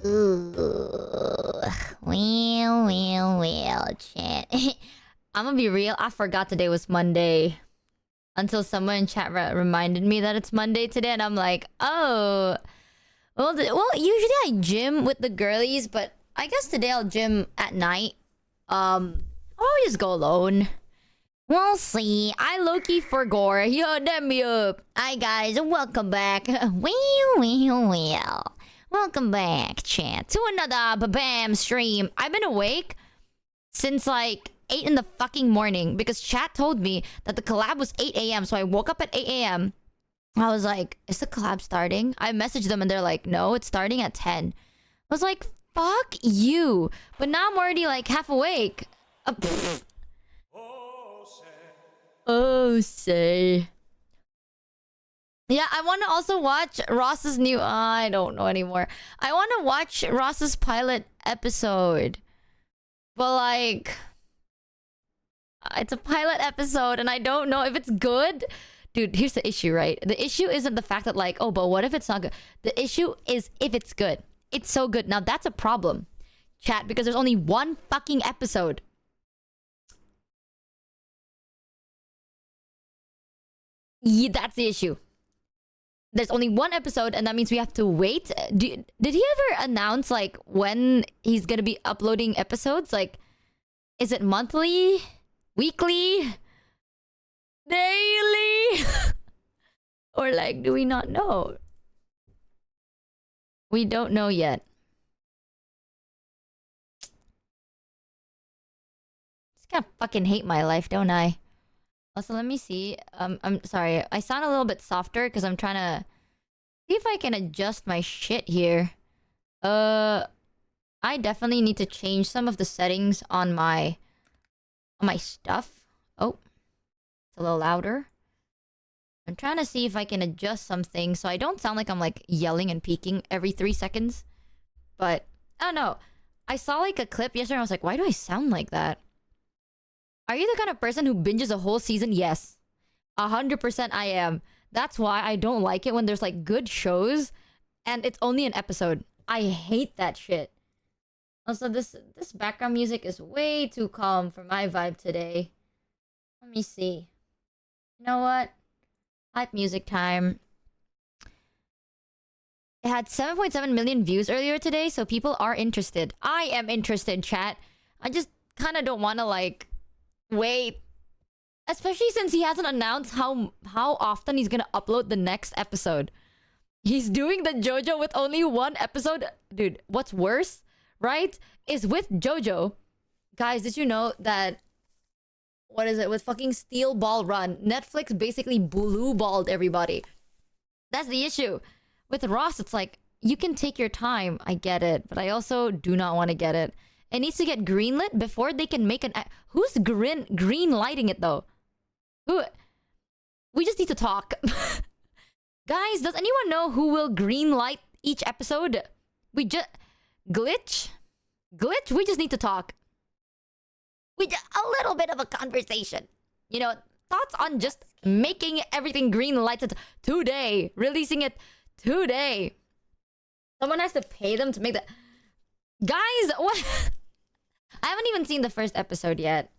Ooh. Well, chat. I'm gonna be real. I forgot today was Monday until someone in chat reminded me that it's Monday today, and I'm like, oh. Well, usually I gym with the girlies, but I guess today I'll gym at night. I'll just go alone. We'll see. I low-key forgot. Yo, damn me up. Hi guys, welcome back. Well. Welcome back, chat, to another BAM stream. I've been awake since like 8 in the fucking morning because chat told me that the collab was 8 a.m. So I woke up at 8 a.m. I was like, is the collab starting? I messaged them and they're like, no, it's starting at 10. I was like, fuck you. But now I'm already like half awake. Oh, say. Yeah, I want to also watch Ross's new... I don't know anymore. I want to watch Ross's pilot episode. But like... It's a pilot episode and I don't know if it's good. Dude, here's the issue, right? The issue isn't the fact that like, oh, but what if it's not good? The issue is if it's good. It's so good. Now that's a problem, chat, because there's only one fucking episode. Yeah, that's the issue. There's only one episode, and that means we have to wait. Did he ever announce, like, when he's gonna be uploading episodes? Like, is it monthly? Weekly? Daily? Or, like, do we not know? We don't know yet. Just kinda fucking hate my life, don't I? Also, let me see. I'm sorry. I sound a little bit softer because I'm trying to see if I can adjust my shit here. I definitely need to change some of the settings on my stuff. Oh, it's a little louder. I'm trying to see if I can adjust something so I don't sound like I'm like yelling and peaking every 3 seconds. But I don't know. I saw like a clip yesterday and I was like, why do I sound like that? Are you the kind of person who binges a whole season? Yes. 100% I am. That's why I don't like it when there's like good shows and it's only an episode. I hate that shit. Also, this background music is way too calm for my vibe today. Let me see. You know what? Hype music time. It had 7.7 million views earlier today, so people are interested. I am interested, chat. I just kind of don't want to like... wait. Especially since he hasn't announced how often he's gonna upload the next episode. He's doing the JoJo with only one episode. Dude, what's worse, right, is with JoJo. Guys, did you know that... what is it? With fucking Steel Ball Run, Netflix basically blue-balled everybody. That's the issue. With Ross, it's like, you can take your time. I get it. But I also do not want to get it. It needs to get greenlit before they can make an... who's green lighting it, though? Who? We just need to talk. Guys, does anyone know who will green light each episode? We just... Glitch? Glitch? We just need to talk. A little bit of a conversation. You know, thoughts on just making everything green lighted today. Releasing it today. Someone has to pay them to make that... Guys, what? I haven't even seen the first episode yet.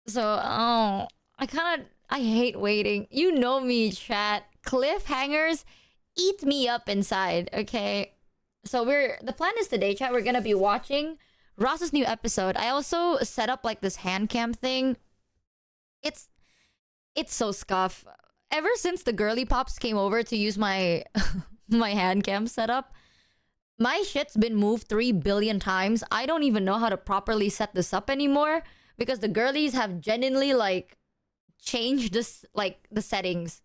So, oh, I hate waiting. You know me, chat. Cliffhangers eat me up inside, okay? So the plan is today, chat, we're gonna be watching Ross's new episode. I also set up like this hand cam thing. It's so scuff. Ever since the girly pops came over to use my my hand cam setup, my shit's been moved 3 billion times. I don't even know how to properly set this up anymore because the girlies have genuinely like changed this, like, the settings.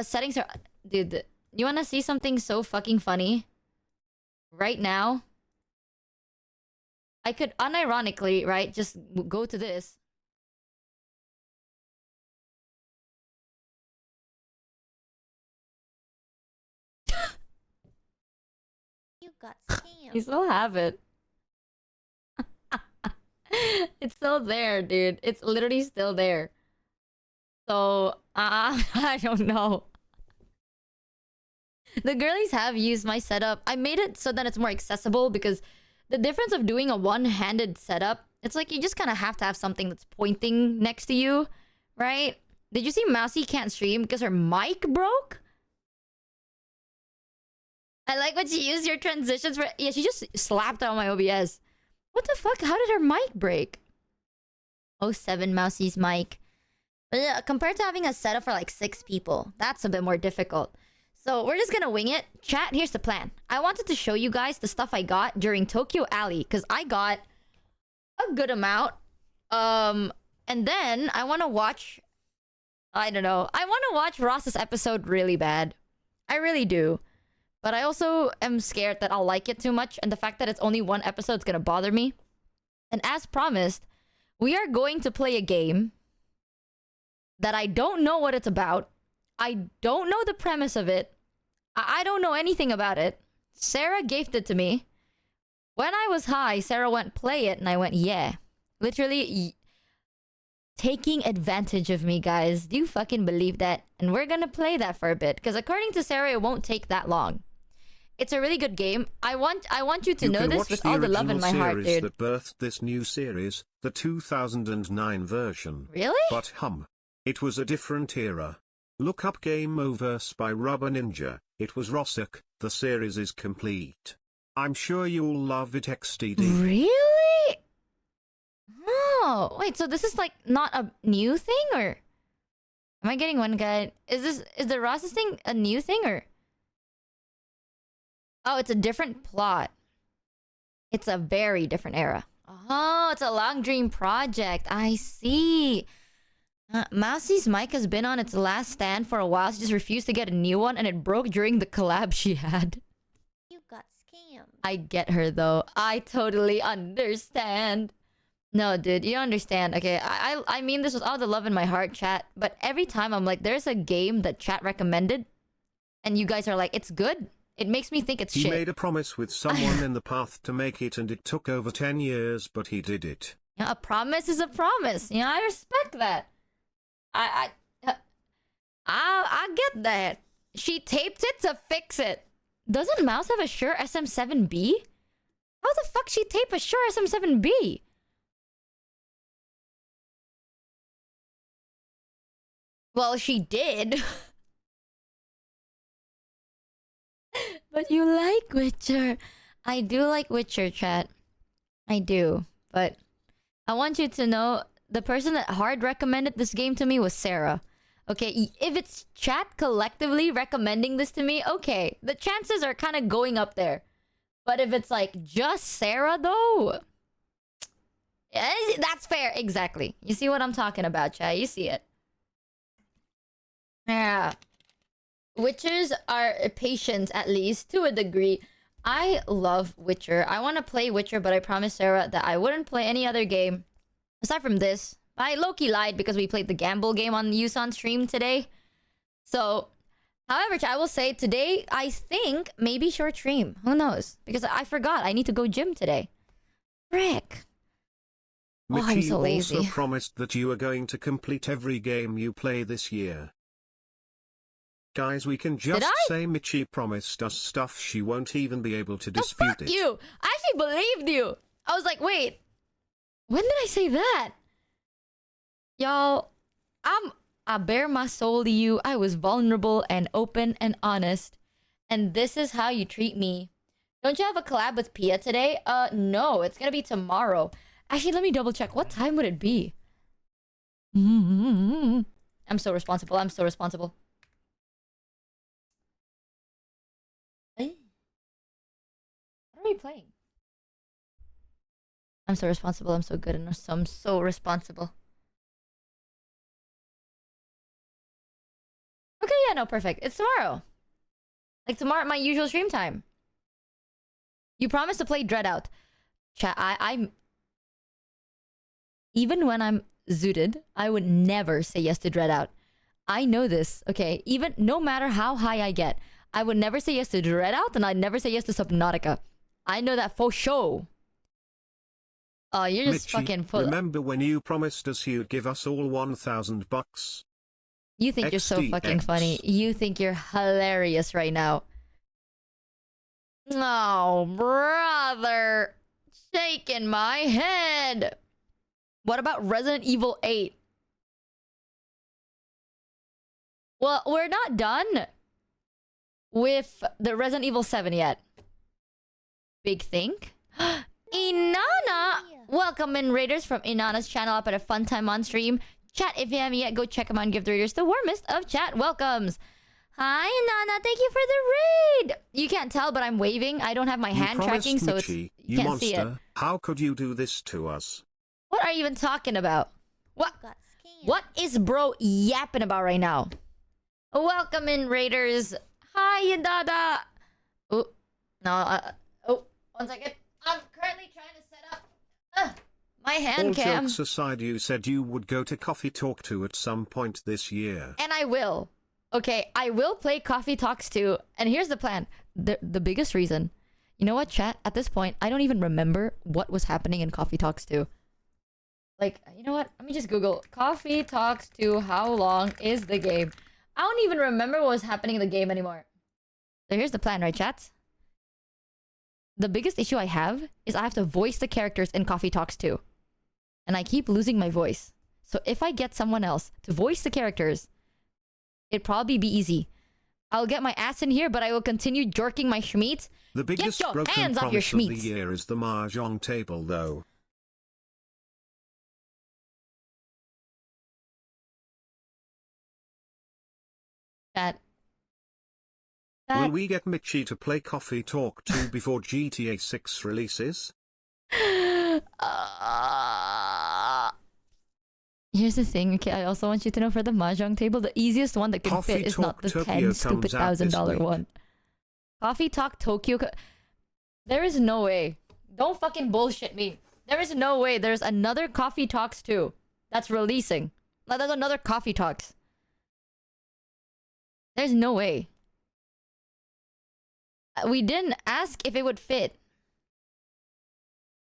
Settings are... Dude, you wanna see something so fucking funny? Right now, I could unironically, right, just go to this. You got scammed. You still have it. It's still there, dude. It's literally still there. So, I don't know. The girlies have used my setup. I made it so that it's more accessible because the difference of doing a one-handed setup, it's like you just kind of have to have something that's pointing next to you, right? Did you see Mousy can't stream because her mic broke? I like when she used your transitions for... Yeah, she just slapped on my OBS. What the fuck? How did her mic break? Oh, 07 Mousy's mic. But yeah, compared to having a setup for like 6 people, that's a bit more difficult. So we're just gonna wing it. Chat, here's the plan. I wanted to show you guys the stuff I got during Tokyo Alley, because I got a good amount. And then I want to watch... I don't know. I want to watch Ross's episode really bad. I really do. But I also am scared that I'll like it too much, and the fact that it's only one episode is gonna bother me. And as promised, we are going to play a game that I don't know what it's about. I don't know the premise of it. I don't know anything about it. Sarah gave it to me. When I was high, Sarah went, play it, and I went, yeah. Literally taking advantage of me, guys. Do you fucking believe that? And we're gonna play that for a bit, because according to Sarah, it won't take that long. It's a really good game. I want you to know this with all the love in my heart, dude. That birthed this new series, the 2009 version. Really? But it was a different era. Look up Game Over's by Rubber Ninja. It was Rossack. The series is complete. I'm sure you'll love it, XTD. Really? Oh, wait, so this is like not a new thing, or am I getting one guide? Is the Ross's thing a new thing, or? Oh, it's a different plot. It's a very different era. Oh, it's a long dream project. I see. Mousy's mic has been on its last stand for a while. She just refused to get a new one, and it broke during the collab she had. You got scammed. I get her, though. I totally understand. No, dude, you don't understand. Okay, I mean this with all the love in my heart, chat. But every time I'm like, there's a game that chat recommended, and you guys are like, it's good. It makes me think it's shit. He made a promise with someone in the path to make it, and it took over 10 years, but he did it. Yeah, a promise is a promise. You know, I respect that. I get that. She taped it to fix it. Doesn't Mouse have a Shure SM7B? How the fuck she tape a Shure SM7B? Well, she did. But you like Witcher. I do like Witcher, chat. I do. But I want you to know, the person that hard recommended this game to me was Sarah. Okay, if it's chat collectively recommending this to me, okay, the chances are kind of going up there. But if it's like just Sarah, though, yeah, that's fair. Exactly. You see what I'm talking about, chat? You see it. Yeah. Witchers are patient, at least, to a degree. I love Witcher. I want to play Witcher, but I promised Sarah that I wouldn't play any other game aside from this. I low-key lied because we played the Gamble game on Yusan stream today. So, however, I will say today, I think maybe short stream. Who knows? Because I forgot. I need to go gym today. Frick. Oh, I'm so lazy. You also promised that you are going to complete every game you play this year. Guys, we can just say Michi promised us stuff she won't even be able to dispute it. Fuck you! I actually believed you! I was like, wait. When did I say that? Y'all, I bare my soul to you. I was vulnerable and open and honest. And this is how you treat me. Don't you have a collab with Pia today? No. It's gonna be tomorrow. Actually, let me double check. What time would it be? I'm so responsible. I'm so responsible. What are we playing? I'm so responsible. I'm so good, and I'm so responsible. Okay, yeah, no, perfect. It's tomorrow. Like tomorrow at my usual stream time. You promised to play Dread Out. Chat, I'm... Even when I'm zooted, I would never say yes to Dread Out. I know this, okay? Even no matter how high I get, I would never say yes to Dread Out, and I'd never say yes to Subnautica. I know that for sure. Oh, you're just Michi, fucking full. Remember when you promised us you'd give us all $1,000? You think you're so fucking funny. You think you're hilarious right now. Oh, brother. Shaking my head. What about Resident Evil 8? Well, we're not done with the Resident Evil 7 yet. Big think. Inanna! Welcome in, Raiders from Inanna's channel up at a fun time on stream. Chat, if you haven't yet, go check them out and give the Raiders the warmest of chat welcomes. Hi, Inanna. Thank you for the raid. You can't tell, but I'm waving. I don't have my hand tracking, so Michi, you can't see it. How could you do this to us? What are you even talking about? What? Got scammed. What is bro yapping about right now? Welcome in, Raiders. Hi, Dada. Oh, no. Oh, 1 second. I'm currently trying to set up my hand All cam. jokes aside, you said you would go to Coffee Talk 2 at some point this year. And I will. Okay, I will play Coffee Talks 2. And here's the plan. The biggest reason. You know what, chat? At this point, I don't even remember what was happening in Coffee Talks 2. Like, you know what? Let me just Google Coffee Talks 2. How long is the game? I don't even remember what was happening in the game anymore. So here's the plan, right, chat? The biggest issue I have is I have to voice the characters in Coffee Talks 2. And I keep losing my voice. So if I get someone else to voice the characters, it'd probably be easy. I'll get my ass in here, but I will continue jerking my schmeat. The biggest your broken hands off your promise of the schmeats. year is the mahjong table, though. Chat. Will we get Michi to play Coffee Talk 2 before GTA 6 releases? Here's the thing, okay? I also want you to know, for the mahjong table, the easiest one that can Coffee fit is not Talk the Tokyo 10 comes stupid out this $1,000 week. one. Coffee Talk Tokyo. There is no way. Don't fucking bullshit me. There is no way. There's another Coffee Talks 2 that's releasing. Like, there's another Coffee Talks. There's no way. We didn't ask if it would fit.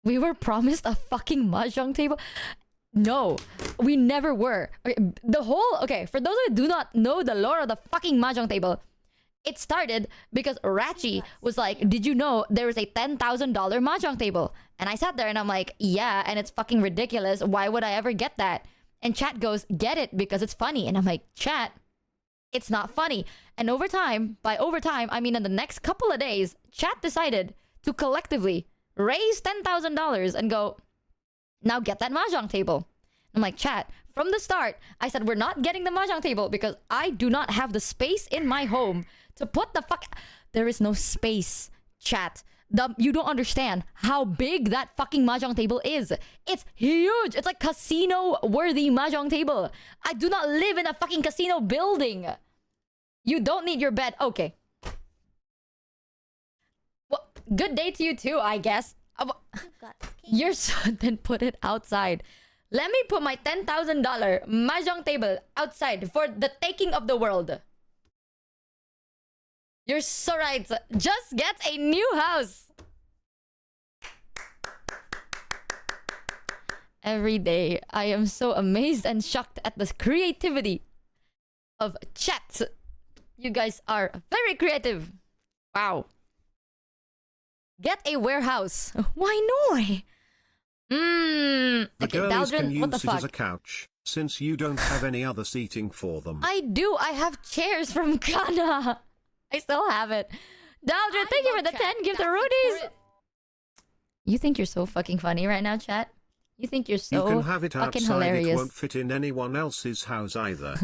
We were promised a fucking mahjong table. No, we never were. Okay, for those who do not know the lore of the fucking mahjong table, it started because Rachi was like, did you know there is a $10,000 mahjong table? And I sat there and I'm like, yeah, and it's fucking ridiculous. Why would I ever get that? And chat goes, get it because it's funny. And I'm like, chat, it's not funny. And by over time, I mean in the next couple of days, chat decided to collectively raise $10,000 and go, now get that mahjong table. I'm like, chat, from the start, I said we're not getting the mahjong table because I do not have the space in my home to put the fuck... There is no space, chat. You don't understand how big that fucking mahjong table is. It's huge. It's like casino-worthy mahjong table. I do not live in a fucking casino building. You don't need your bed. Okay. Well, good day to you too, I guess. You got scammed. Your son then put it outside. Let me put my $10,000 mahjong table outside for the taking of the world. You're so right. Just get a new house. Every day, I am so amazed and shocked at the creativity of chat. You guys are very creative. Wow. Get a warehouse. Why not? The Okay, girlies can Daldrin, what the use it as a fuck? couch, since you don't have any other seating for them. I do. I have chairs from Ghana. I still have it. Daldrin, thank you for the 10 gift rudies. You think you're so fucking funny right now, chat? You think you're You so can have it fucking outside, hilarious. it won't fit in anyone else's house either.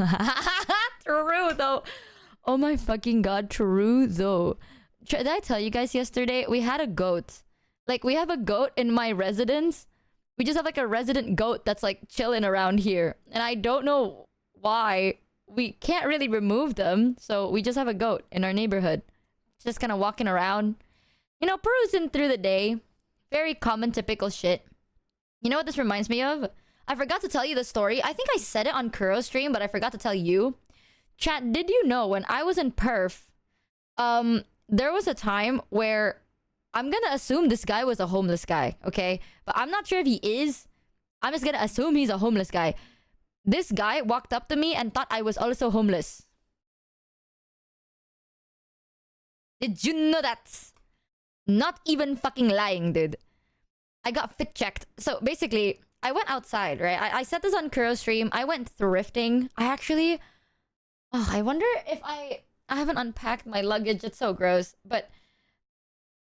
True, though. Oh my fucking god, true, though. Did I tell you guys yesterday? We had a goat. Like, we have a goat in my residence. We just have like a resident goat that's like chilling around here. And I don't know why. We can't really remove them. So we just have a goat in our neighborhood. Just kind of walking around. You know, perusing through the day. Very common, typical shit. You know what this reminds me of? I forgot to tell you the story. I think I said it on Kuro's stream, but I forgot to tell you. Chat, did you know when I was in Perth, there was a time where I'm gonna assume this guy was a homeless guy, okay? But I'm not sure if he is. I'm just gonna assume he's a homeless guy. This guy walked up to me and thought I was also homeless. Did you know that? Not even fucking lying, dude. I got fit checked. So basically, I went outside, right? I said this on Kuro stream. I went thrifting. I actually... Oh, I wonder if I haven't unpacked my luggage. It's so gross. But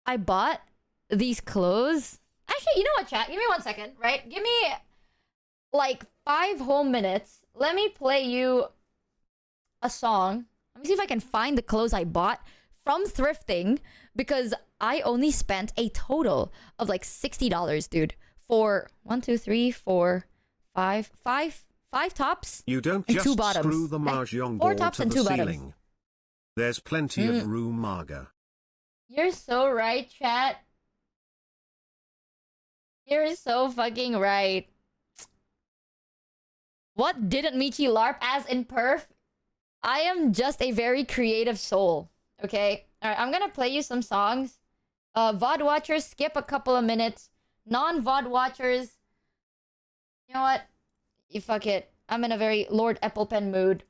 I bought these clothes. Actually, you know what, chat? Give me 1 second, right? Give me like 5 whole minutes. Let me play you a song. Let me see if I can find the clothes I bought from thrifting, because I only spent a total of like $60, dude, for 5 tops. You don't and just 2 bottoms. screw the mahjong 4 ball tops to and the 2 ceiling. bottoms. There's plenty of room, Marga. You're so right, chat. You're so fucking right. What didn't Michi LARP as in perf? I am just a very creative soul. Okay? Alright, I'm gonna play you some songs. VOD watchers, skip a couple of minutes. Non-VOD watchers, you know what? You fuck it. I'm in a very Lord Applepen mood.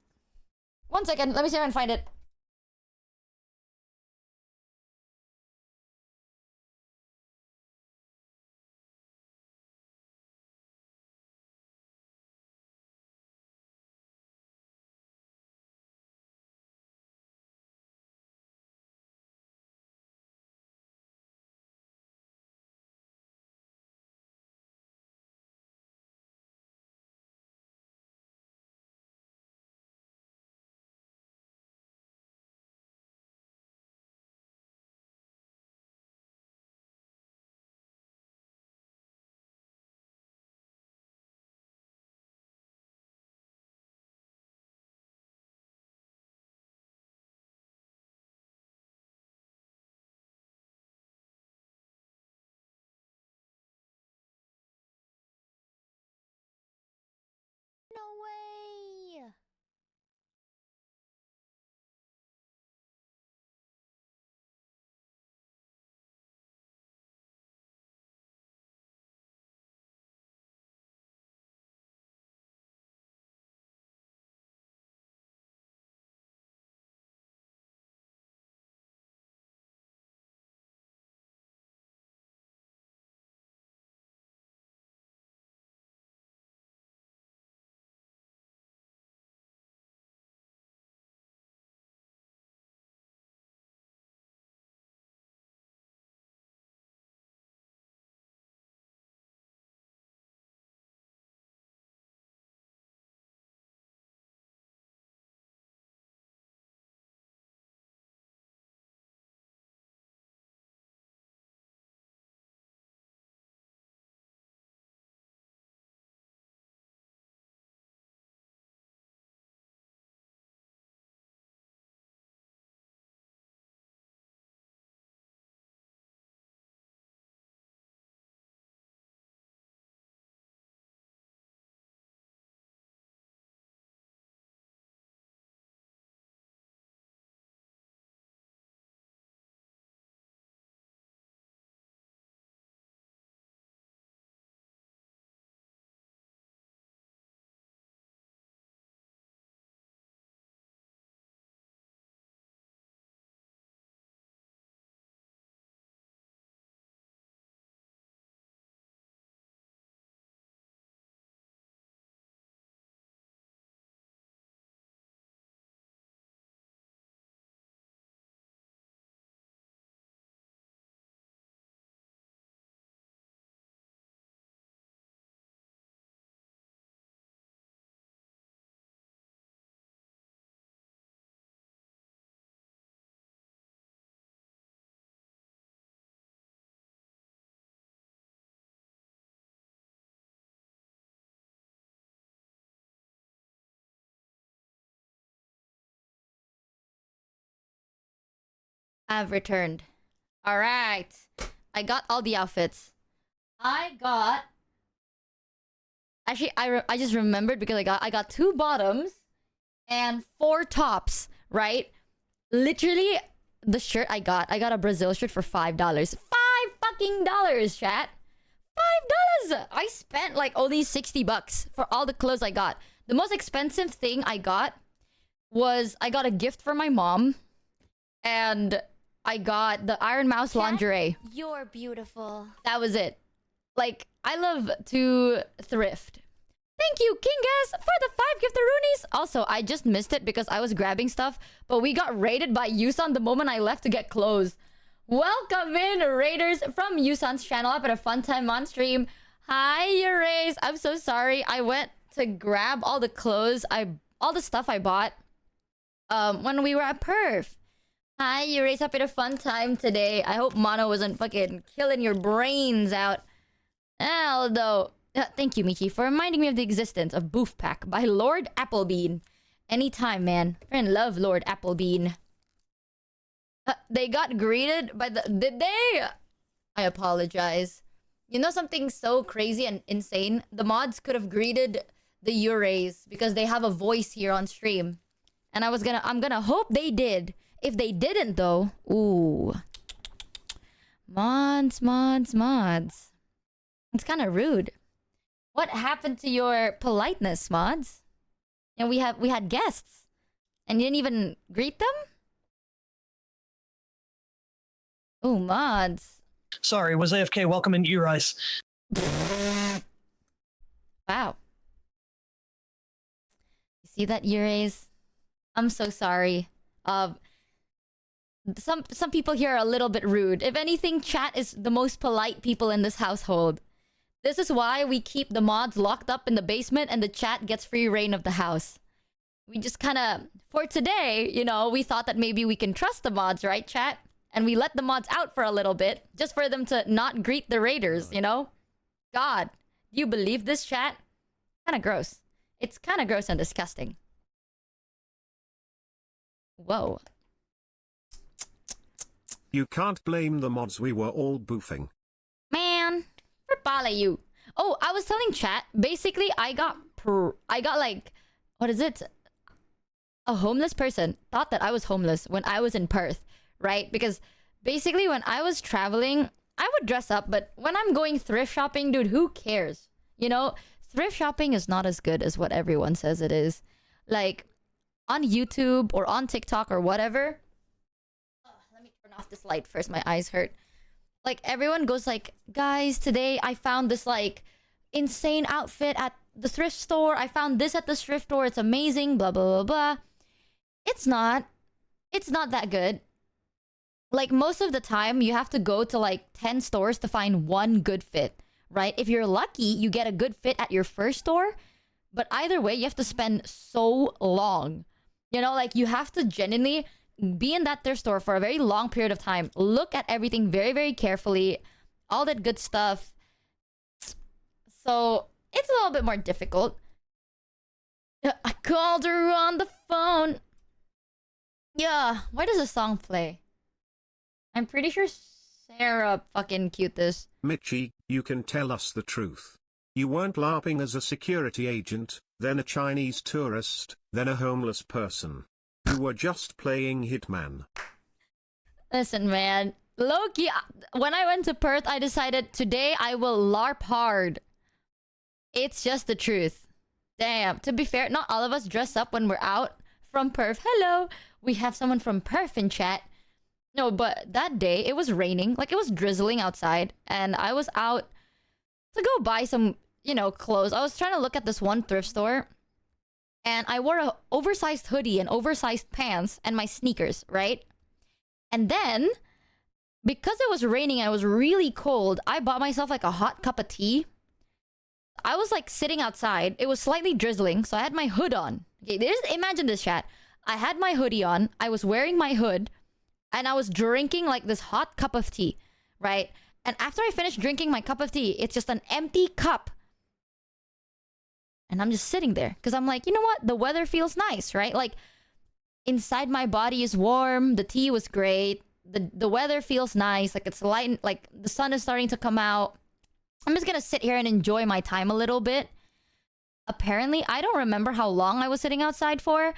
1 second, let me see if I can find it. No way! I've returned. Alright. I got all the outfits. I got... Actually, I just remembered because I got 2 bottoms and 4 tops, right? Literally, the shirt I got a Brazil shirt for $5. $5 fucking dollars, chat. $5! I spent like only $60 for all the clothes I got. The most expensive thing I got was I got a gift for my mom. And I got the Iron Mouse Chat, lingerie. You're beautiful. That was it. Like, I love to thrift. Thank you, Kingas, for the 5 giftaroonies. Also, I just missed it because I was grabbing stuff, but we got raided by Yusan the moment I left to get clothes. Welcome in, raiders from Yusan's channel. Up at a fun time on stream. Hi, Erase. I'm so sorry. I went to grab all the clothes, all the stuff I bought when we were at Perf. Hi, Erase. Up at a fun time today. I hope Mono wasn't fucking killing your brains out. Although, thank you, Michi, for reminding me of the existence of Boof Pack by Lord Applebean. Anytime, man. Friend, love Lord Applebean. They got greeted by the... Did they? I apologize. You know something so crazy and insane? The mods could have greeted the Urays because they have a voice here on stream. And I'm gonna hope they did. If they didn't, though... Ooh. Mods. It's kind of rude. What happened to your politeness, mods? And we had guests. And you didn't even greet them? Oh, mods. Sorry, was AFK. Welcome in Urice. Wow. You see that, Urays? I'm so sorry. Some people here are a little bit rude. If anything, chat is the most polite people in this household. This is why we keep the mods locked up in the basement and the chat gets free reign of the house. We just kind of... For today, you know, we thought that maybe we can trust the mods, right, chat? And we let the mods out for a little bit, just for them to not greet the raiders, you know? God, do you believe this, chat? Kind of gross. It's kind of gross and disgusting. Whoa. You can't blame the mods, we were all boofing. Man, for pala you. Oh, I was telling chat, basically I got like, what is it? A homeless person thought that I was homeless when I was in Perth. Right? Because basically when I was traveling, I would dress up, but when I'm going thrift shopping, dude, who cares? You know, thrift shopping is not as good as what everyone says it is. Like, on YouTube or on TikTok or whatever. Let me turn off this light first, my eyes hurt. Like, everyone goes like, guys, today I found this, like, insane outfit at the thrift store. I found this at the thrift store. It's amazing, blah, blah, blah, blah. It's not that good. Like, most of the time, you have to go to, like, 10 stores to find one good fit, right? If you're lucky, you get a good fit at your first store. But either way, you have to spend so long. You know, like, you have to genuinely be in that thrift store for a very long period of time. Look at everything very, very carefully. All that good stuff. So, it's a little bit more difficult. I called her on the phone. Yeah, why does the song play? I'm pretty sure Sarah fucking cute this. Michi, you can tell us the truth. You weren't LARPing as a security agent, then a Chinese tourist, then a homeless person. You were just playing Hitman. Listen, man. Loki, when I went to Perth, I decided today I will LARP hard. It's just the truth. Damn. To be fair, not all of us dress up when we're out from Perth. Hello. We have someone from Perth in chat. No, but that day, it was raining. Like, it was drizzling outside. And I was out to go buy some, you know, clothes. I was trying to look at this one thrift store. And I wore an oversized hoodie and oversized pants and my sneakers, right? And then, because it was raining and it was really cold, I bought myself, like, a hot cup of tea. I was, like, sitting outside. It was slightly drizzling, so I had my hood on. Okay, imagine this, chat. I had my hoodie on. I was wearing my hood. And I was drinking, like, this hot cup of tea, right? And after I finished drinking my cup of tea, it's just an empty cup. And I'm just sitting there. Because I'm like, you know what? The weather feels nice, right? Like, inside my body is warm. The tea was great. The weather feels nice. Like, it's light. Like, the sun is starting to come out. I'm just going to sit here and enjoy my time a little bit. Apparently, I don't remember how long I was sitting outside for.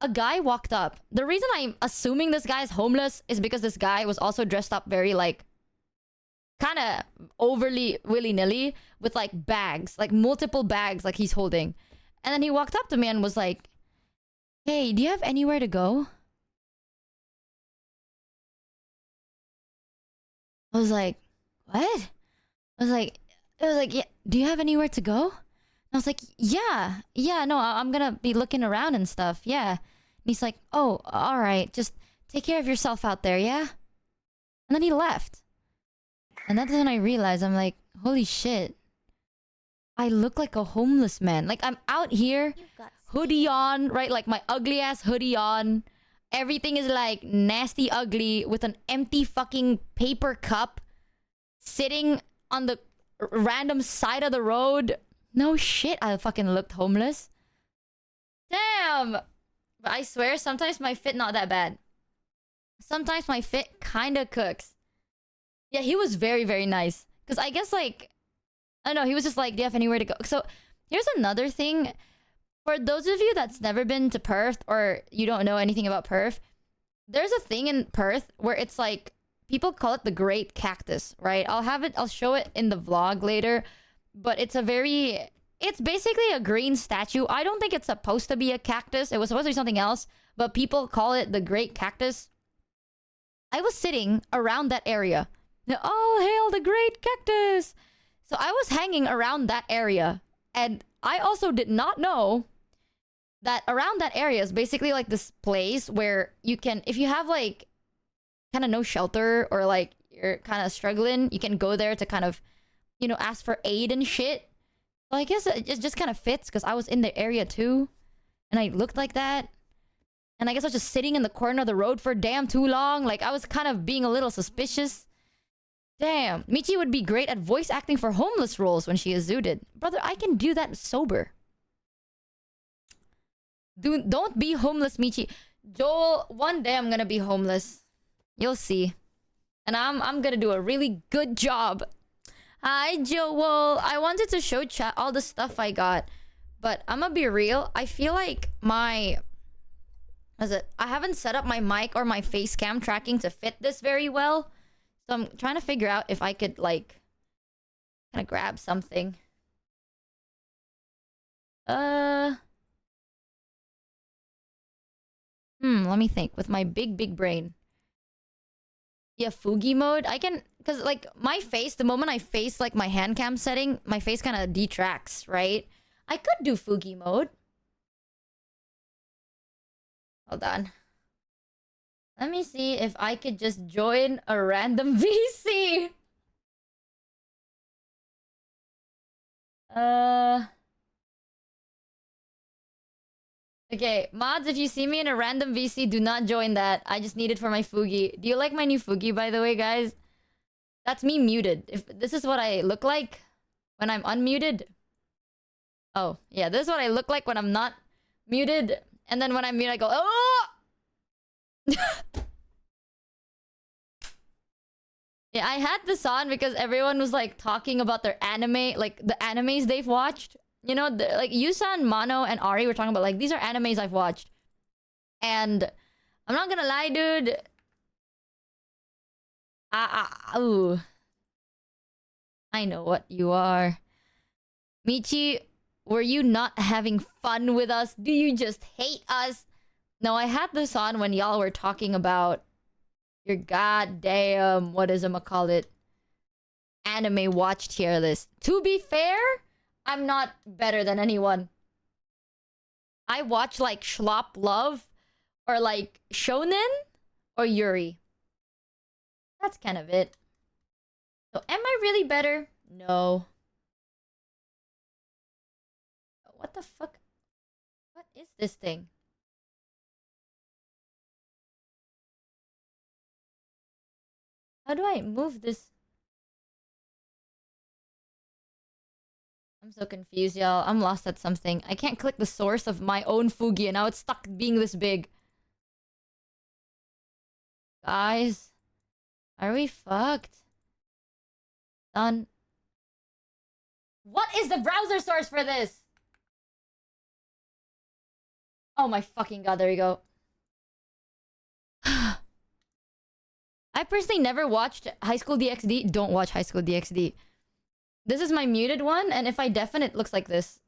A guy walked up. The reason I'm assuming this guy is homeless is because this guy was also dressed up very, like, kind of overly willy-nilly with, like, bags. Like, multiple bags, like, he's holding. And then he walked up to me and was like, hey, do you have anywhere to go? I was like, what? It was like, yeah, do you have anywhere to go? And I was like, yeah, no, I'm gonna be looking around and stuff, yeah. And he's like, oh, all right, just take care of yourself out there, yeah? And then he left. And that's when I realized, I'm like, holy shit. I look like a homeless man. Like, I'm out here, You got hoodie on, right? Like, my ugly ass hoodie on. Everything is like nasty ugly with an empty fucking paper cup sitting on the random side of the road. No shit, I fucking looked homeless. Damn! But I swear, sometimes my fit not that bad. Sometimes my fit kinda cooks. Yeah, he was very, very nice. Because I guess, like... I don't know, he was just like, do you have anywhere to go? So, here's another thing. For those of you that's never been to Perth, or you don't know anything about Perth, there's a thing in Perth where it's like... People call it the Great Cactus, right? I'll show it in the vlog later. But it's a very... It's basically a green statue. I don't think it's supposed to be a cactus. It was supposed to be something else. But people call it the Great Cactus. I was sitting around that area. Oh, hail the Great Cactus! So I was hanging around that area. And I also did not know that around that area is basically like this place where you can... If you have like... kind of no shelter, or like you're kind of struggling, you can go there to kind of, you know, ask for aid and shit. So I guess it just kind of fits because I was in the area too, and I looked like that, and I guess I was just sitting in the corner of the road for damn too long. Like I was kind of being a little suspicious. Damn, Michi would be great at voice acting for homeless roles when she is zooted. Brother, I can do that sober. Dude, don't be homeless, Michi. Joel, one day I'm gonna be homeless. You'll see. And I'm gonna do a really good job. Hi, Joel. I wanted to show chat all the stuff I got. But I'm gonna be real. I feel like my... I haven't set up my mic or my face cam tracking to fit this very well. So I'm trying to figure out if I could, like... kind of grab something. Let me think. With my big brain. Yeah, Fugi mode. I can... Because, like, my face, the moment I face, like, my hand cam setting, my face kind of detracts, right? I could do Fugi mode. Hold on. Let me see if I could just join a random VC. Okay, mods, if you see me in a random VC, do not join that. I just need it for my Fugi. Do you like my new Fugi, by the way, guys? That's me muted. If this is what I look like when I'm unmuted. Oh, yeah, this is what I look like when I'm not muted. And then when I'm muted, I go, oh! Yeah, I had this on because everyone was, like, talking about their anime, like, the animes they've watched. You know, like, Yusan, Mano, and Ari were talking about, like, these are animes I've watched. And I'm not gonna lie, dude. Ooh. I know what you are. Michi, were you not having fun with us? Do you just hate us? No, I had this on when y'all were talking about your goddamn, what is I'ma call it? Anime watch tier list. To be fair, I'm not better than anyone. I watch like Schlop Love or like Shonen or Yuri. That's kind of it. So am I really better? No. What the fuck? What is this thing? How do I move this? I'm so confused, y'all. I'm lost at something. I can't click the source of my own Fugi and now it's stuck being this big. Guys. Are we fucked? Done. What is the browser source for this? Oh my fucking god, there you go. I personally never watched High School DxD. Don't watch High School DxD. This is my muted one, and if I deafen it, looks like this.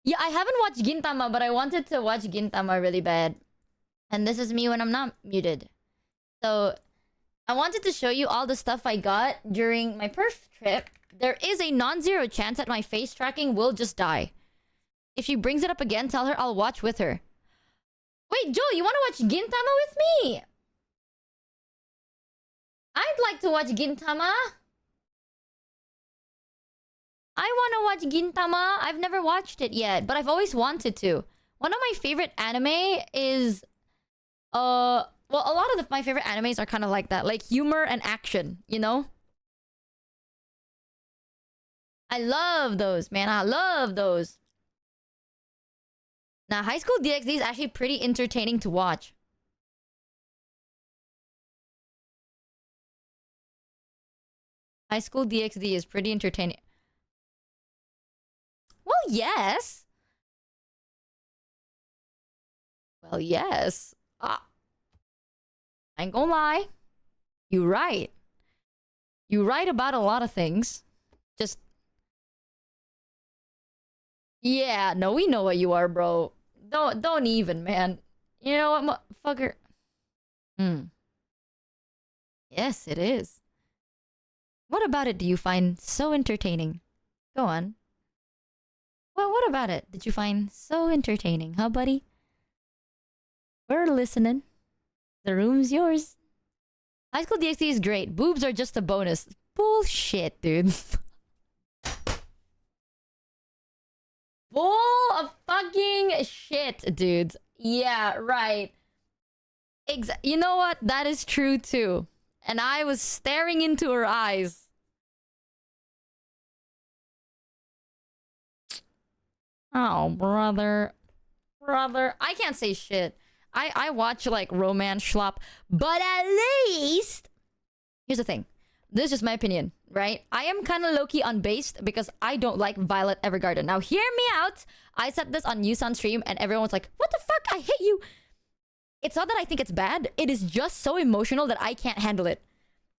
Yeah, I haven't watched Gintama, but I wanted to watch Gintama really bad. And this is me when I'm not muted. So I wanted to show you all the stuff I got during my Perth trip. There is a non-zero chance that my face tracking will just die. If she brings it up again, tell her I'll watch with her. Wait, Joel, you want to watch Gintama with me? I'd like to watch Gintama. I want to watch Gintama. I've never watched it yet, but I've always wanted to. One of my favorite anime is... well, a lot of my favorite animes are kind of like that. Like humor and action, you know? I love those, man. I love those. Now, High School DxD is actually pretty entertaining to watch. High School DxD is pretty entertaining. Well, yes. Well, yes. I ain't gonna lie. You're right. You're right about a lot of things. Just... Yeah, no, we know what you are, bro. Don't even, man. You know what, fucker? Yes, it is. What about it do you find so entertaining? Go on. Well, what about it did you find so entertaining, huh, buddy? We're listening. The room's yours. High School DxD is great. Boobs are just a bonus. Bullshit, dude. Full of fucking shit, dudes. Yeah, right. You know what? That is true too. And I was staring into her eyes. Oh, brother. Brother. I can't say shit. I watch like romance schlop. But at least... Here's the thing. This is just my opinion, right? I am kind of low-key unbased because I don't like Violet Evergarden. Now, hear me out. I said this on Yusan stream and everyone was like, what the fuck? I hate you. It's not that I think it's bad. It is just so emotional that I can't handle it.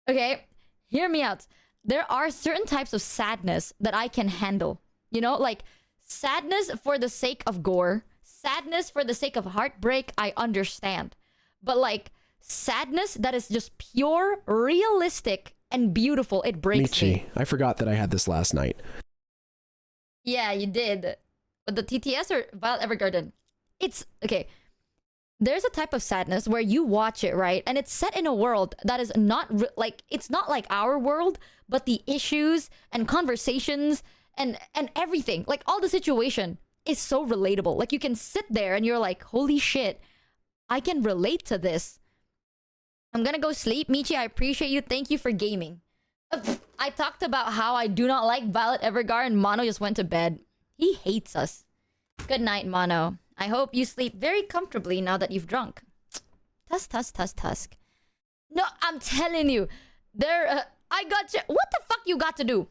Okay? Hear me out. There are certain types of sadness that I can handle. You know, like sadness for the sake of gore. Sadness for the sake of heartbreak, I understand. But like sadness that is just pure, realistic, and beautiful, it breaks Michi, me. I forgot that I had this last night. Yeah, you did. But the TTS or Violet Evergarden? It's... Okay. There's a type of sadness where you watch it, right? And it's set in a world that is not... like, it's not like our world, but the issues and conversations and everything, like all the situation is so relatable. Like you can sit there and you're like, holy shit, I can relate to this. I'm gonna go sleep. Michi, I appreciate you. Thank you for gaming. I talked about how I do not like Violet Evergarden and Mono just went to bed. He hates us. Good night, Mono. I hope you sleep very comfortably now that you've drunk. Tusk, tusk, tusk, tusk. No, I'm telling you. I got you. What the fuck you got to do?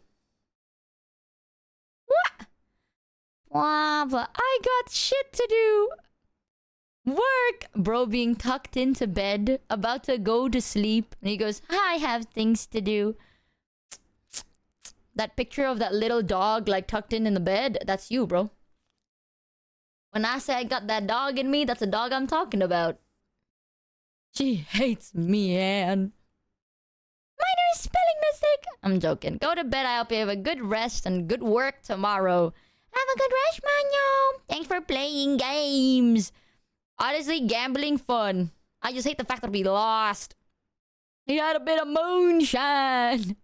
What? Blah, blah. I got shit to do. Work! Bro being tucked into bed, about to go to sleep. And he goes, I have things to do. That picture of that little dog like tucked in the bed, that's you, bro. When I say I got that dog in me, that's a dog I'm talking about. She hates me, Anne. Minor spelling mistake. I'm joking. Go to bed. I hope you have a good rest and good work tomorrow. Have a good rest, Manyo. Thanks for playing games. Honestly, gambling fun. I just hate the fact that we lost. He had a bit of moonshine.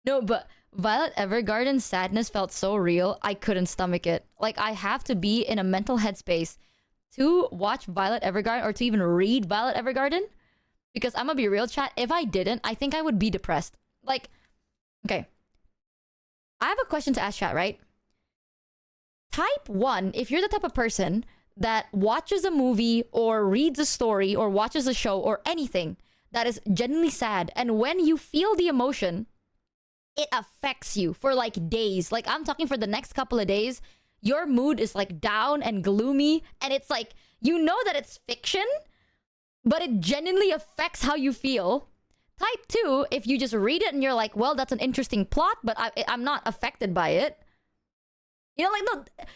No, but Violet Evergarden's sadness felt so real, I couldn't stomach it. Like, I have to be in a mental headspace to watch Violet Evergarden or to even read Violet Evergarden. Because I'm gonna be real, chat, if I didn't, I think I would be depressed. Like, okay. I have a question to ask chat, right? Type 1, if you're the type of person that watches a movie or reads a story or watches a show or anything that is genuinely sad, and when you feel the emotion, it affects you for like days. Like, I'm talking for the next couple of days, your mood is like down and gloomy, and it's like, you know that it's fiction, but it genuinely affects how you feel. Type 2, if you just read it and you're like, well, that's an interesting plot, but I'm not affected by it. You know, like,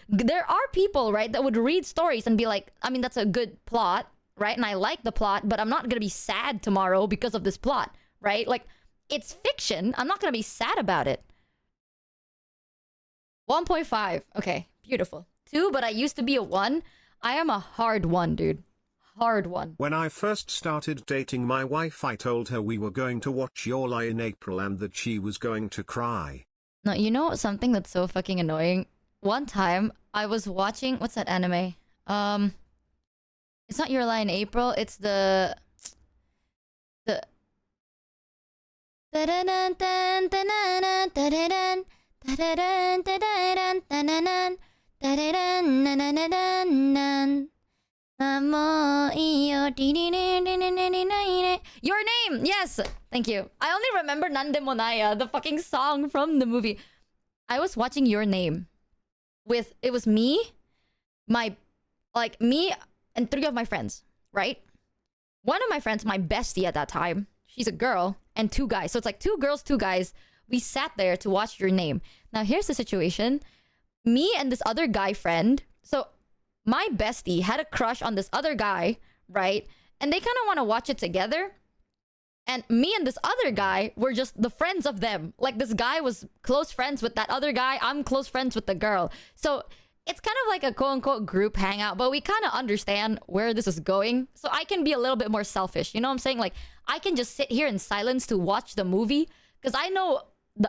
no, there are people, right, that would read stories and be like, I mean, that's a good plot. right? And I like the plot, but I'm not gonna be sad tomorrow because of this plot, right? Like, it's fiction. I'm not gonna be sad about it. 1.5. Okay, beautiful. 2, but I used to be a 1. I am a hard 1, dude. Hard 1. When I first started dating my wife, I told her we were going to watch Your Lie in April and that she was going to cry. No, you know something that's so fucking annoying? One time, I was watching... What's that anime? It's not Your Lie in April, it's the... Your Name! Yes! Thank you. I only remember Nande Monaya, the fucking song from the movie. I was watching Your Name with... It was me, me and 3 of my friends, right? One of my friends, my bestie at that time, she's a girl, and 2 guys. So it's like 2 girls, 2 guys. We sat there to watch Your Name. Now here's the situation. Me and this other guy friend... So my bestie had a crush on this other guy, right? And they kind of want to watch it together. And me and this other guy were just the friends of them. Like, this guy was close friends with that other guy. I'm close friends with the girl. So it's kind of like a quote-unquote group hangout, but we kind of understand where this is going. So I can be a little bit more selfish. You know what I'm saying? Like, I can just sit here in silence to watch the movie because I know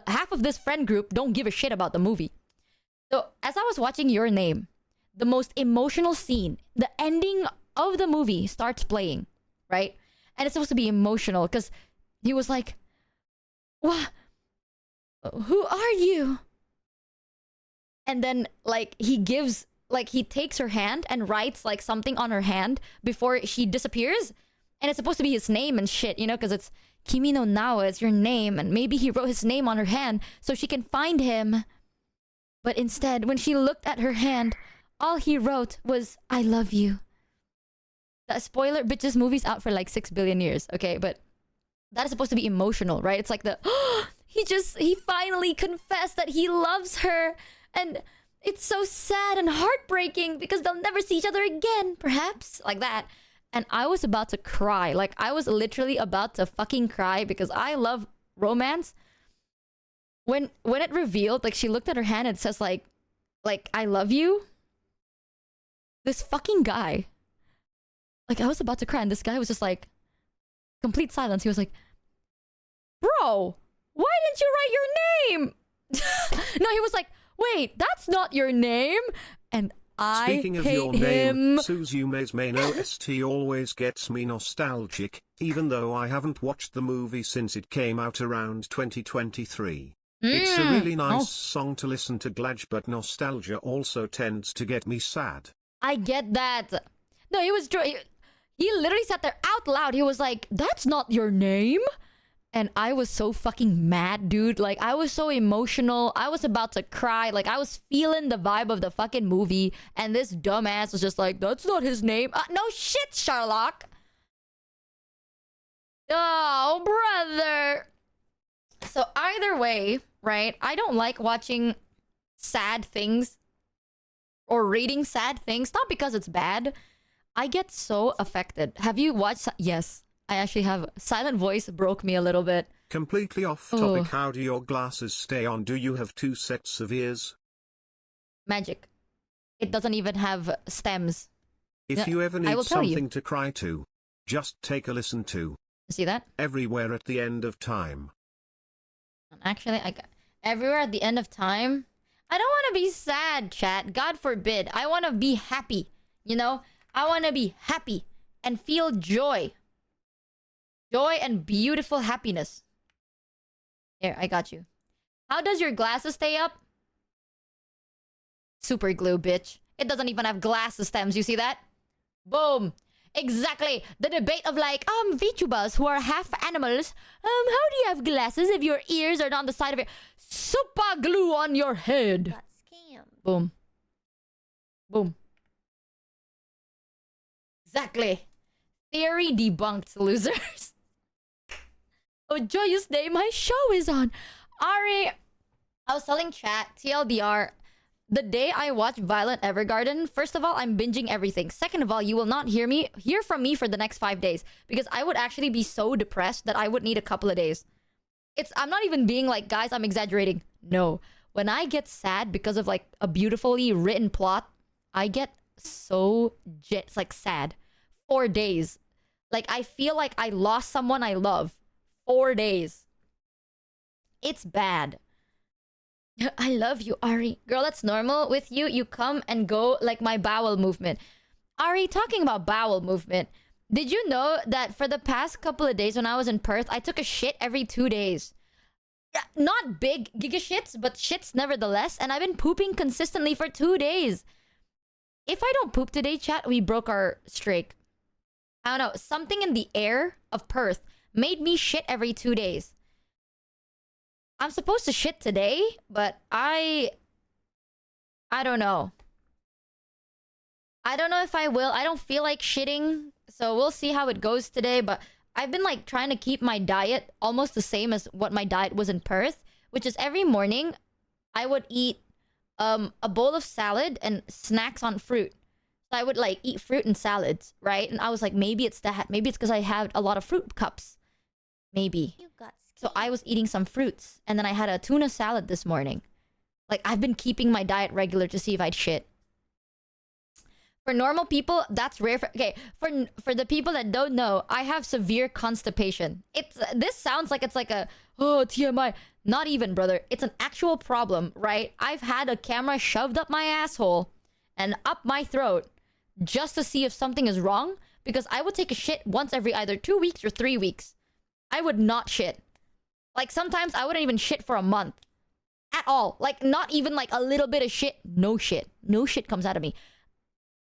half of this friend group don't give a shit about the movie. So as I was watching Your Name, the most emotional scene, the ending of the movie starts playing, right? And it's supposed to be emotional because he was like, "What? Who are you?" And then, like, he takes her hand and writes, like, something on her hand before she disappears. And it's supposed to be his name and shit, you know, because it's Kimi no Nawa, it's your name. And maybe he wrote his name on her hand so she can find him. But instead, when she looked at her hand, all he wrote was, "I love you." The spoiler, bitch, this movie's out for like 6 billion years, okay? But that is supposed to be emotional, right? It's like he finally confessed that he loves her. And it's so sad and heartbreaking because they'll never see each other again, perhaps. Like that. And I was about to cry. Like, I was literally about to fucking cry because I love romance. When it revealed, like, she looked at her hand and it says, like, "I love you." This fucking guy... Like, I was about to cry, and this guy was just like, complete silence. He was like, "Bro, why didn't you write your name?" No, he was like, "Wait, that's not your name." And I Speaking of hate your him. name, Suzume's main OST always gets me nostalgic, even though I haven't watched the movie since it came out around 2023. It's a really nice song to listen to, Glad, but nostalgia also tends to get me sad. I get that. No, he literally sat there out loud. He was like, "That's not your name." And I was so fucking mad, dude. Like, I was so emotional. I was about to cry. Like, I was feeling the vibe of the fucking movie. And this dumbass was just like, "That's not his name." No shit, Sherlock. Oh, brother. So either way, right? I don't like watching sad things or reading sad things. Not because it's bad. I get so affected. Have you watched... Yes, I actually have. Silent Voice broke me a little bit. Completely off topic, how do your glasses stay on? Do you have 2 sets of ears? Magic. It doesn't even have stems. If you ever need you. something to cry to, just take a listen to See that? Everywhere at the End of Time. Actually, Everywhere at the End of Time. I don't want to be sad, chat. God forbid. I want to be happy. You know? I want to be happy and feel joy. Joy and beautiful happiness. Here, I got you. How does your glasses stay up? Super glue, bitch. It doesn't even have glasses stems. You see that? Boom. Exactly. The debate of like, VTubers who are half animals. How do you have glasses if your ears are on the side of your... Super glue on your head. Got scammed. Boom. Boom. Exactly. Theory debunked, losers. Oh, joyous day, my show is on. Ari, I was telling chat, TLDR, the day I watch Violet Evergarden, first of all, I'm binging everything. Second of all, you will not hear from me for the next 5 days because I would actually be so depressed that I would need a couple of days. I'm not even being like, guys, I'm exaggerating. No. When I get sad because of like a beautifully written plot, I get so it's like sad. 4 days. Like I feel like I lost someone I love. 4 days. It's bad. I love you, Ari. Girl, that's normal. With you, you come and go like my bowel movement. Ari, talking about bowel movement, did you know that for the past couple of days when I was in Perth, I took a shit every 2 days? Yeah, not big giga shits, but shits nevertheless. And I've been pooping consistently for 2 days. If I don't poop today, chat, we broke our streak. I don't know. Something in the air of Perth made me shit every 2 days. I'm supposed to shit today, but I don't know. I don't know if I will. I don't feel like shitting, so we'll see how it goes today, but I've been like trying to keep my diet almost the same as what my diet was in Perth, which is every morning I would eat a bowl of salad and snacks on fruit. So I would like eat fruit and salads, right? And I was like, maybe it's that. Maybe it's because I had a lot of fruit cups. Maybe. You got So I was eating some fruits, and then I had a tuna salad this morning. Like, I've been keeping my diet regular to see if I'd shit. For normal people, that's rare. For the people that don't know, I have severe constipation. This sounds like it's like a, oh, TMI. Not even, brother. It's an actual problem, right? I've had a camera shoved up my asshole and up my throat just to see if something is wrong, because I would take a shit once every either 2 weeks or 3 weeks. I would not shit. Like, sometimes I wouldn't even shit for a month. At all. Like, not even like a little bit of shit. No shit. No shit comes out of me.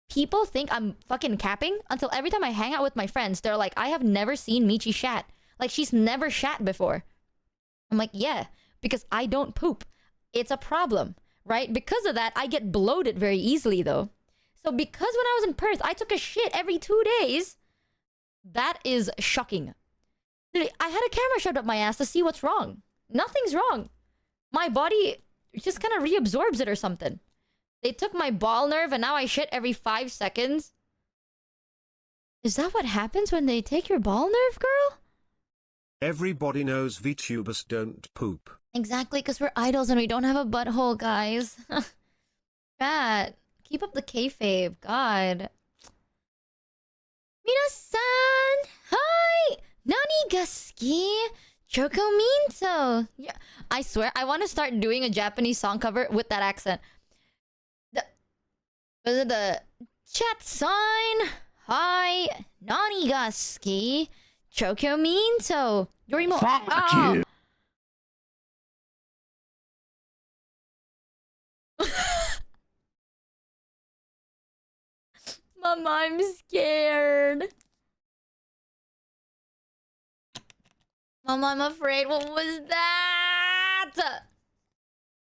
People think I'm fucking capping until every time I hang out with my friends, they're like, I have never seen Michi shat. Like, she's never shat before. I'm like, yeah, because I don't poop. It's a problem, right? Because of that, I get bloated very easily, though. So because when I was in Perth, I took a shit every 2 days, that is shocking. I had a camera shoved up my ass to see what's wrong. Nothing's wrong. My body just kind of reabsorbs it or something. They took my ball nerve and now I shit every 5 seconds. Is that what happens when they take your ball nerve, girl? Everybody knows VTubers don't poop. Exactly, because we're idols and we don't have a butthole, guys. Chat, keep up the kayfabe. God. Minasan! Hi! Nani ga suki? Chocominto! Yeah, I swear, I want to start doing a Japanese song cover with that accent. Was it the chat sign? Hi! Nani ga suki? Chocominto! Yorimo! Fuck you! Mama, I'm scared. Mama, I'm afraid. What was that?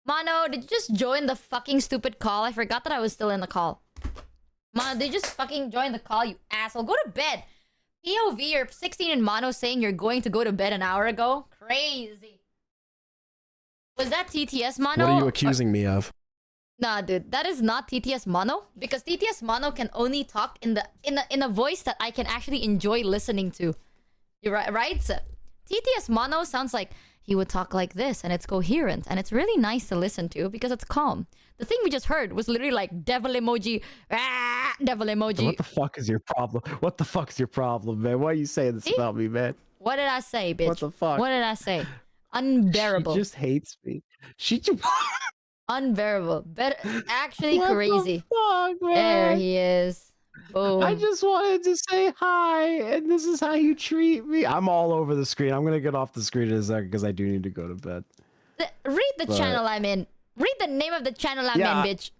Mano, did you just join the fucking stupid call? I forgot that I was still in the call. Mano, did you just fucking join the call, you asshole? Go to bed. POV, you're 16 in mono saying you're going to go to bed an hour ago? Crazy. Was that TTS mono? What are you accusing me of? Nah, dude, that is not TTS mono, because TTS mono can only talk in a voice that I can actually enjoy listening to. You're right? TTS mono sounds like he would talk like this, and it's coherent, and it's really nice to listen to because it's calm. The thing we just heard was literally like devil emoji, devil emoji. What the fuck is your problem? What the fuck is your problem, man? Why are you saying this about me, man? What did I say, bitch? What the fuck? What did I say? Unbearable. She just hates me. She just... Unbearable. Better, actually what crazy. The fuck, man? There he is. Boom. I just wanted to say hi, and this is how you treat me. I'm all over the screen. I'm gonna get off the screen in a second because I do need to go to bed. Read the channel I'm in. Read the name of the channel I'm in, bitch.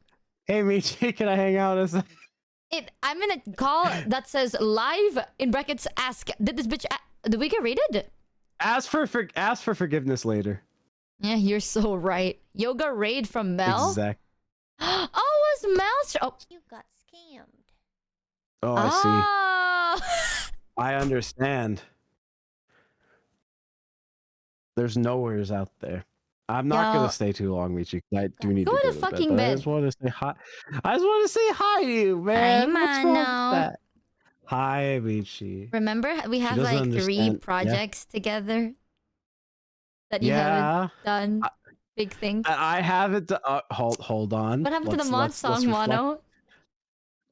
Hey, Michi, can I hang out a second? I'm in a call that says live in brackets ask. Did this bitch... did we get raided? Ask for forgiveness later. Yeah, you're so right. Yoga raid from Mel? Exactly. Oh, was Mel... Oh. You got scammed. Oh, I see. I understand. There's nowheres out there. I'm not Yo. gonna stay too long, Michi. 'Cause I do need Go to to go to bed. fucking But I bed. just want to say hi. I just want to say hi to you, man. What's wrong with Mano. that? Hi, Michi. Remember, we She have doesn't like 3 understand. Yeah. projects together that you haven't Yeah. done. Big thing. I haven't. Hold on. What happened to the mod song, Mono?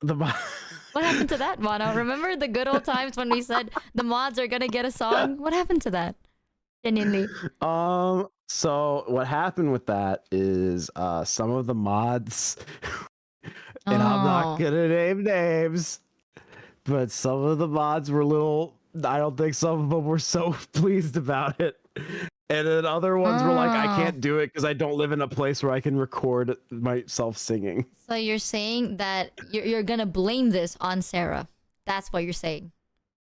The What happened to that, Mono? Remember the good old times when we said the mods are gonna get a song? What happened to that? Genuinely. So what happened with that is some of the mods, and I'm not gonna name names, but some of the mods were I don't think some of them were so pleased about it. And then other ones were like, I can't do it because I don't live in a place where I can record myself singing. So you're saying that you're gonna blame this on Sarah. That's what you're saying.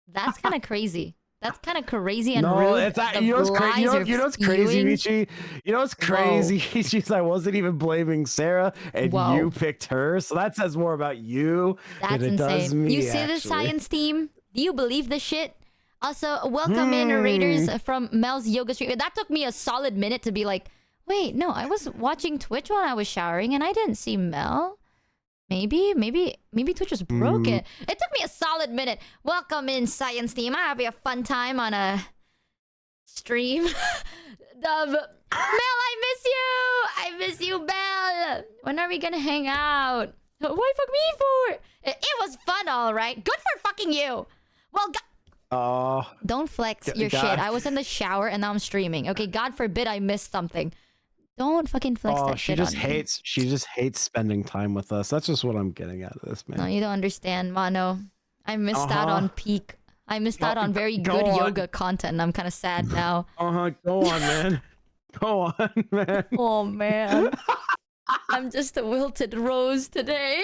That's kind of crazy. That's kind of crazy and rude. It's you know what's crazy. You know what's crazy, Michi? You know what's crazy? Michi, I wasn't even blaming Sarah, and you picked her. So that says more about you than it does me. You see this science team? Do you believe this shit? Also, welcome in raiders from Mel's yoga stream. That took me a solid minute to be like, wait, no, I was watching Twitch while I was showering and I didn't see Mel. Maybe Twitch was broken. It took me a solid minute. Welcome in, science team. I have a fun time on a stream. Mel, I miss you. I miss you, Mel. When are we gonna hang out? Why fuck me for? It was fun, all right. Good for fucking you. Well, don't flex your shit. I was in the shower and now I'm streaming. Okay, God forbid I missed something. Don't fucking flex that shit on me. She just hates spending time with us. That's just what I'm getting out of this, man. No, you don't understand, Mano. I missed out on peak. I missed out on very good yoga content. And I'm kind of sad now. Go on, man. Go on, man. Oh, man. I'm just a wilted rose today.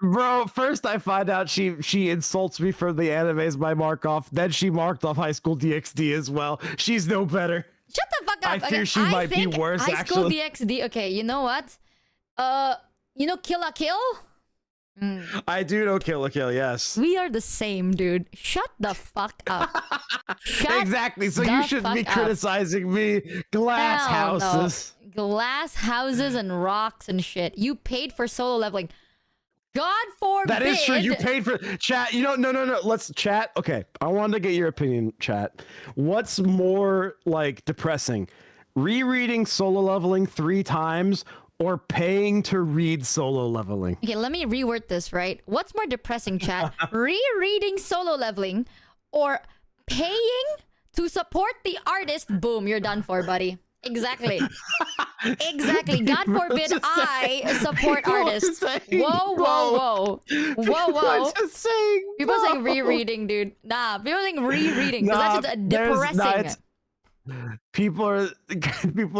Bro, first I find out she insults me for the animes by Markov. Then she marked off High School DxD as well. She's no better. Shut the fuck up. I fear she might be worse, High School actually. DxD. Okay, you know what? You know Kill la Kill? I do know Kill la Kill, yes. We are the same, dude. Shut the fuck up. Exactly. So you shouldn't be criticizing me. Glass houses. No. Glass houses and rocks and shit. You paid for solo leveling. God forbid. That is true. You paid for chat. You know, no. Let's chat. Okay. I wanted to get your opinion, chat. What's more like depressing? Rereading solo leveling 3 times or paying to read solo leveling? Okay, let me reword this, right? What's more depressing, chat? Rereading solo leveling or paying to support the artist? Boom, you're done for, buddy. Exactly. Exactly. God forbid I support artists. Whoa. Just saying. People saying rereading, dude. Nah, people saying rereading because that's just depressing. People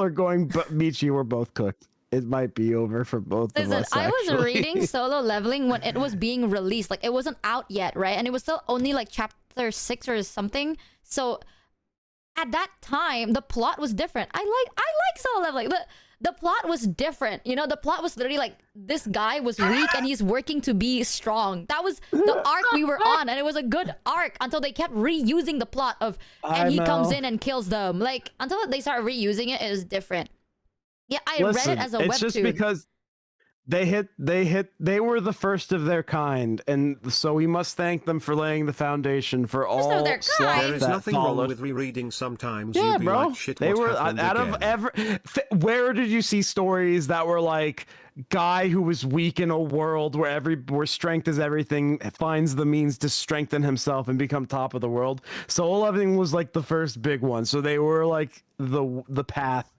are going, but Michi, we're both cooked. It might be over for both of us. I was reading solo leveling when it was being released. Like, it wasn't out yet, right? And it was still only like chapter 6 or something. So at that time, the plot was different. I like solo leveling. The plot was different. You know, the plot was literally like, this guy was weak and he's working to be strong. That was the arc we were on, and it was a good arc until they kept reusing the plot of, and he comes in and kills them. Like, until they start reusing it, it was different. Yeah, read it as a webtoon. It's just because they were the first of their kind, and so we must thank them for laying the foundation for all their kind. There is nothing wrong with rereading sometimes. Yeah, You'd be bro. like, shit, they were out of where did you see stories that were like guy who was weak in a world where strength is everything finds the means to strengthen himself and become top of the world? Solo leveling was like the first big one, so they were like the path.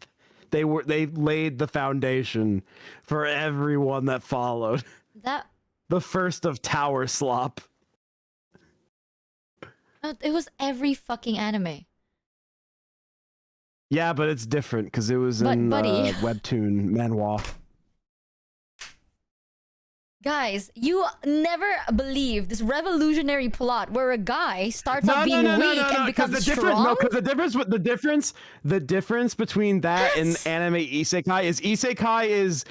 They laid the foundation for everyone that followed. The first of Tower Slop. It was every fucking anime. Yeah, but it's different because it was in webtoon manhwa. Guys, you never believe this revolutionary plot where a guy starts off being weak and becomes strong? No, because the difference between that and anime isekai is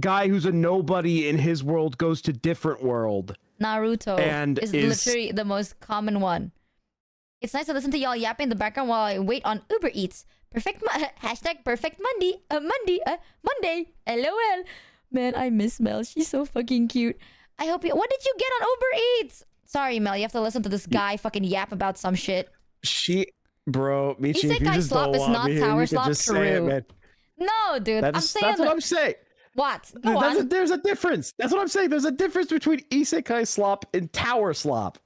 guy who's a nobody in his world goes to different world. Naruto is literally the most common one. It's nice to listen to y'all yapping in the background while I wait on Uber Eats. Hashtag perfect Monday. Monday. LOL. Man, I miss Mel. She's so fucking cute. I hope you... What did you get on Uber Eats? Sorry, Mel. You have to listen to this guy fucking yap about some shit. Bro, Michi, if you Isekai just slop don't is want not me here, tower you slop. can just say it, True. man. No, dude. I'm saying... That's what I'm saying. What? Go on. There's a difference. That's what I'm saying. There's a difference between Isekai slop and tower slop.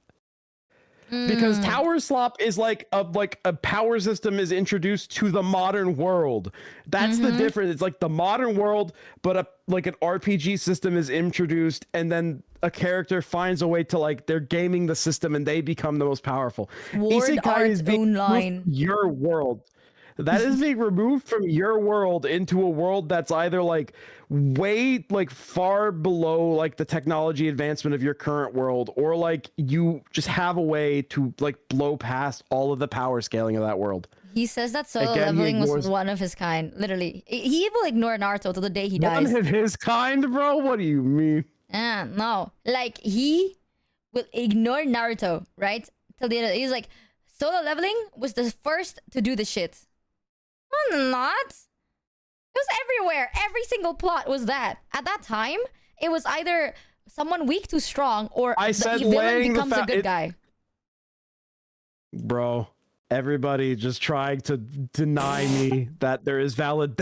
Because tower slop is like a power system is introduced to the modern world. That's the difference. It's like the modern world, but like an RPG system is introduced, and then a character finds a way to like they're gaming the system and they become the most powerful. Ward Isekai art is being online. your world. That is being removed from your world into a world that's either like way like far below like the technology advancement of your current world, or like you just have a way to like blow past all of the power scaling of that world. He says that solo Again, leveling was one of his kind. Literally. He will ignore Naruto till the day he dies. One of his kind, bro? What do you mean? No. Like, he will ignore Naruto, right? Till the end. He's like, solo leveling was the first to do the shit. No, not. It was everywhere. Every single plot was that. At that time, it was either someone weak too strong, or the villain becomes a good guy. Bro, everybody just trying to deny me that there's valid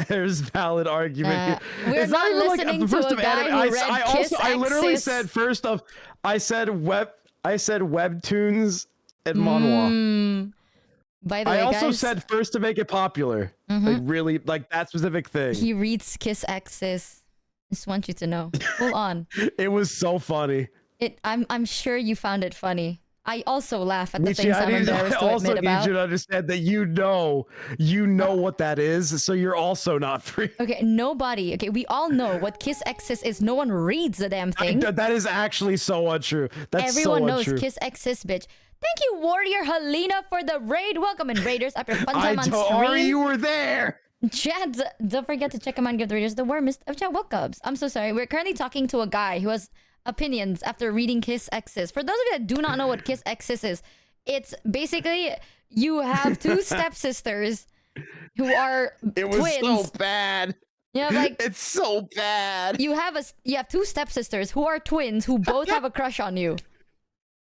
argument here. We're not listening to a guy who read Kiss I literally Exes. said first of I said webtoons and manhwa. By the way, I also guys, said first to make it popular. Like really, like that specific thing. he reads Kiss Exes. Just want you to know. Hold on. It was so funny. I'm sure you found it funny. I also laugh at the Michi, things I'm I embarrassed to also admit need about. you to understand that you know what that is, so you're also not free. Okay, nobody. Okay, we all know what Kiss Exes is. No one reads the damn thing. That is actually so untrue. That's Everyone so knows untrue. Kiss Exes, bitch. Thank you, Warrior Helena, for the raid. Welcome in, Raiders. After fun time on Ari, stream. you were there. Chad, don't forget to check him out and give the Raiders the warmest of Chad welcomes. I'm so sorry. We're currently talking to a guy who has opinions after reading Kiss Exes. For those of you that do not know what Kiss Exes is, it's basically you have two stepsisters who are It was twins. so bad. You know, like It's so bad. you have two stepsisters who are twins who both have a crush on you.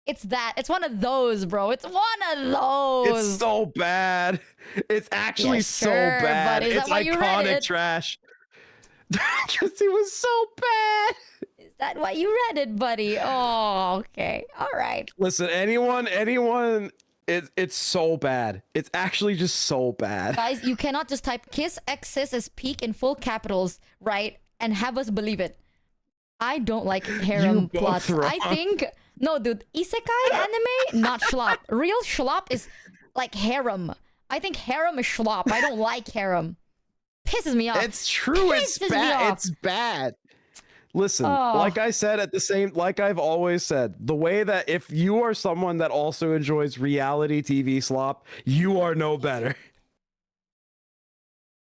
It's that. It's one of those, bro. It's one of those. It's so bad. It's actually Yeah, so sure, bad. buddy. Is It's that why you read iconic it? trash. Because it was so bad. Is that why you read it, buddy? Oh, okay. All right. Listen, anyone, it's so bad. It's actually just so bad. Guys, you cannot just type Kiss Exes as peak in full capitals, right? And have us believe it. I don't like harem both plots. wrong. I think... No, dude. Isekai anime, not schlop. Real schlop is like harem. I think harem is schlop. I don't like harem. Pisses me off. It's true. It's Pisses me bad. off. It's bad. Listen, Oh. like I said like I've always said, the way that if you are someone that also enjoys reality TV slop, you are no better.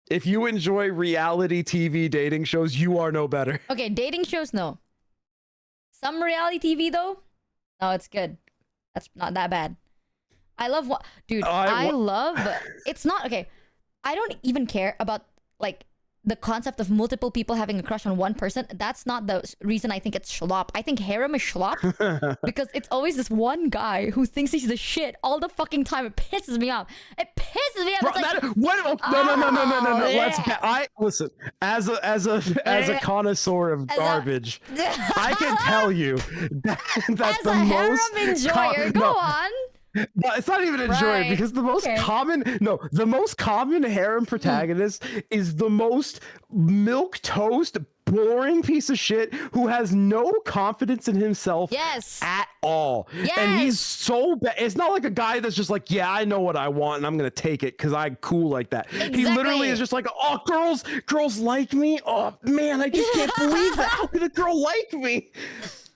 If you enjoy reality TV dating shows, you are no better. Okay, dating shows, no. Some reality TV, though, no, it's good. That's not that bad. I love what... Dude, I love... It's not... Okay, I don't even care about, like, the concept of multiple people having a crush on one person. That's not the reason I think it's schlop. I think harem is schlop because it's always this one guy who thinks he's the shit all the fucking time. It pisses me off. It pisses me off. Bro, It's like, no. Let's yeah. listen. As a connoisseur of garbage, I can tell you that as the a most harem enjoyer, go on. No, it's not even enjoying Right. because the most common harem protagonist is the most milquetoast, boring piece of shit who has no confidence in himself Yes. at all. Yes. And he's so bad. It's not like a guy that's just like, yeah, I know what I want and I'm gonna take it because I'm cool like that. He literally Exactly. is just like, oh, girls like me. Oh man, I just can't believe that. How could a girl like me?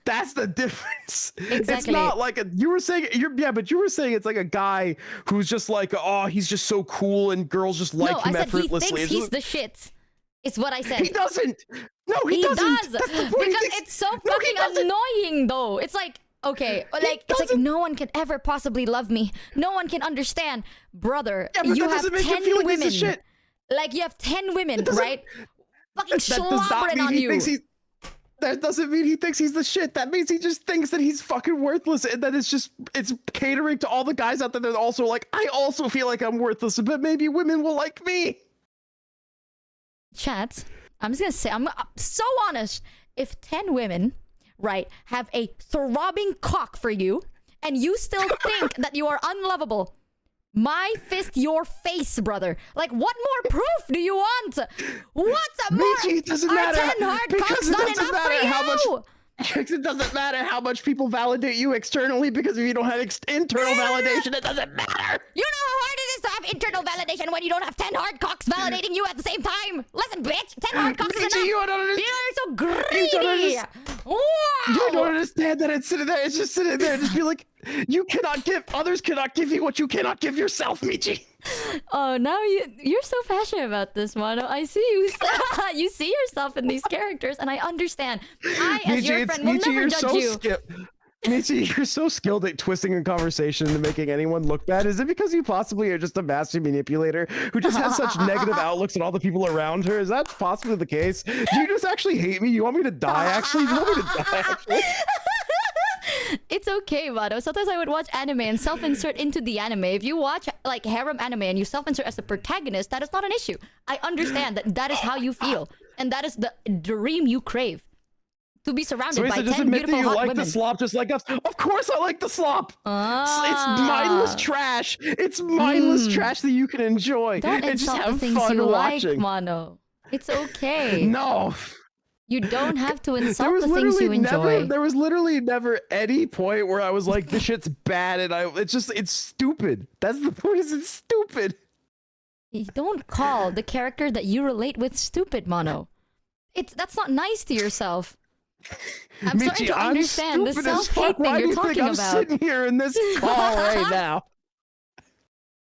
That's the difference. It's Exactly. not like you were saying it's like a guy who's just like, oh, he's just so cool and girls just like No, I him said he effortlessly. thinks It's he's just- the shit. It's what I said. he doesn't. No, he doesn't. does. That's the point. Because it's so fucking doesn't. annoying, though. It's like, Okay, like it's like no one can ever possibly love me. No one can understand, brother. Yeah, but you that have doesn't make him 10 feel like women. he's the shit. Like you have 10 women, right? Fucking That does not slobbering mean on he you. thinks he's. That doesn't mean he thinks he's the shit. That means he just thinks that he's fucking worthless, and that it's catering to all the guys out there that are also like, I also feel like I'm worthless, but maybe women will like me. Chat, I'm just gonna say, I'm so honest. If 10 women, right, have a throbbing cock for you, and you still think that you are unlovable, my fist your face, brother. Like, what more proof do you want? What's more? Michi, it doesn't Are matter 10 hard because cocks it not doesn't enough for matter how much. you? It doesn't matter how much people validate you externally, because if you don't have internal validation, it doesn't matter. You know how hard it is to have internal validation when you don't have 10 hard cocks validating you at the same time? Listen, bitch, 10 hard cocks is Michi, enough. you don't understand. You're so greedy. You don't Wow. You don't understand that it's sitting there. It's just sitting there. Just be like, others cannot give you what you cannot give yourself, Michi. Oh, now you're so passionate about this, Mono. I see you. You see yourself in these characters, and I understand. I, as your friend, will never judge you. Michi, you're so skilled at twisting a conversation and making anyone look bad. Is it because you possibly are just a master manipulator who just has such negative outlooks on all the people around her? Is that possibly the case? Do you just actually hate me? You want me to die, actually? You want me to die, actually? It's okay, Mono. Sometimes I would watch anime and self-insert into the anime. If you watch like harem anime and you self-insert as the protagonist, that is not an issue. I understand that is how you feel, and that is the dream you crave. To be surrounded by 10 beautiful hot women. The slop just like us. Of course I like the slop. It's mindless trash. It's mindless trash that you can enjoy. Don't and just insult have the things fun you watching. like, Mono. It's okay. No. You don't have to insult the things you enjoy. There was literally never any point where I was like, this shit's bad, and it's stupid. That's the point, is it's stupid. You don't call the character that you relate with stupid, Mono. That's not nice to yourself. I'm Michi, starting to understand the self-hate thing you're talking I'm about. sitting here in this call right now.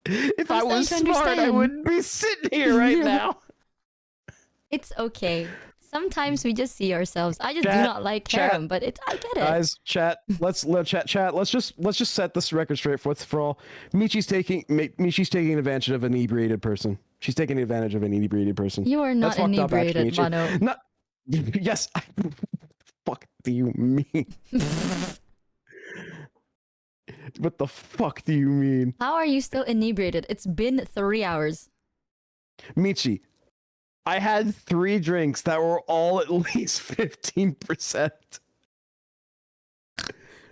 If I was smart, I wouldn't be sitting here right now. It's okay. Sometimes we just see ourselves. I just do not like harem, but I get it. Guys, chat. Let's just set this record straight for all. Michi's taking advantage of an inebriated person. She's taking advantage of an inebriated person. You are not inebriated, Mono. Not. Yes. Fuck do you mean? What the fuck do you mean? How are you still inebriated? It's been 3 hours. Michi, I had 3 drinks that were all at least 15%.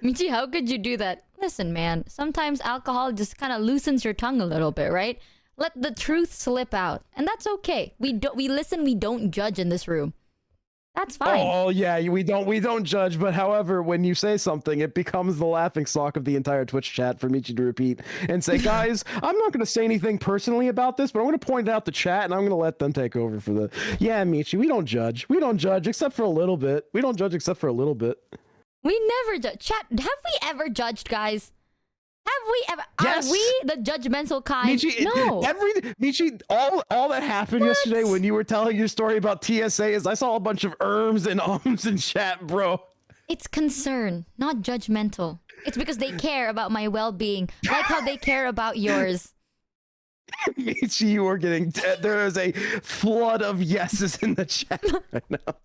Michi, how could you do that? Listen, man, sometimes alcohol just kind of loosens your tongue a little bit, right? Let the truth slip out, and that's okay. We listen, we don't judge in this room. That's fine. Oh yeah, we don't judge, but however, when you say something, it becomes the laughing stock of the entire Twitch chat for Michi to repeat and say, guys, I'm not going to say anything personally about this, but I'm going to point out the chat and I'm going to let them take over for the. Yeah, Michi, we don't judge. We don't judge except for a little bit. We don't judge except for a little bit. We never judge. Chat, have we ever judged, guys? Have we ever? Yes. Are we the judgmental kind? Michi, no. Michi, all that happened yesterday when you were telling your story about TSA is I saw a bunch of and ums in chat, bro. It's concern, not judgmental. It's because they care about my well-being, like how they care about yours. Michi, you are getting dead. There is a flood of yeses in the chat right now.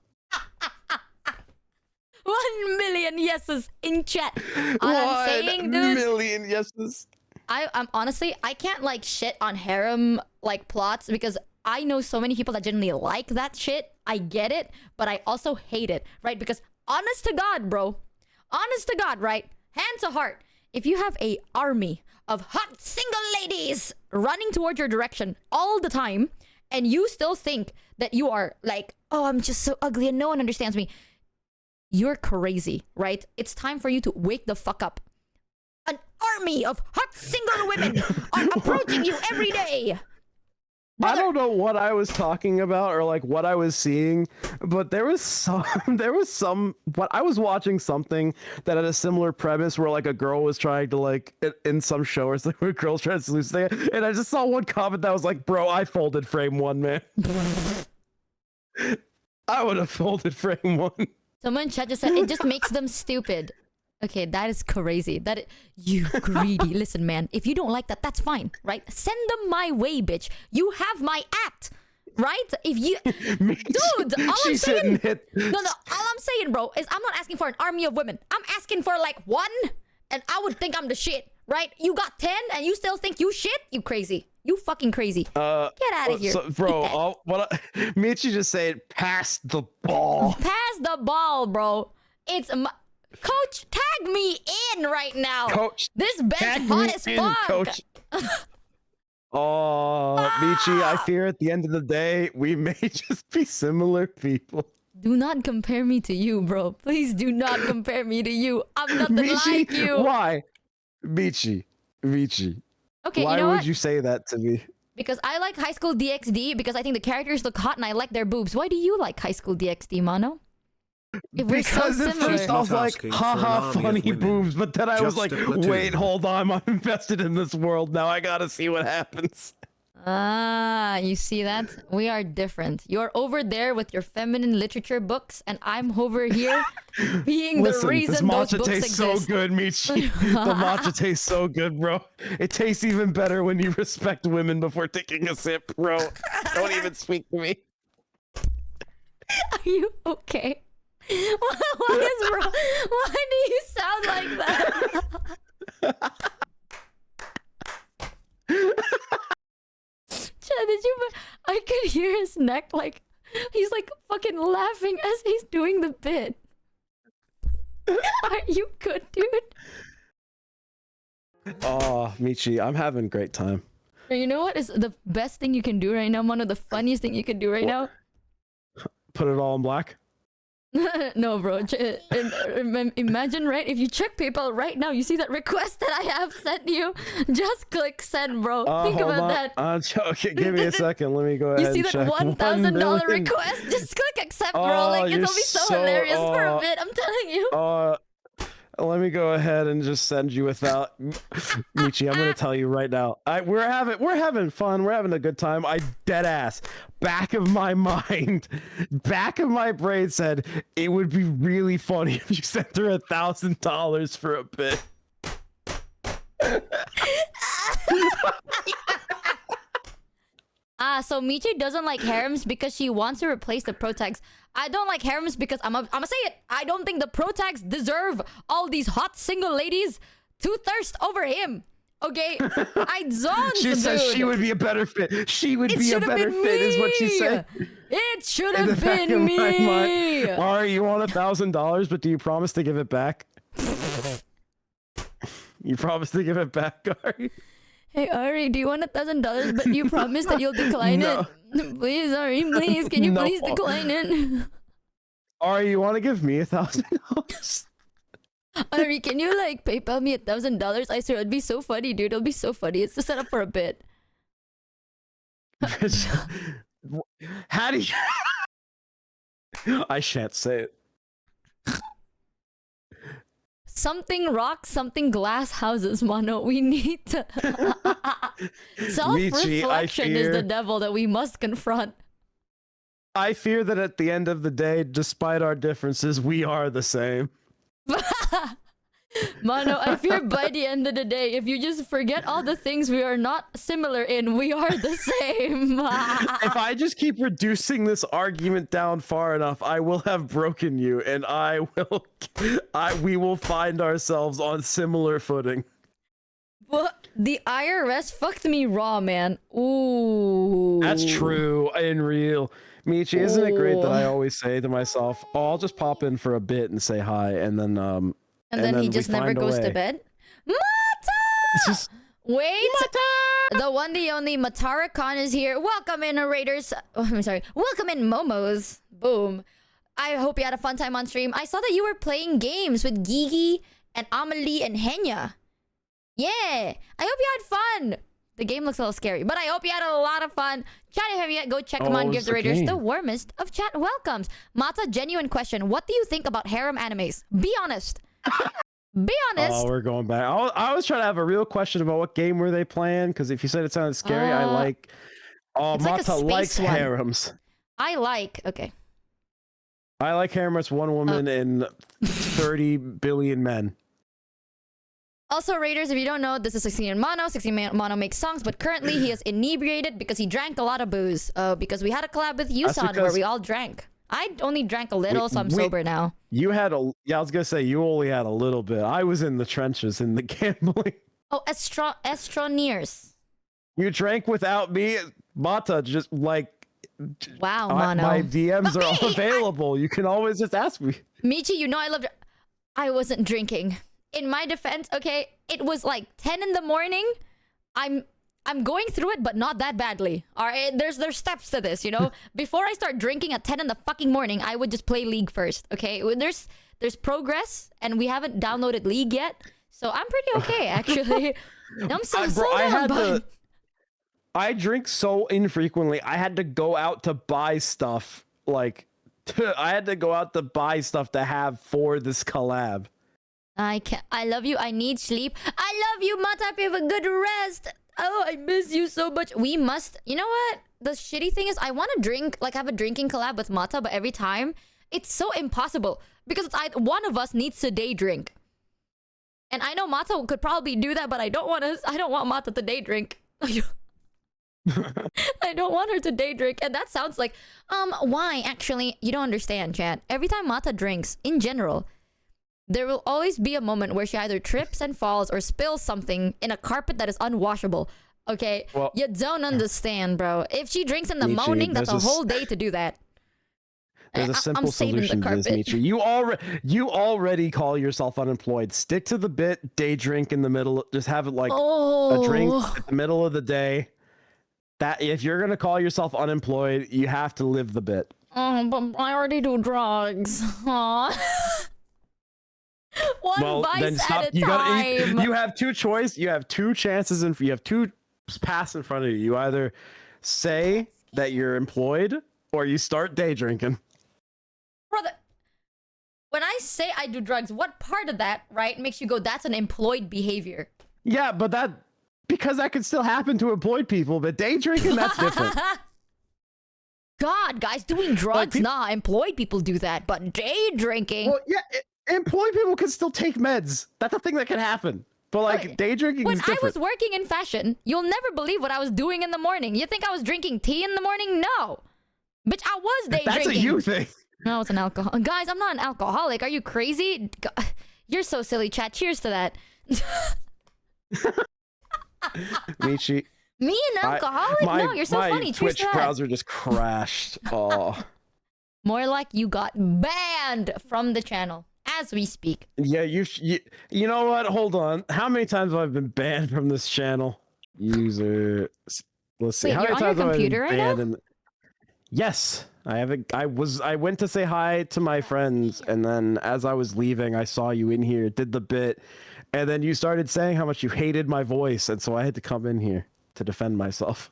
1 million yeses in chat. All I'm saying, dude. 1 million yeses. I'm honestly, I can't like shit on harem like plots because I know so many people that genuinely like that shit. I get it, but I also hate it, right? Because honest to God, bro, honest to God, right? Hand to heart, if you have a army of hot single ladies running towards your direction all the time, and you still think that you are like, oh, I'm just so ugly and no one understands me. You're crazy, right? It's time for you to wake the fuck up. An army of hot single women are approaching you every day. Brother. I don't know what I was talking about or like what I was seeing, but there was some what I was watching something that had a similar premise where like a girl was trying to like in some show or something where a girl's trying to lose thing, and I just saw one comment that was like, bro, I folded frame 1, man. I would have folded frame 1. Someone in chat just said, it just makes them stupid. Okay, that is crazy. You greedy. Listen, man. If you don't like that, that's fine, right? Send them my way, bitch. You have my at, right? If you, dude, all I'm saying, no. All I'm saying, bro, is I'm not asking for an army of women. I'm asking for like one, and I would think I'm the shit, right? You got 10, and you still think you shit? You crazy. You fucking crazy. Get out of here. So, bro, Michi just said, pass the ball. Pass the ball, bro. Coach, tag me in right now. Coach, this bench hot as fuck. Coach. Oh, Michi, I fear at the end of the day, we may just be similar people. Do not compare me to you, bro. Please do not compare me to you. I'm nothing Michi, like you. Why? Michi. Okay, why you know would what? you say that to me? Because I like High School DxD because I think the characters look hot and I like their boobs. Why do you like High School DxD, Mano? If we're so Because at similar. first I was like, haha, funny boobs, but then I was like, wait, hold on, I'm invested in this world now. I gotta see what happens. Ah, you see that? We are different. You're over there with your feminine literature books, and I'm over here being the reason those books tastes exist. so good, Michi. The matcha tastes so good, bro. It tastes even better when you respect women before taking a sip, bro. Don't even speak to me. Are you okay? What is wrong? Why do you sound like that? Chad, did you? I could hear his neck like he's like fucking laughing as he's doing the bit. Are you good, dude? Oh, Michi, I'm having a great time. You know what is the best thing you can do right now? One of the funniest thing you can do right now? Put it all in black? No, bro. Imagine, right? If you check PayPal right now, you see that request that I have sent you. Just click send, bro. Think about that. Okay, give me a second. Let me go ahead. You see and that check. $1,000 request? Just click accept, bro. Like it'll be so hilarious for a bit. I'm telling you. Let me go ahead and just send you without Michi. I'm gonna tell you right now. We're having fun. We're having a good time. I dead ass. Back of my mind, back of my brain said it would be really funny if you sent her $1,000 for a bit. So Michi doesn't like harems because she wants to replace the pro tags. I don't like harems because I'm gonna say it. I don't think the pro tags deserve all these hot single ladies to thirst over him. Okay, I don't. She says she would be a better fit. She would be a better fit, is what she said. It should have been me. Ari, you want $1,000, but do you promise to give it back? You promise to give it back, Ari? Hey Ari, do you want $1,000? But you promise that you'll decline it. Please, Ari, please, can you please decline it? Ari, you want to give me $1,000? Ari, can you like PayPal me $1,000? I swear it'd be so funny, dude. It'll be so funny. It's to set up for a bit. How do you? I shan't say it. Something rock, something glass houses, Mano. We need to. Self-reflection is the devil that we must confront. I fear that at the end of the day, despite our differences, we are the same. Mano, I fear by the end of the day, if you just forget all the things we are not similar in, we are the same. If I just keep reducing this argument down far enough, I will have broken you, and we will find ourselves on similar footing. But the IRS fucked me raw, man. Ooh. That's true. In real. Michi, isn't it great that I always say to myself, oh, I'll just pop in for a bit and say hi, and then he just never goes to bed? Mata! Wait! Mata! The one, the only Matara Khan is here. Welcome in, Raiders. Oh, I'm sorry. Welcome in, Momos. Boom. I hope you had a fun time on stream. I saw that you were playing games with Gigi and Amelie and Henya. Yeah! I hope you had fun! The game looks a little scary, but I hope you had a lot of fun. Chat, if you haven't yet, go check them on. Give the Raiders the warmest of chat welcomes. Mata, genuine question. What do you think about harem animes? Be honest. Be honest. Oh, we're going back. I was trying to have a real question about what game were they playing, because if you said it sounded scary, I like... Oh, Mata likes harems. Okay. I like harems, one woman and 30 billion men. Also, Raiders, if you don't know, this is 16 Mono. 16 Mono makes songs, but currently he is inebriated because he drank a lot of booze. Because we had a collab with Yusan where we all drank. I only drank a little, so I'm sober now. You had a... Yeah, I was going to say, you only had a little bit. I was in the trenches in the gambling. Oh, Astroneers. You drank without me. Mata, just like... Wow, Mono. My DMs are all available. You can always just ask me. Michi, you know I love... I wasn't drinking. In my defense, okay, it was like 10 in the morning. I'm going through it, but not that badly. All right, there's steps to this, you know. Before I start drinking at 10 in the fucking morning, I would just play League first. Okay, there's progress, and we haven't downloaded League yet, so I'm pretty okay actually. I'm so I drink so infrequently. I had to go out to buy stuff. Like, I had to go out to buy stuff to have for this collab. I love you. I need sleep. I love you, Mata. Have a good rest. Oh, I miss you so much. We must... You know what? The shitty thing is I want to drink, like have a drinking collab with Mata, but every time it's so impossible because it's one of us needs to day drink. And I know Mata could probably do that, but I don't want Mata to day drink. I don't want her to day drink. And that sounds like, why? Actually, you don't understand, chat. Every time Mata drinks, in general, there will always be a moment where she either trips and falls or spills something in a carpet that is unwashable. Okay? Well, you don't understand, bro. If she drinks in the Michi, morning, that's a whole day to do that. There's a simple solution to this, Michi. You already call yourself unemployed. Stick to the bit, day drink in the middle. Just have it like a drink at the middle of the day. That if you're going to call yourself unemployed, you have to live the bit. Oh, but I already do drugs. Aww. One vice at a time. You have two choices. You have two chances, and you have two paths in front of you. You either say that you're employed, or you start day drinking. Brother, when I say I do drugs, what part of that, right, makes you go, that's an employed behavior? Yeah, but because that could still happen to employed people, but day drinking, that's different. God, guys, doing drugs, nah, employed people do that, but day drinking... Well, yeah, employed people can still take meds. That's a thing that can happen. But like day drinking is different. When I was working in fashion, you'll never believe what I was doing in the morning. You think I was drinking tea in the morning? No. Bitch, I was day drinking. That's a you thing. No, it's an alcohol. Guys, I'm not an alcoholic. Are you crazy? You're so silly, chat. Cheers to that. Michi. Me an alcoholic? No, you're so funny. Cheers Twitch to that. browser just crashed. Oh. More like you got banned from the channel. As we speak. Yeah, you know what? Hold on. How many times have I been banned from this channel? User. Let's see. Wait, how you're many on times your computer right now? Yes, I haven't. I went to say hi to my friends, and then as I was leaving, I saw you in here, did the bit, and then you started saying how much you hated my voice, and so I had to come in here to defend myself.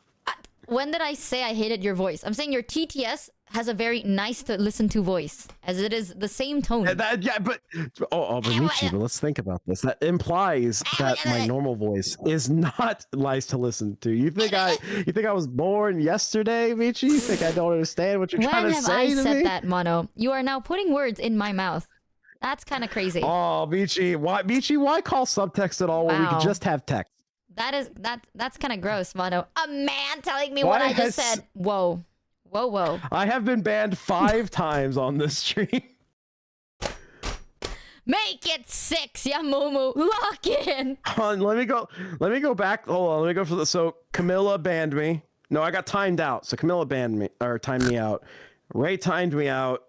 When did I say I hated your voice? I'm saying your TTS has a very nice to listen to voice, as it is the same tone. But Michi, but let's think about this. That implies that my normal voice is not nice to listen to. You think I was born yesterday, Michi? You think I don't understand what you're trying to say to me? When have I said that, Mono? You are now putting words in my mouth. That's kind of crazy. Oh, Michi, why call subtext at all when we could just have text? That's kind of gross, Mono. A man telling me what I just said. Whoa. Whoa, whoa. I have been banned 5 times on this stream. Make it 6, yeah, Momo. Lock in. Let me go back. Hold on, let me go for the... So, Camilla banned me. No, I got timed out. So, Camilla banned me, or timed me out. Ray timed me out.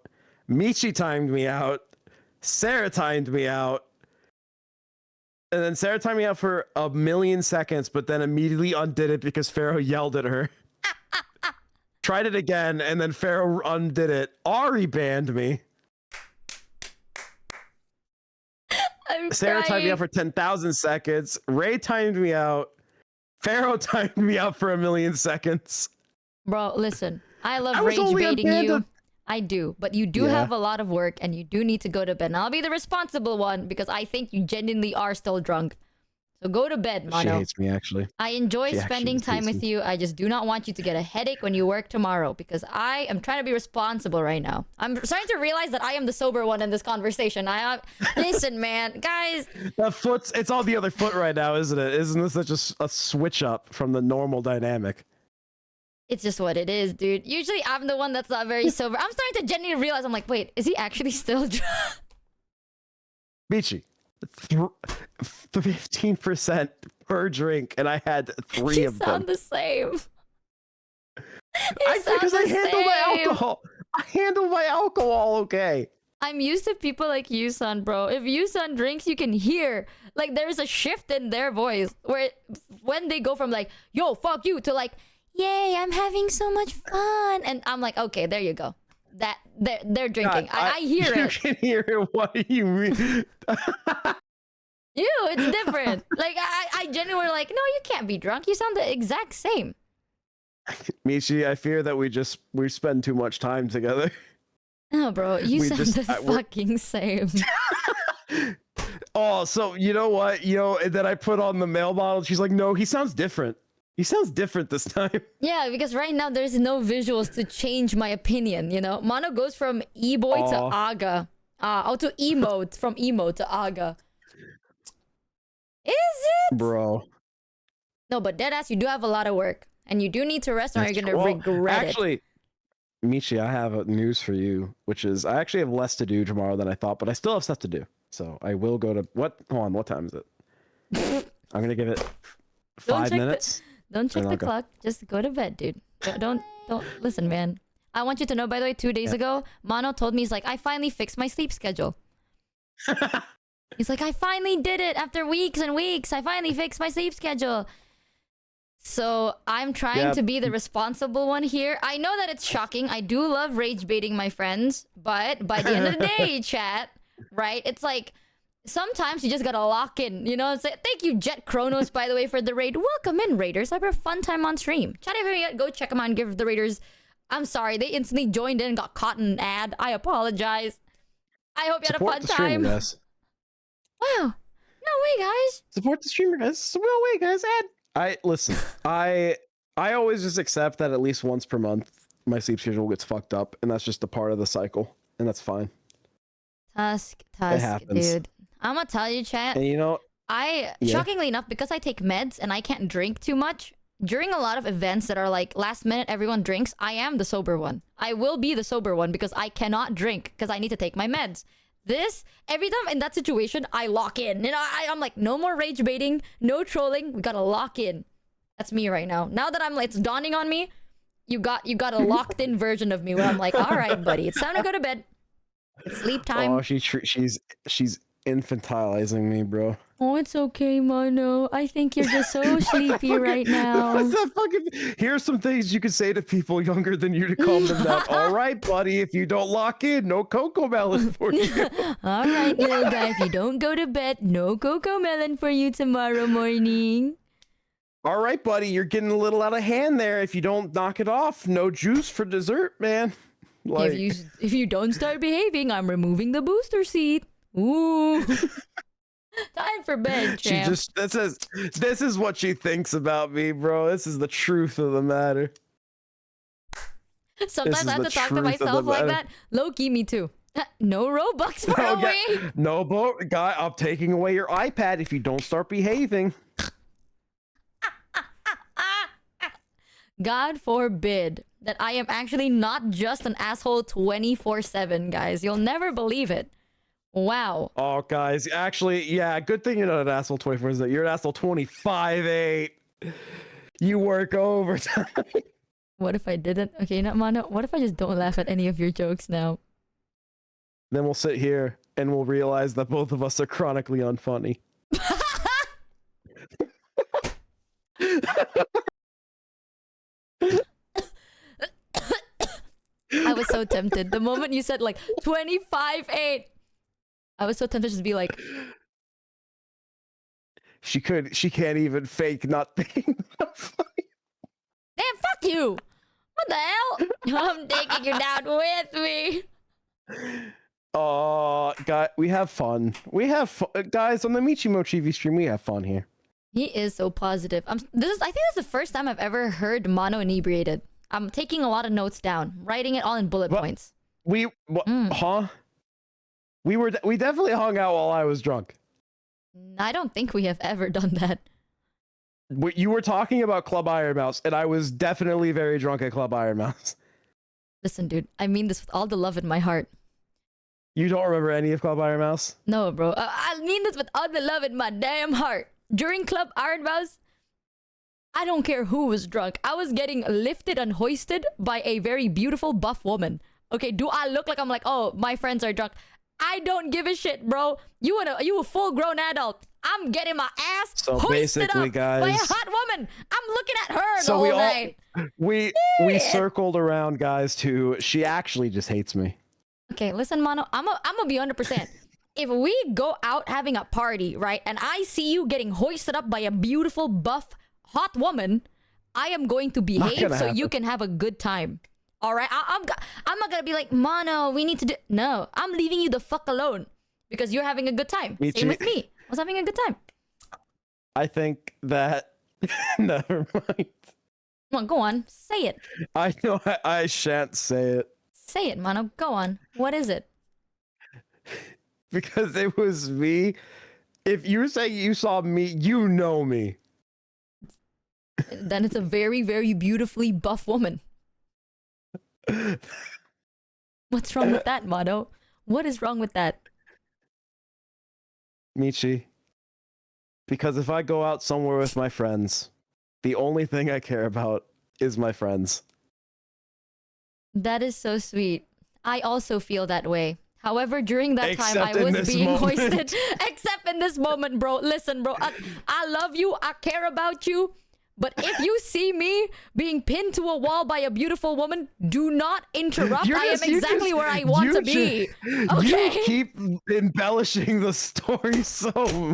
Michi timed me out. Sarah timed me out. And then Sarah timed me out for 1,000,000 seconds, but then immediately undid it because Pharaoh yelled at her. Tried it again, and then Pharaoh undid it. Ari banned me. Sarah timed me out for 10,000 seconds. Ray timed me out. Pharaoh timed me out for 1,000,000 seconds. Bro, listen. I love rage baiting you. I do, but you do have a lot of work, and you do need to go to bed. And I'll be the responsible one because I think you genuinely are still drunk. So go to bed, She Mono. hates me, actually. I enjoy She spending actually time hates with me. you. I just do not want you to get a headache when you work tomorrow because I am trying to be responsible right now. I'm starting to realize that I am the sober one in this conversation. Listen, man, guys. That foot's, it's on the other foot right now, isn't it? Isn't this such a switch up from the normal dynamic? It's just what it is, dude. Usually I'm the one that's not very sober. I'm starting to genuinely realize, I'm like, wait, is he actually still drunk? Michi, 15% per drink, and I had 3 You of them. sound the same. Because I handle my alcohol. I handle my alcohol okay. I'm used to people like Yusan, bro. If Yusan drinks, you can hear like there's a shift in their voice where when they go from like "yo, fuck you" to like "yay, I'm having so much fun," and I'm like, okay, there you go. That they're drinking. God, I hear you it. can hear it. What do you mean? It's different. Like I genuinely like, no, you can't be drunk. You sound the exact same. Michi, I fear that we spend too much time together. No, bro, you We sound just- the fucking same. Oh, so you know what? And then I put on the male model. She's like, no, he sounds different. He sounds different this time. Yeah, because right now there's no visuals to change my opinion, you know? Mono goes from E-boy to Aw. Aga. To emote, from emo to Aga. Is it? Bro. No, but deadass, you do have a lot of work. And you do need to rest or That's you're true. gonna Well, regret it. actually, Michi, I have news for you, which is I actually have less to do tomorrow than I thought, but I still have stuff to do. So I will go to hold on, what time is it? I'm gonna give it Don't 5 check minutes. Don't check And the I'll go. clock. Just go to bed, dude. Don't listen, man. I want you to know, by the way, 2 days ago, Mono told me, he's like, I finally fixed my sleep schedule. He's like, I finally did it after weeks and weeks. I finally fixed my sleep schedule. So I'm trying to be the responsible one here. I know that it's shocking. I do love rage baiting my friends, but by the end of the day, chat, right? It's like sometimes you just gotta lock in. You know, it's like, thank you, Jet Chronos, by the way, for the raid. Welcome in, Raiders. Have a fun time on stream. Chat, if you yet, go check them out and give the Raiders. I'm sorry, they instantly joined in and got caught in an ad. I apologize. I hope you had a fun Support the streamer, time. guys. Wow. No way, guys. Support the streamer, guys. No way, guys. Listen. I always just accept that at least once per month my sleep schedule gets fucked up, and that's just a part of the cycle, and that's fine. Tusk, happens. dude. I'm gonna tell you, chat. And you know, Shockingly enough, because I take meds and I can't drink too much, during a lot of events that are like last minute, everyone drinks, I am the sober one. I will be the sober one because I cannot drink because I need to take my meds. Every time in that situation, I lock in. And I'm like, no more rage baiting, no trolling. We gotta lock in. That's me right now. Now that I'm like, it's dawning on me, you got a locked in version of me where I'm like, all right, buddy, it's time to go to bed. It's sleep time. oh, she's infantilizing me, bro. Oh, it's okay, Mono. I think you're just so sleepy right now. What's that fucking? Here's some things you could say to people younger than you to calm them down. All right, buddy, if you don't lock in, no cocoa melon for you. All right, little guy, if you don't go to bed, no cocoa melon for you tomorrow morning. All right, buddy, you're getting a little out of hand there. If you don't knock it off, no juice for dessert, man. Like, If you don't start behaving, I'm removing the booster seat. Ooh. Time for bed, she champ. just this is what she thinks about me, bro. This is the truth of the matter. Sometimes is I have the to talk to truth of the myself like matter. that. Low-key, me too. No Robux for a week. No, guy, I'm taking away your iPad if you don't start behaving. God forbid that I am actually not just an asshole 24/7, guys. You'll never believe it. Wow. Oh, guys, actually, yeah, good thing you're not an asshole 24/7. You're an asshole 25/8. You work overtime. What if I didn't? Okay, not Mono. What if I just don't laugh at any of your jokes now? Then we'll sit here and we'll realize that both of us are chronically unfunny. I was so tempted. The moment you said like 25/8, I was so tempted to just be like, She can't even fake not being funny. damn, fuck you. What the hell? I'm taking you down with me. Guys, we have fun. Guys, on the Michi Mochievee stream, we have fun here. He is so positive. I think this is the first time I've ever heard Mono inebriated. I'm taking a lot of notes down, writing it all in bullet points. Huh? We definitely hung out while I was drunk. I don't think we have ever done that. You were talking about Club Iron Mouse, and I was definitely very drunk at Club Iron Mouse. Listen, dude, I mean this with all the love in my heart. You don't remember any of Club Iron Mouse? No, bro. I mean this with all the love in my damn heart. During Club Iron Mouse, I don't care who was drunk. I was getting lifted and hoisted by a very beautiful buff woman. Okay, do I look like I'm like, oh, my friends are drunk? I don't give a shit, bro. You a full-grown adult. I'm getting my ass hoisted up guys, by a hot woman. I'm looking at her the whole night. We circled around, guys, to she actually just hates me. Okay, listen, Mono. I'm gonna be 100%. If we go out having a party, right, and I see you getting hoisted up by a beautiful, buff, hot woman, I am going to behave so you can have a good time. All right? I'm not going to be like, Mono, we need to do... No, I'm leaving you the fuck alone because you're having a good time. Michi. Same with me. I was having a good time. I think that... Never mind. Come on, go on. Say it. I know I shan't say it. Say it, Mono. Go on. What is it? Because it was me. If you're saying you saw me, you know me. Then it's a very, very beautifully buff woman. What's wrong with that, Mono? What is wrong with that? Michi. Because if I go out somewhere with my friends, the only thing I care about is my friends. That is so sweet. I also feel that way. However, during that time, I was being hoisted. Except in this moment, bro. Listen, bro. I love you. I care about you. But if you see me being pinned to a wall by a beautiful woman, do not interrupt. I am exactly where I want to be. Okay? You keep embellishing the story so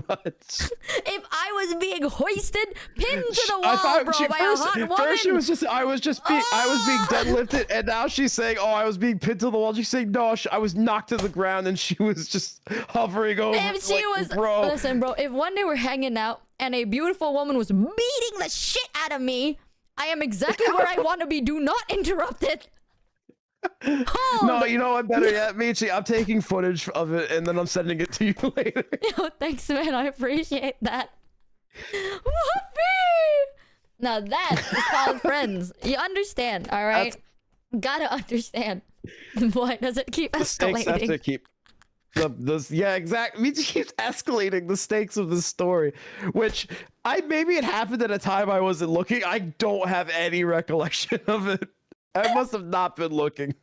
much. If I was being hoisted, pinned to the wall, bro, by a hot woman. First she was just, I was being deadlifted, and now she's saying, oh, I was being pinned to the wall. She's saying, no, I was knocked to the ground, and she was just hovering over. If she was, bro. Listen, bro, if one day we're hanging out, and a beautiful woman was beating the shit out of me, I am exactly where I want to be. Do not interrupt it. No, you know what? Better yet, Michi, I'm taking footage of it and then I'm sending it to you later. Yo, thanks, man. I appreciate that. Whoopee! Now that is called friends. You understand, all right? Gotta understand. Why does it keep escalating? Stakes have to keep... yeah, exactly. It keeps escalating the stakes of the story, which maybe it happened at a time I wasn't looking. I don't have any recollection of it. I must have not been looking.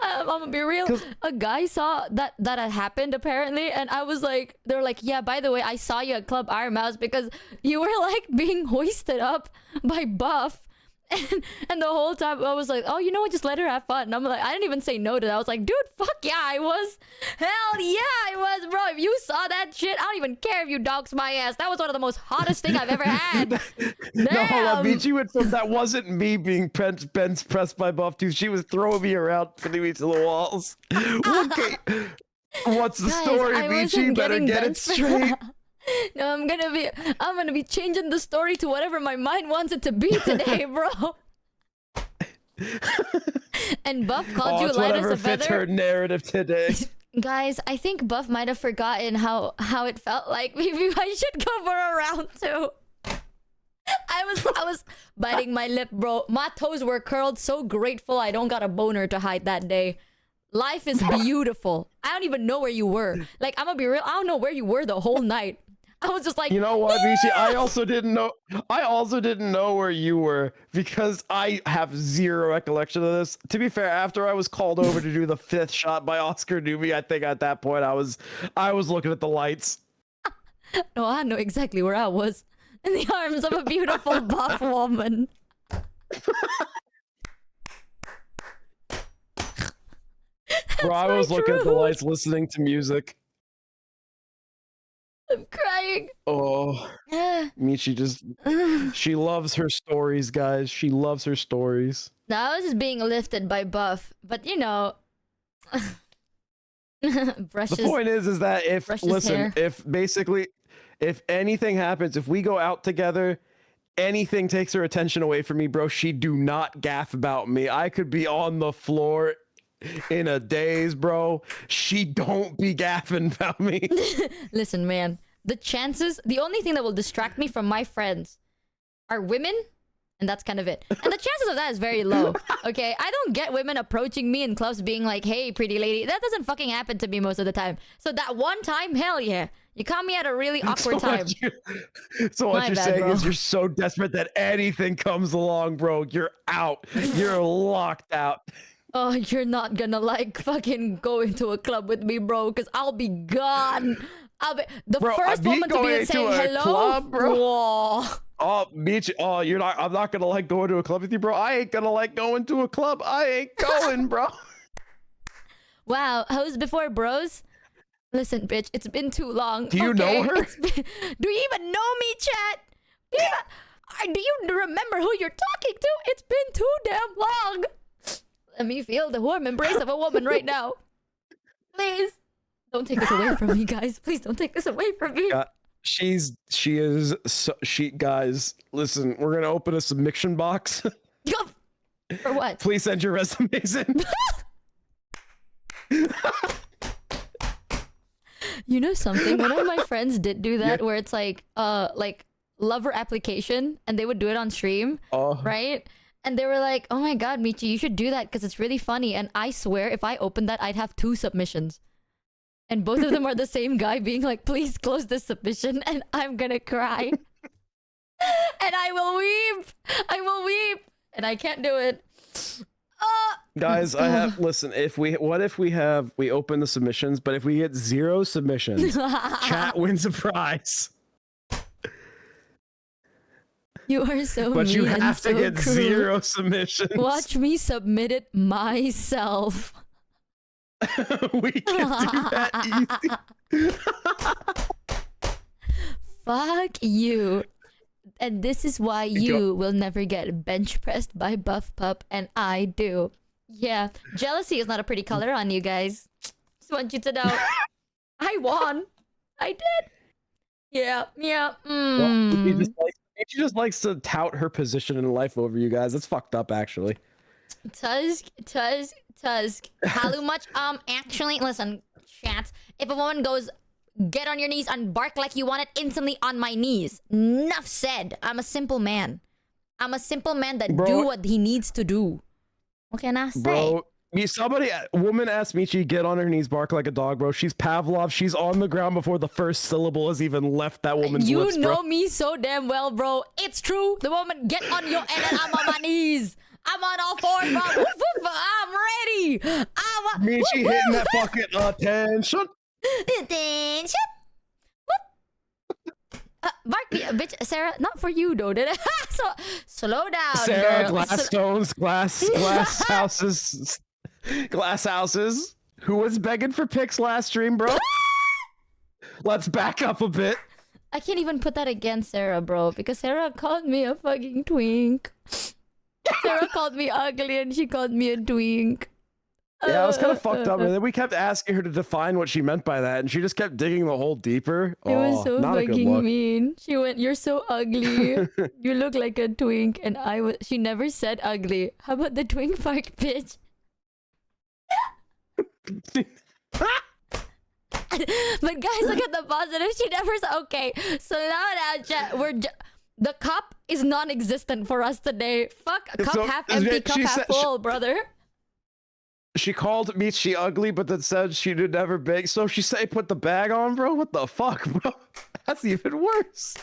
I'm gonna be real. A guy saw that had happened apparently, and I was like, they were like, yeah, by the way, I saw you at Club Iron Mouse because you were like being hoisted up by Buff. And the whole time I was like, oh, you know what, just let her have fun. And I'm like, I didn't even say no to that. I was like, dude, fuck yeah, I was. Hell yeah, I was, bro. If you saw that shit, I don't even care if you doxed my ass. That was one of the most hottest thing I've ever had. Damn. No, hold on, Michi went from that wasn't me being bench pressed by Buff to she was throwing me around, pinning me to the walls. Okay, what's the story, Michi? Better get it straight. No, I'm gonna be changing the story to whatever my mind wants it to be today, bro. And Buff called you light as a feather. Fits her narrative today. Guys, I think Buff might have forgotten how it felt like. Maybe I should go for a round two. I was biting my lip, bro. My toes were curled. So grateful I don't got a boner to hide that day. Life is beautiful. I don't even know where you were. Like, I'm gonna be real. I don't know where you were the whole night. I was just like, you know what, Michi? I also didn't know where you were because I have zero recollection of this. To be fair, after I was called over to do the 5th shot by Oscar Newby, I think at that point I was looking at the lights. No, I know exactly where I was. In the arms of a beautiful buff woman. Bro, I was looking at the lights, listening to music. I'm crying. Oh, Michi she loves her stories, guys. She loves her stories. Now I was just being lifted by Buff, but you know, the point is that if If anything happens, if we go out together, anything takes her attention away from me, bro, she do not gaff about me. I could be on the floor in a daze, bro. She don't be gaffing about me. Listen, man. The only thing that will distract me from my friends are women, and that's kind of it. And the chances of that is very low. Okay, I don't get women approaching me in clubs being like, "Hey, pretty lady." That doesn't fucking happen to me most of the time. So that one time, hell yeah. You caught me at a really awkward time. So what My you're bad, saying bro. is you're so desperate that anything comes along, bro. You're out. You're locked out. Oh, you're not gonna like fucking go into a club with me, bro, because I'll be gone. I'll be the Bro, first me woman to be going in saying to a hello. club, bro? Whoa. Oh, Michi, oh, you're not. I'm not gonna like going to a club with you, bro. I ain't gonna like going to a club. I ain't going, bro. Wow, hoes before bros? Listen, bitch, it's been too long. Do you know her? Do you even know me, chat? Do you remember who you're talking to? It's been too damn long. Let me feel the warm embrace of a woman right now. Please. Don't take this away from me, guys. Please don't take this away from me. Guys, listen, we're gonna open a submission box. For what? Please send your resumes in. You know something? One of my friends did do that, where it's like lover application, and they would do it on stream, right? And they were like, "Oh my god, Michi, you should do that because it's really funny." And I swear, if I opened that, I'd have 2 submissions, and both of them are the same guy being like, "Please close this submission," and I'm gonna cry, and I will weep, and I can't do it. Guys, listen, we open the submissions, but if we get 0 submissions, chat wins a prize. You are so But mean you and have to so get cruel. 0 submissions. Watch me submit it myself. We can do that easy. Fuck you. And this is why you will never get bench pressed by Buff Pup, and I do. Yeah, jealousy is not a pretty color on you guys. Just want you to know. I won. I did. Yeah. She just likes to tout her position in life over you guys. That's fucked up, actually. Tusk. How much? Actually, listen, chats. If a woman goes, "Get on your knees and bark like you want it," instantly on my knees. Enough said. I'm a simple man. I'm a simple man that do what he needs to do. What can I say? Bro, a woman asked Michi, "Get on her knees, bark like a dog," bro. She's Pavlov. She's on the ground before the first syllable has even left that woman's lips, bro. You know me so damn well, bro. It's true. The woman get on your and then I'm on my knees. I'm on all 4, bro. Woof, woof, I'm ready. Michi hitting that fucking attention. Attention. Bark me, bitch. Sarah, not for you, though. Did it? So, slow down, Sarah, girl. glass stones, glass houses. Glass houses. Who was begging for pics last stream, bro? Let's back up a bit. I can't even put that against Sarah, bro, because Sarah called me a fucking twink. Sarah called me ugly and she called me a twink. Yeah, it was kind of fucked up. And then we kept asking her to define what she meant by that, and she just kept digging the hole deeper. It was so not a good fucking look. mean. She went, "You're so ugly. You look like a twink." And she never said ugly. How about the twink part, bitch? But guys, look at the positive. She never said, okay, slow down, chat. The cup is non-existent for us today. Fuck, cup So, half empty, cup half said, full, brother. She called Michi ugly, but then said she did never beg. So she say put the bag on, bro? What the fuck, bro? That's even worse.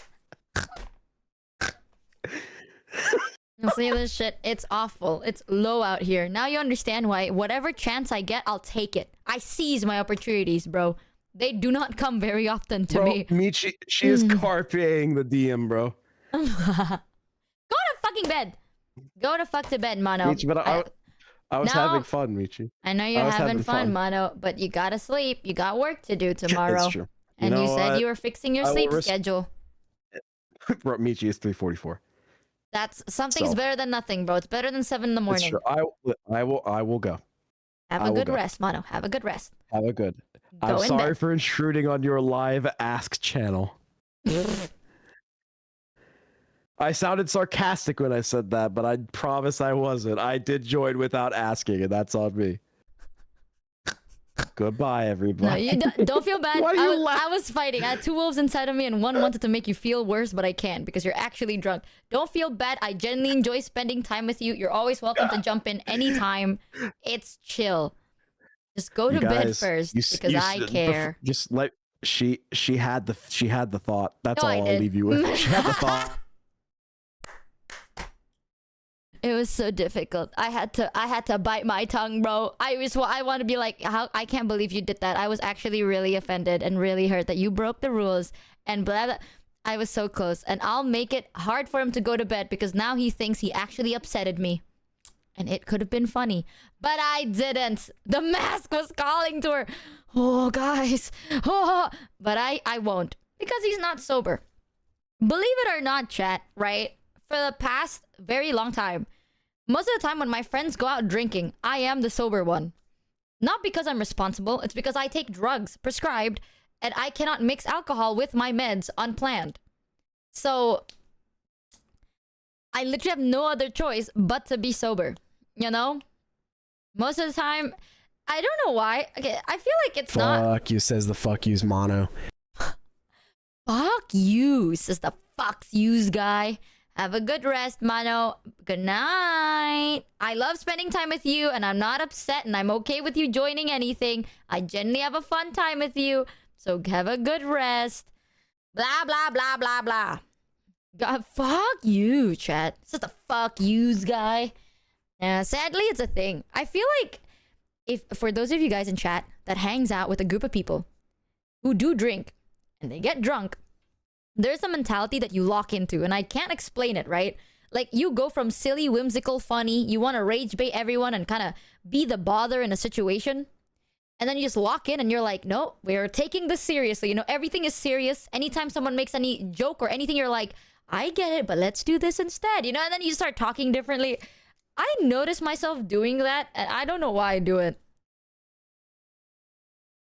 See this shit? It's awful. It's low out here. Now you understand why whatever chance I get, I'll take it. I seize my opportunities, bro. They do not come very often to me. Michi, she is carpeing the DM, bro. Go to fucking bed. Go to fuck to bed, Mono. Michi, but I was having fun, Michi. I know you're having fun, Mono, but you gotta sleep. You got work to do tomorrow. It's true. And you said what? you were fixing your sleep schedule. Bro, Michi is 3:44. That's something's better than nothing, bro. It's better than 7 in the morning. Sure. I will go. Have a good rest, Mono. Have a good rest. Have a good. Go I'm in sorry bed. for intruding on your live ask channel. I sounded sarcastic when I said that, but I promise I wasn't. I did join without asking, and that's on me. Goodbye, No, everybody. you don't feel bad. Why do you I was fighting. I had two wolves inside of me, and one wanted to make you feel worse, but I can't because you're actually drunk. Don't feel bad. I genuinely enjoy spending time with you. You're always welcome to jump in anytime. It's chill. Just go to bed first because I care. Just let she had the thought. That's No, all I'll leave you with. She had the thought. It was so difficult. I had to bite my tongue, bro. I want to be like, how I can't believe you did that. I was actually really offended and really hurt that you broke the rules and blah blah. I was so close, and I'll make it hard for him to go to bed because now he thinks he actually upsetted me. And it could have been funny, but I didn't. The mask was calling to her. Oh, guys. Oh, but I won't because he's not sober. Believe it or not, chat, right? For the past very long time, most of the time when my friends go out drinking, I am the sober one. Not because I'm responsible, it's because I take drugs prescribed and I cannot mix alcohol with my meds unplanned. So I literally have no other choice but to be sober, you know? Most of the time, I don't know why. Okay, I feel like it's not... Fuck you, says the fuck yous mono. Fuck you, says the fuck yous guy. Have a good rest, mano. Good night. I love spending time with you, and I'm not upset, and I'm okay with you joining anything. I genuinely have a fun time with you, so have a good rest. Blah, blah, blah, blah, blah. God, fuck you, chat. It's just a fuck yous guy. Sadly, it's a thing. I feel like if for those of you guys in chat that hangs out with a group of people who do drink and they get drunk, there's a mentality that you lock into, and I can't explain it, right? Like, you go from silly, whimsical, funny, you want to rage bait everyone and kind of be the bother in a situation, and then you just lock in and you're like, no, we're taking this seriously. You know, everything is serious. Anytime someone makes any joke or anything, you're like, I get it, but let's do this instead, you know? And then you start talking differently. I notice myself doing that, and I don't know why I do it.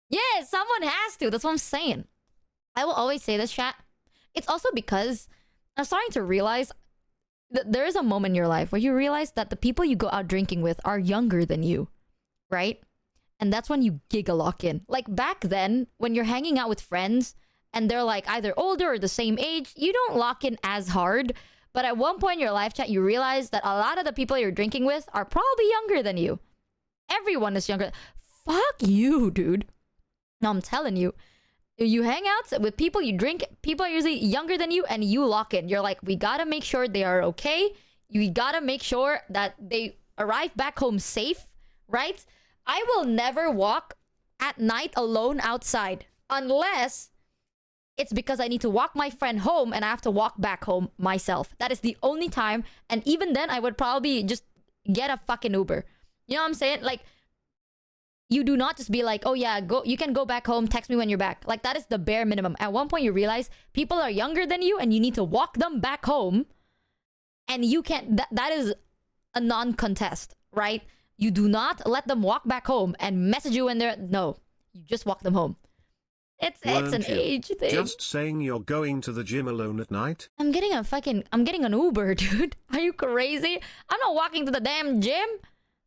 Yeah, someone has to. That's what I'm saying. I will always say this, chat. It's also because I'm starting to realize that there is a moment in your life where you realize that the people you go out drinking with are younger than you, right? And that's when you giga lock in. Like back then, when you're hanging out with friends and they're like either older or the same age, you don't lock in as hard. But at one point in your life, chat, you realize that a lot of the people you're drinking with are probably younger than you. Everyone is younger. Fuck you, dude. No, I'm telling you. You hang out with people, you drink, people are usually younger than you, and you lock in. You're like, we gotta make sure they are okay. You gotta make sure that they arrive back home safe, right? I will never walk at night alone outside unless it's because I need to walk my friend home and I have to walk back home myself. That is the only time. And even then, I would probably just get a fucking Uber. You know what I'm saying? Like, you do not just be like, oh yeah, go. You can go back home, text me when you're back. Like, that is the bare minimum. At one point, you realize people are younger than you and you need to walk them back home. And you can't, that is a non-contest, right? You do not let them walk back home and message you when they're, no. You just walk them home. It's an age thing. Just saying you're going to the gym alone at night? I'm getting an Uber, dude. Are you crazy? I'm not walking to the damn gym.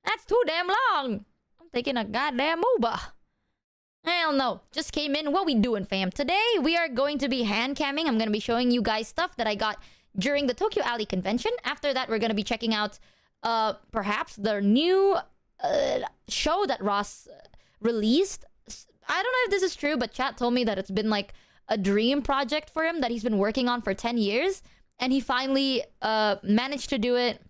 That's too damn long. Taking a goddamn Uber. Hell no. Just came in. What we doing, fam? Today, we are going to be hand camming. I'm going to be showing you guys stuff that I got during the Tokyo Alley convention. After that, we're going to be checking out perhaps the new show that Ross released. I don't know if this is true, but chat told me that it's been like a dream project for him that he's been working on for 10 years. And he finally managed to do it.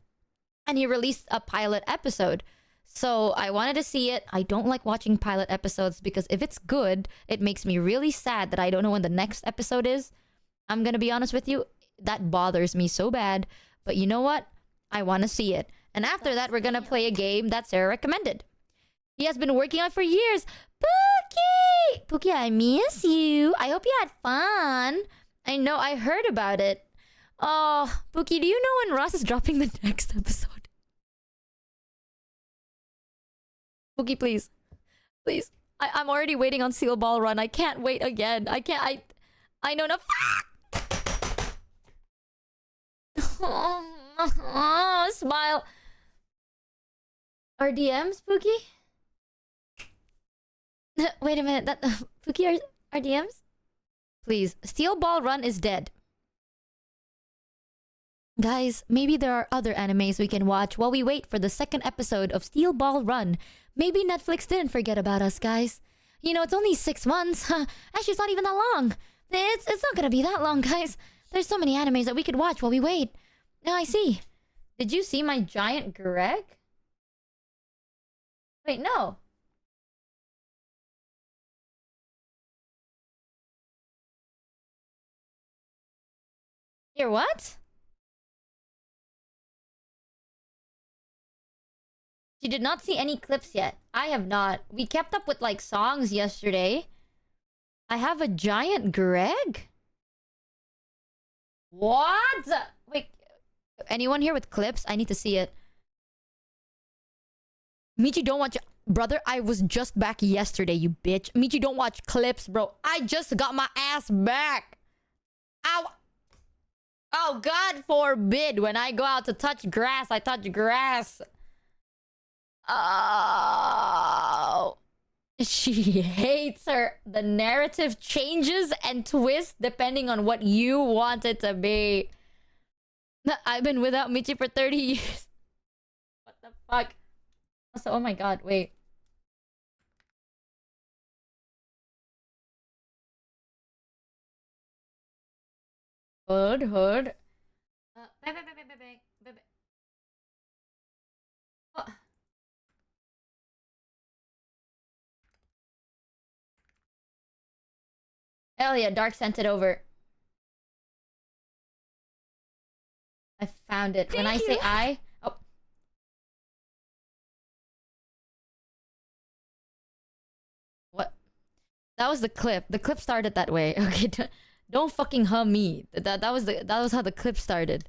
And he released a pilot episode. So I wanted to see it. I don't like watching pilot episodes because if it's good, it makes me really sad that I don't know when the next episode is. I'm going to be honest with you. That bothers me so bad. But you know what? I want to see it. And after that, we're going to play a game that Sarah recommended. He has been working on it for years. Pookie! Pookie, I miss you. I hope you had fun. I know, I heard about it. Oh, Pookie, do you know when Ross is dropping the next episode? Pookie, please. Please. I'm already waiting on Seal Ball Run. I can't wait again. I know no. Smile. RDM, Spooky? Wait a minute. That Spooky RDMs? Please. Steel Ball Run is dead. Guys, maybe there are other animes we can watch while we wait for the second episode of Steel Ball Run. Maybe Netflix didn't forget about us, guys. You know, it's only 6 months. Actually, it's not even that long. It's not gonna be that long, guys. There's so many animes that we could watch while we wait. Now I see. Did you see my giant Greg? Wait, no. Here, what? You did not see any clips yet. I have not. We kept up with like songs yesterday. I have a giant Greg? What? Wait, anyone here with clips? I need to see it. Michi, don't watch... Brother, I was just back yesterday, you bitch. Michi, don't watch clips, bro. I just got my ass back. Ow. Oh, God forbid. When I go out to touch grass, I touch grass. Oh. She hates her. The narrative changes and twists depending on what you want it to be. I've been without Michi for 30 years. What the fuck? Also, oh my god, wait. Hood. Bang. What? Hell yeah, Dark sent it over. I found it. When I say I... Oh. What? That was the clip. The clip started that way. Okay, don't fucking hum me. That was how the clip started.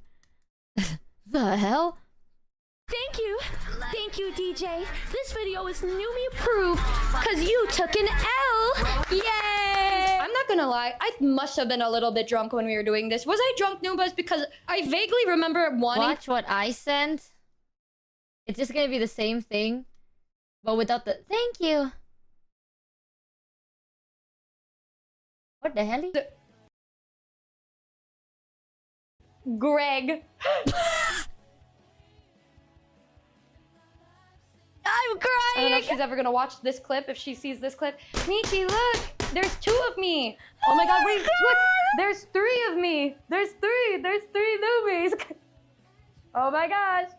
The hell? Thank you, DJ. This video is Numi approved because you took an L. Yay! I'm not gonna lie, I must have been a little bit drunk when we were doing this. Was I drunk, Noobas? Because I vaguely remember wanting... Watch what I sent. It's just gonna be the same thing, but without the... Thank you. What the hell? Greg. I'm crying! I don't know if she's ever gonna watch this clip, if she sees this clip. Michi, look! There's 2 of me! Oh my god, wait, look! There's 3 of me! There's 3 newbies! Oh my gosh!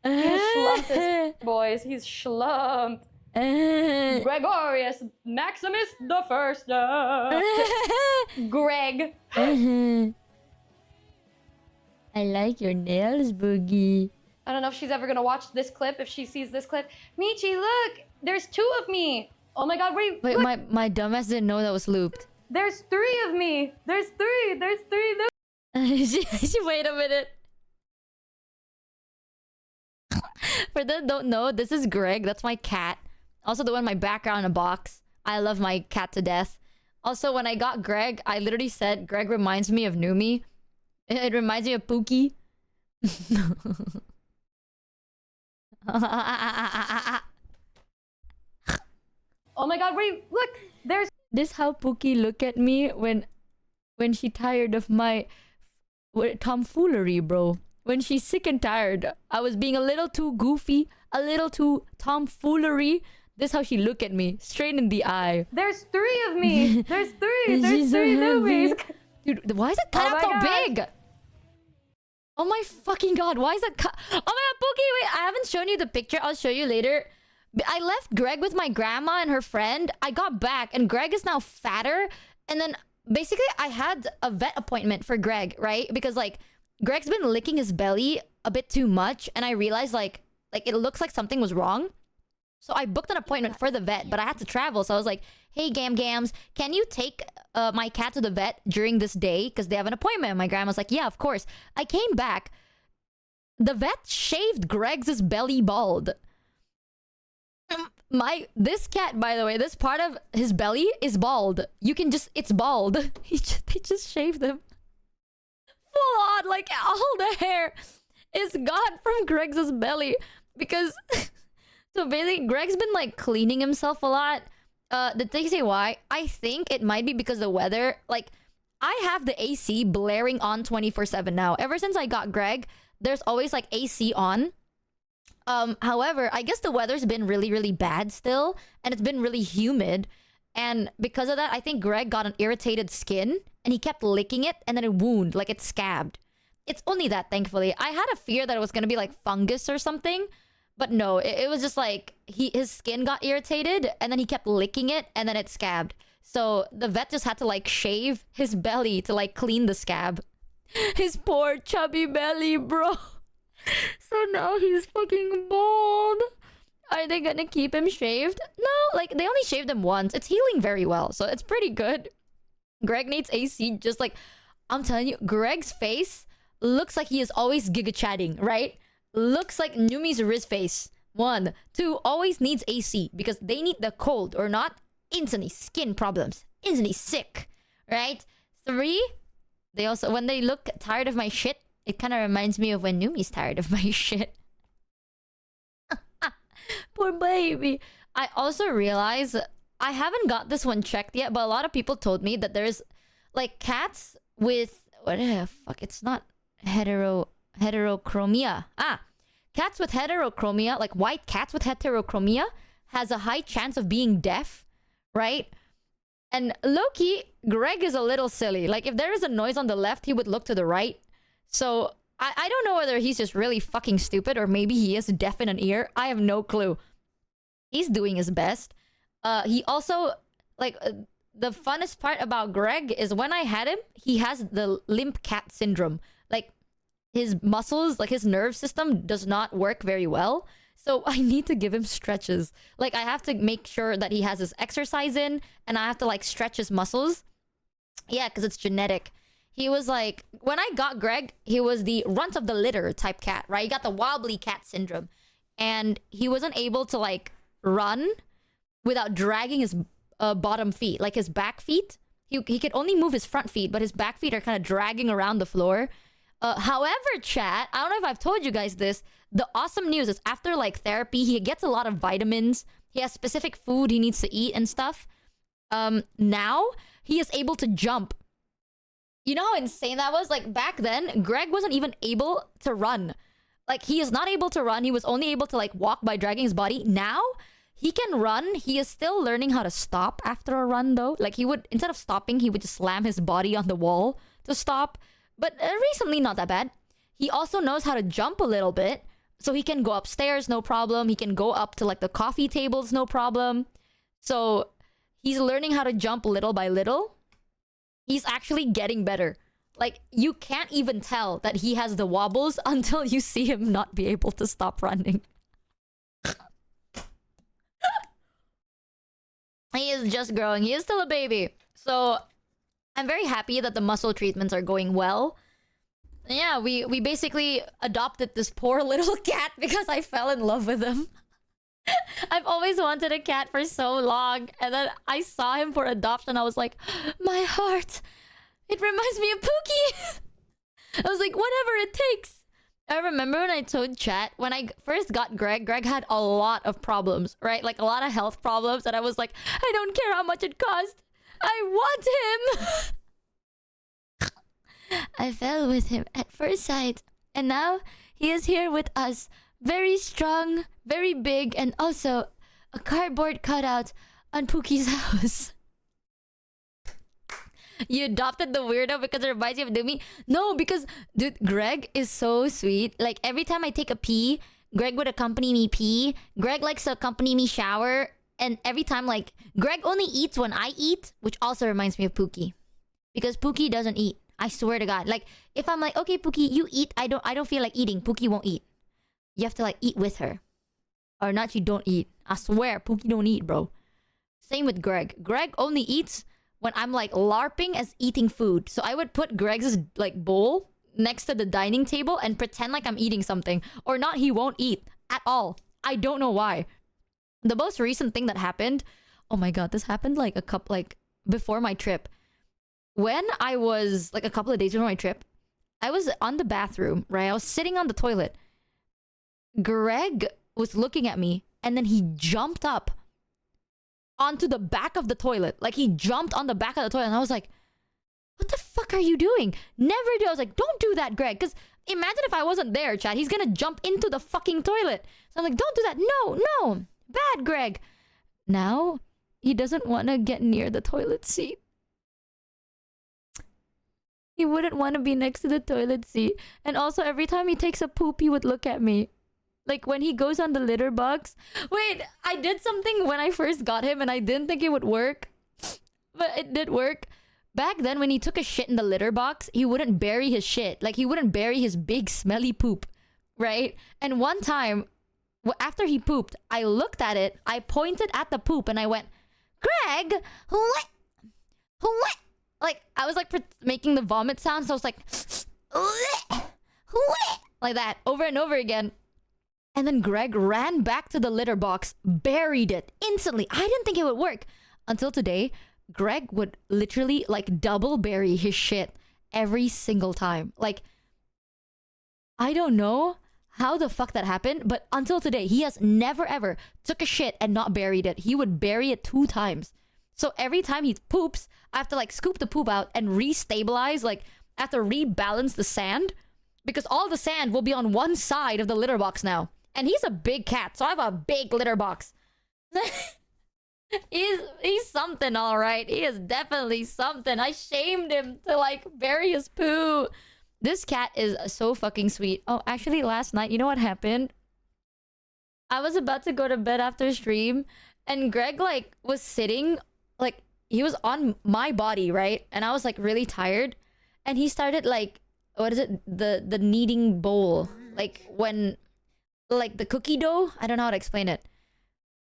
He's schlumped this, boys. He's schlumped. Gregorius Maximus the First. Greg. I like your nails, Boogie. I don't know if she's ever gonna watch this clip, if she sees this clip. Michi, look! There's 2 of me! Oh my god, wait, Wait, look. my dumbass didn't know that was looped. There's 3 of me! There's 3! Wait a minute. For those who don't know, this is Greg. That's my cat. Also the one in my background in a box. I love my cat to death. Also, when I got Greg, I literally said, Greg reminds me of Numi. It reminds me of Pookie. Oh my god, wait, look! There's... This how Pookie look at me when she tired of my tomfoolery, bro. When she's sick and tired. I was being a little too goofy, a little too tomfoolery. This how she look at me, straight in the eye. There's 3 of me! There's 3! There's She's so 3 happy. newbies! Dude, why is it cut Oh out so my God. big? Oh my fucking god, why is that cut? Oh my god, Pookie, wait, I haven't shown you the picture. I'll show you later. I left Greg with my grandma and her friend. I got back and Greg is now fatter. And then basically I had a vet appointment for Greg, right? Because like Greg's been licking his belly a bit too much. And I realized like it looks like something was wrong. So I booked an appointment for the vet, but I had to travel. So I was like, hey, Gams, can you take my cat to the vet during this day? Because they have an appointment. And my grandma's like, yeah, of course. I came back. The vet shaved Greg's belly bald. This cat, by the way, this part of his belly is bald. You can just, it's bald. They just shaved him. full on, like all the hair is gone from Greg's belly because so basically Greg's been like cleaning himself a lot. Did they say why? I think it might be because the weather. Like I have the AC blaring on 24/7 now. Ever since I got Greg, there's always like AC on. However, I guess the weather's been really, really bad still, and it's been really humid. And because of that, I think Greg got an irritated skin, and he kept licking it, and then it wound, like it scabbed. It's only that, thankfully. I had a fear that it was gonna be like fungus or something, but no, it was just like his skin got irritated, and then he kept licking it, and then it scabbed. So the vet just had to like shave his belly to like clean the scab. His poor chubby belly, bro. So now he's fucking bald. Are they gonna keep him shaved? No, like they only shaved him once. It's healing very well, so it's pretty good. Greg needs AC, just like I'm telling you, Greg's face looks like he is always giga chatting, right? Looks like Numi's Riz face. 1, 2, always needs AC because they need the cold or not, instantly skin problems, instantly sick, right? 3, they also, when they look tired of my shit, it kind of reminds me of when Numi's tired of my shit. Poor baby. I also realize I haven't got this one checked yet, but a lot of people told me that there's like cats with what the fuck? It's not heterochromia. Cats with heterochromia, like white cats with heterochromia, has a high chance of being deaf, right? And low-key, Greg is a little silly. Like if there is a noise on the left, he would look to the right. So I don't know whether he's just really fucking stupid or maybe he is deaf in an ear. I have no clue. He's doing his best. He also, like, the funnest part about Greg is when I had him, he has the limp cat syndrome. Like, his muscles, like his nerve system does not work very well. So I need to give him stretches. Like, I have to make sure that he has his exercise in and I have to, like, stretch his muscles. Yeah, because it's genetic. He was like, when I got Greg, he was the runt of the litter type cat, right? He got the wobbly cat syndrome. And he wasn't able to like run without dragging his bottom feet, like his back feet. He could only move his front feet, but his back feet are kind of dragging around the floor. However, chat, I don't know if I've told you guys this. The awesome news is after like therapy, he gets a lot of vitamins. He has specific food he needs to eat and stuff. Now he is able to jump. You know how insane that was? Like, back then, Greg wasn't even able to run. Like, he is not able to run. He was only able to, like, walk by dragging his body. Now, he can run. He is still learning how to stop after a run, though. Like, he would, instead of stopping, he would just slam his body on the wall to stop. But recently, not that bad. He also knows how to jump a little bit. So he can go upstairs, no problem. He can go up to, like, the coffee tables, no problem. So, he's learning how to jump little by little. He's actually getting better. Like, you can't even tell that he has the wobbles until you see him not be able to stop running. He is just growing. He is still a baby. So, I'm very happy that the muscle treatments are going well. Yeah, we basically adopted this poor little cat because I fell in love with him. I've always wanted a cat for so long, and then I saw him for adoption. I was like, my heart, it reminds me of Pookie. I was like, whatever it takes. I remember when I told chat, when I first got Greg had a lot of problems, right? Like a lot of health problems, and I was like, I don't care how much it cost. I want him. I fell with him at first sight, and now he is here with us. Very strong, very big, and also a cardboard cutout on Pookie's house. You adopted the weirdo because it reminds you of Doomy? No, because, dude, Greg is so sweet. Like, every time I take a pee, Greg would accompany me pee. Greg likes to accompany me shower. And every time, like, Greg only eats when I eat, which also reminds me of Pookie. Because Pookie doesn't eat. I swear to God. Like, if I'm like, okay, Pookie, you eat. I don't feel like eating. Pookie won't eat. You have to, like, eat with her. Or not, you don't eat. I swear, Pookie don't eat, bro. Same with Greg. Greg only eats when I'm, like, LARPing as eating food. So I would put Greg's, like, bowl next to the dining table and pretend like I'm eating something. Or not, he won't eat at all. I don't know why. The most recent thing that happened... Oh my God, this happened, like, before my trip. When I was, like, a couple of days before my trip, I was on the bathroom, right? I was sitting on the toilet. Greg was looking at me, and then he jumped up onto the back of the toilet. Like, he jumped on the back of the toilet, and I was like, what the fuck are you doing? Never do. I was like, don't do that, Greg. Because imagine if I wasn't there, chat. He's gonna jump into the fucking toilet. So I'm like, don't do that. No, no. Bad, Greg. Now, he doesn't want to get near the toilet seat. He wouldn't want to be next to the toilet seat. And also, every time he takes a poop, he would look at me. Like, when he goes on the litter box. Wait, I did something when I first got him, and I didn't think it would work. But it did work. Back then, when he took a shit in the litter box, he wouldn't bury his shit. Like, he wouldn't bury his big, smelly poop. Right? And one time, after he pooped, I looked at it, I pointed at the poop, and I went, Greg, what? What? Like, I was like making the vomit sound, so I was like, like that, over and over again. And then Greg ran back to the litter box, buried it instantly. I didn't think it would work. Until today, Greg would literally like double bury his shit every single time. Like, I don't know how the fuck that happened, but until today, he has never ever took a shit and not buried it. He would bury it 2 times. So every time he poops, I have to like scoop the poop out and restabilize, like I have to rebalance the sand because all the sand will be on one side of the litter box now. And he's a big cat, so I have a big litter box. He's something, all right. He is definitely something. I shamed him to like bury his poo. This cat is so fucking sweet. Oh, actually, last night, you know what happened? I was about to go to bed after stream, and Greg like was sitting, like he was on my body, right? And I was like really tired, and he started like, what is it? The kneading bowl, like when, like the cookie dough. I don't know how to explain it.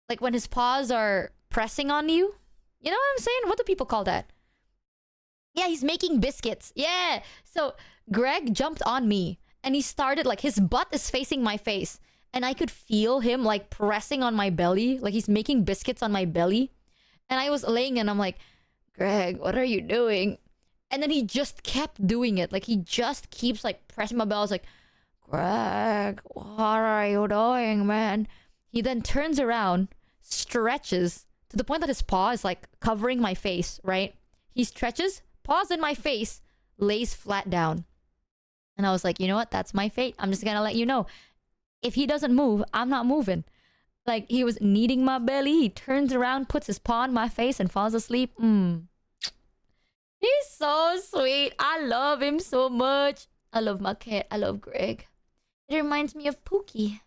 Like when his paws are pressing on you. You know what I'm saying? What do people call that? Yeah, he's making biscuits. Yeah. So Greg jumped on me and he started like his butt is facing my face and I could feel him like pressing on my belly. Like he's making biscuits on my belly. And I was laying and I'm like, Greg, what are you doing? And then he just kept doing it. Like he just keeps like pressing my belly. I was like, Greg, what are you doing, man? He then turns around, stretches to the point that his paw is like covering my face, right? He stretches, paws in my face, lays flat down. And I was like, you know what? That's my fate. I'm just gonna let you know. If he doesn't move, I'm not moving. Like he was kneading my belly. He turns around, puts his paw on my face and falls asleep. He's so sweet. I love him so much. I love my cat. I love Greg. It reminds me of Pookie.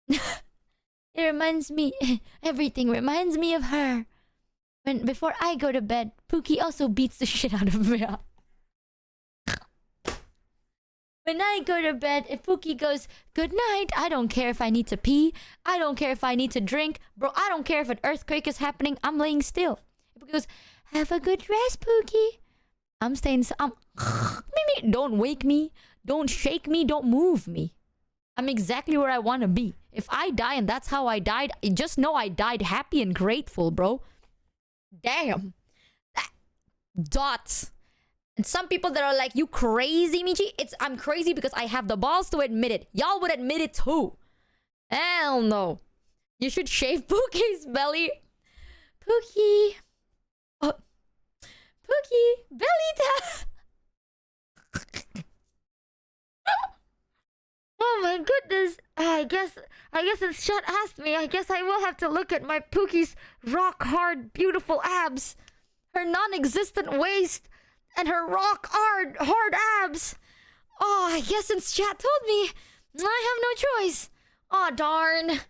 It reminds me... Everything reminds me of her. Before I go to bed, Pookie also beats the shit out of me. When I go to bed, if Pookie goes, good night, I don't care if I need to pee. I don't care if I need to drink. Bro, I don't care if an earthquake is happening. I'm laying still. If Pookie goes, have a good rest, Pookie. I'm staying... Don't wake me. Don't shake me. Don't move me. I'm exactly where I want to be. If I die and that's how I died, just know I died happy and grateful, bro. Damn. Dots. And some people that are like, you crazy, Michi? I'm crazy because I have the balls to admit it. Y'all would admit it too. Hell no. You should shave Pookie's belly. Pookie. Oh. Pookie. Belly tap. Oh my goodness. I guess since Chat asked me, I guess I will have to look at my Pookie's rock hard, beautiful abs. Her non-existent waist and her rock hard abs. Oh, I guess since Chat told me, I have no choice. Oh, darn.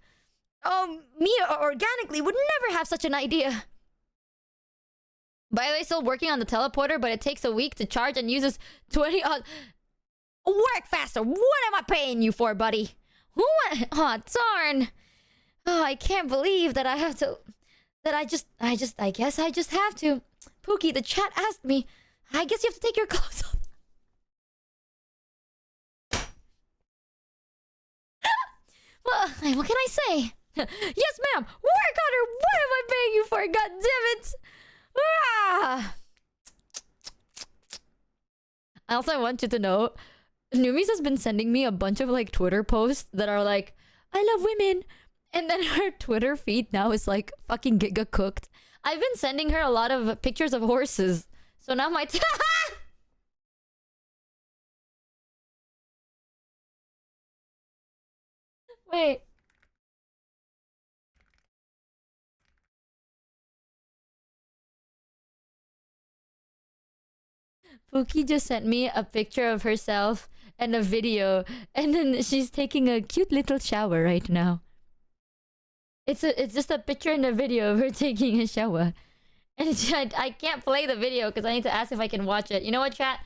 Oh, me organically would never have such an idea. By the way, still working on the teleporter, but it takes a week to charge and uses 20... Work faster. What am I paying you for, buddy? What? Oh, darn. Oh, I can't believe that I have to... I guess I just have to. Pookie, the chat asked me. I guess you have to take your clothes off. Well, what can I say? Yes, ma'am. Work on her. What am I paying you for? God damn it. Ah. Also, I want you to know, Numis has been sending me a bunch of like Twitter posts that are like, I love women. And then her Twitter feed now is like fucking giga cooked. I've been sending her a lot of pictures of horses. So now my... Wait. Pookie just sent me a picture of herself and a video, and then she's taking a cute little shower right now. It's just a picture and a video of her taking a shower. And I can't play the video because I need to ask if I can watch it. You know what, chat?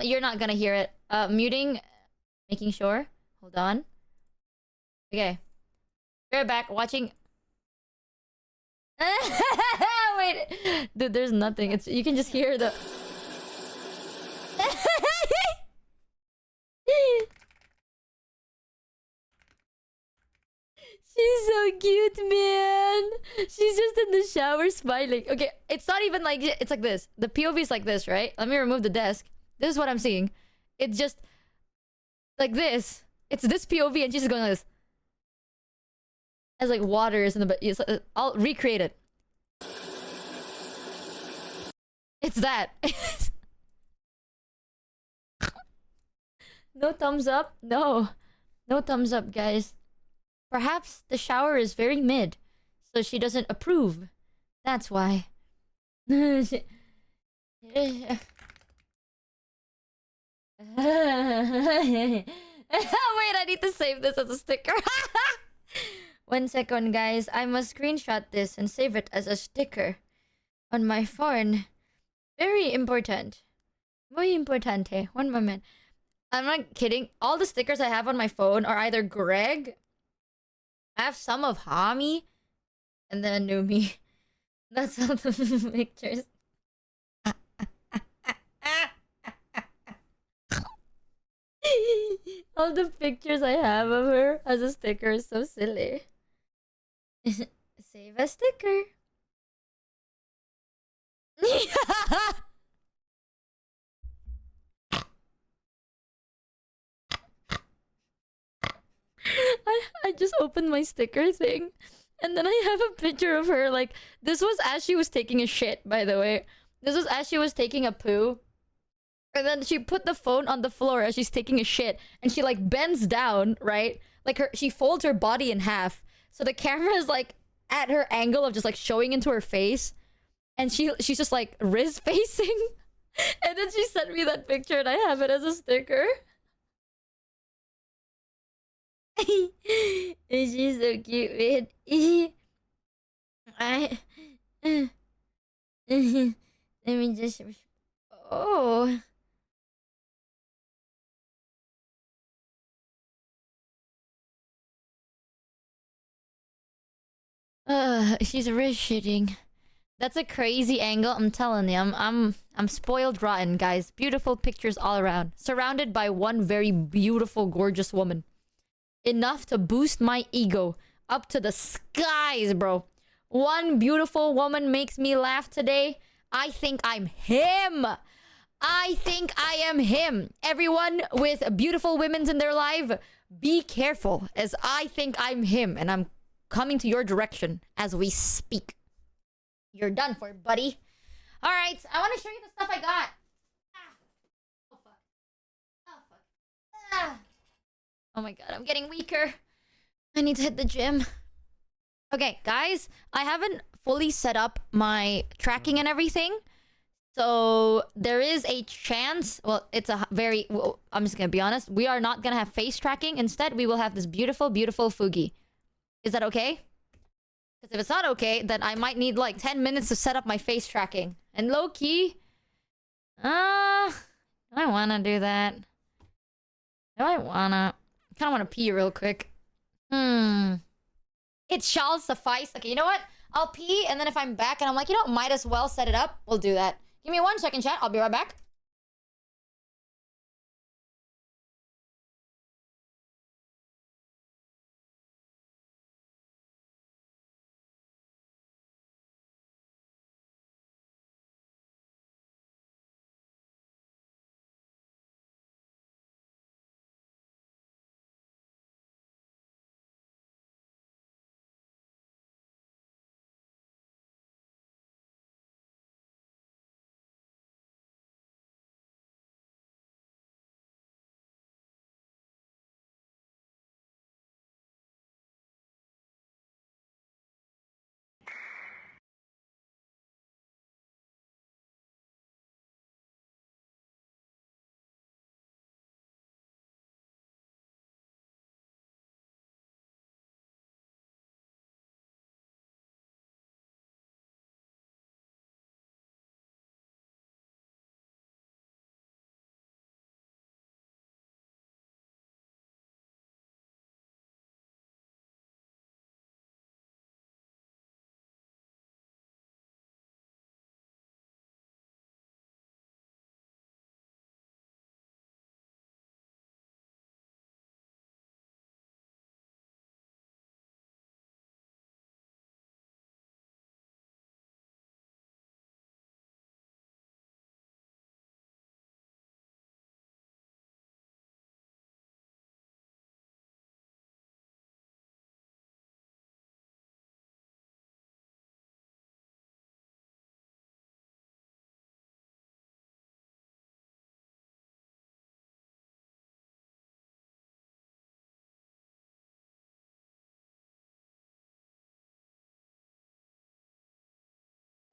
You're not gonna hear it. Muting, making sure. Hold on. Okay. We're back watching. Wait, dude, there's nothing. It's you can just hear the. She's so cute, man. She's just in the shower smiling. Okay, it's not even like it's like this. The POV is like this, right? Let me remove the desk. This is what I'm seeing. It's just like this. It's this POV, and she's just going like this. As like water is in the. I'll recreate it. It's that. No thumbs up? No. No thumbs up, guys. Perhaps the shower is very mid, so she doesn't approve. That's why. Wait, I need to save this as a sticker. 1 second, guys. I must screenshot this and save it as a sticker on my phone. Very important. Muy importante. 1 moment. I'm not kidding. All the stickers I have on my phone are either Greg. I have some of Hami. And then Numi. That's all the pictures. All the pictures I have of her as a sticker is so silly. Save a sticker. I just opened my sticker thing, and then I have a picture of her. Like, this was as she was taking a shit, by the way. This was as she was taking a poo. And then she put the phone on the floor as she's taking a shit, and she like bends down, right? Like she folds her body in half. So the camera is like at her angle of just like showing into her face. And she's just like wrist facing. And then she sent me that picture, and I have it as a sticker. She's so cute, man. Let me just. Oh. She's wrist shitting. That's a crazy angle. I'm telling you, I'm spoiled rotten, guys. Beautiful pictures all around, surrounded by one very beautiful, gorgeous woman. Enough to boost my ego up to the skies, bro. One beautiful woman makes me laugh today. I think I'm him. I think I am him. Everyone with beautiful women in their life, be careful, as I think I'm him, and I'm coming to your direction as we speak. You're done for, buddy. All right, I want to show you the stuff I got. Oh fuck. Oh fuck. Oh my god, I'm getting weaker. I need to hit the gym. Okay, guys, I haven't fully set up my tracking and everything. So there is a chance, well, it's a very, well, I'm just gonna be honest, we are not gonna have face tracking. Instead, we will have this beautiful, beautiful Fugi. Is that okay? Because if it's not okay, then I might need like 10 minutes to set up my face tracking. And low-key, I wanna do that. Do I wanna? I kinda wanna pee real quick. It shall suffice. Okay, you know what? I'll pee, and then if I'm back and I'm like, you know what, might as well set it up, we'll do that. Give me 1 second, chat. I'll be right back.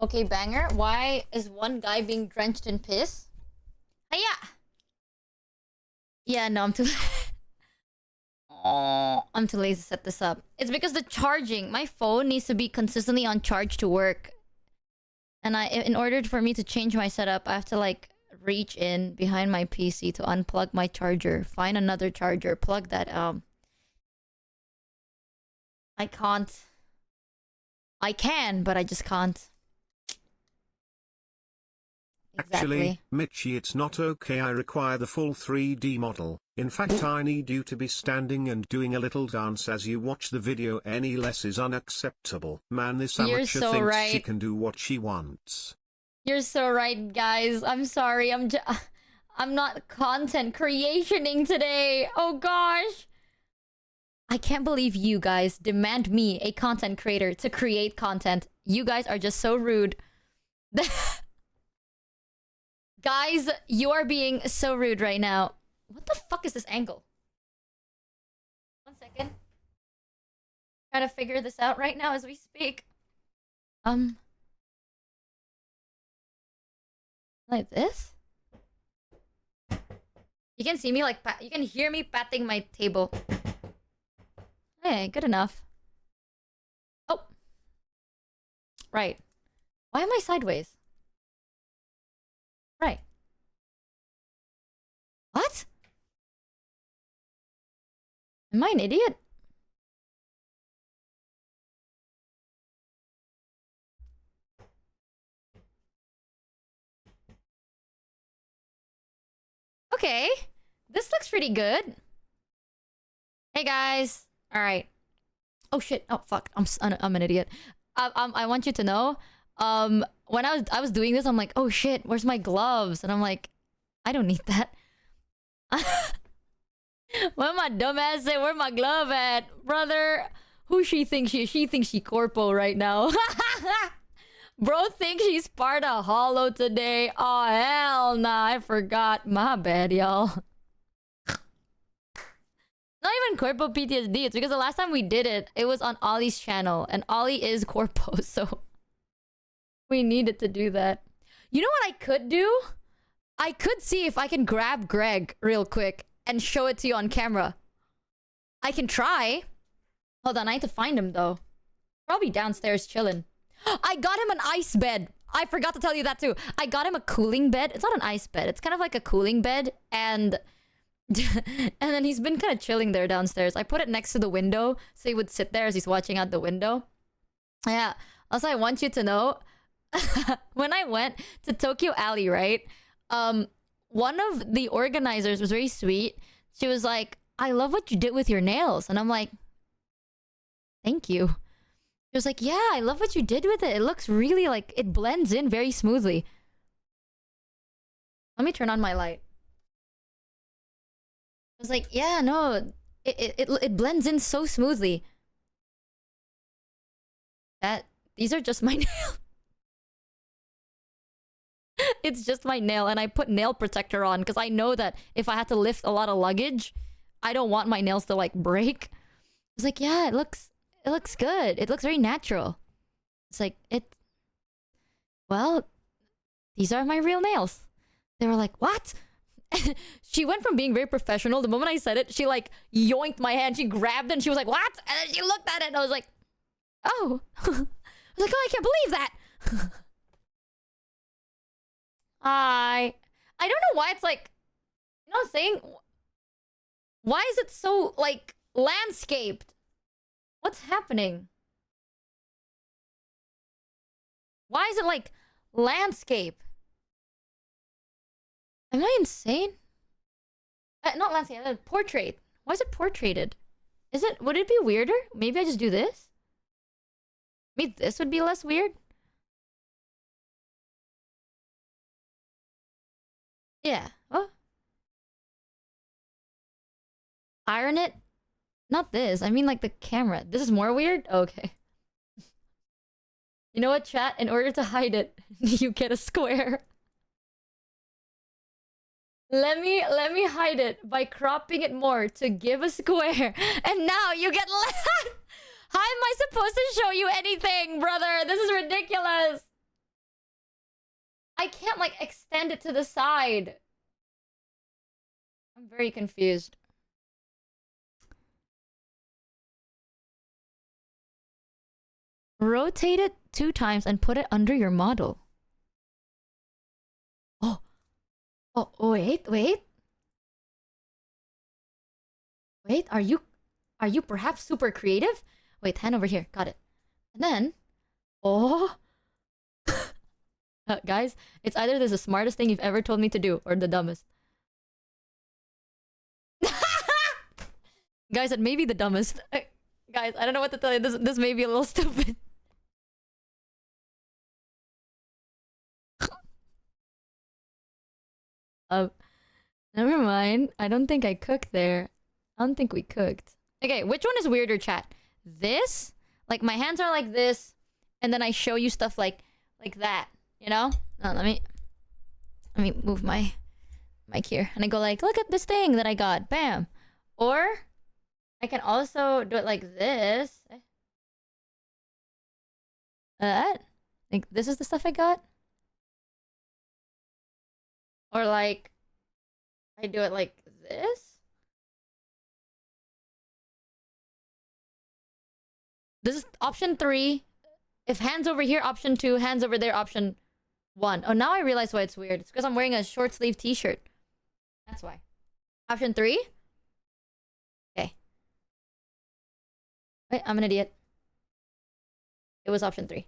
Okay, banger. Why is one guy being drenched in piss? Yeah. Yeah, no, I'm too... Oh, I'm too lazy to set this up. It's because the charging. My phone needs to be consistently on charge to work. And in order for me to change my setup, I have to like reach in behind my PC to unplug my charger. Find another charger. Plug that I can't. I can, but I just can't. Actually, Michi, it's not okay. I require the full 3D model. In fact, I need you to be standing and doing a little dance as you watch the video. Any less is unacceptable. Man, this amateur so thinks right. she can do what she wants. You're so right, guys. I'm sorry. I'm not content creationing today. Oh gosh. I can't believe you guys demand me, a content creator, to create content. You guys are just so rude. Guys, you are being so rude right now. What the fuck is this angle? 1 second. Trying to figure this out right now as we speak. Like this? You can see me like you can hear me patting my table. Hey, good enough. Oh. Right. Why am I sideways? Right. What? Am I an idiot? Okay. This looks pretty good. Hey guys. All right. Oh shit. Oh fuck. I'm an idiot. I want you to know, when I was doing this, I'm like, oh shit, where's my gloves? And I'm like, I don't need that. What my dumbass say? Where my glove at, brother? Who she thinks she thinks she corpo right now. Bro thinks she's part of Hollow today. Oh hell nah, I forgot. My bad, y'all. Not even corpo PTSD. It's because the last time we did it, it was on Ollie's channel, and Ollie is corpo, so we needed to do that. You know what I could do? I could see if I can grab Greg real quick and show it to you on camera. I can try. Hold on, I need to find him though. Probably downstairs chilling. I got him an ice bed. I forgot to tell you that too. I got him a cooling bed. It's not an ice bed. It's kind of like a cooling bed, and and then he's been kind of chilling there downstairs. I put it next to the window so he would sit there as he's watching out the window. Yeah. Also, I want you to know, when I went to Tokyo Alley, right? One of the organizers was very sweet. She was like, I love what you did with your nails. And I'm like, thank you. She was like, yeah, I love what you did with it. It looks really like, it blends in very smoothly. Let me turn on my light. I was like, yeah, no, it blends in so smoothly. These are just my nails. It's just my nail, and I put nail protector on because I know that if I had to lift a lot of luggage, I don't want my nails to like break. I was like, yeah, it looks good. It looks very natural. It's like, well, these are my real nails. They were like, what? She went from being very professional. The moment I said it, she like yoinked my hand. She grabbed it and she was like, what? And then she looked at it and I was like, oh. I was like, oh, I can't believe that. I don't know why it's like, you know what I'm saying? Why is it so like landscaped? What's happening? Why is it like landscape? Am I insane? Not landscape, portrait. Why is it portraited? Would it be weirder? Maybe I just do this? Maybe this would be less weird? Yeah. Oh. Iron it? Not this. I mean like the camera. This is more weird? Okay. You know what, chat? In order to hide it, you get a square. Let me hide it by cropping it more to give a square. And now you get left. How am I supposed to show you anything, brother? This is ridiculous. I can't like extend it to the side. I'm very confused. Rotate it 2 times and put it under your model. Oh. Oh, wait. Wait, are you perhaps super creative? Wait, hand over here. Got it. And then, oh. Guys, it's either this is the smartest thing you've ever told me to do or the dumbest. Guys, it may be the dumbest. Guys, I don't know what to tell you. This may be a little stupid. Never mind. I don't think I cooked there. I don't think we cooked. Okay, which one is weirder, chat? This? Like, my hands are like this, and then I show you stuff like that, you know? Let me move my mic here. And I go like, look at this thing that I got. Bam. Or I can also do it like this. Like, this is the stuff I got. Or like, I do it like this. This is option 3. If hands over here, option 2. Hands over there, option 1. Oh, now I realize why it's weird. It's because I'm wearing a short sleeve t-shirt. That's why. Option 3. Okay. Wait, I'm an idiot. It was option 3.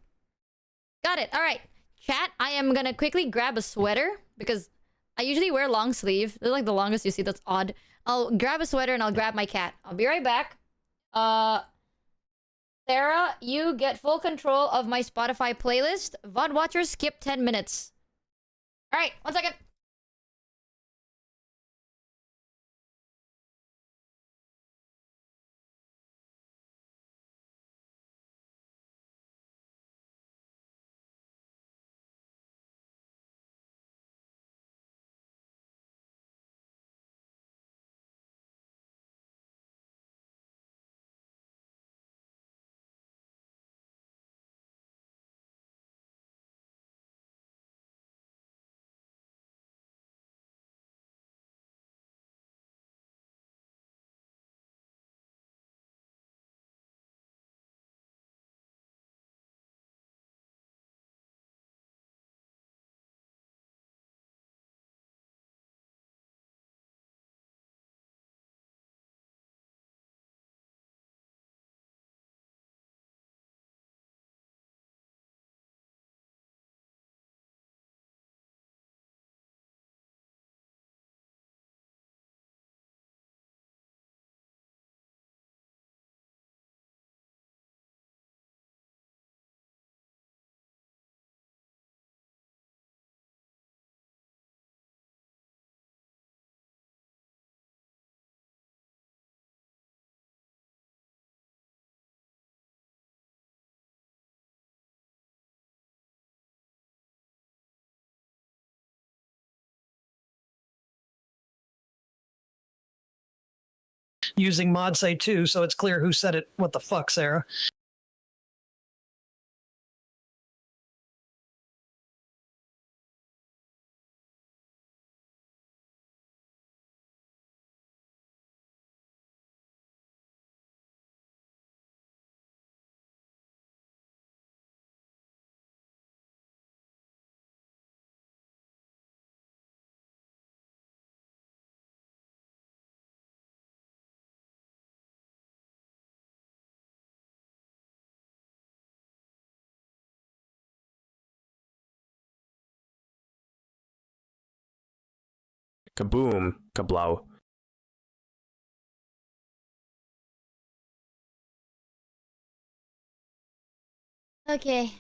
Got it. All right. Chat, I am going to quickly grab a sweater because I usually wear long sleeve. This is like the longest you see. That's odd. I'll grab a sweater and I'll grab my cat. I'll be right back. Sarah, you get full control of my Spotify playlist. VOD watchers skip 10 minutes. All right, 1 second. Using mod say 2, so it's clear who said it. What the fuck, Sarah? Kaboom, kablow. Okay.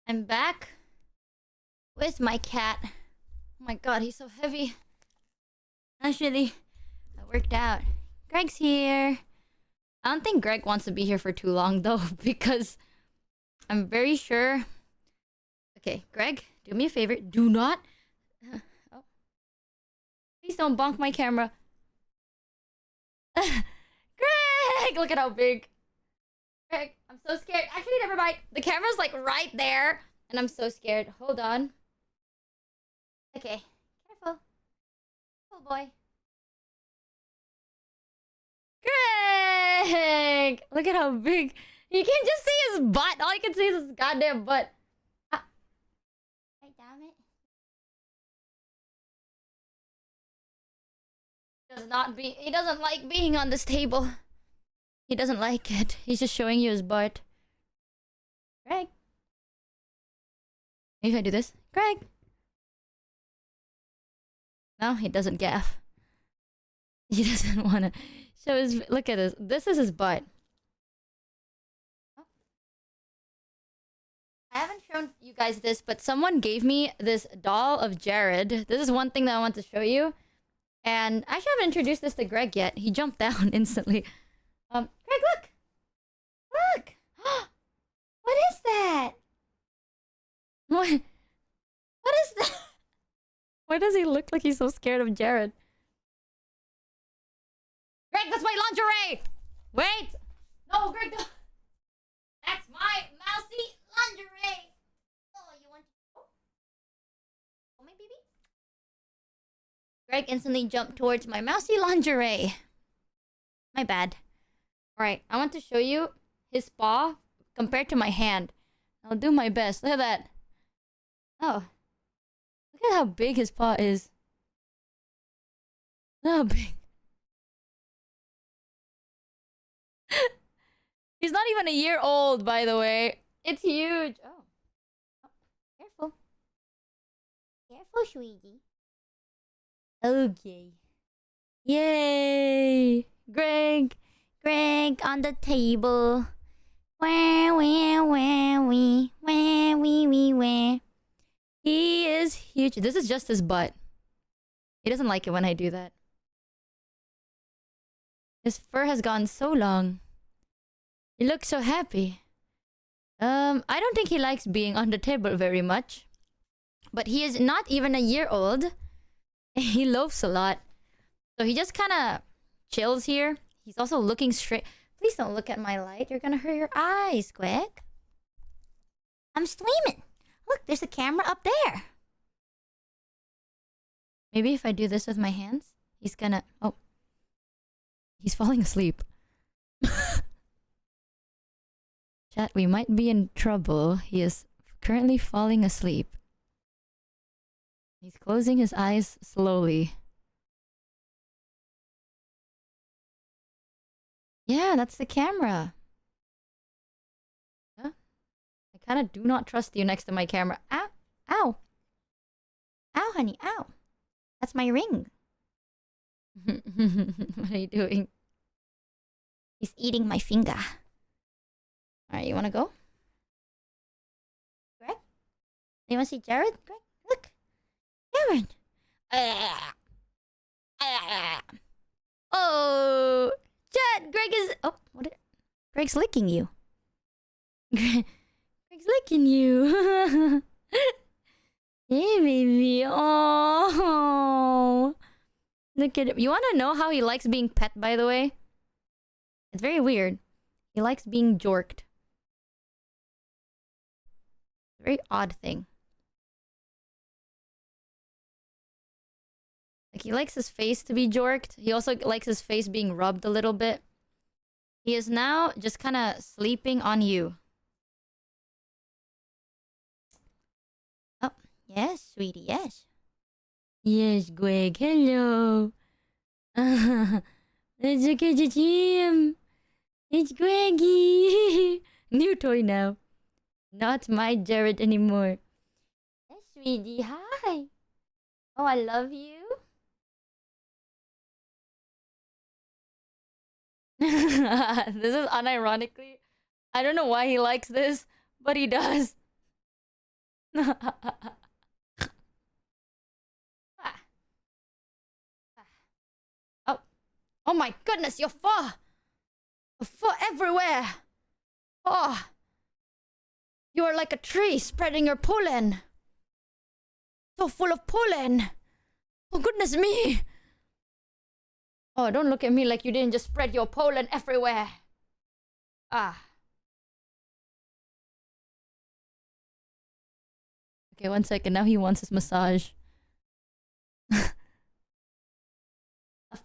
I'm back with my cat. Oh my god, he's so heavy. Actually, that worked out. Greg's here. I don't think Greg wants to be here for too long though, because I'm very sure. Okay, Greg, do me a favor. Do not. Oh. Please don't bonk my camera. Greg, look at how big. Greg, I'm so scared. Actually, never mind. The camera's like right there, and I'm so scared. Hold on. Okay. Careful. Careful, boy. Greg! Look at how big. You can't just see his butt. All you can see is his goddamn butt. Ah. Hey, damn it. He doesn't like being on this table. He doesn't like it. He's just showing you his butt. Greg. Maybe if I do this. Greg. No, he doesn't gaff. He doesn't want to show his... Look at this. This is his butt. I haven't shown you guys this, but someone gave me this doll of Jared. This is one thing that I want to show you. And I actually haven't introduced this to Greg yet. He jumped down instantly. Greg, look! Look! What is that? What is that? Why does he look like he's so scared of Jared? Greg, that's my lingerie! Wait! No, Greg, no. That's my mousy lingerie! Oh, you want to go? Oh, my baby? Greg instantly jumped towards my mousy lingerie. My bad. Alright, I want to show you his paw compared to my hand. I'll do my best. Look at that. Oh. Look at how big his paw is. Look how big. He's not even a year old, by the way. It's huge. Oh. Careful. Careful, sweetie. Okay. Yay! Greg on the table. Where. He is huge. This is just his butt. He doesn't like it when I do that. His fur has gone so long. He looks so happy. I don't think he likes being on the table very much. But he is not even a year old. He loafs a lot. So he just kind of chills here. He's also looking straight. Please don't look at my light. You're gonna hurt your eyes, Greg. I'm streaming. Look, there's a camera up there. Maybe if I do this with my hands, he's gonna... Oh. He's falling asleep. Chat, we might be in trouble. He is currently falling asleep. He's closing his eyes slowly. Yeah, that's the camera. Huh? I kind of do not trust you next to my camera. Ow! Ow! Ow, honey, ow! That's my ring. What are you doing? He's eating my finger. Alright, you wanna go? Greg? You wanna see Jared? Greg? Look! Jared! Oh! Chat! Greg is... Oh, what? Greg's licking you. Greg's licking you. Hey, baby. Oh. Look at it. You want to know how he likes being pet, by the way? It's very weird. He likes being jorked. Very odd thing. Like, he likes his face to be jorked. He also likes his face being rubbed a little bit. He is now just kind of sleeping on you. Oh, yes, sweetie, yes. Yes, Greg, hello. Let's look at him. It's Greggy. New toy now. Not my Jared anymore. Yes, sweetie, hi. Oh, I love you. This is unironically. I don't know why he likes this, but he does. Oh. Oh my goodness, your fur! Your fur everywhere! Oh. You are like a tree spreading your pollen. So full of pollen. Oh goodness me! Oh, don't look at me like you didn't just spread your pollen everywhere. Ah. Okay, 1 second. Now he wants his massage.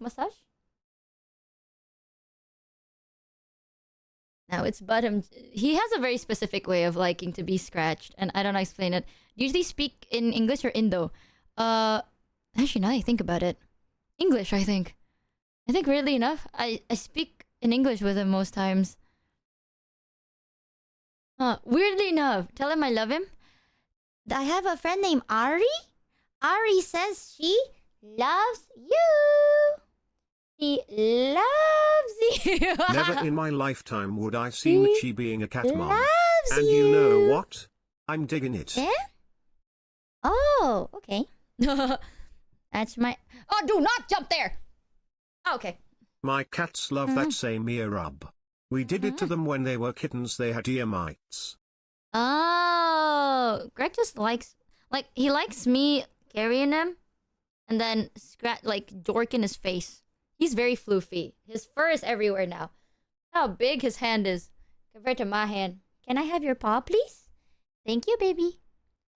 calf massage? No, it's bottom. He has a very specific way of liking to be scratched, and I don't know how to explain it. Usually speak in English or Indo. Actually, now that I think about it, English. I think weirdly enough, I speak in English with him most times. Weirdly enough, tell him I love him. I have a friend named Ari. Ari says she loves you. She loves you. Never in my lifetime would I see Michi being a cat mom. Loves And you know what? I'm digging it. Yeah? Oh, okay. That's my... Oh, do not jump there! Okay. My cats love that same ear rub. We did it to them when they were kittens. They had ear mites. Oh, Greg just likes... Like, he likes me carrying him and then dork in his face. He's very floofy. His fur is everywhere now. How big his hand is compared to my hand. Can I have your paw, please? Thank you, baby.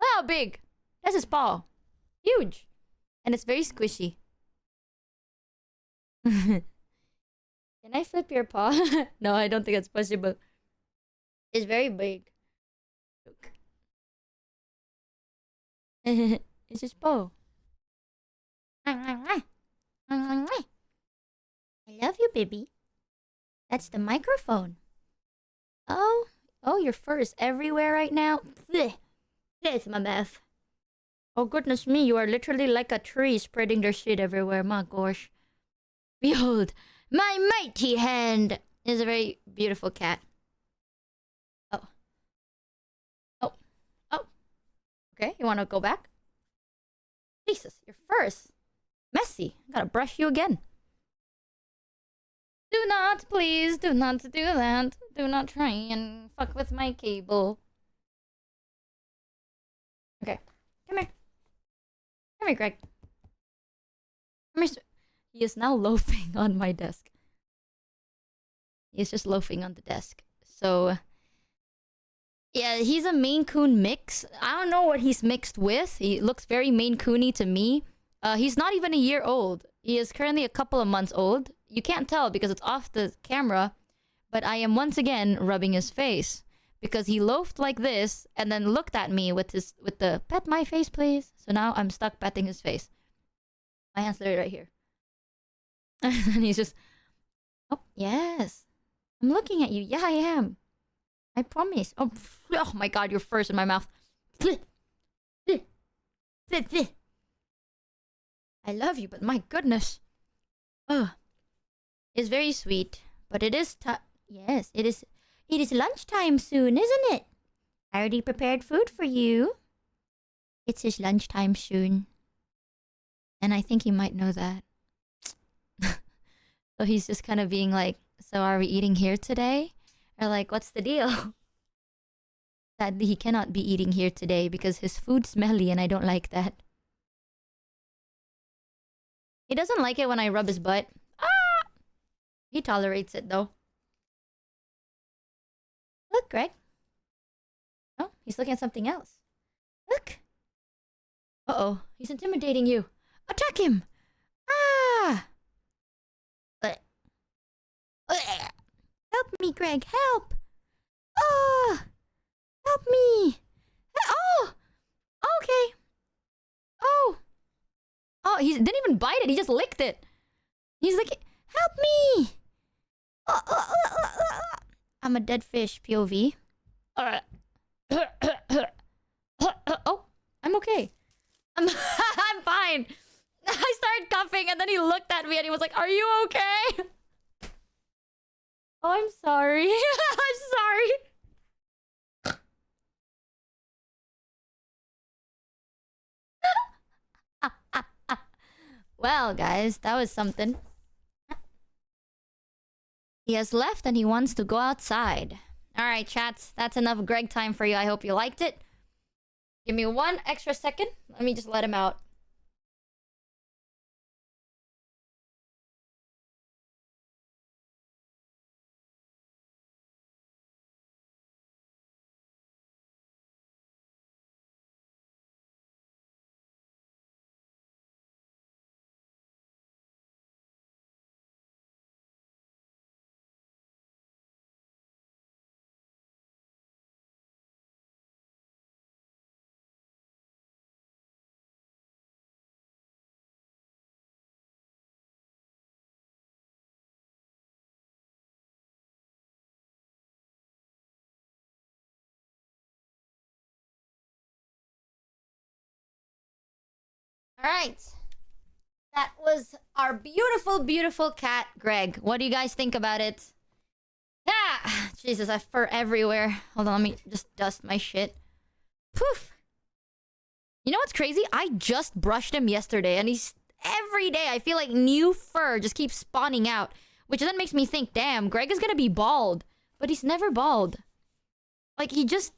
Look how big. That's his paw. Huge. And it's very squishy. Can I flip your paw? No, I don't think it's possible. It's very big. Look. It's his paw. I love you, baby. That's the microphone. Oh, your fur is everywhere right now. That's my mouth. Oh, goodness me, you are literally like a tree spreading their shit everywhere. My gosh. Behold, my mighty hand is a very beautiful cat. Oh. Okay, you want to go back? Jesus, your fur is messy. Gotta brush you again. Do not, please, do not do that. Do not try and fuck with my cable. Okay, come here. Come here, Greg. Come here. He is now loafing on my desk. He is just loafing on the desk. So, yeah, he's a Maine Coon mix. I don't know what he's mixed with. He looks very Maine Coony to me. He's not even a year old. He is currently a couple of months old. You can't tell because it's off the camera, but I am once again rubbing his face because he loafed like this and then looked at me with the pet my face, please. So now I'm stuck petting his face. My hand's literally right here. And he's just, oh, yes. I'm looking at you. Yeah, I am. I promise. Oh my God, your fur's in my mouth. I love you, but my goodness. It's very sweet, but it is yes, it is. It is lunchtime soon, isn't it? I already prepared food for you. It's his lunchtime soon. And I think he might know that. So he's just kind of being like, so are we eating here today? Or like, what's the deal? That he cannot be eating here today because his food's smelly and I don't like that. He doesn't like it when I rub his butt. Ah! He tolerates it though. Look, Greg. Oh, he's looking at something else. Look. Uh-oh, he's intimidating you. Attack him! Ah! Help me, Greg, help! Oh! Help me! Oh! Okay. Oh! Oh, he didn't even bite it, he just licked it. He's like, help me! I'm a dead fish, POV. Oh, I'm okay. I'm fine. I started coughing and then he looked at me and he was like, are you okay? Oh, I'm sorry. I'm sorry. Well, guys, that was something. He has left and he wants to go outside. Alright, chats. That's enough Greg time for you. I hope you liked it. Give me 1 extra second. Let me just let him out. Alright. That was our beautiful, beautiful cat, Greg. What do you guys think about it? Ah! Jesus, I have fur everywhere. Hold on, let me just dust my shit. Poof! You know what's crazy? I just brushed him yesterday, and he's... Every day, I feel like new fur just keeps spawning out. Which then makes me think, damn, Greg is gonna be bald. But he's never bald. Like, he just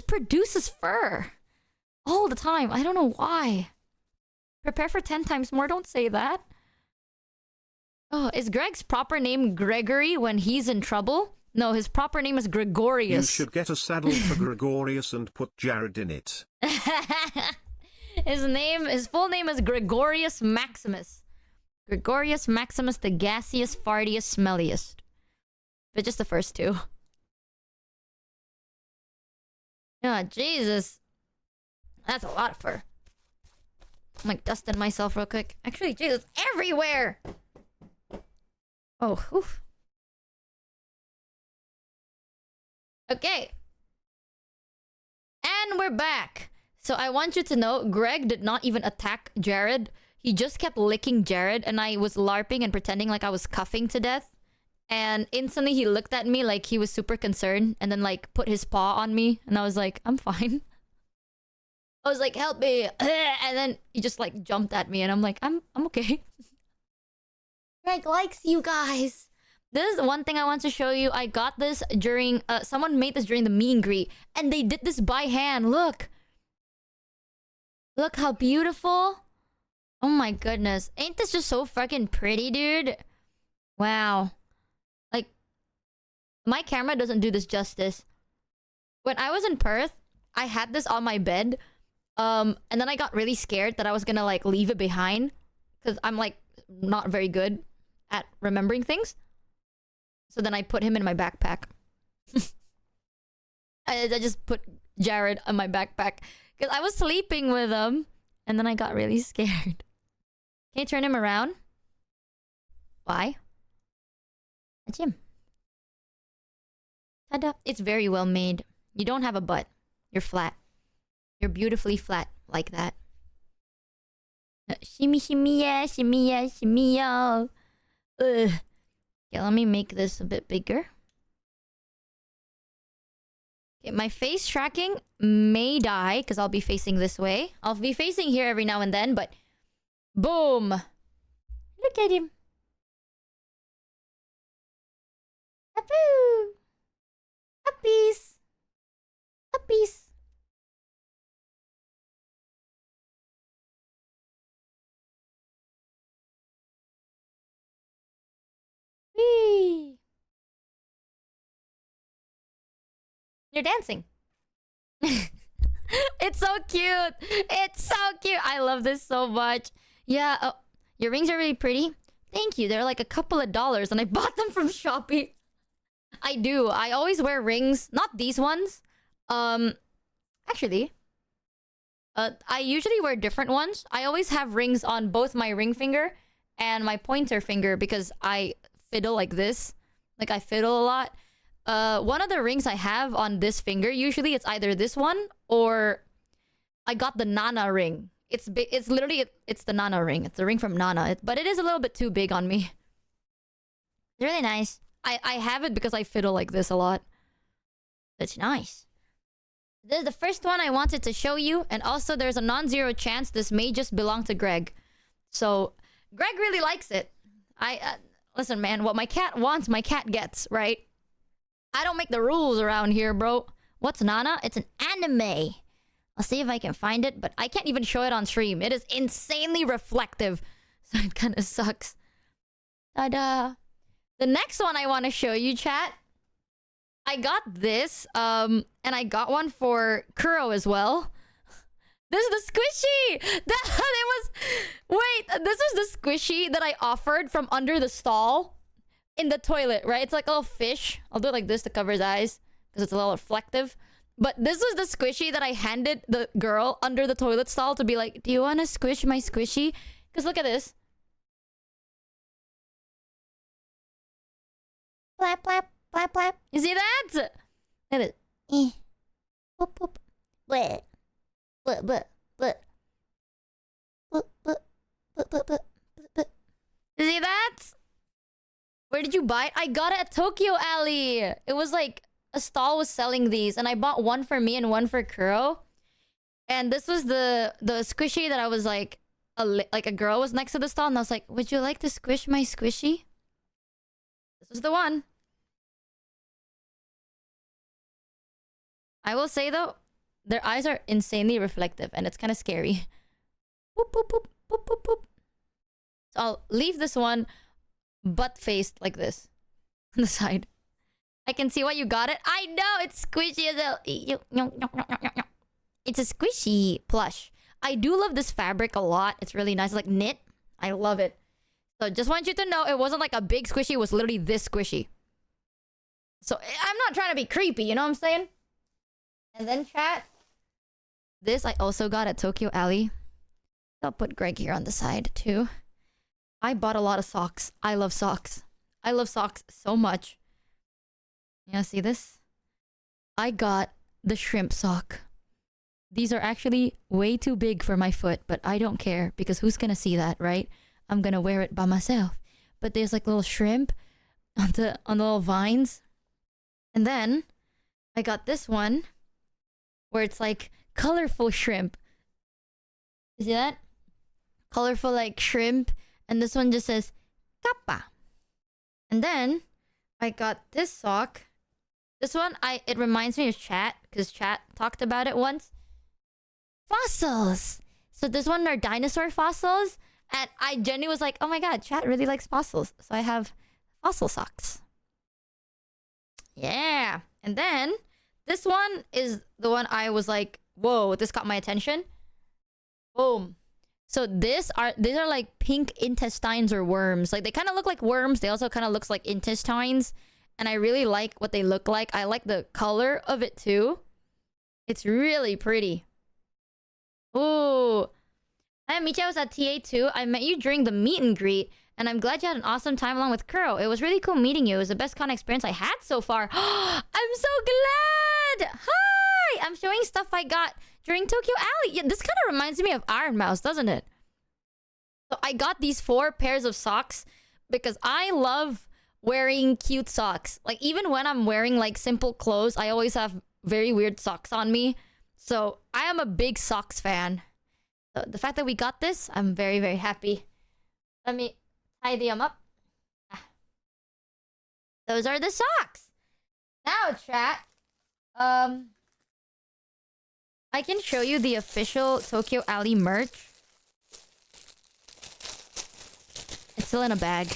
produces fur. All the time. I don't know why. Prepare for 10 times more. Don't say that. Oh, is Greg's proper name Gregory when he's in trouble? No, his proper name is Gregorius. You should get a saddle for Gregorius and put Jared in it. His full name is Gregorius Maximus. Gregorius Maximus, the gassiest, fartiest, smelliest. But just the first two. Oh, Jesus. That's a lot of fur. I'm like dusting myself real quick. Actually, Jesus, everywhere! Oh, oof. Okay. And we're back. So I want you to know, Greg did not even attack Jared. He just kept licking Jared, and I was LARPing and pretending like I was cuffing to death. And instantly he looked at me like he was super concerned, and then like put his paw on me, and I was like, I'm fine. I was like, help me. And then he just like jumped at me, and I'm like, I'm okay. Greg likes you guys. This is one thing I want to show you. I got this during... someone made this during the meet and greet. And they did this by hand. Look. Look how beautiful. Oh my goodness. Ain't this just so fucking pretty, dude? Wow. Like, my camera doesn't do this justice. When I was in Perth, I had this on my bed. And then I got really scared that I was gonna, like, leave it behind. Because I'm, like, not very good at remembering things. So then I put him in my backpack. I just put Jared on my backpack. Because I was sleeping with him. And then I got really scared. Can you turn him around? Why? That's him. Ta-da. It's very well made. You don't have a butt. You're flat. You're beautifully flat like that. Shimmy, shimmy, yeah, shimmy, yeah, shimmy, yeah. Ugh. Okay, let me make this a bit bigger. Okay, my face tracking may die because I'll be facing this way. I'll be facing here every now and then, but boom! Look at him. Apoo! Uppies! Uppies! Whee! You're dancing. It's so cute. It's so cute. I love this so much. Yeah, oh, your rings are really pretty. Thank you. They're like a couple of dollars and I bought them from Shopee. I do. I always wear rings. Not these ones. Actually, I usually wear different ones. I always have rings on both my ring finger and my pointer finger because I fiddle like this. Like I fiddle a lot. One of the rings I have on this finger, usually it's either this one or I got the Nana ring. It's literally it's the Nana ring. It's the ring from Nana, but it is a little bit too big on me. It's really nice. I have it because I fiddle like this a lot. It's nice. This is the first one I wanted to show you, and also there's a non-zero chance this may just belong to Greg. So Greg really likes it. Listen, man, what my cat wants, my cat gets, right? I don't make the rules around here, bro. What's Nana? It's an anime. I'll see if I can find it, but I can't even show it on stream. It is insanely reflective, so it kind of sucks. Ta-da! The next one I want to show you, chat. I got this, and I got one for Kuro as well. This is the squishy! Wait, this was the squishy that I offered from under the stall in the toilet, right? It's like a little fish. I'll do it like this to cover his eyes because it's a little reflective. But this was the squishy that I handed the girl under the toilet stall to be like, do you want to squish my squishy? Because look at this. Flap, flap, flap, flap. You see that? Look at it. Boop, boop. Bleh. Bleh, bleh, bleh. Boop. You see that? Where did you buy it? I got it at Tokyo Alley. It was like a stall was selling these, and I bought one for me and one for Kuro. And this was the squishy that I was like a girl was next to the stall, and I was like, "Would you like to squish my squishy?" This was the one. I will say though, their eyes are insanely reflective, and it's kind of scary. Boop, boop, boop, boop, boop, boop. So I'll leave this one butt-faced like this on the side. I can see why you got it. I know, it's squishy as hell. It's a squishy plush. I do love this fabric a lot. It's really nice. It's like knit. I love it. So just want you to know, it wasn't like a big squishy. It was literally this squishy. So I'm not trying to be creepy, you know what I'm saying? And then chat. This I also got at Tokyo Alley. I'll put Greg here on the side too. I bought a lot of socks. I love socks. I love socks so much. Yeah, see this? I got the shrimp sock. These are actually way too big for my foot, but I don't care because who's gonna see that, right? I'm gonna wear it by myself. But there's like little shrimp on the little vines. And then I got this one where it's like colorful shrimp. You see that? Colorful like shrimp. And this one just says kappa. And then I got this sock. This one, it reminds me of Chat, because Chat talked about it once. Fossils! So this one are dinosaur fossils. And I genuinely was like, oh my god, Chat really likes fossils. So I have fossil socks. Yeah. And then this one is the one I was like, whoa, this got my attention. Boom. So these are like pink intestines or worms. Like they kind of look like worms. They also kind of looks like intestines. And I really like what they look like. I like the color of it too. It's really pretty. Ooh. Hi, Michi, I was at TA too. I met you during the meet and greet. And I'm glad you had an awesome time along with Kuro. It was really cool meeting you. It was the best con experience I had so far. I'm so glad! Hi! I'm showing stuff I got during Tokyo Alley. Yeah, this kind of reminds me of Iron Mouse, doesn't it? So I got these 4 pairs of socks because I love wearing cute socks. Like even when I'm wearing like simple clothes, I always have very weird socks on me. So I am a big socks fan. So the fact that we got this, I'm very, very happy. Let me tidy them up. Those are the socks. Now, chat. I can show you the official Tokyo Alley merch. It's still in a bag.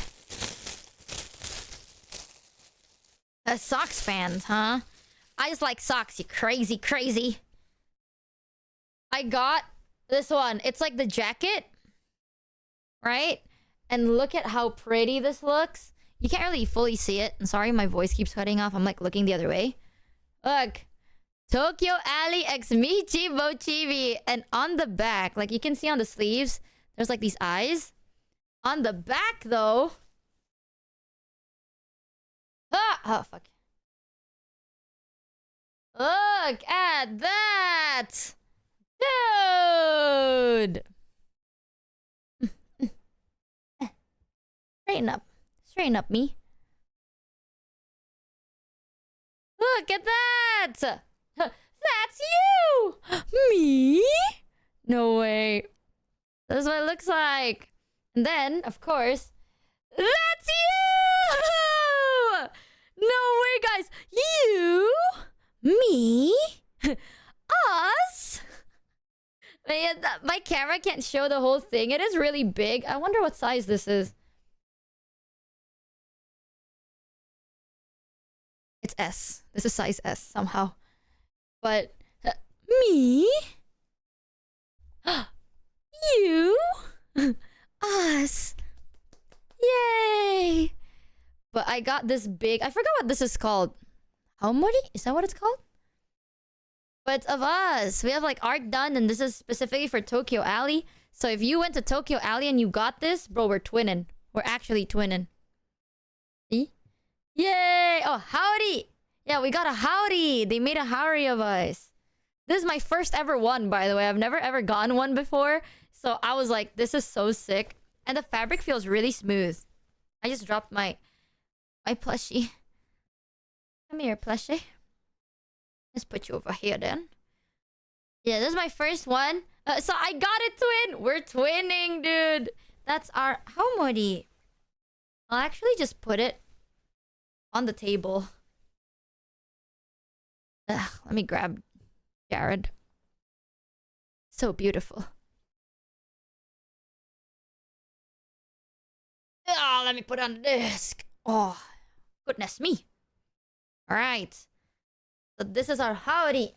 Socks fans, huh? I just like socks, you crazy, crazy. I got this one. It's like the jacket. Right? And look at how pretty this looks. You can't really fully see it. I'm sorry, my voice keeps cutting off. I'm like looking the other way. Look. Tokyo Alley x Michi Mochievee. And on the back, like you can see on the sleeves, there's like these eyes. On the back though. Ah! Oh, fuck. Look at that! Dude! Straighten up. Straighten up, me. Look at that! That's you! Me? No way. That's what it looks like. And then, of course, that's you! No way, guys. You? Me? Us? Man, my camera can't show the whole thing. It is really big. I wonder what size this is. It's S. This is size S somehow. But me? You? Us? Yay! But I got this big... I forgot what this is called. Haomori? Is that what it's called? But it's of us. We have like art done, and this is specifically for Tokyo Alley. So if you went to Tokyo Alley and you got this, bro, we're twinning. We're actually twinning. See? Yay! Oh, howdy! Yeah, we got a howdy! They made a howdy of us. This is my first ever one, by the way. I've never ever gotten one before. So I was like, this is so sick. And the fabric feels really smooth. I just dropped my plushie. Come here, plushie. Let's put you over here then. Yeah, this is my first one. So I got it, twin. We're twinning, dude. That's our Homodi. I'll actually just put it on the table. Ugh, let me grab Jared. So beautiful. Oh, let me put it on the desk. Oh, goodness me. All right. So this is our howdy.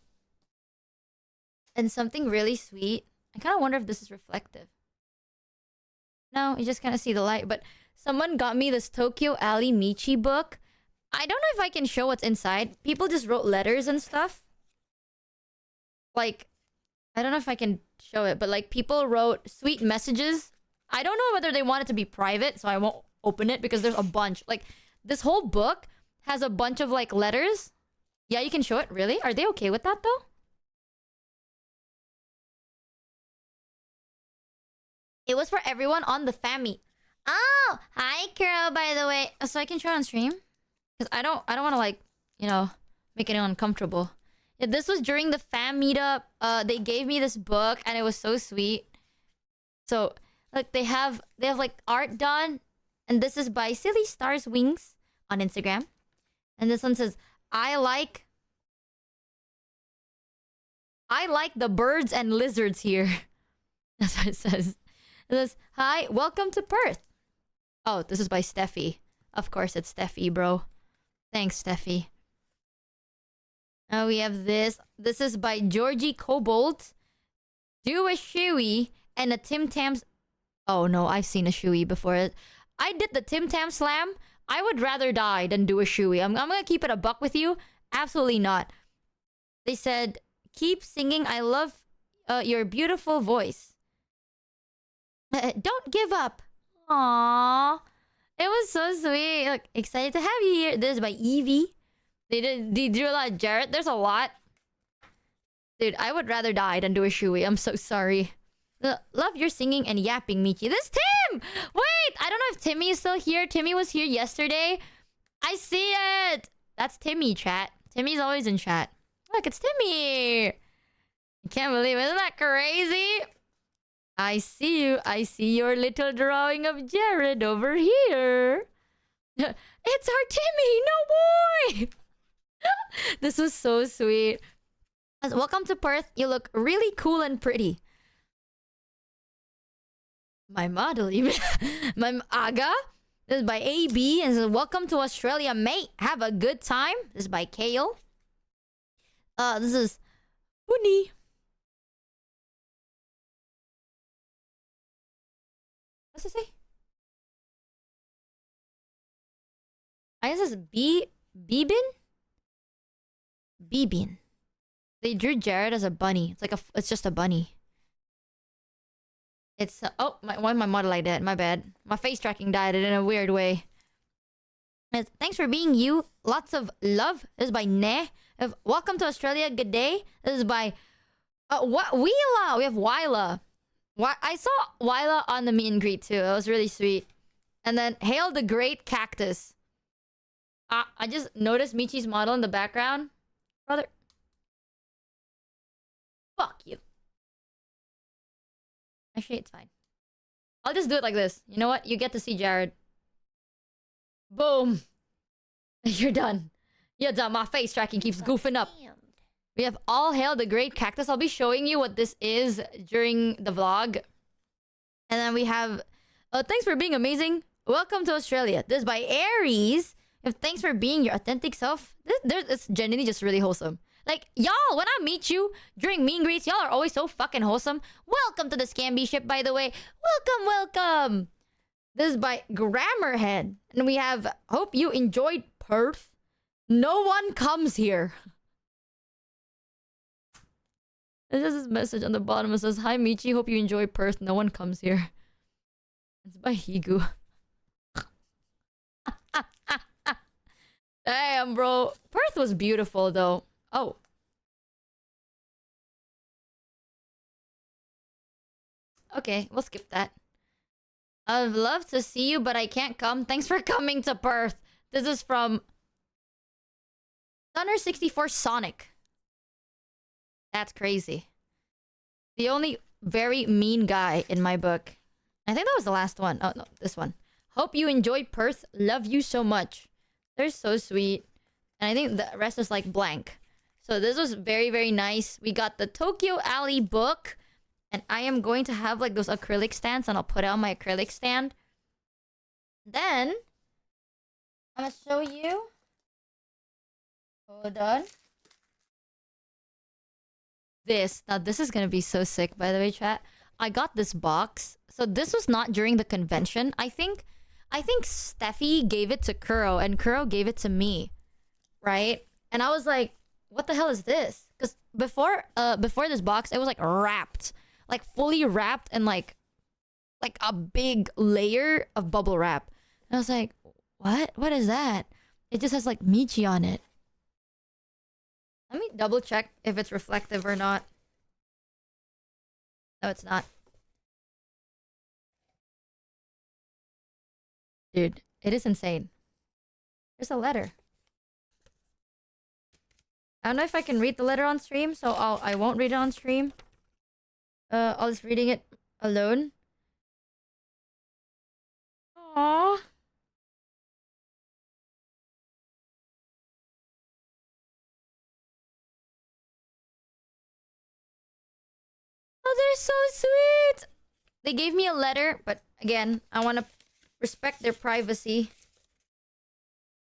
And something really sweet. I kind of wonder if this is reflective. No, you just kind of see the light. But someone got me this Tokyo Alley Michi book. I don't know if I can show what's inside. People just wrote letters and stuff. Like, I don't know if I can show it, but like people wrote sweet messages. I don't know whether they want it to be private, so I won't open it because there's a bunch. Like, this whole book has a bunch of like letters. Yeah, you can show it. Really? Are they okay with that though? It was for everyone on the family. Oh, hi, Carol, by the way. So I can show it on stream? Because I don't want to, like, you know, make anyone uncomfortable. Yeah, this was during the fam meetup. They gave me this book, and it was so sweet. So, like, they have like, art done. And this is by Silly Stars Wings on Instagram. And this one says, I like the birds and lizards here. That's what it says. It says, hi, welcome to Perth. Oh, this is by Steffi. Of course, it's Steffi, bro. Thanks, Steffi. Now we have this. This is by Georgie Cobalt. Do a shoey and a Tim Tams. Oh no, I've seen a shoey before. I did the Tim Tam Slam. I would rather die than do a shoey. I'm gonna keep it a buck with you. Absolutely not. They said, keep singing. I love your beautiful voice. Don't give up. Aww. It was so sweet. Look, excited to have you here. This is by Evie. They drew a lot of Jarrett. There's a lot. Dude, I would rather die than do a shoey. I'm so sorry. Love your singing and yapping, Michi. This Tim! Wait! I don't know if Timmy is still here. Timmy was here yesterday. I see it! That's Timmy, chat. Timmy's always in chat. Look, it's Timmy! I can't believe it. Isn't that crazy? I see you. I see your little drawing of Jared over here. It's our Timmy! No boy! This was so sweet. Welcome to Perth. You look really cool and pretty. My model, even. My Aga. This is by AB. And says, welcome to Australia, mate. Have a good time. This is by Kale. This is Uni. What's it say? I guess it's Beebin? Beebin. They drew Jared as a bunny. It's just a bunny. It's oh, why my model like that? My bad. My face tracking died in a weird way. It's, thanks for being you. Lots of love. This is by Ne. Welcome to Australia. Good day. This is by what Wila. We have Wila. I saw Wila on the meet and greet too. It was really sweet. And then Hail the Great Cactus. I just noticed Michi's model in the background. Brother. Fuck you. Actually, it's fine. I'll just do it like this. You know what? You get to see Jared. Boom. You're done. You're done. My face tracking keeps goofing up. We have All Hail the Great Cactus. I'll be showing you what this is during the vlog. And then we have... thanks for being amazing. Welcome to Australia. This is by Aries. Thanks for being your authentic self. It's genuinely just really wholesome. Like, y'all, when I meet you during meet and greets, y'all are always so fucking wholesome. Welcome to the Scamby ship, by the way. Welcome, welcome. This is by Grammarhead. And we have, hope you enjoyed Perth. No one comes here. There's just this message on the bottom. It says, hi, Michi. Hope you enjoy Perth. No one comes here. It's by Higu. Damn, bro. Perth was beautiful, though. Oh. Okay, we'll skip that. I'd love to see you, but I can't come. Thanks for coming to Perth. This is from Stunner64 Sonic. That's crazy. The only very mean guy in my book. I think that was the last one. Oh, no, this one. Hope you enjoyed Perth. Love you so much. They're so sweet. And I think the rest is like blank. So this was very, very nice. We got the Tokyo Alley book. And I am going to have like those acrylic stands. And I'll put out my acrylic stand. Then, I'm going to show you. Hold on. This. Now, this is going to be so sick, by the way, chat. I got this box. So this was not during the convention. I think Steffi gave it to Kuro. And Kuro gave it to me. Right? And I was like, what the hell is this? Because before this box, it was like wrapped. Like fully wrapped and like a big layer of bubble wrap. And I was like, what? What is that? It just has like Michi on it. Let me double check if it's reflective or not. No, it's not. Dude, it is insane. There's a letter. I don't know if I can read the letter on stream, so I won't read it on stream. I'll just reading it alone. Aww. Oh, they're so sweet. They gave me a letter, but again, I want to respect their privacy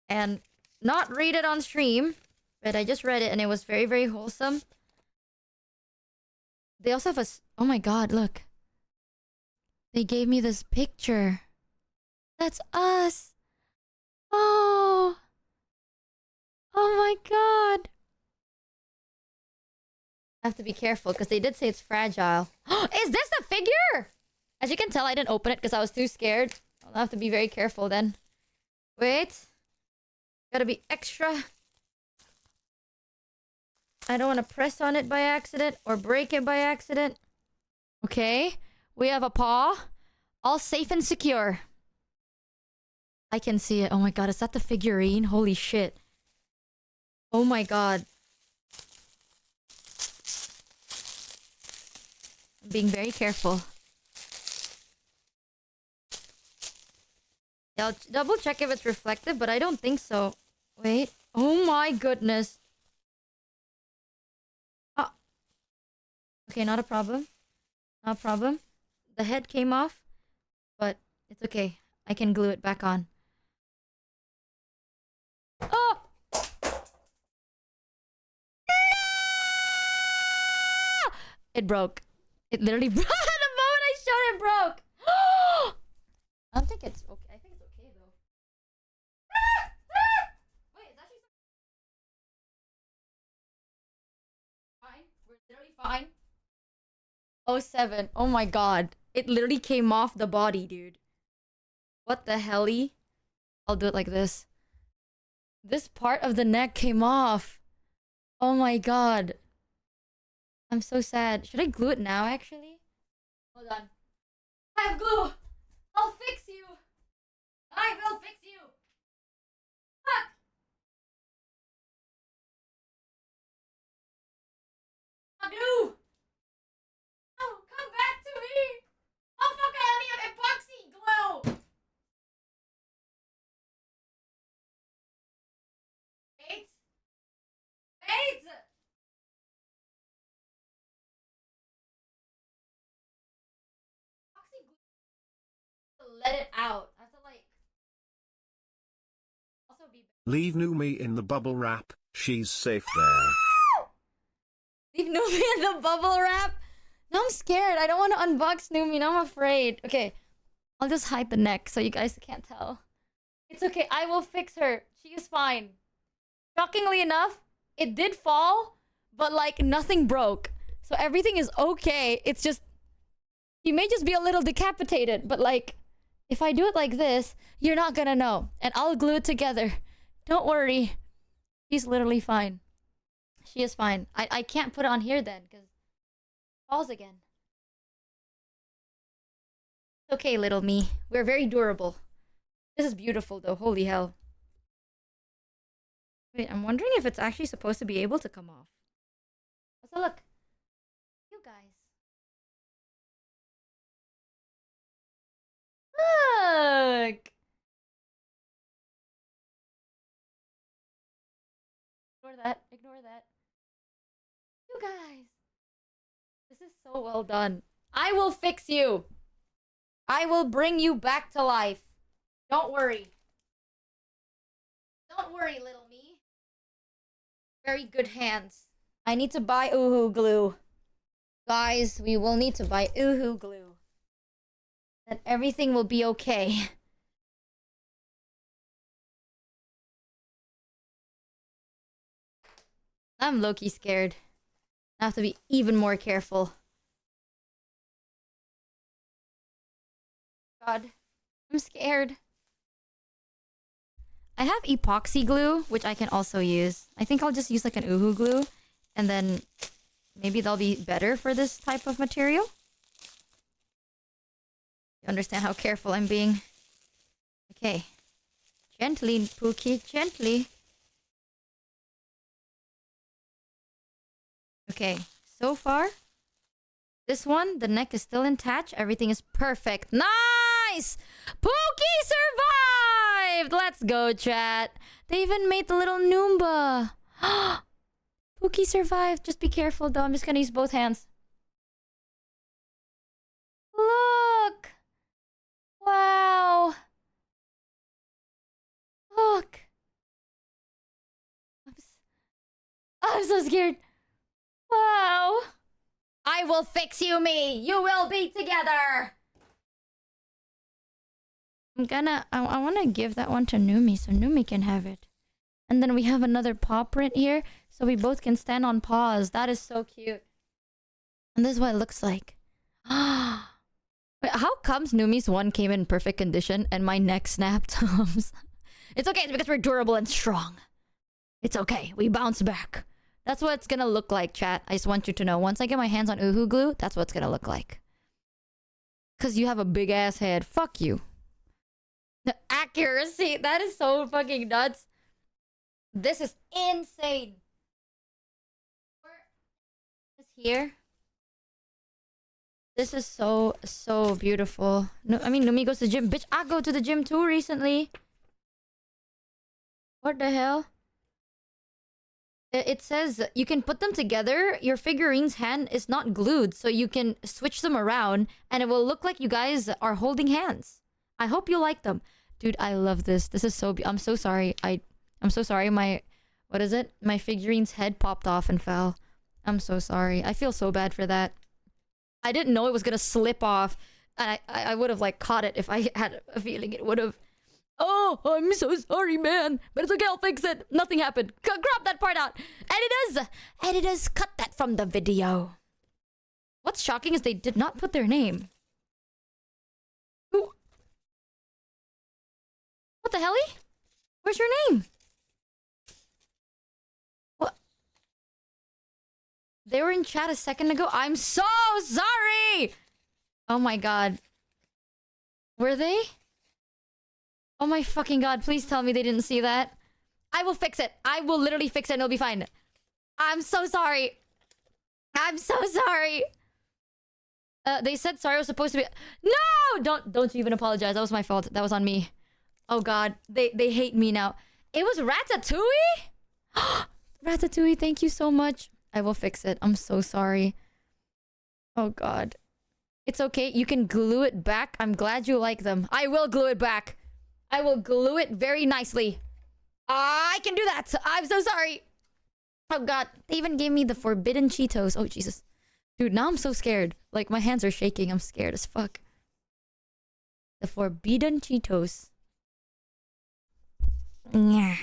and not read it on stream. But I just read it and it was very, very wholesome. They also have a... Oh my god, look. They gave me this picture. That's us. Oh. Oh my god. I have to be careful because they did say it's fragile. Is this the figure? As you can tell, I didn't open it because I was too scared. I'll have to be very careful then. Wait. Gotta be extra... I don't want to press on it by accident or break it by accident. Okay. We have a paw. All safe and secure. I can see it. Oh my god, is that the figurine? Holy shit. Oh my god. I'm being very careful. I'll double check if it's reflective, but I don't think so. Wait. Oh my goodness. Okay, not a problem. Not a problem. The head came off, but it's okay. I can glue it back on. Oh! No! It broke. It literally broke. The moment I showed it broke. I don't think it's okay. I think it's okay though. Wait, it's actually fine. We're literally fine. 07. Oh my god. It literally came off the body, dude. What the helly? I'll do it like this. This part of the neck came off. Oh my god. I'm so sad. Should I glue it now, actually? Hold on. I have glue! I'll fix you! I will fix you! Fuck! No! Oh, come back to me! Oh fuck, I only have epoxy glue! Wait! Wait! Epoxy glue. Let it out. I have to like... Also be... Leave Numi in the bubble wrap, she's safe there. Leave Numi in the bubble wrap? Now I'm scared. I don't want to unbox Numi. Now I'm afraid. Okay. I'll just hide the neck so you guys can't tell. It's okay. I will fix her. She is fine. Shockingly enough, it did fall, but like nothing broke. So everything is okay. It's just... She may just be a little decapitated, but like... If I do it like this, you're not gonna know. And I'll glue it together. Don't worry. She's literally fine. She is fine. I can't put it on here then, because... Falls again. Okay, little me. We're very durable. This is beautiful though. Holy hell. Wait, I'm wondering if it's actually supposed to be able to come off. So look. You guys. Look! Ignore that. Ignore that. You guys. This is so well done. I will fix you. I will bring you back to life. Don't worry. Don't worry, little me. Very good hands. I need to buy Uhu glue. Guys, we will need to buy Uhu glue. Then everything will be okay. I'm low-key scared. I have to be even more careful. God, I'm scared. I have epoxy glue, which I can also use. I think I'll just use like an Uhu glue. And then maybe they'll be better for this type of material. You understand how careful I'm being. Okay. Gently, Pookie, gently. Okay, so far, this one, the neck is still intact. Everything is perfect. Nice! Pookie survived! Let's go, chat. They even made the little Noomba. Pookie survived. Just be careful, though. I'm just gonna use both hands. Look! Wow! Look! I'm so scared. Wow. I will fix you, me. You will be together. I want to give that one to Numi so Numi can have it. And then we have another paw print here so we both can stand on paws. That is so cute. And this is what it looks like. Wait, how comes Numi's one came in perfect condition and my neck snapped? It's okay. It's because we're durable and strong. It's okay. We bounce back. That's what it's gonna look like, chat. I just want you to know. Once I get my hands on Uhu glue, that's what it's gonna look like. Because you have a big-ass head. Fuck you. The accuracy. That is so fucking nuts. This is insane. This here. This is so beautiful. No, I mean, Numi goes to the gym. Bitch, I go to the gym too recently. What the hell? It says you can put them together. Your figurine's hand is not glued, so you can switch them around and it will look like you guys are holding hands. I hope you like them. Dude, I love this. This is so I'm so sorry. I'm so sorry my what is it? My figurine's head popped off and fell. I'm so sorry. I feel so bad for that. I didn't know it was gonna slip off. And I would have like caught it if I had a feeling it would have. Oh, I'm so sorry, man. But it's okay, I'll fix it. Nothing happened. Crop that part out. Editors, cut that from the video. What's shocking is they did not put their name. Who? What the helly? Where's your name? What? They were in chat a second ago. I'm so sorry. Oh my god. Were they? Oh my fucking god, please tell me they didn't see that. I will fix it. I will literally fix it and it'll be fine. I'm so sorry. I'm so sorry. They said sorry was supposed to be... No! Don't you even apologize. That was my fault. That was on me. Oh god, they hate me now. It was Ratatouille? Ratatouille, thank you so much. I will fix it. I'm so sorry. Oh god. It's okay. You can glue it back. I'm glad you like them. I will glue it back. I will glue it very nicely. I can do that. I'm so sorry. Oh god. They even gave me the forbidden Cheetos. Oh Jesus. Dude, now I'm so scared. Like, my hands are shaking. I'm scared as fuck. The forbidden Cheetos. Yeah.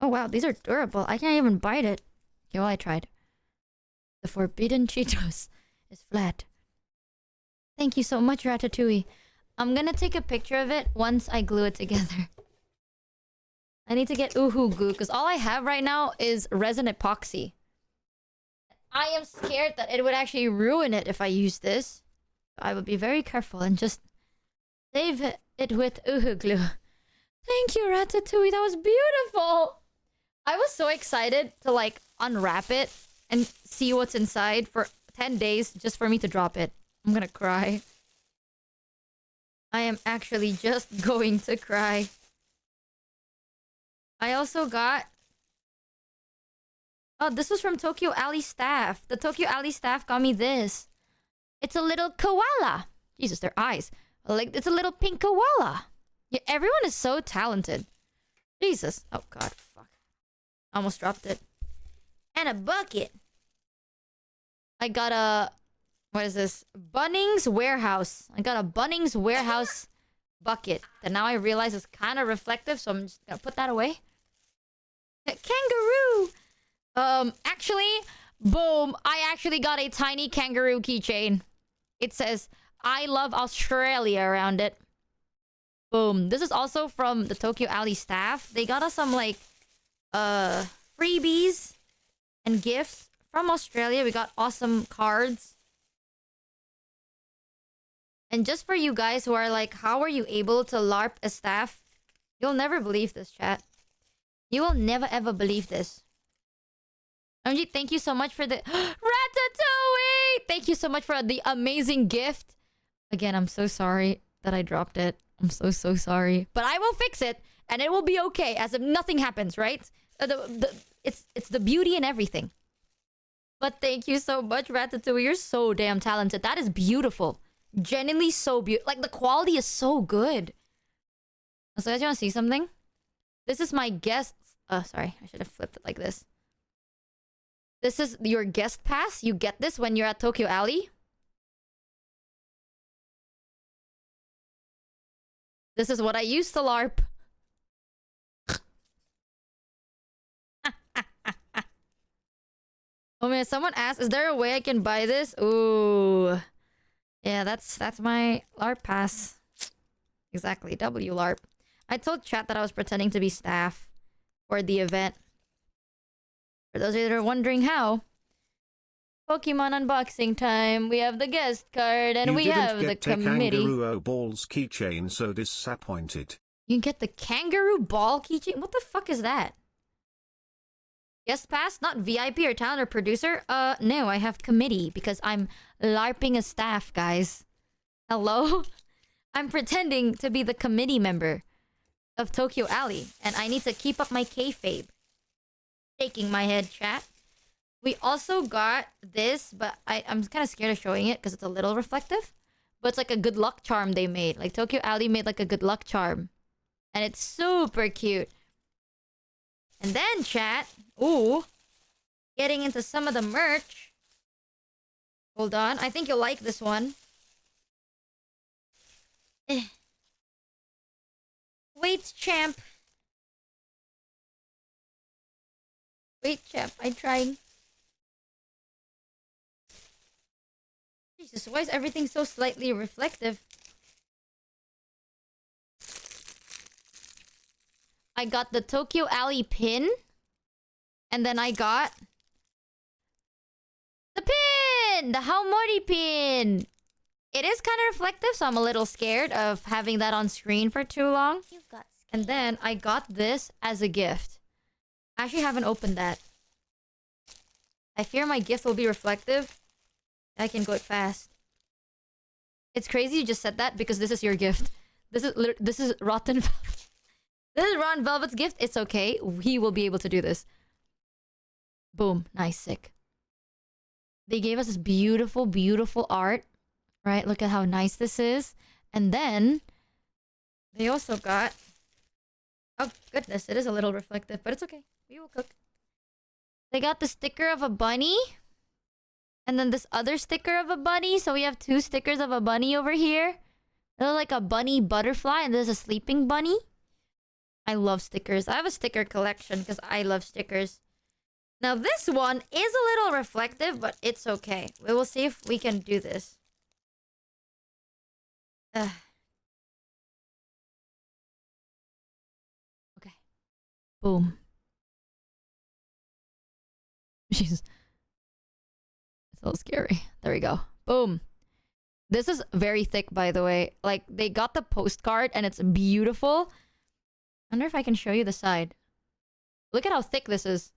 Oh wow, these are durable. I can't even bite it. Okay, well, I tried. The forbidden Cheetos is flat. Thank you so much, Ratatouille. I'm gonna take a picture of it once I glue it together. I need to get Uhu glue because all I have right now is resin epoxy. I am scared that it would actually ruin it if I use this. I will be very careful and just save it with Uhu glue. Thank you, Ratatouille. That was beautiful. I was so excited to like unwrap it and see what's inside for 10 days just for me to drop it. I'm gonna cry. I am actually just going to cry. I also got... Oh, this was from Tokyo Alley staff. The Tokyo Alley staff got me this. It's a little koala. Jesus, their eyes. Like, it's a little pink koala. Yeah, everyone is so talented. Jesus. Oh, God. Fuck. I almost dropped it. And a bucket. I got a... What is this? Bunnings Warehouse. I got a Bunnings Warehouse bucket. And now I realize it's kind of reflective, so I'm just gonna put that away. Kangaroo! Actually, boom. I actually got a tiny kangaroo keychain. It says, I love Australia around it. Boom. This is also from the Tokyo Alley staff. They got us some, like, freebies and gifts from Australia. We got awesome cards. And just for you guys who are like, how are you able to LARP a staff? You'll never believe this, chat. You will never ever believe this. OMG, thank you so much for the... Ratatouille! Thank you so much for the amazing gift. Again, I'm so sorry that I dropped it. I'm so sorry. But I will fix it, and it will be okay, as if nothing happens, right? It's the beauty in everything. But thank you so much, Ratatouille. You're so damn talented. That is beautiful. Genuinely so beautiful. Like, the quality is so good. So, guys, you want to see something? This is my guest... Oh, sorry. I should have flipped it like this. This is your guest pass. You get this when you're at Tokyo Alley. This is what I used to LARP. Oh man, someone asked, is there a way I can buy this? Ooh. Yeah, that's my LARP pass. Exactly, W LARP. I told chat that I was pretending to be staff for the event. For those of you that are wondering how. Pokemon unboxing time. We have the guest card and we have the committee. You didn't get the kangaroo balls keychain, so disappointed. You can get the kangaroo ball keychain? What the fuck is that? Guest pass? Not VIP or talent or producer? No, I have committee because I'm LARPing a staff, guys. Hello? I'm pretending to be the committee member of Tokyo Alley, and I need to keep up my kayfabe. Shaking my head, chat. We also got this, but I'm kind of scared of showing it because it's a little reflective. But it's like a good luck charm they made. Like, Tokyo Alley made like a good luck charm. And it's super cute. And then, chat. Ooh. Getting into some of the merch. Hold on. I think you'll like this one. Wait, champ. Wait, champ. I'm trying. Jesus, why is everything so slightly reflective? I got the Tokyo Alley pin. And then I got... the pin! The Haomori pin! It is kind of reflective, so I'm a little scared of having that on screen for too long. And then I got this as a gift. I actually haven't opened that. I fear my gift will be reflective. I can go it fast. It's crazy you just said that because this is your gift. This is Rotten Velvet. This is Ron Velvet's gift. It's okay. He will be able to do this. Boom. Nice. Sick. They gave us this beautiful, beautiful art. Right? Look at how nice this is. And then they also got... oh, goodness. It is a little reflective, but it's okay. We will cook. They got the sticker of a bunny. And then this other sticker of a bunny. So we have two stickers of a bunny over here. There's like a bunny butterfly. And there's a sleeping bunny. I love stickers. I have a sticker collection because I love stickers. Now this one is a little reflective, but it's okay. We will see if we can do this. Okay. Boom. Jeez. It's a little scary. There we go. Boom. This is very thick, by the way. Like, they got the postcard and it's beautiful. I wonder if I can show you the side. Look at how thick this is.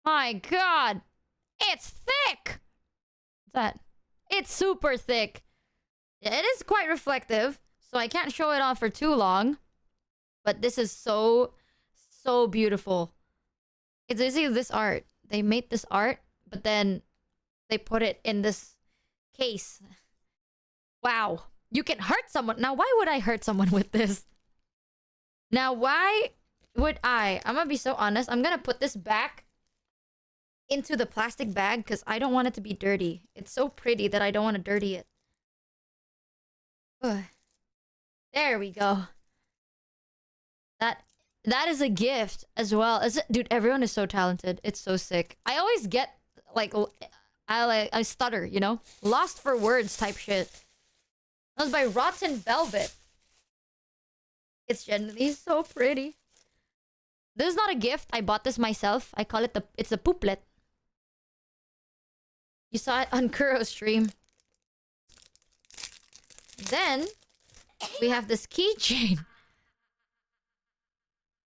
My god! It's thick! What's that? It's super thick. It is quite reflective, so I can't show it off for too long. But this is so beautiful. It's basically this art. They made this art, but then they put it in this case. Wow. You can hurt someone. Now, why would I hurt someone with this? Now, why would I? I'm gonna be so honest. I'm gonna put this back into the plastic bag because I don't want it to be dirty. It's so pretty that I don't want to dirty it. Ugh. There we go. That is a gift as well. Dude, everyone is so talented. It's so sick. I always get like I stutter, you know? Lost for words type shit. That was by Rotten Velvet. It's genuinely so pretty. This is not a gift. I bought this myself. I call it it's a pooplet. You saw it on Kuro's stream. Then we have this keychain.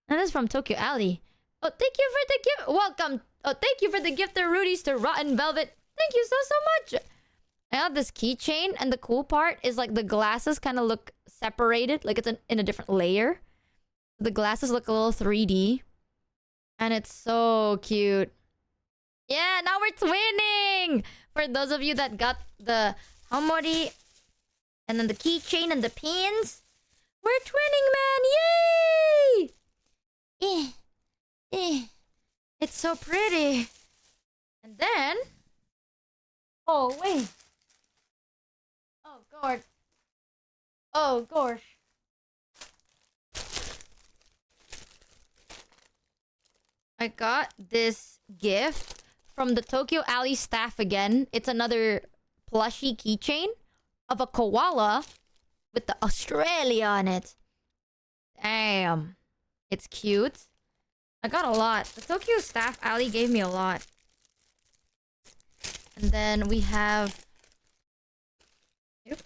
And this is from Tokyo Alley. Oh, thank you for the gift. Welcome. Oh, thank you for the gift, the Rudies to Rotten Velvet. Thank you so much. I have this keychain, and the cool part is like the glasses kind of look separated, like it's in a different layer. The glasses look a little 3D, and it's so cute. Yeah, now we're twinning. For those of you that got the Hamori, and then the keychain and the pins, we're twinning, man! Yay! It's so pretty. And then, oh wait. Oh god. Oh gosh. I got this gift from the Tokyo Alley staff again. It's another plushie keychain of a koala with the Australia on it. Damn. It's cute. I got a lot. The Tokyo staff Alley gave me a lot. And then we have... Yep.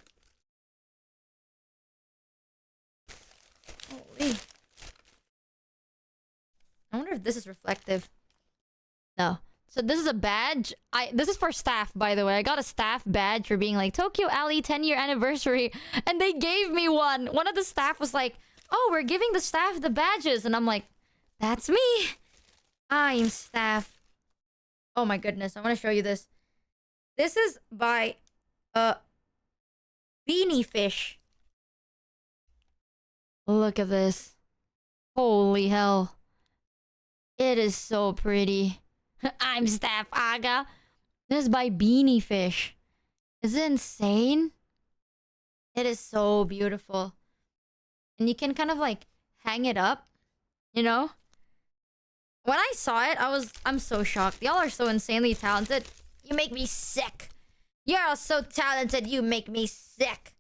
Holy. I wonder if this is reflective. No. So this is a badge. This is for staff, by the way. I got a staff badge for being like, Tokyo Alley 10-year anniversary. And they gave me one. One of the staff was like, oh, we're giving the staff the badges. And I'm like, that's me. I'm staff. Oh my goodness. I want to show you this. This is by Beanie Fish. Look at this. Holy hell. It is so pretty. I'm Staff Aga. This is by Beanie Fish. Is it insane? It is so beautiful. And you can kind of like hang it up, you know? When I saw it, I'm so shocked. Y'all are so insanely talented. You make me sick. You're all so talented, you make me sick.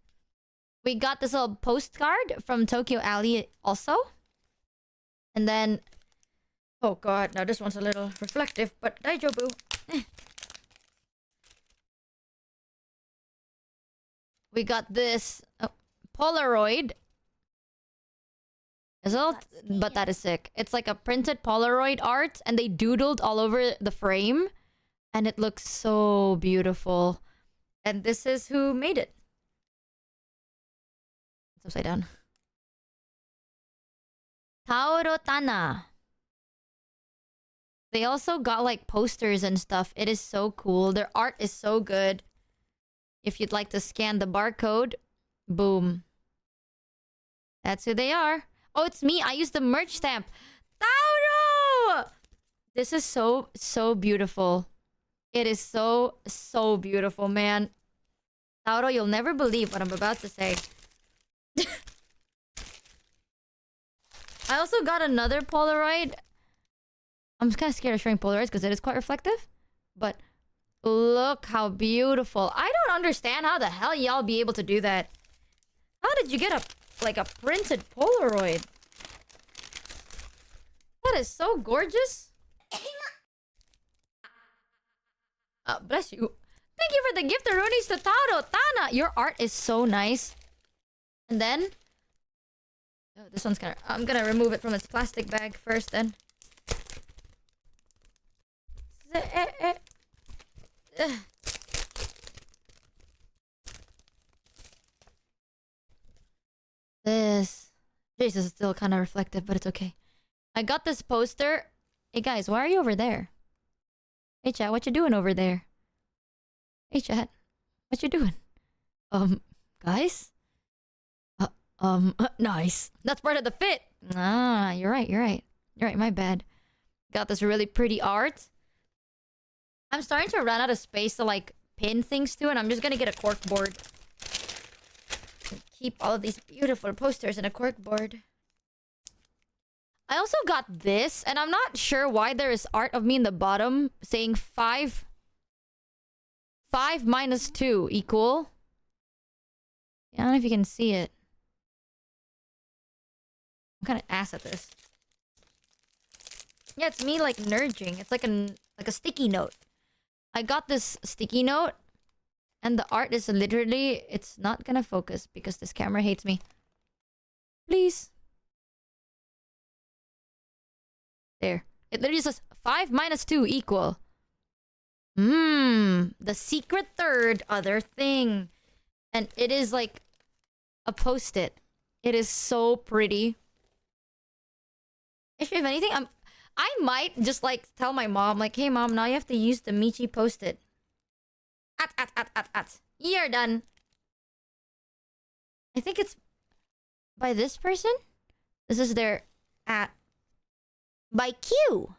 We got this little postcard from Tokyo Alley also. And then... oh god, now this one's a little reflective, but daijobu. We got this Polaroid. But that is sick. It's like a printed Polaroid art, and they doodled all over the frame. And it looks so beautiful. And this is who made it. It's upside down. Tauro Tana. They also got like posters and stuff. It is so cool. Their art is so good. If you'd like to scan the barcode, boom. That's who they are. Oh, it's me. I used the merch stamp. Tauro! This is so beautiful. It is so beautiful, man. Tauro, you'll never believe what I'm about to say. I also got another Polaroid. I'm kind of scared of showing Polaroids because it is quite reflective. But look how beautiful. I don't understand how the hell y'all be able to do that. How did you get a printed Polaroid? That is so gorgeous. Bless you. thank you for the gift, Runis to Taro. Tana, your art is so nice. And then... Oh, this one's gonna... I'm gonna remove it from its plastic bag first, then. This... Jesus is still kind of reflective, but it's okay. I got this poster. Hey guys, why are you over there? Hey chat, what you doing over there? Hey chat, what you doing? Guys? Nice. That's part of the fit. Ah, you're right, you're right. You're right, my bad. Got this really pretty art. I'm starting to run out of space to like pin things to, and I'm just gonna get a cork board. And keep all of these beautiful posters in a cork board. I also got this, and I'm not sure why there is art of me in the bottom saying 5 minus 2 equal. I don't know if you can see it. I'm kind of ass at this. Yeah, it's me like nerdging. It's like a sticky note. I got this sticky note, and the art is literally... It's not gonna focus because this camera hates me. Please. There. It literally says 5 minus 2 equal. The secret third other thing. And it is like a post-it. It is so pretty. If anything, I might just like tell my mom, like, hey mom, now you have to use the Michi post-it. You're done. I think it's by this person. This is their at. By Q.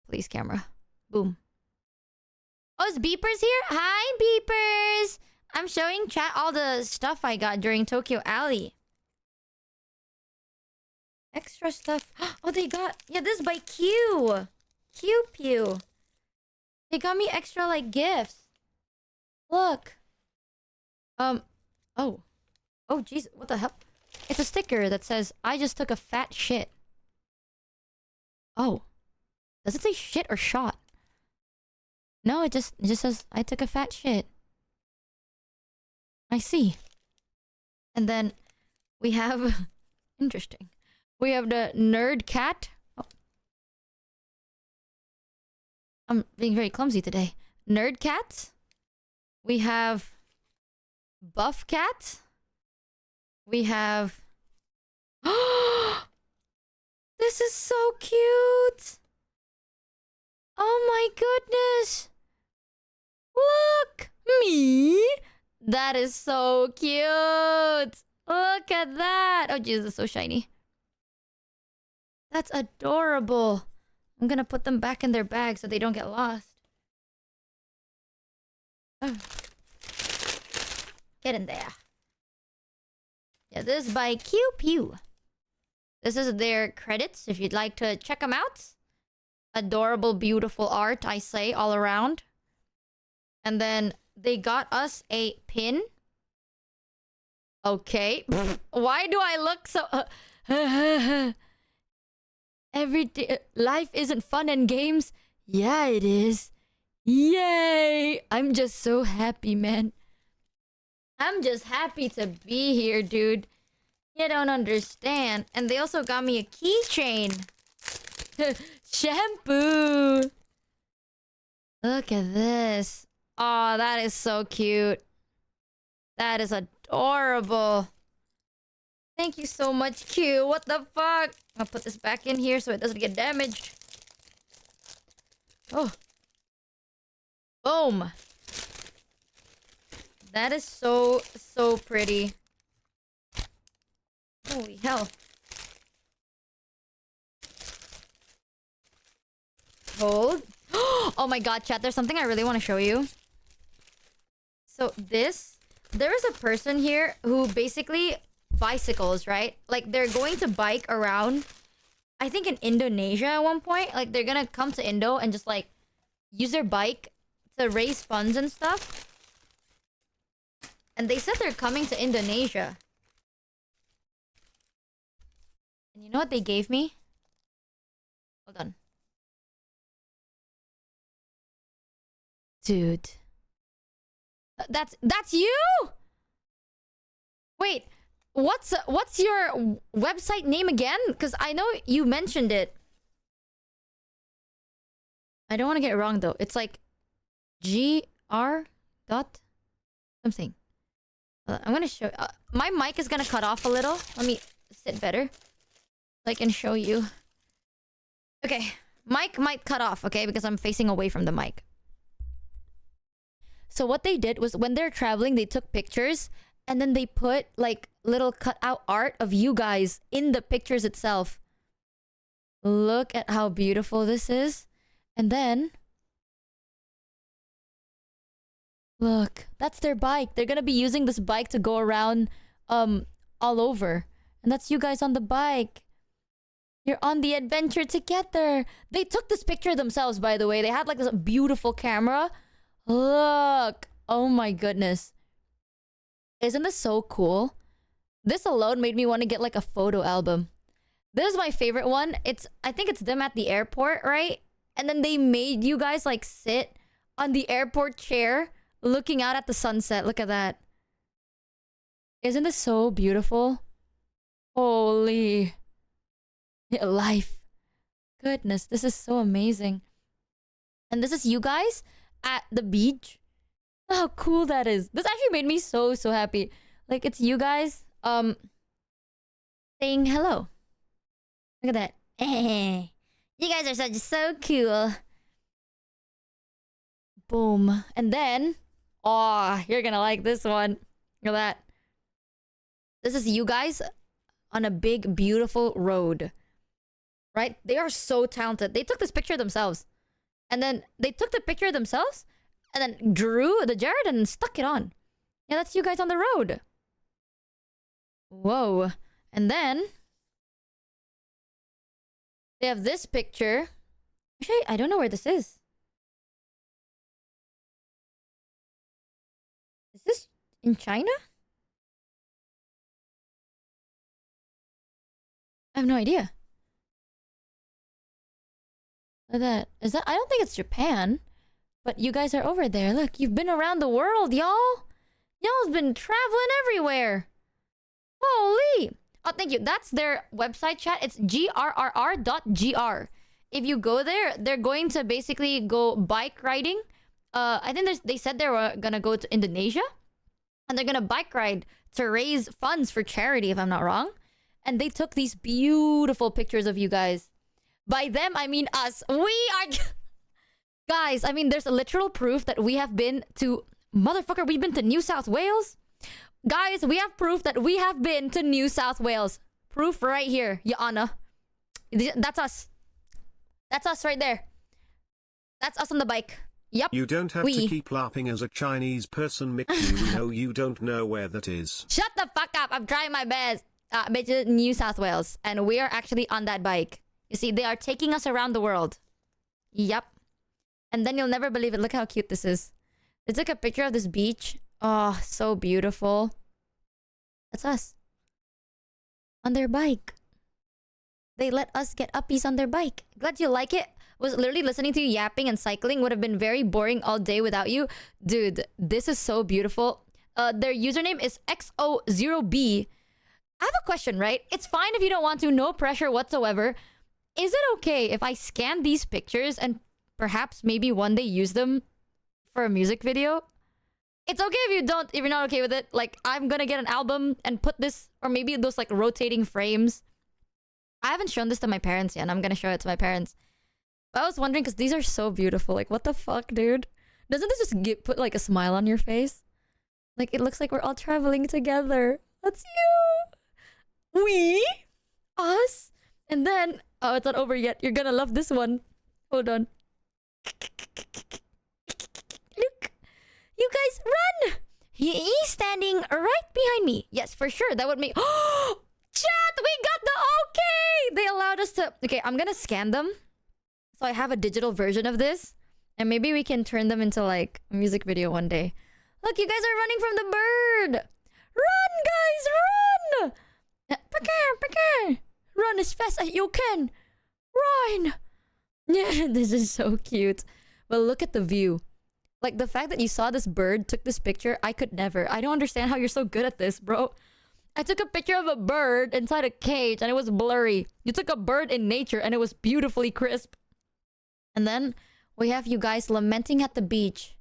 Please, camera. Boom. Oh, is Beepers here? Hi, Beepers. I'm showing chat all the stuff I got during Tokyo Alley. Extra stuff. Oh, they got... Yeah, this is by Q. Q Pew. They got me extra, like, gifts. Look. Oh. Oh, jeez. What the hell? It's a sticker that says, I just took a fat shit. Oh. Does it say shit or shot? No, it just says, I took a fat shit. I see. And then we have... Interesting. We have the nerd cat. Oh. I'm being very clumsy today. Nerd cat. We have buff cat. We have... This is so cute. Oh my goodness. Look. Me. That is so cute. Look at that. Oh, Jesus, it's so shiny. That's adorable. I'm gonna put them back in their bag so they don't get lost. Oh. Get in there. Yeah, this is by Q Pew. This is their credits if you'd like to check them out. Adorable, beautiful art, I say, all around. And then they got us a pin. Okay. Why do I look so... Every day, life isn't fun and games. Yeah, it is. Yay! I'm just so happy, man. I'm just happy to be here, dude. You don't understand. And they also got me a keychain. Shampoo. Look at this. Oh, that is so cute. That is adorable. Thank you so much, Q. What the fuck? I'll put this back in here so it doesn't get damaged. Oh. Boom. That is so, so pretty. Holy hell. Hold. Oh my god, chat. There's something I really want to show you. So this... There is a person here who basically... bicycles, right? Like, they're going to bike around, I think in Indonesia at one point. Like, they're gonna come to Indo and just, like, use their bike to raise funds and stuff. And they said they're coming to Indonesia. And you know what they gave me? Hold on. Dude. That's you? Wait, what's your website name again? Because I know you mentioned it. I don't want to get it wrong though. It's like GR dot something. I'm gonna show. My mic is gonna cut off a little. Let me sit better so I can show you. Okay, mic might cut off. Okay, because I'm facing away from the mic. So what they did was when they're traveling, they took pictures and then they put like little cutout art of you guys in the pictures itself. Look at how beautiful this is. And then look, that's their bike. They're gonna be using this bike to go around all over. And that's you guys on the bike. You're on the adventure together. They took this picture themselves, by the way. They had like this beautiful camera. Look. Oh my goodness. Isn't this so cool? This alone made me want to get like a photo album. This is my favorite one. I think it's them at the airport, right? And then they made you guys like sit on the airport chair looking out at the sunset. Look at that. Isn't this so beautiful? Holy life. Goodness, this is so amazing. And this is you guys at the beach. How cool that is. This actually made me so happy. Like it's you guys saying hello. Look at that. You guys are so cool. Boom. And then oh, you're gonna like this one. Look at that. This is you guys on a big beautiful road. Right? They are so talented. They took this picture themselves. And then they took the picture themselves and then drew the Jared and stuck it on. Yeah, that's you guys on the road. Whoa. And then they have this picture. Actually, I don't know where this is. Is this in China? I have no idea. Look at that. Is that? I don't think it's Japan. But you guys are over there. Look, you've been around the world, y'all. Y'all's been traveling everywhere. Holy. Oh, thank you. That's their website, chat. It's grrr.gr. If you go there, they're going to basically go bike riding. I think they said they were gonna go to Indonesia. And they're gonna bike ride to raise funds for charity, if I'm not wrong. And they took these beautiful pictures of you guys. By them, I mean us. We are... Guys, I mean, there's a literal proof that we have been to... Motherfucker, we've been to New South Wales? Guys, we have proof that we have been to New South Wales. Proof right here, Your Honor. That's us. That's us right there. That's us on the bike. Yep. You don't have to keep laughing as a Chinese person, Michi. We know you don't know where that is. Shut the fuck up. I'm trying my best. Bitch, New South Wales. And we are actually on that bike. You see, they are taking us around the world. Yep. And then you'll never believe it. Look how cute this is. They took a picture of this beach. Oh, so beautiful. That's us. On their bike. They let us get uppies on their bike. Glad you like it. Was literally listening to you yapping and cycling. Would have been very boring all day without you. Dude, this is so beautiful. Their username is XO0B. I have a question, right? It's fine if you don't want to. No pressure whatsoever. Is it okay if I scan these pictures and perhaps maybe one day use them for a music video? It's okay if you're not okay with it. Like, I'm gonna get an album and put this, or maybe those like rotating frames. I haven't shown this to my parents yet, and I'm gonna show it to my parents. But I was wondering, because these are so beautiful. Like, what the fuck, dude? Doesn't this just put like a smile on your face? Like, it looks like we're all traveling together. That's you. We. Us. And then, oh, it's not over yet. You're gonna love this one. Hold on. Look. You guys, run! He's standing right behind me. Yes, for sure. That would make... Oh! Chat! We got the okay! They allowed us to... Okay, I'm gonna scan them. So I have a digital version of this. And maybe we can turn them into, like, a music video one day. Look, you guys are running from the bird! Run, guys! Run! Run as fast as you can! Run! Yeah, this is so cute. But look at the view. Like, the fact that you saw this bird, took this picture, I could never. I don't understand how you're so good at this, bro. I took a picture of a bird inside a cage and it was blurry. You took a bird in nature and it was beautifully crisp. And then we have you guys lamenting at the beach.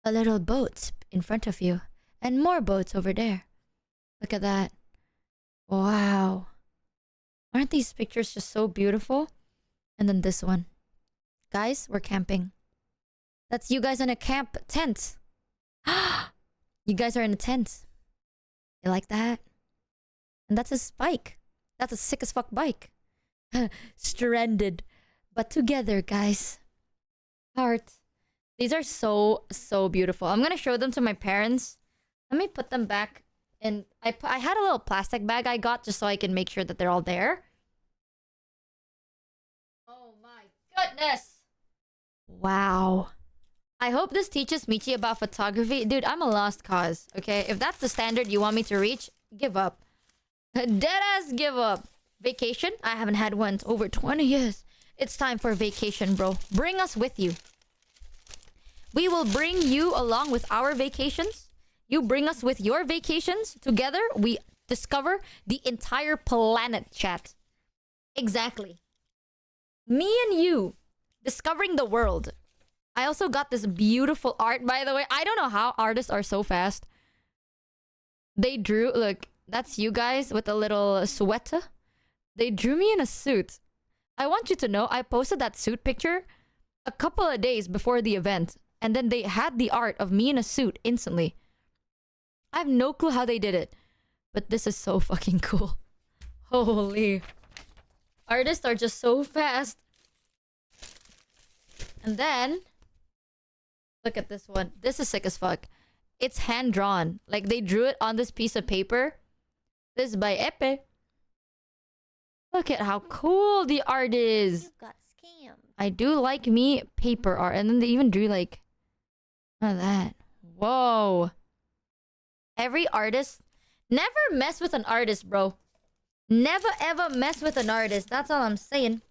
A little boat in front of you. And more boats over there. Look at that. Wow. Aren't these pictures just so beautiful? And then this one. Guys, we're camping. That's you guys in a camp tent. You guys are in a tent. You like that? And that's a bike. That's a sick as fuck bike. Stranded. But together, guys. Heart. These are so, so beautiful. I'm gonna show them to my parents. Let me put them back in... I had a little plastic bag I got just so I can make sure that they're all there. Oh my goodness! Wow. I hope this teaches Michi about photography. Dude, I'm a lost cause, okay? If that's the standard you want me to reach, give up. Deadass give up. Vacation? I haven't had one in over 20 years. It's time for vacation, bro. Bring us with you. We will bring you along with our vacations. You bring us with your vacations. Together, we discover the entire planet, chat. Exactly. Me and you discovering the world. I also got this beautiful art, by the way. I don't know how artists are so fast. They drew... Look, that's you guys with a little sweater. They drew me in a suit. I want you to know, I posted that suit picture a couple of days before the event. And then they had the art of me in a suit instantly. I have no clue how they did it. But this is so fucking cool. Holy. Artists are just so fast. And then... Look at this one. This is sick as fuck. It's hand-drawn. Like, they drew it on this piece of paper. This is by Epe. Look at how cool the art is. You got scammed. I do like me paper art. And then they even drew, like... Look at that. Whoa. Every artist... Never mess with an artist, bro. Never ever mess with an artist. That's all I'm saying.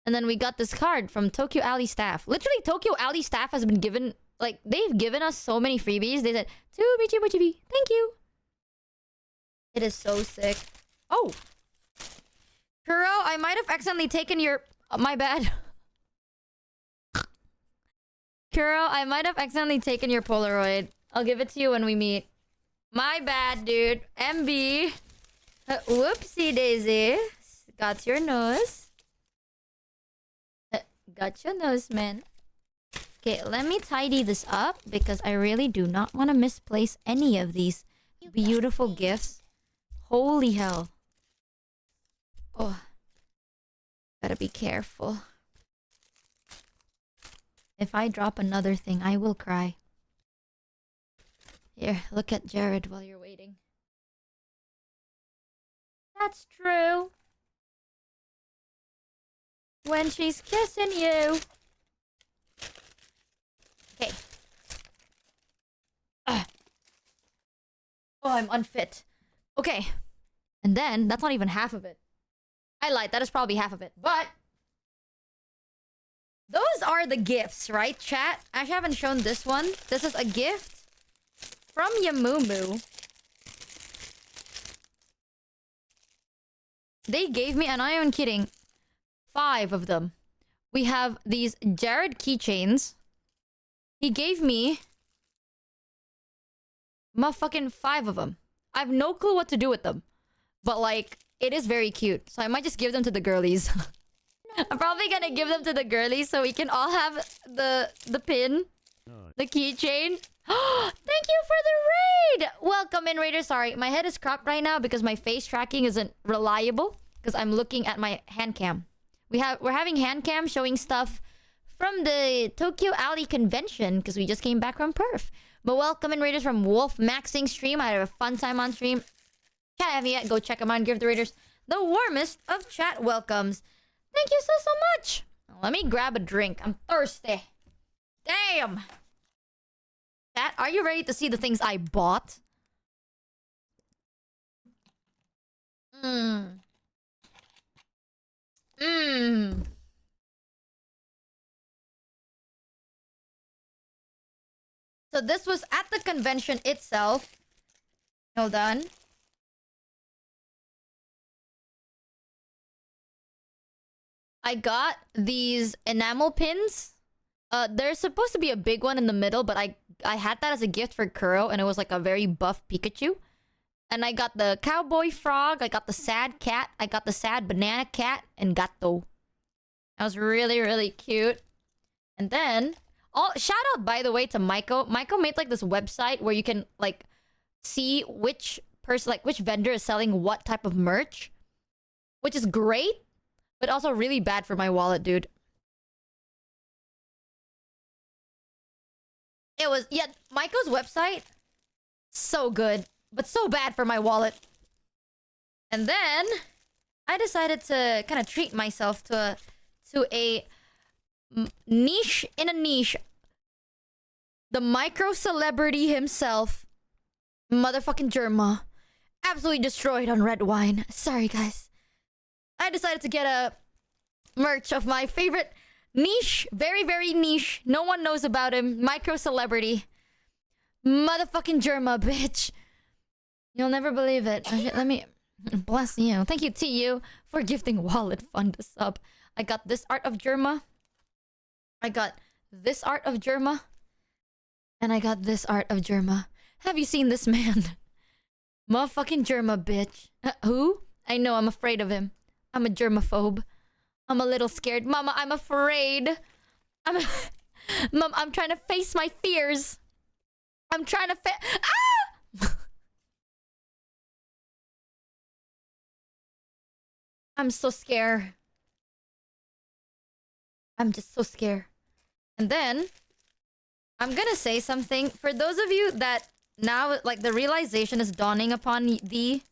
And then we got this card from Tokyo Alley staff. Literally, Tokyo Alley staff has been given... Like, they've given us so many freebies. They said, to Michi Mochievee. Thank you. It is so sick. Oh. Kuro, I might have accidentally taken your... my bad. Kuro, I might have accidentally taken your Polaroid. I'll give it to you when we meet. My bad, dude. MB. Whoopsie daisy. Got your nose. Got your nose, man. Okay, let me tidy this up because I really do not want to misplace any of these beautiful gifts. Holy hell. Oh. Gotta be careful. If I drop another thing, I will cry. Here, look at Jared while you're waiting. That's true. When she's kissing you. Okay. Oh, I'm unfit. Okay. And then, that's not even half of it. I lied, that is probably half of it. But... those are the gifts, right, chat? I haven't shown this one. This is a gift from Yamumu. They gave me, and I am kidding, 5 of them. We have these Jared keychains. He gave me motherfucking 5 of them. I have no clue what to do with them. But, like, it is very cute. So I might just give them to the girlies. I'm probably gonna give them to the girlies so we can all have the pin. The keychain. Thank you for the raid! Welcome in, Raiders. Sorry, my head is cropped right now because my face tracking isn't reliable. Because I'm looking at my hand cam. We're having hand cam showing stuff from the Tokyo Alley convention because we just came back from Perth. But welcome in, Raiders, from Wolf Maxing stream. I had a fun time on stream. Chat haven't yet. Go check them out and give the Raiders the warmest of chat welcomes. Thank you so much. Let me grab a drink. I'm thirsty. Damn. Chat, are you ready to see the things I bought? Mmm. Mmm. So this was at the convention itself. Hold on. I got these enamel pins. There's supposed to be a big one in the middle, but I had that as a gift for Kuro, and it was like a very buff Pikachu. And I got the cowboy frog, I got the sad cat, I got the sad banana cat, and Gato. That was really, really cute. And then, shout out by the way to Maiko. Maiko made like this website where you can like see which person, like which vendor is selling what type of merch, which is great. But also really bad for my wallet, dude. It was... Yeah, Maiko's website, so good. But so bad for my wallet. And then... I decided to kind of treat myself to a niche in a niche. The micro-celebrity himself. Motherfucking Germa. Absolutely destroyed on red wine. Sorry, guys. I decided to get a merch of my favorite niche. Very, very niche. No one knows about him. Micro celebrity. Motherfucking Germa, bitch. You'll never believe it. Let me... Bless you. Thank you to you for gifting Wallet Fund to sub. I got this art of Germa. I got this art of Germa. And I got this art of Germa. Have you seen this man? Motherfucking Germa, bitch. Who? I know, I'm afraid of him. I'm a germaphobe. I'm a little scared. Mama, I'm afraid. Mom, I'm trying to face my fears. I'm trying to Ah! I'm so scared. I'm just so scared. And then, I'm gonna say something. For those of you that now, like, the realization is dawning upon the...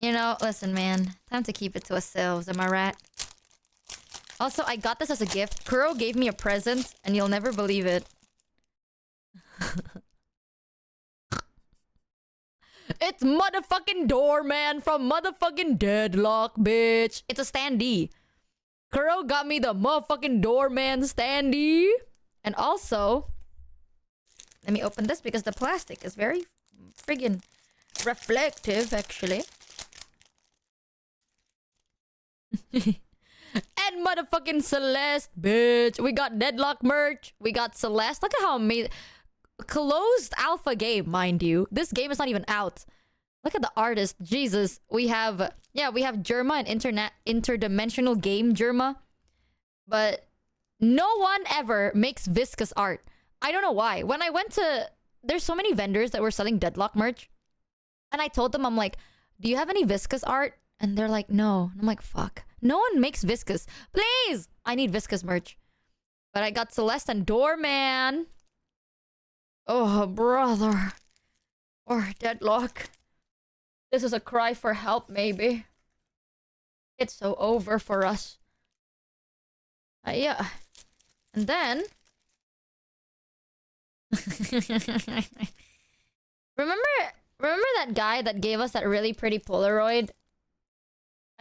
You know, listen, man. Time to keep it to ourselves, am I right? Also, I got this as a gift. Kuro gave me a present, and you'll never believe it. It's motherfucking Doorman from motherfucking Deadlock, bitch. It's a standee. Kuro got me the motherfucking Doorman standee. And also... Let me open this because the plastic is very friggin' reflective, actually. And motherfucking Celeste, bitch. We got Deadlock merch. We got Celeste. Look at how amazing. Closed alpha game, mind you. This game is not even out. Look at the artist. Jesus. We have... Yeah, we have Germa, an interdimensional game Germa. But no one ever makes viscous art. I don't know why. When I went to... There's so many vendors that were selling Deadlock merch. And I told them, I'm like, do you have any viscous art? And they're like, no. And I'm like, fuck. No one makes viscous. Please! I need viscous merch. But I got Celeste and Doorman. Oh, brother. Or Deadlock. This is a cry for help, maybe. It's so over for us. Yeah. And then... Remember that guy that gave us that really pretty Polaroid?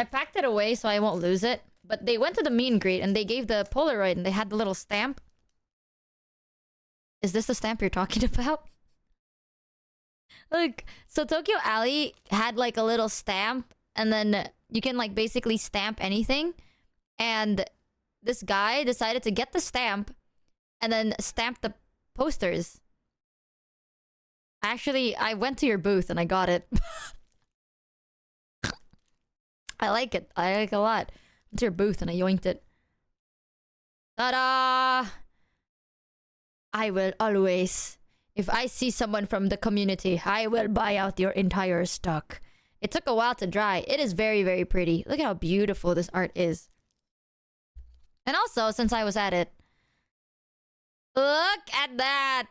I packed it away so I won't lose it. But they went to the meet and greet and they gave the Polaroid and they had the little stamp. Is this the stamp you're talking about? Look, so Tokyo Alley had like a little stamp and then you can like basically stamp anything. And this guy decided to get the stamp and then stamp the posters. Actually, I went to your booth and I got it. I like it. I like it a lot. Went to your booth and I yoinked it. Ta-da! I will always... If I see someone from the community, I will buy out your entire stock. It took a while to dry. It is very, very pretty. Look at how beautiful this art is. And also, since I was at it... Look at that!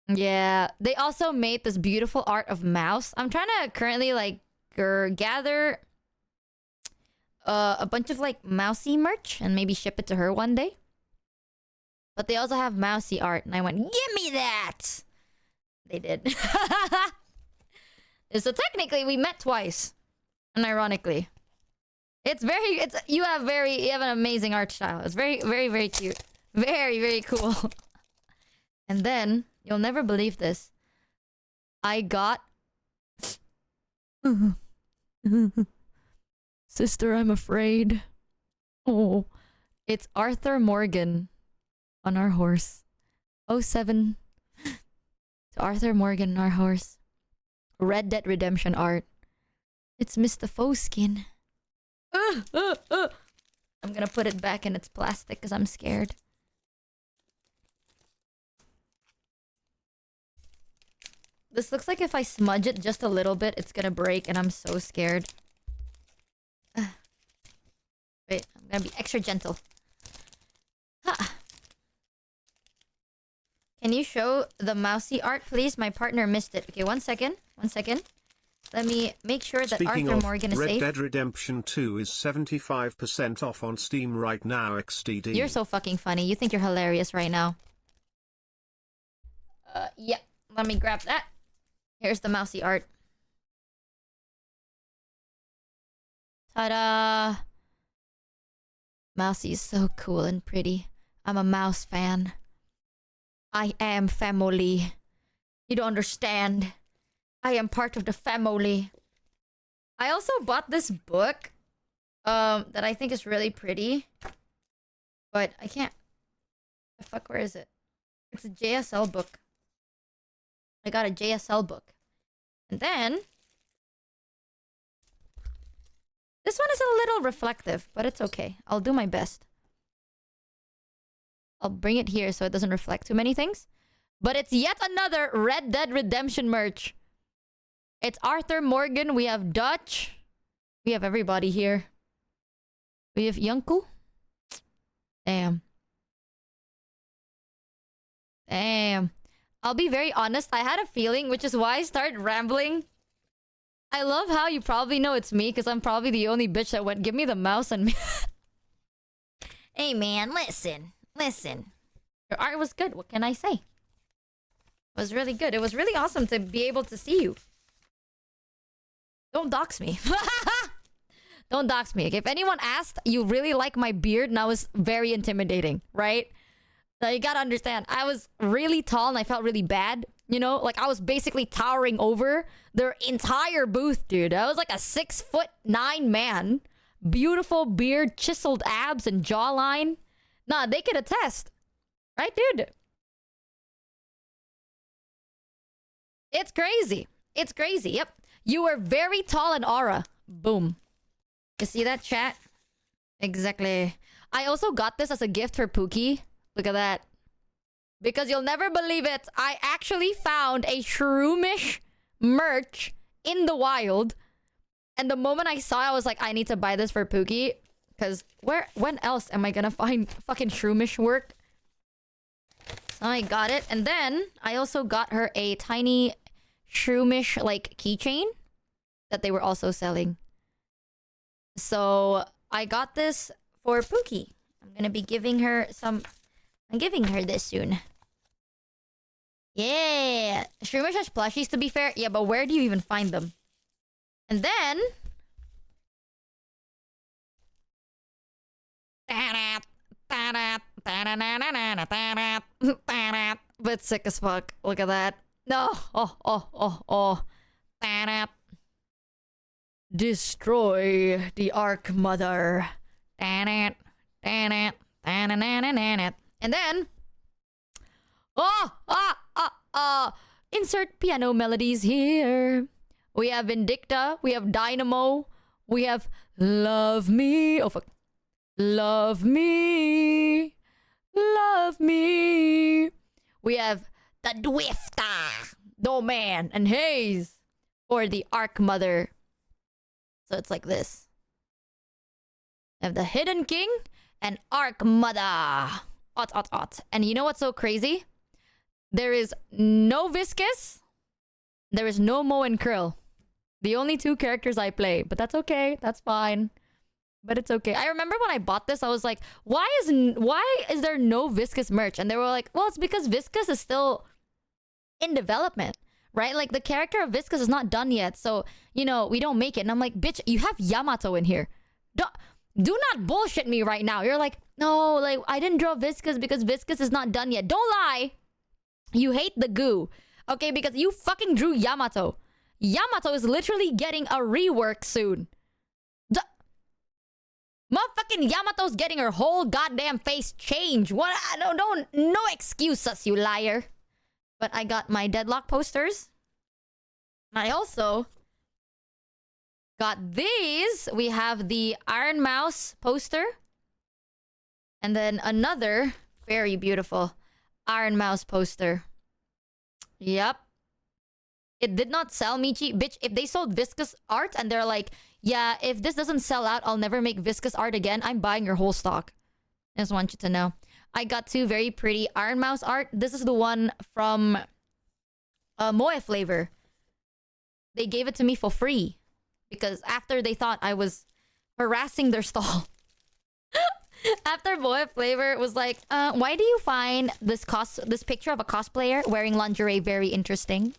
Yeah. They also made this beautiful art of Mouse. I'm trying to currently, like, gather... a bunch of, like, Mousy merch and maybe ship it to her one day. But they also have Mousy art. And I went, give me that! They did. So technically, we met twice. And ironically. You have an amazing art style. It's very, very, very cute. Very, very cool. And then, You'll never believe this. I got... Sister, I'm afraid. Oh. It's Arthur Morgan on our horse. 07 to Arthur Morgan on our horse. Red Dead Redemption art. It's Mr. Foskin. I'm gonna put it back in its plastic because I'm scared. This looks like if I smudge it just a little bit, it's gonna break, and I'm so scared. Wait, I'm gonna be extra gentle. Ha. Can you show the mousy art, please? My partner missed it. Okay, 1 second. 1 second. Let me make sure that Speaking Arthur of, Morgan is Red safe. Dead Redemption 2 is 75% off on Steam right now, XTD. You're so fucking funny. You think you're hilarious right now. Yeah. Let me grab that. Here's the mousy art. Ta-da! Mousy is so cool and pretty. I'm a mouse fan. I am family. You don't understand. I am part of the family. I also bought this book that I think is really pretty. But I can't... Fuck, where is it? It's a JSL book. I got a JSL book. And then... This one is a little reflective, but it's okay. I'll do my best. I'll bring it here so it doesn't reflect too many things. But it's yet another Red Dead Redemption merch. It's Arthur Morgan. We have Dutch. We have everybody here. We have Yanku. Damn. Damn. I'll be very honest. I had a feeling, which is why I started rambling. I love how you probably know it's me, because I'm probably the only bitch that went, give me the mouse and me. Hey man, listen. Listen. Your art was good. What can I say? It was really good. It was really awesome to be able to see you. Don't dox me. Don't dox me. Okay? If anyone asked, you really like my beard, and I was very intimidating, right? Now you gotta understand, I was really tall and I felt really bad. You know, like I was basically towering over their entire booth, dude. I was like a 6'9" man. Beautiful beard, chiseled abs, and jawline. Nah, they could attest. Right, dude? It's crazy. It's crazy. Yep. You were very tall and aura. Boom. You see that, chat? Exactly. I also got this as a gift for Pookie. Look at that. Because you'll never believe it, I actually found a Shroomish merch in the wild. And the moment I saw it, I was like, I need to buy this for Pookie. Because when else am I gonna find fucking Shroomish work? So I got it. And then I also got her a tiny Shroomish like keychain that they were also selling. So I got this for Pookie. I'm gonna be giving her some... I'm giving her this soon. Yeah! Shroomish has plushies, to be fair. Yeah, but where do you even find them? And then... But sick as fuck. Look at that. No! Oh. Destroy the Ark Mother. And then... Insert piano melodies here. We have Vindicta. We have Dynamo. We have Love Me. Oh, fuck. Love Me. Love Me. We have the Dwifta. Doman and Haze. Or the Ark Mother. So it's like this. We have the Hidden King and Ark Mother. Ot. And you know what's so crazy? There is no Viscus. There is no Mo and Krill. The only two characters I play. But that's okay. That's fine. But it's okay. I remember when I bought this, I was like, why is there no Viscus merch? And they were like, well, it's because Viscus is still in development. Right? Like, the character of Viscus is not done yet. So, you know, we don't make it. And I'm like, bitch, you have Yamato in here. Do not bullshit me right now. You're like, no, like, I didn't draw Viscus because Viscus is not done yet. Don't lie. You hate the goo. Okay, because you fucking drew Yamato. Yamato is literally getting a rework soon. Motherfucking Yamato's getting her whole goddamn face changed. What? No excuses, you liar. But I got my Deadlock posters. I also got these. We have the Iron Mouse poster. And then another very beautiful Iron Mouse poster. Yep. It did not sell, Michi. Bitch, if they sold viscous art and they're like, yeah, if this doesn't sell out, I'll never make viscous art again, I'm buying your whole stock. I just want you to know. I got two very pretty Iron Mouse art. This is the one from Moe Flavor. They gave it to me for free. Because after they thought I was harassing their stall. After Moe Flavor was like, why do you find this picture of a cosplayer wearing lingerie very interesting?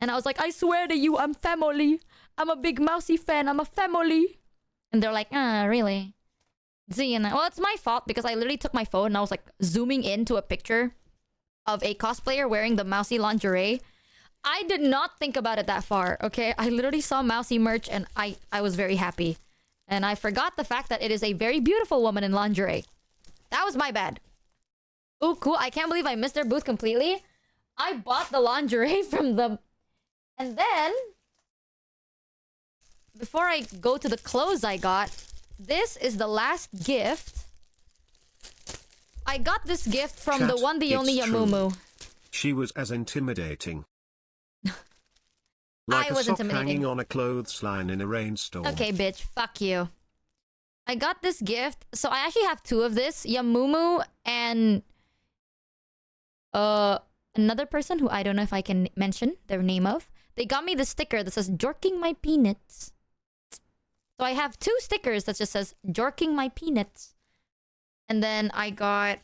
And I was like, I swear to you, I'm family. I'm a big Mousy fan. I'm a family. And they're like, really? See, well, it's my fault because I literally took my phone and I was like zooming into a picture of a cosplayer wearing the Mousy lingerie. I did not think about it that far, okay? I literally saw Mousy merch and I was very happy. And I forgot the fact that it is a very beautiful woman in lingerie. That was my bad. Oh, cool. I can't believe I missed their booth completely. I bought the lingerie from them. And then, before I go to the clothes I got, this is the last gift. I got this gift from Chat, the one, the only it's Yamumu. true. She was as intimidating. Like I was a sock intimidating. hanging on a clothesline in a rainstorm. Okay, bitch. Fuck you. I got this gift. So I actually have two of this. Yamumu and another person who I don't know if I can mention their name of. They got me the sticker that says, "Jorking my peanuts." So I have two stickers that just says, "Jorking my peanuts." And then I got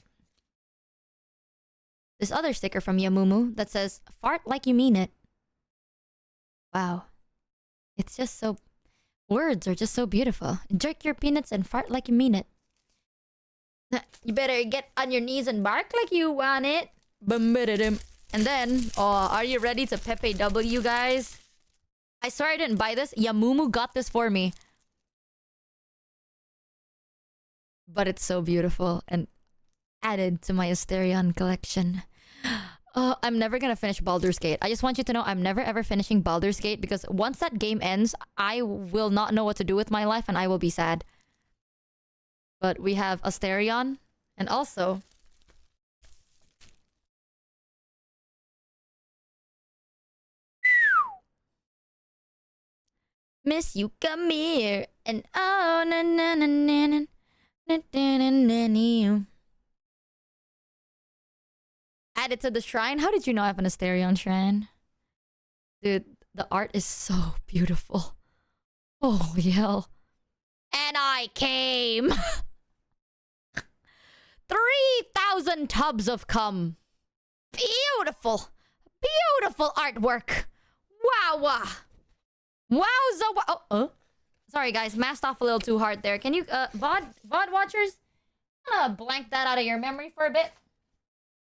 this other sticker from Yamumu that says, "Fart like you mean it." Wow. It's just so... Words are just so beautiful. Jerk your peanuts and fart like you mean it. You better get on your knees and bark like you want it. And then, are you ready to Pepe W, guys? I swear I didn't buy this. Yamumu got this for me. But it's so beautiful and added to my Asterion collection. I'm never gonna finish Baldur's Gate. I just want you to know I'm never ever finishing Baldur's Gate because once that game ends, I will not know what to do with my life and I will be sad. But we have Asterion and also... Miss you, come here. And oh, na na na na na na na na na. Added to the shrine. How did you know I have an Asterion shrine? Dude, the art is so beautiful. Holy hell. And I came. 3,000 tubs of cum. Beautiful. Beautiful artwork. Wow. Wowza. Sorry, guys. Masked off a little too hard there. Can you, VOD watchers? I'm gonna blank that out of your memory for a bit.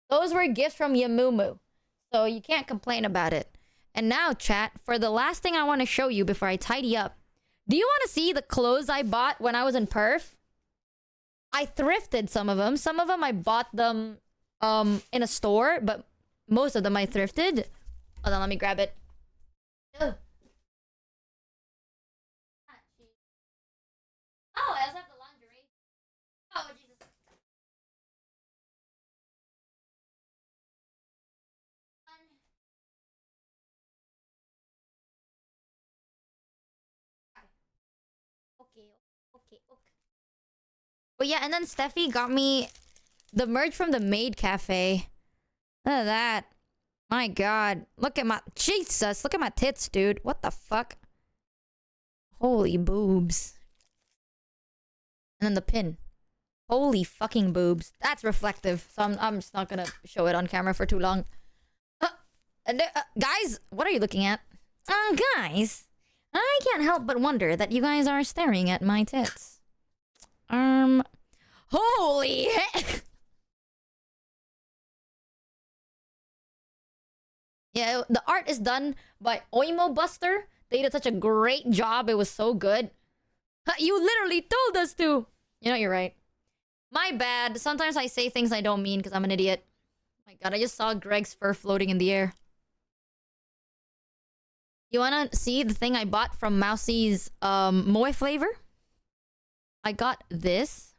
Those were gifts from Yamumu. So you can't complain about it. And now, chat, for the last thing I want to show you before I tidy up. Do you want to see the clothes I bought when I was in Perth? I thrifted some of them. Some of them I bought them in a store, but most of them I thrifted. Hold on, let me grab it. Ugh. Oh, I also have the lingerie. Oh, Jesus. Okay. But yeah, and then Steffi got me the merch from the Maid Cafe. Look at that. My God. Look at my... Jesus, look at my tits, dude. What the fuck? Holy boobs. And then the pin. Holy fucking boobs. That's reflective. So I'm just not gonna show it on camera for too long. Guys, what are you looking at? Guys, I can't help but wonder that you guys are staring at my tits. Holy heck! Yeah, the art is done by Oimo Buster. They did such a great job. It was so good. You literally told us to. You know, you're right. My bad. Sometimes I say things I don't mean because I'm an idiot. My god, I just saw Greg's fur floating in the air. You wanna see the thing I bought from Mousie's Moe flavor? I got this.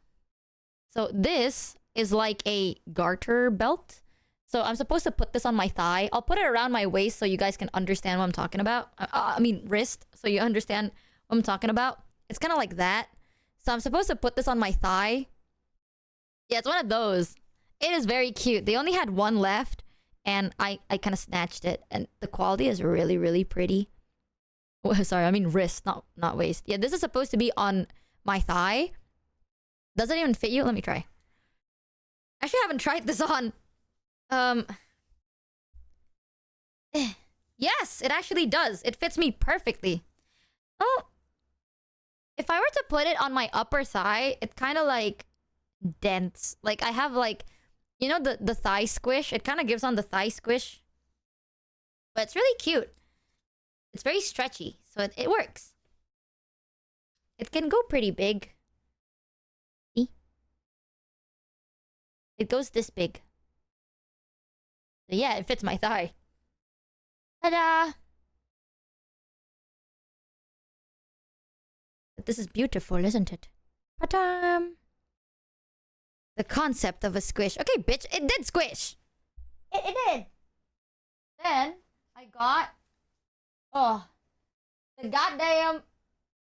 So this is like a garter belt. So I'm supposed to put this on my thigh. I'll put it around my waist so you guys can understand what I'm talking about. I mean wrist, so you understand what I'm talking about. It's kind of like that. So I'm supposed to put this on my thigh. Yeah, it's one of those. It is very cute. They only had one left, and I kind of snatched it. And the quality is really, really pretty. Oh, sorry, I mean wrist, not waist. Yeah, this is supposed to be on my thigh. Does it even fit you? Let me try. Actually, I haven't tried this on. Yes, it actually does. It fits me perfectly. Oh, if I were to put it on my upper thigh, it kind of like dents. Like I have like, you know, the thigh squish. It kind of gives on the thigh squish. But it's really cute. It's very stretchy, so it works. It can go pretty big. See? It goes this big. So yeah, it fits my thigh. Ta-da! This is beautiful, isn't it? Ta-da! The concept of a squish. Okay, bitch, it did squish. It did. Then I got the goddamn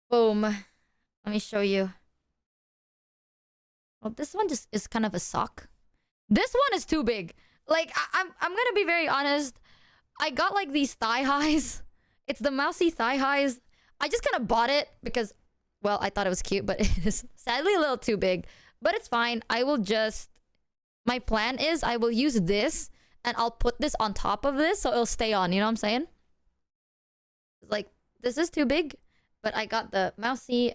boom. Let me show you. Well, this one just is kind of a sock. This one is too big. Like I'm gonna be very honest. I got like these thigh highs. It's the Mousy thigh highs. I just kind of bought it because, well, I thought it was cute, but it is sadly a little too big. But it's fine. I will just... My plan is I will use this and I'll put this on top of this so it'll stay on. You know what I'm saying? Like, this is too big, but I got the Mousy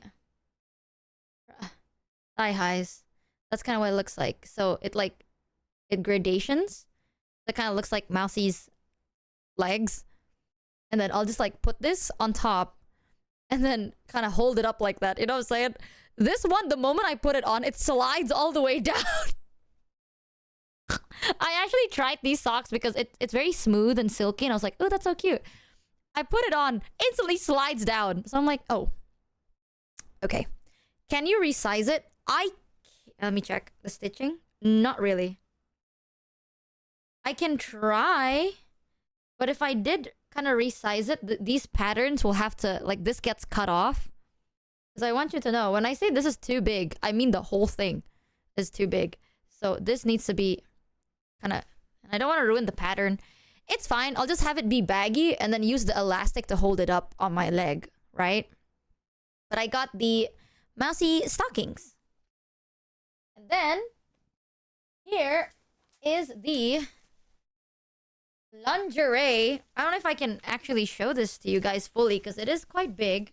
thigh highs. That's kind of what it looks like. So it gradations. It kind of looks like Mousy's legs. And then I'll just like put this on top and then kind of hold it up like that. You know what I'm saying? This one, the moment I put it on, it slides all the way down. I actually tried these socks because it's very smooth and silky. And I was like, oh, that's so cute. I put it on, instantly slides down. So I'm like, oh. Okay. Can you resize it? Let me check the stitching. Not really. I can try. But if I did kind of resize it, these patterns will have to... Like, this gets cut off. Because I want you to know, when I say this is too big, I mean the whole thing is too big. So this needs to be kind of... I don't want to ruin the pattern. It's fine. I'll just have it be baggy and then use the elastic to hold it up on my leg, right? But I got the Mousy stockings. And then here is the lingerie. I don't know if I can actually show this to you guys fully because it is quite big.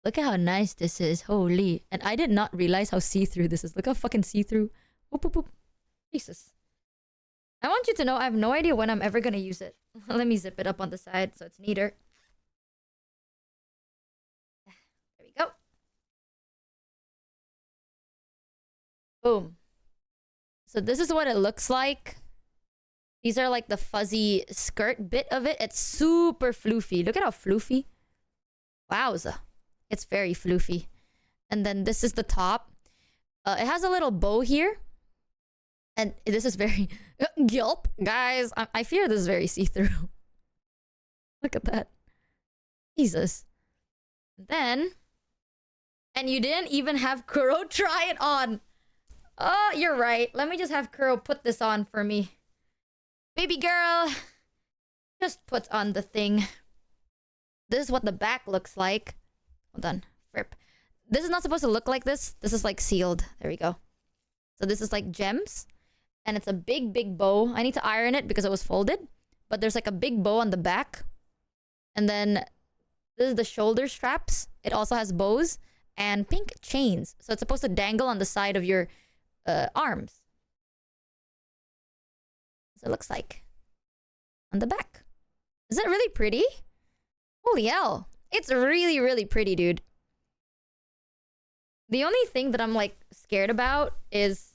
Look at how nice this is. Holy. And I did not realize how see-through this is. Look how fucking see-through. Oop, oop, oop. Jesus. I want you to know I have no idea when I'm ever gonna use it. Let me zip it up on the side so it's neater. There we go. Boom. So this is what it looks like. These are like the fuzzy skirt bit of it. It's super floofy. Look at how floofy. Wowza. It's very floofy. And then this is the top. It has a little bow here. And this is very... Gulp. Guys, I fear this is very see-through. Look at that. Jesus. Then... And you didn't even have Kuro try it on. Oh, you're right. Let me just have Kuro put this on for me. Baby girl. Just put on the thing. This is what the back looks like. Hold on. Rip. This is not supposed to look like this. This is like sealed. There we go. So this is like gems. And it's a big, big bow. I need to iron it because it was folded. But there's like a big bow on the back. And then this is the shoulder straps. It also has bows and pink chains. So it's supposed to dangle on the side of your arms. So it looks like on the back. Is it really pretty? Holy hell. It's really, really pretty, dude. The only thing that I'm like scared about is,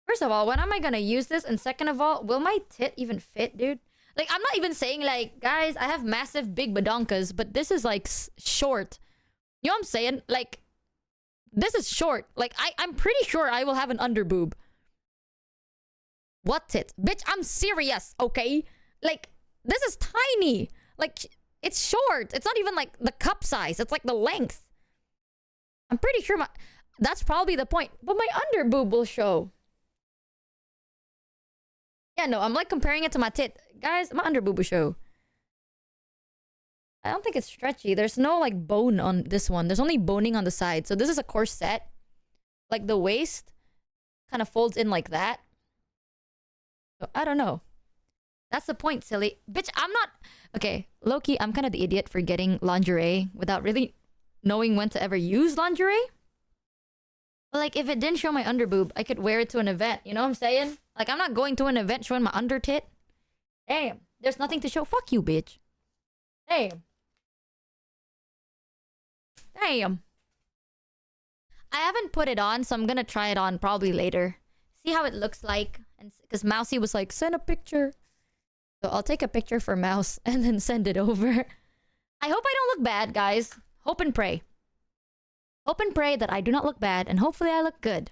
first of all, when am I gonna use this? And second of all, will my tit even fit, dude? Like, I'm not even saying like, guys, I have massive big badonkas, but this is like short. You know what I'm saying? Like, this is short. Like, I'm pretty sure I will have an underboob. What tit? Bitch, I'm serious, okay? Like, this is tiny. Like, it's short. It's not even like the cup size. It's like the length. I'm pretty sure that's probably the point. But my underboob will show. Yeah, no, I'm like comparing it to my tit. Guys, my underboob will show. I don't think it's stretchy. There's no like bone on this one. There's only boning on the side. So this is a corset. Like the waist kind of folds in like that. So I don't know. That's the point, silly. Bitch, I'm not... Okay, low-key, I'm kind of the idiot for getting lingerie without really knowing when to ever use lingerie. But like, if it didn't show my underboob, I could wear it to an event. You know what I'm saying? Like, I'm not going to an event showing my under tit. Damn. There's nothing to show. Fuck you, bitch. Damn. Damn. I haven't put it on, so I'm gonna try it on probably later. See how it looks like. And because Mousy was like, send a picture. So I'll take a picture for Mouse and then send it over. I hope I don't look bad, guys. Hope and pray. Hope and pray that I do not look bad, and hopefully I look good.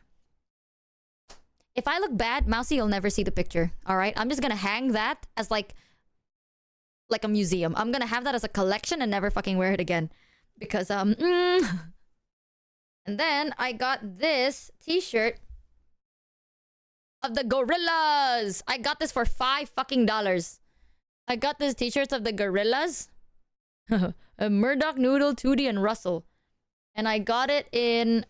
If I look bad, Mousy, you'll never see the picture. Alright? I'm just gonna hang that as like a museum. I'm gonna have that as a collection and never fucking wear it again. Because, And then I got this t-shirt of the gorillas. I got this for $5 fucking. I got this t-shirts of the gorillas. Murdoch, Noodle, Tootie, and Russell. And I got it in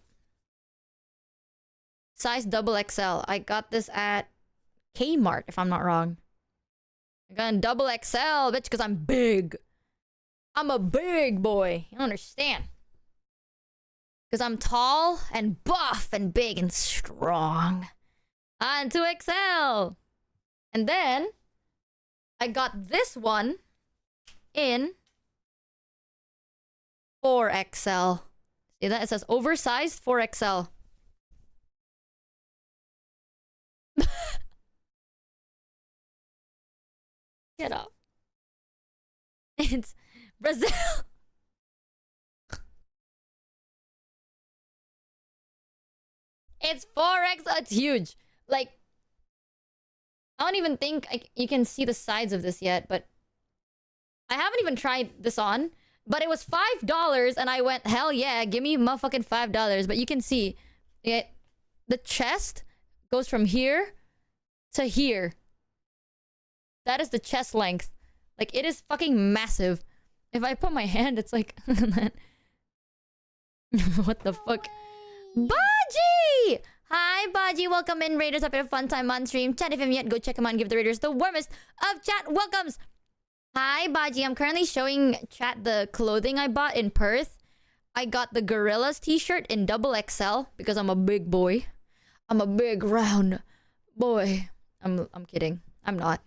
size XXL. I got this at Kmart, if I'm not wrong. I got in XXL, bitch, because I'm big. I'm a big boy. You don't understand. Because I'm tall and buff and big and strong. On 2XL. And then I got this one in 4XL. See that? It says oversized 4XL. Get up. It's Brazil. It's 4XL. It's huge. Like, I don't even think you can see the sides of this yet, but I haven't even tried this on. But it was $5, and I went, hell yeah, give me motherfucking $5. But you can see, the chest goes from here to here. That is the chest length. Like, it is fucking massive. If I put my hand, it's like... What the fuck? Baji! Hi, Baji. Welcome in, Raiders. Hope you have a fun time on stream. Chat if you haven't yet, go check them out and give the Raiders the warmest of chat welcomes. Hi, Baji. I'm currently showing chat the clothing I bought in Perth. I got the Gorillas t-shirt in XXL because I'm a big boy. I'm a big, round boy. I'm kidding. I'm not.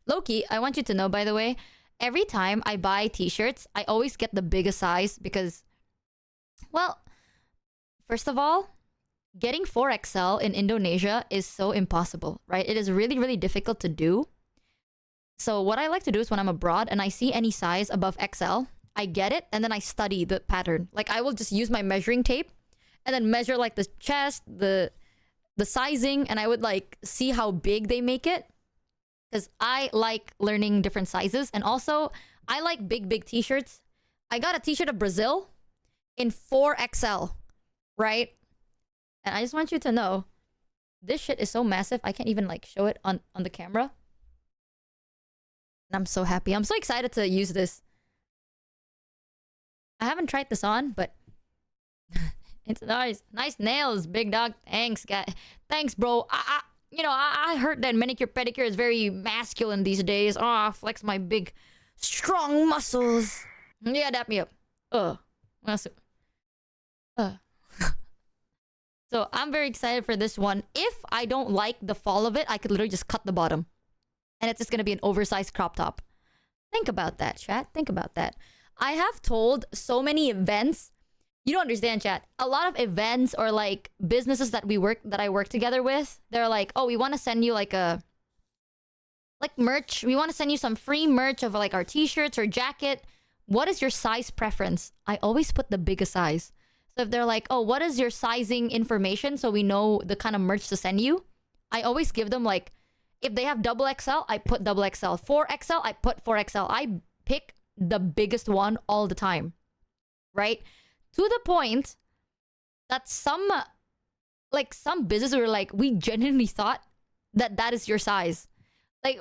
Loki, I want you to know, by the way, every time I buy t-shirts, I always get the biggest size because, well, first of all, getting 4XL in Indonesia is so impossible, right? It is really, really difficult to do. So what I like to do is when I'm abroad and I see any size above XL, I get it and then I study the pattern. Like, I will just use my measuring tape and then measure like the chest, the sizing, and I would like see how big they make it. Because I like learning different sizes. And also, I like big t-shirts. I got a t-shirt of Brazil in 4XL, right? And I just want you to know, this shit is so massive, I can't even like show it on the camera. And I'm so happy. I'm so excited to use this. I haven't tried this on, but it's nice. Nice nails, big dog. Thanks, guy. Thanks, bro. I heard that manicure pedicure is very masculine these days. Oh, flex my big, strong muscles. Yeah, dap me up. So So I'm very excited for this one. If I don't like the fall of it, I could literally just cut the bottom. And it's just gonna be an oversized crop top. Think about that, chat. Think about that. I have told so many events. You don't understand, chat. A lot of events or like businesses that I work together with, they're like, oh, we want to send you like merch. We want to send you some free merch of like our t-shirts or jacket. What is your size preference? I always put the biggest size. So if they're like, oh, what is your sizing information so we know the kind of merch to send you? I always give them like, if they have double XL, I put double XL. 4XL, I put 4XL. I pick the biggest one all the time. Right? To the point that some businesses were like, we genuinely thought that that is your size. Like,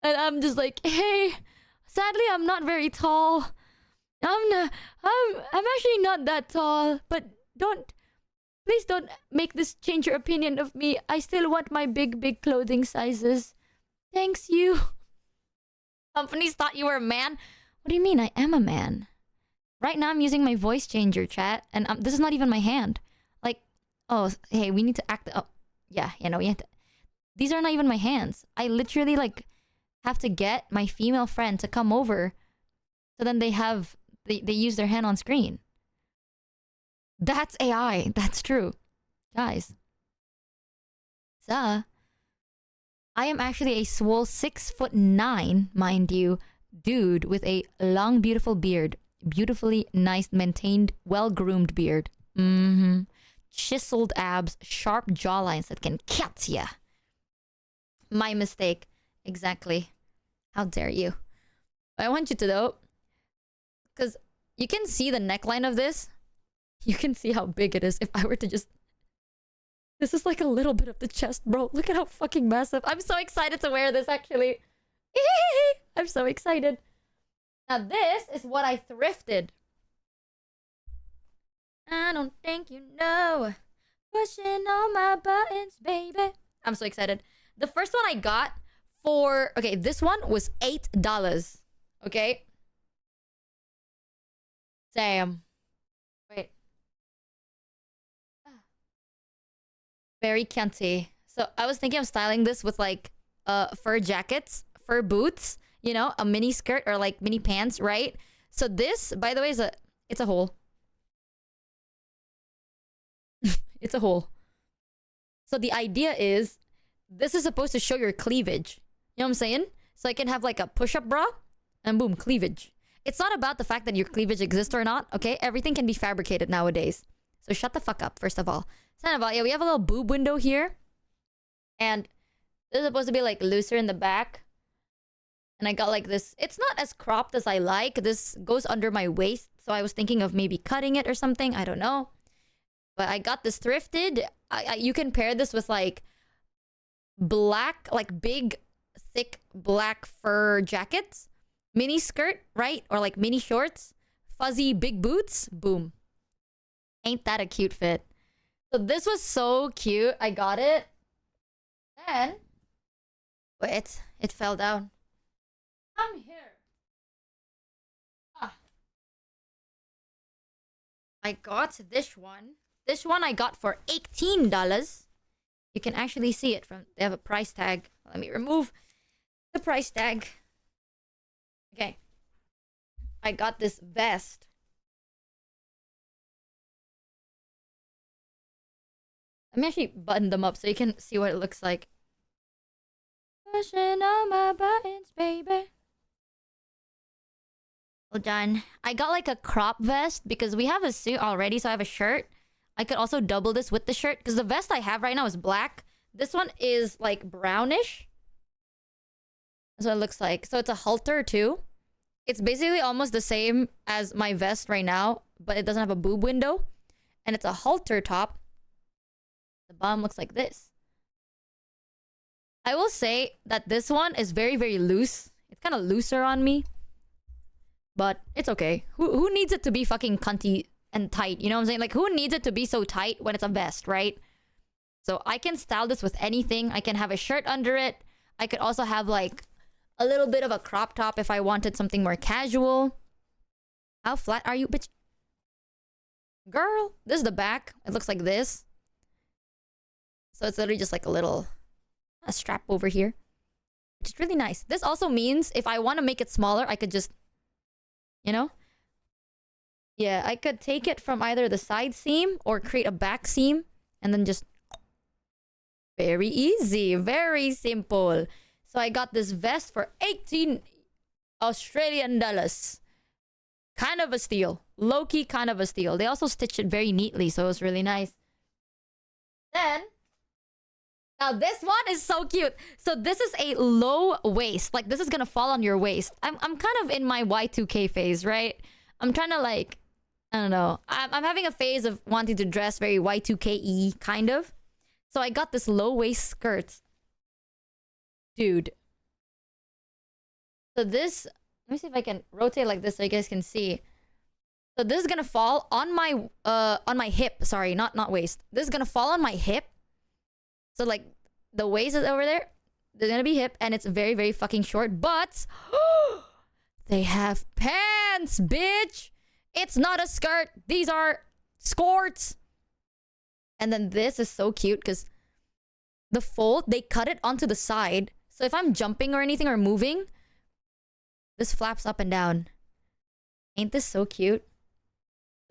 and I'm just like, hey, sadly, I'm not very tall. I'm actually not that tall, but please don't make this change your opinion of me. I still want my big clothing sizes. Thanks, you. Companies thought you were a man. What do you mean? I am a man. Right now, I'm using my voice changer, chat, and this is not even my hand. Like, oh, hey, we need to act. Oh, yeah, we have to. These are not even my hands. I literally like have to get my female friend to come over, so then they use their hand on screen. That's AI. That's true, guys. So, I am actually a swole 6'9", mind you, dude with a long, beautiful beard. Beautifully nice, maintained, well-groomed beard. Chiseled abs, sharp jawlines that can catch ya. My mistake. Exactly. How dare you. I want you to know, because you can see the neckline of this. You can see how big it is if I were to just... This is like a little bit of the chest, bro. Look at how fucking massive. I'm so excited to wear this, actually. I'm so excited. Now, this is what I thrifted. I don't think you know. Pushing all my buttons, baby. I'm so excited. The first one I got for... Okay, this one was $8. Okay? Damn. Wait. Very cunty. So, I was thinking of styling this with, like, fur jackets, fur boots, you know, a mini skirt or, like, mini pants, right? So, this, by the way, it's a hole. It's a hole. So the idea is, this is supposed to show your cleavage. You know what I'm saying? So I can have like a push-up bra, and boom, cleavage. It's not about the fact that your cleavage exists or not, okay? Everything can be fabricated nowadays. So shut the fuck up, first of all. Second of all, yeah, we have a little boob window here. And this is supposed to be like looser in the back. And I got like this. It's not as cropped as I like. This goes under my waist. So I was thinking of maybe cutting it or something. I don't know. But I got this thrifted. You can pair this with like black, like big, thick black fur jackets. Mini skirt, right? Or like mini shorts. Fuzzy big boots. Boom. Ain't that a cute fit? So this was so cute. I got it. Then, wait, it fell down. I'm here. I got this one. This one I got for $18. You can actually see it from... They have a price tag. Let me remove the price tag. Okay. I got this vest. Let me actually button them up so you can see what it looks like. Pushing all my buttons, baby. Well done. I got like a crop vest because we have a suit already, so I have a shirt. I could also double this with the shirt because the vest I have right now is black. This one is like brownish. That's what it looks like. So it's a halter too. It's basically almost the same as my vest right now, but it doesn't have a boob window. And it's a halter top. The bottom looks like this. I will say that this one is very, very loose. It's kind of looser on me. But it's okay. Who needs it to be fucking cunty and tight? You know what I'm saying? Like, who needs it to be so tight when it's a vest, right? So I can style this with anything. I can have a shirt under it. I could also have like a little bit of a crop top if I wanted something more casual. How flat are you, bitch? Girl, this is the back. It looks like this. So it's literally just like a strap over here. Which is really nice. This also means if I want to make it smaller, I could just, you know? Yeah, I could take it from either the side seam or create a back seam and then just... Very easy. Very simple. So I got this vest for 18 Australian dollars. Kind of a steal. Low-key kind of a steal. They also stitched it very neatly, so it was really nice. Then... Now this one is so cute. So this is a low waist. Like this is gonna fall on your waist. I'm kind of in my Y2K phase, right? I'm trying to like, I don't know. I'm having a phase of wanting to dress very Y2K-y, kind of. So I got this low waist skirt. Dude. So this, let me see if I can rotate like this so you guys can see. So this is gonna fall on my hip. Sorry, not waist. This is gonna fall on my hip. So like the waist is over there. There's gonna be hip and it's very, very fucking short. But they have pants, bitch. It's not a skirt. These are skirts. And then this is so cute because the fold, they cut it onto the side. So if I'm jumping or anything or moving, this flaps up and down. Ain't this so cute?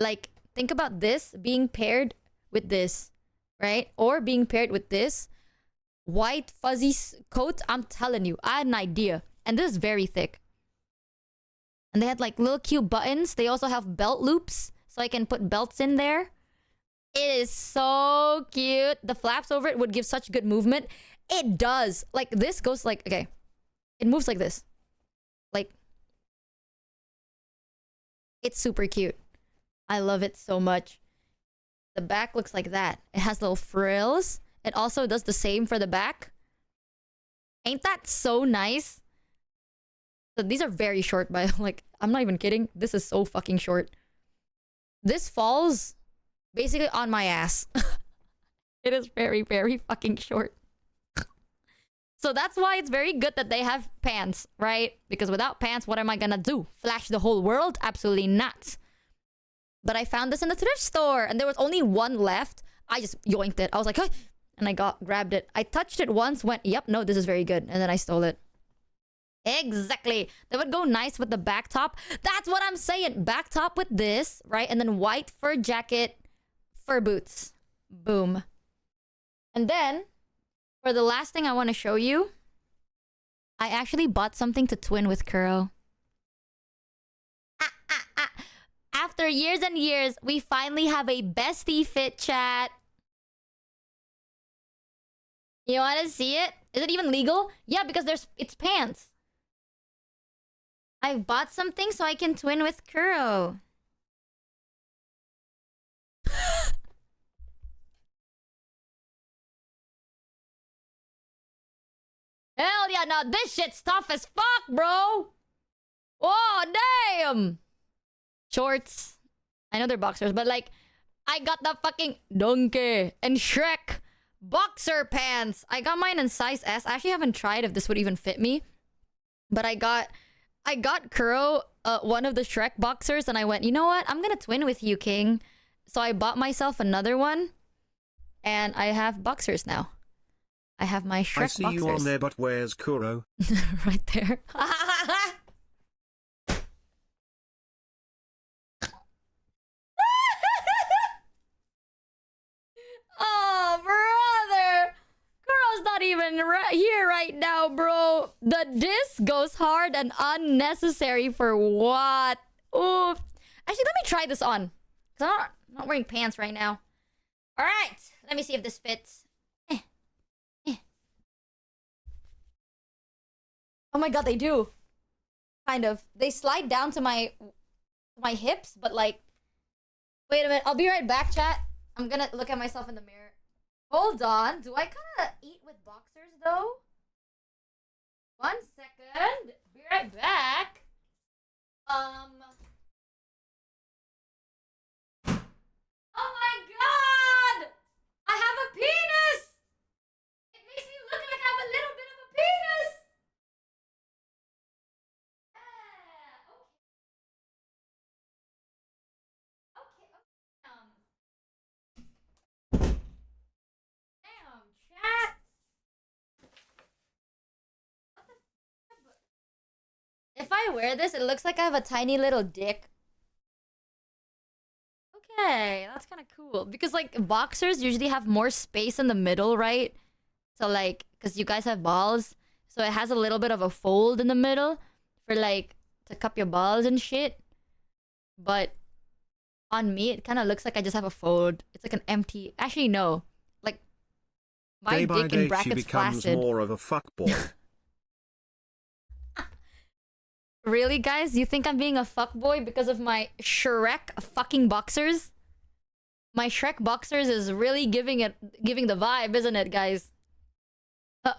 Like, think about this being paired with this, right? Or being paired with this white fuzzy coat. I'm telling you, I had an idea. And this is very thick. And they had like little cute buttons. They also have belt loops, so I can put belts in there. It is so cute. The flaps over it would give such good movement. It does. Like this goes like, okay. It moves like this. Like, it's super cute. I love it so much. The back looks like that. It has little frills. It also does the same for the back. Ain't that so nice? So these are very short, but like, I'm not even kidding. This is so fucking short. This falls basically on my ass. It is very, very fucking short. So that's why it's very good that they have pants, right? Because without pants, what am I gonna do? Flash the whole world? Absolutely not. But I found this in the thrift store and there was only one left. I just yoinked it. I was like, hey! And I grabbed it. I touched it once, went, yep, no, this is very good. And then I stole it. Exactly. That would go nice with the back top. That's what I'm saying. Back top with this, right? And then white fur jacket, fur boots. Boom. And then, for the last thing I want to show you, I actually bought something to twin with Kuro. After years and years, we finally have a bestie fit, chat. You want to see it? Is it even legal? Yeah, because it's pants. I bought something so I can twin with Kuro. Hell yeah, now this shit's tough as fuck, bro. Oh, damn. Shorts. I know they're boxers, but like, I got the fucking Donkey and Shrek boxer pants. I got mine in size S. I actually haven't tried if this would even fit me. But I got Kuro one of the Shrek boxers and I went, you know what? I'm gonna twin with you, King. So I bought myself another one. And I have boxers now. I have my Shrek boxers. I see you on there, but where's Kuro? Right there. Oh, brother. Kuro's not even here right now, bro. The disc goes hard and unnecessary for what? Oof. Actually, let me try this on. Because I'm not wearing pants right now. All right. Let me see if this fits. Oh my god, they do. Kind of. They slide down to my hips, but like... Wait a minute. I'll be right back, chat. I'm gonna look at myself in the mirror. Hold on. Do I kind of eat with boxers, though? 1 second. Be right back. Oh my god! I have a penis! It makes me look like I have a little bit of a penis! Okay. If I wear this, it looks like I have a tiny little dick. Okay, that's kind of cool. Because, like, boxers usually have more space in the middle, right? So, like, because you guys have balls. So it has a little bit of a fold in the middle for, like, to cup your balls and shit. But on me, it kind of looks like I just have a fold. It's like an empty... Actually, no. Like, my day by dick day in brackets she becomes flaccid. more of a fuckboy. Really, guys? You think I'm being a fuckboy because of my Shrek fucking boxers? My Shrek boxers is really giving the vibe, isn't it, guys?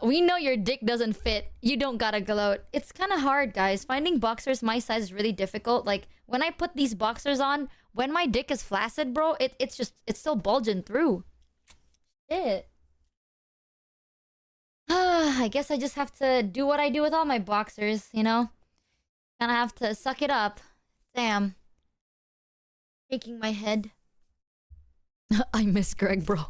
We know your dick doesn't fit. You don't gotta gloat. It's kind of hard, guys. Finding boxers my size is really difficult. Like, when I put these boxers on, when my dick is flaccid, bro, it's still bulging through. Shit. I guess I just have to do what I do with all my boxers, you know? Gonna have to suck it up. Damn. Shaking my head. I miss Greg, bro.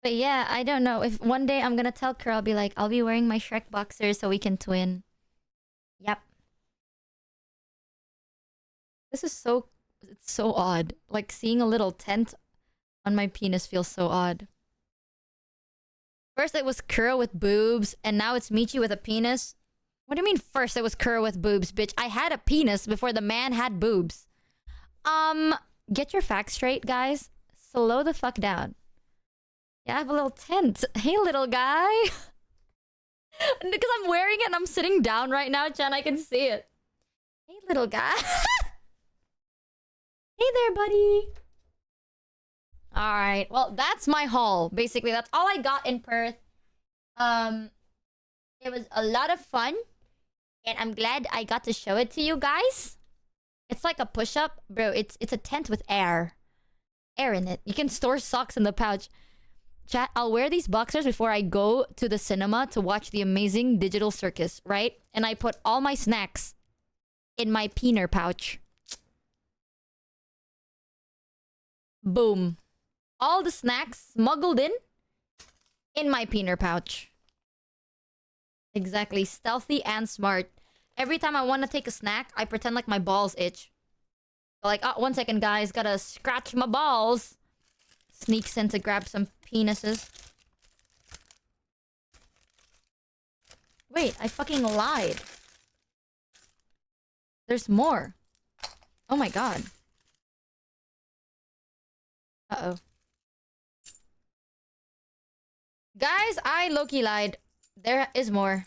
But yeah, I don't know. If one day I'm gonna tell Kerr, I'll be like, I'll be wearing my Shrek boxers so we can twin. Yep. This is so... It's so odd. Like, seeing a little tent on my penis feels so odd. First it was Kerr with boobs, and now it's Michi with a penis. What do you mean first it was Kerr with boobs, bitch? I had a penis before the man had boobs. Get your facts straight, guys. Slow the fuck down. Yeah, I have a little tent. Hey, little guy. Because I'm wearing it and I'm sitting down right now, Jen. I can see it. Hey, little guy. Hey there, buddy. Alright, well, that's my haul. Basically, that's all I got in Perth. It was a lot of fun. And I'm glad I got to show it to you guys. It's like a push-up. Bro, it's a tent with air. Air in it. You can store socks in the pouch. Chat, I'll wear these boxers before I go to the cinema to watch the amazing digital circus, right? And I put all my snacks in my peener pouch. Boom. All the snacks smuggled in my peener pouch. Exactly. Stealthy and smart. Every time I want to take a snack, I pretend like my balls itch. Like, oh, 1 second, guys. Gotta scratch my balls. Sneaks in to grab some penises. Wait, I fucking lied. There's more. Oh my god. Uh-oh. Guys, I low-key lied. There is more.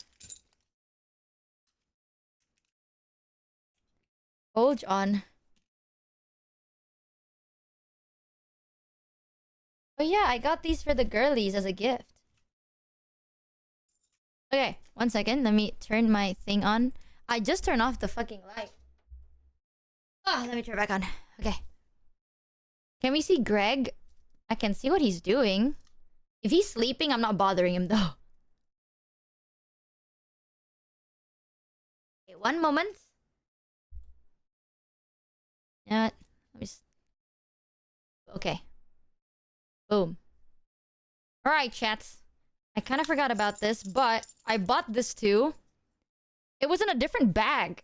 Hold on. Oh yeah, I got these for the girlies as a gift. Okay, 1 second. Let me turn my thing on. I just turned off the fucking light. Ah, let me turn it back on. Okay. Can we see Greg? I can see what he's doing. If he's sleeping, I'm not bothering him though. Okay, 1 moment. Let me okay. Boom. Alright, chats. I kind of forgot about this, but I bought this too. It was in a different bag.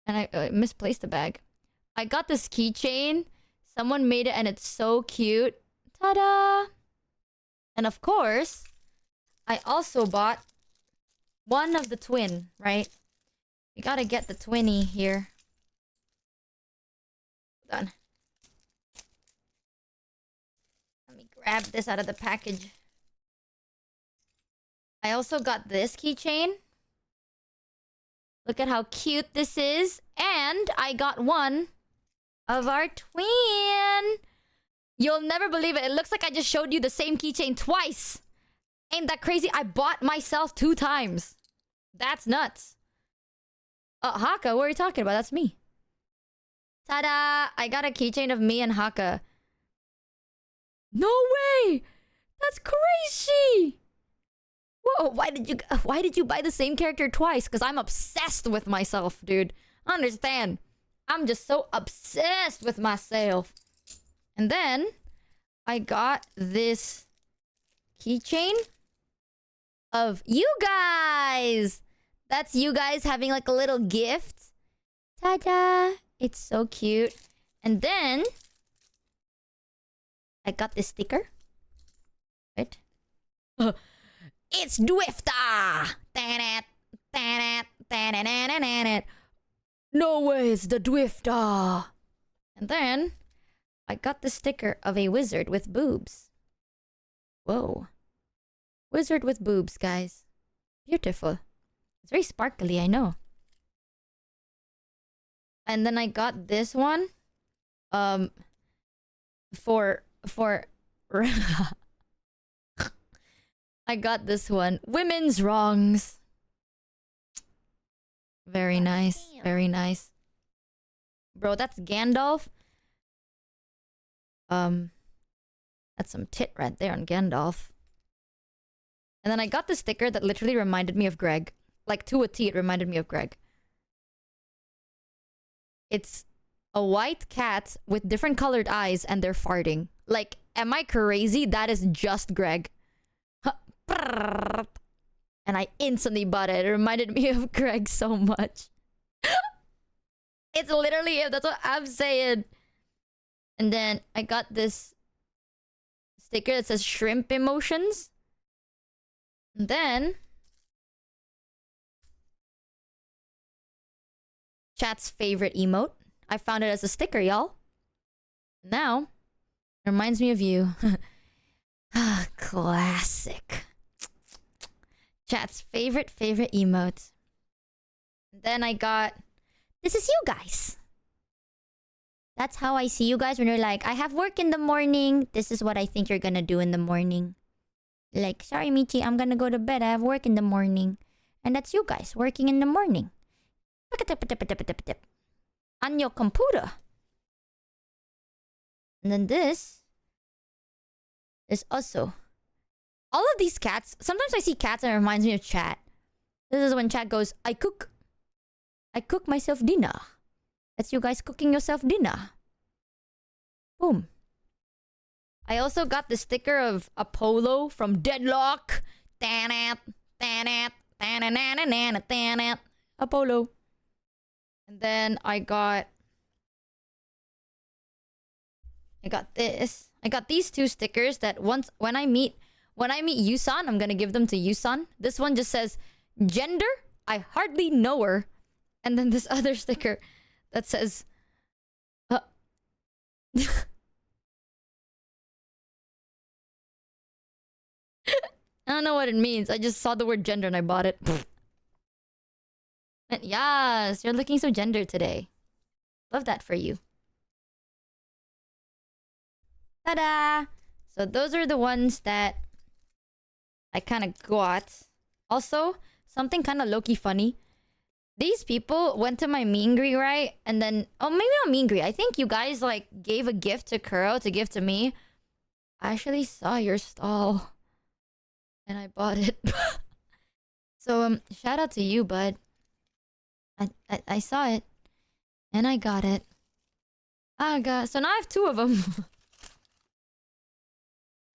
And I misplaced the bag. I got this keychain. Someone made it and it's so cute. Ta-da! And of course, I also bought one of the twin, right? We gotta get the twinny here. Hold on. Let me grab this out of the package. I also got this keychain. Look at how cute this is. And I got one of our twin. You'll never believe it. It looks like I just showed you the same keychain twice. Ain't that crazy? I bought myself 2 times. That's nuts. Haka, what are you talking about? That's me. Ta-da! I got a keychain of me and Haka. No way! That's crazy! Whoa, why did you buy the same character twice? Because I'm obsessed with myself, dude. Understand. I'm just so obsessed with myself. And then I got this keychain of you guys. That's you guys having like a little gift. Ta-da! It's so cute. And then I got this sticker. Right? It's Dwifta! Tan-it, tan-it, tan-it. No way, it's the Dwifta! And then I got the sticker of a wizard with boobs. Whoa. Wizard with boobs, guys. Beautiful. It's very sparkly, I know. And then I got this one. For I got this one. Women's wrongs. Very nice. Very nice. Bro, that's Gandalf. That's some tit right there on Gandalf. And then I got the sticker that literally reminded me of Greg. Like, to a T, it reminded me of Greg. It's a white cat with different colored eyes and they're farting. Like, am I crazy? That is just Greg. And I instantly bought it. It reminded me of Greg so much. It's literally it. That's what I'm saying. And then I got this sticker that says shrimp emotions. And then chat's favorite emote. I found it as a sticker, y'all. Now, it reminds me of you. Classic. Chat's favorite emote. Then I got, this is you guys. That's how I see you guys when you're like, I have work in the morning. This is what I think you're gonna do in the morning. Like, sorry Michi, I'm gonna go to bed. I have work in the morning. And that's you guys working in the morning. On your computer. And then this is also all of these cats. Sometimes I see cats and it reminds me of chat. This is when chat goes, I cook myself dinner. That's you guys cooking yourself dinner. Boom. I also got the sticker of Apollo from Deadlock. Apollo. And then I got this. I got these two stickers that once when I meet Yusan, I'm gonna give them to Yusan. This one just says gender, I hardly know her. And then this other sticker that says I don't know what it means. I just saw the word gender and I bought it. And yes, you're looking so gender today. Love that for you. Ta-da! So those are the ones that I kind of got. Also, something kind of low-key funny. These people went to my meet and greet, right? And then, oh, maybe not meet and greet. I think you guys like gave a gift to Kuro to give to me. I actually saw your stall. And I bought it. So, shout out to you, bud. I saw it. And I got it. Oh, God. So now I have two of them.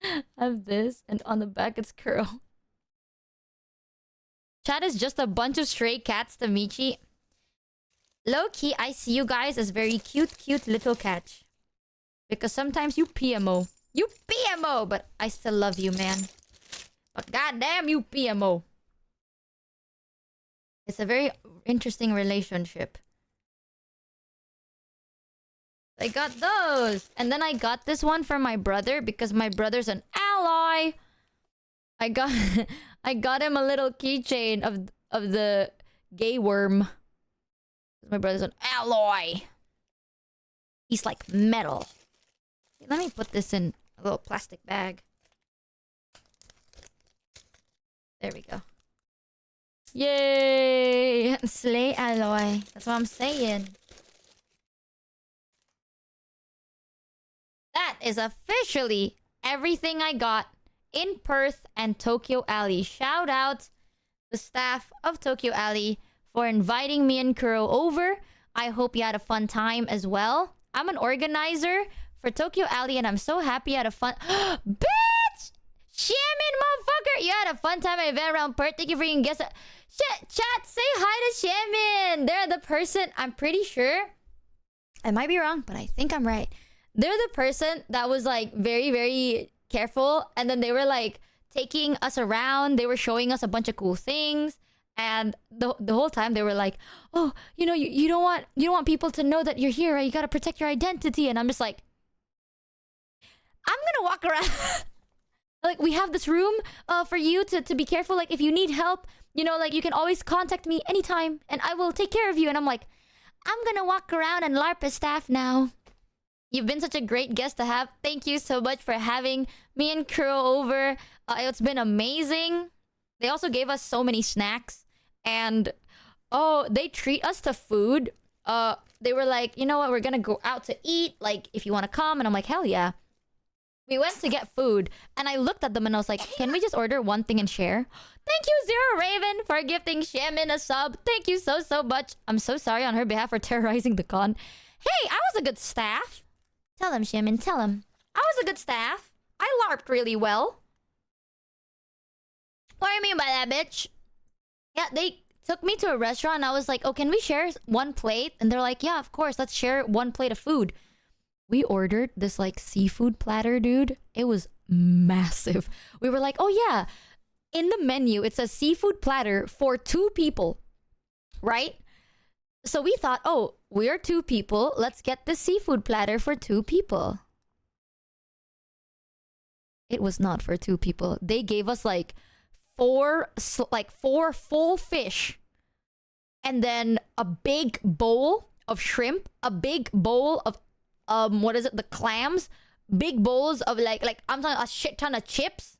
I have this. And on the back, it's Kuro. Chat is just a bunch of stray cats to Michi. Low-key, I see you guys as very cute little cats. Because sometimes you PMO. You PMO! But I still love you, man. But goddamn you PMO. It's a very interesting relationship. I got those. And then I got this one for my brother because my brother's an ally. I got him a little keychain of the gay worm. My brother's an alloy. He's like metal. Let me put this in a little plastic bag. There we go. Yay! Slay alloy. That's what I'm saying. That is officially everything I got in Perth and Tokyo Alley. Shout out the staff of Tokyo Alley for inviting me and Kuro over. I hope you had a fun time as well. I'm an organizer for Tokyo Alley and I'm so happy you had a fun... Bitch! Shaman, motherfucker! You had a fun time at an event around Perth. Thank you for being guest. Shit, chat, say hi to Shaman. They're the person, I'm pretty sure. I might be wrong, but I think I'm right. They're the person that was like very, very careful. And then they were like taking us around. They were showing us a bunch of cool things. And the whole time they were like, oh, you know, you don't want people to know that you're here, right? You gotta protect your identity. And I'm just like, I'm gonna walk around. Like, we have this room for you to be careful. Like, if you need help, you know, like, you can always contact me anytime and I will take care of you. And I'm like, I'm gonna walk around and LARP as staff now. You've been such a great guest to have. Thank you so much for having me and Kuro over. It's been amazing. They also gave us so many snacks. And, oh, they treat us to food. They were like, you know what, we're gonna go out to eat. Like, if you want to come. And I'm like, hell yeah. We went to get food, and I looked at them and I was like, can we just order one thing and share? Thank you, Zero Raven, for gifting Shaman a sub. Thank you so much. I'm so sorry on her behalf for terrorizing the con. Hey, I was a good staff. Tell him, Shaman, tell him. I was a good staff. I LARPed really well. What do you mean by that, bitch? Yeah, they took me to a restaurant, and I was like, oh, can we share one plate? And they're like, yeah, of course, let's share one plate of food. We ordered this like seafood platter, dude. It was massive. We were like, oh yeah, in the menu, it says seafood platter for 2 people, right? So we thought, oh, we're 2 people. Let's get this seafood platter for 2 people. It was not for 2 people. They gave us like 4 full fish. And then a big bowl of shrimp, a big bowl of what is it? The clams, big bowls of like I'm talking a shit ton of chips.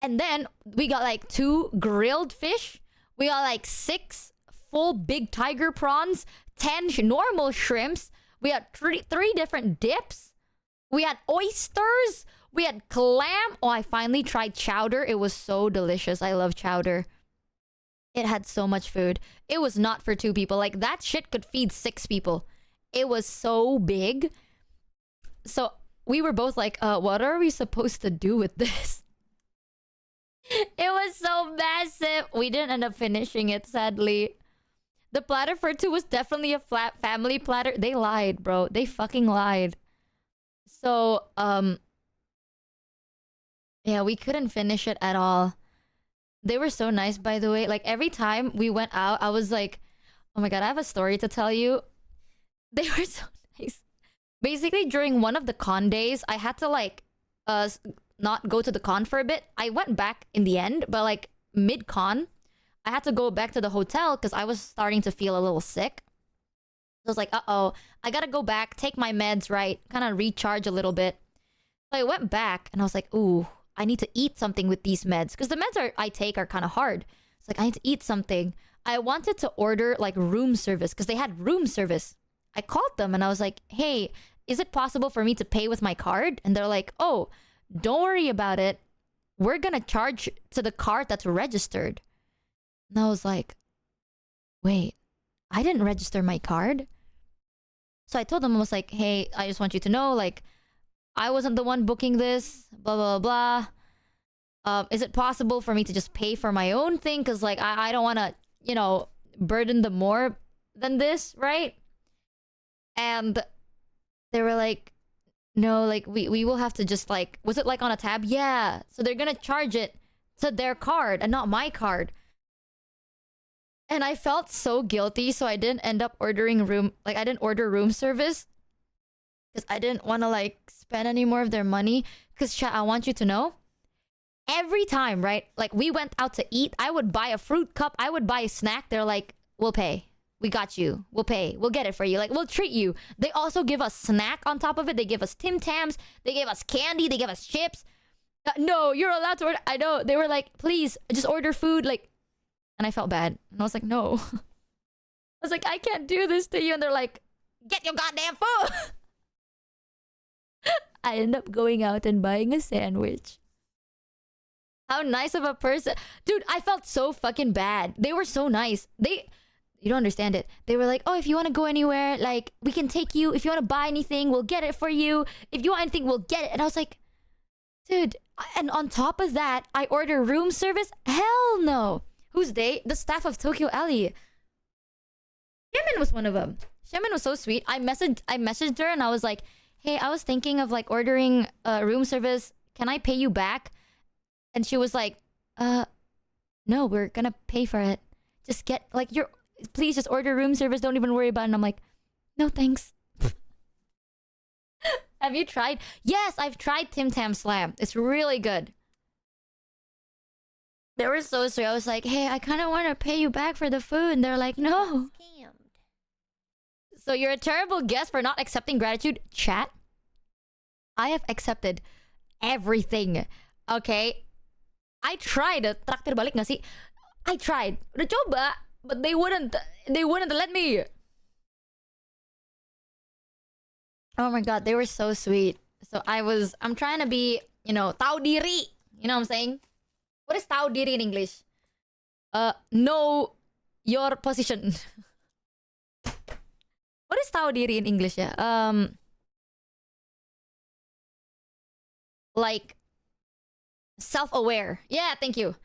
And then we got like 2 grilled fish. We got like 6 full big tiger prawns, 10 normal shrimps. We had 3 different dips. We had oysters. We had clam. Oh, I finally tried chowder. It was so delicious. I love chowder. It had so much food. It was not for 2 people. Like, that shit could feed 6 people. It was so big. So we were both like, what are we supposed to do with this? It was so massive. We didn't end up finishing it, sadly. The platter for 2 was definitely a flat family platter. They lied, bro. They fucking lied. So, yeah, we couldn't finish it at all. They were so nice, by the way. Like, every time we went out, I was like, oh my god, I have a story to tell you. They were so nice. Basically, during one of the con days, I had to like not go to the con for a bit. I went back in the end, but like mid-con, I had to go back to the hotel because I was starting to feel a little sick. So I was like, uh-oh, I gotta go back, take my meds, right? Kind of recharge a little bit. So I went back and I was like, ooh, I need to eat something with these meds. Because the meds I take are kind of hard. It's like, I need to eat something. I wanted to order like room service because they had room service. I called them and I was like, hey, is it possible for me to pay with my card? And they're like, oh, don't worry about it. We're going to charge to the card that's registered. And I was like, wait, I didn't register my card. So I told them, I was like, hey, I just want you to know, like, I wasn't the one booking this, blah, blah, blah. Is it possible for me to just pay for my own thing? Because, like, I don't want to, you know, burden them more than this, right? And they were like, no, like, we will have to just, like, was it, like, on a tab? Yeah. So they're going to charge it to their card and not my card. And I felt so guilty, so I didn't end up ordering room... Like, I didn't order room service. Because I didn't want to, like, spend any more of their money. Because, chat, I want you to know, every time, right? Like, we went out to eat, I would buy a fruit cup, I would buy a snack. They're like, we'll pay. We got you. We'll pay. We'll get it for you. Like, we'll treat you. They also give us snack on top of it. They give us Tim Tams. They give us candy. They give us chips. No, you're allowed to order. I know. They were like, please, just order food. Like, and I felt bad. And I was like, no. I was like, I can't do this to you. And they're like, get your goddamn food. I end up going out and buying a sandwich. How nice of a person. Dude, I felt so fucking bad. They were so nice. You don't understand it. They were like, oh, if you want to go anywhere, like, we can take you. If you want to buy anything, we'll get it for you. If you want anything, we'll get it. And I was like, Dude, and on top of that, I order room service? Hell no. Who's they? The staff of Tokyo Alley. Xiaomin was one of them. Xiaomin was so sweet. I messaged her and I was like, hey, I was thinking of like ordering room service. Can I pay you back? And she was like, no, we're gonna pay for it. Just get like please just order room service. Don't even worry about it. And I'm like, no thanks. Have you tried? Yes, I've tried Tim Tam Slam. It's really good. They were so sweet. I was like, hey, I kind of want to pay you back for the food. And they're like, no. So you're a terrible guest for not accepting gratitude. Chat, I have accepted everything. Okay? I tried. Traktir balik nggak sih? I tried. Udah coba. But they wouldn't let me. Oh my god, they were so sweet. So I'm trying to be, tahu diri. You know what I'm saying? What is tahu diri in English? Know your position. What is tahu diri in English? Yeah. Like self-aware. Yeah, thank you.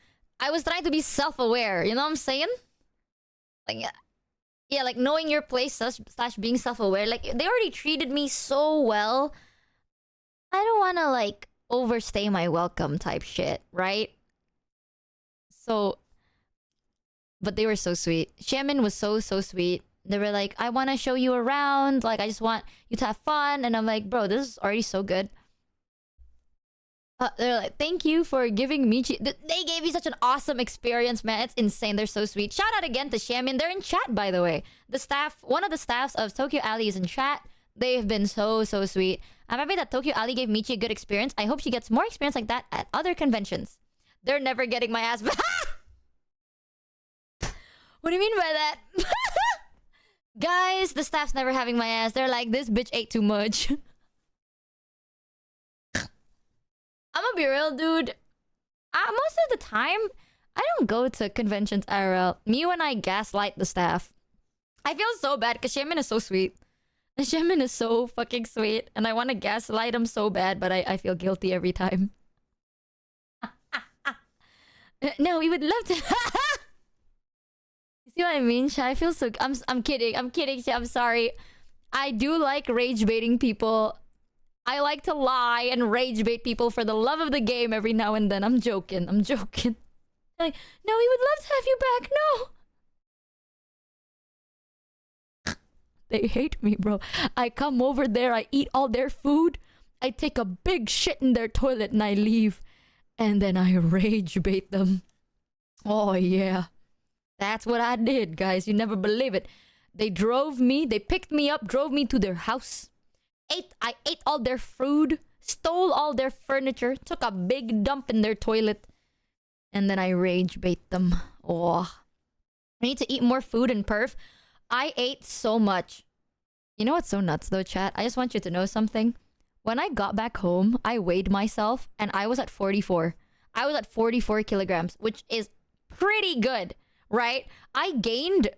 I was trying to be self-aware. You know what I'm saying? Like, yeah, like knowing your place slash being self-aware. Like, they already treated me so well. I don't want to, like, overstay my welcome type shit, right? So, but they were so sweet. Xiaomin was so sweet. They were like, I want to show you around. Like, I just want you to have fun. And I'm like, bro, this is already so good. They're like, thank you for giving Michi. They gave me such an awesome experience, man. It's insane. They're so sweet. Shout out again to Xiaomin. They're in chat, by the way. The staff, one of the staffs of Tokyo Alley is in chat. They've been so sweet. I'm happy that Tokyo Alley gave Michi a good experience. I hope she gets more experience like that at other conventions. They're never getting my ass back. What do you mean by that? Guys, the staff's never having my ass. They're like, this bitch ate too much. I'm gonna be real, dude. Most of the time, I don't go to conventions IRL. Me when I gaslight the staff. I feel so bad because Xiaomin is so sweet. Xiaomin is so fucking sweet. And I want to gaslight him so bad, but I feel guilty every time. No, we would love to... You see what I mean? I feel so... I'm kidding. I'm kidding. I'm sorry. I do like rage baiting people. I like to lie and rage bait people for the love of the game every now and then. I'm joking. Like, no, we would love to have you back. No. They hate me, bro. I come over there, I eat all their food, I take a big shit in their toilet and I leave. And then I rage bait them. Oh, yeah. That's what I did, guys. You never believe it. They picked me up, drove me to their house. I ate all their food, stole all their furniture, took a big dump in their toilet, and then I rage bait them. Oh, I need to eat more food in Perth. I ate so much. You know what's so nuts though, chat? I just want you to know something. When I got back home, I weighed myself and I was at 44. I was at 44 kilograms, which is pretty good, right? I gained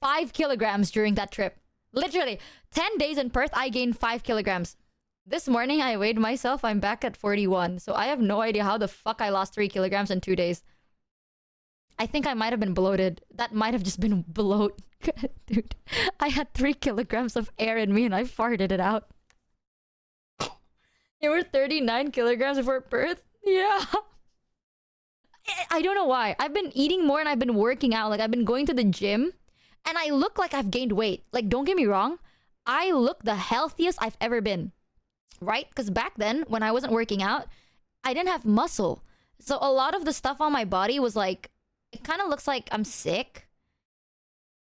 5 kilograms during that trip. Literally, 10 days in Perth, I gained 5 kilograms. This morning, I weighed myself. I'm back at 41. So I have no idea how the fuck I lost 3 kilograms in 2 days. I think I might have been bloated. That might have just been bloat. Dude, I had 3 kilograms of air in me and I farted it out. You were 39 kilograms before Perth? Yeah. I don't know why. I've been eating more and I've been working out. Like, I've been going to the gym. And I look like I've gained weight. Like, don't get me wrong. I look the healthiest I've ever been. Right? Because back then, when I wasn't working out, I didn't have muscle. So a lot of the stuff on my body was like... It kind of looks like I'm sick.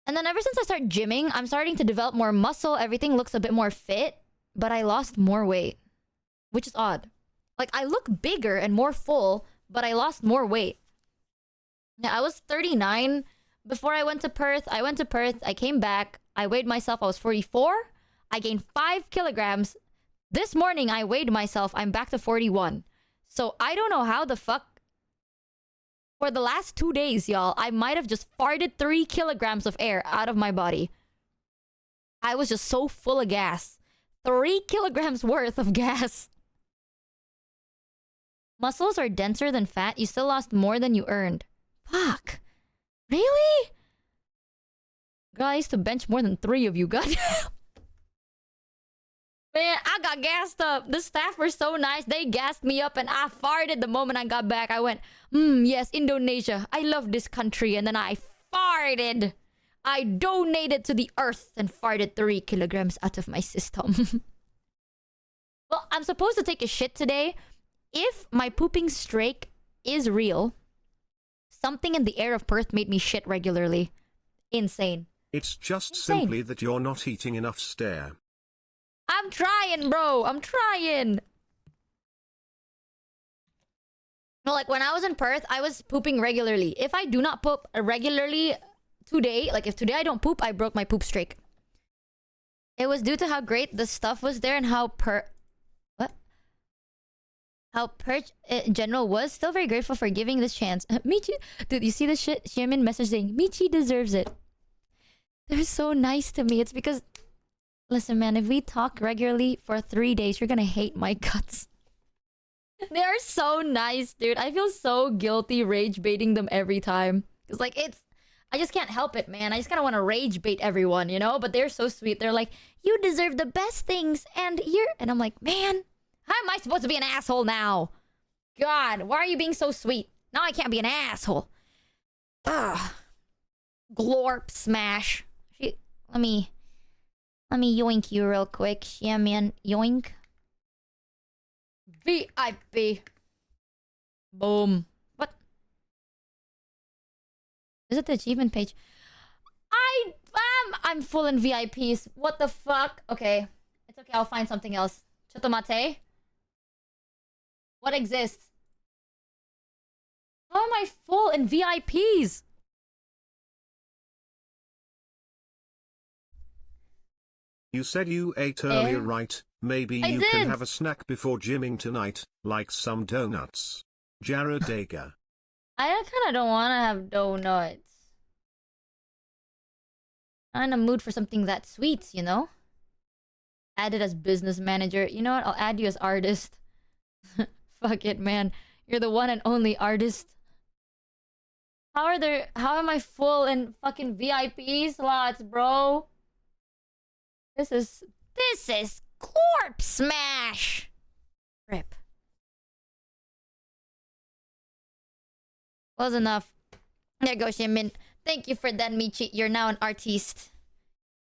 And then ever since I started gymming, I'm starting to develop more muscle. Everything looks a bit more fit. But I lost more weight. Which is odd. Like, I look bigger and more full, but I lost more weight. Yeah, I was 39... Before I went to Perth, I came back, I weighed myself, I was 44. I gained 5 kilograms. This morning, I weighed myself, I'm back to 41. So I don't know how the fuck... For the last 2 days, y'all, I might have just farted 3 kilograms of air out of my body. I was just so full of gas. 3 kilograms worth of gas. Muscles are denser than fat. You still lost more than you earned. Fuck. Really? Girl, I used to bench more than 3 of you. God. Man, I got gassed up. The staff were so nice. They gassed me up and I farted the moment I got back. I went, yes, Indonesia. I love this country. And then I farted. I donated to the earth and farted 3 kilograms out of my system. Well, I'm supposed to take a shit today. If my pooping streak is real, something in the air of Perth made me shit regularly. Insane. It's just Insane. simply that you're not eating enough stare. I'm trying, bro. I'm trying. No, like when I was in Perth, I was pooping regularly. If I do not poop regularly today, like if today I don't poop, I broke my poop streak. It was due to how great the stuff was there and how Perth in general was. Still very grateful for giving this chance. Michi, dude, you see this shit? Xiaomin message saying, Michi deserves it. They're so nice to me. It's because, listen, man, if we talk regularly for 3 days, you're gonna hate my guts. They are so nice, dude. I feel so guilty rage baiting them every time. It's like, I just can't help it, man. I just kind of want to rage bait everyone, you know? But they're so sweet. They're like, you deserve the best things, and you're... And I'm like, man, how am I supposed to be an asshole now? God, why are you being so sweet? Now I can't be an asshole. Ugh. Glorp smash. Let me yoink you real quick. Yeah, man. Yoink. VIP. Boom. What? Is it the achievement page? I'm full in VIPs. What the fuck? Okay. It's okay. I'll find something else. Chotomate? What exists? How am I full in VIPs? You said you ate earlier, right? Maybe you can have a snack before gymming tonight, like some donuts. Jaradega. I kind of don't want to have donuts. I'm in a mood for something that sweet, you know? Added as business manager. You know what? I'll add you as artist. Fuck it, man. You're the one and only artist. How am I full in fucking VIP slots, bro? This is Corpse Smash. Rip. Was enough. There goes Shimin. Thank you for that, Michi. You're now an artiste.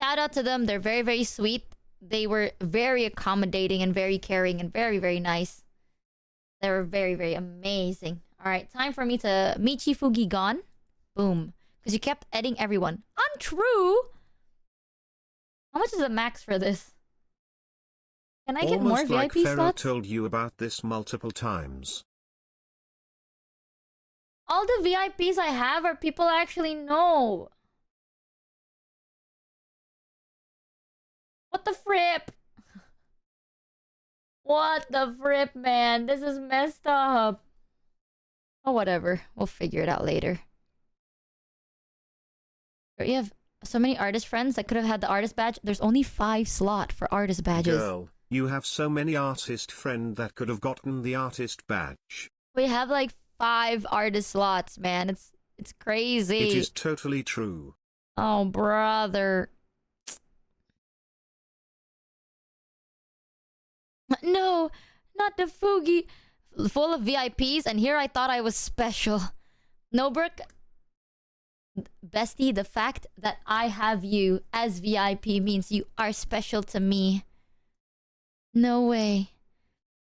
Shout out to them. They're very, very sweet. They were very accommodating and very caring and very, very nice. They were very, very amazing. Alright, time for me to... Michi Fugi gone. Boom. Because you kept adding everyone. Untrue! How much is the max for this? Can I get more Almost like VIP Pharaoh slots? told you about this multiple times. All the VIPs I have are people I actually know. What the frip? What the frip, man? This is messed up. Oh, whatever. We'll figure it out later. You have so many artist friends that could have had the artist badge. There's only 5 slots for artist badges. Girl, you have so many artist friends that could have gotten the artist badge. We have like 5 artist slots, man. It's crazy. It is totally true. Oh, brother. No, not the Fugi. Full of VIPs, and here I thought I was special. No, Brooke. Bestie, the fact that I have you as VIP means you are special to me. No way.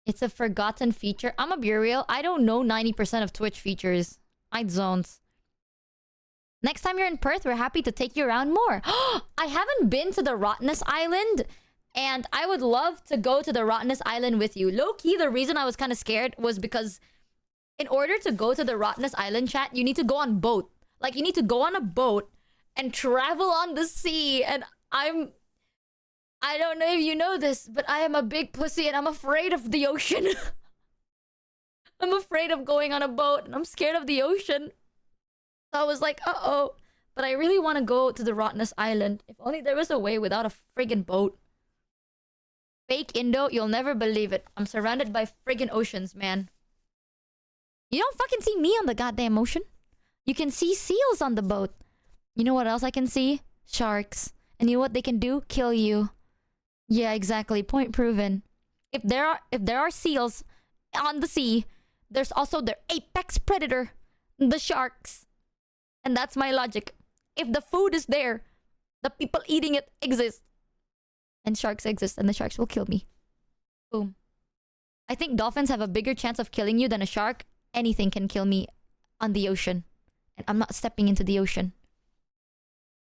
It's a forgotten feature. I'm gonna be real. I don't know 90% of Twitch features. I don't. Next time you're in Perth, we're happy to take you around more. I haven't been to the Rottenness Island, and I would love to go to the Rottenness Island with you. Low-key, the reason I was kind of scared was because in order to go to the Rottenness Island, chat, you need to go on boat. Like, you need to go on a boat and travel on the sea. And I don't know if you know this, but I am a big pussy and I'm afraid of the ocean. I'm afraid of going on a boat and I'm scared of the ocean. So I was like, uh-oh. But I really want to go to the Rottenness Island. If only there was a way without a friggin' boat. Fake Indo, you'll never believe it. I'm surrounded by friggin' oceans, man. You don't fucking see me on the goddamn ocean. You can see seals on the boat. You know what else I can see? Sharks. And you know what they can do? Kill you. Yeah, exactly. Point proven. If there are seals on the sea, there's also their apex predator, the sharks. And that's my logic. If the food is there, the people eating it exist. And sharks exist, and the sharks will kill me. Boom. I think dolphins have a bigger chance of killing you than a shark. Anything can kill me on the ocean. And I'm not stepping into the ocean.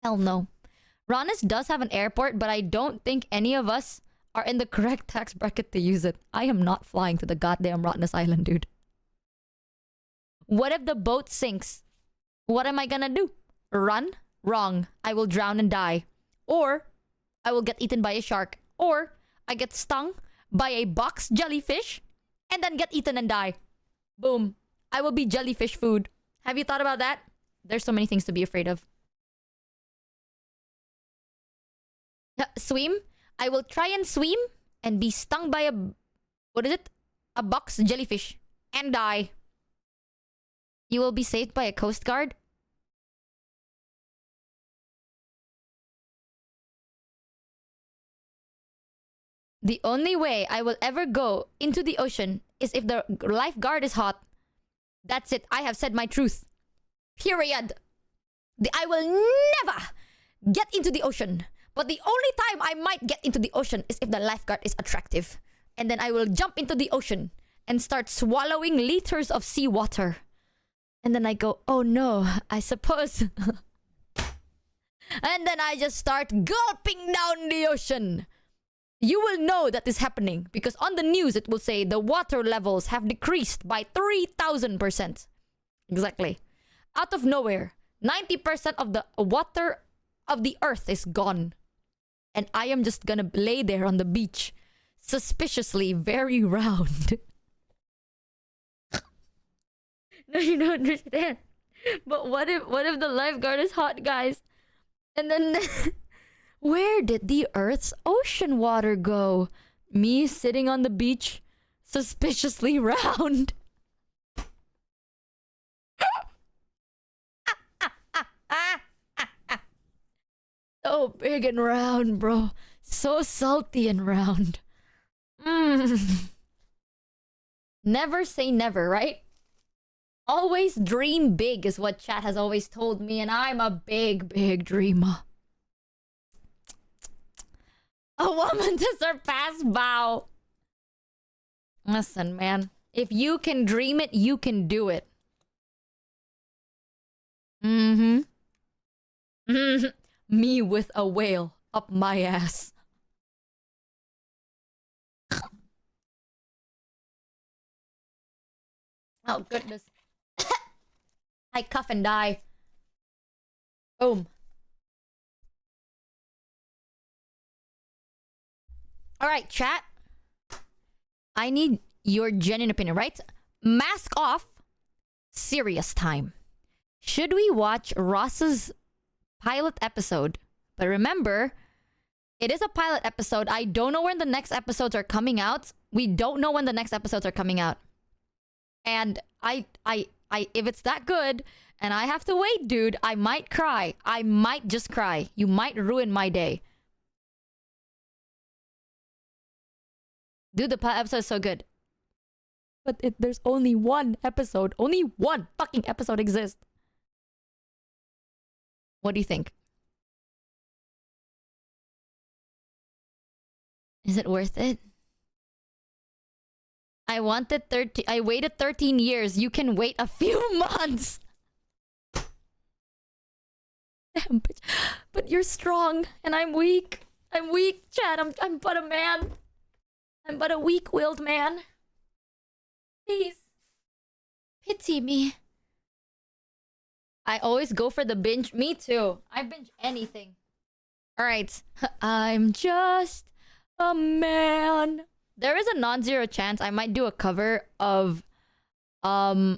Hell no. Ronis does have an airport, but I don't think any of us are in the correct tax bracket to use it. I am not flying to the goddamn Rottnest Island, dude. What if the boat sinks? What am I gonna do? Run? Wrong. I will drown and die. Or I will get eaten by a shark. Or I get stung by a box jellyfish and then get eaten and die. Boom. I will be jellyfish food. Have you thought about that? There's so many things to be afraid of. Swim? I will try and swim and be stung by a... What is it? A box jellyfish. And die. You will be saved by a coast guard? The only way I will ever go into the ocean is if the lifeguard is hot. That's it. I have said my truth. Period. I will never get into the ocean. But the only time I might get into the ocean is if the lifeguard is attractive. And then I will jump into the ocean and start swallowing liters of seawater. And then I go, oh no, I suppose. And then I just start gulping down the ocean. You will know that is happening because on the news it will say the water levels have decreased by 3,000%. Exactly. Out of nowhere, 90% of the water of the earth is gone. And I am just gonna lay there on the beach, suspiciously very round. No, you don't understand. But what if the lifeguard is hot, guys? And then... Where did the Earth's ocean water go? Me sitting on the beach, suspiciously round. So big and round, bro. So salty and round. Never say never, right? Always dream big is what chat has always told me, and I'm a big, big dreamer. A woman to surpass Bao. Listen, man. If you can dream it, you can do it. Me with a whale up my ass. Oh, goodness. I cough and die. Boom. Alright, chat. I need your genuine opinion, right? Mask off. Serious time. Should we watch Ross's pilot episode? But remember, it is a pilot episode. I don't know when the next episodes are coming out. We don't know when the next episodes are coming out. And if it's that good and I have to wait, dude, I might cry. I might just cry. You might ruin my day. Dude, the pilot episode is so good. But there's only one episode. Only one fucking episode exists. What do you think? Is it worth it? I waited 13 years. You can wait a few months. Damn, bitch. But you're strong and I'm weak. I'm weak, Chad. I'm but a man. I'm but a weak-willed man. Please. Pity me. I always go for the binge. Me too. I binge anything. Alright. I'm just a man. There is a non-zero chance I might do a cover of the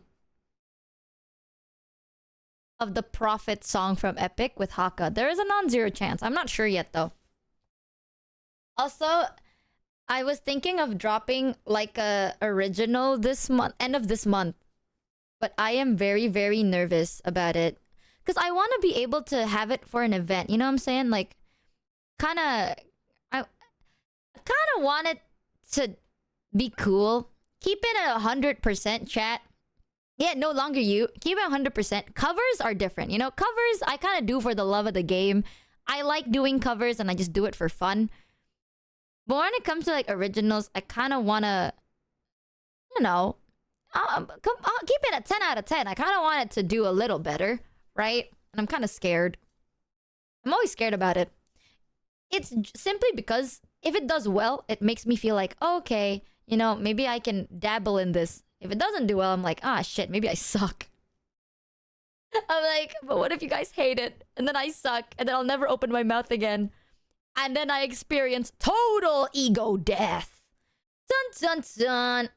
Prophet song from Epic with Haka. There is a non-zero chance. I'm not sure yet though. Also, I was thinking of dropping like a original this month, end of this month. but I am very, very nervous about it. Because I want to be able to have it for an event. You know what I'm saying? Like, kind of... I kind of want it to be cool. Keep it at 100%, chat. Yeah, no longer you. Keep it 100%. Covers are different. You know, covers I kind of do for the love of the game. I like doing covers and I just do it for fun. But when it comes to like originals, I kind of want to, you know, I'll keep it at 10 out of 10. I kind of want it to do a little better, right? And I'm kind of scared. I'm always scared about it. It's simply because if it does well, it makes me feel like, oh, okay, you know, maybe I can dabble in this. If it doesn't do well, I'm like, ah, shit, maybe I suck. I'm like, but what if you guys hate it? And then I suck, and then I'll never open my mouth again. And then I experience total ego death. Dun dun dun.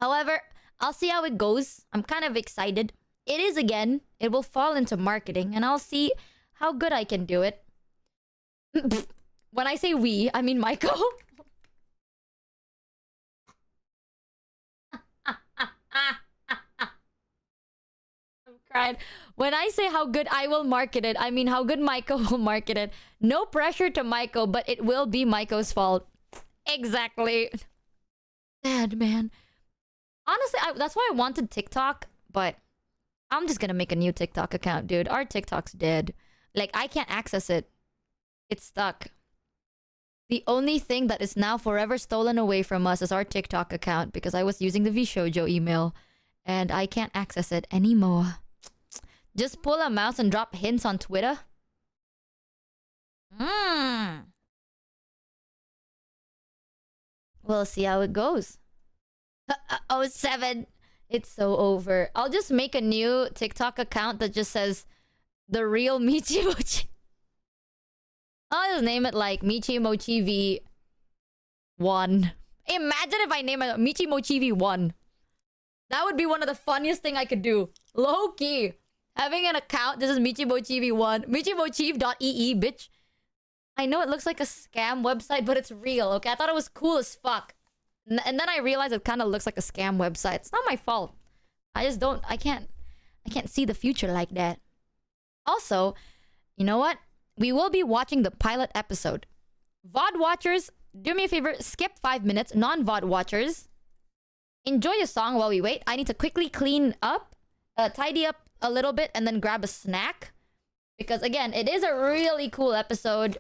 However, I'll see how it goes. I'm kind of excited. It is again. It will fall into marketing, and I'll see how good I can do it. When I say we, I mean Michael. I'm crying. When I say how good I will market it, I mean how good Michael will market it. No pressure to Michael, but it will be Michael's fault. Exactly. Sad, man. Honestly, that's why I wanted TikTok, but I'm just gonna make a new TikTok account, dude. Our TikTok's dead. Like, I can't access it. It's stuck. The only thing that is now forever stolen away from us is our TikTok account because I was using the VShojo email and I can't access it anymore. Just pull a mouse and drop hints on Twitter. We'll see how it goes. 07. It's so over. I'll just make a new TikTok account that just says the real Michi Mochi. I'll just name it like Michi Mochievee 1. Imagine if I name it Michi Mochievee 1. That would be one of the funniest thing I could do. Low key. Having an account, this is Michi Mochievee 1. Michimochieve.ee, bitch. I know it looks like a scam website, but it's real, okay? I thought it was cool as fuck. And then I realized it kind of looks like a scam website. It's not my fault. I can't see the future like that. Also, you know what? We will be watching the pilot episode. VOD watchers, do me a favor, skip 5 minutes. Non-VOD watchers, enjoy a song while we wait. I need to quickly clean up, tidy up a little bit, and then grab a snack. Because again, it is a really cool episode.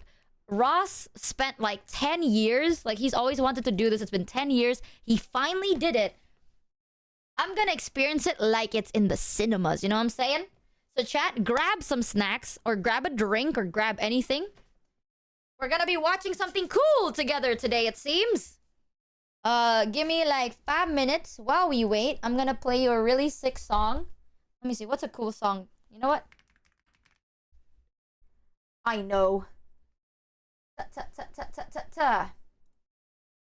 Ross spent like 10 years. Like, he's always wanted to do this. It's been 10 years. He finally did it. I'm gonna experience it like it's in the cinemas. You know what I'm saying? So chat, grab some snacks or grab a drink or grab anything. We're gonna be watching something cool together today, it seems. Give me like 5 minutes while we wait. I'm gonna play you a really sick song. Let me see, what's a cool song? You know what? I know. Ta ta ta ta ta ta ta.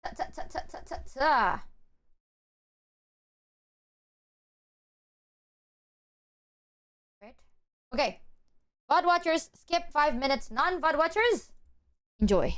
Ta ta ta ta ta ta ta. Right? Okay. VOD watchers, skip 5 minutes. Non-VOD watchers, enjoy.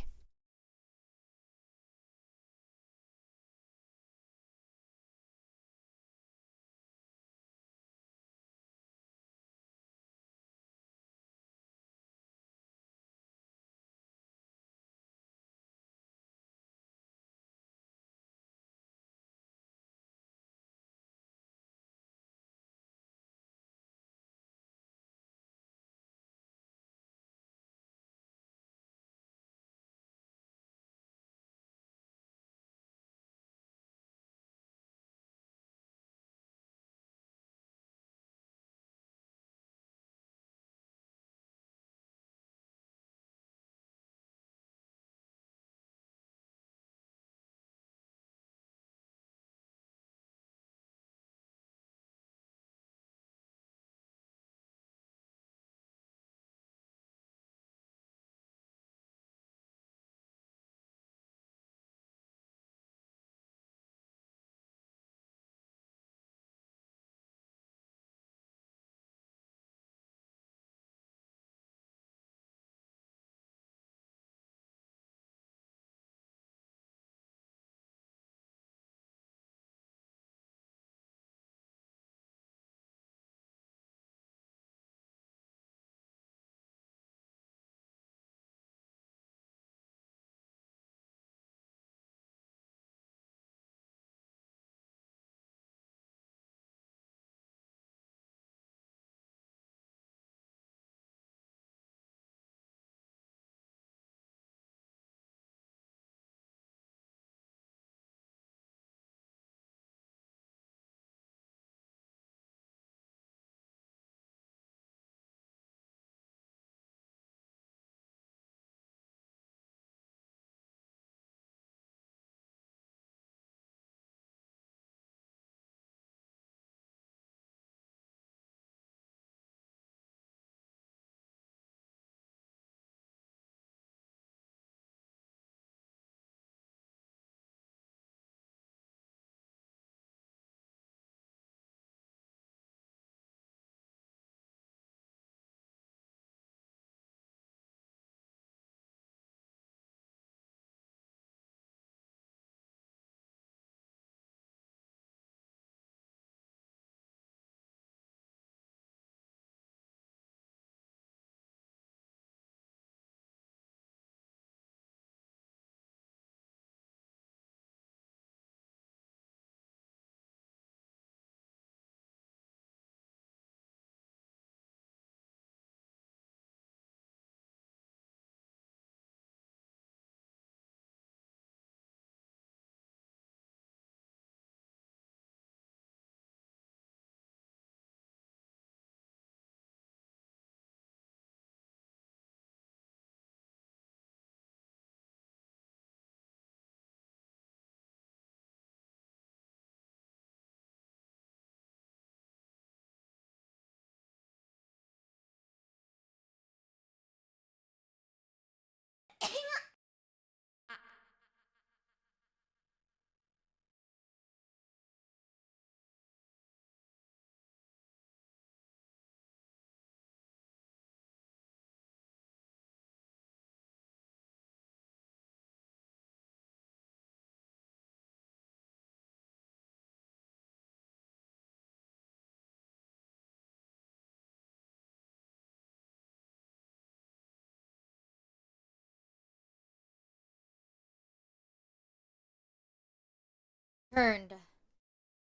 turned.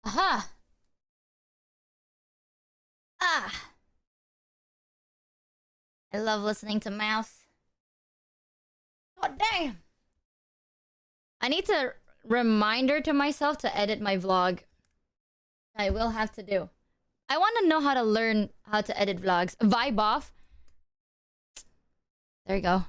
Aha. Ah. I love listening to mouse. God damn. I need to reminder to myself to edit my vlog. I will have to do. I want to know how to learn how to edit vlogs. Vibe off. There you go.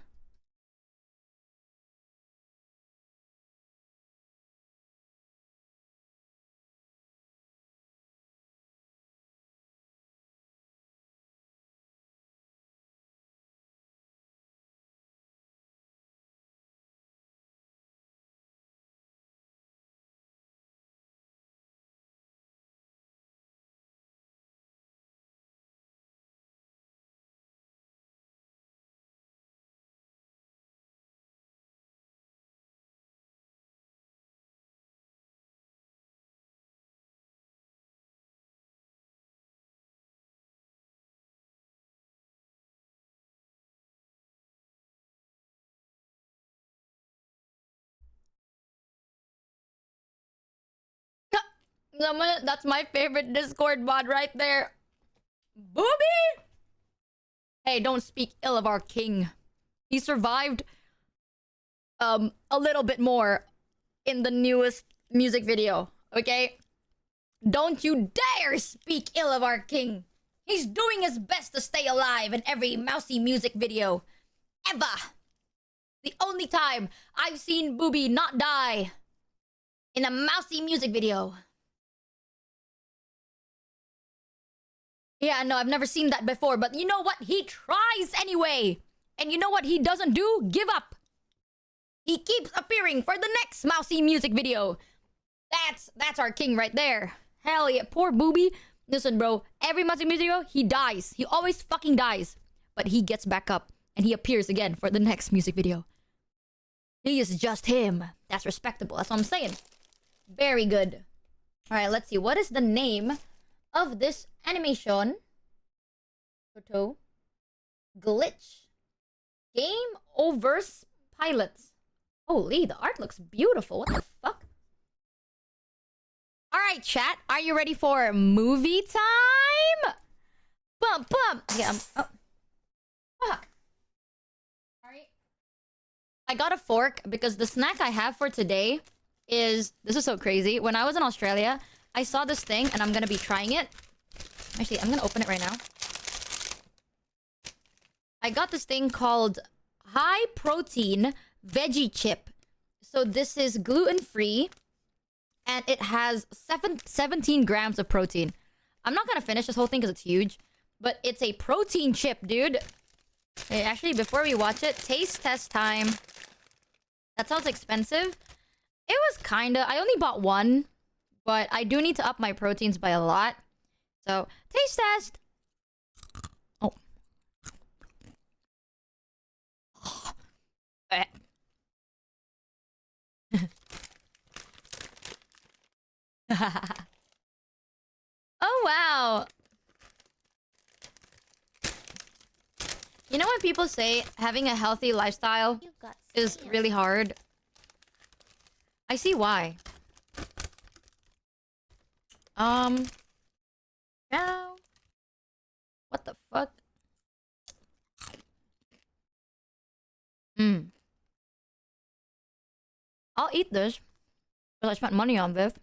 That's my favorite Discord mod right there. Booby! Hey, don't speak ill of our king. He survived a little bit more in the newest music video, okay? Don't you dare speak ill of our king. He's doing his best to stay alive in every mousy music video. Ever. The only time I've seen Booby not die in a mousy music video. Yeah, no, I've never seen that before, but you know what? He tries anyway. And you know what he doesn't do? Give up. He keeps appearing for the next mousy music video. That's our king right there. Hell yeah, poor Booby. Listen, bro, every mousy music video, he dies. He always fucking dies. But he gets back up and he appears again for the next music video. He is just him. That's respectable. That's what I'm saying. Very good. All right, let's see. What is the name of this animation? Photo. Glitch. Game over pilots. Holy, the art looks beautiful. What the fuck? Alright, chat. Are you ready for movie time? Bump, bump. Yeah, oh. Fuck. Alright. I got a fork because the snack I have for today is... This is so crazy. When I was in Australia, I saw this thing and I'm gonna be trying it. Actually, I'm gonna open it right now. I got this thing called high protein veggie chip. So this is gluten-free and it has 17 grams of protein. I'm not gonna finish this whole thing because it's huge, but it's a protein chip, dude. Hey, actually, before we watch it, taste test time. That sounds expensive. It was kinda... I only bought one, but I do need to up my proteins by a lot. So, taste test. Oh. Oh, wow. You know when people say having a healthy lifestyle is really hard? I see why. Now. What the fuck? I'll eat this. Because I spent money on this.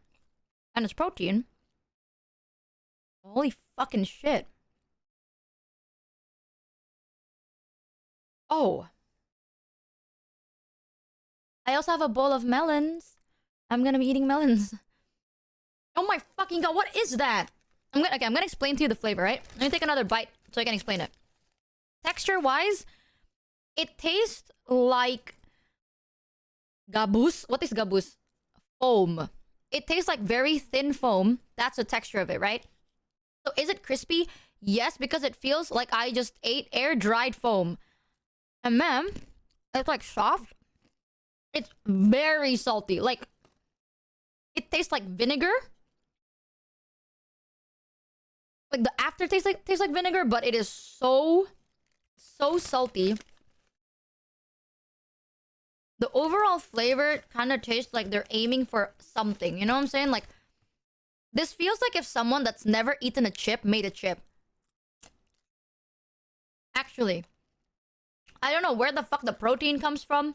And it's protein. Holy fucking shit. Oh. I also have a bowl of melons. I'm gonna be eating melons. Oh my fucking god, what is that? I'm gonna explain to you the flavor, right? Let me take another bite so I can explain it. Texture-wise, it tastes like gabus. What is gabus? Foam. It tastes like very thin foam. That's the texture of it, right? So is it crispy? Yes, because it feels like I just ate air-dried foam. And then, it's like soft. It's very salty. Like, it tastes like vinegar. Like, the aftertaste tastes like vinegar, but it is so salty. the overall flavor kind of tastes like they're aiming for something. You know what I'm saying? Like, this feels like if someone that's never eaten a chip made a chip. Actually, I don't know where the fuck the protein comes from.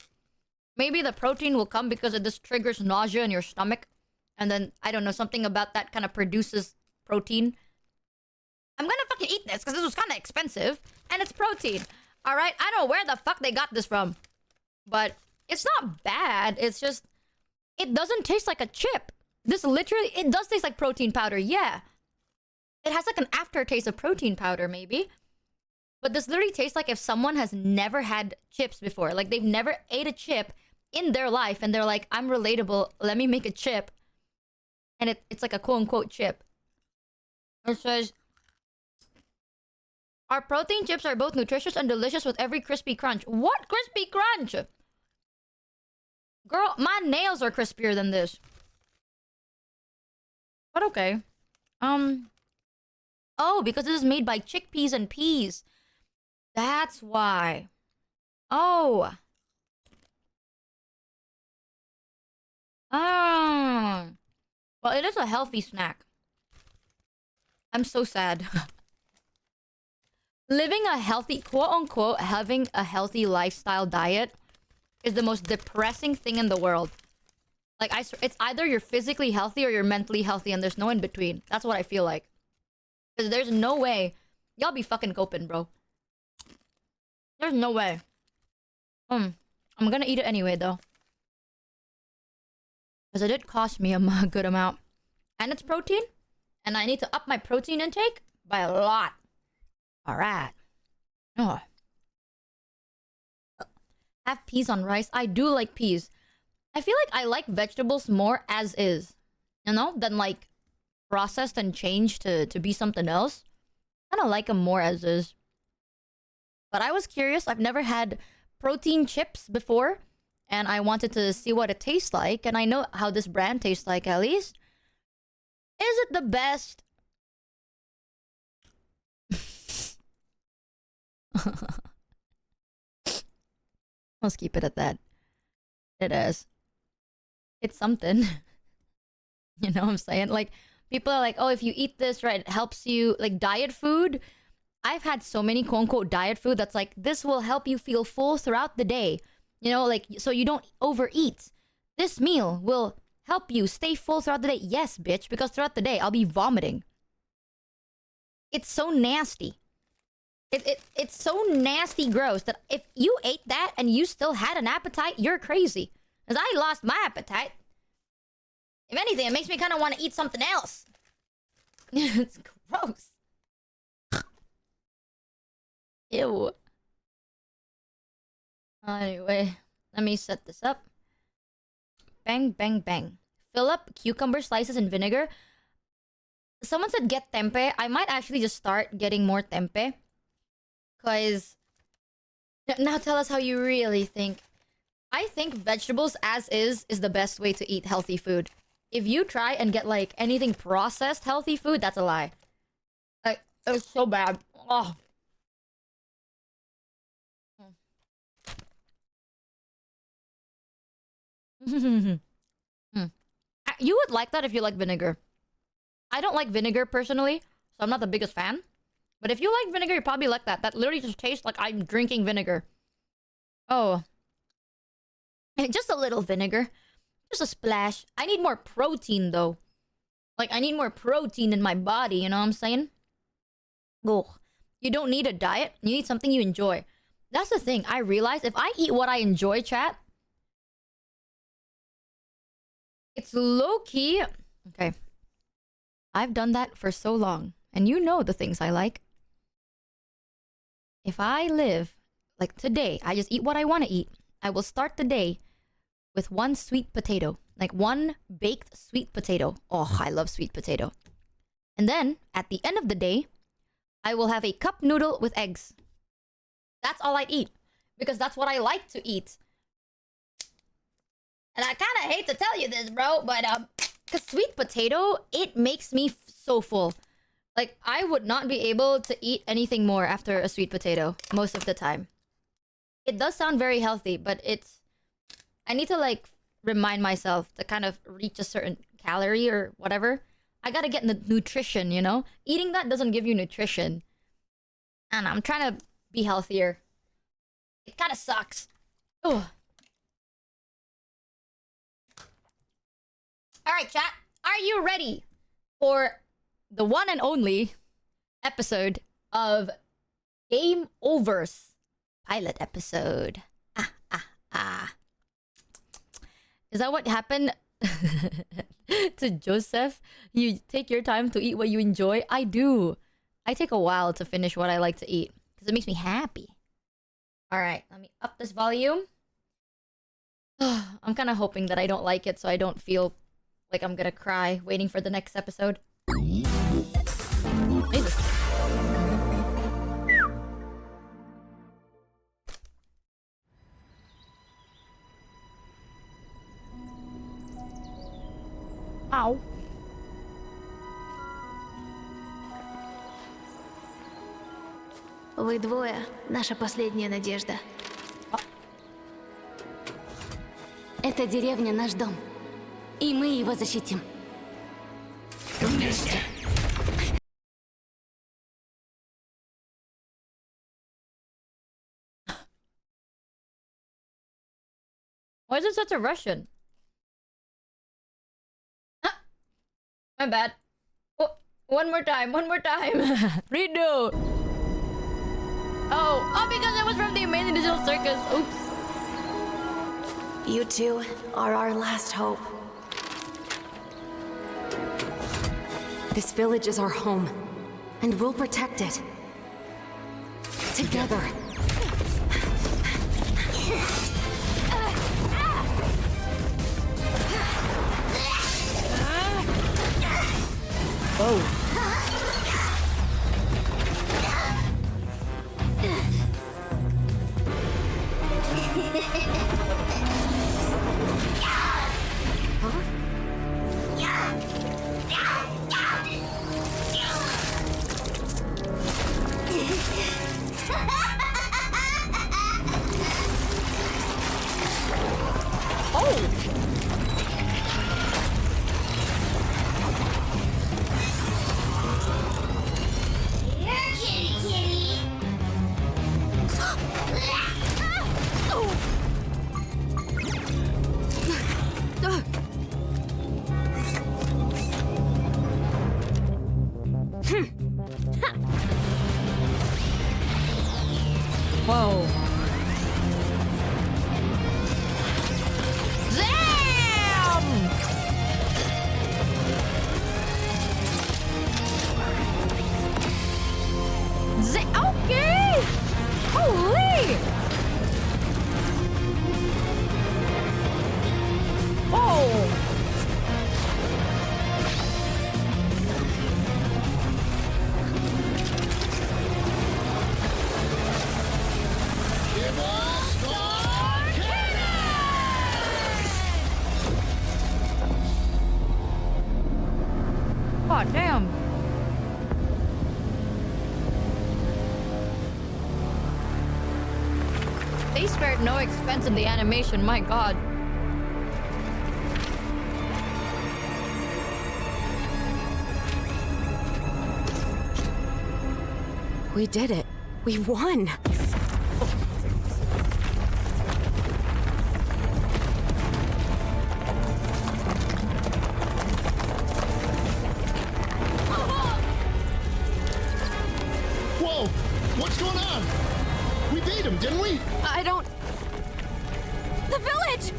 Maybe the protein will come because it just triggers nausea in your stomach. And then, I don't know, something about that kind of produces protein. I'm gonna fucking eat this because this was kind of expensive. And it's protein. Alright? I don't know where the fuck they got this from. But it's not bad. It's just, it doesn't taste like a chip. This literally, it does taste like protein powder, yeah. It has like an aftertaste of protein powder, maybe. But this literally tastes like if someone has never had chips before. Like, they've never ate a chip in their life. And they're like, I'm relatable. Let me make a chip. And it's like a quote-unquote chip. It says, our protein chips are both nutritious and delicious with every crispy crunch. What crispy crunch? Girl, my nails are crispier than this. But okay. Oh, because this is made by chickpeas and peas. That's why. Oh. Well, it is a healthy snack. I'm so sad. Living a healthy, quote-unquote, having a healthy lifestyle diet is the most depressing thing in the world. Like, it's either you're physically healthy or you're mentally healthy, and there's no in between. That's what I feel like. Because there's no way y'all be fucking coping, bro. There's no way. I'm gonna eat it anyway, though. Because it did cost me a good amount. And it's protein. And I need to up my protein intake by a lot. Alright. Oh. Have peas on rice. I do like peas. I feel like I like vegetables more as is. You know? Than like processed and changed to be something else. I don't like them more as is. But I was curious. I've never had protein chips before. And I wanted to see what it tastes like. And I know how this brand tastes like, at least. Is it the best? Let's keep it at that. It is. It's something. You know what I'm saying? Like, people are like, oh, if you eat this, right, it helps you. Like, diet food. I've had so many quote-unquote diet food that's like, this will help you feel full throughout the day. You know, like, so you don't overeat. This meal will help you stay full throughout the day. Yes, bitch, because throughout the day, I'll be vomiting. It's so nasty. It's so nasty gross that if you ate that and you still had an appetite, you're crazy. Because I lost my appetite. If anything, it makes me kind of want to eat something else. It's gross. Ew. Anyway, let me set this up. Bang, bang, bang. Fill up cucumber slices in vinegar. Someone said get tempeh. I might actually just start getting more tempeh. Because... Now tell us how you really think. I think vegetables as is the best way to eat healthy food. If you try and get, like, anything processed healthy food, that's a lie. Like, it's so bad. Oh. You would like that if you like vinegar. I don't like vinegar personally, so I'm not the biggest fan. But if you like vinegar, you probably like that. That literally just tastes like I'm drinking vinegar. Oh. Just a little vinegar. Just a splash. I need more protein, though. Like, I need more protein in my body, you know what I'm saying? Oh. You don't need a diet. You need something you enjoy. That's the thing. I realize if I eat what I enjoy, chat... It's low-key... Okay. I've done that for so long. And you know the things I like. If I live... Like today, I just eat what I want to eat. I will start the day with one sweet potato. Like one baked sweet potato. Oh, I love sweet potato. And then, at the end of the day, I will have a cup noodle with eggs. That's all I eat. Because that's what I like to eat. And I kind of hate to tell you this, bro, but because sweet potato, it makes me so full. Like, I would not be able to eat anything more after a sweet potato most of the time. It does sound very healthy, but it's... I need to like remind myself to kind of reach a certain calorie or whatever. I gotta get the nutrition, you know? Eating that doesn't give you nutrition. And I'm trying to be healthier. It kind of sucks. Ugh. Alright, chat. Are you ready for the one and only episode of Game Over's pilot episode? Is that what happened to Joseph? You take your time to eat what you enjoy? I do. I take a while to finish what I like to eat because it makes me happy. Alright, let me up this volume. I'm kind of hoping that I don't like it so I don't feel like I'm gonna cry waiting for the next episode. Jesus. Ow. Вы двое — наша последняя надежда. Эта деревня — наш дом. И мы его защитим. Вместе. Why is it such a Russian? My bad. Oh, one more time. Redo. Oh, because it was from the Amazing Digital Circus. Oops. You two are our last hope. This village is our home, and we'll protect it. Together. Oh. Whoa. Damn! Okay! Holy! Whoa! Oh, damn. They spared no expense in the animation, my god. We did it. We won. Whoa! What's going on? We beat him, didn't we? I don't... The village!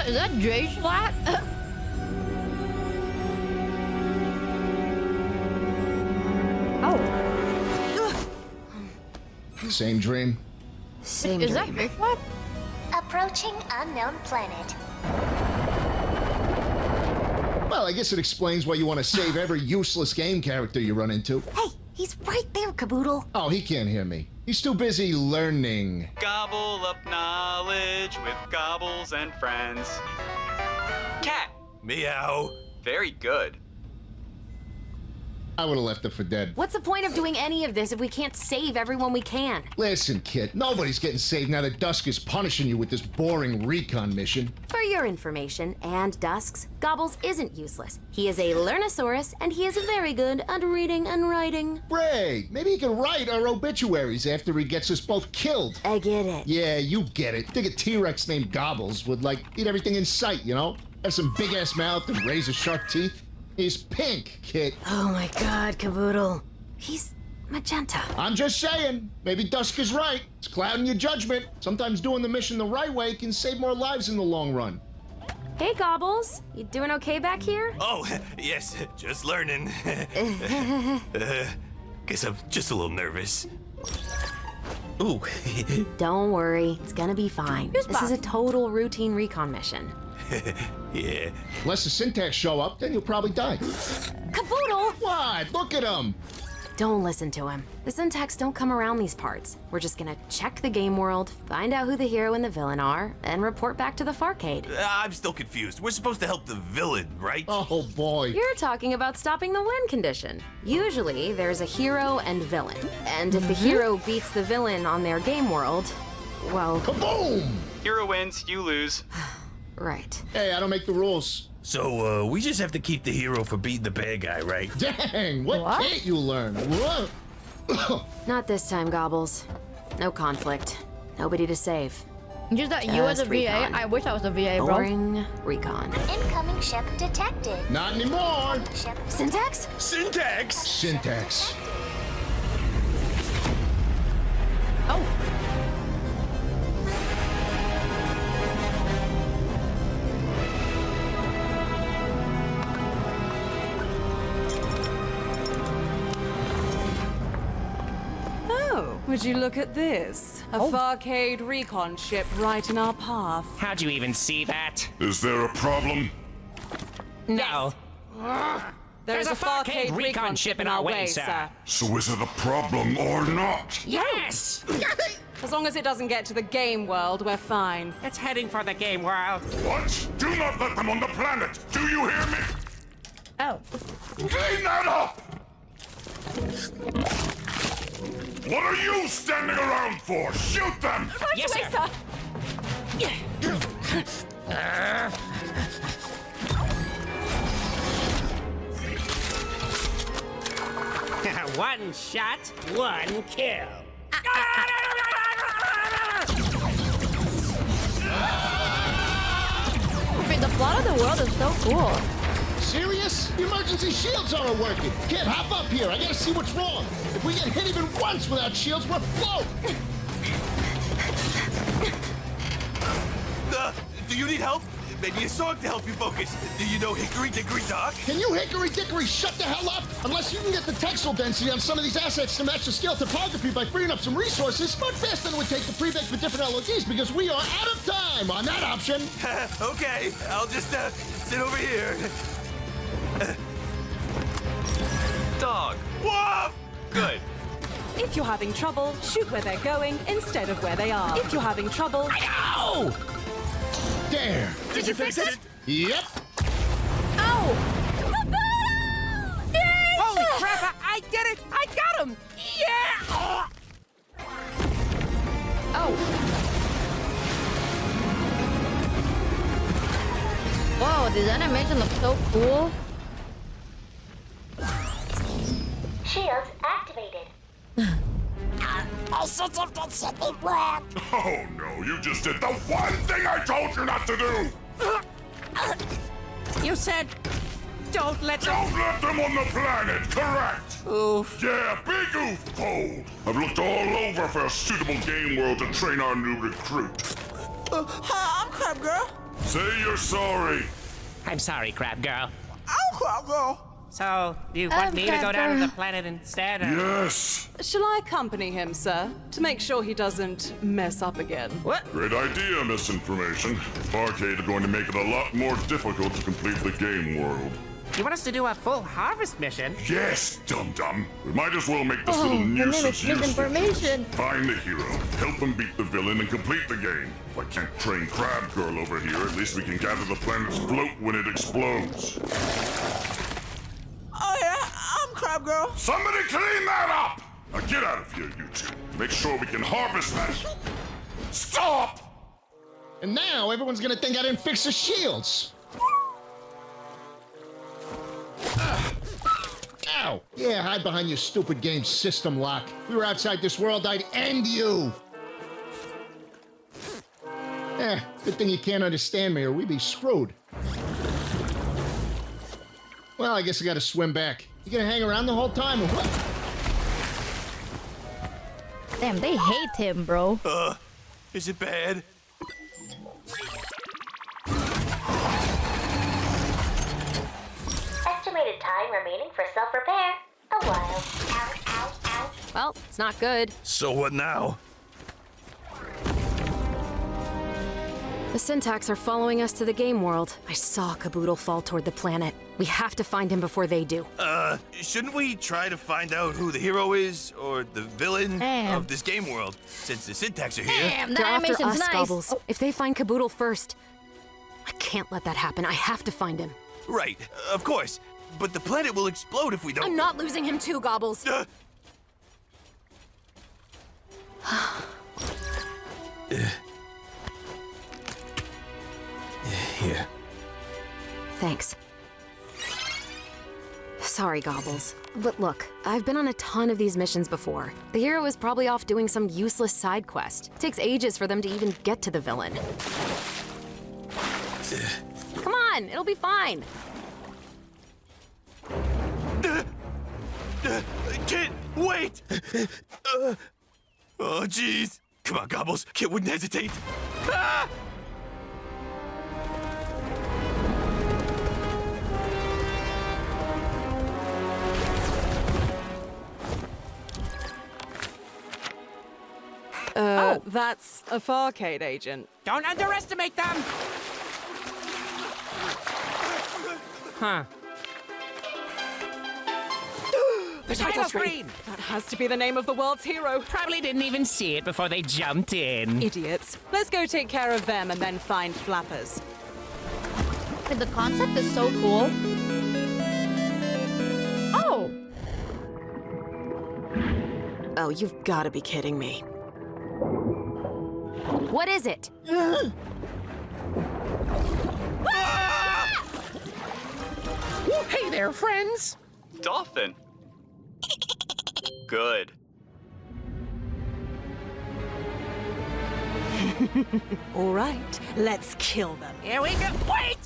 Is that J Splat? Same dream? Same Is that dream. Big Flop? Approaching unknown planet. Well, I guess it explains why you want to save every useless game character you run into. Hey, he's right there, Caboodle. Oh, he can't hear me. He's too busy learning. Gobble up knowledge with gobbles and friends. Cat. Meow. Very good. I would have left it for dead. What's the point of doing any of this if we can't save everyone we can? Listen, kid, nobody's getting saved now that Dusk is punishing you with this boring recon mission. For your information, and Dusk's, Gobbles isn't useless. He is a Learnosaurus, and he is very good at reading and writing. Great! Maybe he can write our obituaries after he gets us both killed. I get it. Yeah, you get it. Think a T-Rex named Gobbles would, like, eat everything in sight, you know? Have some big-ass mouth and razor-sharp teeth. He's pink, kid. Oh my god, Caboodle. He's magenta. I'm just saying. Maybe Dusk is right. It's clouding your judgment. Sometimes doing the mission the right way can save more lives in the long run. Hey, Gobbles. You doing okay back here? Oh, yes, just learning. Guess I'm just a little nervous. Ooh. Don't worry. It's gonna be fine. This is a total routine recon mission. Yeah. Unless the Syntax show up, then you'll probably die. Caboodle! What? Look at him! Don't listen to him. The Syntax don't come around these parts. We're just gonna check the game world, find out who the hero and the villain are, and report back to the Farcade. I'm still confused. We're supposed to help the villain, right? Oh, boy. You're talking about stopping the win condition. Usually, there's a hero and villain. And if the hero beats the villain on their game world, well... Kaboom! Hero wins, you lose. Right. Hey, I don't make the rules. So, we just have to keep the hero from beating the bad guy, right? Dang, what can't you learn? What? Not this time, Gobbles. No conflict. Nobody to save. Just that you as a Just VA. recon. I wish I was a VA, bro. Boring recon. Incoming ship detected. Not anymore. Ship Syntax? Syntax! Syntax. Oh. Would you look at this? A Farcade recon ship right in our path. How'd you even see that? Is there a problem? No. There's a Farcade recon ship in our way, sir. So is it a problem or not? Yes! As long as it doesn't get to the game world, we're fine. It's heading for the game world. What? Do not let them on the planet! Do you hear me? Oh. Clean that up! What are you standing around for? Shoot them! Right Yes, away, sir. One shot, one kill. Wait, the plot of the world is so cool. Serious? The emergency shields aren't working. Kid, hop up here. I gotta see what's wrong. If we get hit even once without shields, we're float. Do you need help? Maybe a song to help you focus. Do you know Hickory Dickory Dock? Can you hickory dickory shut the hell up? Unless you can get the textile density on some of these assets to match the scale topography by freeing up some resources, much faster than it would take to pre-bake for different LODs because we are out of time on that option. Okay, I'll just sit over here. Dog. Woof! Good. If you're having trouble, shoot where they're going instead of where they are. If you're having trouble... Ow! There. Did you fix it? Yep. Oh! Holy crap! I did it! I got him! Yeah! Oh. Whoa, this animation looks so cool. shields activated. I said something wrong. Oh no, you just did the one thing I told you not to do! You said don't let them on the planet, correct? Oof. Yeah, big oof, Fold. I've looked all over for a suitable game world to train our new recruit. Hi, I'm Crab Girl. Say you're sorry. I'm sorry, Crab Girl. Oh, Crab Girl. So, you want me to go down to the planet instead? Or? Yes! Shall I accompany him, sir, to make sure he doesn't mess up again? What? Great idea, Misinformation. Arcade are going to make it a lot more difficult to complete the game world. You want us to do a full harvest mission? Yes, dum-dum. We might as well make this little nuisance misinformation. Find the hero, help him beat the villain, and complete the game. If I can't train Crab Girl over here, at least we can gather the planet's float when it explodes. Oh yeah, I'm Crab Girl. Somebody clean that up! Now get out of here, you two. Make sure we can harvest that. Stop! And now everyone's gonna think I didn't fix the shields. Ow! Yeah, hide behind your stupid game system lock. If we were outside this world, I'd end you! Good thing you can't understand me or we'd be screwed. Well, I guess I gotta swim back. You gonna hang around the whole time or what? Damn, they hate him, bro. Is it bad? Estimated time remaining for self-repair. A while. Ow, ow, ow. Well, it's not good. So what now? The Syntax are following us to the game world. I saw Caboodle fall toward the planet. We have to find him before they do. Shouldn't we try to find out who the hero is or the villain of this game world, since the Syntax are here? Damn, They're that after animation's us, nice. Gobbles. If they find Caboodle first, I can't let that happen. I have to find him. Right, of course. But the planet will explode if we don't. I'm not losing him too, Gobbles. Here. Thanks. Sorry, Gobbles. But look, I've been on a ton of these missions before. The hero is probably off doing some useless side quest. It takes ages for them to even get to the villain. Come on, it'll be fine. Kit, wait! Oh, jeez. Come on, Gobbles. Kit wouldn't hesitate. Ah! That's a Farcade agent. Don't underestimate them! Huh. The title screen! That has to be the name of the world's hero. Probably didn't even see it before they jumped in. Idiots. Let's go take care of them and then find Flappers. But the concept is so cool. Oh! Oh, you've got to be kidding me. What is it? Hey there, friends! Dolphin. Good. All right, let's kill them. Here we go. Wait!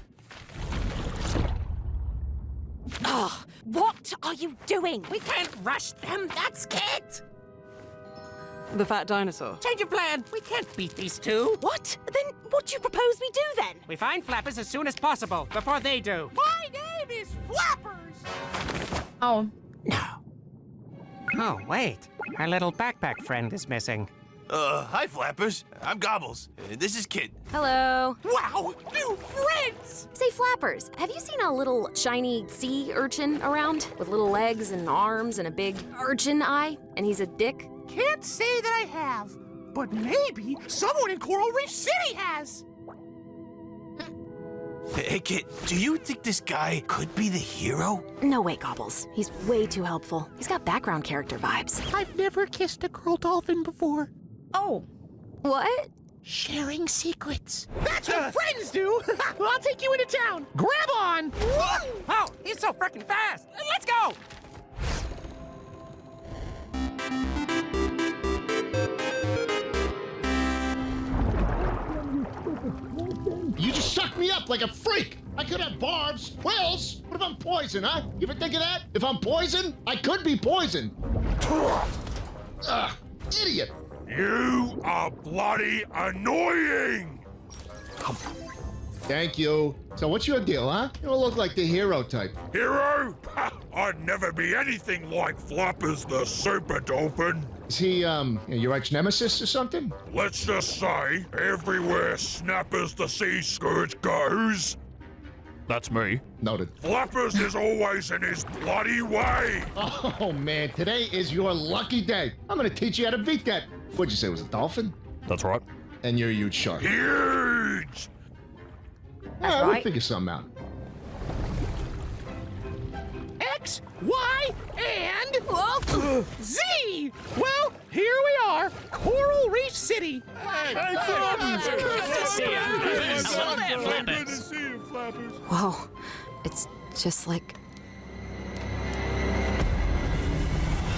Oh, what are you doing? We can't rush them. That's Kit! The fat dinosaur. Change of plan. We can't beat these two. What? Then what do you propose we do then? We find Flappers as soon as possible, before they do. My name is Flappers! Oh. No. Oh, wait. Our little backpack friend is missing. Hi, Flappers. I'm Gobbles. This is Kit. Hello. Wow, new friends! Say, Flappers, have you seen a little shiny sea urchin around? With little legs and arms and a big urchin eye? And he's a dick? Can't say that I have, but maybe someone in Coral Reef City has. Hey, Kit, do you think this guy could be the hero? No way, Gobbles. He's way too helpful. He's got background character vibes. I've never kissed a girl dolphin before. Oh. What? Sharing secrets. That's what friends do. I'll take you into town. Grab on. Oh, he's so freaking fast. Let's go. You just sucked me up like a freak! I could have barbs, quills! What if I'm poison, huh? You ever think of that? If I'm poison, I could be poison! Ugh, idiot! You are bloody annoying! Thank you. So what's your deal, huh? You don't look like the hero type. Hero? I'd never be anything like Flappers the Super Dolphin. Is he, your ex-nemesis or something? Let's just say, everywhere Snappers the Sea Scourge goes... That's me. Noted. Flappers is always in his bloody way. Oh, man, today is your lucky day. I'm gonna teach you how to beat that. What'd you say, it was a dolphin? That's right. And you're a huge shark. Huge! Yeah, we'll figure something out. X, Y, and Z. Well, here we are, Coral Reef City. Whoa, it's just like...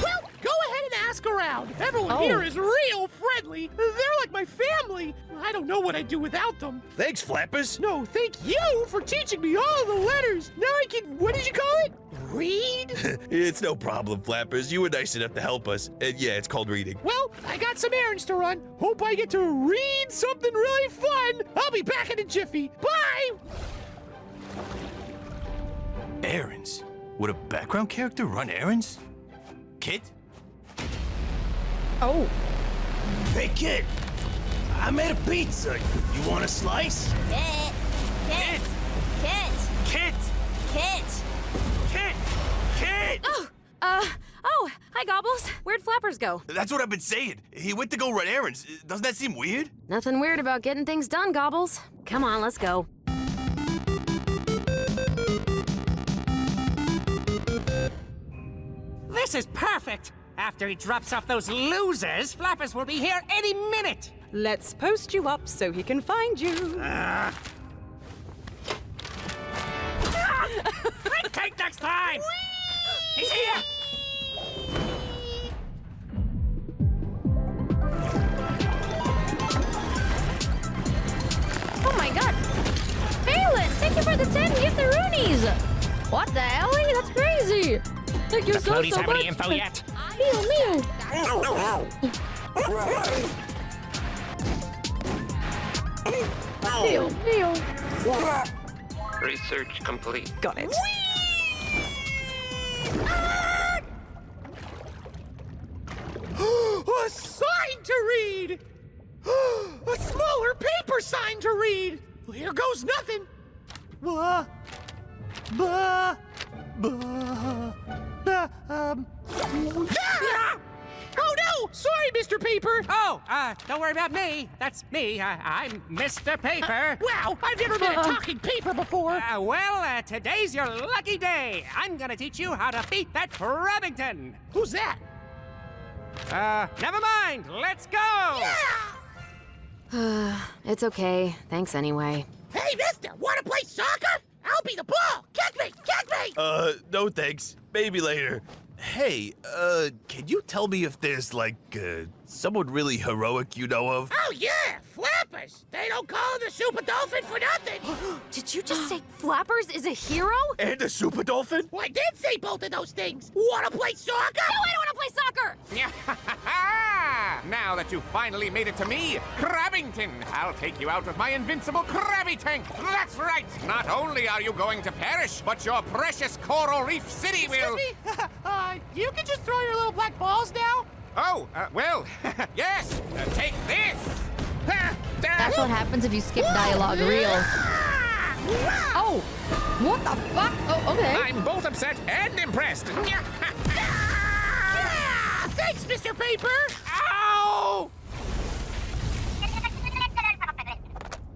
Well, go ahead and ask around. Everyone here is real friendly. They're like my family. I don't know what I'd do without them. Thanks, Flappers. No, thank you for teaching me all the letters. Now I can, what did you call it? Read? It's no problem, Flappers. You were nice enough to help us. And yeah, it's called reading. Well, I got some errands to run. Hope I get to read something really fun. I'll be back in a jiffy. Bye! Errands? Would a background character run errands? Kit? Oh. Hey, Kit! I made a pizza. You want a slice? Kit. Kit. Kit. Kit! Kit. Kit! Kit! Oh, hi, Gobbles. Where'd Flappers go? That's what I've been saying. He went to go run errands. Doesn't that seem weird? Nothing weird about getting things done, Gobbles. Come on, let's go. This is perfect. After he drops off those losers, Flappers will be here any minute. Let's post you up so he can find you. Retake next time! He's here! Oh my god! Phelan, thank you for the 10 gift the Roonies! What the hell? That's crazy! Thank you so much! Have any info yet? Mew. Research complete. Got it. A sign to read! A smaller paper sign to read! Well, here goes nothing. Ah! Oh no! Sorry, Mr. Paper! Oh, don't worry about me. That's me. I'm Mr. Paper. Wow, I've never been a talking paper before! Well, today's your lucky day. I'm gonna teach you how to beat that Ragebaiting. Who's that? Never mind. Let's go! It's okay. Thanks anyway. Hey, mister, wanna play soccer? I'll be the ball! Kick me! Kick me! No thanks. Maybe later. Hey, can you tell me if there's, like, someone really heroic you know of? Oh, yeah! Flappers! They don't call him the Super Dolphin for nothing! Did you just say Flappers is a hero? And a super dolphin? Well, I did say both of those things! Wanna play soccer? No, I don't wanna play soccer! Now that you've finally made it to me, Ragebaiting, I'll take you out with my invincible Krabby Tank. That's right. Not only are you going to perish, but your precious Coral Reef City will... Excuse me? You can just throw your little black balls now? Oh, well, yes. Take this. That's what happens if you skip dialogue real. Oh! What the fuck? Oh, okay. I'm both upset and impressed. Thanks, Mr. Paper! Ow!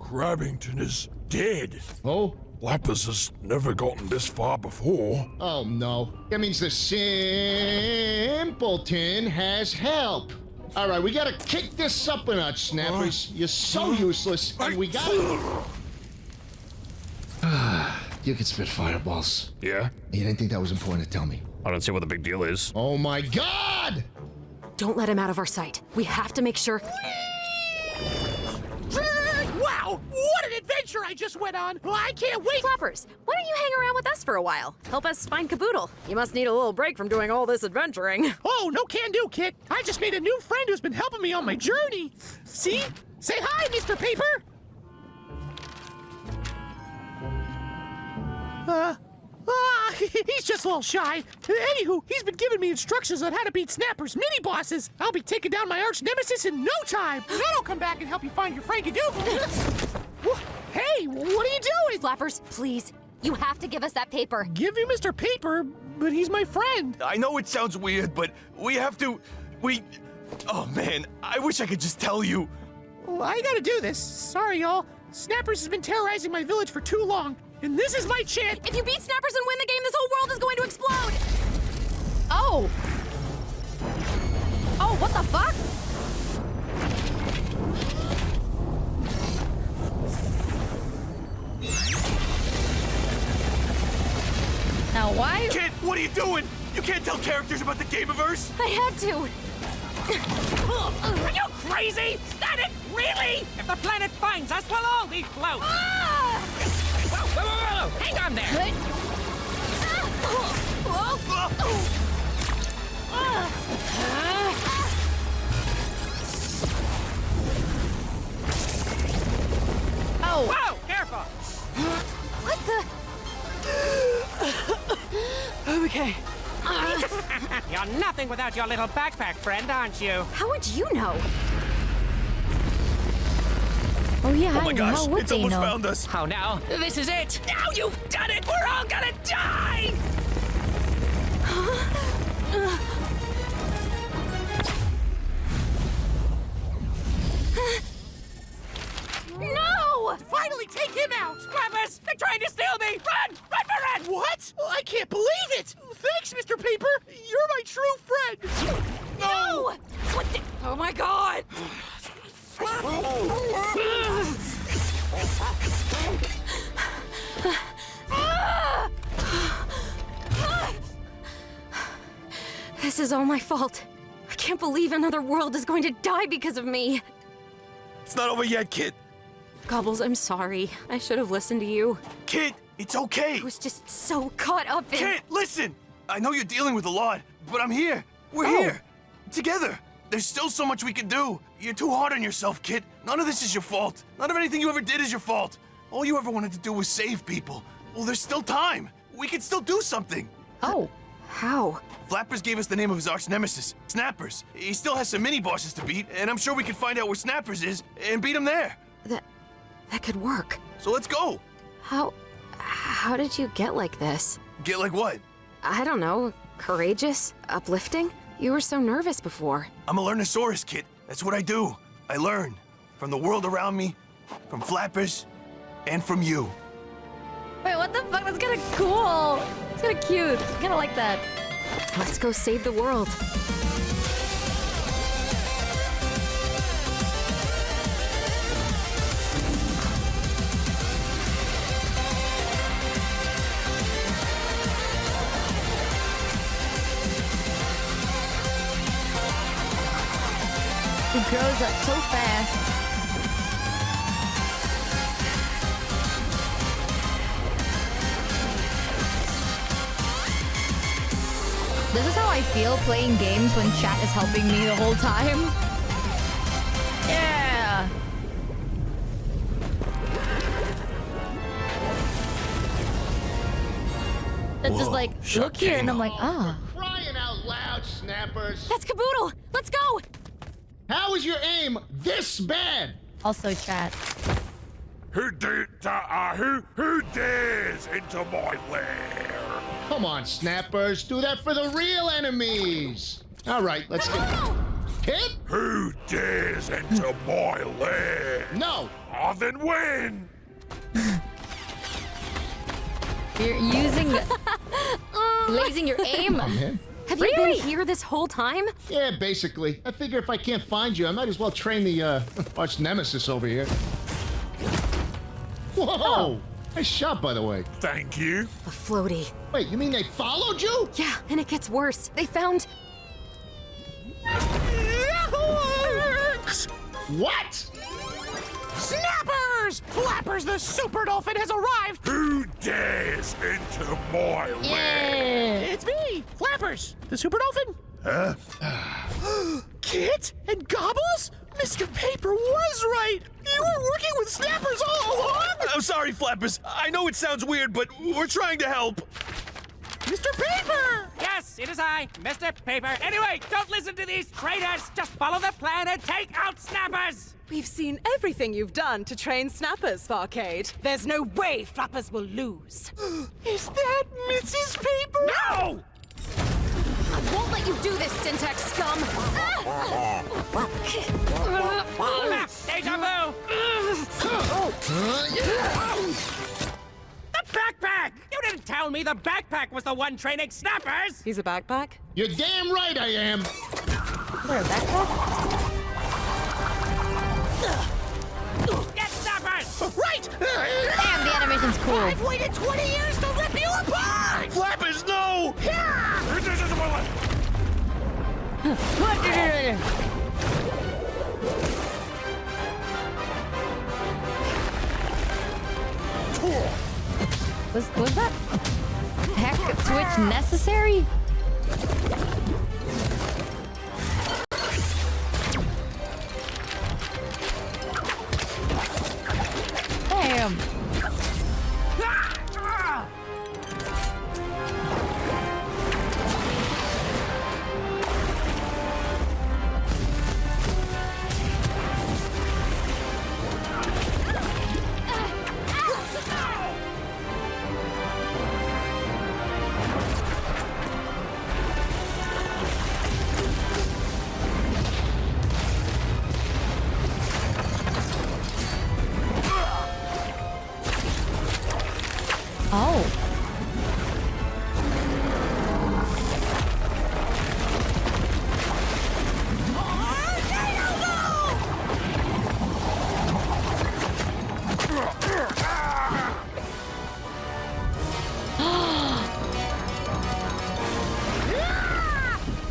Ragebaiting is dead. Oh? Flappers has never gotten this far before. Oh, no. That means the simpleton has help. All right, we gotta kick this up a notch, Snappers. You're so useless, and we gotta... You can spit fireballs. Yeah? You didn't think that was important to tell me. I don't see what the big deal is. Oh, my God! Don't let him out of our sight. We have to make sure... Wow! What an adventure I just went on! I can't wait! Flappers, why don't you hang around with us for a while? Help us find Caboodle. You must need a little break from doing all this adventuring. Oh, no can do, Kit. I just made a new friend who's been helping me on my journey. See? Say hi, Mr. Paper! He's just a little shy. Anywho, he's been giving me instructions on how to beat Snapper's mini-bosses. I'll be taking down my arch-nemesis in no time. Then I'll come back and help you find your Frank-a-doodle. Hey, what are you doing? Flappers, please. You have to give us that paper. Give you Mr. Paper, but he's my friend. I know it sounds weird, but we have to... Oh, man, I wish I could just tell you. Well, I gotta do this. Sorry, y'all. Snappers has been terrorizing my village for too long, and this is my chance. If you beat Snappers and win the game, this whole world is going to explode! Oh! Oh, what the fuck? Now why? Kid, what are you doing? You can't tell characters about the Gameverse. I had to. Are you crazy? That it? Really? If the planet finds us, we'll all be float. Ah! Whoa. Hang on there. Oh. Whoa, careful. What the? Okay. You're nothing without your little backpack friend, aren't you? How would you know? Oh yeah, Oh my gosh, how would it's they almost know? found us. Oh no, this is it. Now you've done it. We're all gonna die. No! Finally take him out! Flappers, they're trying to steal me! Run! Run for run! What? I can't believe it! Thanks, Mr. Paper! You're my true friend! No! What the? Oh my god! This is all my fault. I can't believe another world is going to die because of me. It's not over yet, kid. Gobbles, I'm sorry. I should have listened to you. Kid, it's okay. I was just so caught up in... Kid, listen! I know you're dealing with a lot, but I'm here. We're here. Together. There's still so much we can do. You're too hard on yourself, kid. None of this is your fault. None of anything you ever did is your fault. All you ever wanted to do was save people. Well, there's still time. We can still do something. Oh. How? Flappers gave us the name of his arch nemesis, Snappers. He still has some mini-bosses to beat, and I'm sure we can find out where Snappers is and beat him there. That could work. So let's go. How did you get like this? Get like what? I don't know. Courageous? Uplifting? You were so nervous before. I'm a Learnosaurus, kid. That's what I do. I learn. From the world around me, from Flappers, and from you. Wait, what the fuck? That's kind of cool. It's kind of cute. I kind of like that. Let's go save the world. It grows up so fast. This is how I feel playing games when chat is helping me the whole time. Yeah. It's just like, look here, and I'm like, ah. Crying out loud, Snappers. That's Caboodle. Let's go. How is your aim this bad? Also chat. Who dares into my lair? Come on, Snappers. Do that for the real enemies. All right, let's get... Hit? Who dares into my lair? No. Oh, then win. You're using... blazing your aim? Oh, man. Have you been here this whole time? Yeah, basically. I figure if I can't find you, I might as well train the arch nemesis over here. Whoa! Oh. Nice shot, by the way. Thank you. A floaty. Wait, you mean they followed you? Yeah, and it gets worse. They found... What? Snappers! Flappers the super dolphin has arrived! Who dares into my lair? It's me, Flappers, the super dolphin. Huh? Kit and Gobbles? Mr. Paper was right! You were working with Snappers all along! sorry, Flappers. I know it sounds weird, but we're trying to help. Mr. Paper! Yes, it is I, Mr. Paper. Anyway, don't listen to these traitors. Just follow the plan and take out snappers. We've seen everything you've done to train snappers, Farcade. There's no way Flappers will lose. Is that Mrs. Paper? No! I won't let you do this, Syntax scum! Deja vu! The backpack! You didn't tell me the backpack was the one training snappers! He's a backpack? You're damn right I am. Wear a backpack? Get snappers! Right! Damn, the animation's cool. I've waited 20 years to rip you apart! Flappers, no! Was that heck switch necessary? Damn. Oh.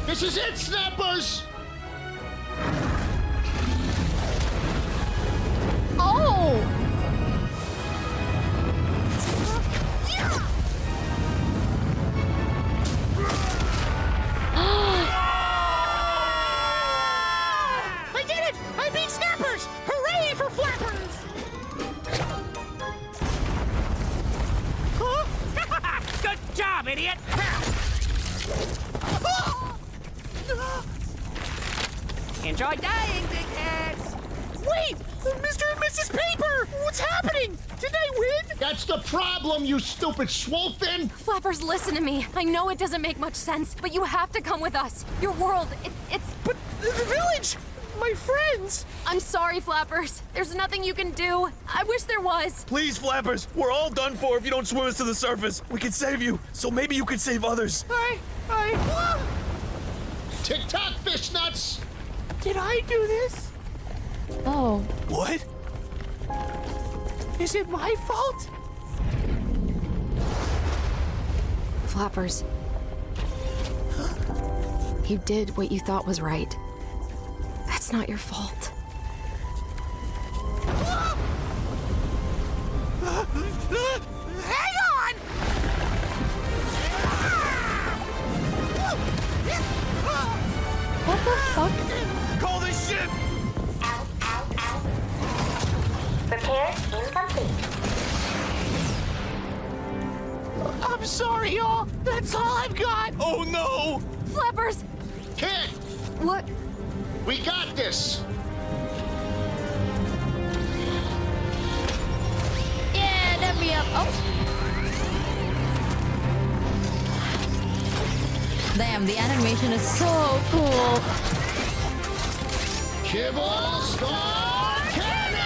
This is it, snappers! Oh! I did it! I beat Snappers! Hooray for Flappers! Huh? Good job, idiot! Enjoy dying, big heads! Wait! Mr. and Mrs. Paper! What's happening? Did I win? That's the problem, you stupid swolefin! Flappers, listen to me. I know it doesn't make much sense, but you have to come with us. Your world, it's... But the village! My friends! I'm sorry, Flappers. There's nothing you can do. I wish there was. Please, Flappers, we're all done for if you don't swim us to the surface. We can save you, so maybe you could save others. Tick-tock, fish nuts! Did I do this? Oh. What? Is it my fault? Flappers. You did what you thought was right. That's not your fault. Hang on! What the fuck? Call this ship! Ow, ow, ow. Repair incomplete. I'm sorry, y'all. That's all I've got. Oh no! Flappers! Kid, What? we got this! Yeah, let me up. Oh. Damn, the animation is so cool. Kibble Star Cannon!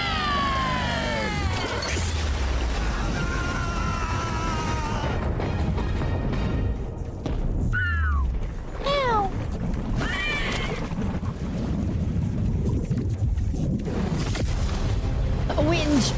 Ow. A winch.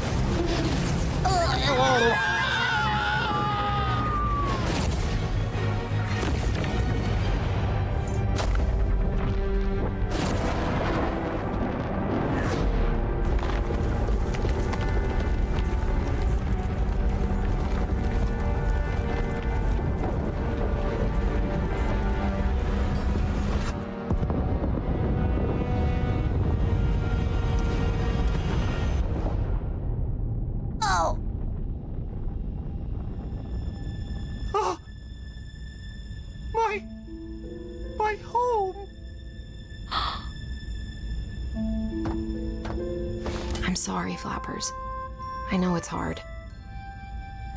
my home. I'm sorry, Flappers. I know it's hard.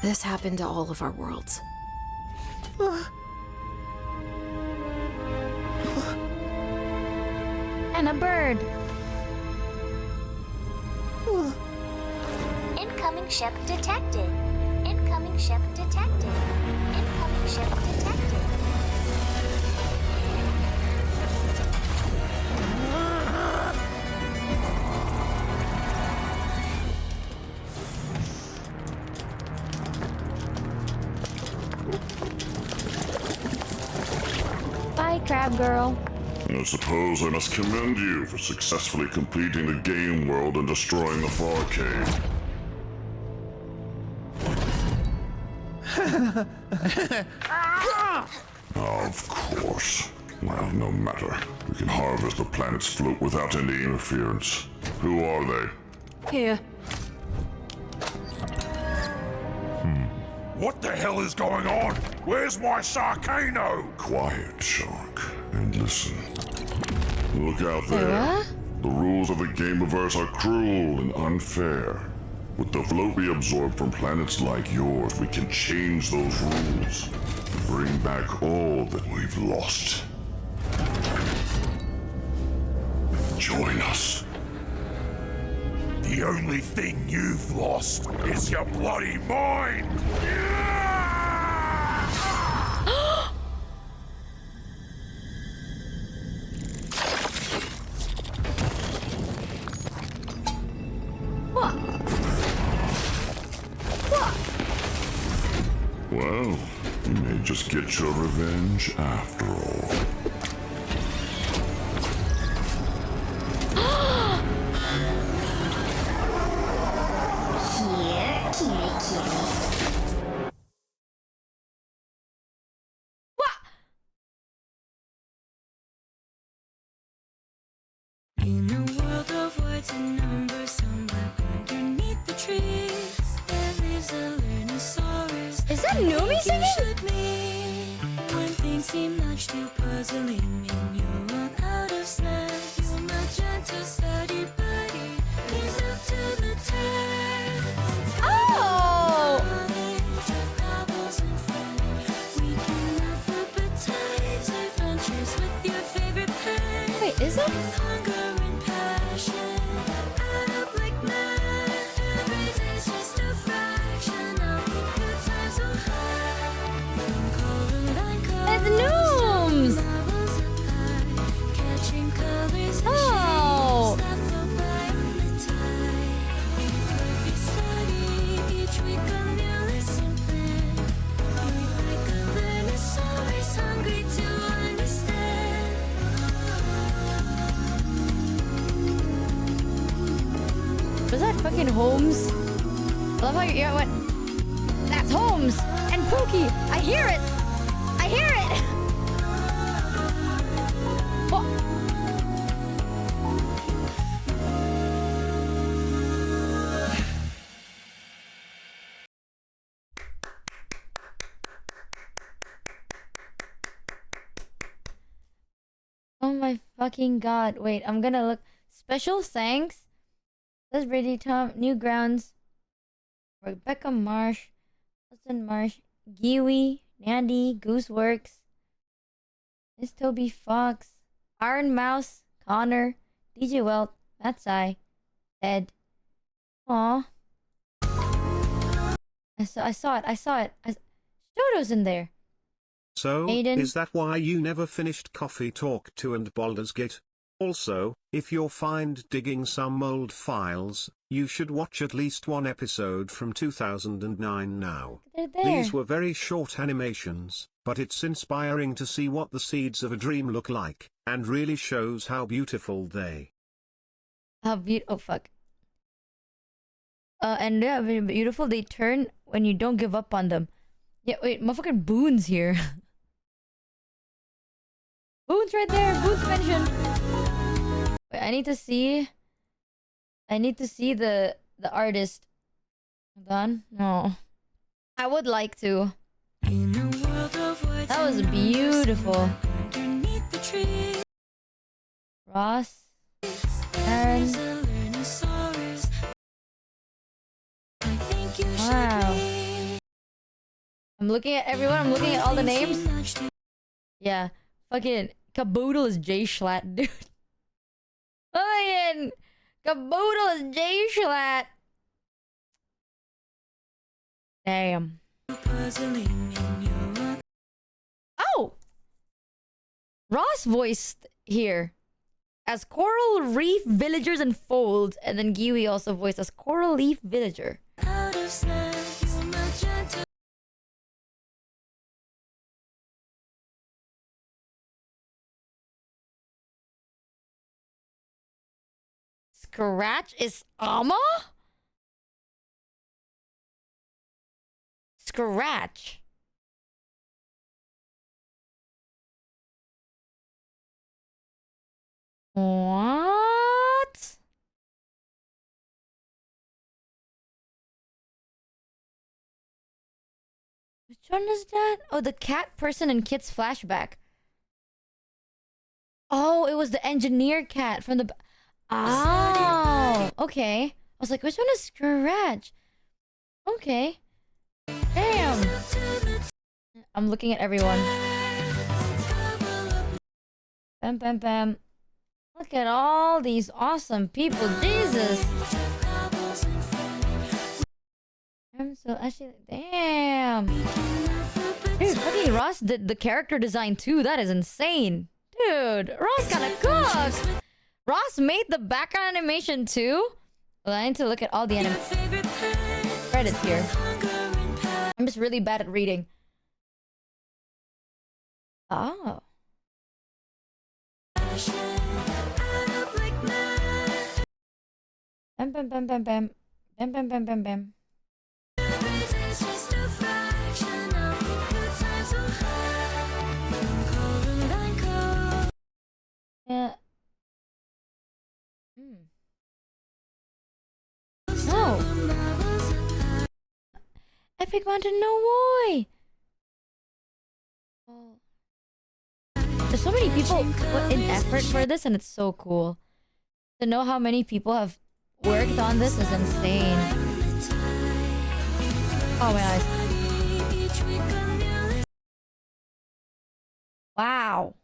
This happened to all of our worlds. And a bird. Incoming ship detected. Incoming ship detected. Incoming ship detected. Bye, crab girl. I suppose I must commend you for successfully completing the game world and destroying the Farcade. Of course. Well, no matter. We can harvest the planet's float without any interference. Who are they? Here. What the hell is going on? Where's my Sarcano? Quiet, Shark, and listen. Look out there. The rules of the Gameverse are cruel and unfair. With the float we absorb from planets like yours, we can change those rules. Bring back all that we've lost. Join us. The only thing you've lost is your bloody mind! Well, you may just get your revenge after all. Here, kitty. In a world of words and numbers, somewhere underneath the trees, there lives a Learnosaurus. Is that Numi singing? Should meet when things seem much too puzzling and you're all out of snaps. Your magenta steady buddy is up to the task. Oh! Knowledge of problems and fun. We can alphabetize adventures with your favorite pen. Wait, is it? Hunger and passion add up like mad. Every day's just a fraction of the good times we'll have. It's Nooms! Catching colors and Oh! shapes that flow by on the tide. We've every study each week a new lesson plan. You're like a Learnosaurus hungry to understand. Was that fucking Holmes? I love how you went. That's Holmes and Pookie. I hear it. I hear it. Oh. Oh my fucking god. Wait, I'm gonna look. Special thanks. That's Brady Tom, Newgrounds, Rebecca Marsh, Justin Marsh, Giwi, Nandy, Gooseworks, Miss Toby Fox, Iron Mouse, Connor, DJ Welt, Matsai, Ed. Aw. I saw it. Shoto's in there. So, Aiden. is that why you never finished Coffee Talk 2 and Baldur's Gate? Also, if you're find digging some old files, you should watch at least one episode from 2009 now. They're there. These were very short animations, but it's inspiring to see what the seeds of a dream look like, and really shows how beautiful they. Oh fuck. And yeah, very beautiful. They turn when you don't give up on them. Yeah, wait, motherfucking Boone's here. Boone's right there. Boone's mentioned. Wait, I need to see the artist. Hold on. No. I would like to. That was beautiful. Ross. Aaron. Wow. I'm looking at everyone. I'm looking at all the names. Yeah. Fucking Caboodle is J Schlatt, dude. Fucking Caboodle is J Schlatt. Damn. Oh! Ross voiced here as Coral Reef Villagers Unfold, and then Giwi also voiced as Coral Reef Villager. Scratch is Amma? Scratch. What? Which one is that? Oh, the cat person in Kit's flashback. Oh, it was the engineer cat from the... Oh, okay. I was like, which one is Scratch? Okay. Damn. I'm looking at everyone. Bam, bam, bam. Look at all these awesome people. Jesus. I'm so actually... Damn. Dude, fucking Ross did the character design too. That is insane. Dude, Ross kinda cooks. Ross made the background animation too? Well, I need to look at all the credits here. I'm just really bad at reading. Oh. Bam, bam, bam, bam, bam. Bam, bam, bam, bam, bam. Yeah. No. Epic Mountain, no way. Oh. There's so many people put in effort for this, and it's so cool. To know how many people have worked on this is insane. Oh my eyes. Wow.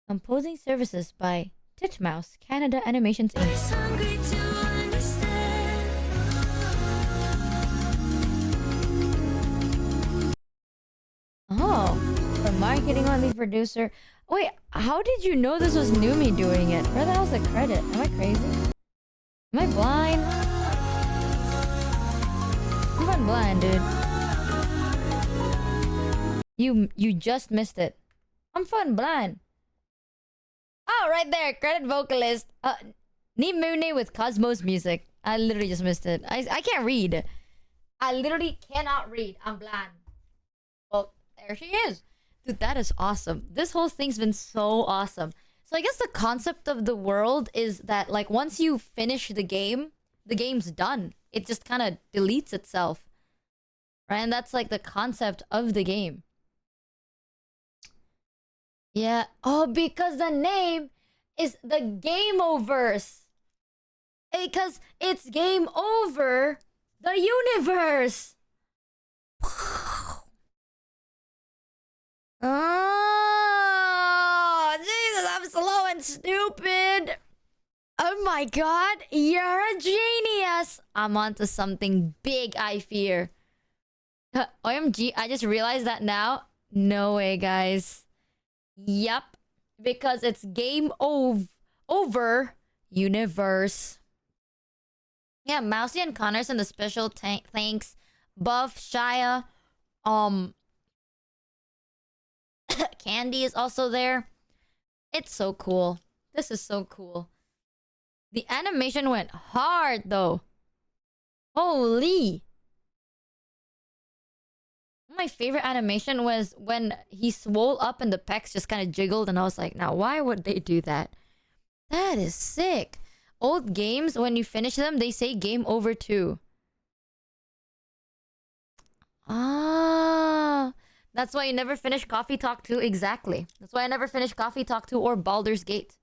Composing services by Titmouse, Canada Animations Inc. Oh, the marketing on the producer. Wait, how did you know this was Numi doing it? Where the hell's the credit? Am I crazy? Am I blind? I'm not blind, dude. You just missed it. I'm fun blind. Oh, right there, credit vocalist. Nimune with Cosmos Music. I literally just missed it. I can't read. I literally cannot read. I'm blind. Well, there she is. Dude, that is awesome. This whole thing's been so awesome. So I guess the concept of the world is that, like, once you finish the game's done. It just kind of deletes itself. Right? And that's, like, the concept of the game. Yeah. Oh, because the name is the Game-O-Verse. Because it's game over the universe. Oh, Jesus, I'm slow and stupid. Oh my god, you're a genius. I'm onto something big, I fear. OMG, I just realized that now. No way, guys. Yep, because it's game over universe. Yeah, Mousy and Connors and the special thanks. Buff, Shia, Candy is also there. It's so cool. This is so cool. The animation went hard though. Holy. My favorite animation was when he swole up and the pecs just kind of jiggled, and I was like, now why would they do that? That is sick. Old games, when you finish them, they say game over too. Ah, that's why you never finish Coffee Talk 2. Exactly. That's why I never finished Coffee Talk 2 or Baldur's Gate.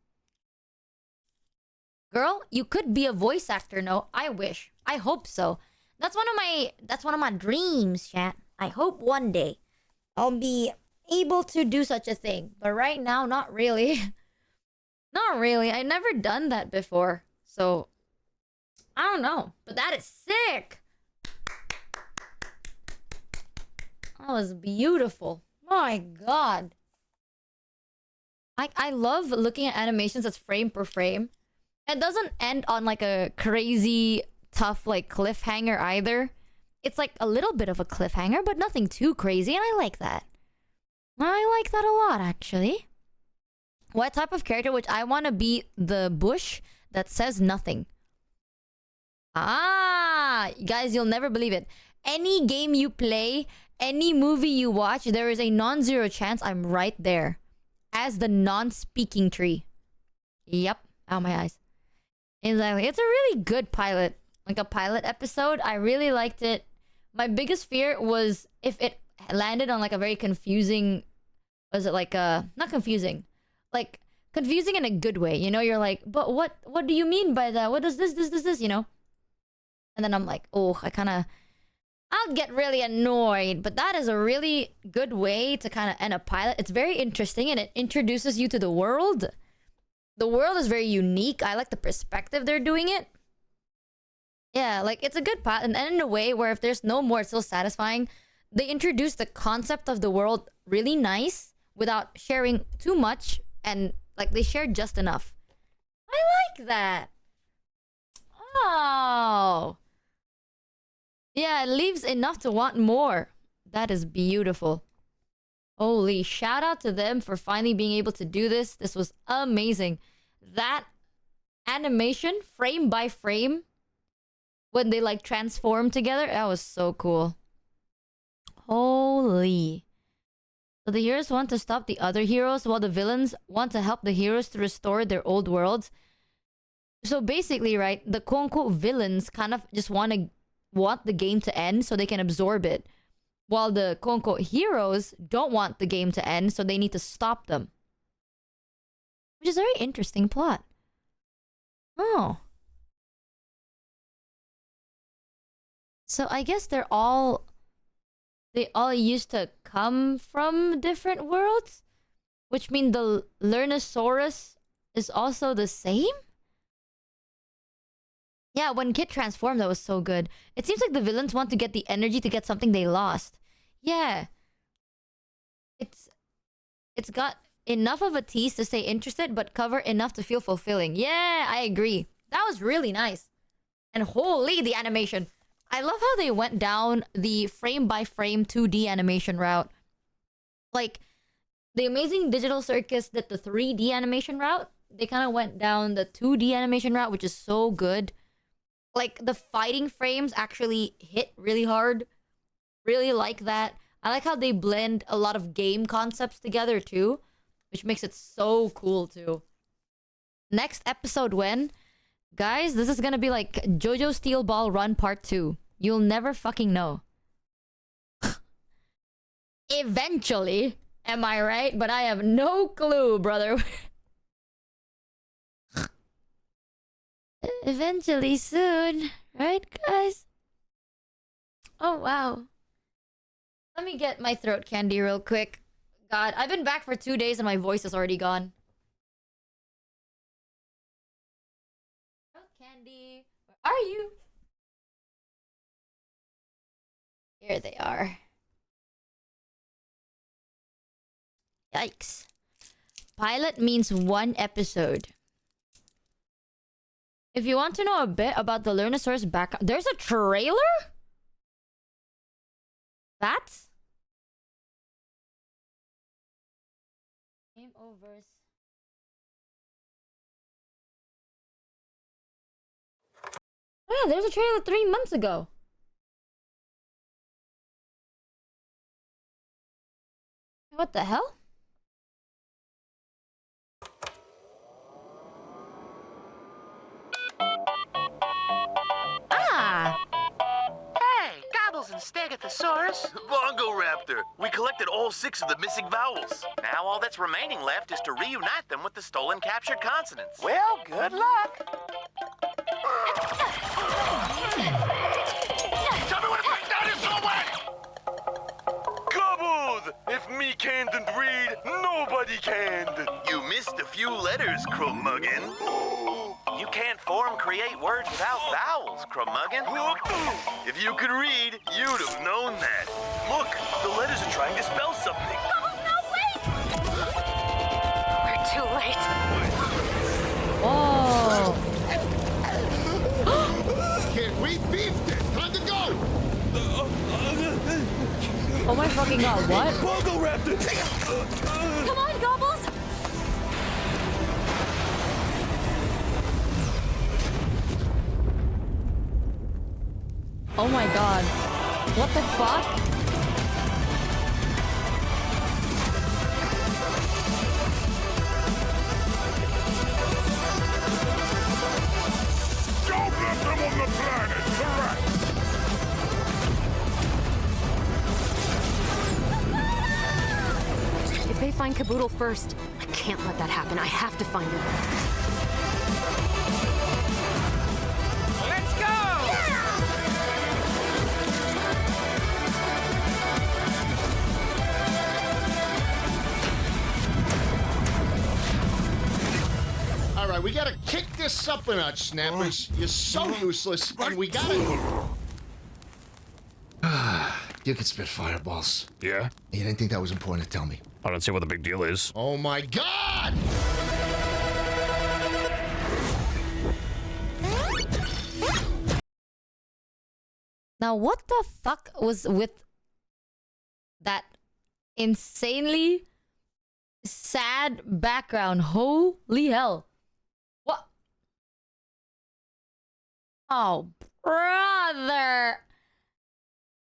Girl, you could be a voice actor. No, I wish. I hope so. That's one of my dreams, chat. I hope one day I'll be able to do such a thing. But right now, not really. Not really. I never done that before. So, I don't know. But that is sick. That was beautiful. My god. I love looking at animations that's frame per frame. It doesn't end on like a crazy tough like cliffhanger either. It's like a little bit of a cliffhanger, but nothing too crazy, and I like that. I like that a lot, actually. What type of character would I want to be? The bush that says nothing. Ah, guys, you'll never believe it. Any game you play, any movie you watch, there is a non-zero chance I'm right there as the non-speaking tree. Yep. Ow, my eyes. Exactly. It's a really good pilot. Like a pilot episode. I really liked it. My biggest fear was if it landed on like a very confusing... Was it like not confusing. Like, confusing in a good way. You know, you're like, but what do you mean by that? What does this, you know? And then I'm like, oh, I'll get really annoyed. But that is a really good way to kind of end a pilot. It's very interesting and it introduces you to the world. The world is very unique. I like the perspective they're doing it. Yeah, like it's a good pilot. And in a way where if there's no more, it's still satisfying. They introduce the concept of the world really nice without sharing too much. And like they shared just enough. I like that. Oh. Yeah, it leaves enough to want more. That is beautiful. Holy, shout out to them for finally being able to do this. This was amazing. That animation, frame by frame, when they like transform together, that was so cool. Holy. So the heroes want to stop the other heroes while the villains want to help the heroes to restore their old worlds. So basically, right, the quote-unquote villains kind of just want the game to end so they can absorb it. While the quote-unquote heroes don't want the game to end, so they need to stop them. Which is a very interesting plot. Oh. So I guess they all used to come from different worlds? Which means the Lernosaurus is also the same? Yeah, when Kit transformed, that was so good. It seems like the villains want to get the energy to get something they lost. Yeah. It's got enough of a tease to stay interested, but cover enough to feel fulfilling. Yeah, I agree. That was really nice. And holy, the animation. I love how they went down the frame-by-frame 2D animation route. Like, the Amazing Digital Circus did the 3D animation route. They kind of went down the 2D animation route, which is so good. Like, the fighting frames actually hit really hard. Really like that. I like how they blend a lot of game concepts together, too. Which makes it so cool, too. Next episode when? Guys, this is gonna be like JoJo Steel Ball Run Part 2. You'll never fucking know. Eventually. Am I right? But I have no clue, brother. Eventually soon. Right, guys? Oh, wow. Let me get my throat candy real quick. God, I've been back for 2 days and my voice is already gone. Throat candy. Where are you? Here they are. Yikes. Pilot means 1 episode. If you want to know a bit about the Lernosaurus background... There's a trailer? That's... Game over. Oh yeah, there's a trailer 3 months ago. What the hell? Ah! Hey, Gobbles and Stegothers. thesaurus? Bongo Raptor. We collected all 6 of the missing vowels. Now all that's remaining left is to reunite them with the stolen captured consonants. Well, good luck. Tell me what a big dinosaur went! Gobbled! If me can't read, nobody can. You missed a few letters, Cro-Muggin. You can't create words without vowels, Cro-Muggin. If you could read, you'd have known that. Look, the letters are trying to spell something. Oh, no, wait! We're too late. Oh. Kid, we beefed it. Time to go. Oh my fucking god, what? Bongo Raptor! Come on, Gobbles! Oh my god. What the fuck? Don't let them on the planet, correct? If they find Caboodle first, I can't let that happen. I have to find her. Let's go! All right, we gotta kick this up a notch, Snappers. You're so useless, and we gotta... You can spit fireballs. Yeah? You didn't think that was important to tell me. I don't see what the big deal is. Oh my god! Now, what the fuck was with that insanely sad background? Holy hell. What? Oh, brother.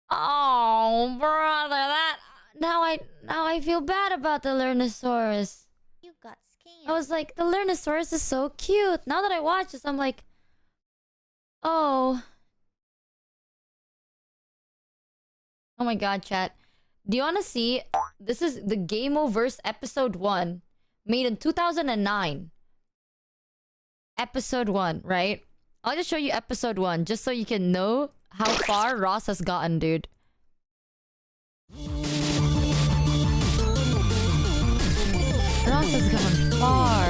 Oh, brother. That now I feel bad about the Lernosaurus. You got scammed. I was like, the Lernosaurus is so cute. Now that I watch this, I'm like, oh. Oh my god, chat. Do you want to see? This is the Gameoverse episode 1, made in 2009. Episode 1, right? I'll just show you episode 1, just so you can know how far Ross has gotten, dude. Ross has gone far.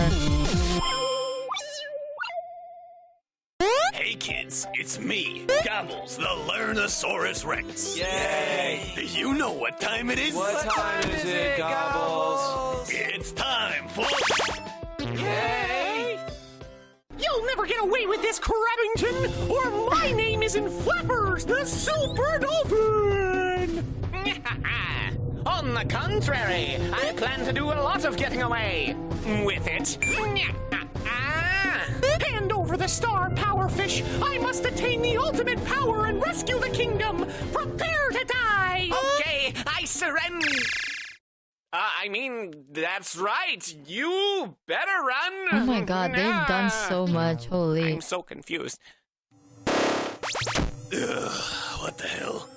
Hey kids, it's me, Gobbles, the Lernosaurus Rex. Yay! You know what time it is? What time is it, Gobbles? It's time for... Yay! You'll never get away with this, Crabbington, or my name isn't Flappers, the Super Dolphin! On the contrary, I plan to do a lot of getting away with it. Hand over the star, Powerfish! I must attain the ultimate power and rescue the kingdom! Prepare to die! Okay, I surrender. I mean, that's right. You better run. Oh my god, they've done so much. Holy. I'm so confused. What the hell?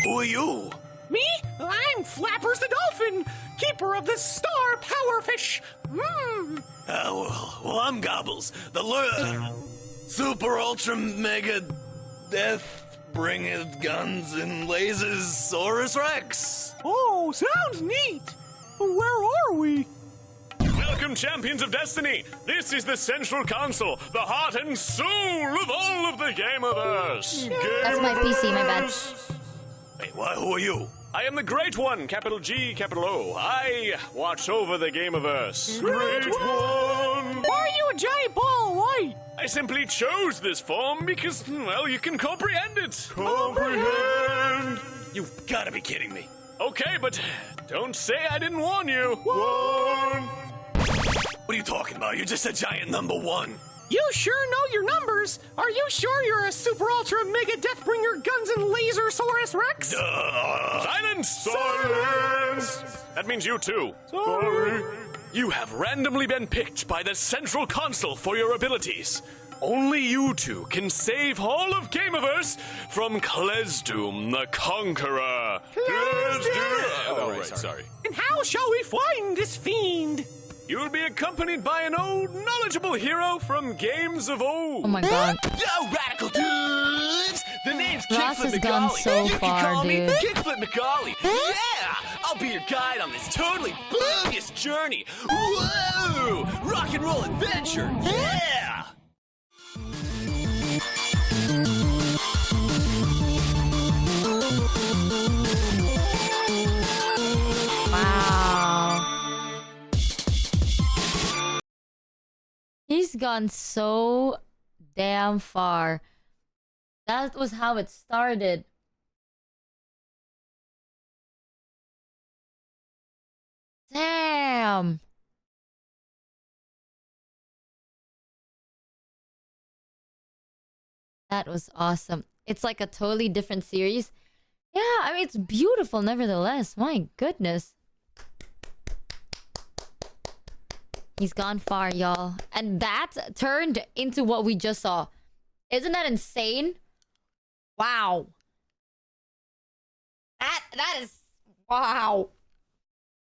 Who are you? Me? I'm Flappers the Dolphin, keeper of the star, Powerfish! Well, I'm Gobbles, the Super Ultra Mega Death Bringeth Guns and Lasers Saurus Rex! Oh, sounds neat! Where are we? Welcome, champions of destiny! This is the Central Console, the heart and soul of all of the Gameoverse! That's my PC, my bad. Wait, who are you? I am the Great One, capital G, capital O. I watch over the Gameoverse. Great One! Why are you a giant ball of light? I simply chose this form because, well, you can comprehend it. Comprehend? You've gotta be kidding me. Okay, but don't say I didn't warn you. One! What are you talking about? You're just a giant number 1. You sure know your numbers! Are you sure you're a Super Ultra Mega Deathbringer Guns and Lasersaurus Rex? Silence! Silence! That means you too. Sorry. You have randomly been picked by the Central Console for your abilities. Only you two can save Hall of Gameverse from Klesdoom the Conqueror. Oh, right, sorry. And how shall we find this fiend? You'll be accompanied by an old, knowledgeable hero from games of old. Oh my god. Yo, radical dudes! The name's Ross Kickflip has gone McCauley. so You can far, call me dude. Kickflip McCauley. Yeah! I'll be your guide on this totally bogus journey. Whoa! Rock and roll adventure. Yeah! Wow. He's gone so damn far. That was how it started. Damn. That was awesome. It's like a totally different series. Yeah, I mean, it's beautiful nevertheless. My goodness. He's gone far, y'all. And that turned into what we just saw. Isn't that insane? Wow. That is... Wow.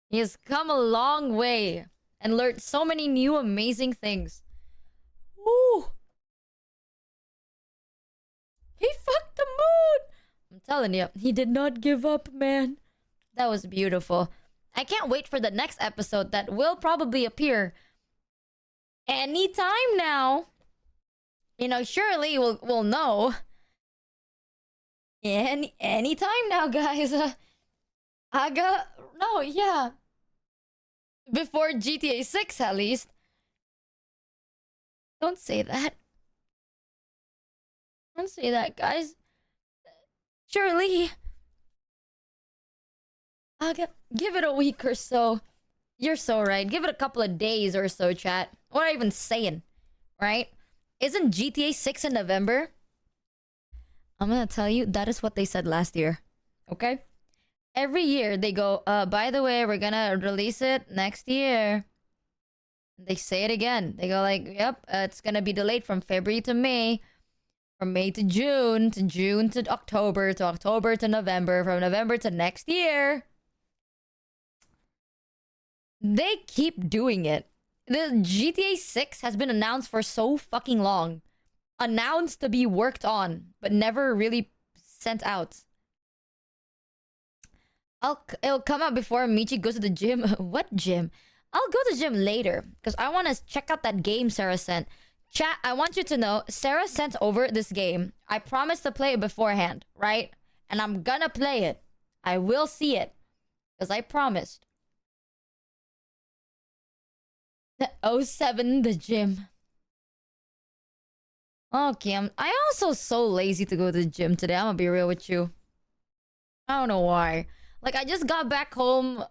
He has come a long way and learned so many new amazing things. Woo. He fucked the moon! I'm telling you, he did not give up, man. That was beautiful. I can't wait for the next episode that will probably appear anytime now. You know, surely we'll know. Anytime now, guys. Yeah. Before GTA 6, at least. Don't say that. Don't say that, guys. Surely. Give it a week or so. You're so right. Give it a couple of days or so, chat. What am I even saying? Right? Isn't GTA 6 in November? I'm gonna tell you, that is what they said last year. Okay? Every year they go, by the way, we're gonna release it next year. They say it again. They go like, yep, it's gonna be delayed from February to May. From May to June to October to November, from November to next year. They keep doing it. The GTA 6 has been announced for so fucking long. Announced to be worked on, but never really sent out. It'll come out before Michi goes to the gym. What gym? I'll go to the gym later, because I want to check out that game Sarah sent. Chat, I want you to know, Sarah sent over this game. I promised to play it beforehand, right? And I'm gonna play it. I will see it. Because I promised. The 07, the gym. Okay, I'm also so lazy to go to the gym today. I'm gonna be real with you. I don't know why. Like, I just got back home,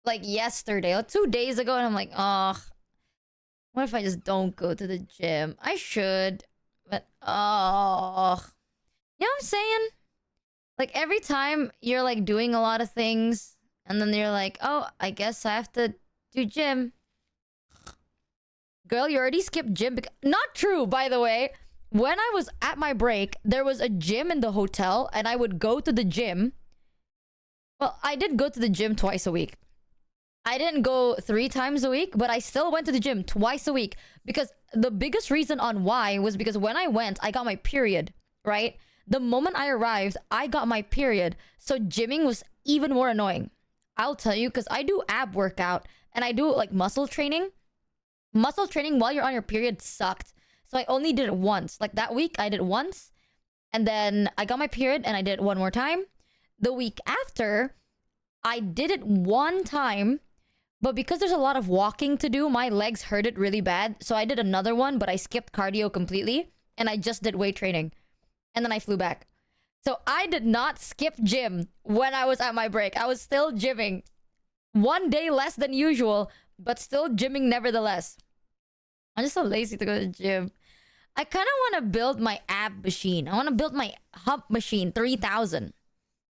like, yesterday, or 2 days ago, and I'm like, ugh. What if I just don't go to the gym? I should, but oh, you know what I'm saying? Like every time you're like doing a lot of things, and then you're like, oh, I guess I have to do gym. Girl, you already skipped gym. Not true, by the way. When I was at my break, there was a gym in the hotel, and I would go to the gym. Well, I did go to the gym twice a week. I didn't go 3 times a week, but I still went to the gym twice a week. Because the biggest reason on why was because when I went, I got my period, right? The moment I arrived, I got my period. So gymming was even more annoying. I'll tell you, because I do ab workout and I do like muscle training. Muscle training while you're on your period sucked. So I only did it once. Like that week, I did it once. And then I got my period and I did it one more time. The week after, I did it one time. But because there's a lot of walking to do, my legs hurted really bad. So I did another one, but I skipped cardio completely. And I just did weight training. And then I flew back. So I did not skip gym when I was at my break. I was still gymming. 1 day less than usual, but still gymming nevertheless. I'm just so lazy to go to the gym. I kind of want to build my ab machine. I want to build my hump machine 3000.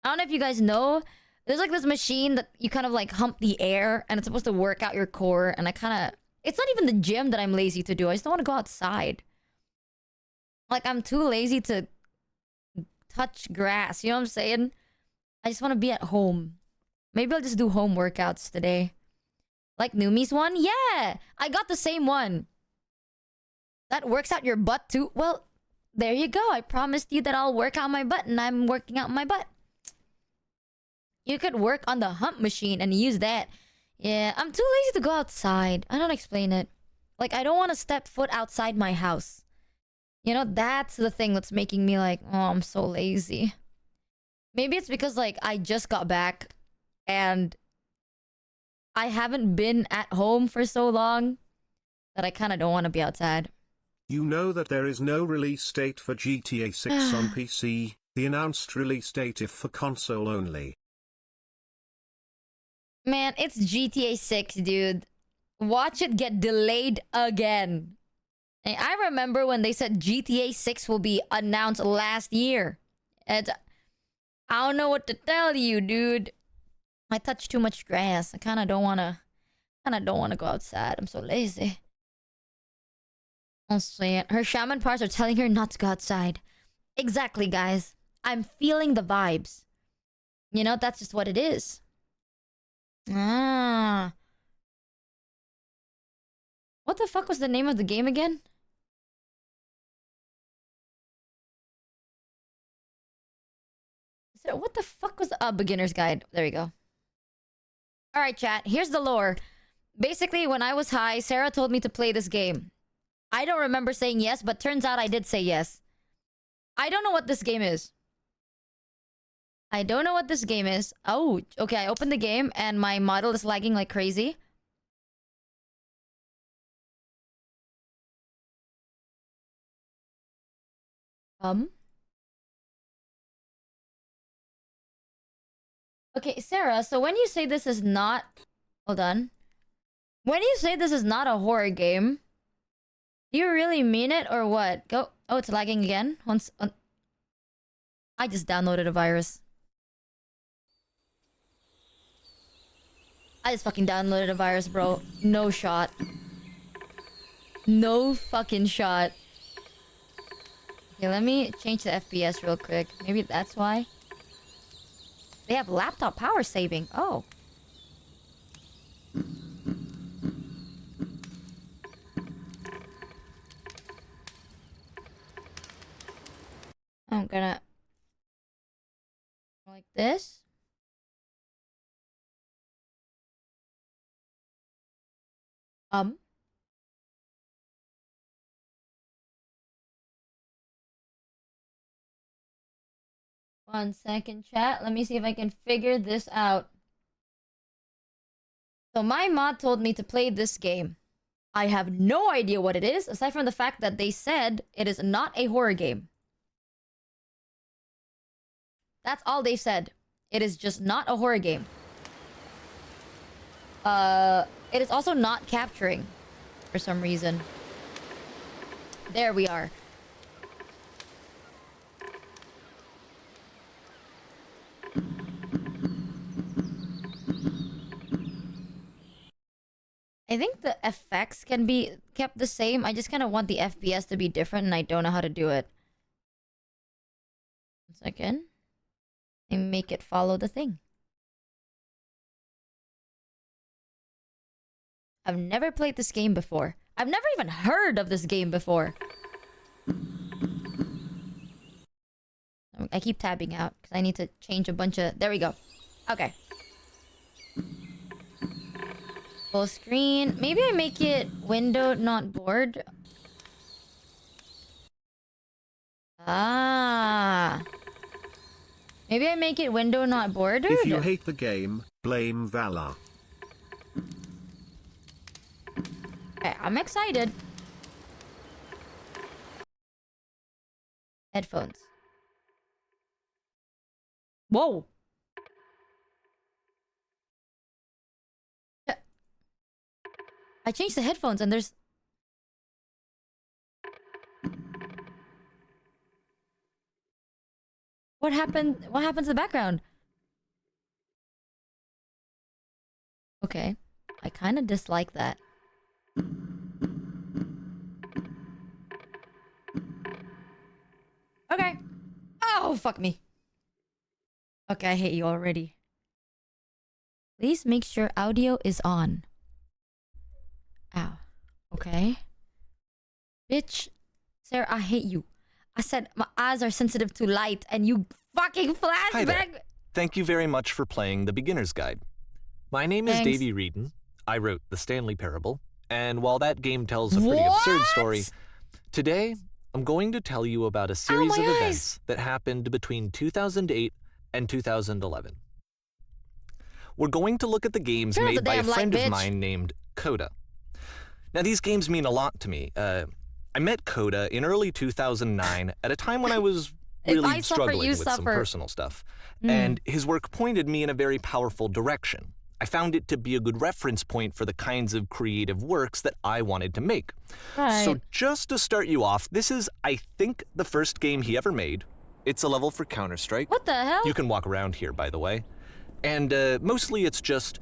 I don't know if you guys know. There's like this machine that you kind of like hump the air and it's supposed to work out your core. And I kind of... It's not even the gym that I'm lazy to do. I just don't want to go outside. Like, I'm too lazy to touch grass. You know what I'm saying? I just want to be at home. Maybe I'll just do home workouts today. Like Numi's one? Yeah! I got the same one. That works out your butt too? Well, there you go. I promised you that I'll work out my butt, and I'm working out my butt. You could work on the hump machine and use that. Yeah, I'm too lazy to go outside. I don't explain it. Like, I don't want to step foot outside my house. You know, that's the thing that's making me like, oh, I'm so lazy. Maybe it's because, like, I just got back and I haven't been at home for so long that I kind of don't want to be outside. You know that there is no release date for GTA 6 on PC, the announced release date if for console only. Man, it's GTA 6, dude. Watch it get delayed again. And I remember when they said GTA 6 will be announced last year. And I don't know what to tell you, dude. I touch too much grass. I kind of don't want to go outside. I'm so lazy. I'll say it. Her shaman parts are telling her not to go outside. Exactly, guys. I'm feeling the vibes. You know, that's just what it is. Ah. What the fuck was the name of the game again? What the fuck was the beginner's guide? There we go. Alright, chat. Here's the lore. Basically, when I was high, Sarah told me to play this game. I don't remember saying yes, but turns out I did say yes. I don't know what this game is. I don't know what this game is. Oh, okay. I opened the game and my model is lagging like crazy. Okay, Sarah, so when you say this is not... Hold on. When you say this is not a horror game, do you really mean it or what? Go... Oh, it's lagging again? Once... I just downloaded a virus. I just fucking downloaded a virus, bro. No shot. No fucking shot. Okay, let me change the FPS real quick. Maybe that's why. They have laptop power saving. Oh. I'm gonna... like this. One second, chat. Let me see if I can figure this out. So my mod told me to play this game. I have no idea what it is, aside from the fact that they said it is not a horror game. That's all they said. It is just not a horror game. It is also not capturing for some reason. There we are. I think the effects can be kept the same. I just kind of want the FPS to be different and I don't know how to do it. 1 second. And make it follow the thing. I've never played this game before. I've never even heard of this game before. I keep tabbing out because I need to change a bunch of... There we go. Okay. Full screen. Maybe I make it window, not board. Ah. Maybe I make it window, not bordered? If you hate the game, blame Valor. Okay, I'm excited. Headphones. Whoa. I changed the headphones and there's... What happened? What happened to the background? Okay. I kind of dislike that. fuck me. Okay, I hate you already. Please make sure audio is on. Ow. Okay. Bitch. Sarah, I hate you. I said my eyes are sensitive to light and you fucking Hi there. flashback. Thank you very much for playing the Beginner's Guide. My name is Thanks. Davey Reedon. I wrote The Stanley Parable, and while that game tells a pretty absurd story, today I'm going to tell you about a series of events that happened between 2008 and 2011. We're going to look at the games made by a friend of mine named Coda. Now, these games mean a lot to me. I met Coda in early 2009 at a time when I was really struggling with some personal stuff. And his work pointed me in a very powerful direction. I found it to be a good reference point for the kinds of creative works that I wanted to make. Right. So just to start you off, this is, I think, the first game he ever made. It's a level for Counter-Strike. What the hell? You can walk around here, by the way. And mostly it's just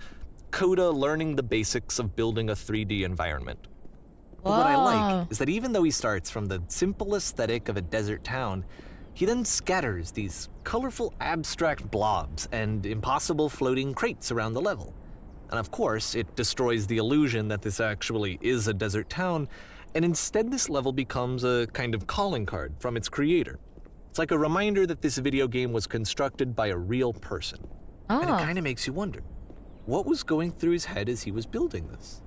Coda learning the basics of building a 3D environment. But what I like is that even though he starts from the simple aesthetic of a desert town, he then scatters these colorful abstract blobs and impossible floating crates around the level. And of course, it destroys the illusion that this actually is a desert town, and instead this level becomes a kind of calling card from its creator. It's like a reminder that this video game was constructed by a real person. And it kind of makes you wonder, what was going through his head as he was building this?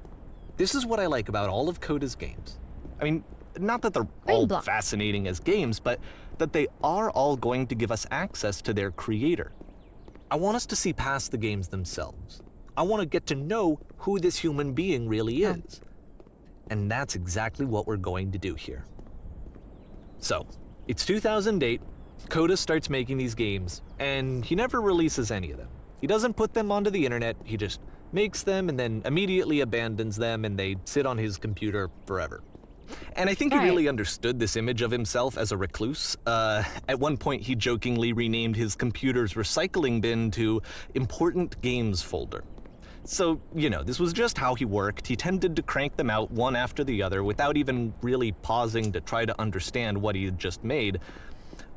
This is what I like about all of Coda's games. I mean, not that they're all fascinating as games, but that they are all going to give us access to their creator. I want us to see past the games themselves. I want to get to know who this human being really is. And that's exactly what we're going to do here. So, it's 2008, Coda starts making these games, and he never releases any of them. He doesn't put them onto the internet, he just makes them and then immediately abandons them, and they sit on his computer forever. And I think he really understood this image of himself as a recluse. At one point, he jokingly renamed his computer's recycling bin to Important Games Folder. So, you know, this was just how he worked. He tended to crank them out one after the other without even really pausing to try to understand what he had just made,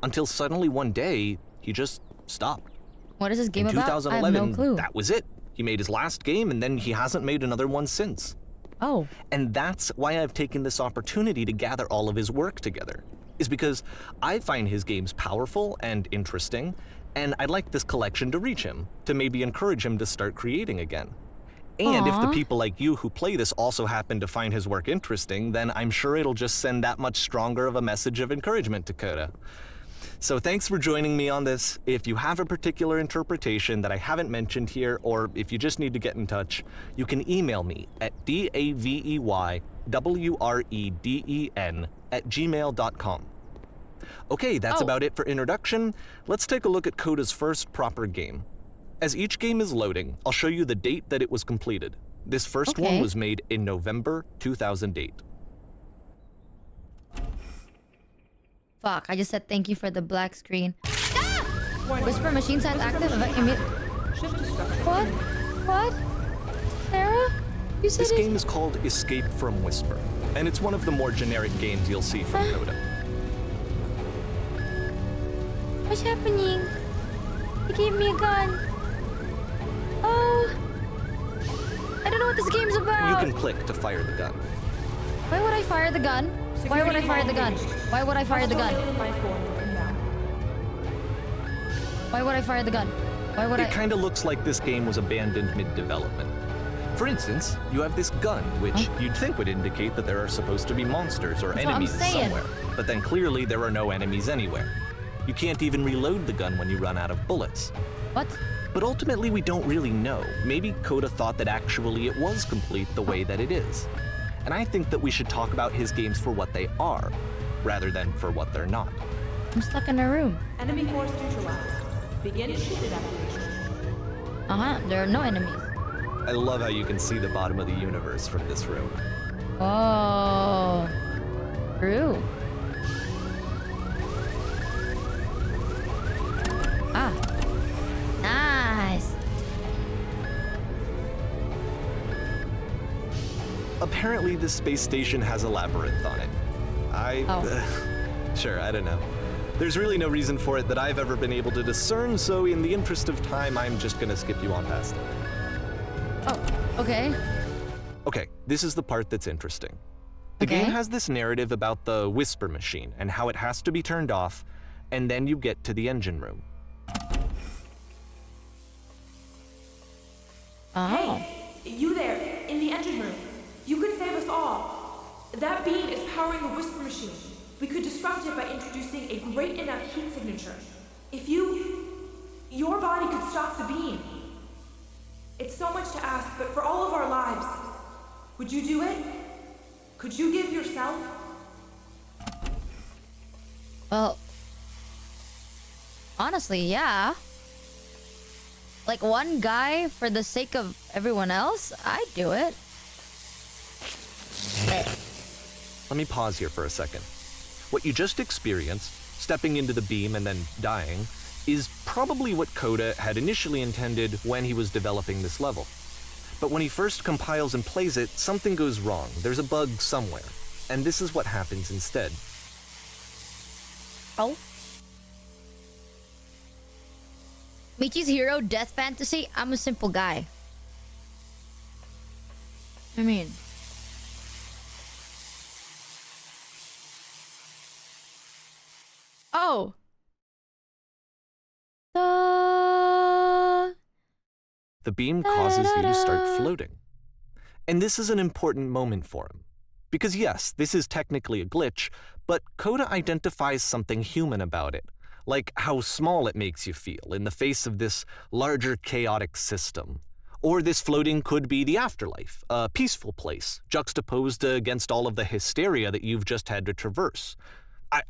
until suddenly one day, he just stopped. What is this game In about? 2011, I have no clue. that was it. He made his last game, and then he hasn't made another one since. Oh. And that's why I've taken this opportunity to gather all of his work together, is because I find his games powerful and interesting, and I'd like this collection to reach him, to maybe encourage him to start creating again. And if the people like you who play this also happen to find his work interesting, then I'm sure it'll just send that much stronger of a message of encouragement to Coda. So thanks for joining me on this. If you have a particular interpretation that I haven't mentioned here, or if you just need to get in touch, you can email me at daveywreden@gmail.com. Okay, that's about it for introduction. Let's take a look at Coda's first proper game. As each game is loading, I'll show you the date that it was completed. This first one was made in November 2008. Fuck, I just said thank you for the black screen. Ah! Whisper machine side active. What? What? Sarah? You said This game is called Escape from Whisper, and it's one of the more generic games you'll see from Coda. What's happening? They gave me a gun. Oh. I don't know what this game's about. You can click to fire the gun. Why would I fire the gun? Why would I fire the gun? Why would I fire the gun? Why would I fire the gun? Why would It kind of looks like this game was abandoned mid-development. For instance, you have this gun, which you'd think would indicate that there are supposed to be monsters or That's what I'm enemies saying. somewhere. But then clearly there are no enemies anywhere. You can't even reload the gun when you run out of bullets. What? But ultimately we don't really know. Maybe Coda thought that actually it was complete the way that it is. And I think that we should talk about his games for what they are, rather than for what they're not. I'm stuck in a room. Enemy force neutralized. Begin ship evacuation. There are no enemies. I love how you can see the bottom of the universe from this room. Oh. True. Ah. Nice. Apparently this space station has a labyrinth on it. Sure, I don't know. There's really no reason for it that I've ever been able to discern, so in the interest of time, I'm just gonna skip you on past it. Oh, okay. Okay, this is the part that's interesting. The game has this narrative about the whisper machine and how it has to be turned off, and then you get to the engine room. Oh. Hey, you there, in the engine room. You could save us all. That beam is powering the whisper machine. We could disrupt it by introducing a great enough heat signature. If your body could stop the beam. It's so much to ask, but for all of our lives, would you do it? Could you give yourself? Well, honestly, yeah. Like one guy for the sake of everyone else, I'd do it. Let me pause here for a second. What you just experienced, stepping into the beam and then dying, is probably what Coda had initially intended when he was developing this level. But when he first compiles and plays it, something goes wrong. There's a bug somewhere. And this is what happens instead. Oh. Michi's hero death fantasy? I'm a simple guy. I mean... Oh! The beam causes you to start floating. And this is an important moment for him. Because yes, this is technically a glitch, but Coda identifies something human about it. Like how small it makes you feel in the face of this larger chaotic system. Or this floating could be the afterlife, a peaceful place, juxtaposed against all of the hysteria that you've just had to traverse.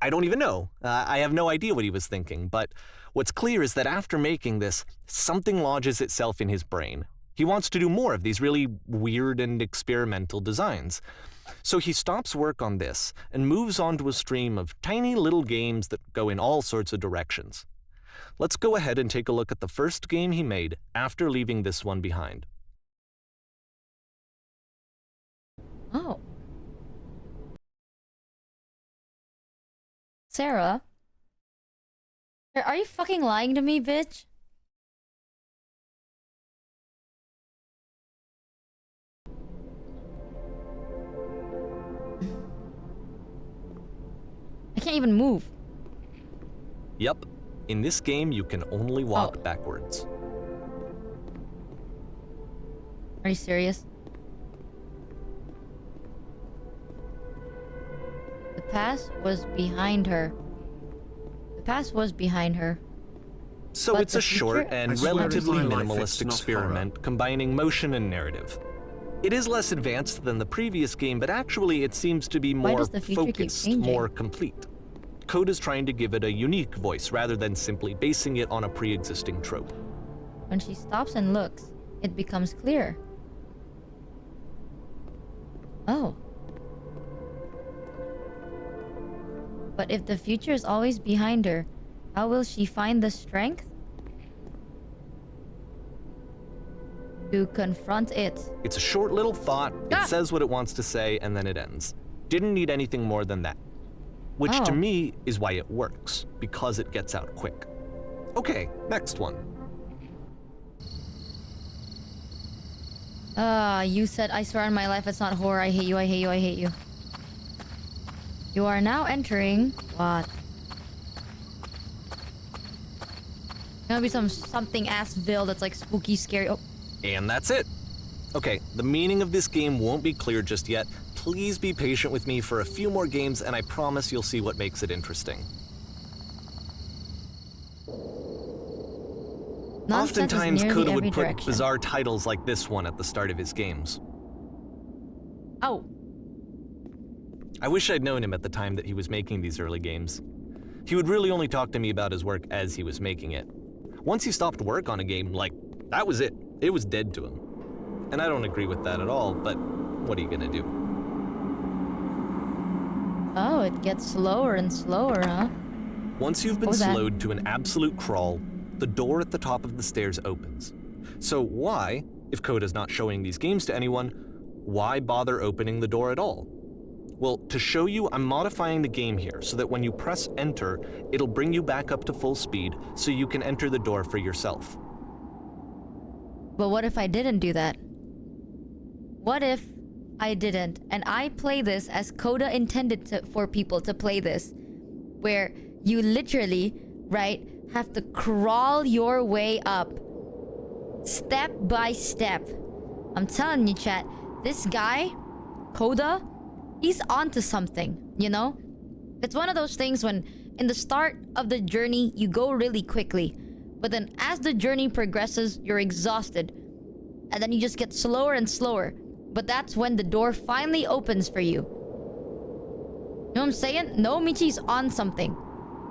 I don't even know. I have no idea what he was thinking, but what's clear is that after making this, something lodges itself in his brain. He wants to do more of these really weird and experimental designs. So he stops work on this and moves on to a stream of tiny little games that go in all sorts of directions. Let's go ahead and take a look at the first game he made after leaving this one behind. Oh. Sarah? Are you fucking lying to me, bitch? I can't even move. Yep. In this game, you can only walk backwards. Are you serious? The past was behind her. The past was behind her. So But it's the a short future- and I swear relatively in my life minimalist it's not experiment combining motion and narrative. It is less advanced than the previous game, but actually it seems to be Why more does the future keep focused, changing? more complete. Coda's trying to give it a unique voice rather than simply basing it on a pre-existing trope. When she stops and looks, it becomes clear. Oh. But if the future is always behind her, how will she find the strength to confront it? It's a short little thought, it says what it wants to say, and then it ends. Didn't need anything more than that. Which to me is why it works, because it gets out quick. Okay, next one. You said, I swear on my life it's not horror. I hate you, I hate you, I hate you. You are now entering... What? Gonna be something assville that's like spooky, scary. Oh. And that's it. Okay, the meaning of this game won't be clear just yet. Please be patient with me for a few more games, and I promise you'll see what makes it interesting. Nonsense Oftentimes, is nearly Coda every would put direction. bizarre titles like this one at the start of his games. Oh. I wish I'd known him at the time that he was making these early games. He would really only talk to me about his work as he was making it. Once he stopped work on a game, like, that was it. It was dead to him. And I don't agree with that at all, but what are you gonna do? Oh, it gets slower and slower, huh? Once you've been What was that? slowed to an absolute crawl, the door at the top of the stairs opens. So why, if Coda's not showing these games to anyone, why bother opening the door at all? Well, to show you, I'm modifying the game here so that when you press enter, it'll bring you back up to full speed so you can enter the door for yourself. But what if I didn't do that? What if I didn't, and I play this as Coda intended for people to play this, where you literally, right, have to crawl your way up, step by step. I'm telling you, chat, this guy, Coda, he's onto something, you know? It's one of those things when in the start of the journey, you go really quickly, but then as the journey progresses, you're exhausted, and then you just get slower and slower. But that's when the door finally opens for you. You know what I'm saying? No, Michi's on something.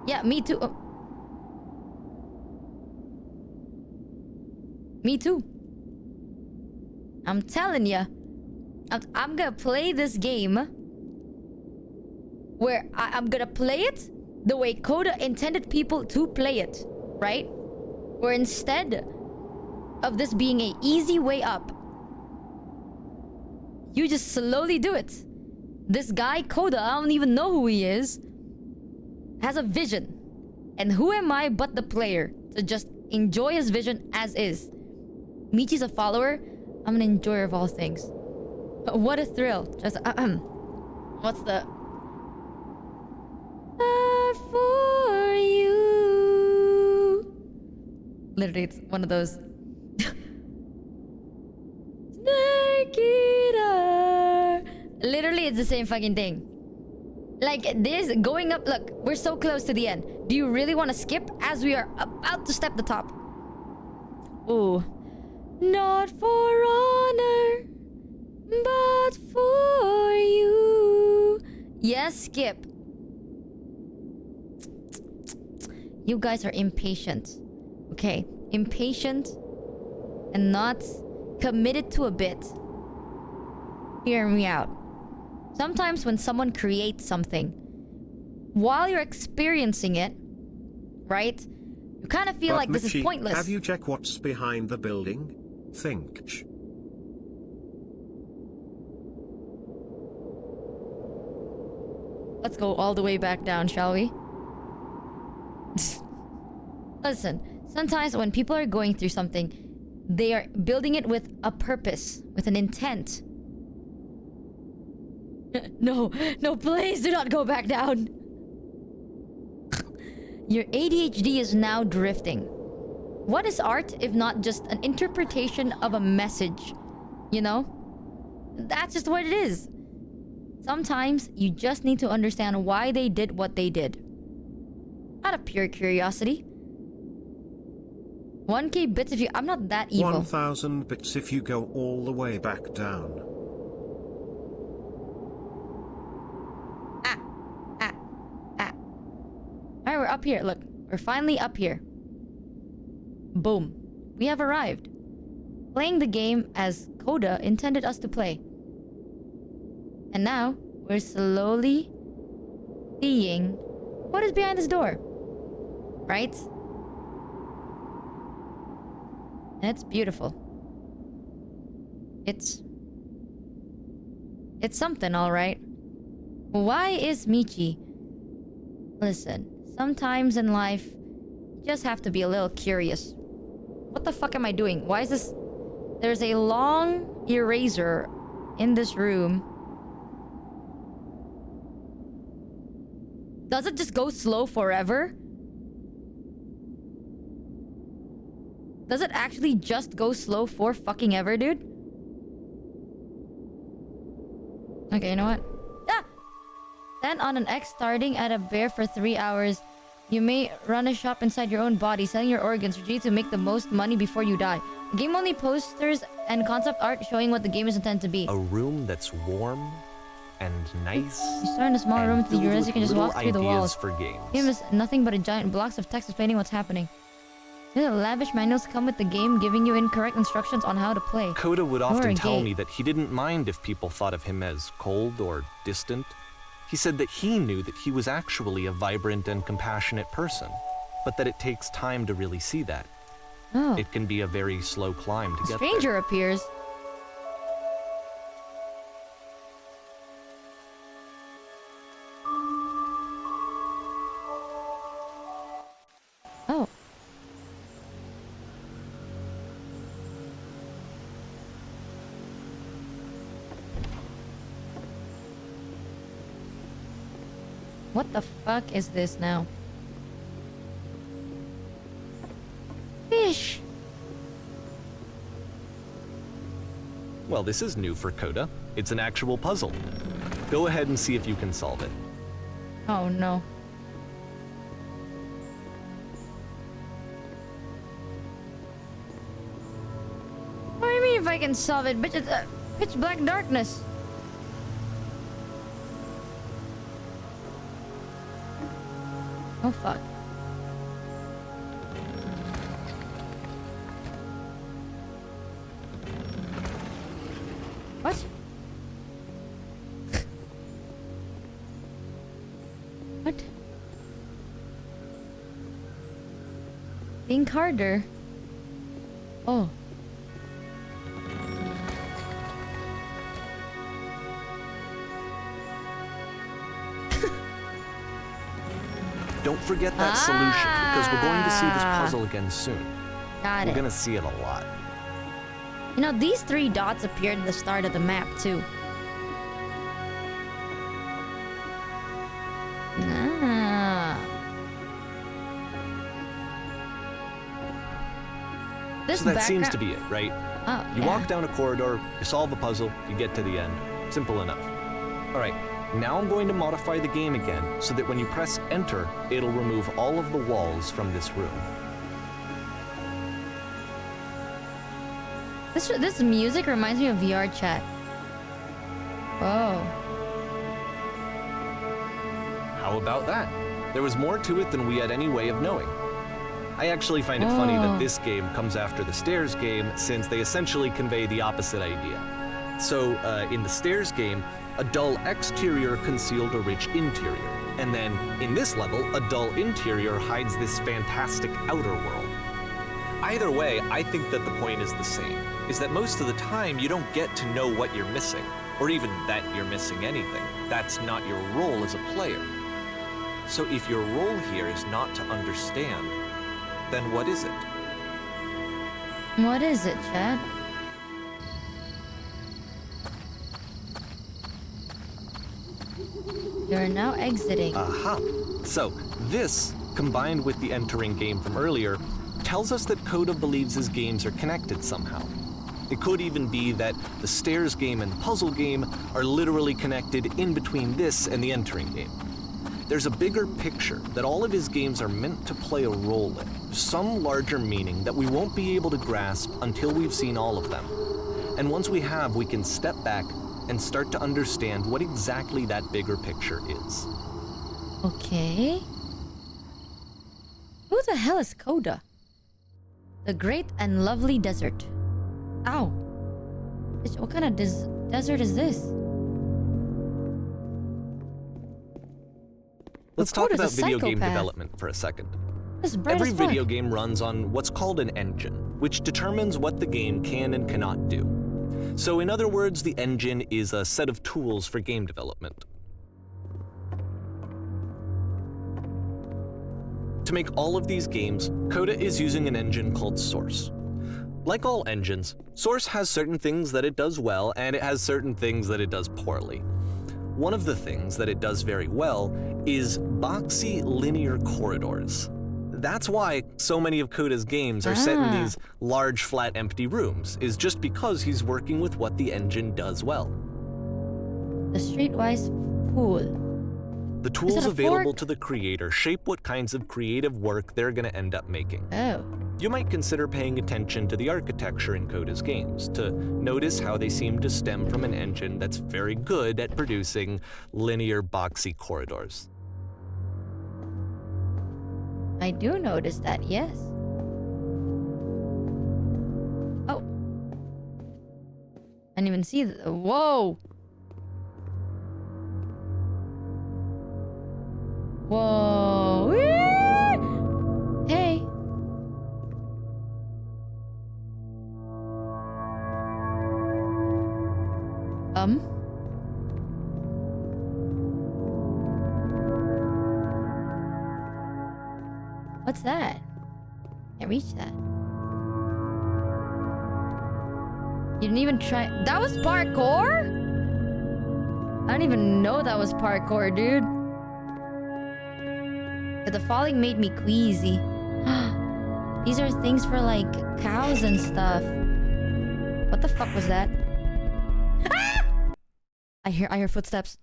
Yeah, me too. Me too. I'm telling ya. I'm gonna play this game where I'm gonna play it the way Coda intended people to play it, right? Where instead of this being an easy way up, you just slowly do it. This guy, Coda, I don't even know who he is, has a vision. And who am I but the player to just enjoy his vision as is? Michi's a follower. I'm an enjoyer of all things. What a thrill. Just, what's the... for you. Literally, it's one of those... Literally, it's the same fucking thing. Like this, going up, look, we're so close to the end. Do you really want to skip as we are about to step the top? Ooh. Not for honor, but for you. Yes, skip. You guys are impatient. Okay, impatient and not committed to a bit. Hear me out. Sometimes when someone creates something, while you're experiencing it, right, you kind of feel like this is pointless. Have you checked what's behind the building? Think. Let's go all the way back down, shall we? Listen, sometimes when people are going through something, they are building it with a purpose, with an intent. No, please do not go back down. Your ADHD is now drifting. What is art if not just an interpretation of a message? You know? That's just what it is. Sometimes you just need to understand why they did what they did. Out of pure curiosity. 1k bits if you... I'm not that evil. 1000 bits if you go all the way back down. Alright, we're up here. Look, we're finally up here. Boom. We have arrived. Playing the game as Coda intended us to play. And now, we're slowly seeing what is behind this door. Right? And it's beautiful. It's something, alright. Why is Michi? Listen, sometimes in life, you just have to be a little curious. What the fuck am I doing? Why is this... There's a long eraser in this room. Does it just go slow forever? Does it actually just go slow for fucking ever, dude? Okay, you know what? Ah! Stand on an X starting at a bear for 3 hours. You may run a shop inside your own body, selling your organs, strategy to make the most money before you die. The game only posters and concept art showing what the game is intended to be. A room that's warm and nice. You start in a small room with the URLs, you can just walk through the walls. For games. The game is nothing but a giant blocks of text explaining what's happening. There's lavish manuals come with the game, giving you incorrect instructions on how to play. Coda would often tell me that he didn't mind if people thought of him as cold or distant. He said that he knew that he was actually a vibrant and compassionate person, but that it takes time to really see that. Oh. It can be a very slow climb to A get stranger there. appears. What the fuck is this now? Fish! Well, this is new for Coda. It's an actual puzzle. Go ahead and see if you can solve it. Oh no. What do you mean if I can solve it? Bitch, it's pitch black darkness. Oh fuck. What? What? Think harder. Oh. Don't forget that solution, because we're going to see this puzzle again soon. Got We're it. gonna see it a lot. You know, these 3 dots appeared at the start of the map, too. Ah. This So that seems to be it, right? Oh, You yeah. walk down a corridor, you solve a puzzle, you get to the end. Simple enough. All right, now I'm going to modify the game again so that when you press enter, it'll remove all of the walls from this room. This music reminds me of VR chat. Oh. How about that? There was more to it than we had any way of knowing. I actually find it funny that this game comes after the Stairs game, since they essentially convey the opposite idea. So, in the Stairs game, a dull exterior concealed a rich interior. And then, in this level, a dull interior hides this fantastic outer world. Either way, I think that the point is the same, is that most of the time you don't get to know what you're missing, or even that you're missing anything. That's not your role as a player. So if your role here is not to understand, then what is it? What is it, Chad? You're now exiting. Aha. So, this, combined with the entering game from earlier, tells us that Coda believes his games are connected somehow. It could even be that the Stairs game and the puzzle game are literally connected in between this and the entering game. There's a bigger picture that all of his games are meant to play a role in, some larger meaning that we won't be able to grasp until we've seen all of them. And once we have, we can step back and start to understand what exactly that bigger picture is. Okay. Who the hell is Coda? The great and lovely desert. Ow. Bitch, what kind of desert is this? Let's talk Coda's a about video game psychopath. development for a second. This is bright Every as fuck. video game runs on what's called an engine, which determines what the game can and cannot do. So in other words, the engine is a set of tools for game development. To make all of these games, Coda is using an engine called Source. Like all engines, Source has certain things that it does well, and it has certain things that it does poorly. One of the things that it does very well is boxy linear corridors. That's why so many of Coda's games are set in these large, flat, empty rooms, is just because he's working with what the engine does well. The streetwise pool. The tools available to the creator shape what kinds of creative work they're going to end up making. Oh. You might consider paying attention to the architecture in Coda's games to notice how they seem to stem from an engine that's very good at producing linear, boxy corridors. I do notice that, yes. Oh. I didn't even see the... Whoa! Whoa! Hey! What's that? Can't reach that. You didn't even try. That was parkour? I didn't even know that was parkour, dude. But the falling made me queasy. These are things for like cows and stuff. What the fuck was that? Ah! I hear footsteps.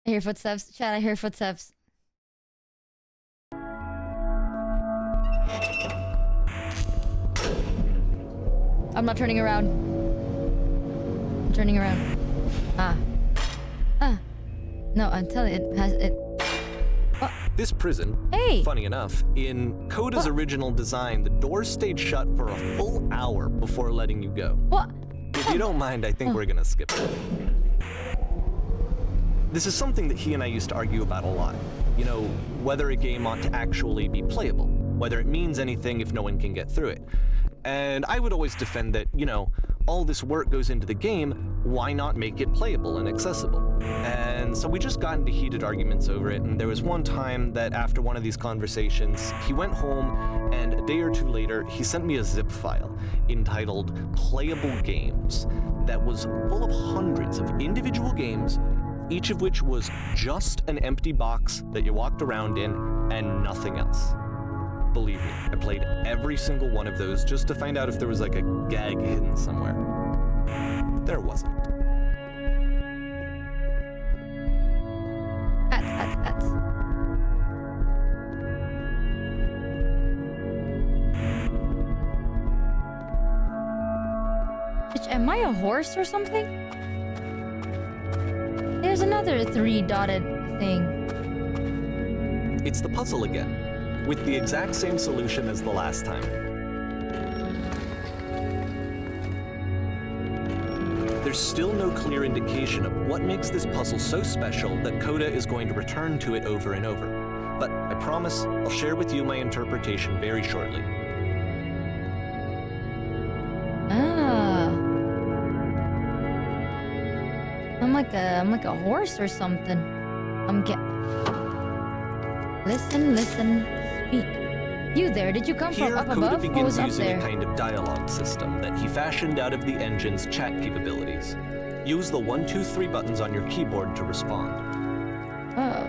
I hear footsteps. Chat, I hear footsteps. I'm not turning around. I'm turning around. No, I'm telling you, it has it. Oh. This prison, funny enough, in Coda's original design, the doors stayed shut for a full hour before letting you go. What? If you don't mind, I think we're gonna skip it. This is something that he and I used to argue about a lot. You know, whether a game ought to actually be playable, whether it means anything if no one can get through it. And I would always defend that, you know, all this work goes into the game, why not make it playable and accessible? And so we just got into heated arguments over it, and there was one time that after one of these conversations, he went home, and a day or two later, he sent me a zip file entitled Playable Games that was full of hundreds of individual games, each of which was just an empty box that you walked around in and nothing else. Believe me, I played every single one of those just to find out if there was like a gag hidden somewhere. There wasn't. That's. Bitch, am I a horse or something? There's another 3-dotted thing. It's the puzzle again, with the exact same solution as the last time. There's still no clear indication of what makes this puzzle so special that Coda is going to return to it over and over. But I promise I'll share with you my interpretation very shortly. I'm like a horse or something. Listen, speak. You there, did you come from up Coda above? What was begins up using there? a kind of dialogue system that he fashioned out of the engine's chat capabilities. Use the 1, 2, 3 buttons on your keyboard to respond. Oh.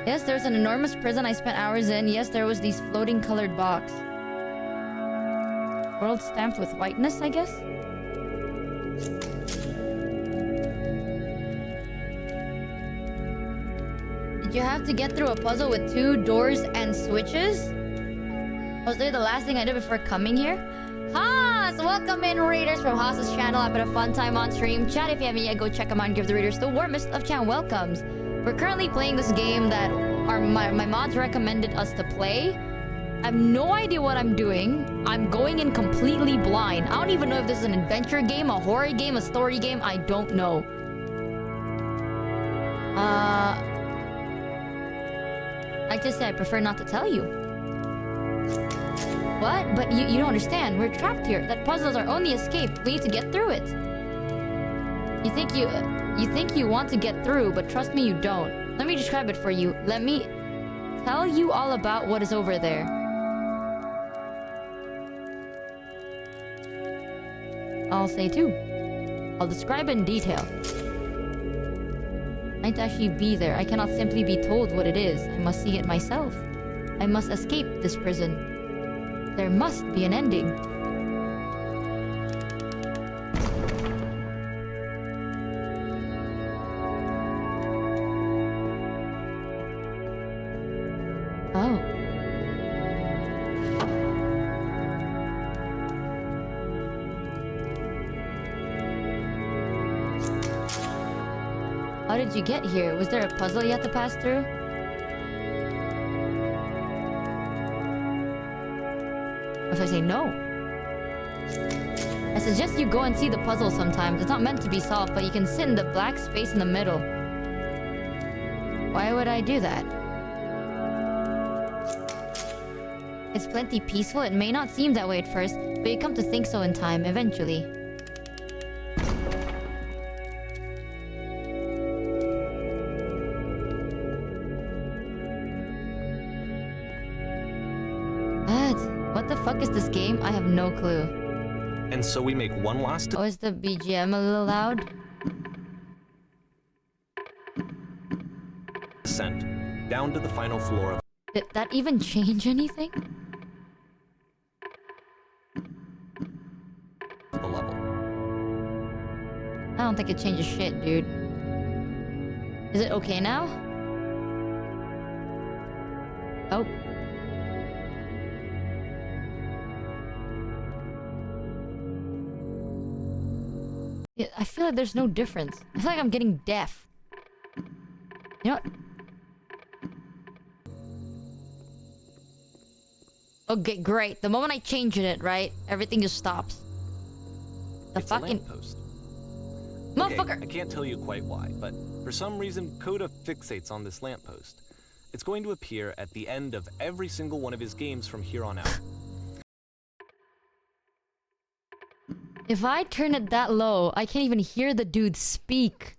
Yes, there's an enormous prison I spent hours in. Yes, there was these floating colored box. World stamped with whiteness, I guess? Did you have to get through a puzzle with 2 doors and switches? Was there the last thing I did before coming here? Haas! Welcome in, Raiders from Haas's channel. I've had a fun time on stream. Chat, if you haven't yet, go check them out and give the Raiders the warmest of chat welcomes. We're currently playing this game that my mods recommended us to play. I have no idea what I'm doing. I'm going in completely blind. I don't even know if this is an adventure game, a horror game, a story game. I don't know. Like I said, I prefer not to tell you. What? But you don't understand. We're trapped here. That puzzle's our only escape. We need to get through it. You think you want to get through, but trust me, you don't. Let me describe it for you. Let me tell you all about what is over there. I'll say too. I'll describe in detail. I need to actually be there. I cannot simply be told what it is. I must see it myself. I must escape this prison. There must be an ending. Oh. How did you get here? Was there a puzzle you had to pass through? What if I say no? I suggest you go and see the puzzle sometimes. It's not meant to be solved, but you can sit in the black space in the middle. Why would I do that? It's plenty peaceful. It may not seem that way at first, but you come to think so in time, eventually. What the fuck is this game? I have no clue. And so we make one last Oh, is the BGM a little loud? descent down to the final floor of Did that even change anything? the level. I don't think it changes shit, dude. Is it okay now? Oh. Yeah, I feel like there's no difference. I feel like I'm getting deaf. You know what? Okay, great. The moment I change it, right? Everything just stops. The It's fucking... a lamppost. Motherfucker! Okay, I can't tell you quite why, but for some reason, Coda fixates on this lamppost. It's going to appear at the end of every single one of his games from here on out. If I turn it that low, I can't even hear the dude speak.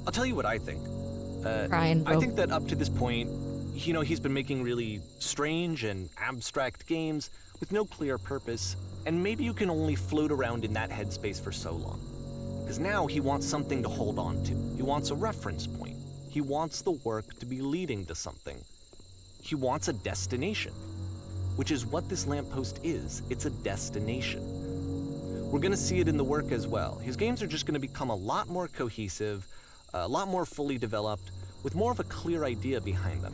I'll tell you what I think. Crying, bro. I think that up to this point, you know, he's been making really strange and abstract games with no clear purpose, and maybe you can only float around in that headspace for so long. Because now he wants something to hold on to. He wants a reference point. He wants the work to be leading to something. He wants a destination, which is what this lamppost is. It's a destination. We're gonna see it in the work as well. His games are just gonna become a lot more cohesive, a lot more fully developed, with more of a clear idea behind them.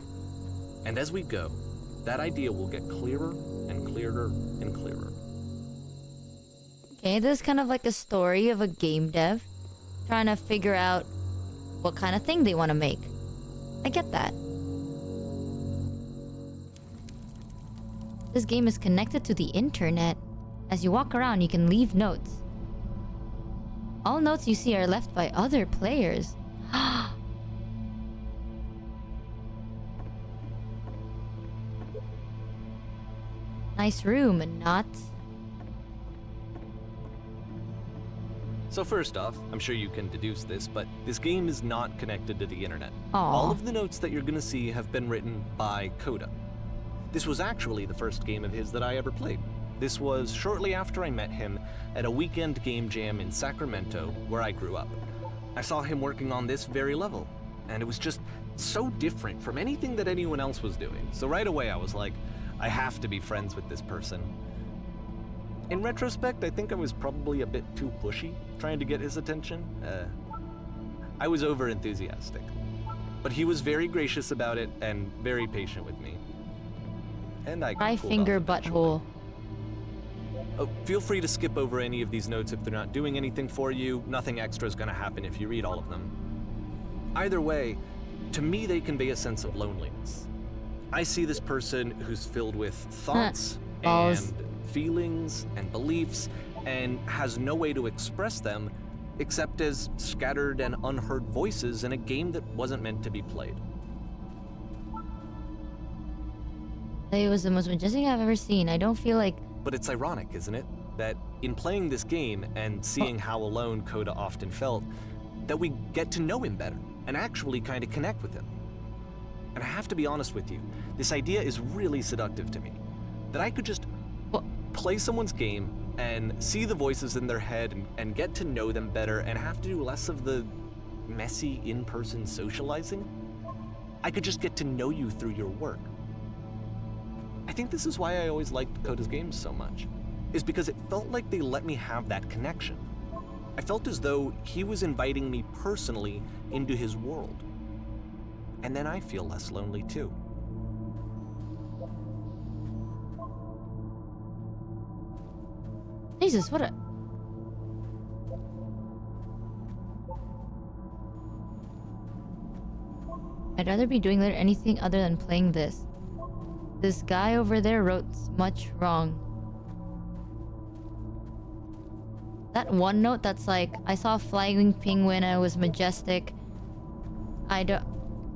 And as we go, that idea will get clearer and clearer and clearer. Okay, this is kind of like a story of a game dev trying to figure out what kind of thing they want to make. I get that. This game is connected to the internet. As you walk around, you can leave notes. All notes you see are left by other players. Nice room and not... So first off, I'm sure you can deduce this, but this game is not connected to the internet. Aww. All of the notes that you're gonna see have been written by Coda. This was actually the first game of his that I ever played. This was shortly after I met him at a weekend game jam in Sacramento, where I grew up. I saw him working on this very level, and it was just so different from anything that anyone else was doing. So right away I was like, I have to be friends with this person. In retrospect, I think I was probably a bit too pushy, trying to get his attention. I was over-enthusiastic. But he was very gracious about it and very patient with me. And I My finger butthole. Oh, feel free to skip over any of these notes if they're not doing anything for you. Nothing extra is going to happen if you read all of them. Either way, to me they convey a sense of loneliness. I see this person who's filled with thoughts and feelings and beliefs and has no way to express them except as scattered and unheard voices in a game that wasn't meant to be played. It was the most majestic I've ever seen. I don't feel like... But it's ironic, isn't it? That in playing this game and seeing how alone Coda often felt, that we get to know him better and actually kind of connect with him. And I have to be honest with you, this idea is really seductive to me. That I could just play someone's game and see the voices in their head and get to know them better and have to do less of the messy in-person socializing. I could just get to know you through your work. I think this is why I always liked Coda's games so much, is because it felt like they let me have that connection. I felt as though he was inviting me personally into his world. And then I feel less lonely too. Jesus, what a... I'd rather be doing anything other than playing this. This guy over there wrote much wrong. That one note that's like, I saw a flying penguin and it was majestic. I don't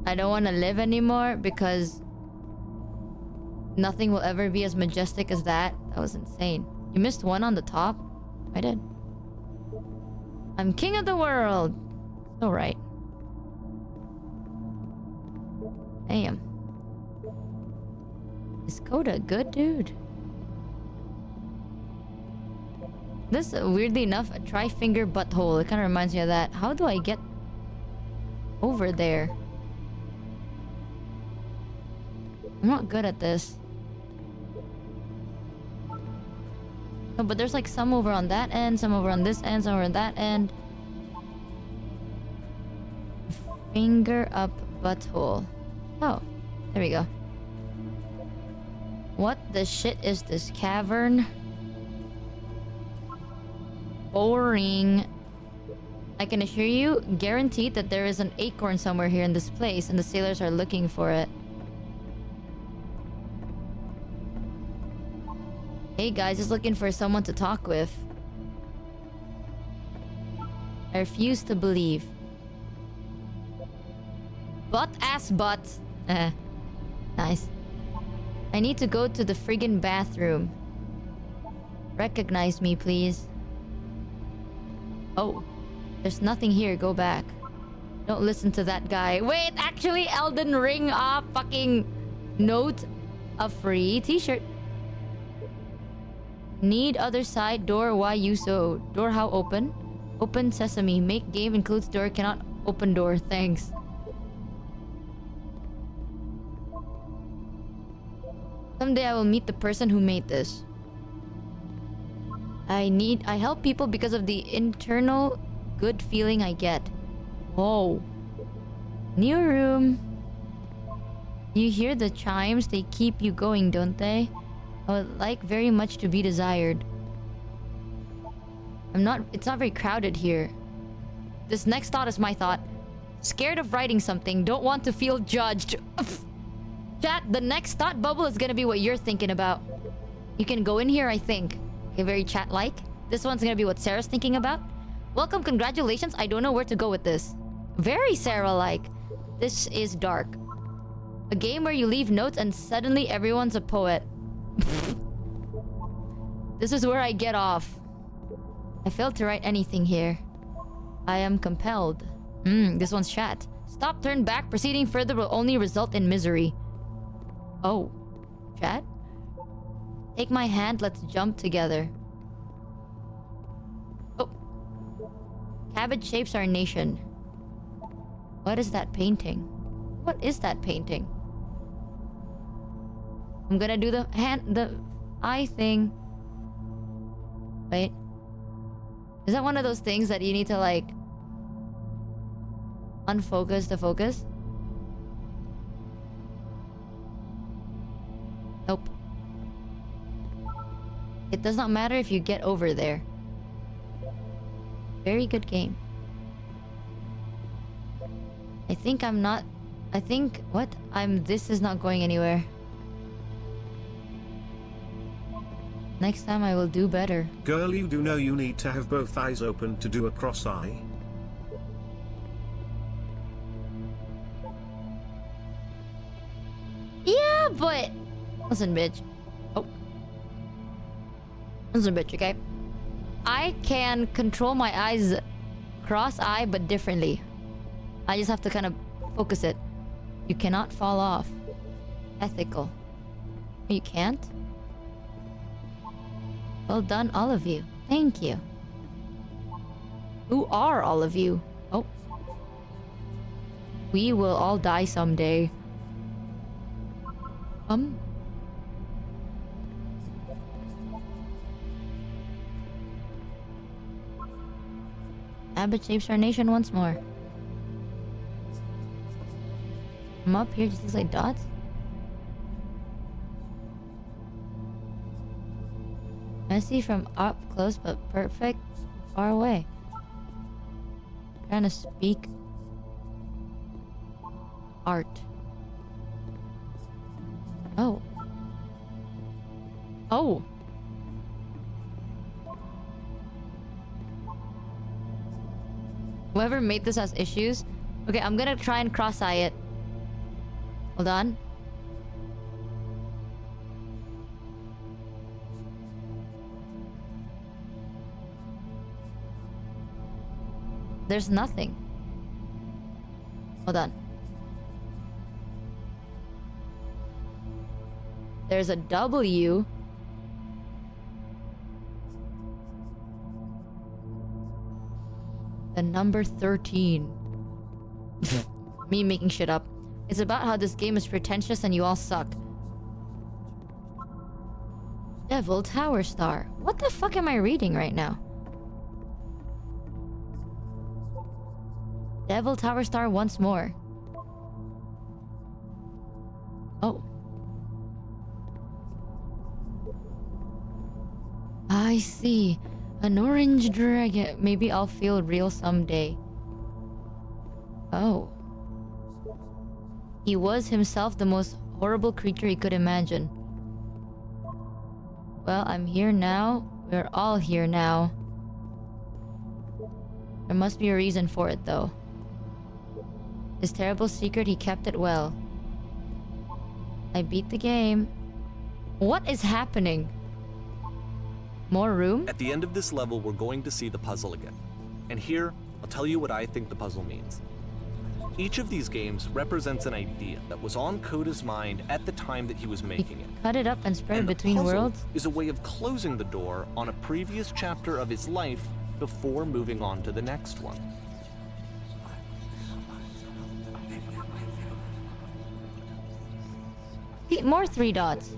want to live anymore because nothing will ever be as majestic as that. That was insane. You missed one on the top? I did. I'm king of the world. So right. Damn. Is Coda a good dude? This, weirdly enough, a tri-finger butthole. It kind of reminds me of that. How do I get over there? I'm not good at this. No, but there's like some over on that end, some over on this end, some over on that end. Finger up butthole. Oh, there we go. What the shit is this cavern? Boring. I can assure you, guaranteed that there is an acorn somewhere here in this place and the sailors are looking for it. Hey guys, just looking for someone to talk with. I refuse to believe. Butt-ass butt. Nice. I need to go to the friggin' bathroom. Recognize me, please. Oh. There's nothing here. Go back. Don't listen to that guy. Wait, actually, Elden Ring fucking note. A free t-shirt. Need other side door. Why you so? Door how open? Open sesame. Make game includes door. Cannot open door. Thanks. Someday I will meet the person who made this. I help people because of the internal good feeling I get. Whoa. New room. You hear the chimes? They keep you going, don't they? I would like very much to be desired. It's not very crowded here. This next thought is my thought. Scared of writing something. Don't want to feel judged. Chat, the next thought bubble is gonna be what you're thinking about. You can go in here, I think. Okay, very chat-like. This one's gonna be what Sarah's thinking about. Welcome, congratulations. I don't know where to go with this. Very Sarah-like. This is dark. A game where you leave notes and suddenly everyone's a poet. This is where I get off. I failed to write anything here. I am compelled. This one's chat. Stop, turn back. Proceeding further will only result in misery. Oh. Chat? Take my hand, let's jump together. Oh. Cabbage shapes our nation. What is that painting? What is that painting? I'm gonna do the eye thing. Wait. Is that one of those things that you need to like unfocus to focus? Nope. It does not matter if you get over there. Very good game. This is not going anywhere. Next time I will do better. Girl, you do know you need to have both eyes open to do a cross eye. Yeah, but... Listen, bitch. Oh. Listen, bitch, okay? I can control my eyes cross-eye, but differently. I just have to kind of focus it. You cannot fall off. Ethical. You can't? Well done, all of you. Thank you. Who are all of you? Oh. We will all die someday. Abbott shapes our nation once more. I'm up here, just looks like dots. Messy from up close, but perfect far away. Trying to speak art. Oh. Oh. Whoever made this has issues. Okay, I'm gonna try and cross-eye it. Hold on. There's nothing. Hold on. There's a W. The number 13. Me making shit up. It's about how this game is pretentious and you all suck. Devil Tower Star. What the fuck am I reading right now? Devil Tower Star once more. Oh. I see. An orange dragon. Maybe I'll feel real someday. Oh. He was himself the most horrible creature he could imagine. Well, I'm here now. We're all here now. There must be a reason for it, though. His terrible secret, he kept it well. I beat the game. What is happening? More room? At the end of this level, we're going to see the puzzle again. And here, I'll tell you what I think the puzzle means. Each of these games represents an idea that was on Coda's mind at the time that he was making it. Cut it up and spread it between worlds? Is a way of closing the door on a previous chapter of his life before moving on to the next one. More 3 dots.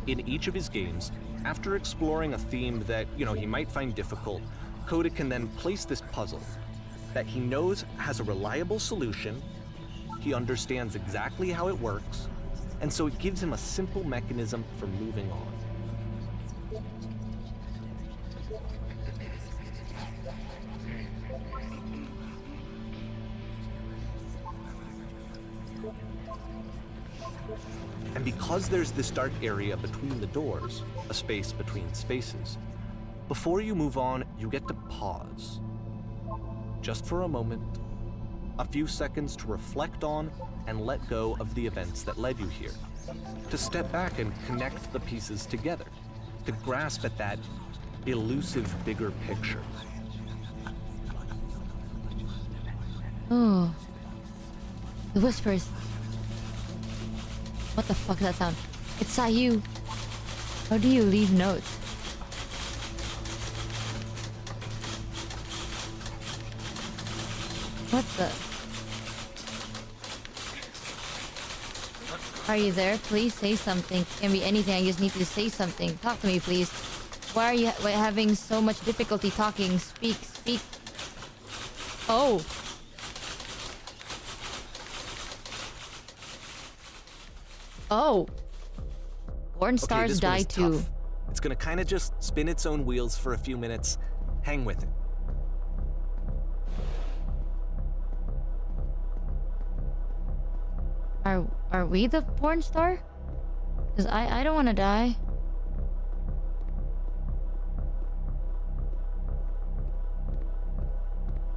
In each of his games, after exploring a theme that, he might find difficult, Coda can then place this puzzle that he knows has a reliable solution, he understands exactly how it works, and so it gives him a simple mechanism for moving on. And because there's this dark area between the doors, a space between spaces, before you move on, you get to pause. Just for a moment, a few seconds to reflect on and let go of the events that led you here. To step back and connect the pieces together. To grasp at that elusive bigger picture. Oh. The whispers. What the fuck is that sound? It's Sayu. How do you leave notes? What the? Are you there? Please say something. Can be anything. I just need to say something. Talk to me, please. Why are you having so much difficulty talking? Speak, speak. Oh. Oh. Porn stars die too. Tough. It's gonna kind of just spin its own wheels for a few minutes. Hang with it. Are we the porn star? Cause I don't want to die.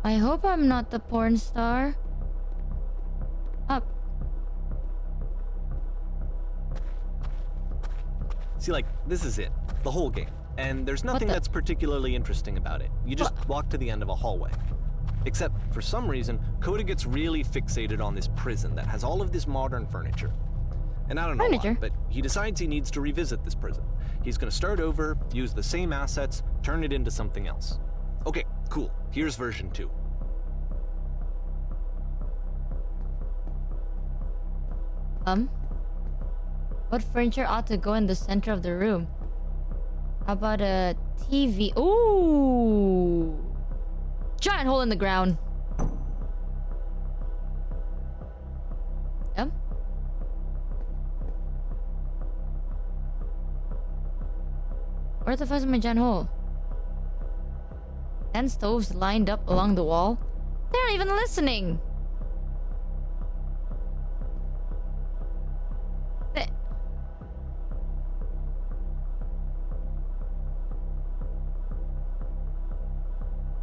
I hope I'm not the porn star. Up. See, this is it. The whole game. And there's nothing that's particularly interesting about it. You just walk to the end of a hallway. Except, for some reason, Coda gets really fixated on this prison that has all of this modern furniture. And I don't know why, but he decides he needs to revisit this prison. He's gonna start over, use the same assets, turn it into something else. Okay, cool. Here's version 2. What furniture ought to go in the center of the room? How about a TV? Ooh! Giant hole in the ground. Yep. Where the fuck is my giant hole? 10 stoves lined up along the wall. They're not even listening.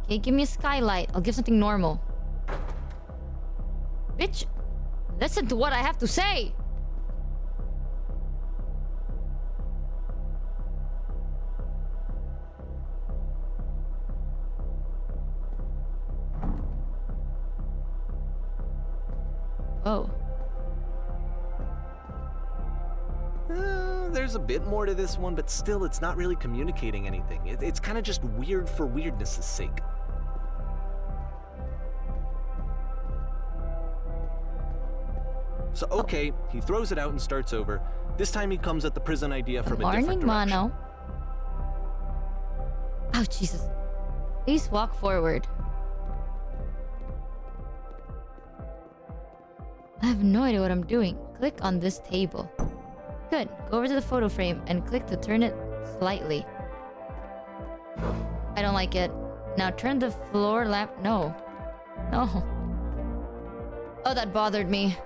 Okay, give me a skylight. I'll give something normal. Bitch, listen to what I have to say. Oh. there's a bit more to this one, but still, it's not really communicating anything. It's kind of just weird for weirdness' sake. So, okay, he throws it out and starts over. This time he comes at the prison idea from a different direction. Mono. Oh, Jesus. Please walk forward. I have no idea what I'm doing. Click on this table. Good. Go over to the photo frame and click to turn it slightly. I don't like it. Now turn the floor lamp. No. No. Oh, that bothered me.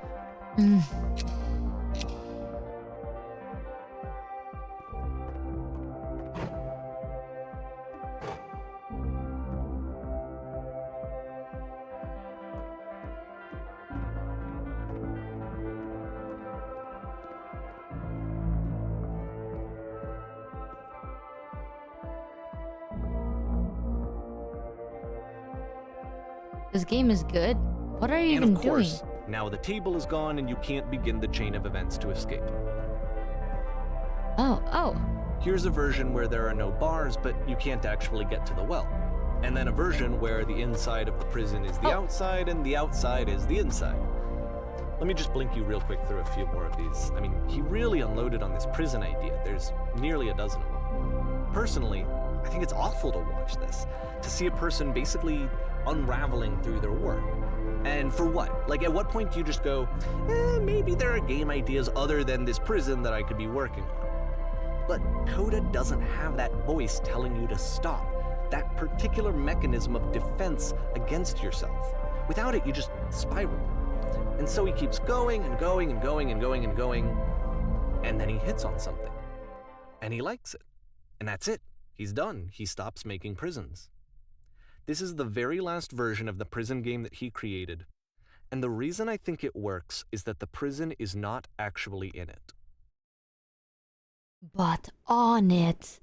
This game is good. What are you even doing? And of course, now the table is gone and you can't begin the chain of events to escape. Oh. Here's a version where there are no bars, but you can't actually get to the well. And then a version where the inside of the prison is the outside and the outside is the inside. Let me just blink you real quick through a few more of these. I mean, he really unloaded on this prison idea. There's nearly a dozen of them. Personally, I think it's awful to watch this. To see a person basically unraveling through their work. And for what? Like, at what point do you just go, maybe there are game ideas other than this prison that I could be working on? But Coda doesn't have that voice telling you to stop. That particular mechanism of defense against yourself. Without it, you just spiral. And so he keeps going and going and going and going and going. And then he hits on something. And he likes it. And that's it. He's done. He stops making prisons. This is the very last version of the prison game that he created. And the reason I think it works is that the prison is not actually in it. But on it.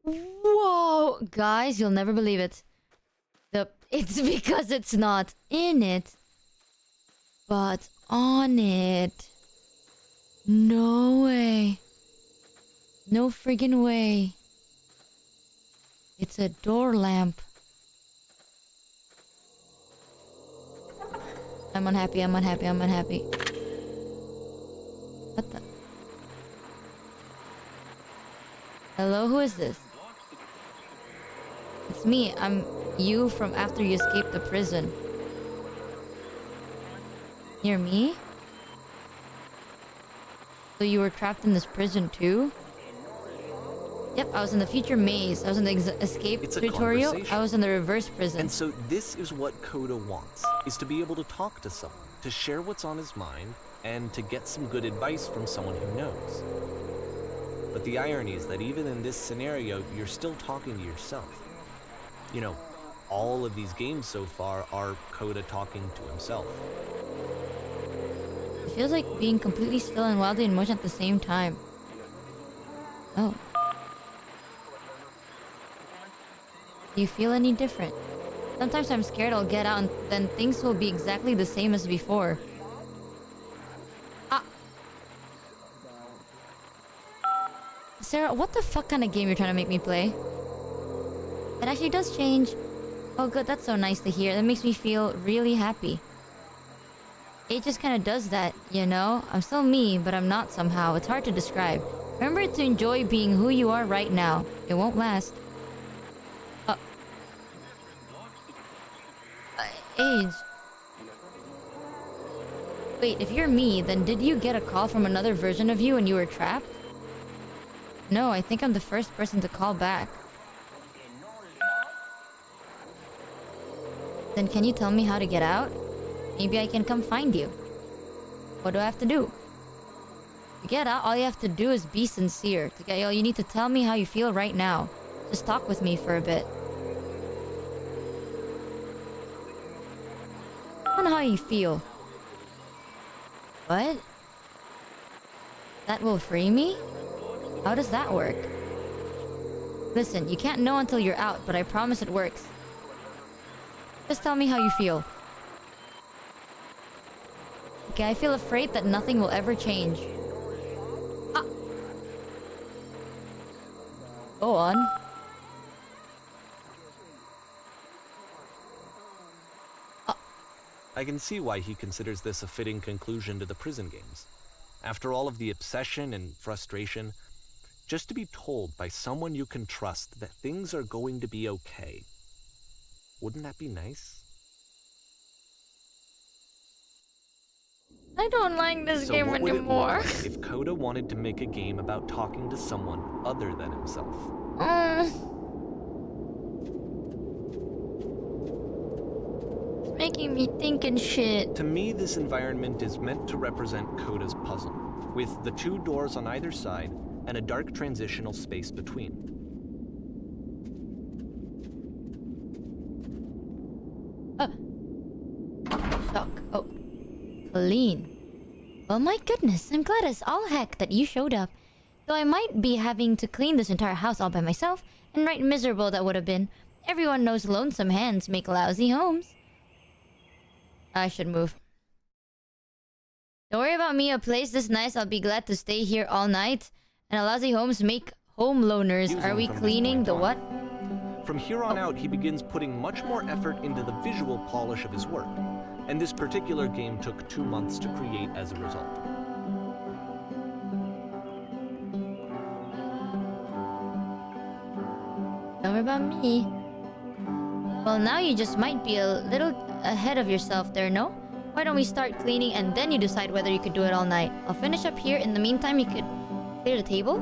Whoa! Guys, you'll never believe it. It's because it's not in it. But on it. No way. No friggin' way. It's a door lamp. I'm unhappy. What the? Hello, who is this? It's me. I'm you from after you escaped the prison. You're me? So you were trapped in this prison too? Yep, I was in the future maze. I was in the escape tutorial. I was in the reverse prison. And so this is what Coda wants, is to be able to talk to someone, to share what's on his mind, and to get some good advice from someone who knows. But the irony is that even in this scenario, you're still talking to yourself. You know, all of these games so far are Coda talking to himself. It feels like being completely still and wildly in motion at the same time. Oh. Do you feel any different? Sometimes I'm scared I'll get out and then things will be exactly the same as before. Sarah, what the fuck kind of game you're trying to make me play? It actually does change. Oh good, that's so nice to hear. That makes me feel really happy. It just kind of does that, you know? I'm still me, but I'm not somehow. It's hard to describe. Remember to enjoy being who you are right now. It won't last. Age. Wait, if you're me, then did you get a call from another version of you and you were trapped? No, I think I'm the first person to call back. Then can you tell me how to get out? Maybe I can come find you. What do I have to do? To get out, all you have to do is be sincere. To get out, you need to tell me how you feel right now. Just talk with me for a bit. I don't know how you feel. What? That will free me? How does that work? Listen, you can't know until you're out, but I promise it works. Just tell me how you feel. Okay, I feel afraid that nothing will ever change. Go on. I can see why he considers this a fitting conclusion to the prison games. After all of the obsession and frustration, just to be told by someone you can trust that things are going to be okay. Wouldn't that be nice? I don't like this game what would anymore. It look like if Coda wanted to make a game about talking to someone other than himself? It's making me think and shit. To me, this environment is meant to represent Coda's puzzle, with the 2 doors on either side and a dark transitional space between. Shock. Oh. Clean. Well, my goodness, I'm glad as all heck that you showed up. Though I might be having to clean this entire house all by myself, and right miserable that would have been. Everyone knows lonesome hands make lousy homes. I should move. Don't worry about me, a place this nice, I'll be glad to stay here all night. And lousy homes make home loners. Are we cleaning the what? From here on out, he begins putting much more effort into the visual polish of his work, and this particular game took 2 months to create as a result. Don't worry about me. Well, now you just might be a little ahead of yourself there, no? Why don't we start cleaning and then you decide whether you could do it all night? I'll finish up here. In the meantime, you could clear the table.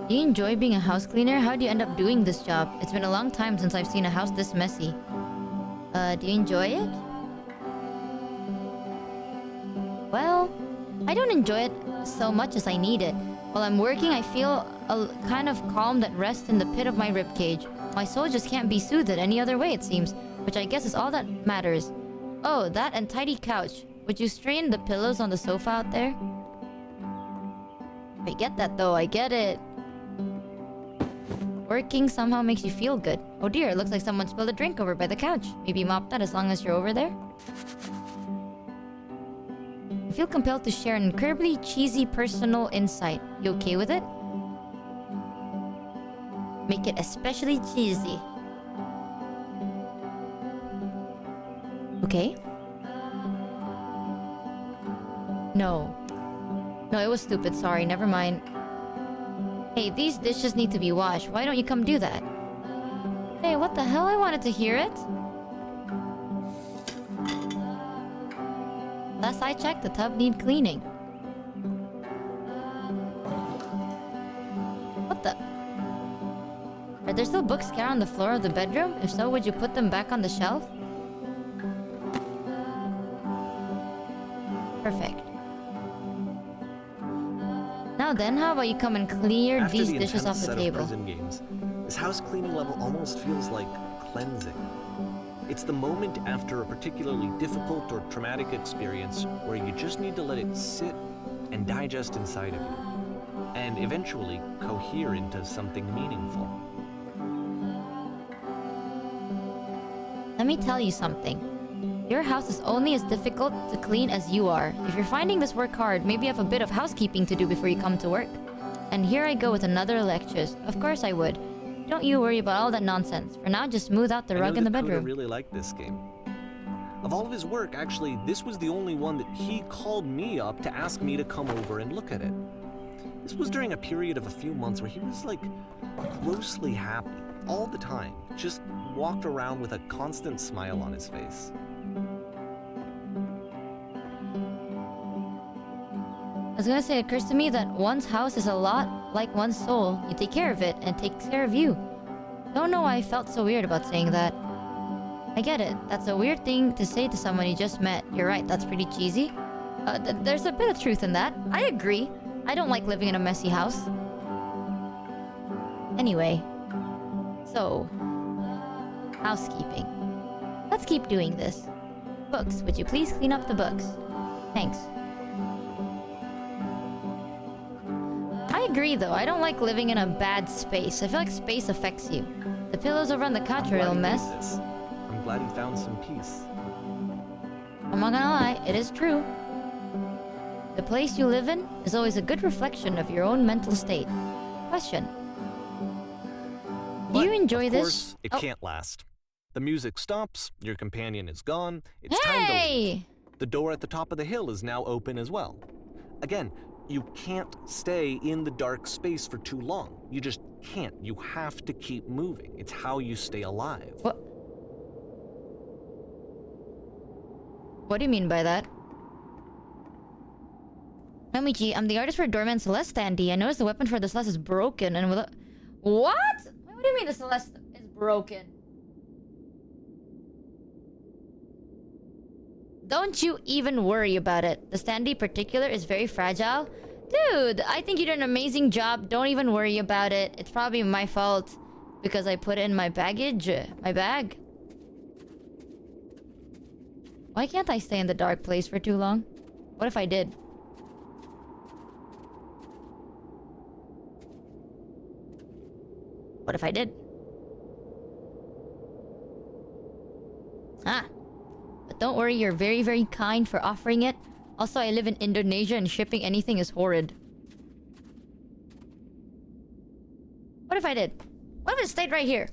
Do you enjoy being a house cleaner? How do you end up doing this job? It's been a long time since I've seen a house this messy. Do you enjoy it? Well, I don't enjoy it so much as I need it. While I'm working, I feel a kind of calm that rests in the pit of my ribcage. My soul just can't be soothed any other way, it seems, which I guess is all that matters. Oh, that and tidy couch. Would you straighten the pillows on the sofa out there? I get that though, I get it. Working somehow makes you feel good. Oh dear, it looks like someone spilled a drink over by the couch. Maybe mop that as long as you're over there. I feel compelled to share an incredibly cheesy personal insight. You okay with it? Make it especially cheesy. Okay. No. No, it was stupid. Sorry, never mind. Hey, these dishes need to be washed. Why don't you come do that? Hey, what the hell? I wanted to hear it. Last I checked, the tub needs cleaning. What the? Are there still books scattered on the floor of the bedroom? If so, would you put them back on the shelf? Perfect. Now then, how about you come and clear these dishes off the table? After the intense set of prison games, this house cleaning level almost feels like cleansing. It's the moment after a particularly difficult or traumatic experience where you just need to let it sit and digest inside of you, and eventually cohere into something meaningful. Let me tell you something. Your house is only as difficult to clean as you are. If you're finding this work hard, maybe you have a bit of housekeeping to do before you come to work. And here I go with another lectures. Of course I would. Don't you worry about all that nonsense. For now, just smooth out the rug in the bedroom. I really liked this game. Of all of his work, actually, this was the only one that he called me up to ask me to come over and look at it. This was during a period of a few months where he was like grossly happy all the time. Just walked around with a constant smile on his face. I was gonna say, it occurs to me that one's house is a lot like one's soul. You take care of it, and it takes care of you. Don't know why I felt so weird about saying that. I get it. That's a weird thing to say to someone you just met. You're right, that's pretty cheesy. There's a bit of truth in that. I agree. I don't like living in a messy house. Anyway. So. Housekeeping. Let's keep doing this. Books, would you please clean up the books? Thanks. I agree though, I don't like living in a bad space. I feel like space affects you. The pillows over on the couch are a real mess. I'm glad you found some peace. I'm not gonna lie, it is true. The place you live in is always a good reflection of your own mental state. Question. Do you enjoy Of this? course, it can't last. The music stops, your companion is gone, it's time to leave. The door at the top of the hill is now open as well. Again, you can't stay in the dark space for too long. You just can't. You have to keep moving. It's how you stay alive. What do you mean by that? No, Michi, I'm the artist for Doorman Celeste Andy. I noticed the weapon for the Celeste is broken and with a... What? What do you mean the Celeste is broken? Don't you even worry about it. The standee particular is very fragile. Dude, I think you did an amazing job. Don't even worry about it. It's probably my fault because I put it in my baggage. My bag. Why can't I stay in the dark place for too long? What if I did? What if I did? Ah. But don't worry, you're very, very kind for offering it. Also, I live in Indonesia and shipping anything is horrid. What if I did? What if it stayed right here?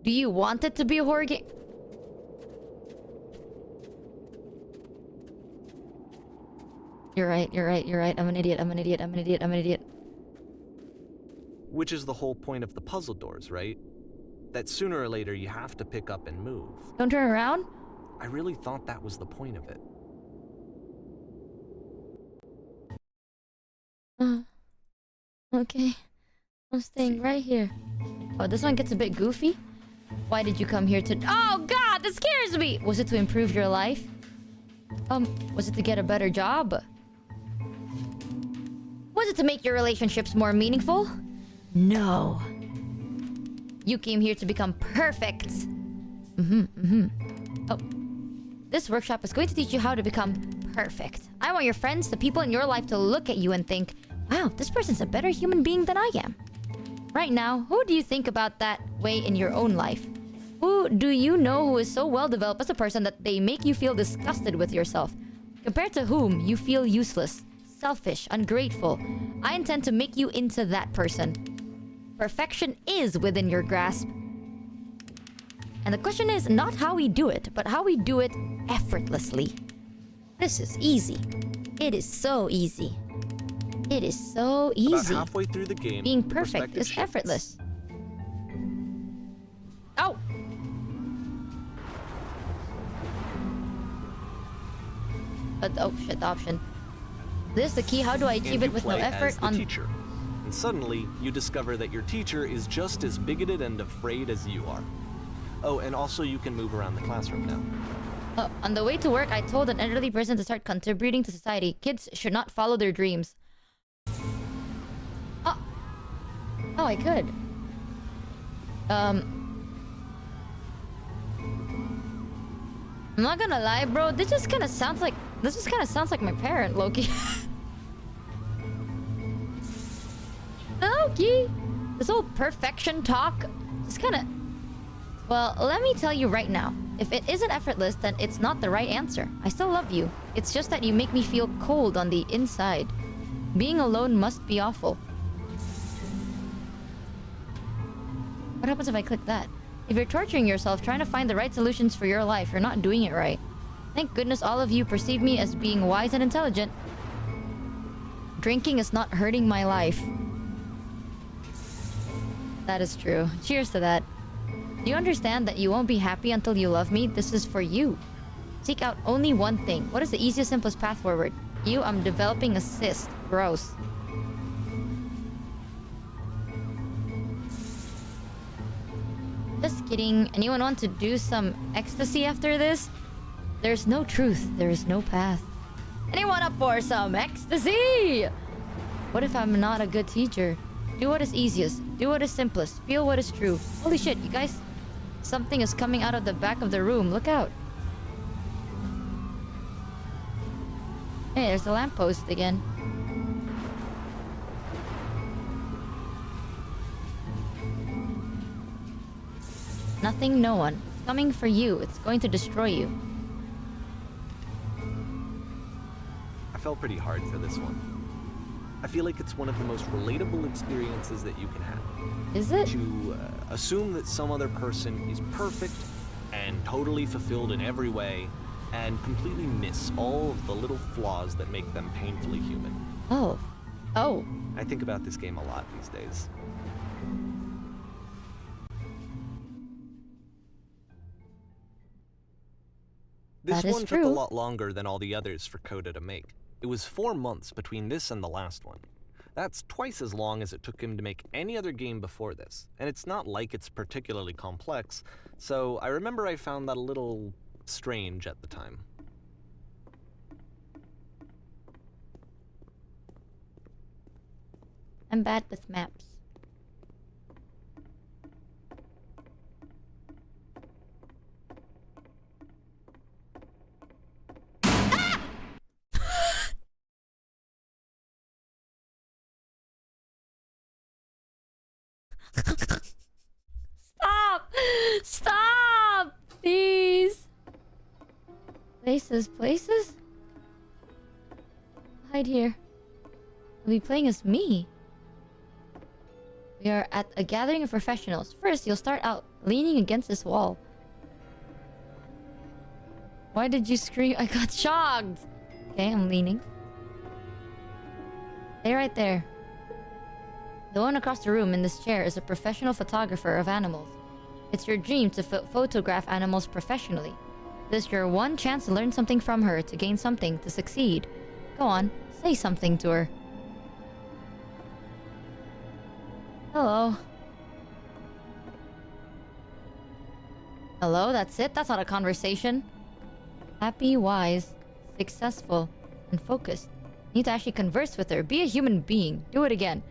Do you want it to be a horror game? You're right, you're right, you're right. I'm an idiot, I'm an idiot, I'm an idiot, I'm an idiot. Which is the whole point of the puzzle doors, right? That sooner or later you have to pick up and move. Don't turn around? I really thought that was the point of it. Okay. I'm staying right here. Oh, this one gets a bit goofy. Why did you come here to... Oh, God! That scares me! Was it to improve your life? Was it to get a better job? Was it to make your relationships more meaningful? No. You came here to become perfect. Oh. This workshop is going to teach you how to become perfect. I want your friends, the people in your life, to look at you and think, wow, this person's a better human being than I am. Right now, who do you think about that way in your own life? Who do you know who is so well developed as a person that they make you feel disgusted with yourself? Compared to whom you feel useless, selfish, ungrateful. I intend to make you into that person. Perfection is within your grasp. And the question is not how we do it, but how we do it effortlessly. This is easy. It is so easy. It is so easy. About halfway through the game, being perfect is effortless. Oh! But oh shit, the option. This is the key. How do I achieve it with no effort? On teacher. And suddenly, you discover that your teacher is just as bigoted and afraid as you are. Oh, and also you can move around the classroom now. On the way to work, I told an elderly person to start contributing to society. Kids should not follow their dreams. Oh, I could. I'm not gonna lie, bro. This just kind of sounds like my parent, Loki. Loki, this whole perfection talk, just kind of. Well, let me tell you right now. If it isn't effortless, then it's not the right answer. I still love you. It's just that you make me feel cold on the inside. Being alone must be awful. What happens if I click that? If you're torturing yourself trying to find the right solutions for your life, you're not doing it right. Thank goodness all of you perceive me as being wise and intelligent. Drinking is not hurting my life. That is true. Cheers to that. Do you understand that you won't be happy until you love me? This is for you. Seek out only one thing. What is the easiest, simplest path forward? I'm developing a cyst. Gross. Just kidding. Anyone want to do some ecstasy after this? There's no truth. There is no path. Anyone up for some ecstasy? What if I'm not a good teacher? Do Do what is easiest. Do what is simplest. Feel what is true. Holy shit, you guys. Something is coming out of the back of the room. Look out. Hey, there's the lamppost again. Nothing, no one. It's coming for you. It's going to destroy you. I fell pretty hard for this one. I feel like it's one of the most relatable experiences that you can have. Is it? To assume that some other person is perfect and totally fulfilled in every way, and completely miss all of the little flaws that make them painfully human. Oh. Oh. I think about this game a lot these days. This one took a lot longer than all the others for Coda to make. It was 4 months between this and the last one. That's twice as long as it took him to make any other game before this, and it's not like it's particularly complex, so I remember I found that a little strange at the time. I'm bad with maps. Stop! Stop! Please! Places? Hide here. You'll be playing as me. We are at a gathering of professionals. First, you'll start out leaning against this wall. Why did you scream? I got shocked! Okay, I'm leaning. Stay right there. The one across the room in this chair is a professional photographer of animals. It's your dream to photograph animals professionally. This is your one chance to learn something from her, to gain something, to succeed. Go on, say something to her. Hello. Hello, that's it? That's not a conversation. Happy, wise, successful, and focused. Need to actually converse with her. Be a human being. Do it again.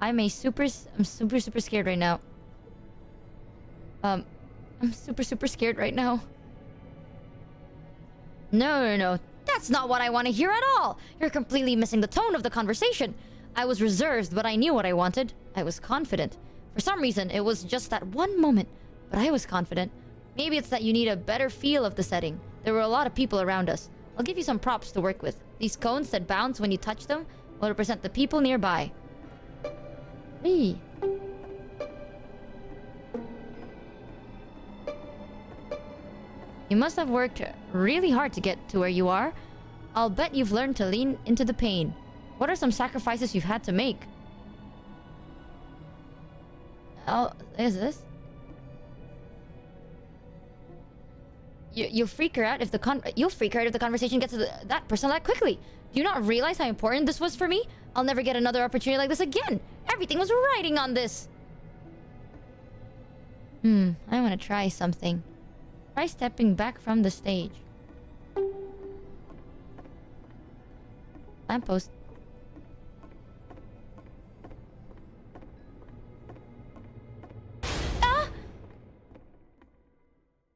I'm super scared right now. I'm super scared right now. No. That's not what I want to hear at all. You're completely missing the tone of the conversation. I was reserved, but I knew what I wanted. I was confident. For some reason, it was just that one moment, but I was confident. Maybe it's that you need a better feel of the setting. There were a lot of people around us. I'll give you some props to work with. These cones that bounce when you touch them will represent the people nearby. Me. You must have worked really hard to get to where you are. I'll bet you've learned to lean into the pain. What are some sacrifices you've had to make? Oh, is this? You'll freak her out if the conversation gets to that person that quickly. Do you not realize how important this was for me? I'll never get another opportunity like this again. Everything was riding on this. I want to try something. Try stepping back from the stage. Lamppost. Ah!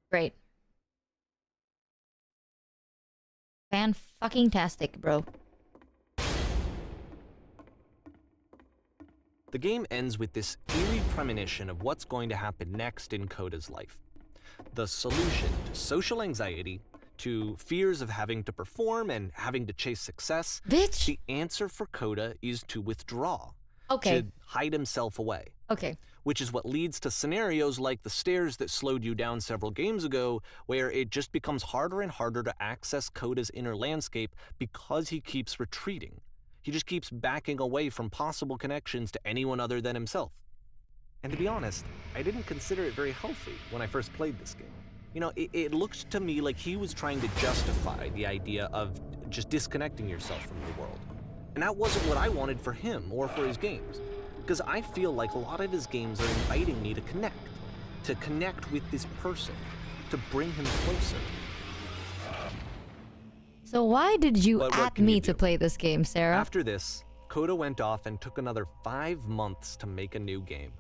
Great. Fan-fucking-tastic, bro. The game ends with this eerie premonition of what's going to happen next in Coda's life. The solution to social anxiety, to fears of having to perform and having to chase success. Bitch! The answer for Coda is to withdraw. Okay. To hide himself away. Okay. Which is what leads to scenarios like the stairs that slowed you down several games ago, where it just becomes harder and harder to access Coda's inner landscape because he keeps retreating. He just keeps backing away from possible connections to anyone other than himself. And to be honest, I didn't consider it very healthy when I first played this game. You know, it looked to me like he was trying to justify the idea of just disconnecting yourself from the world. And that wasn't what I wanted for him or for his games. Because I feel like a lot of his games are inviting me to connect with this person, to bring him closer. So why did you ask me to play this game, Sarah? After this, Coda went off and took another 5 months to make a new game.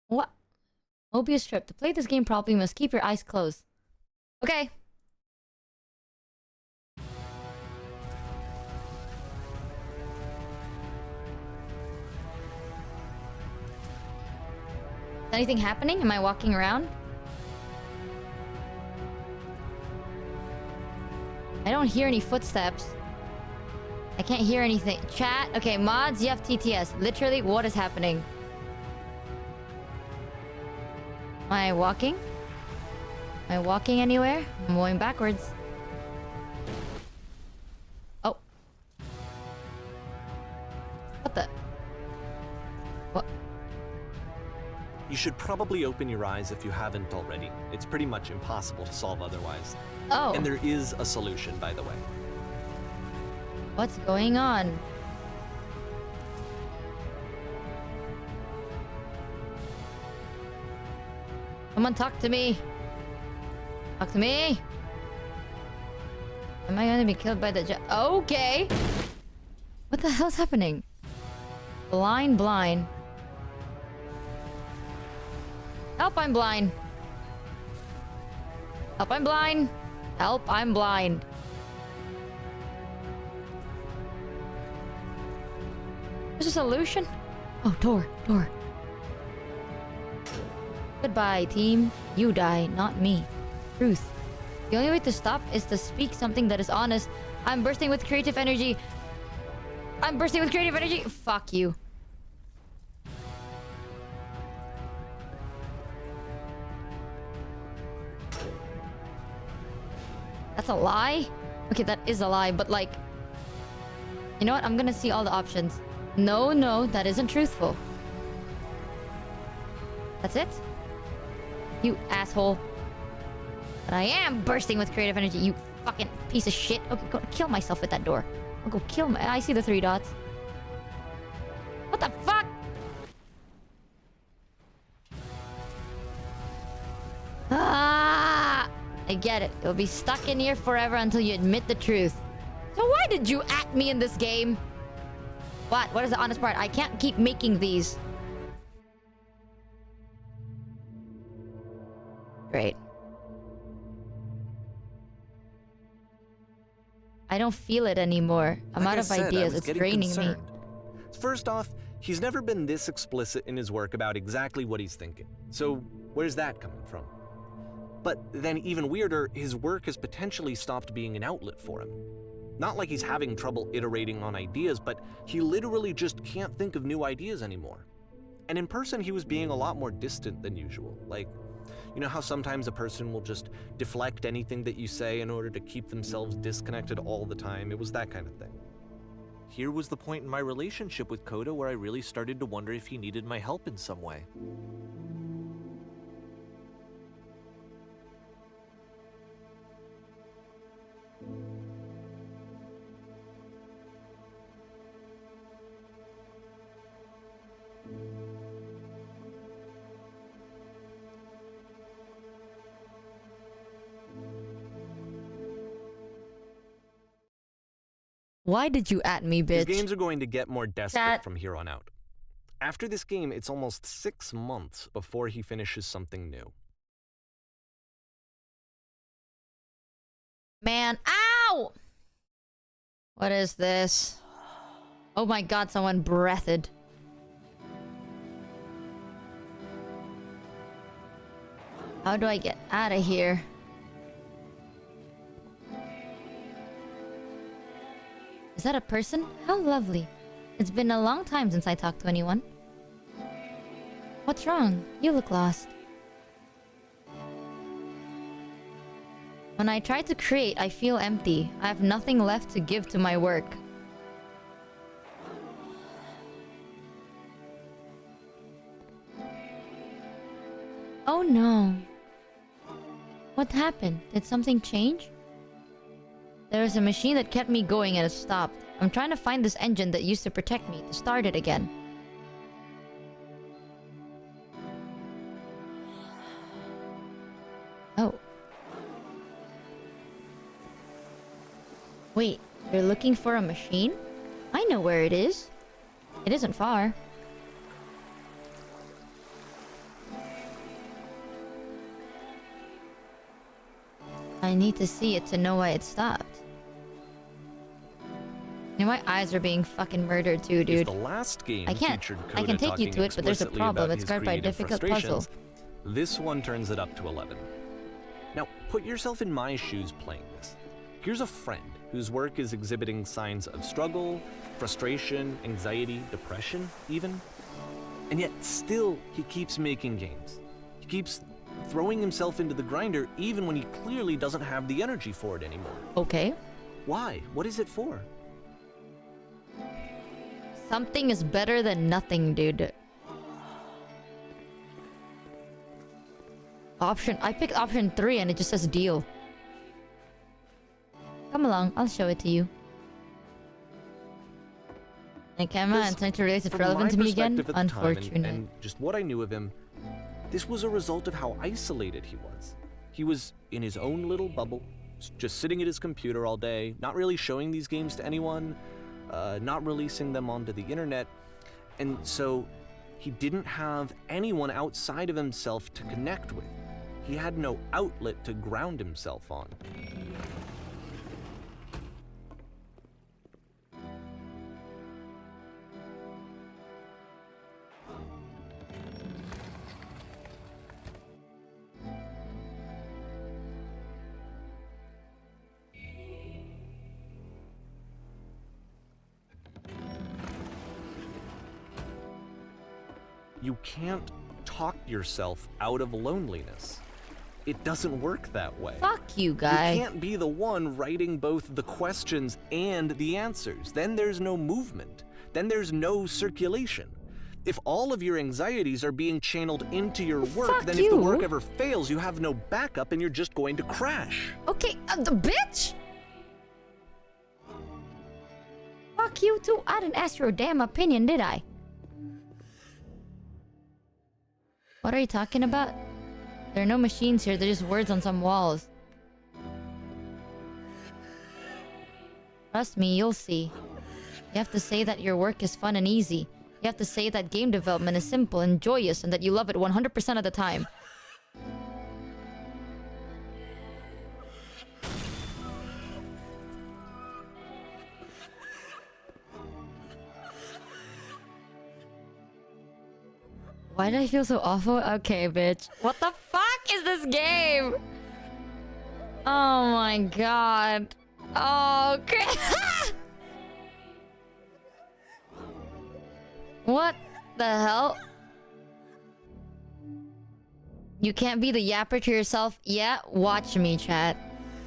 What? Mobius strip. To play this game properly, you must keep your eyes closed. Okay. Is anything happening? Am I walking around? I don't hear any footsteps. I can't hear anything. Chat? Okay, mods, you have TTS. Literally, what is happening? Am I walking? Am I walking anywhere? I'm going backwards. Oh. What the? What? You should probably open your eyes if you haven't already. It's pretty much impossible to solve otherwise. Oh. And there is a solution, by the way. What's going on? Someone talk to me. Talk to me. Am I gonna be killed by the Okay. What the hell's happening? Blind. Help, I'm blind. Help, I'm blind. Help, I'm blind. There's a solution? Oh, door. Goodbye, team. You die, not me. Truth. The only way to stop is to speak something that is honest. I'm bursting with creative energy. Fuck you. That's a lie? Okay, that is a lie, but like... You know what? I'm gonna see all the options. No, that isn't truthful. That's it? You asshole. But I am bursting with creative energy, you fucking piece of shit. Okay, go kill myself with that door. I'll go kill my... I see the 3 dots. What the fuck? Ah! I get it. You'll be stuck in here forever until you admit the truth. So why did you at me in this game? What is the honest part? I can't keep making these. Great. I don't feel it anymore. I'm out of ideas. It's draining me. First off, he's never been this explicit in his work about exactly what he's thinking. So where's that coming from? But then even weirder, his work has potentially stopped being an outlet for him. Not like he's having trouble iterating on ideas, but he literally just can't think of new ideas anymore. And in person, he was being a lot more distant than usual. Like, you know how sometimes a person will just deflect anything that you say in order to keep themselves disconnected all the time? It was that kind of thing. Here was the point in my relationship with Coda where I really started to wonder if he needed my help in some way. Why did you at me, bitch? His games are going to get more desperate from here on out. After this game, it's almost 6 months before he finishes something new. Man, ow! What is this? Oh my god, someone breathed. How do I get out of here? Is that a person? How lovely. It's been a long time since I talked to anyone. What's wrong? You look lost. When I try to create, I feel empty. I have nothing left to give to my work. Oh no. What happened? Did something change? There was a machine that kept me going and it stopped. I'm trying to find this engine that used to protect me, to start it again. Wait, you're looking for a machine? I know where it is. It isn't far. I need to see it to know why it stopped. And my eyes are being fucking murdered too, dude. If the last game I can't. featured I can Coda take you talking to it, but there's a explicitly problem. about It's his guarded by a creative difficult puzzle. frustrations, this one turns it up to 11. Now, put yourself in my shoes playing this. Here's a friend whose work is exhibiting signs of struggle, frustration, anxiety, depression, even. And yet, still, he keeps making games. He keeps throwing himself into the grinder even when he clearly doesn't have the energy for it anymore. Okay. Why? What is it for? Something is better than nothing, dude. I picked option 3 and it just says deal. Come along, I'll show it to you. And come on, time to realize it's relevant to me again? Unfortunate. And just what I knew of him, this was a result of how isolated he was. He was in his own little bubble, just sitting at his computer all day, not really showing these games to anyone, not releasing them onto the internet. And so he didn't have anyone outside of himself to connect with. He had no outlet to ground himself on. You can't talk yourself out of loneliness. It doesn't work that way. Fuck you, guy. You can't be the one writing both the questions and the answers. Then there's no movement. Then there's no circulation. If all of your anxieties are being channeled into your work, then if the work ever fails, you have no backup and you're just going to crash. Okay, the bitch! Fuck you too. I didn't ask your damn opinion, did I? What are you talking about? There are no machines here, they're just words on some walls. Trust me, you'll see. You have to say that your work is fun and easy. You have to say that game development is simple and joyous and that you love it 100% of the time. Why did I feel so awful? Okay, bitch. What the fuck is this game? Oh my god. Oh, crap. What the hell? You can't be the yapper to yourself? Yeah, watch me, chat.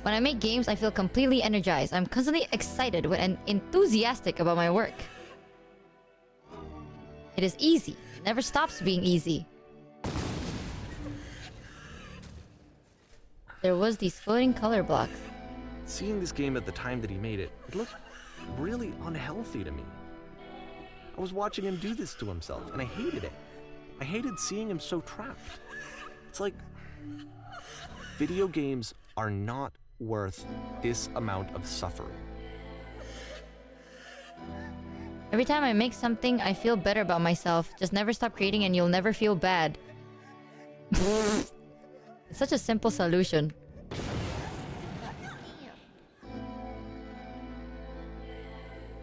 When I make games, I feel completely energized. I'm constantly excited and enthusiastic about my work. It is easy. It never stops being easy. There was these floating color blocks. Seeing this game at the time that he made it, it looked really unhealthy to me. I was watching him do this to himself, and I hated it. I hated seeing him so trapped. It's like, video games are not worth this amount of suffering. Every time I make something, I feel better about myself. Just never stop creating and you'll never feel bad. It's such a simple solution.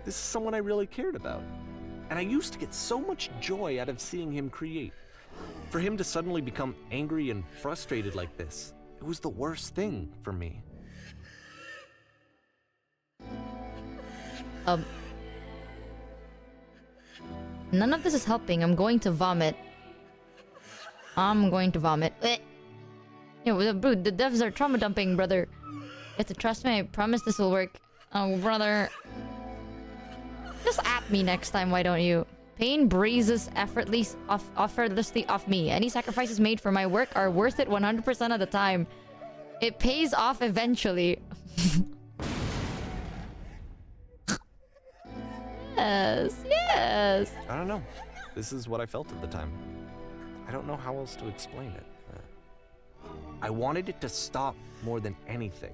This is someone I really cared about. And I used to get so much joy out of seeing him create. For him to suddenly become angry and frustrated like this, it was the worst thing for me. None of this is helping. I'm going to vomit. I'm going to vomit. Yo, bro, the devs are trauma dumping, brother. You have to trust me. I promise this will work. Oh, brother. Just at me next time, why don't you? Pain breezes effortlessly off me. Any sacrifices made for my work are worth it 100% of the time. It pays off eventually. Yes, yes. I don't know. This is what I felt at the time. I don't know how else to explain it. I wanted it to stop more than anything.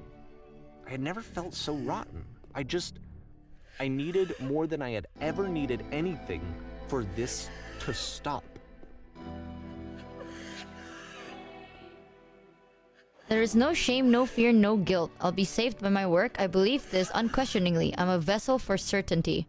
I had never felt so rotten. I needed more than I had ever needed anything for this to stop. There is no shame, no fear, no guilt. I'll be saved by my work. I believe this unquestioningly. I'm a vessel for certainty.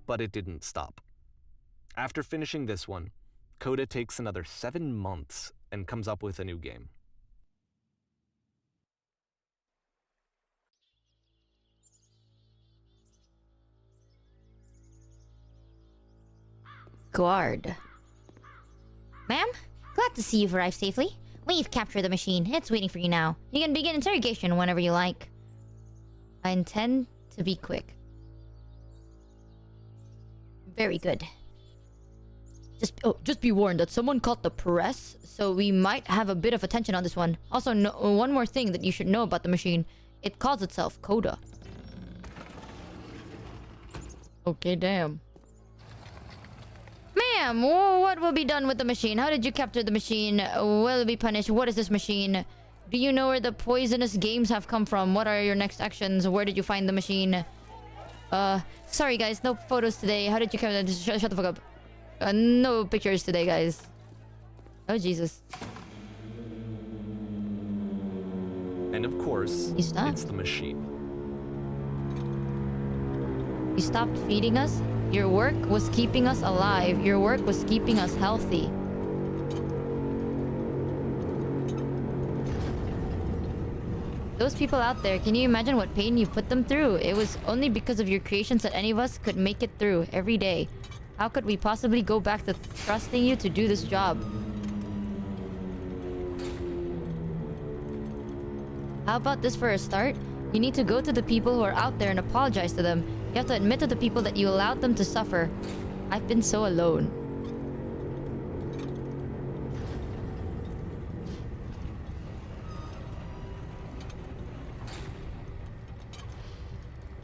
But it didn't stop. After finishing this one, Coda takes another 7 months and comes up with a new game. Guard. Ma'am, glad to see you've arrived safely. We've captured the machine. It's waiting for you now. You can begin interrogation whenever you like. I intend to be quick. Very good. Just be warned that someone called the press, so we might have a bit of attention on this one. Also, one more thing that you should know about the machine. It calls itself Coda. Okay, damn. Ma'am, what will be done with the machine? How did you capture the machine? Will it be punished? What is this machine? Do you know where the poisonous games have come from? What are your next actions? Where did you find the machine? Sorry guys, no photos today. How did you capture that? Shut the fuck up. No pictures today, guys. Oh, Jesus. And of course, it's the machine. You stopped feeding us? Your work was keeping us alive. Your work was keeping us healthy. Those people out there, can you imagine what pain you put them through? It was only because of your creations that any of us could make it through every day. How could we possibly go back to trusting you to do this job? How about this for a start? You need to go to the people who are out there and apologize to them. You have to admit to the people that you allowed them to suffer. I've been so alone.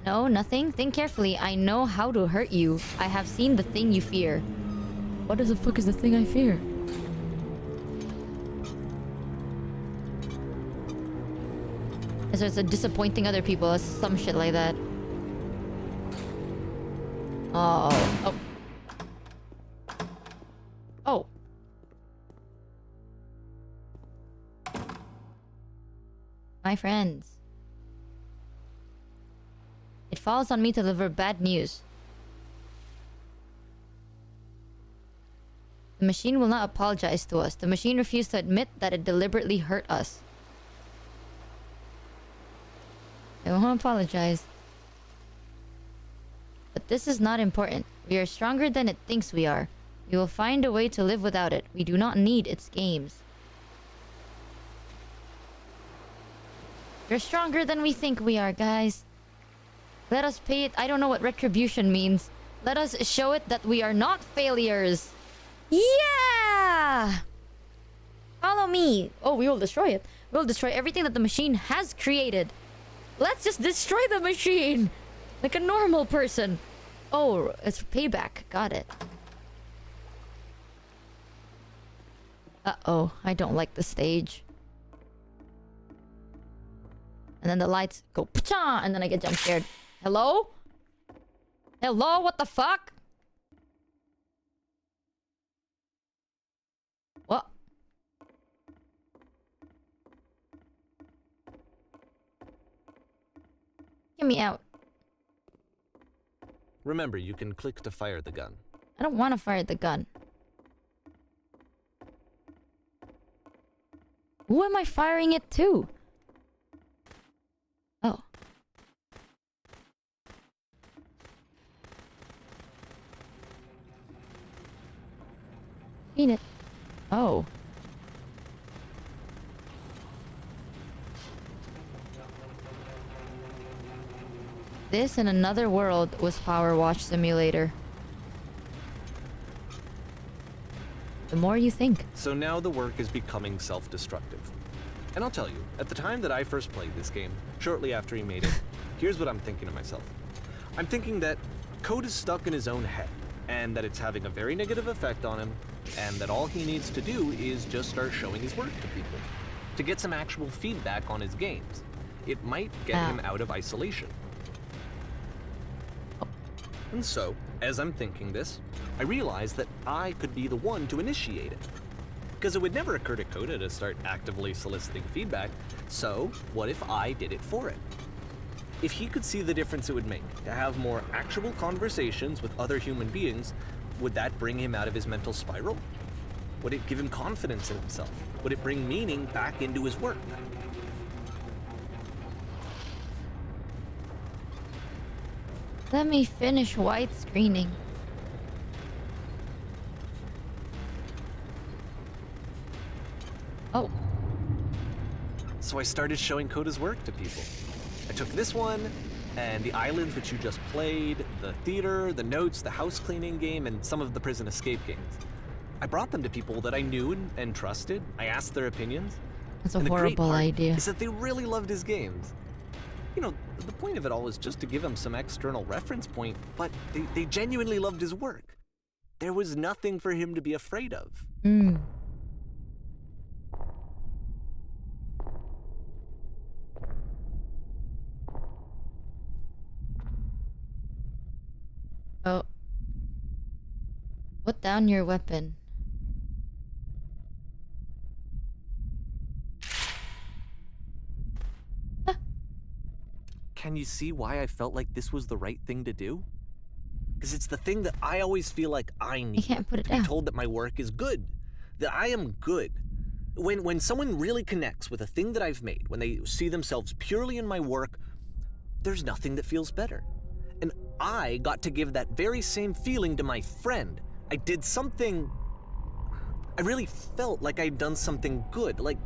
No, nothing. Think carefully. I know how to hurt you. I have seen the thing you fear. What the fuck is the thing I fear? So it's a disappointing other people or some shit like that. Oh. Oh. My friends. It falls on me to deliver bad news. The machine will not apologize to us. The machine refused to admit that it deliberately hurt us. I won't apologize. But this is not important. We are stronger than it thinks we are. We will find a way to live without it. We do not need its games. We're stronger than we think we are, guys. Let us pay it. I don't know what retribution means. Let us show it that we are not failures. Yeah! Follow me. Oh, we will destroy it. We will destroy everything that the machine has created. Let's just destroy the machine. Like a normal person. Oh, it's payback. Got it. Uh-oh. I don't like the stage. And then the lights go pa-cha, and then I get jump scared. Hello? Hello? What the fuck? What? Get me out. Remember, you can click to fire the gun. I don't want to fire the gun. Who am I firing it to? Oh. Seen it. Oh. This in another world was Power Wash Simulator. The more you think. So now the work is becoming self-destructive. And I'll tell you, at the time that I first played this game, shortly after he made it, here's what I'm thinking to myself. I'm thinking that Coda's stuck in his own head, and that it's having a very negative effect on him, and that all he needs to do is just start showing his work to people, to get some actual feedback on his games. It might get him out of isolation. And so, as I'm thinking this, I realize that I could be the one to initiate it. Because it would never occur to Coda to start actively soliciting feedback, so what if I did it for it? If he could see the difference it would make to have more actual conversations with other human beings, would that bring him out of his mental spiral? Would it give him confidence in himself? Would it bring meaning back into his work? Let me finish widescreening. Oh. So I started showing Coda's work to people. I took this one, and the islands which you just played, the theater, the notes, the house cleaning game, and some of the prison escape games. I brought them to people that I knew and trusted. I asked their opinions. That's a horrible idea. Is that they really loved his games. You know, the point of it all was just to give him some external reference point, but they genuinely loved his work. There was nothing for him to be afraid of. Oh. Put down your weapon. Can you see why I felt like this was the right thing to do? Because it's the thing that I always feel like I need. I can't put it to down. be told that my work is good, that I am good. When someone really connects with a thing that I've made, when they see themselves purely in my work, there's nothing that feels better. And I got to give that very same feeling to my friend. I did something. I really felt like I'd done something good, like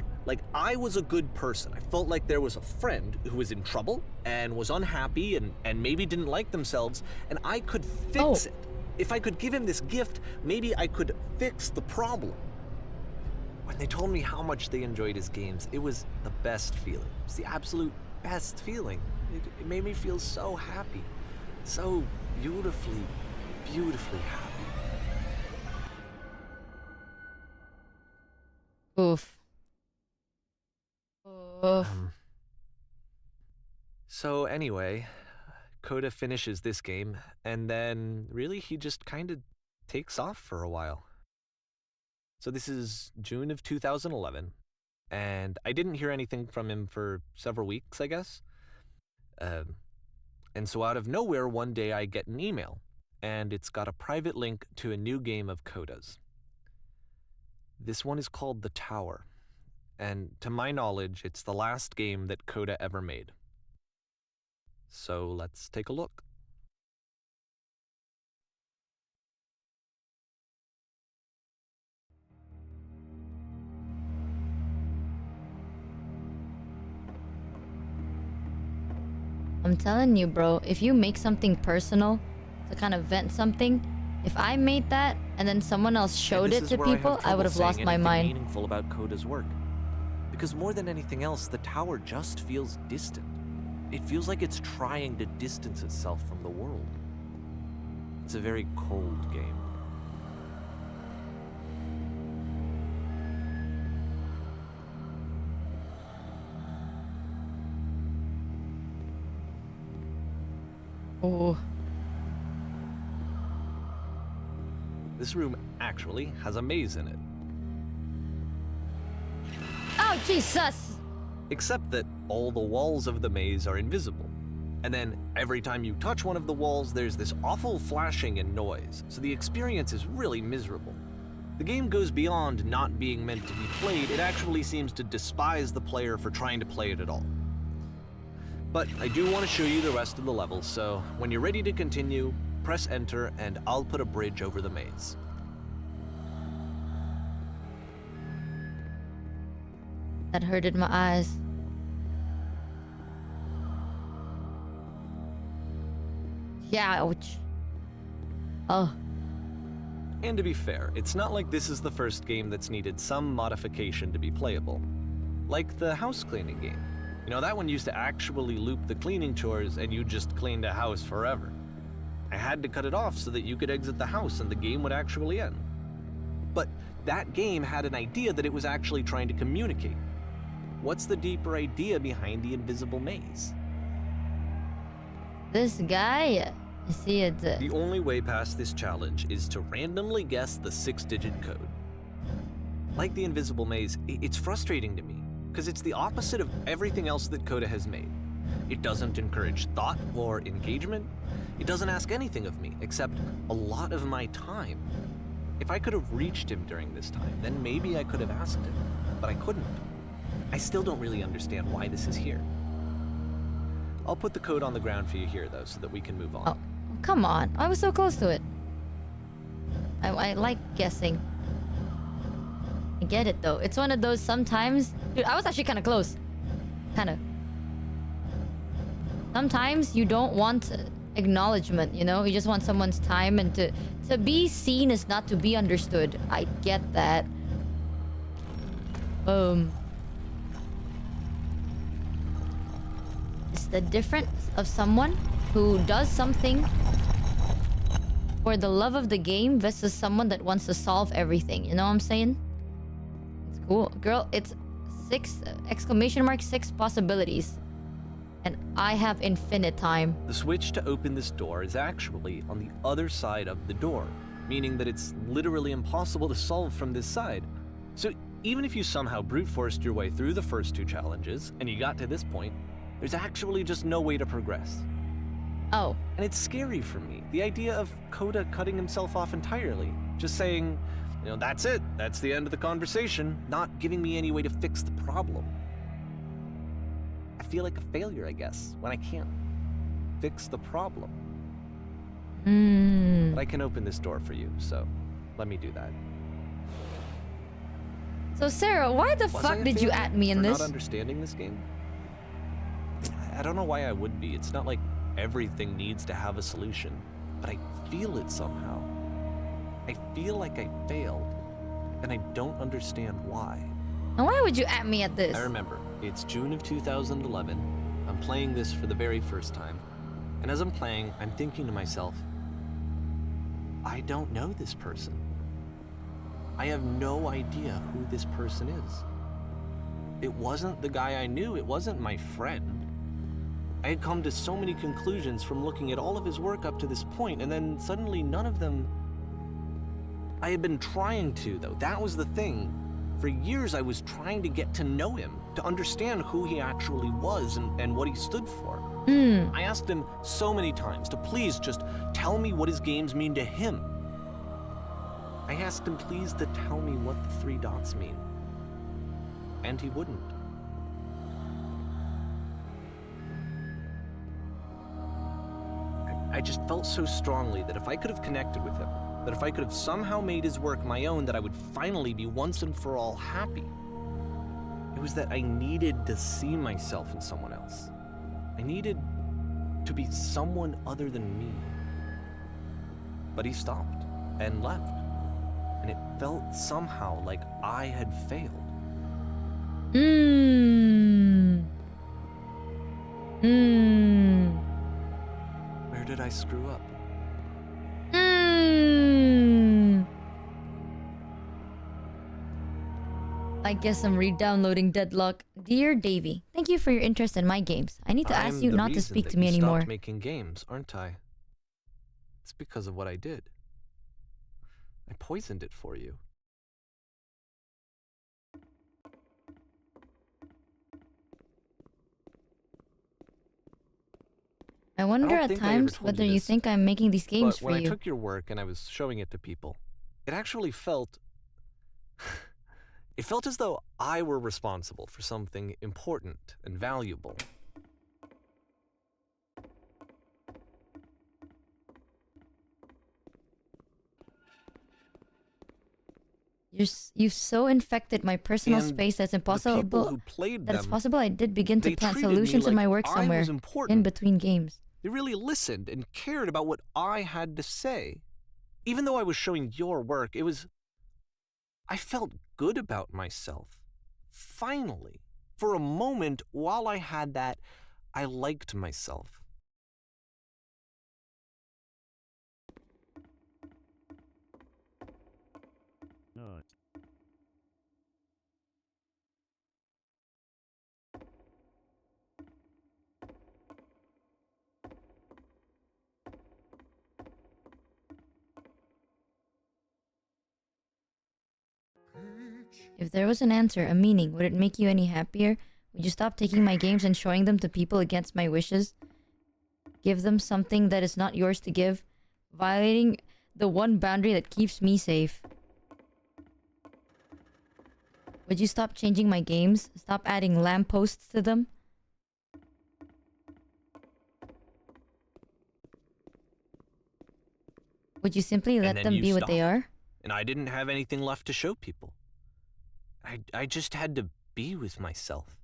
I was a good person. I felt like there was a friend who was in trouble and was unhappy and maybe didn't like themselves, and I could fix it. If I could give him this gift, maybe I could fix the problem. When they told me how much they enjoyed his games, it was the best feeling. It was the absolute best feeling. It made me feel so happy. So beautifully, beautifully happy. Oof. So anyway, Coda finishes this game, and then really he just kind of takes off for a while. So this is June of 2011, and I didn't hear anything from him for several weeks, I guess. And so out of nowhere, one day I get an email, and it's got a private link to a new game of Coda's. This one is called The Tower, and to my knowledge, it's the last game that Coda ever made. So let's take a look. I'm telling you, bro, if you make something personal to kind of vent something, if I made that and then someone else showed it to people, I would have lost my mind. Meaningful about Coda's work, because more than anything else, the tower just feels distant. It feels like it's trying to distance itself from the world. It's a very cold game. Oh. This room actually has a maze in it. Oh, Jesus! Except that all the walls of the maze are invisible. And then every time you touch one of the walls, there's this awful flashing and noise, so the experience is really miserable. The game goes beyond not being meant to be played, it actually seems to despise the player for trying to play it at all. But I do want to show you the rest of the levels, so when you're ready to continue, press enter and I'll put a bridge over the maze. That hurted my eyes. Yeah, ouch. Oh. And to be fair, it's not like this is the first game that's needed some modification to be playable. Like the house cleaning game. You know, that one used to actually loop the cleaning chores and you just cleaned a house forever. I had to cut it off so that you could exit the house and the game would actually end. But that game had an idea that it was actually trying to communicate. What's the deeper idea behind the invisible maze? This guy, I see it. The only way past this challenge is to randomly guess the 6-digit code. Like the invisible maze, it's frustrating to me, because it's the opposite of everything else that Coda has made. It doesn't encourage thought or engagement. It doesn't ask anything of me, except a lot of my time. If I could have reached him during this time, then maybe I could have asked him, but I couldn't. I still don't really understand why this is here. I'll put the code on the ground for you here, though, so that we can move on. Oh, come on. I was so close to it. I like guessing. I get it, though. It's one of those sometimes... Dude, I was actually kind of close. Kind of. Sometimes you don't want acknowledgement, you know? You just want someone's time, and to be seen is not to be understood. I get that. It's the difference of someone who does something for the love of the game versus someone that wants to solve everything. You know what I'm saying? It's cool. Girl, it's 6 possibilities. And I have infinite time. The switch to open this door is actually on the other side of the door, meaning that it's literally impossible to solve from this side. So even if you somehow brute forced your way through the first 2 challenges and you got to this point, there's actually just no way to progress. Oh. And it's scary for me, the idea of Coda cutting himself off entirely, just saying, you know, that's it, that's the end of the conversation, not giving me any way to fix the problem. I feel like a failure, I guess, when I can't fix the problem. But I can open this door for you, so let me do that. So Sarah, why the fuck did you at me in this? Not understanding this game? I don't know why I would be. It's not like everything needs to have a solution, but I feel it somehow. I feel like I failed, and I don't understand why. And why would you at me at this? I remember, it's June of 2011. I'm playing this for the very first time. And as I'm playing, I'm thinking to myself, I don't know this person. I have no idea who this person is. It wasn't the guy I knew, it wasn't my friend. I had come to so many conclusions from looking at all of his work up to this point, and then suddenly none of them... I had been trying to, though. That was the thing. For years, I was trying to get to know him, to understand who he actually was and what he stood for. I asked him so many times to please just tell me what his games mean to him. I asked him please to tell me what the 3 dots mean. And he wouldn't. I just felt so strongly that if I could have connected with him, that if I could have somehow made his work my own, that I would finally be once and for all happy. It was that I needed to see myself in someone else. I needed to be someone other than me. But he stopped and left, and it felt somehow like I had failed. Where did I screw up? I guess I'm re-downloading Deadlock. Dear Davey, thank you for your interest in my games. I need to ask you not to speak to me anymore. I'm making games, aren't I? It's because of what I did. I poisoned it for you. I wonder at times whether you think I'm making these games for you. When I took your work and I was showing it to people, it actually felt... It felt as though I were responsible for something important and valuable. You've so infected my personal And space that's impossible. the people who played that it's them, possible I did begin to they plant treated me solutions in like my work I somewhere was in important. between games. They really listened and cared about what I had to say. Even though I was showing your work, it was... I felt good about myself. Finally. For a moment, while I had that, I liked myself. If there was an answer, a meaning, would it make you any happier? Would you stop taking my games and showing them to people against my wishes? Give them something that is not yours to give? Violating the one boundary that keeps me safe. Would you stop changing my games? Stop adding lampposts to them? Would you simply let them be what they are? And I didn't have anything left to show people. I just had to be with myself.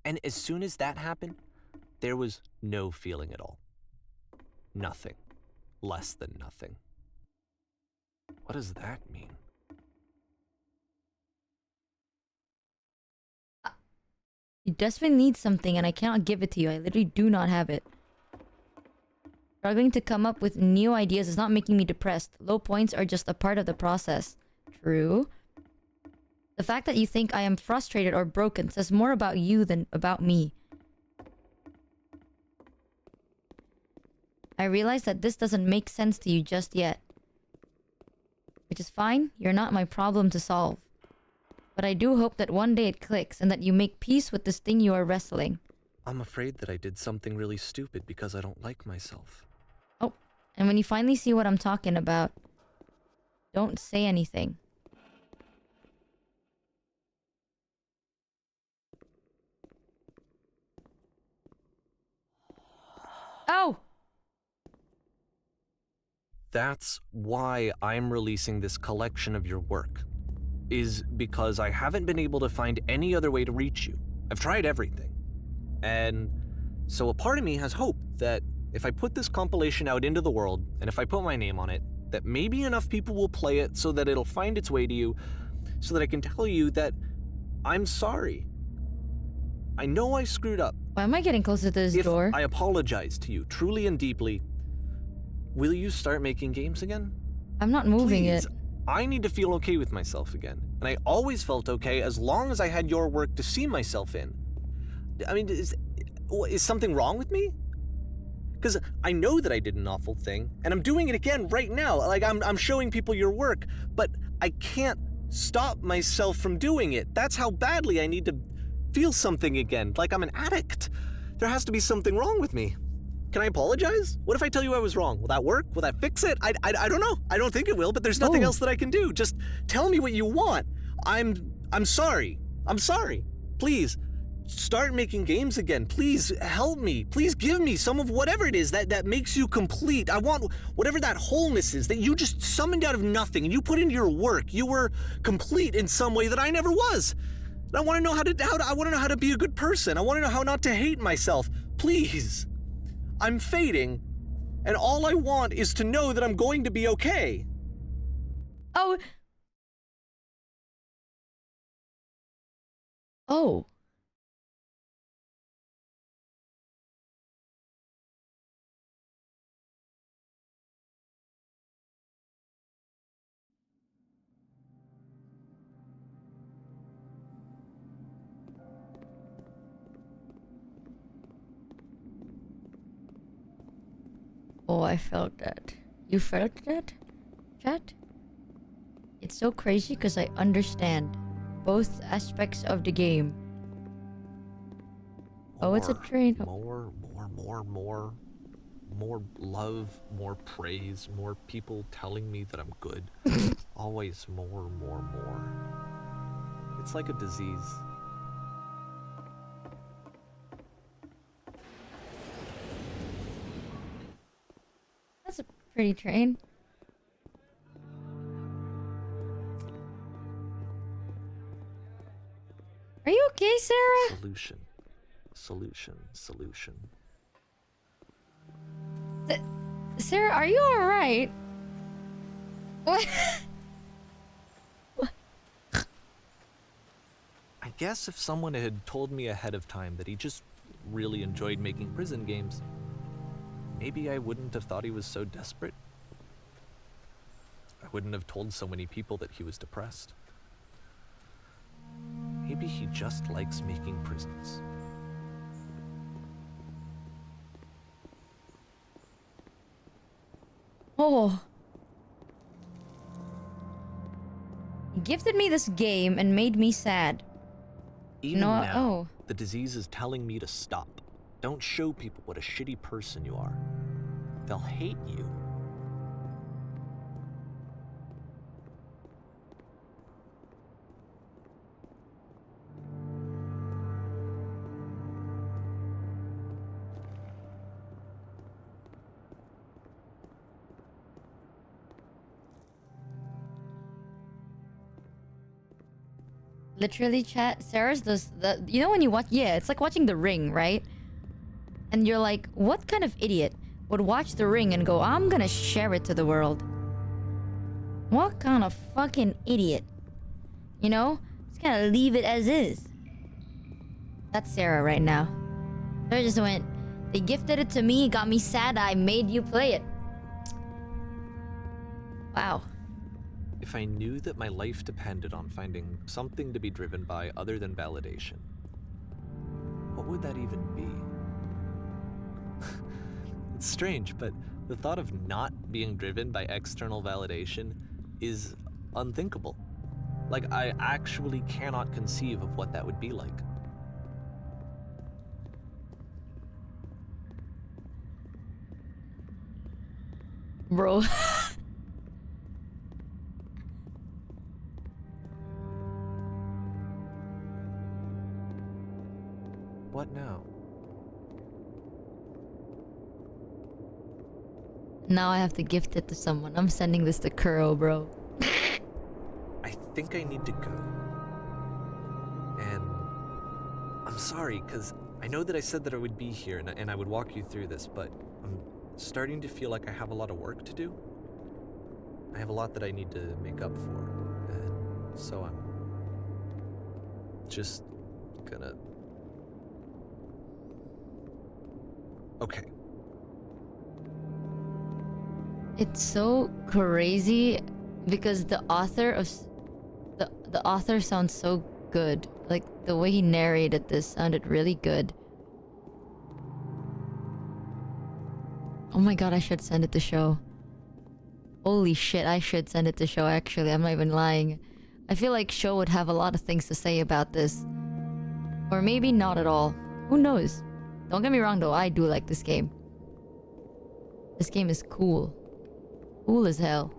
And as soon as that happened, there was no feeling at all. Nothing. Less than nothing. What does that mean? You desperately need something and I cannot give it to you. I literally do not have it. Struggling to come up with new ideas is not making me depressed. Low points are just a part of the process. True. The fact that you think I am frustrated or broken says more about you than about me. I realize that this doesn't make sense to you just yet. Which is fine, you're not my problem to solve. But I do hope that one day it clicks and that you make peace with this thing you are wrestling. I'm afraid that I did something really stupid because I don't like myself. Oh, and when you finally see what I'm talking about, don't say anything. Oh! That's why I'm releasing this collection of your work. Is because I haven't been able to find any other way to reach you. I've tried everything. And so a part of me has hope that if I put this compilation out into the world, and if I put my name on it, that maybe enough people will play it so that it'll find its way to you, so that I can tell you that I'm sorry. I know I screwed up. Why am I getting closer to this door? I apologize to you, truly and deeply. Will you start making games again? I'm not moving Please. it. I need to feel okay with myself again. And I always felt okay as long as I had your work to see myself in. I mean, is something wrong with me? Because I know that I did an awful thing, and I'm doing it again right now. Like, I'm showing people your work, but I can't stop myself from doing it. That's how badly I need to feel something again, like I'm an addict. There has to be something wrong with me. Can I apologize? What if I tell you I was wrong? Will that work? Will that fix it? I don't know. I don't think it will, but there's nothing else that I can do. Just tell me what you want. I'm sorry. I'm sorry. Please, start making games again. Please help me. Please give me some of whatever it is that makes you complete. I want whatever that wholeness is that you just summoned out of nothing and you put into your work. You were complete in some way that I never was. And I want to know how to be a good person. I want to know how not to hate myself. Please. I'm fading, and all I want is to know that I'm going to be okay. Oh. Oh. Oh, I felt that. You felt that, chat? It's so crazy because I understand both aspects of the game. Oh, it's a train. More love, more praise, more people telling me that I'm good. Always more. It's like a disease. That's a pretty train. Are you okay, Sarah? Solution. Sarah, are you alright? What? I guess if someone had told me ahead of time that he just really enjoyed making prison games, maybe I wouldn't have thought he was so desperate. I wouldn't have told so many people that he was depressed. Maybe he just likes making prisons. Oh. He gifted me this game and made me sad. Even No, now, oh. the disease is telling me to stop. Don't show people what a shitty person you are. They'll hate you. Literally, chat. Sarah's the you know when you watch, yeah, it's like watching The Ring, right? And you're like, what kind of idiot would watch The Ring and go, I'm gonna share it to the world? What kind of fucking idiot? You know? Just gonna leave it as is. That's Sarah right now. Sarah just went, they gifted it to me, got me sad, I made you play it. Wow. If I knew that my life depended on finding something to be driven by other than validation, what would that even be? It's strange, but the thought of not being driven by external validation is unthinkable. Like, I actually cannot conceive of what that would be like. Bro. What now? Now I have to gift it to someone. I'm sending this to Kuro, bro. I think I need to go. And I'm sorry, because I know that I said that I would be here and I would walk you through this, but I'm starting to feel like I have a lot of work to do. I have a lot that I need to make up for. And so I'm just gonna... Okay. It's so crazy because the author of the author sounds so good. Like the way he narrated this sounded really good. Oh my god, I should send it to Show. Holy shit, I should send it to Show actually. I'm not even lying. I feel like Show would have a lot of things to say about this. Or maybe not at all. Who knows? Don't get me wrong though, I do like this game. This game is cool. Cool as hell.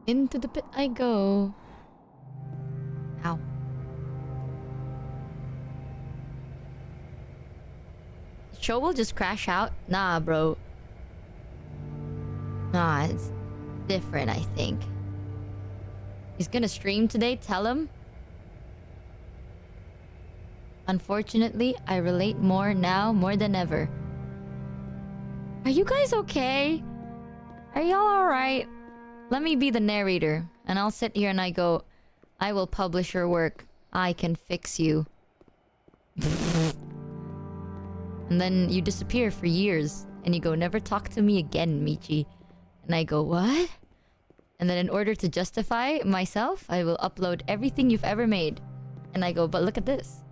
Into the pit I go. Ow. Show will just crash out? Nah, bro. Nah, it's different, I think. He's gonna stream today, tell him. Unfortunately, I relate more now, more than ever. Are you guys okay? Are y'all alright? Let me be the narrator, and I'll sit here and I go, I will publish your work. I can fix you. And then you disappear for years, and you go, never talk to me again, Michi. And I go, what? And then in order to justify myself, I will upload everything you've ever made. And I go, but look at this.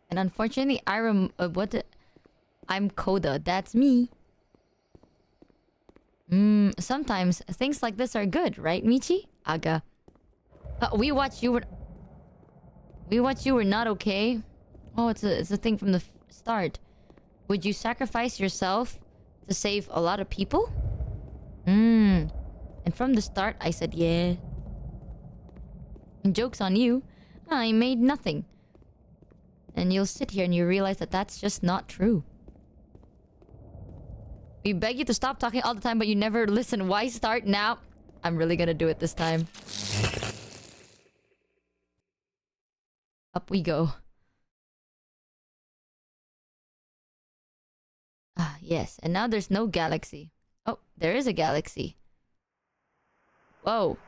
And unfortunately, I'm Coda. That's me. Sometimes things like this are good, right, Michi? Aga. We watched you were not okay. Oh, it's a thing from the start. Would you sacrifice yourself to save a lot of people? And from the start, I said yeah. And joke's on you. I made nothing. And you'll sit here and you realize that that's just not true. We beg you to stop talking all the time, but you never listen. Why start now? I'm really gonna do it this time. Up we go. Ah, yes. And now there's no galaxy. Oh, there is a galaxy. Whoa.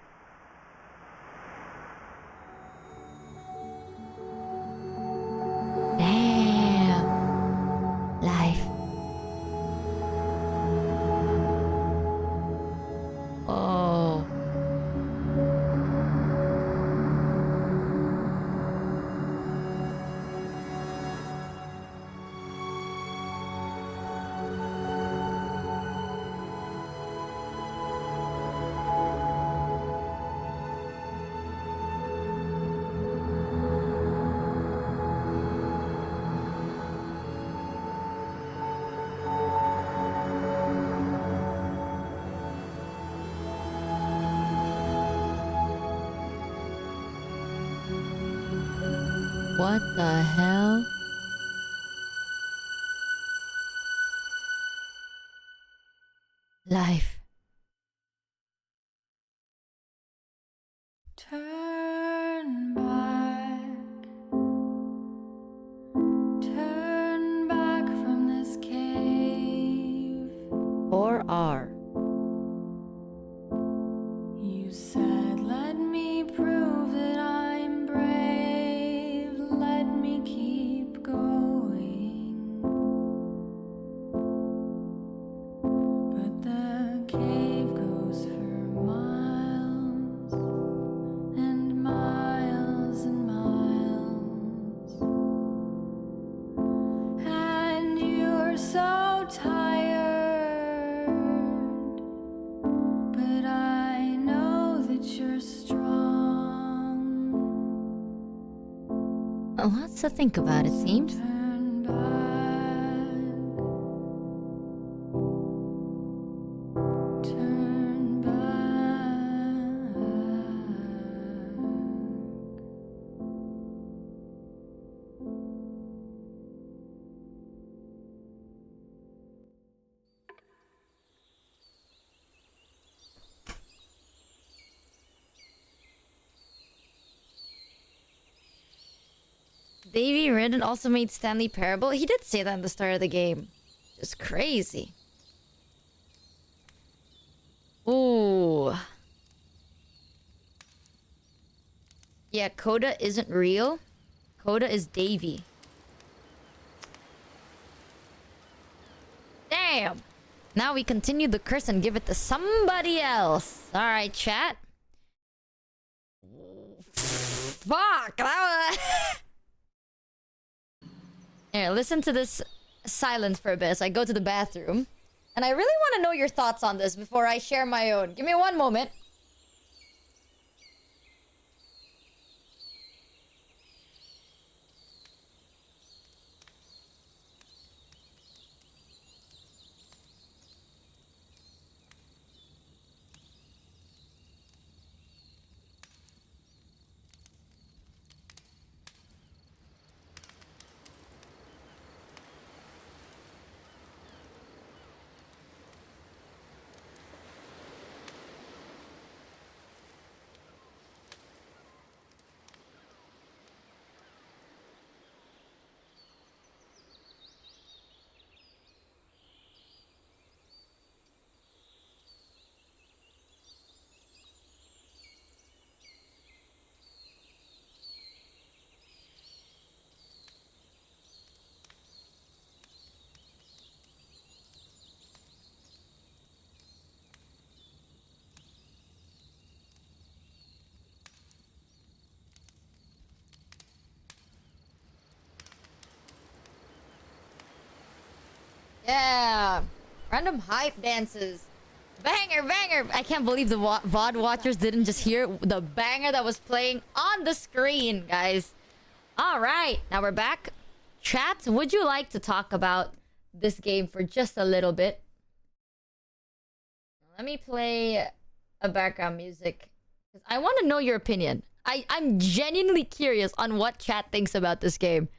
What the hell? Life. Turn back. Turn back from this cave. Or R. You said, let me prove that I'm brave. Let me keep going. But the cave goes for miles and miles and miles. And you're so tired. But I know that you're strong. Lots to think about, it seems. Turn back. Turn back. Davey Ridden also made Stanley Parable. He did say that at the start of the game. Just crazy. Ooh. Yeah, Coda isn't real. Coda is Davey. Damn. Now we continue the curse and give it to somebody else. Alright, chat. Fuck. That was... Here, listen to this silence for a bit as I go to the bathroom. And I really want to know your thoughts on this before I share my own. Give me one moment. Yeah. Random hype dances. Banger, banger. I can't believe the VOD watchers didn't just hear the banger that was playing on the screen, guys. All right. Now we're back. Chat, would you like to talk about this game for just a little bit? Let me play a background music. I want to know your opinion. I'm genuinely curious on what chat thinks about this game.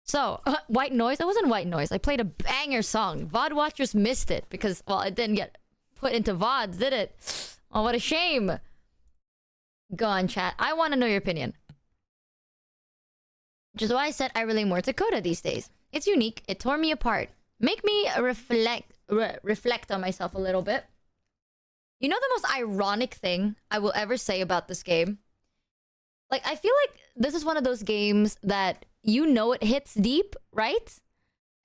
So, white noise? It wasn't white noise. I played a banger song. VOD watchers missed it because, well, it didn't get put into VODs, did it? Oh, what a shame. Go on, chat. I want to know your opinion. Which is why I said I relate more to Coda these days. It's unique. It tore me apart. Make me reflect on myself a little bit. You know the most ironic thing I will ever say about this game? Like, I feel like this is one of those games that you know it hits deep, right?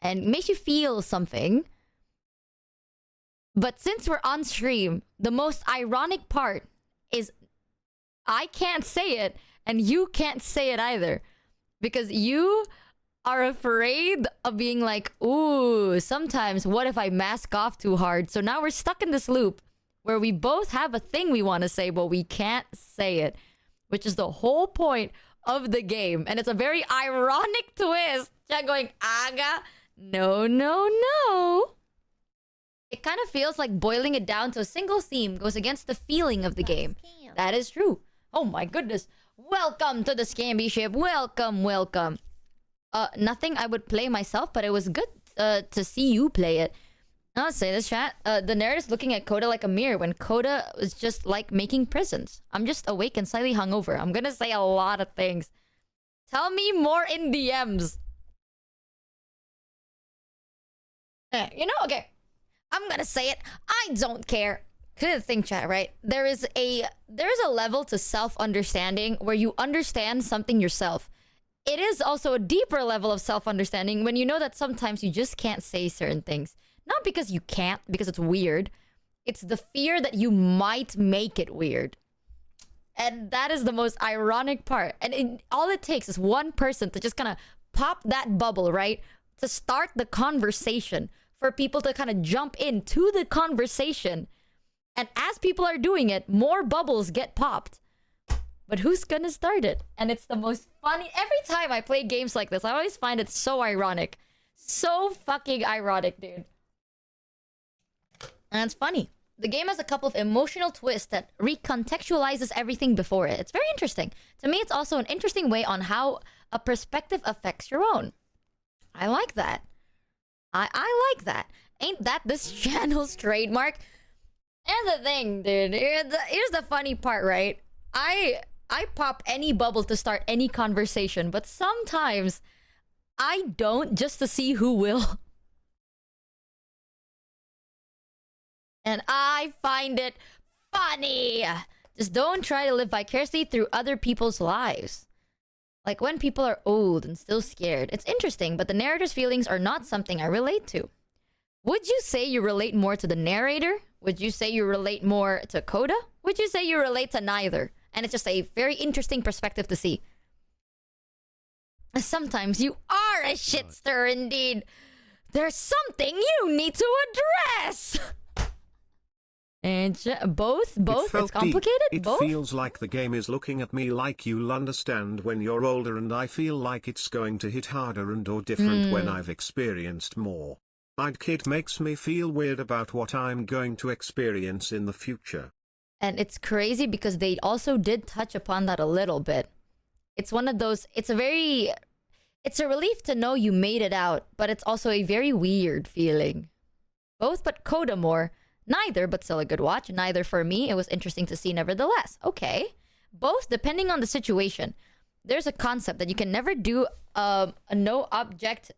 And makes you feel something. But since we're on stream, the most ironic part is I can't say it and you can't say it either. Because you are afraid of being like, ooh, sometimes what if I mask off too hard? So now we're stuck in this loop where we both have a thing we want to say, but we can't say it. Which is the whole point of the game. And it's a very ironic twist. Just going, aga, no, no, no. It kind of feels like boiling it down to a single theme goes against the feeling of the game. That is true. Oh my goodness. Welcome to the Scamby ship. Welcome, welcome. Nothing I would play myself, but it was good to see you play it. I'll say this, chat. The narrator's looking at Coda like a mirror when Coda was just like making prisons. I'm just awake and slightly hungover. I'm gonna say a lot of things. Tell me more in DMs. You know, okay. I'm gonna say it. I don't care. Here's the thing, chat, right? There is a level to self-understanding where you understand something yourself. It is also a deeper level of self-understanding when you know that sometimes you just can't say certain things. Not because you can't, because it's weird. It's the fear that you might make it weird. And that is the most ironic part. And all it takes is one person to just kind of pop that bubble, right? To start the conversation. For people to kind of jump into the conversation. And as people are doing it, more bubbles get popped. But who's gonna start it? And it's the most funny. Every time I play games like this, I always find it so ironic. So fucking ironic, dude. And it's funny. The game has a couple of emotional twists that recontextualizes everything before it. It's very interesting. To me, it's also an interesting way on how a perspective affects your own. I like that. I like that. Ain't that this channel's trademark? Here's the thing, dude. Here's the funny part, right? I pop any bubble to start any conversation, but sometimes I don't, just to see who will. And I find it funny. Just don't try to live vicariously through other people's lives. Like when people are old and still scared. It's interesting, but the narrator's feelings are not something I relate to. Would you say you relate more to the narrator? Would you say you relate more to Coda? Would you say you relate to neither? And it's just a very interesting perspective to see. Sometimes you are a shitster indeed. There's something you need to address. And both, it's complicated. It both feels like the game is looking at me like you'll understand when you're older, and I feel like it's going to hit harder and or different when I've experienced more. Kid makes me feel weird about what I'm going to experience in the future. And it's crazy because they also did touch upon that a little bit. It's one of those, it's a relief to know you made it out, but it's also a very weird feeling. Both, but Coda more. Neither, but still a good watch. Neither for me. It was interesting to see nevertheless. Okay. Both, depending on the situation. There's a concept that you can never do a no object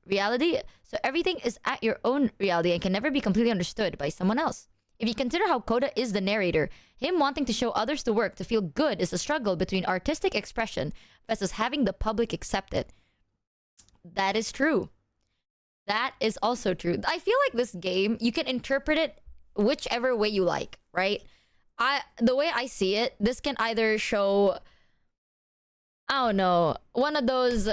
reality. So everything is at your own reality and can never be completely understood by someone else. If you consider how Coda is the narrator, him wanting to show others the work to feel good is a struggle between artistic expression versus having the public accept it. That is true. That is also true. I feel like this game, you can interpret it whichever way you like, right? The way I see it, this can either show, I don't know, one of those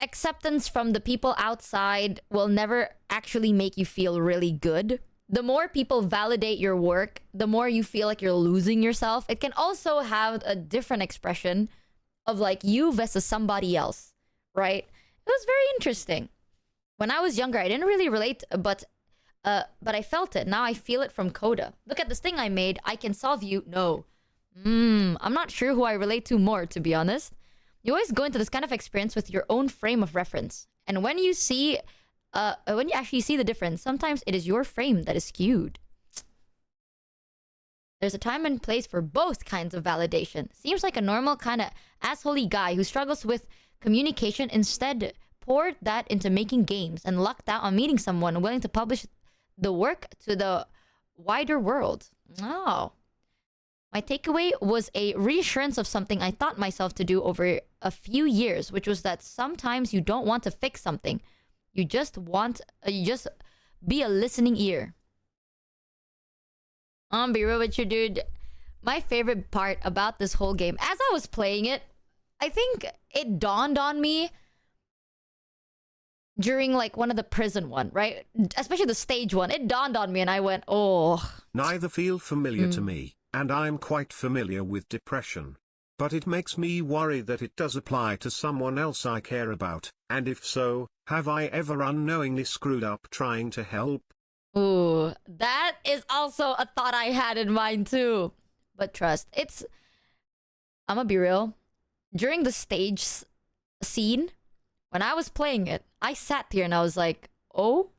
acceptance from the people outside will never actually make you feel really good. The more people validate your work, the more you feel like you're losing yourself. It can also have a different expression of like you versus somebody else, right? It was very interesting. When I was younger, I didn't really relate, but I felt it. Now I feel it from Coda. Look at this thing I made. I can solve you. No. I'm not sure who I relate to more, to be honest. You always go into this kind of experience with your own frame of reference. And when you actually see the difference, sometimes it is your frame that is skewed. There's a time and place for both kinds of validation. Seems like a normal kind of assholey guy who struggles with communication instead poured that into making games and lucked out on meeting someone willing to publish the work to the wider world. Oh. My takeaway was a reassurance of something I taught myself to do over a few years, which was that sometimes you don't want to fix something. You just be a listening ear. I'll be real with you, dude. My favorite part about this whole game, as I was playing it, I think it dawned on me during like one of the prison one, right? Especially the stage one. It dawned on me and I went, oh. Neither feel familiar to me, and I'm quite familiar with depression. But it makes me worry that it does apply to someone else I care about, and if so, have I ever unknowingly screwed up trying to help? Ooh, that is also a thought I had in mind too. But trust, I'm gonna be real. During the stage scene, when I was playing it, I sat here and I was like, oh,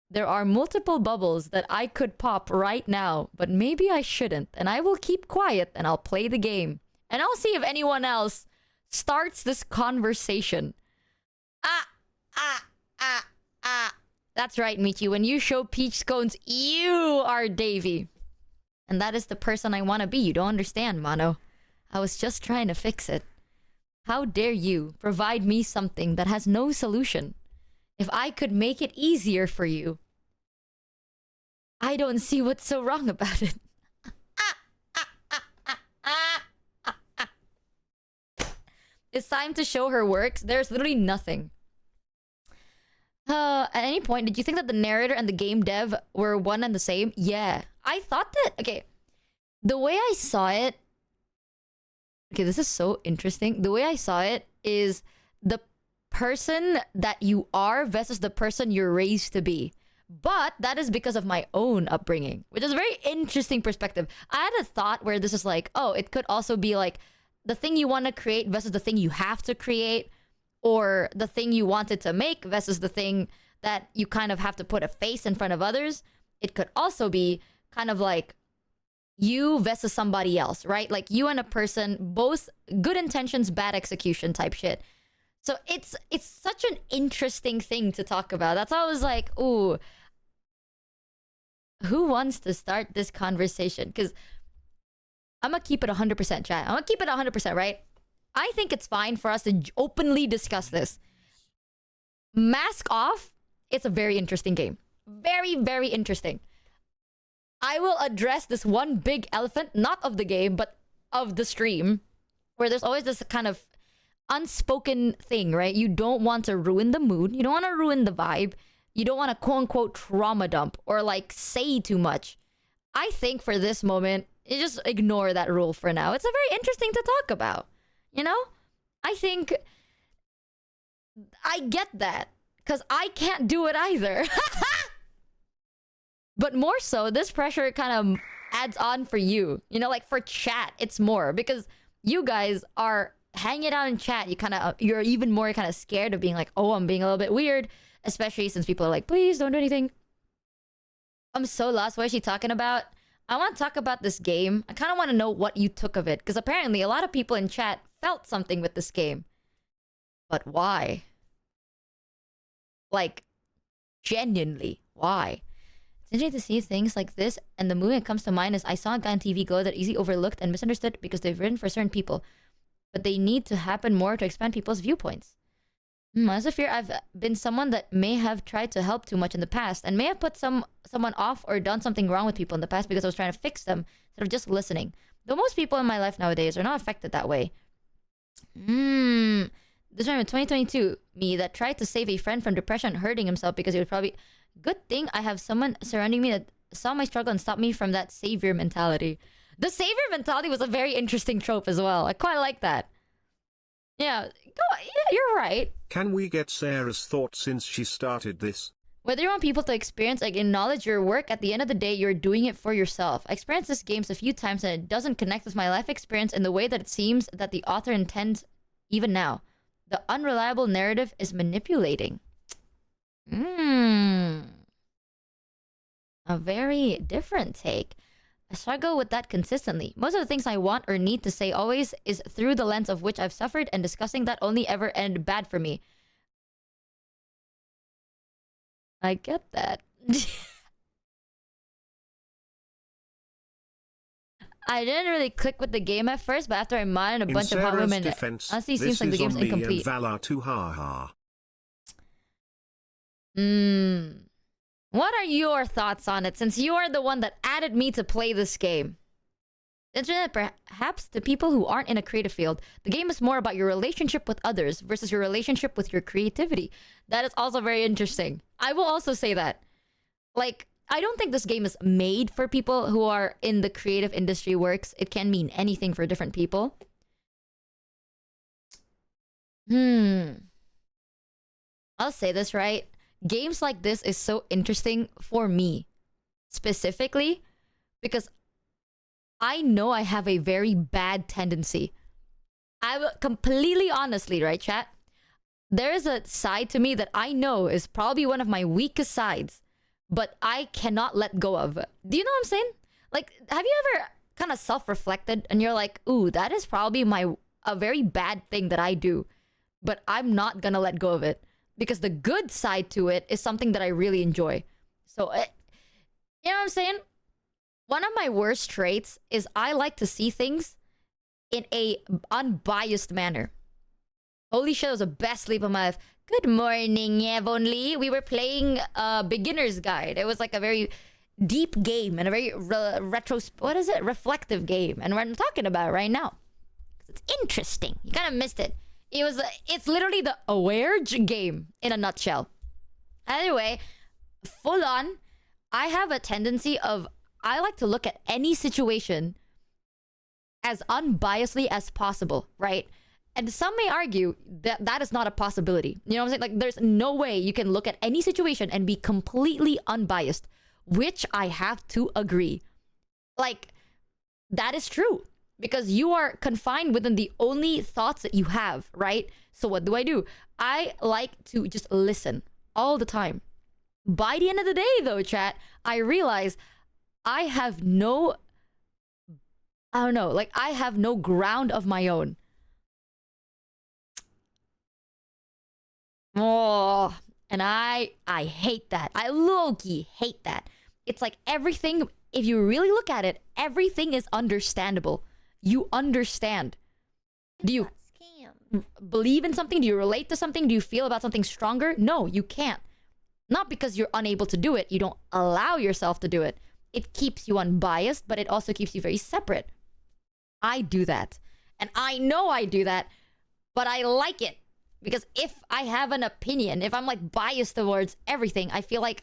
there are multiple bubbles that I could pop right now, but maybe I shouldn't. And I will keep quiet and I'll play the game. And I'll see if anyone else starts this conversation. That's right, Michi. When you show peach scones, you are Davy. And that is the person I want to be. You don't understand, Mano. I was just trying to fix it. How dare you provide me something that has no solution? If I could make it easier for you, I don't see what's so wrong about it. It's time to show her works. There's literally nothing. At any point, did you think that the narrator and the game dev were one and the same? Yeah. I thought that... Okay. The way I saw it... Okay, this is so interesting. The way I saw it is the person that you are versus the person you're raised to be. But that is because of my own upbringing, which is a very interesting perspective. I had a thought where this is like, oh, it could also be like the thing you want to create versus the thing you have to create, or the thing you wanted to make versus the thing that you kind of have to put a face in front of others. It could also be kind of like you versus somebody else, right? Like you and a person, both good intentions, bad execution type shit. So it's such an interesting thing to talk about. That's why I was like, ooh, who wants to start this conversation? Because I'm going to keep it 100%, chat. I'm going to keep it 100%, right? I think it's fine for us to openly discuss this. Mask Off, it's a very interesting game. Very, very interesting. I will address this one big elephant, not of the game, but of the stream, where there's always this kind of unspoken thing, right? You don't want to ruin the mood. You don't want to ruin the vibe. You don't want to quote-unquote trauma dump or like say too much. I think for this moment, you just ignore that rule for now. It's a very interesting to talk about. You know? I think I get that because I can't do it either. But more so, this pressure kind of adds on for you. You know, like for chat, it's more because you guys are hanging out in chat. You're even more kind of scared of being like, oh, I'm being a little bit weird, especially since people are like, please don't do anything. I'm so lost. What is she talking about? I want to talk about this game. I kind of want to know what you took of it because apparently a lot of people in chat felt something with this game. But why? Like, genuinely, why? It's interesting to see things like this, and the movie that comes to mind is I saw a guy on TV go that easily overlooked and misunderstood because they've written for certain people, but they need to happen more to expand people's viewpoints. As a fear, I've been someone that may have tried to help too much in the past and may have put someone off or done something wrong with people in the past because I was trying to fix them instead of just listening. Though most people in my life nowadays are not affected that way. This time in 2022, me that tried to save a friend from depression hurting himself because he would probably... Good thing I have someone surrounding me that saw my struggle and stopped me from that savior mentality. The savior mentality was a very interesting trope as well. I quite like that. Yeah, you're right. Can we get Sarah's thoughts since she started this? Whether you want people to experience, like, acknowledge your work, at the end of the day, you're doing it for yourself. I experienced this game a few times and it doesn't connect with my life experience in the way that it seems that the author intends even now. The unreliable narrative is manipulating. A very different take. I struggle with that consistently. Most of the things I want or need to say always is through the lens of which I've suffered, and discussing that only ever ended bad for me. I get that. I didn't really click with the game at first, but after I modded a bunch of hot women, honestly seems like the game's incomplete. Valar to ha. What are your thoughts on it, since you are the one that added me to play this game? Internet, perhaps to people who aren't in a creative field, the game is more about your relationship with others versus your relationship with your creativity. That is also very interesting. I will also say that. Like, I don't think this game is made for people who are in the creative industry works. It can mean anything for different people. I'll say this, right? Games like this is so interesting for me, specifically, because I know I have a very bad tendency. I will completely honestly, right, chat? There is a side to me that I know is probably one of my weakest sides, but I cannot let go of. Do you know what I'm saying? Like, have you ever kind of self-reflected and you're like, ooh, that is probably a very bad thing that I do, but I'm not gonna let go of it because the good side to it is something that I really enjoy. So, you know what I'm saying? One of my worst traits is I like to see things in a unbiased manner. Holy shit, it was the best sleep of my life. Good morning, Evonly. We were playing a beginner's guide. It was like a very deep game and a very reflective game. And we're talking about it right now. It's interesting. You kind of missed it. It's literally the Awareness game in a nutshell. Anyway, full on, I have a tendency of, I like to look at any situation as unbiasedly as possible, right? And some may argue that that is not a possibility. You know what I'm saying? Like, there's no way you can look at any situation and be completely unbiased, which I have to agree. Like, that is true because you are confined within the only thoughts that you have, right? So what do? I like to just listen all the time. By the end of the day, though, chat, I realize I have no ground of my own. Oh, and I hate that. I low-key hate that. It's like everything, if you really look at it, everything is understandable. You understand. Do you believe in something? Do you relate to something? Do you feel about something stronger? No, you can't. Not because you're unable to do it. You don't allow yourself to do it. It keeps you unbiased, but it also keeps you very separate. I do that. And I know I do that, but I like it. Because if I have an opinion, if I'm like biased towards everything, I feel like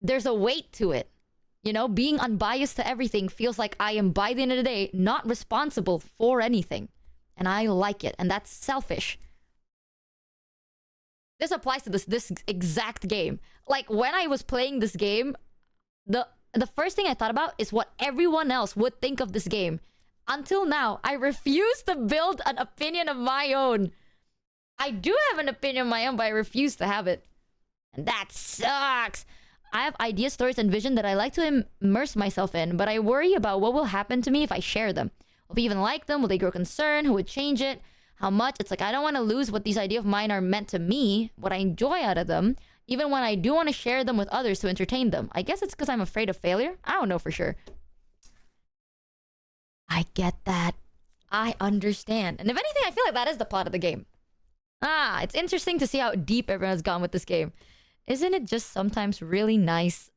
there's a weight to it. You know, being unbiased to everything feels like I am, by the end of the day, not responsible for anything. And I like it. And that's selfish. This applies to this exact game. Like, when I was playing this game, the first thing I thought about is what everyone else would think of this game. Until now, I refuse to build an opinion of my own. I do have an opinion of my own, but I refuse to have it. And that sucks. I have ideas, stories, and vision that I like to immerse myself in, but I worry about what will happen to me if I share them. Will people even like them? Will they grow concerned? Who would change it? How much? It's like, I don't want to lose what these ideas of mine are meant to me, what I enjoy out of them, even when I do want to share them with others to entertain them. I guess it's because I'm afraid of failure. I don't know for sure. I get that. I understand. And if anything, I feel like that is the plot of the game. It's interesting to see how deep everyone's gone with this game. Isn't it just sometimes really nice?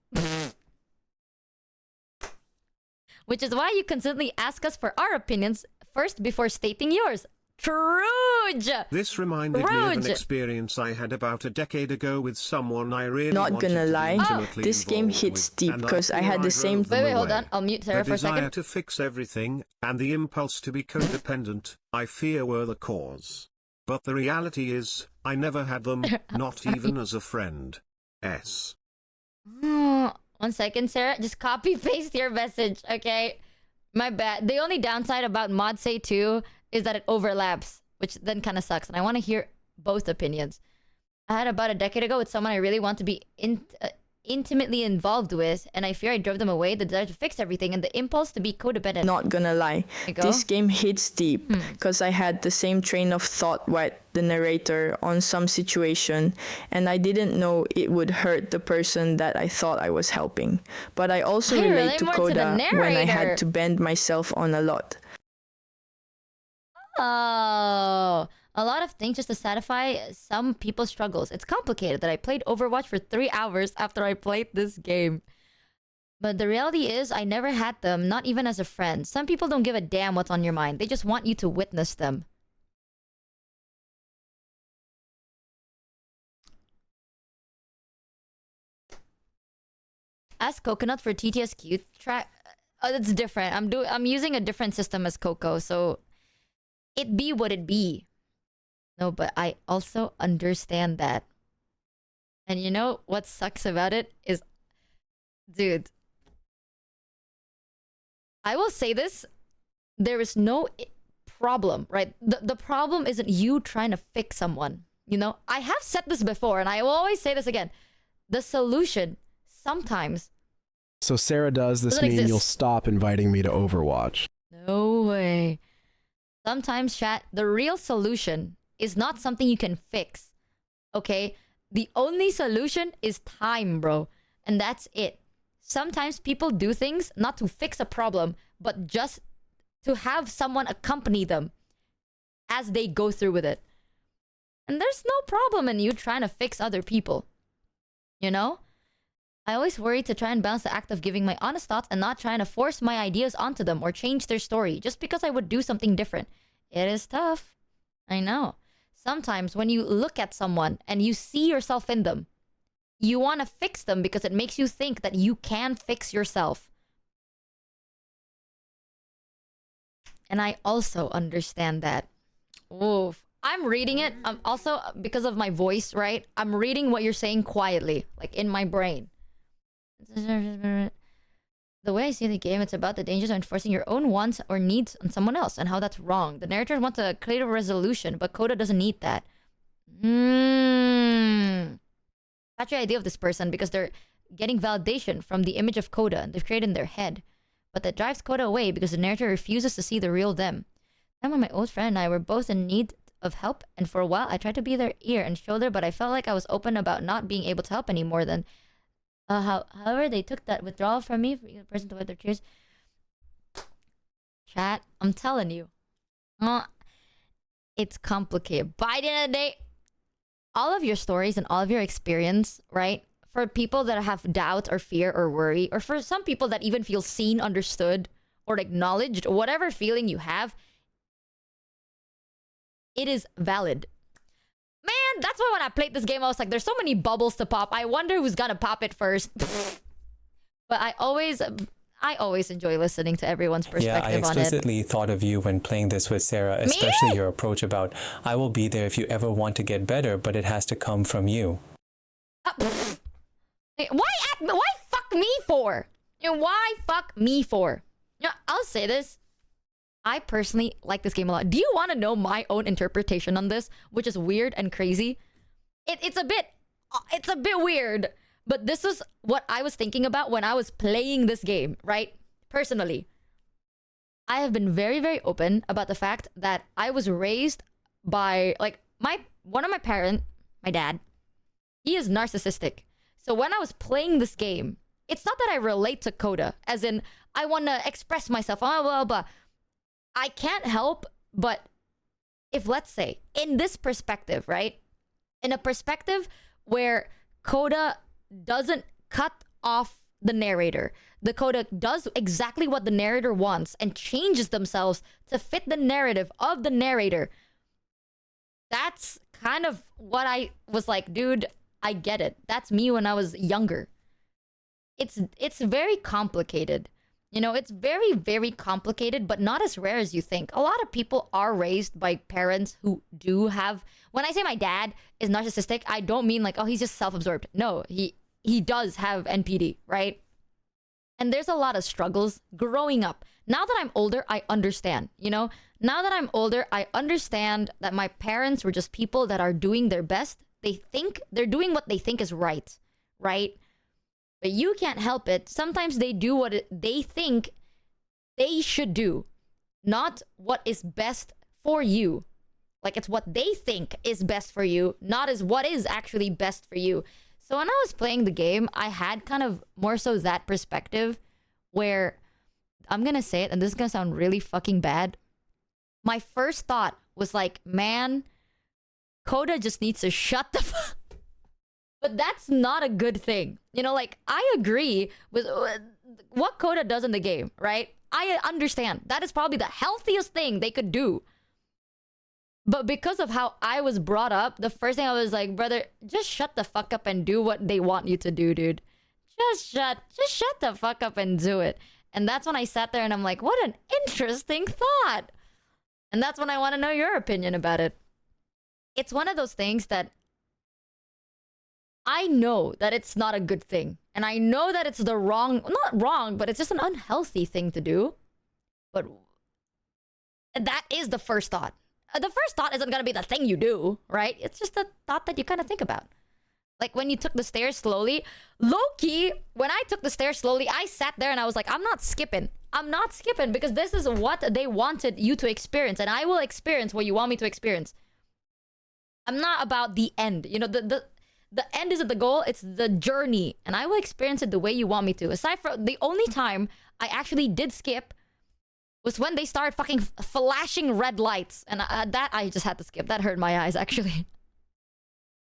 Which is why you consistently ask us for our opinions first before stating yours. Truge! This reminded me of an experience I had about a decade ago with someone I really Not gonna lie, this game hits deep because I had the same... Wait, hold on. I'll mute Sarah for a second. The desire to fix everything, and the impulse to be codependent, I fear were the cause. But the reality is, I never had them, not even as a friend. 1 second, Sarah. Just copy-paste your message, okay? My bad. The only downside about Mod Say 2 is that it overlaps, which then kind of sucks. And I want to hear both opinions. I had about a decade ago with someone I really want to be intimately involved with, and I fear I drove them away, the desire to fix everything, and the impulse to be codependent. Not gonna lie, this game hits deep because I had the same train of thought with the narrator on some situation, and I didn't know it would hurt the person that I thought I was helping. But I also relate to Coda when I had to bend myself on a lot. Oh, a lot of things just to satisfy some people's struggles. It's complicated that I played Overwatch for 3 hours after I played this game. But the reality is, I never had them, not even as a friend. Some people don't give a damn what's on your mind. They just want you to witness them. Ask Coconut for TTSQ track. Oh, that's different. I'm using a different system as Coco, so it be what it be. No, but I also understand that. And you know what sucks about it is, dude, I will say this. There is no problem, right? The problem isn't you trying to fix someone. You know, I have said this before, and I will always say this again. The solution sometimes... So Sarah, does this doesn't mean exist. you'll stop inviting me to Overwatch? No way. Sometimes, chat, the real solution is not something you can fix. Okay? The only solution is time, bro. And that's it. Sometimes people do things not to fix a problem, but just to have someone accompany them as they go through with it. And there's no problem in you trying to fix other people. You know? I always worry to try and balance the act of giving my honest thoughts and not trying to force my ideas onto them or change their story just because I would do something different. It is tough. I know. Sometimes when you look at someone and you see yourself in them, you want to fix them because it makes you think that you can fix yourself. And I also understand that. Oof. I'm reading it. I'm also, because of my voice, right? I'm reading what you're saying quietly, like in my brain. The way I see the game, it's about the dangers of enforcing your own wants or needs on someone else and how that's wrong. The narrator wants a creative resolution, but Coda doesn't need that. That's the idea of this person because they're getting validation from the image of Coda and they've created in their head. But that drives Coda away because the narrator refuses to see the real them. Then when my old friend and I were both in need of help, and for a while I tried to be their ear and shoulder, but I felt like I was open about not being able to help anymore than... however, they took that withdrawal from me for the person to wipe their tears. Chat, I'm telling you. It's complicated. By the end of the day, all of your stories and all of your experience, right? For people that have doubt or fear or worry, or for some people that even feel seen, understood, or acknowledged, whatever feeling you have, it is valid. Man, that's why when I played this game, I was like, there's so many bubbles to pop. I wonder who's gonna pop it first. But I always enjoy listening to everyone's perspective on it. Yeah, I explicitly thought of you when playing this with Sarah, especially your approach about, I will be there if you ever want to get better, but it has to come from you. Why fuck me for? You know, why fuck me for? You know, I'll say this. I personally like this game a lot. Do you want to know my own interpretation on this, which is weird and crazy? It's a bit weird, but this is what I was thinking about when I was playing this game, right? Personally, I have been very, very open about the fact that I was raised by, like, one of my parents, my dad, he is narcissistic. So when I was playing this game, it's not that I relate to Coda, as in I want to express myself, blah, blah, blah. I can't help but, if let's say, in this perspective, right? In a perspective where Coda doesn't cut off the narrator. The Coda does exactly what the narrator wants and changes themselves to fit the narrative of the narrator. That's kind of what I was like, dude, I get it. That's me when I was younger. It's very complicated. You know, it's very, very complicated, but not as rare as you think. A lot of people are raised by parents who do have... When I say my dad is narcissistic, I don't mean like, oh, he's just self-absorbed. No, he does have NPD, right? And there's a lot of struggles growing up. Now that I'm older, I understand, you know? Now that I'm older, I understand that my parents were just people that are doing their best. They think they're doing what they think is right? But you can't help it. Sometimes they do what they think they should do, not what is best for you. Like, it's what they think is best for you, not as what is actually best for you. So when I was playing the game, I had kind of more so that perspective where, I'm gonna say it, and this is gonna sound really fucking bad. My first thought was like, man, Coda just needs to shut the fuck. But that's not a good thing. You know, like, I agree with what Coda does in the game, right? I understand. That is probably the healthiest thing they could do. But because of how I was brought up, the first thing I was like, brother, just shut the fuck up and do what they want you to do, dude. Just shut the fuck up and do it. And that's when I sat there and I'm like, what an interesting thought. And that's when I want to know your opinion about it. It's one of those things that I know that it's not a good thing. And I know that it's the wrong, not wrong, but it's just an unhealthy thing to do. But that is the first thought. The first thought isn't gonna be the thing you do, right? It's just a thought that you kind of think about. Like when you took the stairs slowly. Low-key, when I took the stairs slowly, I sat there and I was like, I'm not skipping. I'm not skipping because this is what they wanted you to experience. And I will experience what you want me to experience. I'm not about the end. You know, the end isn't the goal. It's the journey. And I will experience it the way you want me to. Aside from the only time I actually did skip was when they started fucking flashing red lights. And that I just had to skip. That hurt my eyes, actually.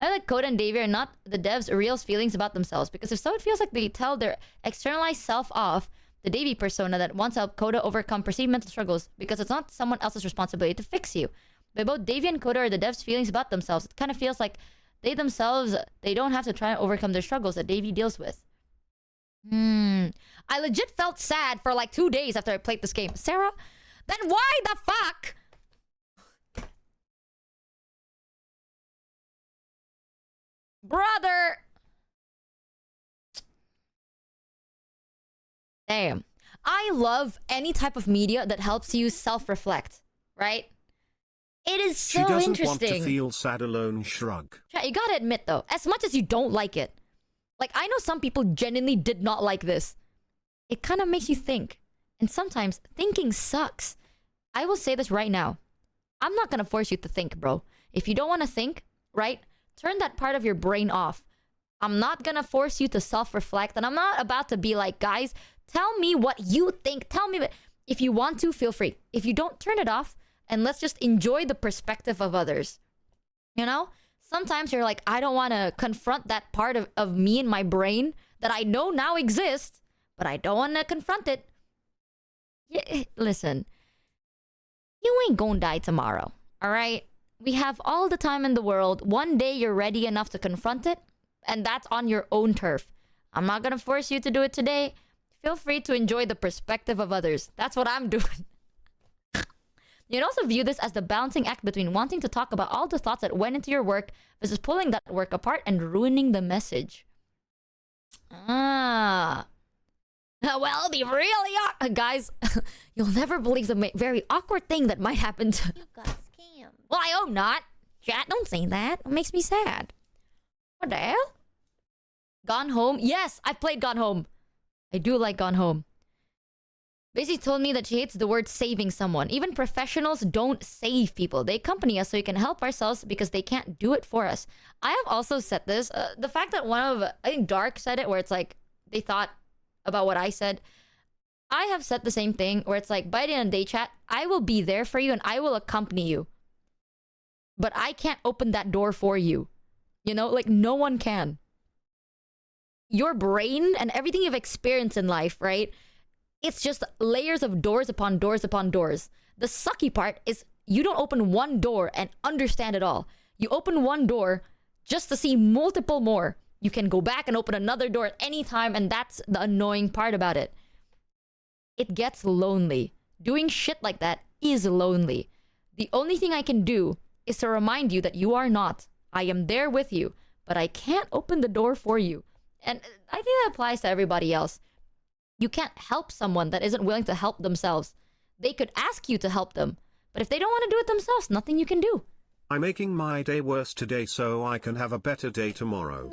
I like Coda and Davey are not the devs' real feelings about themselves. Because if so, it feels like they tell their externalized self off the Davey persona that wants to help Coda overcome perceived mental struggles. Because it's not someone else's responsibility to fix you. But both Davey and Coda are the devs' feelings about themselves. It kind of feels like they themselves, they don't have to try and overcome their struggles that Davey deals with. I legit felt sad for like 2 days after I played this game. Sarah, then why the fuck? Brother! Damn. I love any type of media that helps you self-reflect, right? It is so she doesn't interesting. Want to feel sad alone, shrug. You gotta admit though, as much as you don't like it, like I know some people genuinely did not like this. It kind of makes you think. And sometimes thinking sucks. I will say this right now. I'm not gonna force you to think, bro. If you don't want to think, right? Turn that part of your brain off. I'm not gonna force you to self-reflect. And I'm not about to be like, guys, tell me what you think. Tell me. If you want to, feel free. If you don't, turn it off. And let's just enjoy the perspective of others. You know? Sometimes you're like, I don't want to confront that part of me in my brain that I know now exists, but I don't want to confront it. Yeah, listen. You ain't gonna die tomorrow, alright? We have all the time in the world. One day you're ready enough to confront it, and that's on your own turf. I'm not gonna force you to do it today. Feel free to enjoy the perspective of others. That's what I'm doing. You can also view this as the balancing act between wanting to talk about all the thoughts that went into your work versus pulling that work apart and ruining the message. Well, be really guys, you'll never believe the very awkward thing that might happen to... You got scammed. Well, I hope not. Chat, don't say that. It makes me sad. What the hell? Gone Home? Yes, I've played Gone Home. I do like Gone Home. Basically told me that she hates the word saving someone. Even professionals don't save people. They accompany us so we can help ourselves because they can't do it for us. I have also said this. The fact that one of, I think Dark said it, where it's like, they thought about what I said. I have said the same thing, where it's like, by the end of the day, chat, I will be there for you and I will accompany you. But I can't open that door for you. You know, like no one can. Your brain and everything you've experienced in life, right? It's just layers of doors upon doors upon doors. The sucky part is you don't open one door and understand it all. You open one door just to see multiple more. You can go back and open another door at any time, and that's the annoying part about it. It gets lonely. Doing shit like that is lonely. The only thing I can do is to remind you that you are not. I am there with you, but I can't open the door for you. And I think that applies to everybody else. You can't help someone that isn't willing to help themselves. They could ask you to help them, but if they don't want to do it themselves, nothing you can do. I'm making my day worse today so I can have a better day tomorrow.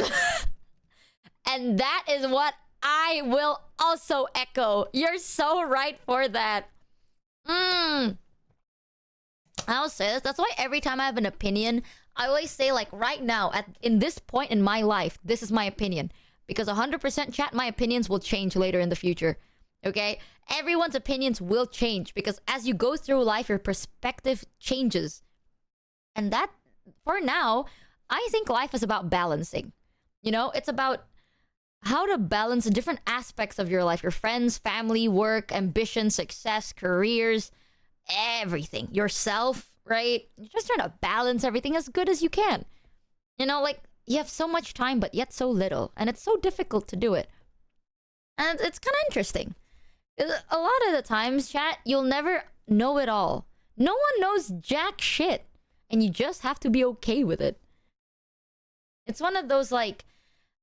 And that is what I will also echo. You're so right for that. I'll say this. That's why every time I have an opinion, I always say, like, right now, in this point in my life, this is my opinion. Because 100% chat, my opinions will change later in the future. Okay? Everyone's opinions will change. Because as you go through life, your perspective changes. And that, for now, I think life is about balancing. You know? It's about how to balance different aspects of your life. Your friends, family, work, ambition, success, careers, everything. Yourself, right? You're just trying to balance everything as good as you can. You know, like, you have so much time, but yet so little. And it's so difficult to do it. And it's kind of interesting. A lot of the times, chat, you'll never know it all. No one knows jack shit. And you just have to be okay with it. It's one of those, like,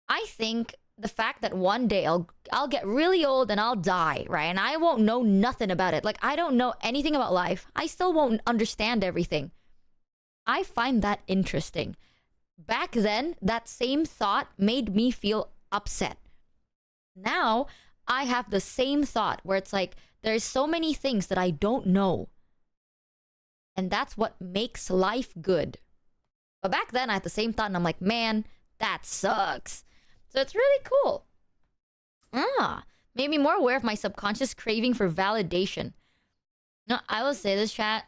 I think the fact that one day I'll get really old and I'll die, right? And I won't know nothing about it. Like, I don't know anything about life. I still won't understand everything. I find that interesting. Back then, that same thought made me feel upset. Now, I have the same thought where it's like, there's so many things that I don't know. And that's what makes life good. But back then, I had the same thought and I'm like, man, that sucks. So it's really cool. Made me more aware of my subconscious craving for validation. No, I will say this, chat.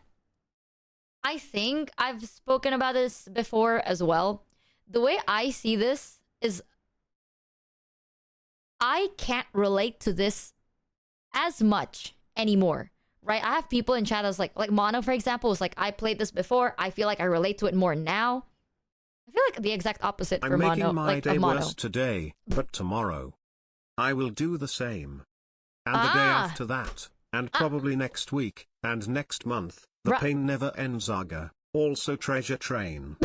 I think I've spoken about this before as well. The way I see this is I can't relate to this as much anymore, right? I have people in chat that's like Mono, for example, was like, I played this before. I feel like I relate to it more now. I feel like the exact opposite for I'm Mono. making my like, day of Mono. worse today, but tomorrow I will do the same. And the day after that, and probably next week, and next month, the pain never ends saga. Also Treasure Train.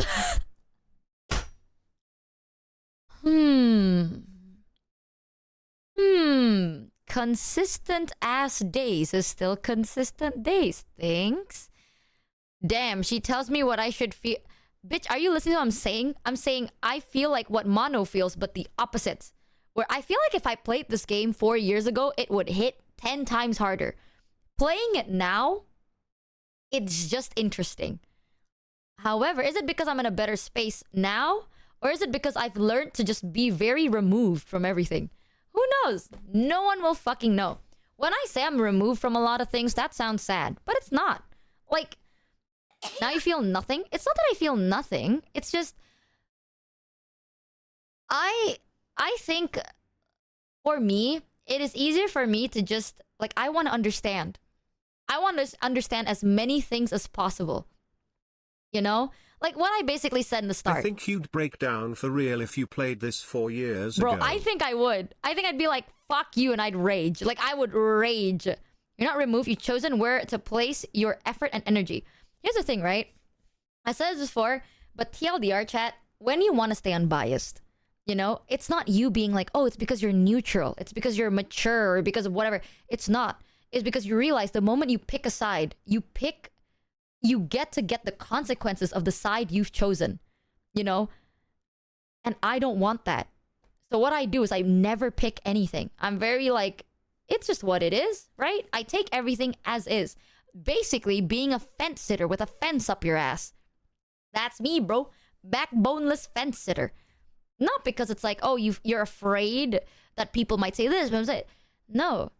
Consistent ass days is still consistent days. Thanks. Damn, she tells me what I should feel. Bitch, are you listening to what I'm saying? I'm saying I feel like what Mono feels, but the opposite. Where I feel like if I played this game 4 years ago, it would hit 10 times harder. Playing it now, it's just interesting. However, is it because I'm in a better space now? Or is it because I've learned to just be very removed from everything? Who knows? No one will fucking know. When I say I'm removed from a lot of things, that sounds sad. But it's not. Like, now you feel nothing? It's not that I feel nothing. It's just... I think, for me, it is easier for me to just... Like, I want to understand. I want to understand as many things as possible. You know? Like what I basically said in the start. I think you'd break down for real if you played this 4 years ago. Bro, I think I would. I think I'd be like, fuck you, and I'd rage. Like, I would rage. You're not removed. You've chosen where to place your effort and energy. Here's the thing, right? I said this before, but TLDR chat, when you want to stay unbiased, you know, it's not you being like, oh, it's because you're neutral. It's because you're mature or because of whatever. It's not. It's because you realize the moment you pick a side, you get to get the consequences of the side you've chosen, you know? And I don't want that. So what I do is I never pick anything. I'm very like, it's just what it is, right? I take everything as is. Basically, being a fence sitter with a fence up your ass. That's me, bro. Backboneless fence sitter. Not because it's like, oh, you're afraid that people might say this. But I'm saying, no.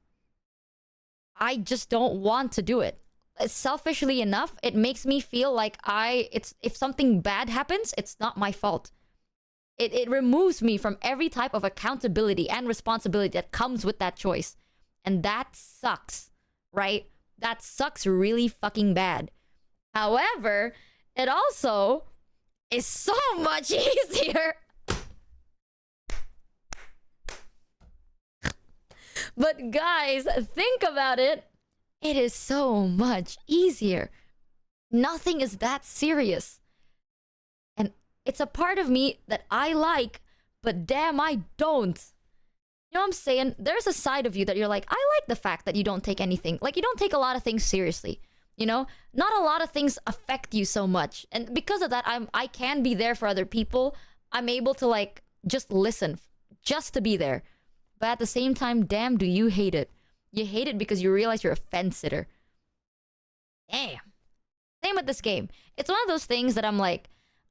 I just don't want to do it. Selfishly enough, it makes me feel like if something bad happens, it's not my fault. It removes me from every type of accountability and responsibility that comes with that choice. And that sucks, right? That sucks really fucking bad. However, it also is so much easier. But guys, think about it. It is so much easier. Nothing is that serious. And it's a part of me that I like, but damn, I don't. You know what I'm saying? There's a side of you that you're like, I like the fact that you don't take anything. Like, you don't take a lot of things seriously. You know? Not a lot of things affect you so much. And because of that, I can be there for other people. I'm able to, like, just listen. Just to be there. But at the same time, damn, do you hate it. You hate it because you realize you're a fence sitter. Damn. Same with this game. It's one of those things that I'm like,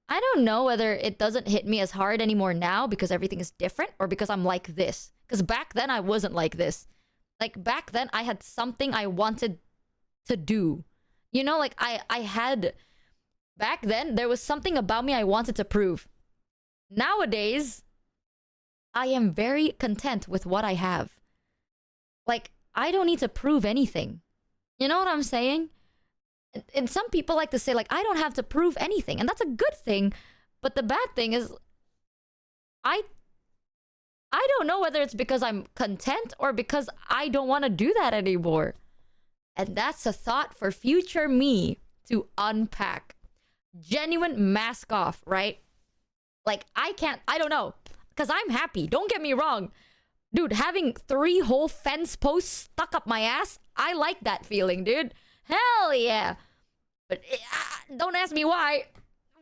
I don't know whether it doesn't hit me as hard anymore now because everything is different or because I'm like this. Because back then I wasn't like this. Like back then I had something I wanted to do. You know, like I had... Back then there was something about me I wanted to prove. Nowadays, I am very content with what I have. Like, I don't need to prove anything. You know what I'm saying? And some people like to say, like, I don't have to prove anything. And that's a good thing. But the bad thing is, I don't know whether it's because I'm content or because I don't want to do that anymore. And that's a thought for future me to unpack. Genuine mask off, right? Like, I don't know. Because I'm happy. Don't get me wrong. Dude, having 3 whole fence posts stuck up my ass, I like that feeling, dude. Hell yeah. But don't ask me why.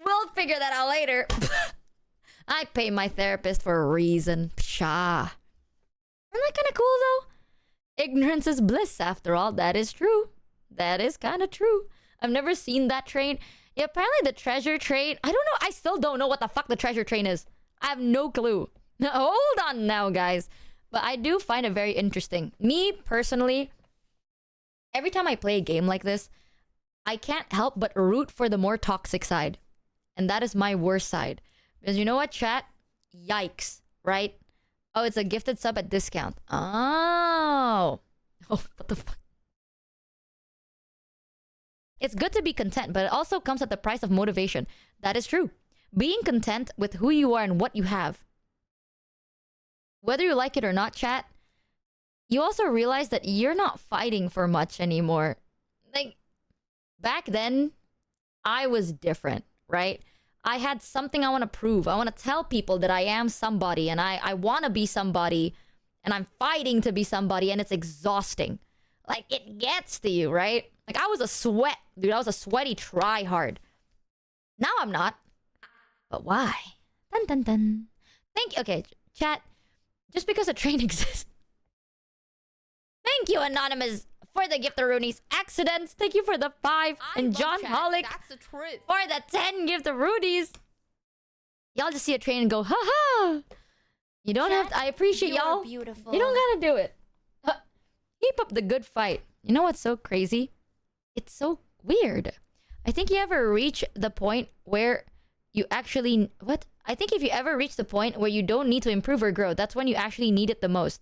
We'll figure that out later. I pay my therapist for a reason. Pshaw. Isn't that kind of cool, though? Ignorance is bliss, after all. That is true. That is kind of true. I've never seen that train. Yeah, apparently the treasure train... I don't know. I still don't know what the fuck the treasure train is. I have no clue. Now, hold on now, guys. But I do find it very interesting. Me, personally, every time I play a game like this, I can't help but root for the more toxic side. And that is my worst side. Because you know what, chat? Yikes, right? Oh, it's a gifted sub at discount. Oh, what the fuck? It's good to be content, but it also comes at the price of motivation. That is true. Being content with who you are and what you have. Whether you like it or not, chat, you also realize that you're not fighting for much anymore. Like, back then, I was different, right? I had something I want to prove. I want to tell people that I am somebody and I want to be somebody and I'm fighting to be somebody and it's exhausting. Like, it gets to you, right? Like, I was a sweat, dude. I was a sweaty try-hard. Now I'm not. But why? Dun dun dun. Okay, chat. Just because a train exists. Thank you, Anonymous, for the gift of Rooney's accidents. Thank you for the 5. And John Hollick for the 10 gift of Rudy's. Y'all just see a train and go, ha. You don't have to. I appreciate y'all. Beautiful. You don't gotta do it. Keep up the good fight. You know what's so crazy? It's so weird. I think you ever reach the point where you actually... What? I think if you ever reach the point where you don't need to improve or grow, that's when you actually need it the most.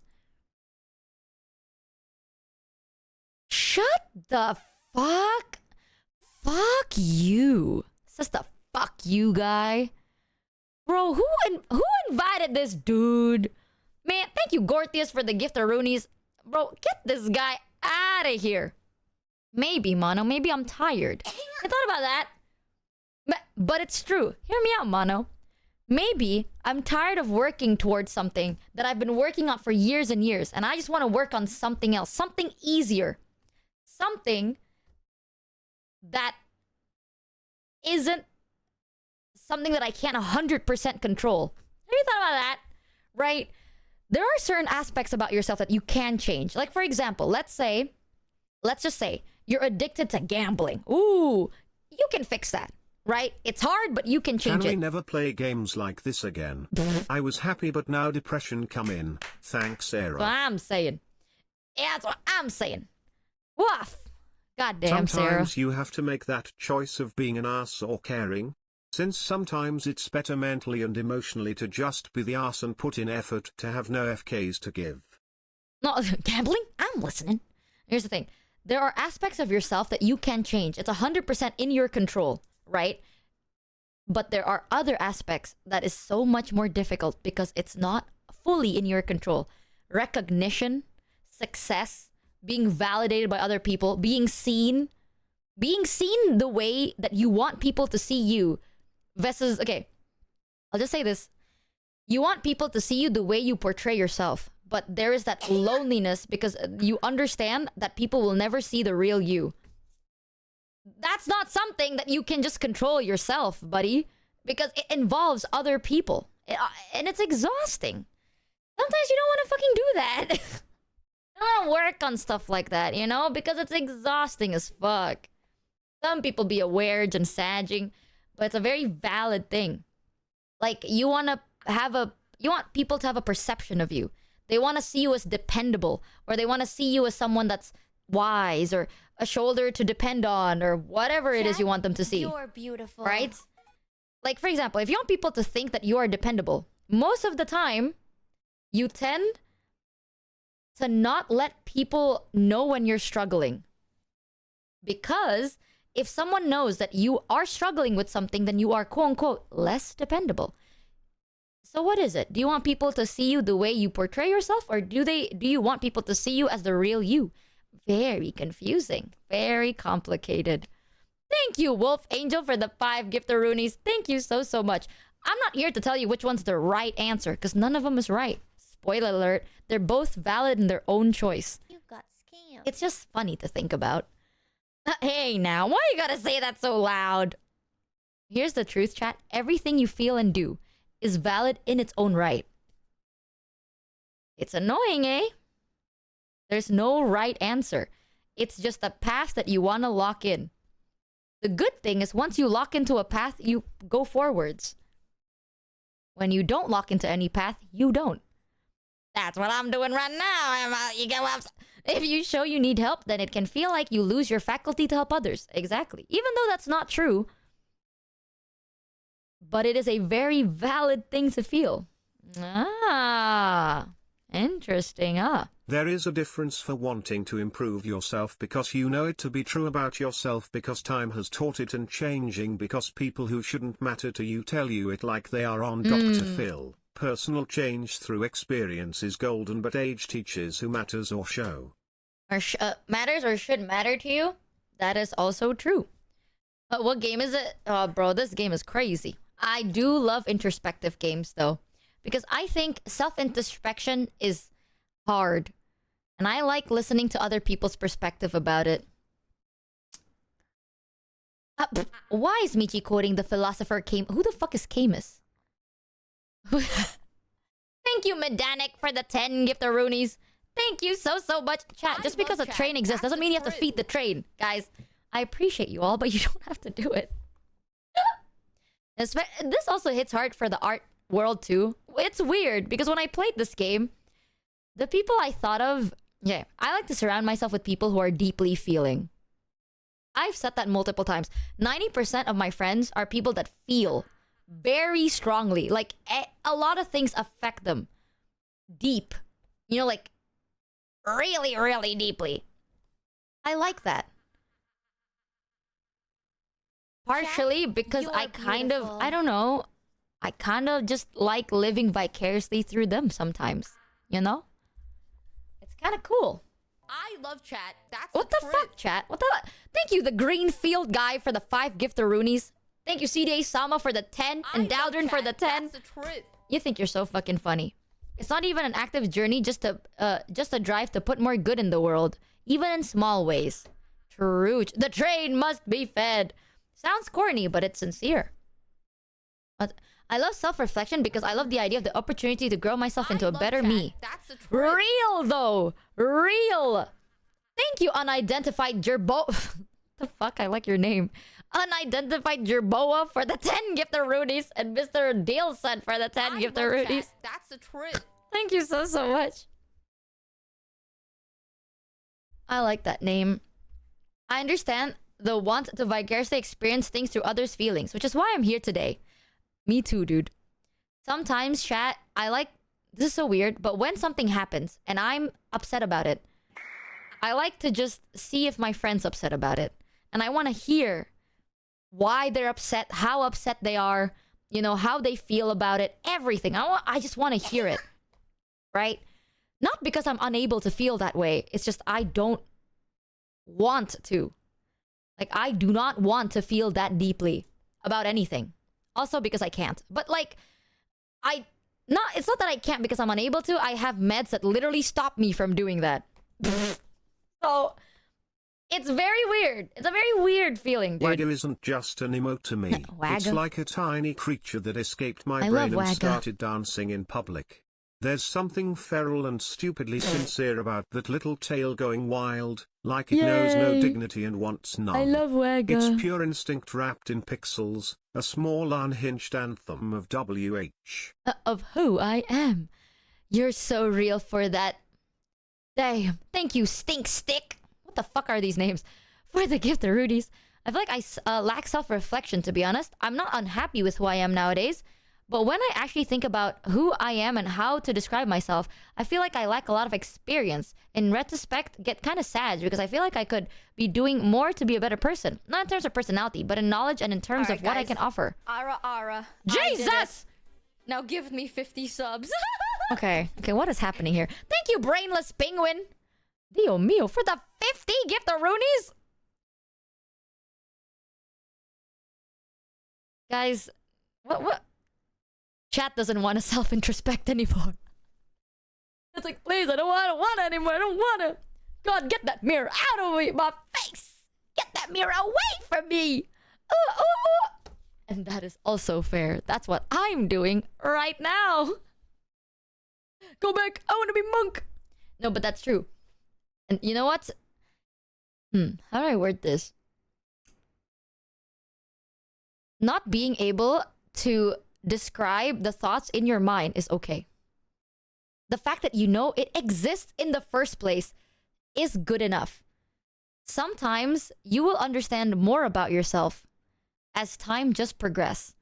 Shut the fuck. Fuck you. It's just a fuck you guy. Bro, who invited this dude? Man, thank you, Gortius, for the gift of Roonies. Bro, get this guy out of here. Maybe, Mono. Maybe I'm tired. I thought about that. But it's true. Hear me out, Mono. Maybe I'm tired of working towards something that I've been working on for years and years. And I just want to work on something else. Something easier. Something that isn't something that I can't 100% control. Have you thought about that? Right? There are certain aspects about yourself that you can change. Like, for example, let's just say you're addicted to gambling. Ooh, you can fix that, right? It's hard, but you can change it. Can we never play games like this again? I was happy, but now depression come in. Thanks, Sarah. That's what I'm saying. Yeah, that's what I'm saying. Woof. Goddamn, Sarah. Sometimes you have to make that choice of being an ass or caring. Since sometimes it's better mentally and emotionally to just be the ass and put in effort to have no FKs to give. No, gambling? I'm listening. Here's the thing. There are aspects of yourself that you can change. It's 100% in your control, right? But there are other aspects that is so much more difficult because it's not fully in your control. Recognition, success, being validated by other people, being seen the way that you want people to see you. Versus, okay, I'll just say this. You want people to see you the way you portray yourself. But there is that loneliness because you understand that people will never see the real you. That's not something that you can just control yourself, buddy. Because it involves other people. And it's exhausting. Sometimes you don't want to fucking do that. You don't want to work on stuff like that, you know? Because it's exhausting as fuck. Some people be aware and sagging. But it's a very valid thing. Like, you want people to have a perception of you. They want to see you as dependable, or they want to see you as someone that's wise, or a shoulder to depend on, or whatever it is you want them to see. You're beautiful. Right? Like, for example, if you want people to think that you are dependable, most of the time, you tend to not let people know when you're struggling. Because if someone knows that you are struggling with something, then you are, quote-unquote, less dependable. So what is it? Do you want people to see you the way you portray yourself? Or do you want people to see you as the real you? Very confusing. Very complicated. Thank you, Wolf Angel, for the 5 giftaroonies. Thank you so much. I'm not here to tell you which one's the right answer, because none of them is right. Spoiler alert, they're both valid in their own choice. You got scammed. It's just funny to think about. Hey now, why you gotta say that so loud? Here's the truth, chat. Everything you feel and do is valid in its own right. It's annoying, eh? There's no right answer. It's just a path that you want to lock in. The good thing is once you lock into a path, you go forwards. When you don't lock into any path, you don't. That's what I'm doing right now. If you show you need help, then it can feel like you lose your faculty to help others. Exactly. Even though that's not true. But it is a very valid thing to feel. Ah, interesting, There is a difference for wanting to improve yourself because you know it to be true about yourself because time has taught it and changing because people who shouldn't matter to you tell you it like they are on Dr. Phil. Personal change through experience is golden but age teaches who matters or show. Or matters or should matter to you. That is also true. What game is it? Oh, bro, this game is crazy. I do love introspective games though. Because I think self-introspection is hard. And I like listening to other people's perspective about it. Why is Michi quoting the philosopher Camus? Who the fuck is Camus? Thank you, Medanik, for the 10 giftaroonies. Thank you so much. Chat, just because a train exists doesn't mean you have to feed the train. Guys, I appreciate you all, but you don't have to do it. This also hits hard for the art world too. It's weird, because when I played this game, the people I thought of... Yeah, I like to surround myself with people who are deeply feeling. I've said that multiple times. 90% of my friends are people that feel very strongly. Like, a lot of things affect them. Deep. You know, like, really, really deeply. I like that. Partially because I kind of, I don't know, I kind of just like living vicariously through them sometimes. You know? It's kind of cool. I love chat. That's What the fuck, chat? What the... Thank you, the Greenfield guy, for the 5 giftaroonies. Thank you, CDA Sama, for the 10. And Daldrin for the 10. That's the truth. You think you're so fucking funny. It's not even an active journey, just a drive to put more good in the world. Even in small ways. True. The train must be fed. Sounds corny, but it's sincere. But I love self-reflection because I love the idea of the opportunity to grow myself into a better me. That's the truth. Real, though. Real. Thank you, unidentified Gerbo... The fuck? I like your name. Unidentified Gerboa for the 10 giftaroonies and Mr. Daleson for the 10 giftaroonies. That's the truth. Thank you so much. I like that name. I understand the want to vicariously experience things through others' feelings, which is why I'm here today. Me too, dude. Sometimes, chat, I like... This is so weird, but when something happens and I'm upset about it, I like to just see if my friend's upset about it. And I want to hear why they're upset, how upset they are, you know, how they feel about it, everything. I just want to hear it, right? Not because I'm unable to feel that way. It's just I don't want to. Like, I do not want to feel that deeply about anything. Also because I can't. But like, it's not that I can't because I'm unable to. I have meds that literally stop me from doing that. So, it's very weird. It's a very weird feeling. Wagga isn't just an emote to me. It's like a tiny creature that escaped my brain and started dancing in public. There's something feral and stupidly sincere about that little tail going wild, like it knows no dignity and wants none. I love Wagga. It's pure instinct wrapped in pixels, a small unhinged anthem of WH. Of who I am. You're so real for that. Damn. Thank you, Stink Stick. What the fuck are these names? For the giftaroonies. I feel like I lack self-reflection, to be honest. I'm not unhappy with who I am nowadays. But when I actually think about who I am and how to describe myself, I feel like I lack a lot of experience. In retrospect, get kind of sad because I feel like I could be doing more to be a better person. Not in terms of personality, but in knowledge and in terms of what I can offer. Ara. Jesus! Now give me 50 subs. Okay, what is happening here? Thank you, Brainless Penguin! Dio mio, for the 50 giftaroonies! Guys, what? Chat doesn't want to self-introspect anymore. It's like, please, I don't want it anymore. I don't want to. God, get that mirror out of my face. Get that mirror away from me. And that is also fair. That's what I'm doing right now. Go back. I want to be monk. No, but that's true. And you know what? How do I word this? Not being able to describe the thoughts in your mind is okay. The fact that you know it exists in the first place is good enough. Sometimes you will understand more about yourself as time just progresses.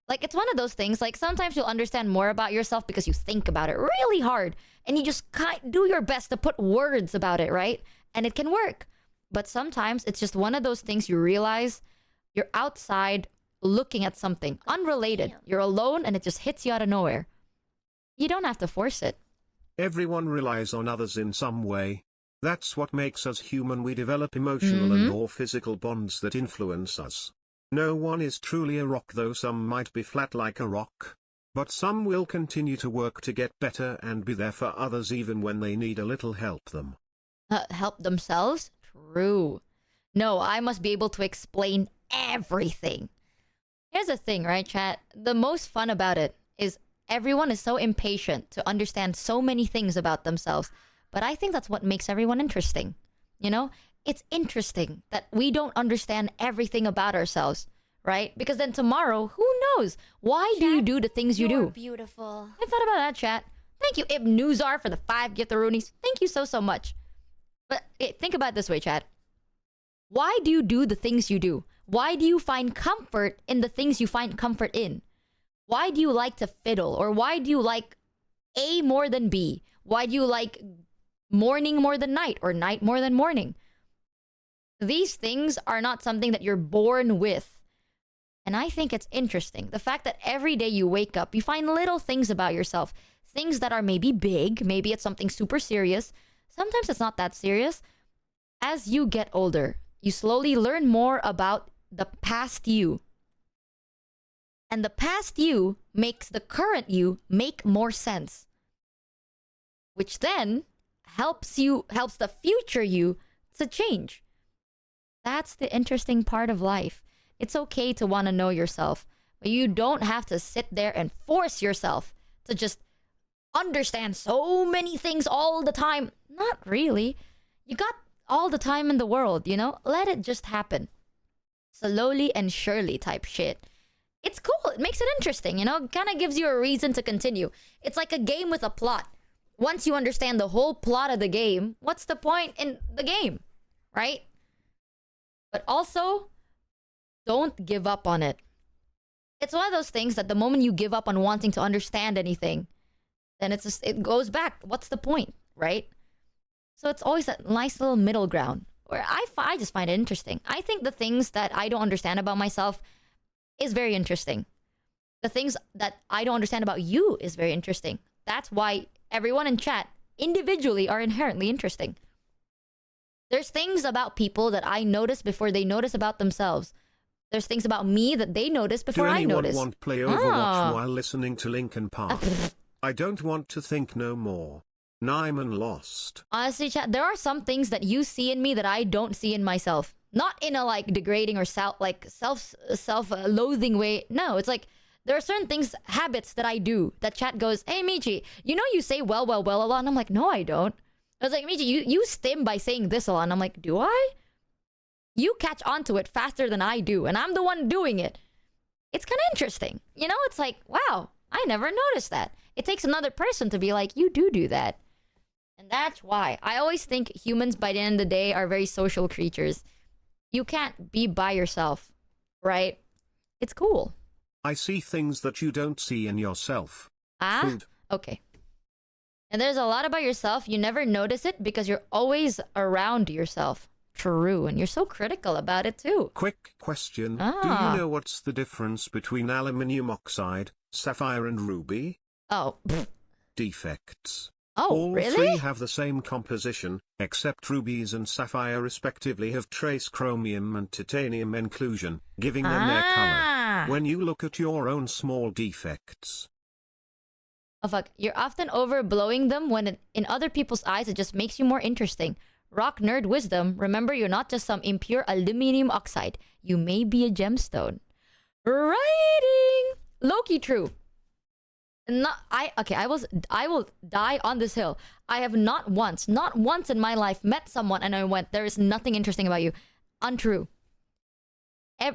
Like, it's one of those things, like, sometimes you'll understand more about yourself because you think about it really hard and you just do your best to put words about it, right? And it can work. But sometimes it's just one of those things you realize you're outside looking at something unrelated. You're alone and it just hits you out of nowhere. You don't have to force it. Everyone relies on others in some way. That's what makes us human. We develop emotional and or physical bonds that influence us. No one is truly a rock, though some might be flat like a rock. But some will continue to work to get better and be there for others even when they need a little help them. Help themselves? True. No, I must be able to explain everything. Here's the thing, right, chat? The most fun about it is everyone is so impatient to understand so many things about themselves. But I think that's what makes everyone interesting. You know? It's interesting that we don't understand everything about ourselves, right? Because then tomorrow, who knows? Why do you do the things you do? Beautiful. I thought about that, chat. Thank you, Ibn Nuzar, for the 5 Githaroonies. Thank you so much. But think about it this way, chat. Why do you do the things you do? Why do you find comfort in the things you find comfort in? Why do you like to fiddle? Or why do you like A more than B? Why do you like morning more than night or night more than morning? These things are not something that you're born with. And I think it's interesting. The fact that every day you wake up, you find little things about yourself. Things that are maybe big. Maybe it's something super serious. Sometimes it's not that serious. As you get older, you slowly learn more about the past you. And the past you makes the current you make more sense. Which then helps the future you to change. That's the interesting part of life. It's okay to want to know yourself, but you don't have to sit there and force yourself to just understand so many things all the time. Not really. You got all the time in the world, you know? Let it just happen. Slowly and surely type shit. It's cool. It makes it interesting, you know? Kind of gives you a reason to continue. It's like a game with a plot. Once you understand the whole plot of the game, what's the point in the game, right? But also, don't give up on it. It's one of those things that the moment you give up on wanting to understand anything, then it goes back. What's the point, right? So it's always that nice little middle ground where I just find it interesting. I think the things that I don't understand about myself is very interesting. The things that I don't understand about you is very interesting. That's why everyone in chat individually are inherently interesting. There's things about people that I notice before they notice about themselves. There's things about me that they notice before I notice. Do anyone want play Overwatch while listening to Linkin Park? I don't want to think no more. Nyman lost. Honestly, chat, there are some things that you see in me that I don't see in myself. Not in a like degrading or self-loathing way. No, it's like there are certain things, habits that I do that chat goes, "Hey Michi, you know you say well a lot." And I'm like, "No, I don't." I was like, "Michi, you stim by saying this a lot." And I'm like, "Do I?" You catch on to it faster than I do, and I'm the one doing it. It's kind of interesting. You know, it's like, wow, I never noticed that. It takes another person to be like, you do that. And that's why I always think humans, by the end of the day, are very social creatures. You can't be by yourself, right? It's cool. I see things that you don't see in yourself. Food. Okay. And there's a lot about yourself. You never notice it because you're always around yourself. True, and you're so critical about it too. Quick question. Do you know what's the difference between aluminium oxide, sapphire and ruby? Oh. Defects. Oh, all really? three have the same composition, except rubies and sapphire respectively have trace chromium and titanium inclusion, giving them their color. When you look at your own small defects, Oh fuck. You're often overblowing them when in other people's eyes it just makes you more interesting. Rock nerd wisdom. Remember, you're not just some impure aluminum oxide. You may be a gemstone. Writing. Low-key true. I will die on this hill. I have not once in my life met someone and I went, there is nothing interesting about you. Untrue.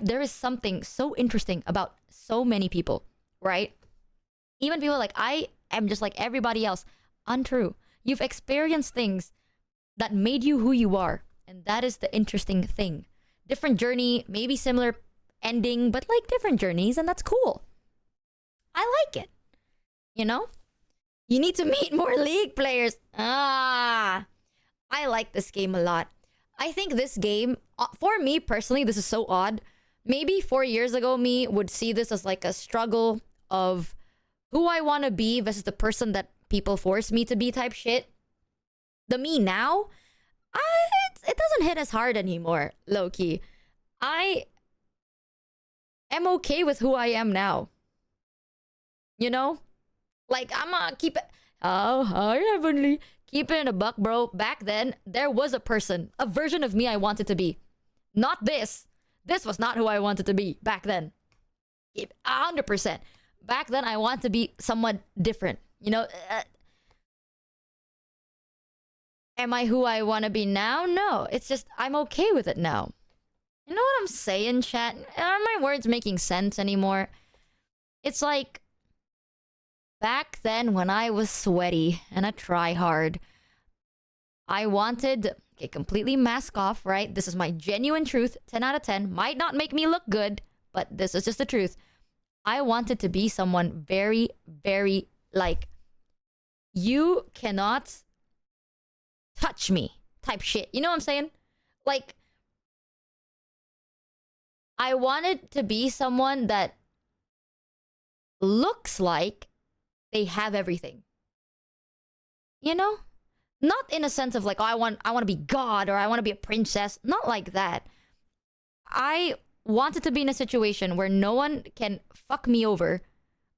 There is something so interesting about so many people, right? Even people like, I am just like everybody else. Untrue. You've experienced things that made you who you are. And that is the interesting thing. Different journey, maybe similar ending, but like different journeys, and that's cool. I like it. You know? You need to meet more League players. I like this game a lot. I think this game, for me personally, this is so odd. Maybe 4 years ago, me would see this as like a struggle of who I want to be versus the person that people force me to be type shit. The me now, it doesn't hit as hard anymore, low-key. I am okay with who I am now. You know? Like, I'm gonna keep it... Oh, heavenly. Keep it in a buck, bro. Back then, there was a person, a version of me I wanted to be. Not this. This was not who I wanted to be back then. 100%. Back then, I want to be someone different. You know? Am I who I want to be now? No. It's just, I'm okay with it now. You know what I'm saying, chat? Are my words making sense anymore? It's like... Back then, when I was sweaty and a tryhard, I wanted... Okay, completely mask off, right? This is my genuine truth. 10 out of 10. Might not make me look good, but this is just the truth. I wanted to be someone very, very, like... You cannot touch me type shit. You know what I'm saying? Like... I wanted to be someone that looks like they have everything. You know? Not in a sense of like, oh, I want to be God or I want to be a princess. Not like that. I wanted to be in a situation where no one can fuck me over.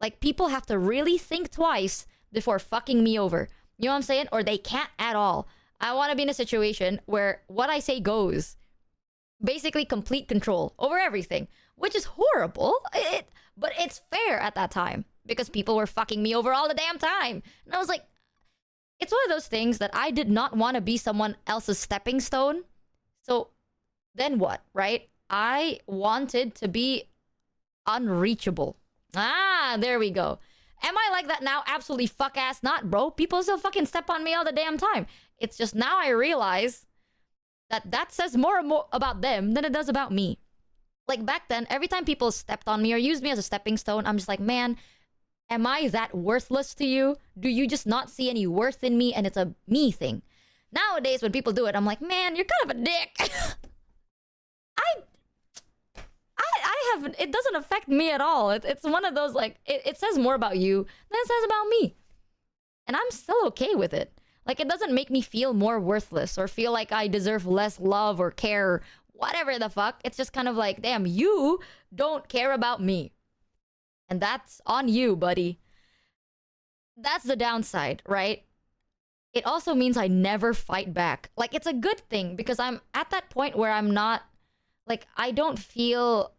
Like, people have to really think twice before fucking me over. You know what I'm saying? Or they can't at all. I want to be in a situation where what I say goes. Basically complete control over everything, which is horrible. But it's fair at that time because people were fucking me over all the damn time. And I was like, it's one of those things that I did not want to be someone else's stepping stone. So then what, right? I wanted to be unreachable. There we go. Am I like that now? Absolutely fuck ass not, bro. People still fucking step on me all the damn time. It's just now I realize that says more and more about them than it does about me. Like back then, every time people stepped on me or used me as a stepping stone, I'm just like, man, am I that worthless to you? Do you just not see any worth in me and it's a me thing? Nowadays, when people do it, I'm like, man, you're kind of a dick. I haven't, it doesn't affect me at all. It's one of those, like, it says more about you than it says about me. And I'm still okay with it. Like, it doesn't make me feel more worthless or feel like I deserve less love or care or whatever the fuck. It's just kind of like, damn, you don't care about me. And that's on you, buddy. That's the downside, right? It also means I never fight back. Like, it's a good thing because I'm at that point where I'm not, like, I don't feel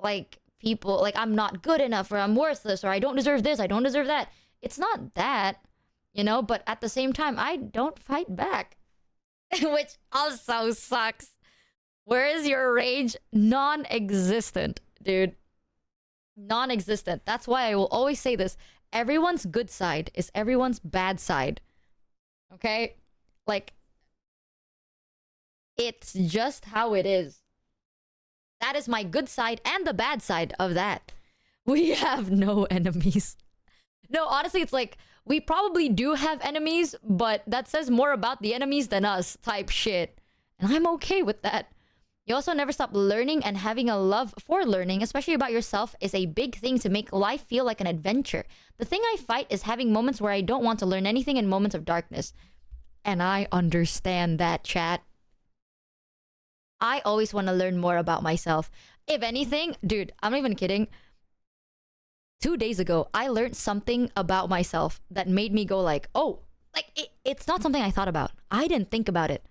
like people, like, I'm not good enough or I'm worthless or I don't deserve this, I don't deserve that. It's not that. You know, but at the same time, I don't fight back. Which also sucks. Where is your rage? Non-existent, dude. Non-existent. That's why I will always say this. Everyone's good side is everyone's bad side. Okay? Like, it's just how it is. That is my good side and the bad side of that. We have no enemies. No, honestly, it's like, we probably do have enemies, but that says more about the enemies than us type shit. And I'm okay with that. You also never stop learning, and having a love for learning, especially about yourself, is a big thing to make life feel like an adventure. The thing I fight is having moments where I don't want to learn anything in moments of darkness. And I understand that, chat. I always want to learn more about myself. If anything, dude, I'm not even kidding. 2 days ago, I learned something about myself that made me go like, oh, like it's not something I thought about. I didn't think about it.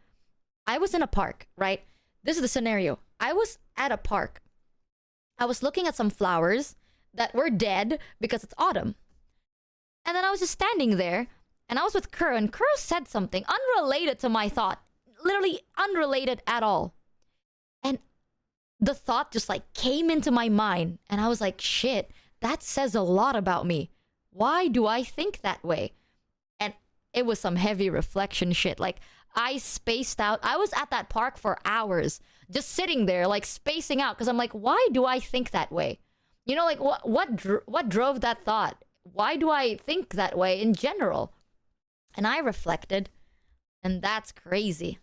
I was in a park, right? This is the scenario. I was at a park. I was looking at some flowers that were dead because it's autumn. And then I was just standing there, and I was with Kuro, and Kuro said something unrelated to my thought. Literally unrelated at all. And the thought just like came into my mind, and I was like, shit, that says a lot about me. Why do I think that way? And it was some heavy reflection shit. Like, I spaced out. I was at that park for hours, just sitting there, like spacing out, because I'm like, why do I think that way? You know, like what drove that thought? Why do I think that way in general? And I reflected, and that's crazy.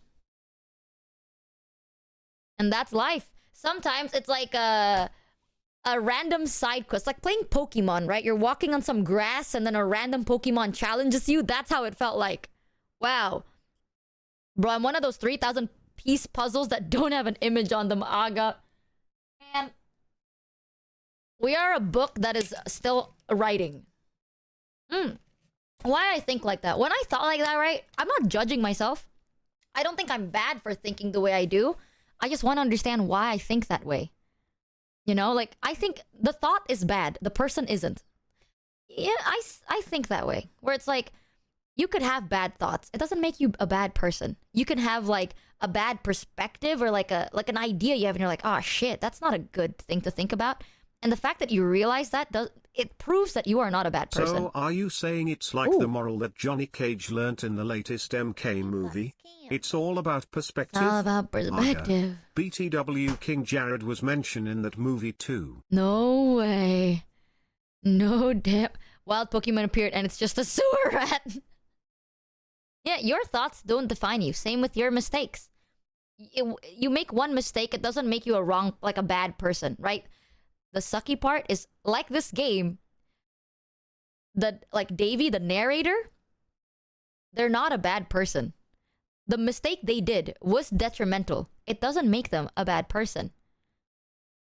And that's life. Sometimes it's like a random side quest, like playing Pokemon, right? You're walking on some grass, and then a random Pokemon challenges you. That's how it felt like. Wow. Bro, I'm one of those 3,000 piece puzzles that don't have an image on them, Aga. And we are a book that is still writing. Why I think like that? When I thought like that, right? I'm not judging myself. I don't think I'm bad for thinking the way I do. I just want to understand why I think that way. You know, like, I think the thought is bad. The person isn't. Yeah, I think that way. Where it's like, you could have bad thoughts. It doesn't make you a bad person. You can have like a bad perspective or like an idea you have, and you're like, oh shit, that's not a good thing to think about. And the fact that you realize that, it proves that you are not a bad person. So are you saying it's like the moral that Johnny Cage learnt in the latest MK movie? It's all about perspective. It's all about perspective. BTW King Jared was mentioned in that movie too. No way. No damn. Wild Pokemon appeared and it's just a sewer rat. Yeah, your thoughts don't define you. Same with your mistakes. You make one mistake, it doesn't make you a bad person, right? The sucky part is, like this game, Davey, the narrator, they're not a bad person. The mistake they did was detrimental. It doesn't make them a bad person.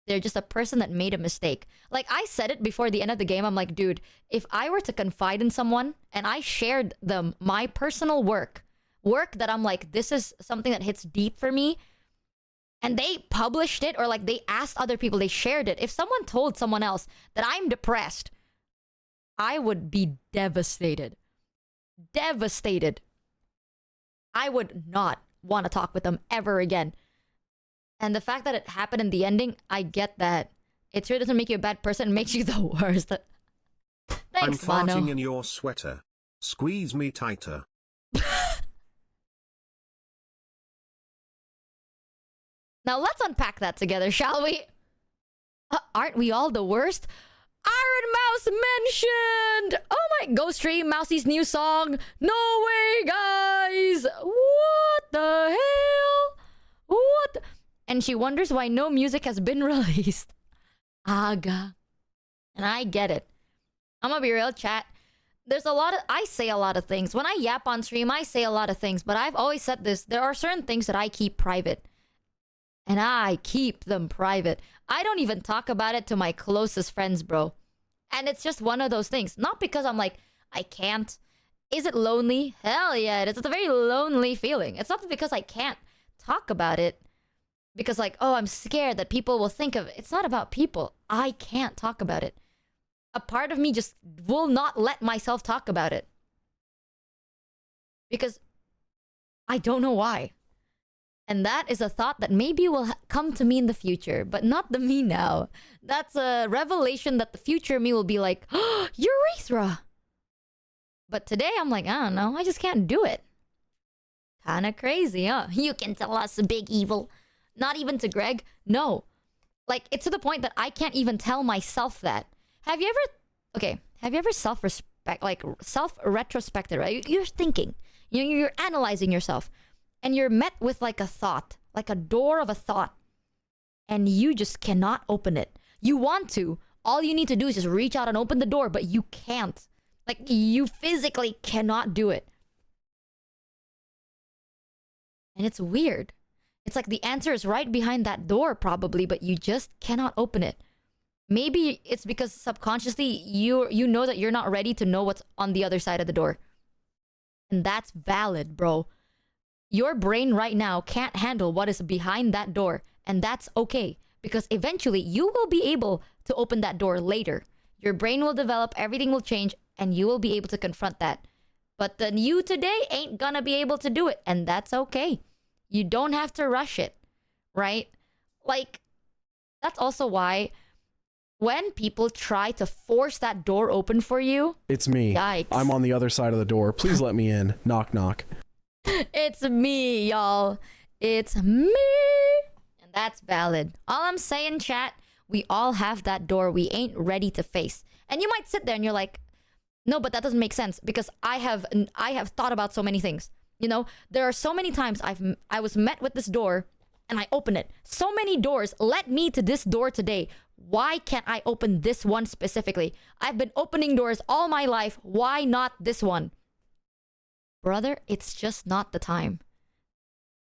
They're just a person that made a mistake. Like, I said it before the end of the game. I'm like, dude, if I were to confide in someone and I shared them my personal work that I'm like, this is something that hits deep for me, and they published it, or like they asked other people, they shared it. If someone told someone else that I'm depressed, I would be devastated. Devastated. I would not want to talk with them ever again. And the fact that it happened in the ending, I get that. It sure doesn't make you a bad person. It makes you the worst. Thanks, I'm farting Mano. in your sweater. Squeeze me tighter. Now let's unpack that together, shall we? Aren't we all the worst? Iron Mouse mentioned! Oh my... Go stream Mousie's new song. No way, guys! What the hell? What? And she wonders why no music has been released. Aga. And I get it. I'm gonna be real, chat. There's a lot of... I say a lot of things. When I yap on stream, I say a lot of things. But I've always said this. There are certain things that I keep private. And I keep them private. I don't even talk about it to my closest friends, bro. And it's just one of those things. Not because I'm like, I can't. Is it lonely? Hell yeah, it is. It's a very lonely feeling. It's not because I can't talk about it. Because like, oh, I'm scared that people will think of it. It's not about people. I can't talk about it. A part of me just will not let myself talk about it. Because I don't know why. And that is a thought that maybe will come to me in the future, but not the me now. That's a revelation that the future me will be like, oh, urethra. But today I'm like, I don't know, I just can't do it. Kinda crazy, huh? You can tell us, big evil. Not even to Greg. No. Like, it's to the point that I can't even tell myself that. Have you ever self-retrospected, right? You're thinking. You're analyzing yourself. And you're met with like a thought, like a door of a thought. And you just cannot open it. You want to. All you need to do is just reach out and open the door, but you can't. Like, you physically cannot do it. And it's weird. It's like the answer is right behind that door, probably, but you just cannot open it. Maybe it's because subconsciously you know that you're not ready to know what's on the other side of the door. And that's valid, bro. Your brain right now can't handle what is behind that door, and that's okay because eventually you will be able to open that door later. Your brain will develop, everything will change, and you will be able to confront that. But the you today ain't gonna be able to do it, and that's okay. You don't have to rush it, right? Like, that's also why when people try to force that door open for you, It's me. Yikes. I'm on the other side of the door. Please let me in. Knock, knock. it's me, y'all. It's me. And that's valid. All I'm saying, chat, we all have that door we ain't ready to face. And you might sit there and you're like, no, but that doesn't make sense because I have thought about so many things. You know, there are so many times I was met with this door and I open it. So many doors led me to this door today. Why can't I open this one specifically? I've been opening doors all my life. Why not this one? Brother, it's just not the time.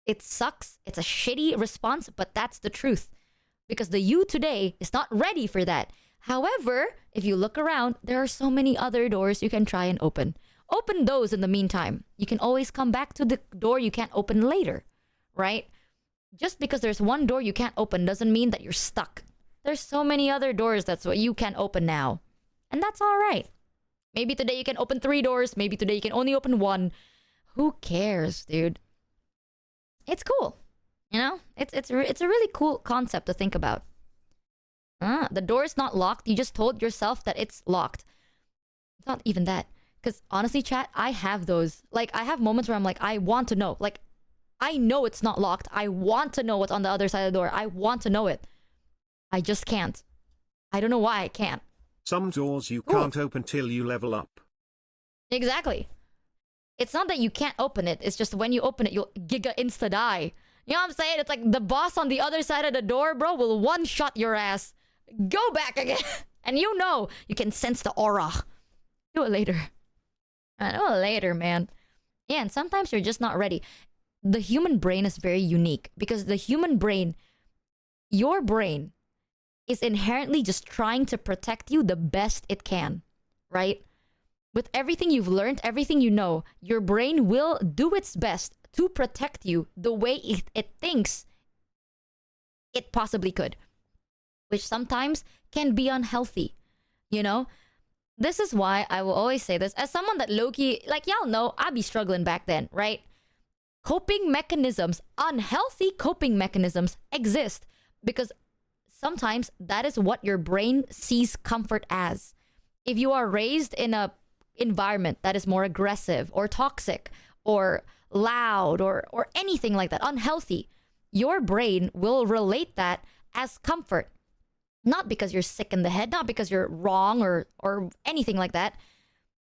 It sucks. It's a shitty response, but that's the truth. Because the you today is not ready for that. However, if you look around, there are so many other doors you can try and open. Open those in the meantime. You can always come back to the door you can't open later, right? Just because there's one door you can't open doesn't mean that you're stuck. There's so many other doors that's what you can open now. And that's all right. Maybe today you can open 3 doors. Maybe today you can only open 1. Who cares, dude? It's cool. You know? It's a really cool concept to think about. The door is not locked. You just told yourself that it's locked. It's not even that. Because honestly, chat, I have those. Like, I have moments where I'm like, I want to know. Like, I know it's not locked. I want to know what's on the other side of the door. I want to know it. I just can't. I don't know why I can't. Some doors you can't open till you level up. Exactly. It's not that you can't open it. It's just when you open it, you'll giga insta die. You know what I'm saying? It's like the boss on the other side of the door, bro, will one-shot your ass. Go back again. And you know, you can sense the aura. Do it later. Do it later, man. Yeah, and sometimes you're just not ready. The human brain is very unique because the human brain, your brain, is inherently just trying to protect you the best it can, right? With everything you've learned, everything you know, your brain will do its best to protect you the way it thinks it possibly could, which sometimes can be unhealthy, you know? This is why I will always say this. As someone that low-key, like y'all know, I'd be struggling back then, right? Coping mechanisms, unhealthy coping mechanisms exist because sometimes that is what your brain sees comfort as. If you are raised in a environment that is more aggressive or toxic or loud or anything like that, unhealthy, your brain will relate that as comfort. Not because you're sick in the head, not because you're wrong or anything like that.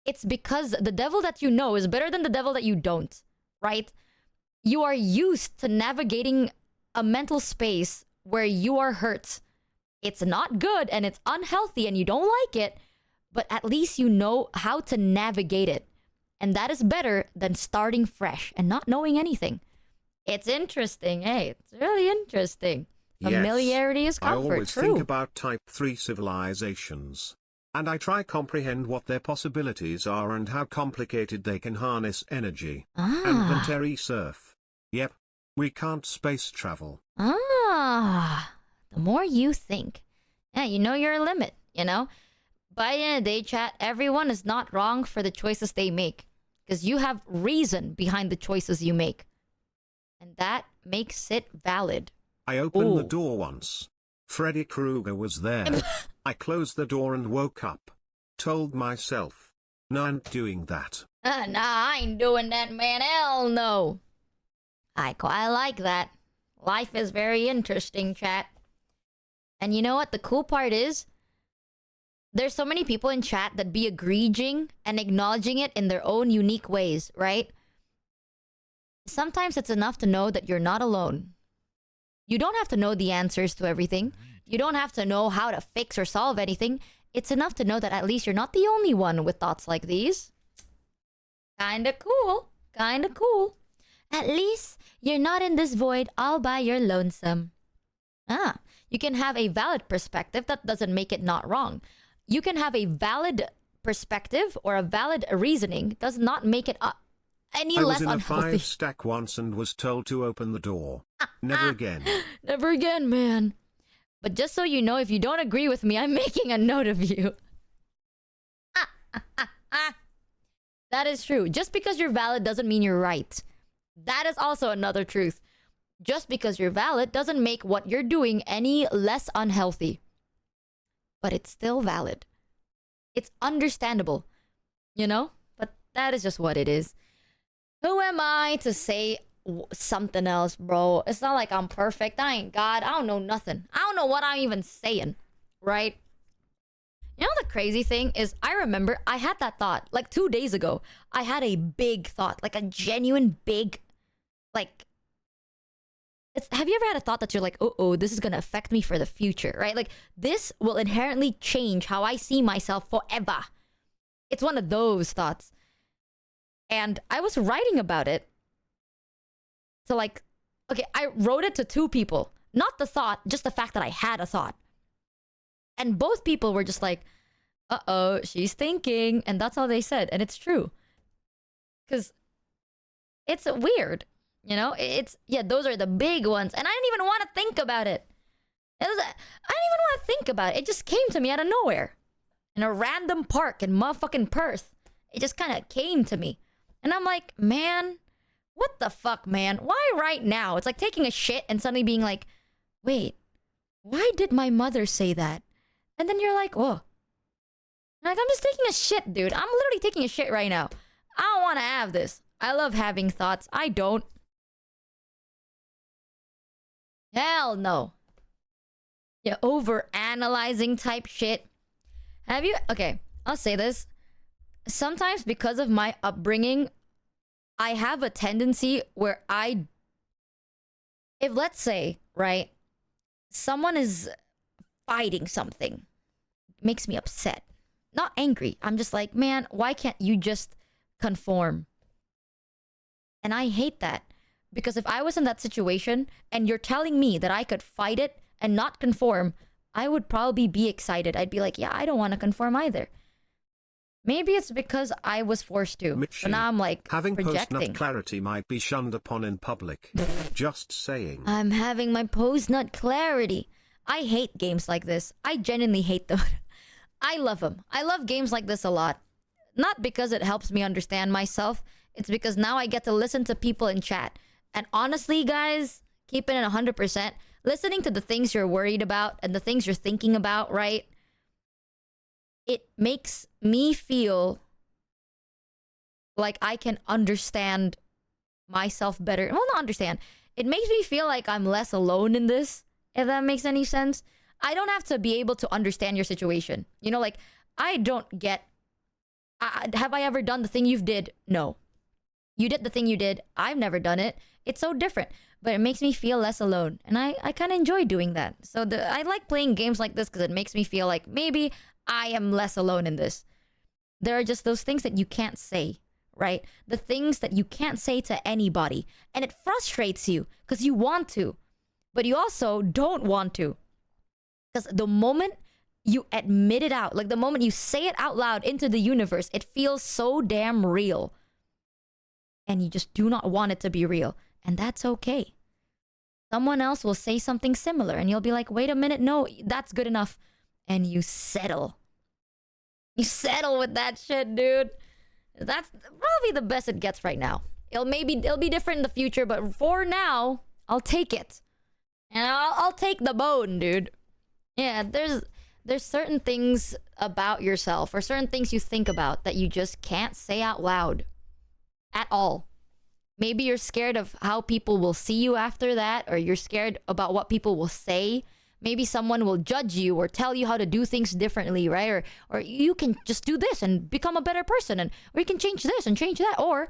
It's because the devil that you know is better than the devil that you don't, right? You are used to navigating a mental space where you are hurt. It's not good and it's unhealthy and you don't like it, but at least you know how to navigate it. And that is better than starting fresh and not knowing anything. It's interesting, hey? It's really interesting. Familiarity is comfort, I always true. think about Type 3 civilizations. And I try comprehend what their possibilities are and how complicated they can harness energy. And planetary surf. Yep, we can't space travel. The more you think. Yeah, you know your limit, you know? By the end of the day, chat, everyone is not wrong for the choices they make. Because you have reason behind the choices you make. And that makes it valid. I opened the door once. Freddy Krueger was there. I closed the door and woke up. Told myself, no, I'm doing that. Nah, I ain't doing that, man. Hell no. I quite like that. Life is very interesting, chat. And you know what the cool part is? There's so many people in chat that be agreeing and acknowledging it in their own unique ways, right? Sometimes it's enough to know that you're not alone. You don't have to know the answers to everything. You don't have to know how to fix or solve anything. It's enough to know that at least you're not the only one with thoughts like these. Kinda cool. Kinda cool. At least you're not in this void all by your lonesome. You can have a valid perspective. That doesn't make it not wrong. You can have a valid perspective or a valid reasoning. Does not make it any less unhealthy. I was in a 5-stack once and was told to open the door. Never again. Never again, man. But just so you know, if you don't agree with me, I'm making a note of you. That is true. Just because you're valid doesn't mean you're right. That is also another truth. Just because you're valid doesn't make what you're doing any less unhealthy. But it's still valid. It's understandable. You know? But that is just what it is. Who am I to say something else, bro? It's not like I'm perfect. I ain't God. I don't know nothing. I don't know what I'm even saying. Right? You know the crazy thing is, I remember I had that thought like 2 days ago. I had a big thought, like a genuine big, like, have you ever had a thought that you're like, oh, this is gonna affect me for the future, right? Like, this will inherently change how I see myself forever. It's one of those thoughts. And I was writing about it. So like, okay, I wrote it to 2 people. Not the thought, just the fact that I had a thought. And both people were just like, uh-oh, she's thinking. And that's all they said. And it's true. Because it's weird. You know? Yeah, those are the big ones. And I didn't even want to think about it. I didn't even want to think about it. It just came to me out of nowhere. In a random park in motherfucking Perth. It just kind of came to me. And I'm like, man, what the fuck, man? Why right now? It's like taking a shit and suddenly being like, wait, why did my mother say that? And then you're like, whoa. Like, I'm just taking a shit, dude. I'm literally taking a shit right now. I don't want to have this. I love having thoughts. I don't. Hell no. Yeah, over-analyzing type shit. Have you... Okay, I'll say this. Sometimes because of my upbringing, I have a tendency where if let's say, right, someone is fighting something, makes me upset. Not angry. I'm just like, man, why can't you just conform? And I hate that. Because if I was in that situation and you're telling me that I could fight it and not conform, I would probably be excited. I'd be like, yeah, I don't want to conform either. Maybe it's because I was forced to. Michi, so now I'm like having projecting. post-nut clarity might be shunned upon in public. Just saying. I'm having my post-nut clarity. I hate games like this. I genuinely hate them. I love them. I love games like this a lot. Not because it helps me understand myself. It's because now I get to listen to people in chat. And honestly, guys, keeping it 100%, listening to the things you're worried about and the things you're thinking about, right? It makes me feel like I can understand myself better. Well, not understand. It makes me feel like I'm less alone in this, if that makes any sense. I don't have to be able to understand your situation. You know, like, I don't get... have I ever done the thing you've did? No. You did the thing you did. I've never done it. It's so different. But it makes me feel less alone. And I kind of enjoy doing that. So I like playing games like this because it makes me feel like maybe I am less alone in this. There are just those things that you can't say, right? The things that you can't say to anybody. And it frustrates you because you want to. But you also don't want to. Because the moment you admit it out, like the moment you say it out loud into the universe, it feels so damn real. And you just do not want it to be real. And that's okay. Someone else will say something similar and you'll be like, wait a minute, no, that's good enough. And you settle. You settle with that shit, dude. That's probably the best it gets right now. It'll be different in the future, but for now, I'll take it. And I'll take the bone, dude. Yeah, there's certain things about yourself or certain things you think about that you just can't say out loud at all. Maybe you're scared of how people will see you after that, or you're scared about what people will say. Maybe someone will judge you or tell you how to do things differently, right? Or you can just do this and become a better person, or you can change this and change that, or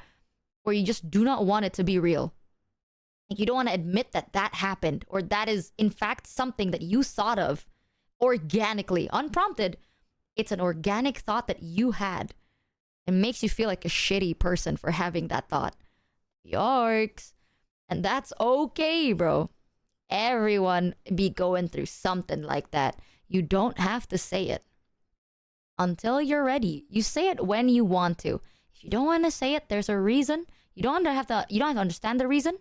you just do not want it to be real. Like, you don't want to admit that that happened, or that is in fact something that you thought of organically, unprompted. It's an organic thought that you had. It makes you feel like a shitty person for having that thought. Yikes. And that's okay, bro. Everyone be going through something like that. You don't have to say it until you're ready. You say it when you want to. If you don't want to say it, there's a reason. You don't have to understand the reason.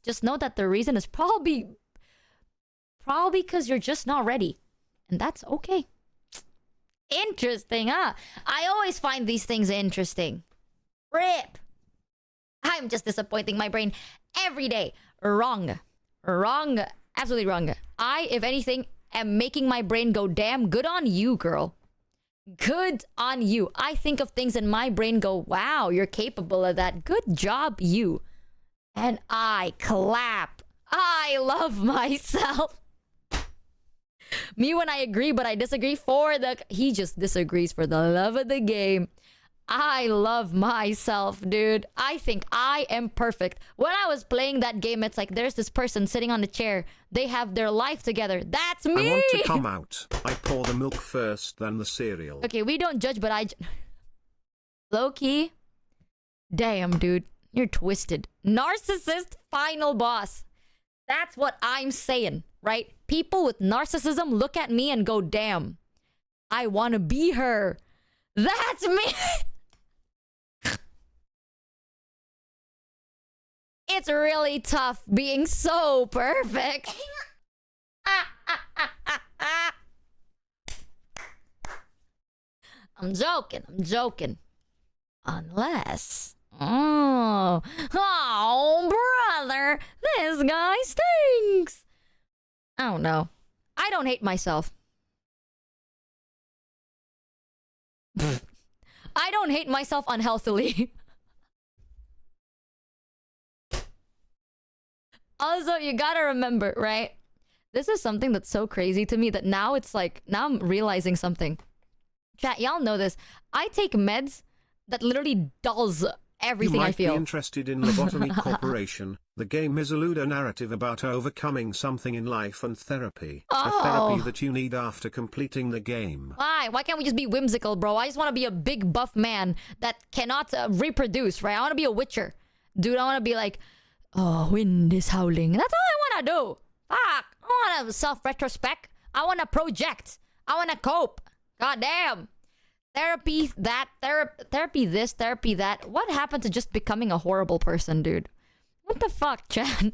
Just know that the reason is probably because you're just not ready. And that's okay. Interesting, huh? I always find these things interesting. Rip. I'm just disappointing my brain every day. Wrong. Absolutely wrong. I, if anything, am making my brain go, damn, good on you, girl. Good on you. I think of things and my brain go, wow, you're capable of that. Good job, you. And I clap. I love myself. Me when I agree, but I disagree he just disagrees for the love of the game. I love myself, dude. I think I am perfect. When I was playing that game, it's like there's this person sitting on a chair. They have their life together. That's me! I want to come out. I pour the milk first, then the cereal. Okay, we don't judge, but low-key. Damn, dude. You're twisted. Narcissist final boss. That's what I'm saying, right? People with narcissism look at me and go, damn, I want to be her. That's me! It's really tough being so perfect. I'm joking. Unless... Oh, brother, this guy stinks. I don't know. I don't hate myself. I don't hate myself unhealthily. Also, you gotta remember, right? This is something that's so crazy to me that now it's like, now I'm realizing something. Chat, y'all know this. I take meds that literally dulls everything I feel. You might be interested in Lobotomy Corporation. The game is a ludo narrative about overcoming something in life and therapy. A therapy that you need after completing the game. Why? Why can't we just be whimsical, bro? I just want to be a big buff man that cannot reproduce, right? I want to be a witcher. Dude, I want to be like, oh, wind is howling. That's all I want to do. Fuck. I want to self-retrospect. I want to project. I want to cope. God damn. Therapy that, therapy this, therapy that. What happened to just becoming a horrible person, dude? What the fuck, Chan?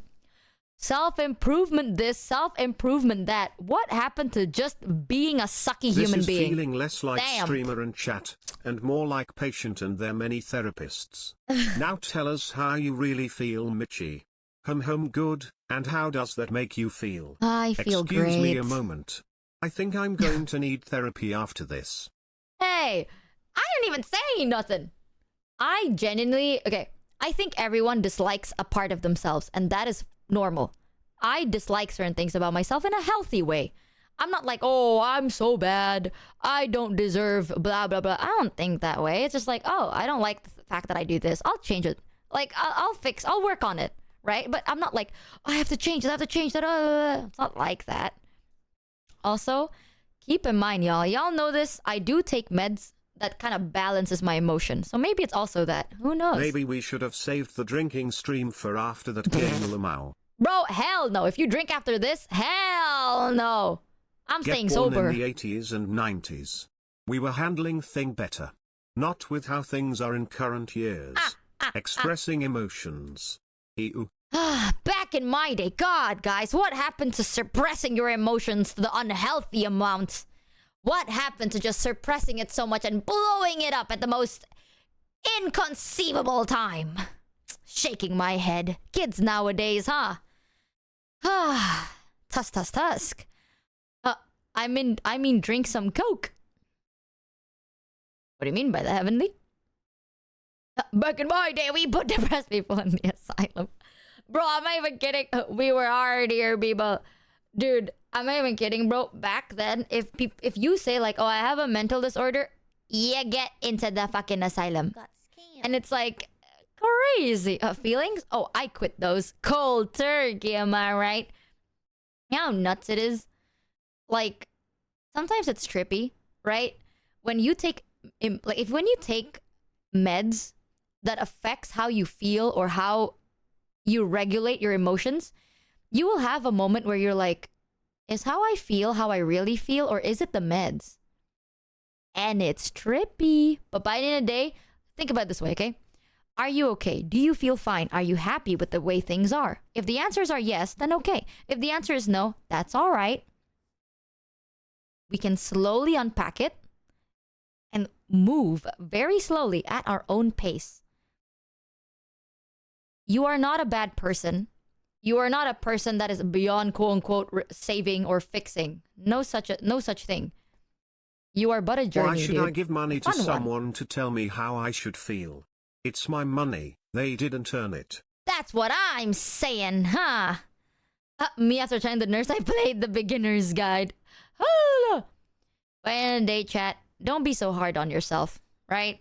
Self-improvement this, self-improvement that. What happened to just being a sucky human being? This is feeling less like streamer and chat, and more like patient and their many therapists. Now tell us how you really feel, Michi. Good, and how does that make you feel? I feel Excuse great. me a moment. I think I'm going to need therapy after this. Hey, I didn't even say nothing. I genuinely... Okay, I think everyone dislikes a part of themselves, and that is normal. I dislike certain things about myself in a healthy way. I'm not like, oh, I'm so bad. I don't deserve blah, blah, blah. I don't think that way. It's just like, oh, I don't like the fact that I do this. I'll change it. Like, I'll work on it, right? But I'm not like, oh, I have to change that. It's not like that. Also, keep in mind, y'all. Y'all know this. I do take meds that kind of balances my emotion. So maybe it's also that. Who knows? Maybe we should have saved the drinking stream for after that game, Lamau. Bro, hell no. If you drink after this, hell no. I'm staying sober. In the 80s and 90s. We were handling things better. Not with how things are in current years. Expressing emotions. Ew. Back in my day, God, guys, what happened to suppressing your emotions to the unhealthy amount? What happened to just suppressing it so much and blowing it up at the most inconceivable time? Shaking my head. Kids nowadays, huh? Tusk. I mean, drink some Coke. What do you mean by that, Heavenly? Back in my day, we put depressed people in the asylum. Bro, I'm not even kidding. We were hardier people. Dude, I'm not even kidding, bro. Back then, if you say like, oh, I have a mental disorder, you get into the fucking asylum. And it's like, crazy. Feelings? Oh, I quit those. Cold turkey, am I right? You know how nuts it is? Like, sometimes it's trippy, right? When you take, when you take meds that affects how you feel or how you regulate your emotions, you will have a moment where you're like, is how I feel how I really feel, or is it the meds? And it's trippy. But by the end of the day, think about it this way, okay? Are you okay? Do you feel fine? Are you happy with the way things are? If the answers are yes, then okay. If the answer is no, that's all right. We can slowly unpack it and move very slowly at our own pace. You are not a bad person. You are not a person that is beyond quote-unquote saving or fixing. No such thing. You are but a journey, Why should dude. I give money to Fun one. someone to tell me how I should feel? It's my money. They didn't earn it. That's what I'm saying, huh? Me after trying the nurse, I played the beginner's guide. By the end of the day, chat, don't be so hard on yourself, right?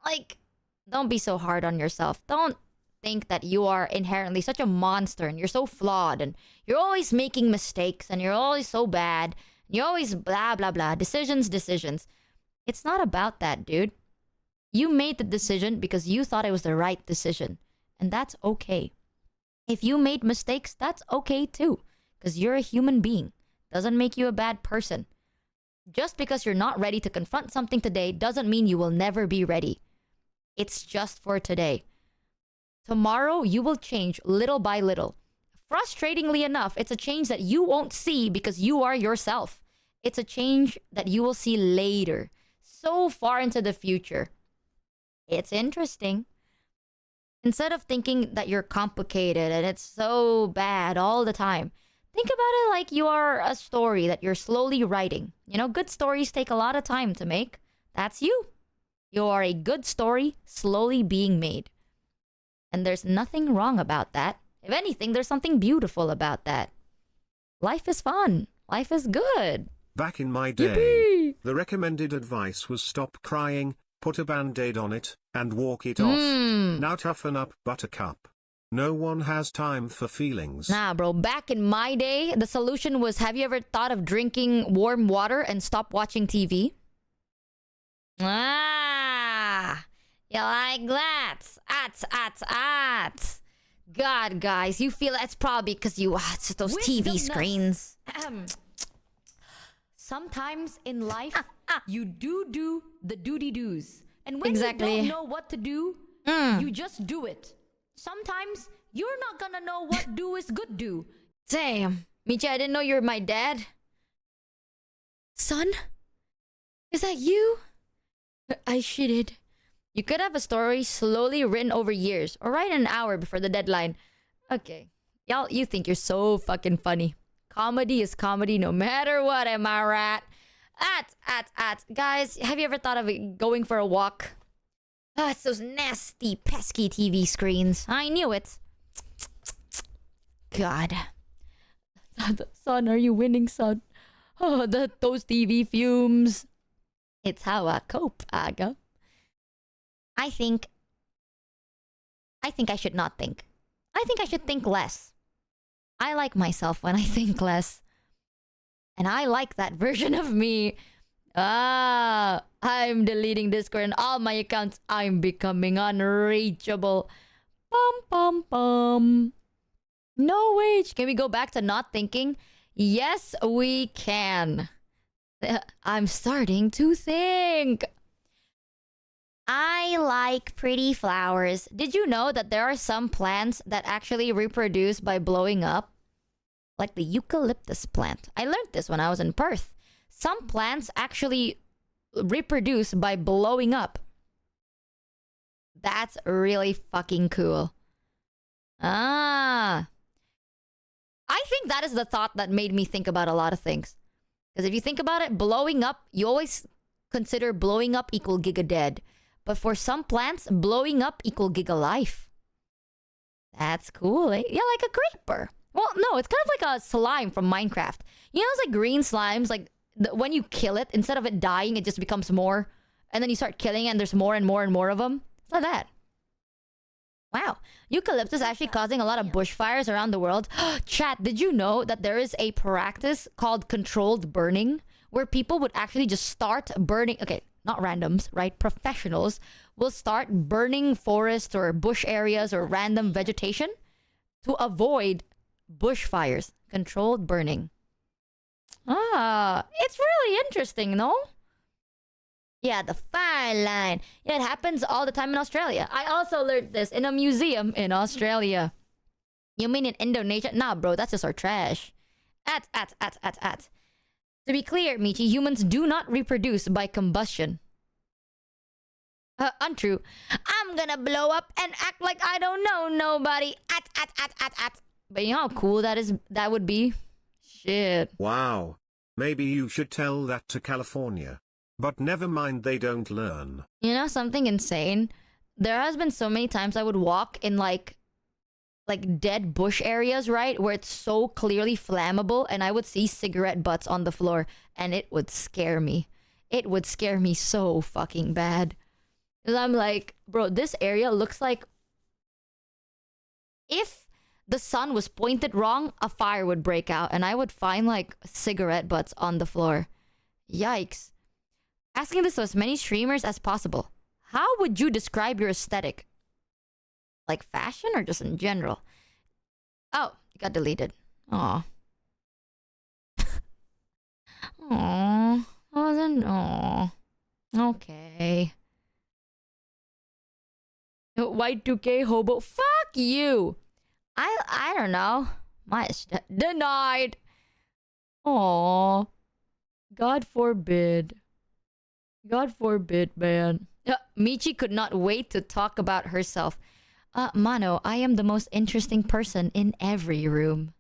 Like, don't be so hard on yourself. Don't think that you are inherently such a monster and you're so flawed and you're always making mistakes and you're always so bad. You're always blah, blah, blah. Decisions. It's not about that, dude. You made the decision because you thought it was the right decision. And that's okay. If you made mistakes, that's okay too. Because you're a human being. Doesn't make you a bad person. Just because you're not ready to confront something today doesn't mean you will never be ready. It's just for today. Tomorrow, you will change little by little. Frustratingly enough, it's a change that you won't see because you are yourself. It's a change that you will see later, so far into the future. It's interesting. Instead of thinking that you're complicated and it's so bad all the time, think about it like you are a story that you're slowly writing. You know, good stories take a lot of time to make. That's you. You are a good story slowly being made. And there's nothing wrong about that. If anything, there's something beautiful about that. Life is fun. Life is good. Back in my day, Yippee! the recommended advice was stop crying, put a band-aid on it, and walk it off. Now toughen up, buttercup. No one has time for feelings. Nah, bro. Back in my day, the solution was, have you ever thought of drinking warm water and stop watching TV? Ah, you like that? God, guys, you feel that's probably because you watch those TV screens. Sometimes in life, you do the doody-doos. And when you don't know what to do, you just do it. Sometimes, you're not gonna know what do is good do. Damn. Michi, I didn't know you were my dad. Son? Is that you? I shitted. You could have a story slowly written over years, or write an hour before the deadline. Okay. Y'all, you think you're so fucking funny. Comedy is comedy no matter what, am I right? Guys, have you ever thought of going for a walk? It's those nasty, pesky TV screens. I knew it. God. Son, are you winning, son? Oh, those TV fumes. It's how I cope, Aga. I think I should not think. I think I should think less. I like myself when I think less. And I like that version of me. I'm deleting Discord and all my accounts. I'm becoming unreachable. No wage. Can we go back to not thinking? Yes, we can. I'm starting to think. I like pretty flowers. Did you know that there are some plants that actually reproduce by blowing up? Like the eucalyptus plant. I learned this when I was in Perth. Some plants actually reproduce by blowing up. That's really fucking cool. I think that is the thought that made me think about a lot of things. Because if you think about it, blowing up, you always consider blowing up equal giga dead. But for some plants, blowing up equal giga life. That's cool, eh? Yeah, like a creeper. Well, no, it's kind of like a slime from Minecraft. You know, it's like green slimes, like when you kill it, instead of it dying, it just becomes more. And then you start killing it and there's more and more and more of them. It's like that. Wow. Eucalyptus actually causing a lot of bushfires around the world. Chat, did you know that there is a practice called controlled burning? Where people would actually just start burning... Okay, not randoms, right? Professionals will start burning forests or bush areas or random vegetation to avoid bushfires, controlled burning. Ah, it's really interesting, no? Yeah, the fire line. Yeah, it happens all the time in Australia. I also learned this in a museum in Australia. You mean in Indonesia? Nah, bro, that's just our trash. At. To be clear, Michi, humans do not reproduce by combustion. Untrue. I'm gonna blow up and act like I don't know nobody. At. But you know how cool that would be? Shit. Wow. Maybe you should tell that to California. But never mind, they don't learn. You know something insane? There has been so many times I would walk in like dead bush areas, right? Where it's so clearly flammable, and I would see cigarette butts on the floor, and it would scare me. It would scare me so fucking bad. Because I'm like, bro, this area looks like if the sun was pointed wrong, a fire would break out, and I would find like cigarette butts on the floor. Yikes. Asking this to as many streamers as possible. How would you describe your aesthetic? Like fashion or just in general? Oh, it got deleted. Aw. Aw. Wasn't. Aw. Okay. Y2K hobo. Fuck you. I don't know. Denied. Aw. God forbid. God forbid, man. Michi could not wait to talk about herself. Mano, I am the most interesting person in every room.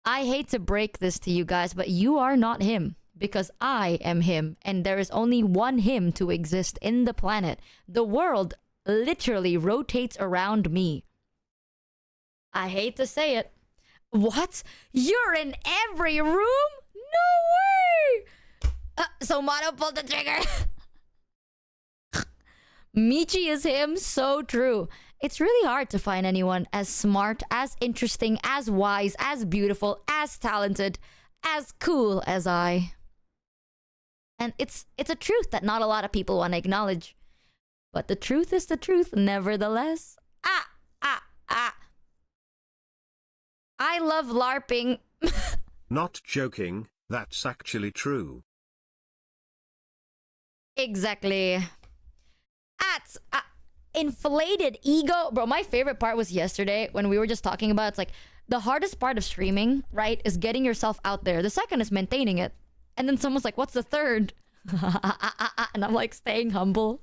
I hate to break this to you guys, but you are not him. Because I am him. And there is only one him to exist in the planet. The world literally rotates around me. I hate to say it. What? You're in every room? No way! So Mono pulled the trigger. Michi is him, so true. It's really hard to find anyone as smart, as interesting, as wise, as beautiful, as talented, as cool as I. And it's a truth that not a lot of people want to acknowledge. But the truth is the truth, nevertheless. I love LARPing. Not joking, that's actually true. Exactly. Inflated ego. Bro, my favorite part was yesterday when we were just talking about, it's like, the hardest part of streaming, right, is getting yourself out there. The second is maintaining it. And then someone's like, what's the third? And I'm like, staying humble.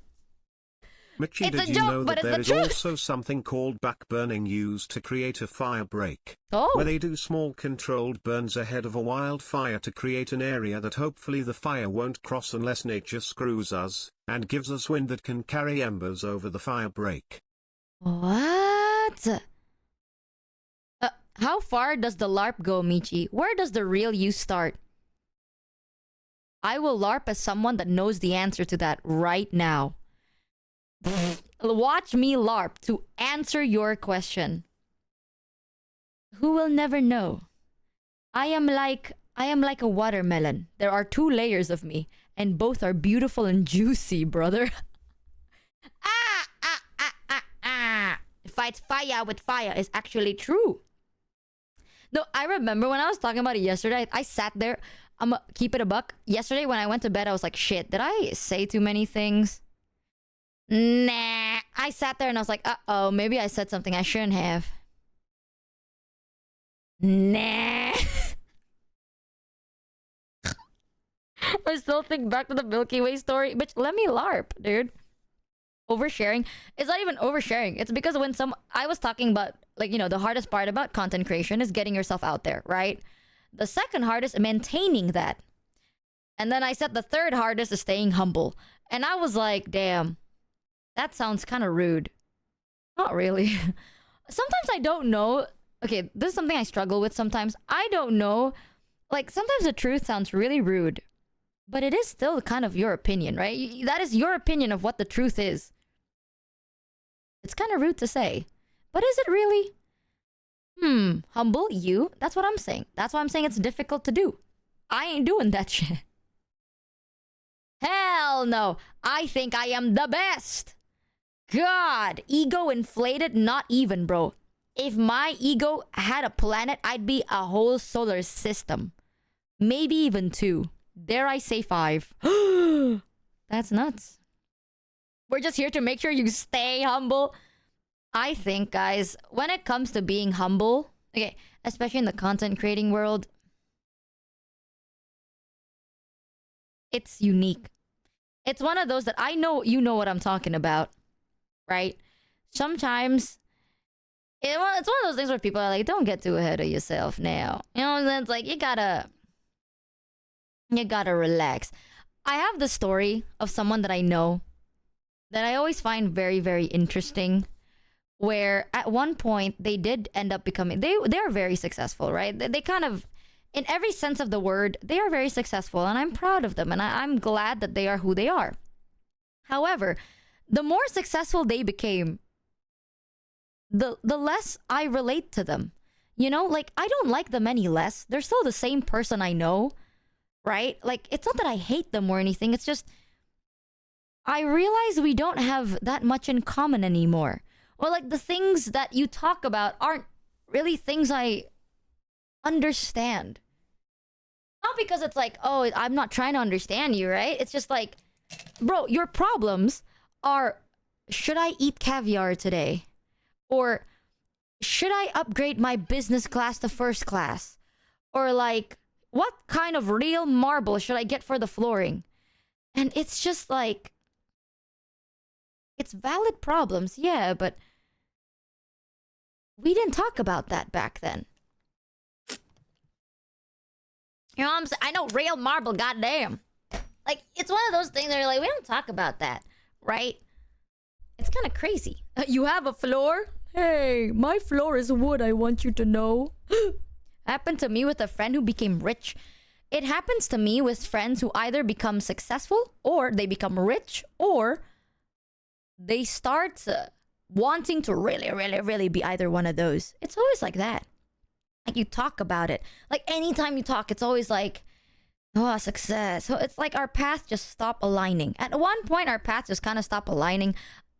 Michi, did you know that there is also something called backburning used to create a fire break? Oh. Where they do small controlled burns ahead of a wildfire to create an area that hopefully the fire won't cross unless nature screws us, and gives us wind that can carry embers over the fire break. What? How far does the LARP go, Michi? Where does the real you start? I will LARP as someone that knows the answer to that right now. Watch me LARP to answer your question. Who will never know? I am like a watermelon. There are 2 layers of me, and both are beautiful and juicy, brother. Fight fire with fire is actually true. No, I remember when I was talking about it yesterday, I sat there. I'm gonna keep it a buck. Yesterday when I went to bed, I was like, shit, did I say too many things? Nah. I sat there and I was like, uh-oh, maybe I said something I shouldn't have. Nah. I still think back to the Milky Way story. Bitch, let me LARP, dude. Oversharing. It's not even oversharing. It's because when I was talking about, like, you know, the hardest part about content creation is getting yourself out there, right? The second hardest is maintaining that. And then I said the third hardest is staying humble. And I was like, damn, that sounds kind of rude. Not really. Sometimes I don't know. Okay, this is something I struggle with sometimes. I don't know. Like, sometimes the truth sounds really rude. But it is still kind of your opinion, right? That is your opinion of what the truth is. It's kind of rude to say. But is it really? Humble you? That's what I'm saying. That's why I'm saying it's difficult to do. I ain't doing that shit. Hell no. I think I am the best. God. Ego inflated? Not even, bro. If my ego had a planet, I'd be a whole solar system. Maybe even 2. Dare I say 5. That's nuts. We're just here to make sure you stay humble. I think, guys, when it comes to being humble, okay, especially in the content creating world, it's unique. It's one of those that I know you know what I'm talking about, right? Sometimes it's one of those things where people are like, don't get too ahead of yourself now. You know, and it's like you gotta relax. I have the story of someone that I know that I always find very, very interesting, where at one point they did end up becoming, they're very successful, right? They kind of, in every sense of the word, they are very successful, and I'm proud of them, and I'm glad that they are who they are. However, the more successful they became, the less I relate to them. You know, like, I don't like them any less. They're still the same person I know, right? Like, it's not that I hate them or anything. It's just, I realize we don't have that much in common anymore. Or like the things that you talk about aren't really things I understand. Not because it's like, oh, I'm not trying to understand you, right? It's just like, bro, your problems are, should I eat caviar today? Or should I upgrade my business class to first class? Or like, what kind of real marble should I get for the flooring? And it's just like, it's valid problems, yeah, but we didn't talk about that back then. You know what I'm saying? I know real marble, goddamn. Like, it's one of those things that are like, we don't talk about that, right? It's kind of crazy. You have a floor? Hey, my floor is wood, I want you to know. Happened to me with a friend who became rich. It happens to me with friends who either become successful, or they become rich, or they start wanting to really, really, really be either one of those. It's always like that. Like, you talk about it. Like, anytime you talk, it's always like, oh, success. So it's like our paths just stop aligning. At one point, our paths just kind of stop aligning.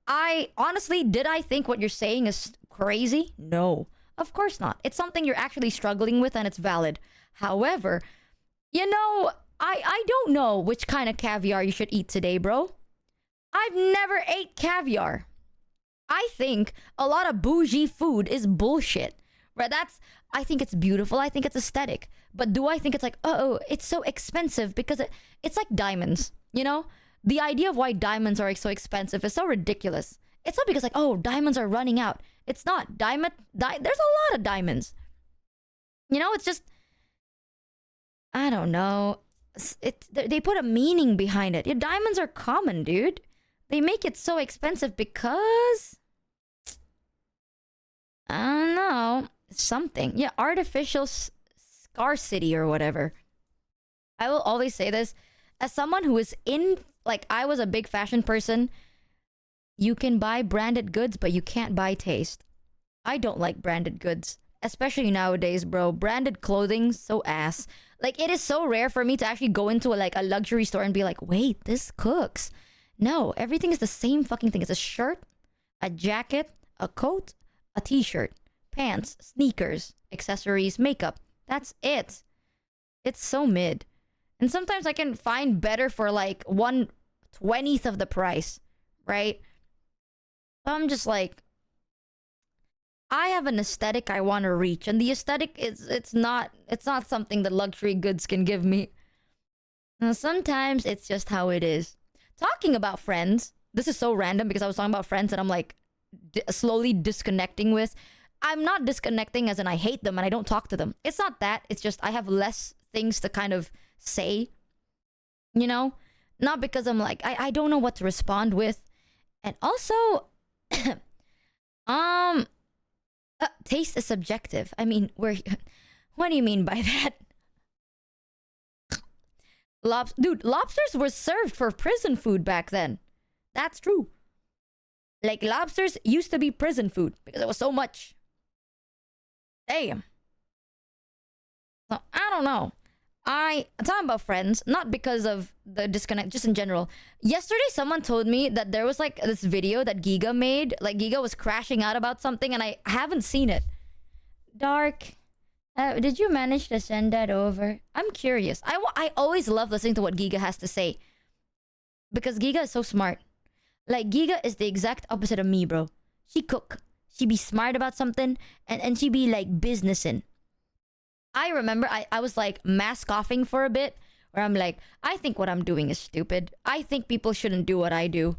Did I think what you're saying is crazy? No, of course not. It's something you're actually struggling with, and it's valid. However, you know, I don't know which kind of caviar you should eat today, bro. I've never ate caviar. I think a lot of bougie food is bullshit. Right? I think it's beautiful. I think it's aesthetic. But do I think it's like, oh, it's so expensive because it's like diamonds, you know? The idea of why diamonds are so expensive is so ridiculous. It's not because like, oh, diamonds are running out. It's not. There's a lot of diamonds. You know, it's just, I don't know. They put a meaning behind it. Yeah, diamonds are common, dude. They make it so expensive because, I don't know, something. Yeah, artificial scarcity or whatever. I will always say this. As someone who is I was a big fashion person, you can buy branded goods, but you can't buy taste. I don't like branded goods. Especially nowadays, bro. Branded clothing, so ass. Like, it is so rare for me to actually go into a luxury store and be like, wait, this cooks. No, everything is the same fucking thing. It's a shirt, a jacket, a coat, a t-shirt, pants, sneakers, accessories, makeup. That's it. It's so mid. And sometimes I can find better for like 1/20th of the price, right? So I'm just like, I have an aesthetic I want to reach, and the aesthetic it's not something that luxury goods can give me. Now, sometimes it's just how it is. Talking about friends, this is so random because I was talking about friends that I'm like slowly disconnecting with. I'm not disconnecting as in I hate them and I don't talk to them. It's not that. It's just I have less things to kind of say, you know? Not because I'm like, I don't know what to respond with. And also, taste is subjective. I mean, what do you mean by that? Dude, lobsters were served for prison food back then. That's true. Like, lobsters used to be prison food because it was so much. Damn. So, I don't know. I'm talking about friends, not because of the disconnect, just in general. Yesterday, someone told me that there was like this video that Giga made. Like Giga was crashing out about something, and I haven't seen it. Dark, did you manage to send that over? I'm curious. I always love listening to what Giga has to say. Because Giga is so smart. Like, Giga is the exact opposite of me, bro. She cook. She be smart about something, and she be like businessing. I remember I was like mask offing for a bit, where I'm like, I think what I'm doing is stupid. I think people shouldn't do what I do.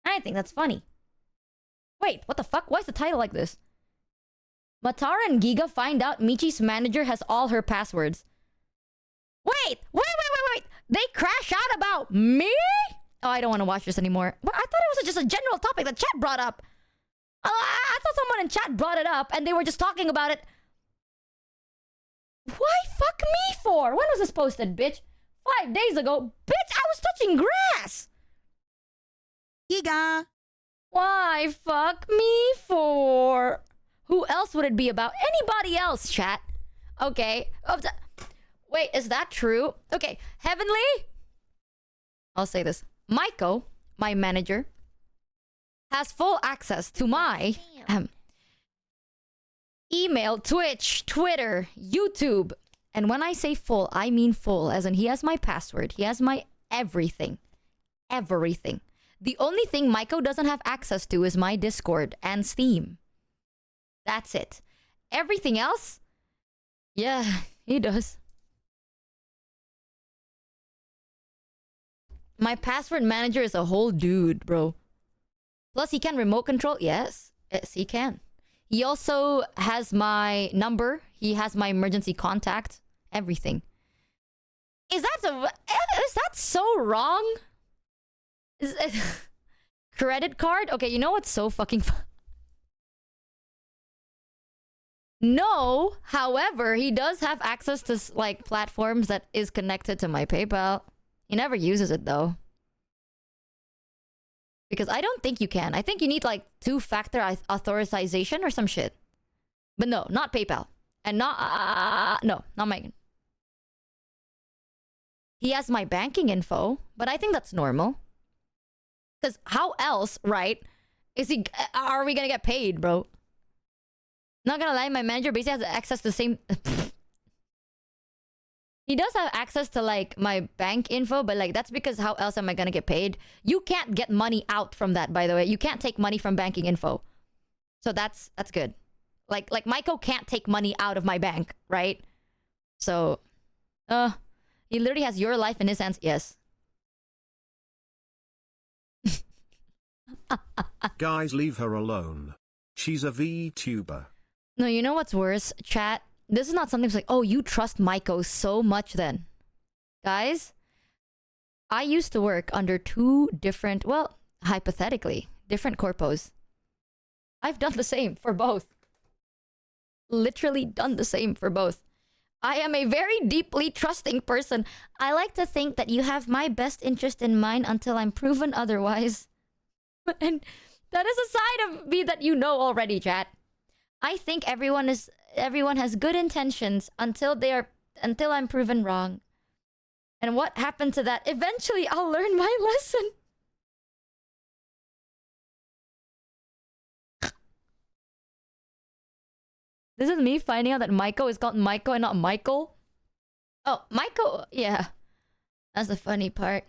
I think that's funny. Wait, what the fuck? Why is the title like this? Matara and Giga find out Michi's manager has all her passwords. Wait! They crash out about me? Oh, I don't want to watch this anymore. But I thought it was just a general topic that chat brought up. I thought someone in chat brought it up and they were just talking about it. Why fuck me for? When was this posted, bitch? 5 days ago. Bitch, I was touching grass. Giga. Why fuck me for? Who else would it be about? Anybody else, chat. Okay. Wait, is that true? Okay, Heavenly? I'll say this. Maiko, my manager, has full access to my email, Twitch, Twitter, YouTube. And when I say full, I mean full. As in, he has my password. He has my everything. Everything. The only thing Maiko doesn't have access to is my Discord and Steam. That's it. Everything else? Yeah, he does. My password manager is a whole dude, bro. Plus, he can remote control. Yes, he can. He also has my number. He has my emergency contact. Everything. Is that so wrong? Credit card? Okay, you know what's so fucking No, however, he does have access to like platforms that is connected to my PayPal. He never uses it though. Because I don't think you can. I think you need like 2-factor authorization or some shit. But no, not PayPal. And not Megan. He has my banking info, but I think that's normal. Because how else, right, are we gonna get paid, bro? Not gonna lie, my manager basically has access to the same... He does have access to like my bank info, but like that's because how else am I gonna get paid? You can't get money out from that, by the way. You can't take money from banking info. So that's good. Like Maiko can't take money out of my bank, right? So he literally has your life in his hands. Yes. Guys, leave her alone. She's a VTuber. No, you know what's worse, chat? This is not something that's like, oh, you trust Maiko so much then. Guys, I used to work under 2 different, well, hypothetically, different corpos. I've done the same for both. Literally done the same for both. I am a very deeply trusting person. I like to think that you have my best interest in mind until I'm proven otherwise. And that is a side of me that you know already, chat. I think everyone has good intentions until I'm proven wrong. And what happened to that? Eventually, I'll learn my lesson. This is me finding out that Maiko is called Maiko and not Michael. Oh, Maiko, yeah. That's the funny part.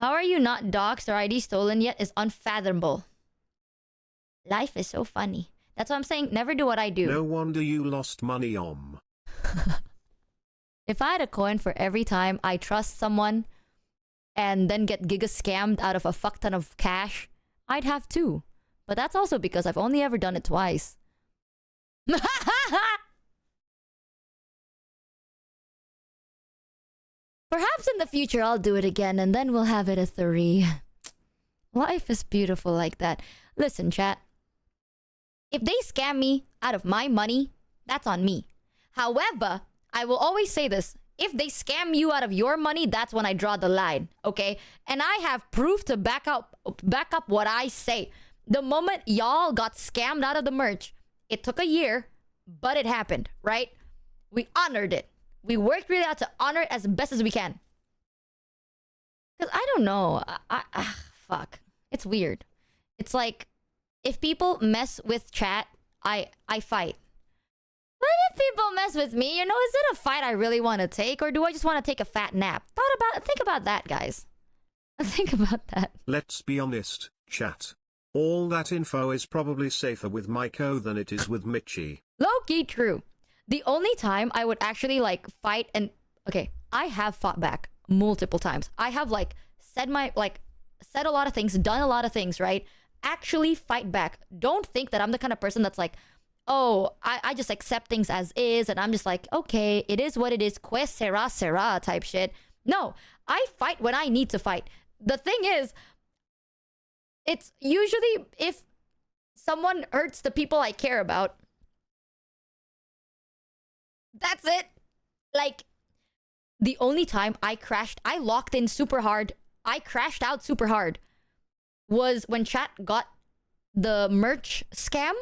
How are you not doxxed or ID stolen yet is unfathomable. Life is so funny. That's what I'm saying. Never do what I do. No wonder you lost money on. If I had a coin for every time I trust someone and then get giga scammed out of a fuck ton of cash, I'd have 2. But that's also because I've only ever done it twice. Perhaps in the future I'll do it again and then we'll have it a 3. Life is beautiful like that. Listen, chat. If they scam me out of my money, that's on me. However, I will always say this. If they scam you out of your money, that's when I draw the line, okay? And I have proof to back up what I say. The moment y'all got scammed out of the merch, it took a year, but it happened, right? We honored it. We worked really hard to honor it as best as we can. Because I don't know. Fuck. It's weird. It's like, if people mess with chat, I fight. But if people mess with me, is it a fight I really want to take? Or do I just want to take a fat nap? Think about that, guys. Think about that. Let's be honest, chat. All that info is probably safer with Maiko than it is with Michi. Low-key true. The only time I would actually fight and... Okay, I have fought back multiple times. I have said a lot of things, done a lot of things, right? Actually fight back. Don't think that I'm the kind of person that's like, oh, I just accept things as is and I'm just like, okay, it is what it is, que sera type shit. No, I fight when I need to fight. The thing is, it's usually if someone hurts the people I care about. That's it. The only time I locked in super hard, I crashed out super hard, was when chat got the merch scam.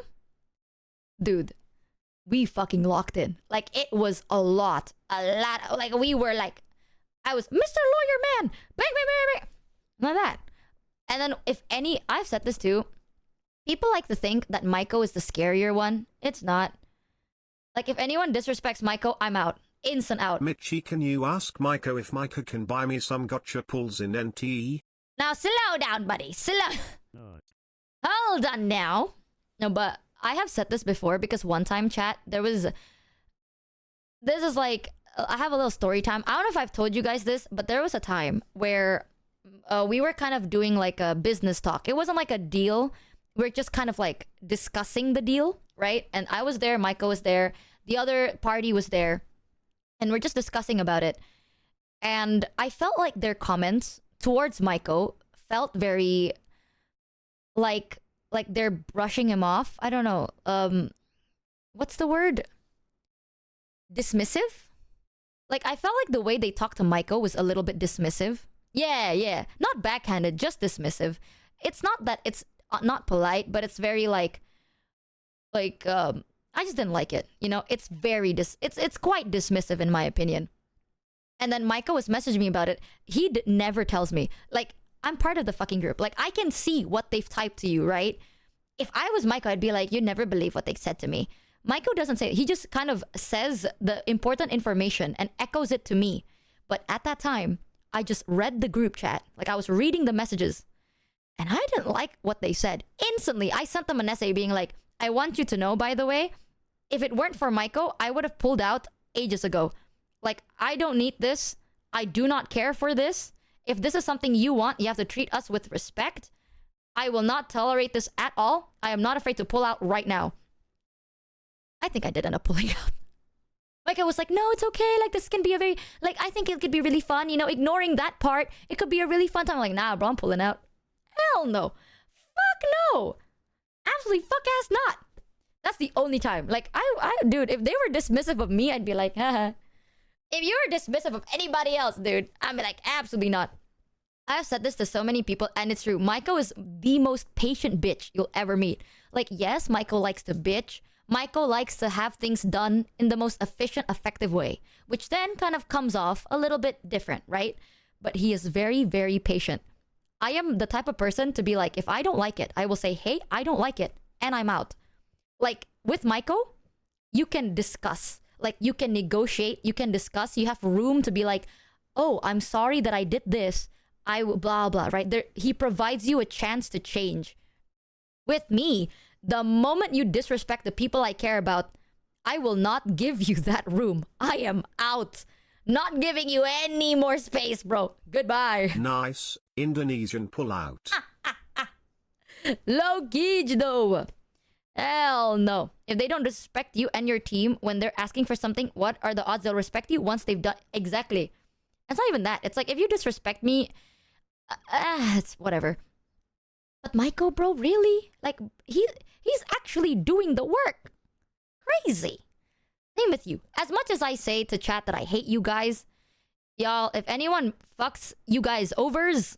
Dude, we fucking locked in. It was a lot. We were I was Mr. Lawyer Man. Bang, bang, bang, bang. Like that. And then I've said this too. People like to think that Maiko is the scarier one. It's not. If anyone disrespects Maiko, I'm out. Instant out. Michi, can you ask Maiko if Maiko can buy me some gotcha pulls in NTE? Now slow down, buddy. Hold on now. No, but I have said this before because one time, chat, I have a little story time. I don't know if I've told you guys this, but there was a time where we were kind of doing a business talk. It wasn't a deal. We were just kind of discussing the deal, right? And I was there, Maiko was there, the other party was there, and we're just discussing about it. And I felt like their comments towards Maiko felt very like they're brushing him off. I don't know. What's the word? Dismissive? I felt like the way they talked to Maiko was a little bit dismissive. Yeah. Not backhanded, just dismissive. It's not that it's not polite, but it's very I just didn't like it. It's very it's quite dismissive in my opinion. And then Maiko was messaging me about it. He never tells me. I'm part of the fucking group. I can see what they've typed to you, right? If I was Maiko, I'd be like, you'd never believe what they said to me. Maiko doesn't say it. He just kind of says the important information and echoes it to me. But at that time, I just read the group chat. I was reading the messages. And I didn't like what they said. Instantly, I sent them an essay being like, I want you to know, by the way, if it weren't for Maiko, I would have pulled out ages ago. I don't need this. I do not care for this. If this is something you want, you have to treat us with respect. I will not tolerate this at all. I am not afraid to pull out right now. I think I did end up pulling out. I was like, no, it's okay. This can be a very... I think it could be really fun. Ignoring that part, it could be a really fun time. Nah, bro, I'm pulling out. Hell no. Fuck no. Absolutely fuck ass not. That's the only time. Dude, if they were dismissive of me, I'd be like, haha. If you were dismissive of anybody else, dude, I'd be like, absolutely not. I've said this to so many people, and it's true. Maiko is the most patient bitch you'll ever meet. Yes, Maiko likes to bitch. Maiko likes to have things done in the most efficient, effective way, which then kind of comes off a little bit different, right? But he is very, very patient. I am the type of person to be like, if I don't like it, I will say, hey, I don't like it, and I'm out. With Maiko, you can discuss. You can negotiate, you can discuss. You have room to be like, oh, I'm sorry that I did this. I will blah, blah, right? He provides you a chance to change. With me, the moment you disrespect the people I care about, I will not give you that room. I am out. Not giving you any more space, bro. Goodbye. Nice Indonesian pullout. Low gauge though. Hell no. If they don't respect you and your team when they're asking for something, what are the odds they'll respect you once they've done... Exactly. It's not even that. It's if you disrespect me, it's whatever. But Maiko, bro, really? He's actually doing the work. Crazy. Same with you. As much as I say to chat that I hate you guys, y'all, if anyone fucks you guys overs,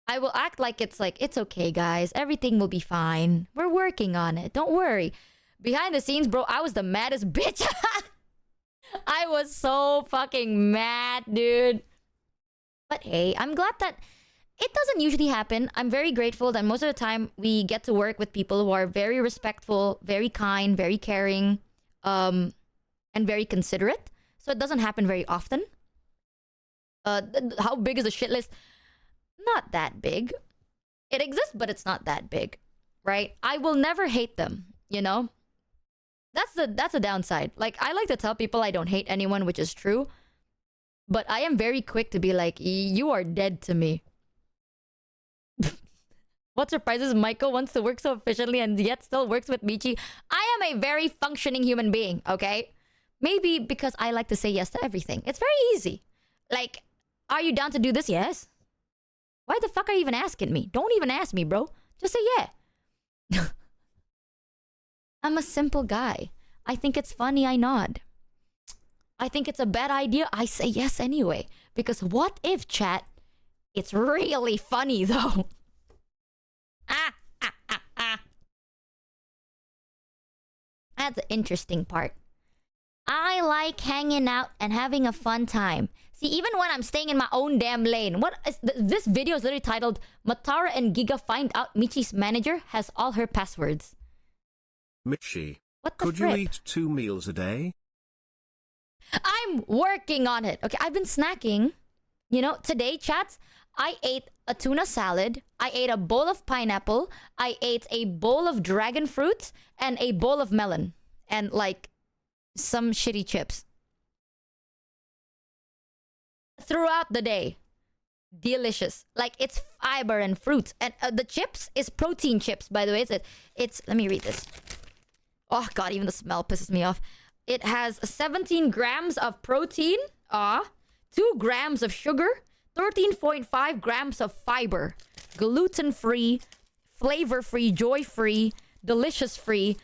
I will act like it's okay, guys. Everything will be fine. We're working on it. Don't worry. Behind the scenes, bro, I was the maddest bitch. I was so fucking mad, dude. But hey, I'm glad that it doesn't usually happen. I'm very grateful that most of the time we get to work with people who are very respectful, very kind, very caring, and very considerate. So it doesn't happen very often. How big is the shit list? Not that big. It exists, but it's not that big, right? I will never hate them, you know? That's a downside. Like, I like to tell people I don't hate anyone, which is true. But I am very quick to be like, you are dead to me. What surprises Michael wants to work so efficiently and yet still works with Michi? I am a very functioning human being, okay? Maybe because I like to say yes to everything. It's very easy. Like, are you down to do this? Yes. Why the fuck are you even asking me? Don't even ask me, bro. Just say yeah. I'm a simple guy. I think it's funny, I nod. I think it's a bad idea, I say yes anyway. Because what if, chat, it's really funny though? That's the interesting part. I like hanging out and having a fun time. See, even when I'm staying in my own damn lane. What is this video is literally titled, Matara and Giga find out Michi's manager has all her passwords. Michi, what the could frick? you eat 2 meals a day? I'm working on it. Okay, I've been snacking. You know, today, chats, I ate a tuna salad. I ate a bowl of pineapple. I ate a bowl of dragon fruit and a bowl of melon. And like some shitty chips. Throughout the day. Delicious. Like, it's fiber and fruits. And the chips is protein chips, by the way. It's let me read this. Oh god, even the smell pisses me off. It has 17 grams of protein, 2 grams of sugar, 13.5 grams of fiber, gluten-free, flavor-free, joy-free, delicious-free,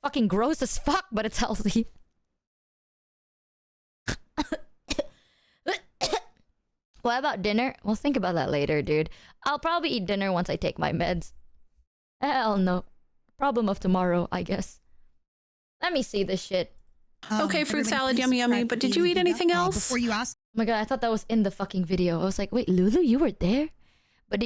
fucking gross as fuck, but it's healthy. What about dinner? We'll think about that later, dude. I'll probably eat dinner once I take my meds. Hell no. Problem of tomorrow, I guess. Let me see this shit. Okay, fruit salad, yummy, yummy. But did you eat anything else? Before you ask. Oh my god, I thought that was in the fucking video. I was like, wait, Lulu, you were there? But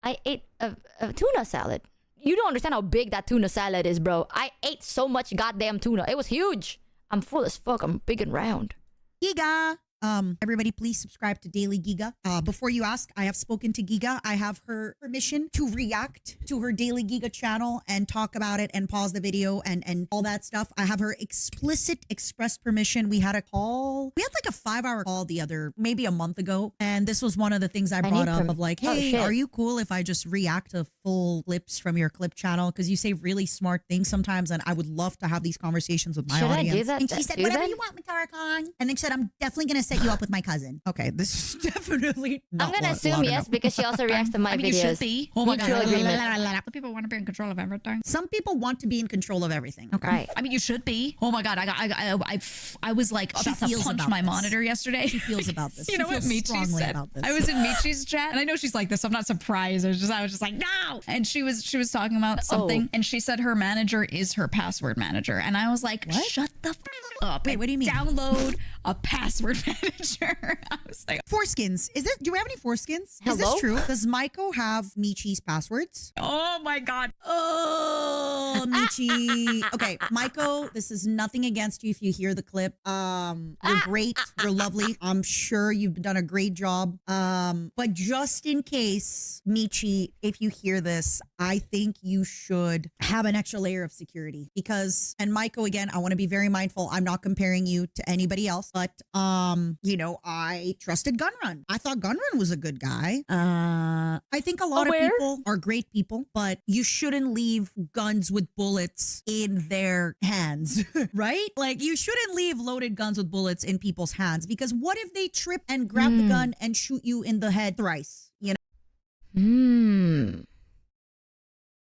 I ate a tuna salad. You don't understand how big that tuna salad is, bro. I ate so much goddamn tuna. It was huge. I'm full as fuck. I'm big and round. Giga. Everybody please subscribe to Daily Giga. Before you ask, I have spoken to Giga. I have her permission to react to her Daily Giga channel and talk about it and pause the video and all that stuff. I have her explicit express permission. We had a call. We had like a 5-hour call maybe a month ago. And this was one of the things I brought up of like, hey, are you cool if I just react to full clips from your clip channel? Because you say really smart things sometimes and I would love to have these conversations with my audience. I do that? And she said, whatever you want, Matara-con. And then she said, I'm definitely going to set you up with my cousin. Okay, this is definitely not I'm gonna assume yes because she also reacts to my videos. You should be. Oh my Mutual agreement. Some people want to be in control of everything. Some people want to be in control of everything. Okay. Right. I mean, you should be. Oh my god, I was like about to punch my monitor yesterday. She feels about this. You know what Michi said? I was in Michi's chat, and I know she's like this. So I'm not surprised. I was just like, no. And she was talking about something, and she said her manager is her password manager, and I was like, what? Shut the up. Wait, what do you mean? Download a password manager. I was like, foreskins. Do we have any foreskins? Hello? Is this true? Does Maiko have Michi's passwords? oh my god. Oh, Michi. Okay, Maiko, this is nothing against you if you hear the clip. You're great. You're lovely. I'm sure you've done a great job. But just in case, Michi, if you hear this, I think you should have an extra layer of security because, and Maiko, again, I want to be very mindful. I'm not comparing you to anybody else, but, I trusted Gunrun. I thought Gunrun was a good guy. I think a lot of people are great people, but you shouldn't leave guns with bullets in their hands, right? Like you shouldn't leave loaded guns with bullets in people's hands because what if they trip and grab the gun and shoot you in the head thrice, you know?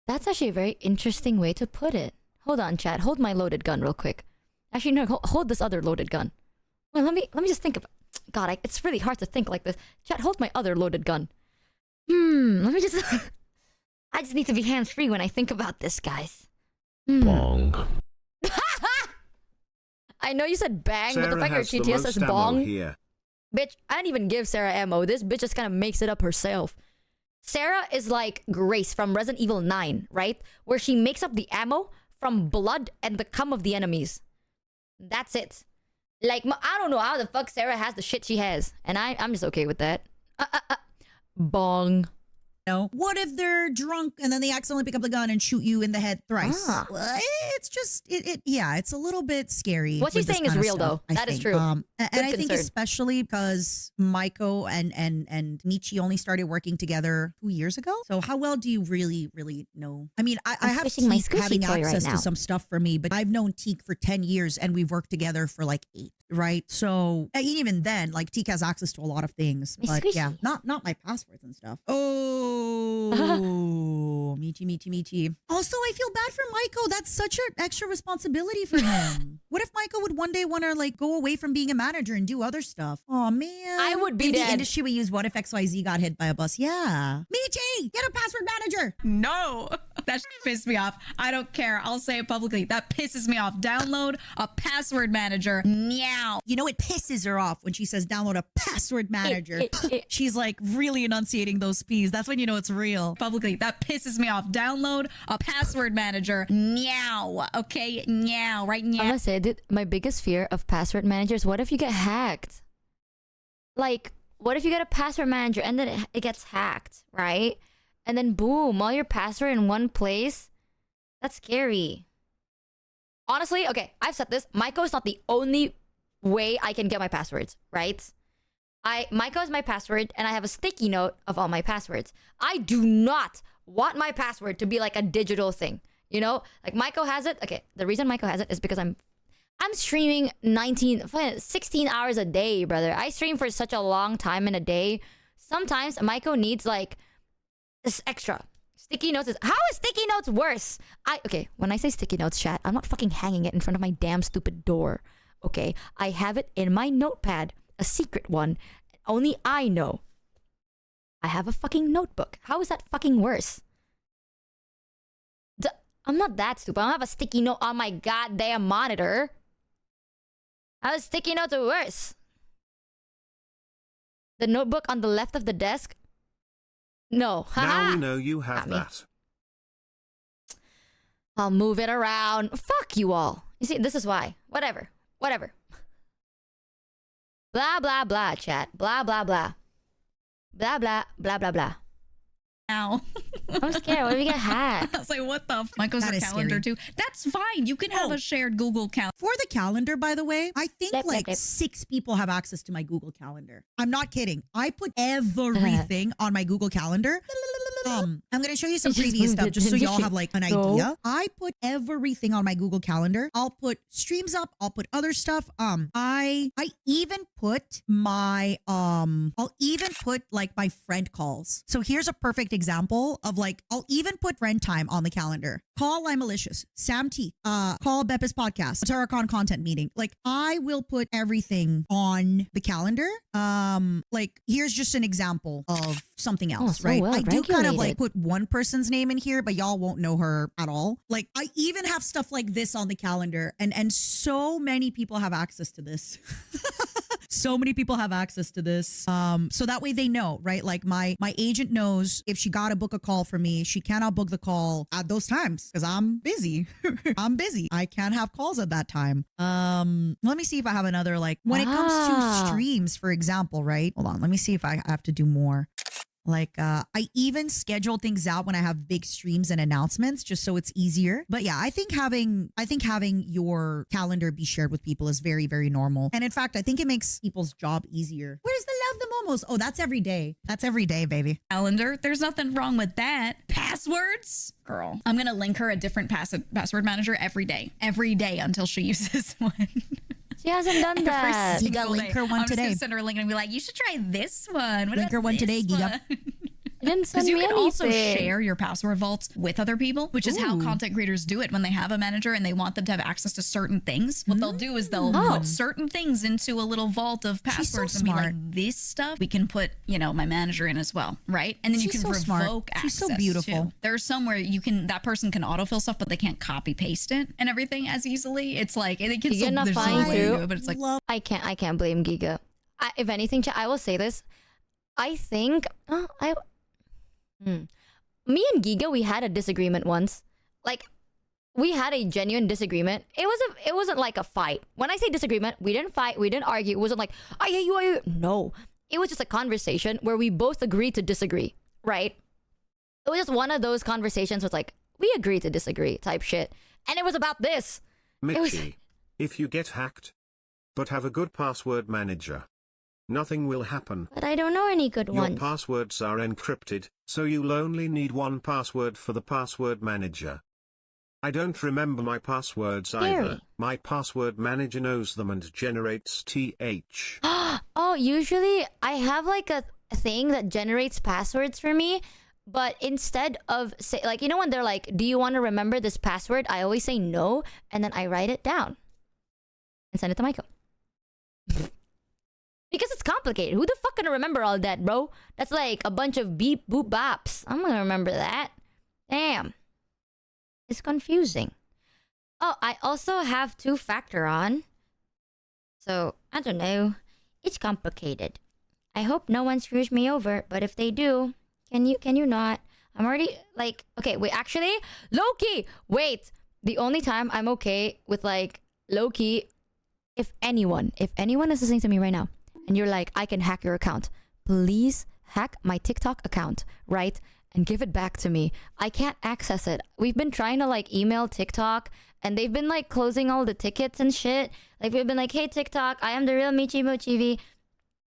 That's actually a very interesting way to put it. Hold on, chat. Hold my loaded gun real quick. Actually, no, hold this other loaded gun. Well, let me just think of. God, it's really hard to think like this. Chat, hold my other loaded gun. Let me just. I just need to be hands-free when I think about this, guys. Bong. I know you said bang, but the Sarah fact your has the TTS most says ammo bong. here. Bitch, I didn't even give Sarah ammo. This bitch just kind of makes it up herself. Sarah is like Grace from Resident Evil 9, right? Where she makes up the ammo from blood and the cum of the enemies. That's it. Like, I don't know how the fuck Sarah has the shit she has. And I'm just okay with that. Bong. No. What if they're drunk and then they accidentally pick up the gun and shoot you in the head thrice? Well, it's just, yeah, it's a little bit scary. What she's saying is real, though. That is true. And I think concern. especially because Maiko and Michi only started working together 2 years ago. So how well do you really know? I mean, I have squishing my Teak having squishy toy access right now. to some stuff for me, but I've known Teak for 10 years and we've worked together for like 8, right? So even then, like Teak has access to a lot of things. My But squishy. yeah, not my passwords and stuff. Oh, Michi. Also, I feel bad for Maiko. That's such an extra responsibility for him. What if Maiko would one day want to like go away from being a manager and do other stuff? Oh man, I would be in dead. the industry. We use what if XYZ got hit by a bus? Yeah, Michi, get a password manager. No, that shit pissed me off. I don't care. I'll say it publicly. That pisses me off. Download a password manager. Meow. You know, it pisses her off when she says download a password manager. She's like really enunciating those P's. That's when you know it's real. Publicly, that pisses me off. Download a password manager. Meow. Okay, meow. Right I'm now. gonna say that my biggest fear of password managers, what if you get hacked? Like, what if you get a password manager and then it gets hacked, right? And then boom, all your password in one place? That's scary. Honestly, okay, I've said this. Maiko is not the only way I can get my passwords, right? Maiko is my password and I have a sticky note of all my passwords. I do not want my password to be like a digital thing. You know, like Maiko has it. Okay, the reason Maiko has it is because I'm streaming 16 hours a day, brother. I stream for such a long time in a day. Sometimes Maiko needs like this extra. Sticky notes how is sticky notes worse? Okay, when I say sticky notes, chat, I'm not fucking hanging it in front of my damn stupid door. Okay, I have it in my notepad, a secret one. Only I know. I have a fucking notebook. How is that fucking worse? I'm not that stupid. I don't have a sticky note on my goddamn monitor. How is sticky notes are worse? The notebook on the left of the desk? No. Now we know you have that. I'll move it around. Fuck you all. You see, this is why. Whatever. Blah, blah, blah, chat. Blah, blah, blah. Blah, blah, blah, blah, blah. Ow. I'm scared. What if we get hacked? I was like, what the f? Maiko's That a is calendar scary. too. That's fine. You can have a shared Google calendar. For the calendar, by the way, I think Lep, like lep, lep. 6 people have access to my Google Calendar. I'm not kidding. I put everything on my Google Calendar. I'm going to show you some It just previous moved stuff it, just so didn't y'all you? have like an No. idea. I put everything on my Google Calendar. I'll put streams up. I'll put other stuff. I even put my I'll even put like my friend calls. So here's a perfect example of like I'll even put friend time on the calendar. Call I'm Malicious, Sam T, call Beppis Podcast, Terracon content meeting. Like I will put everything on the calendar. Like here's just an example of something else, so right? well I do kind of like regulated. put one person's name in here, but y'all won't know her at all. Like I even have stuff like this on the calendar, and so many people have access to this. So many people have access to this. So that way they know, right? Like my agent knows if she got to book a call for me, she cannot book the call at those times because I'm busy. I'm busy. I can't have calls at that time. Let me see if I have another like when it comes to streams, for example, right? Hold on. Let me see if I have to do more. Like I even schedule things out when I have big streams and announcements just so it's easier. But yeah, I think having your calendar be shared with people is very, very normal. And in fact, I think it makes people's job easier. Where's the love the momos? Oh, that's every day. That's every day, baby. Calendar. There's nothing wrong with that. Passwords? Girl. I'm going to link her a different password manager every day until she uses one. She hasn't done that. You got link her one I'm today. just gonna send her a link and be like, you should try this one. What Link her about one today, this Giga. one? didn't send Because you me can also anything. share your password vaults with other people, which is how content creators do it when they have a manager and they want them to have access to certain things. What they'll do is they'll put certain things into a little vault of passwords and be like, this stuff we can put, you know, my manager in as well, right? And then you can revoke access. She's so beautiful. Too. There's somewhere you can, that person can autofill stuff, but they can't copy paste it and everything as easily. It's like, it can still, there's no way to do it, but it's like, I can't blame Giga. If anything, I will say this. I think me and Giga, we had a disagreement once. Like, we had a genuine disagreement. It wasn't like a fight. When I say disagreement, we didn't fight, we didn't argue. It wasn't like, I hate you, I hate you. No. It was just a conversation where we both agreed to disagree, right? It was just one of those conversations with like, we agree to disagree type shit. And it was about this. Michi, if you get hacked, but have a good password manager, nothing will happen. But I don't know any good Your ones. passwords are encrypted, so you'll only need one password for the password manager. I don't remember my passwords either. My password manager knows them and generates TH. Oh, usually I have like a thing that generates passwords for me, but instead of say, like, you know when they're like, do you want to remember this password? I always say no, and then I write it down and send it to Michael. Because it's complicated. Who the fuck gonna remember all that, bro? That's like a bunch of beep boop bops. I'm gonna remember that. Damn. It's confusing. Oh, I also have two-factor on. So, I don't know. It's complicated. I hope no one screws me over, but if they do, can you not? I'm already like, okay, wait, actually, low-key, wait. The only time I'm okay with like low-key, if anyone is listening to me right now, and you're like, I can hack your account, please hack my TikTok account, right? And give it back to me. I can't access it. We've been trying to like email TikTok and they've been like closing all the tickets and shit. Like we've been like, hey TikTok, I am the real Michi Mochievee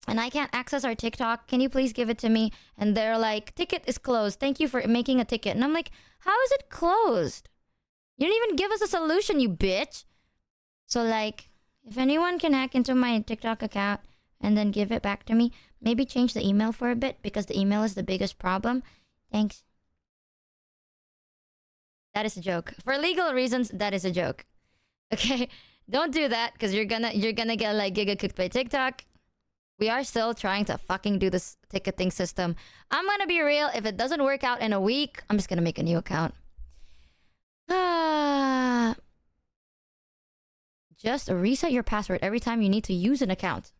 and I can't access our TikTok. Can you please give it to me? And they're like, ticket is closed. Thank you for making a ticket. And I'm like, how is it closed? You didn't even give us a solution, you bitch. So like, if anyone can hack into my TikTok account and then give it back to me, maybe change the email for a bit because the email is the biggest problem. Thanks. That is a joke. For legal reasons, that is a joke. Okay? Don't do that because you're gonna get like giga cooked by TikTok. We are still trying to fucking do this ticketing system. I'm gonna be real. If it doesn't work out in a week, I'm just gonna make a new account. Just reset your password every time you need to use an account.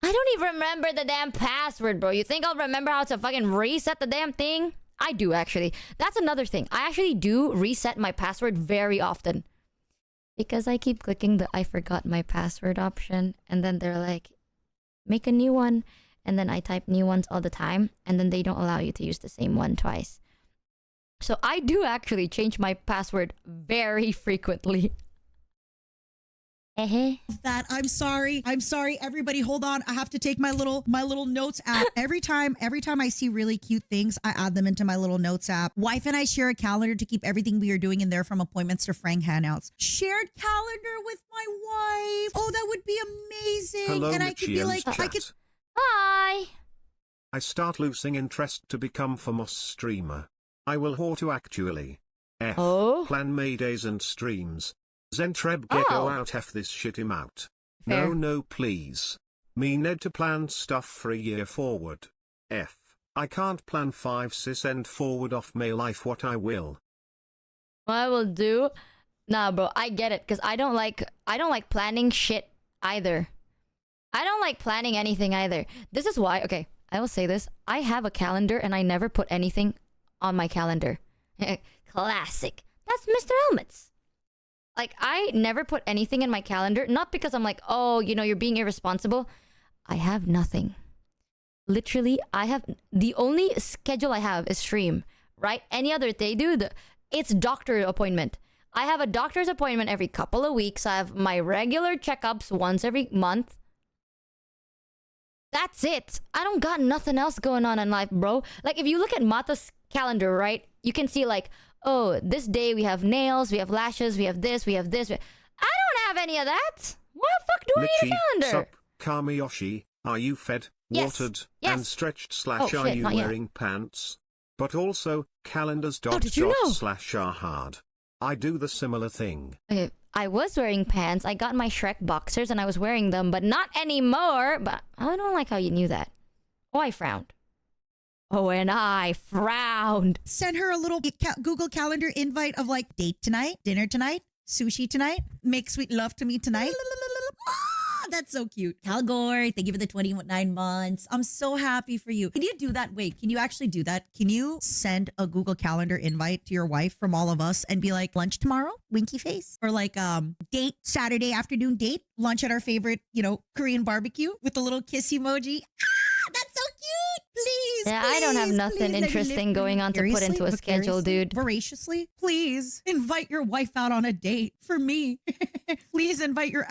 I don't even remember the damn password, bro. You think I'll remember how to fucking reset the damn thing? I do, actually. That's another thing. I actually do reset my password very often. Because I keep clicking the I forgot my password option. And then they're like, make a new one. And then I type new ones all the time. And then they don't allow you to use the same one twice. So I do actually change my password very frequently. That I'm sorry. Everybody, hold on. I have to take my little notes app. Every time I see really cute things, I add them into my little notes app. Wife and I share a calendar to keep everything we are doing in there, from appointments to Frank hangouts. Shared calendar with my wife. Oh, that would be amazing. Hello, and I could be like, chat. I could. Hi. I start losing interest to become famous streamer. I will whore to actually. Plan Maydays and streams. Zentreb gecko out F this shit him out. Fair. No please. Me need to plan stuff for a year forward. F. I can't plan 5 sis and forward off my life what I will. What I will do? Nah, bro, I get it, because I don't like planning shit either. I don't like planning anything either. This is why, okay, I will say this. I have a calendar and I never put anything on my calendar. Classic. That's Mr. Helmets. Like, I never put anything in my calendar, not because I'm like, oh, you know, you're being irresponsible. I have nothing. Literally, I have, the only schedule I have is stream, right? Any other day, dude, it's doctor appointment. I have a doctor's appointment every couple of weeks. I have my regular checkups once every month. That's it. I don't got nothing else going on in life, bro. Like, if you look at Mata's calendar, right? You can see like, oh, this day we have nails, we have lashes, we have this, we have this. I don't have any of that. Why the fuck do I need a calendar? Sup, Kamiyoshi, Are you fed, Yes. watered, Yes. and stretched / Oh, are shit, you not yet. wearing pants? But also, calendars did you know? / are hard. I do the similar thing. Okay, I was wearing pants. I got my Shrek boxers and I was wearing them, but not anymore. But I don't like how you knew that. Oh, I frowned. Oh, and I frowned. Send her a little Google Calendar invite of like date tonight, dinner tonight, sushi tonight, make sweet love to me tonight. Ah, that's so cute. Calgore, thank you for the 29 months. I'm so happy for you. Can you do that? Wait, can you actually do that? Can you send a Google Calendar invite to your wife from all of us and be like, lunch tomorrow, winky face? Or like date, Saturday afternoon date, lunch at our favorite, Korean barbecue with the little kiss emoji. Ah, that's so cute. Please, Yeah, I don't have please, nothing please, let me interesting live going on to put into a vicariously, schedule, dude. Voraciously, please invite your wife out on a date for me. Please invite your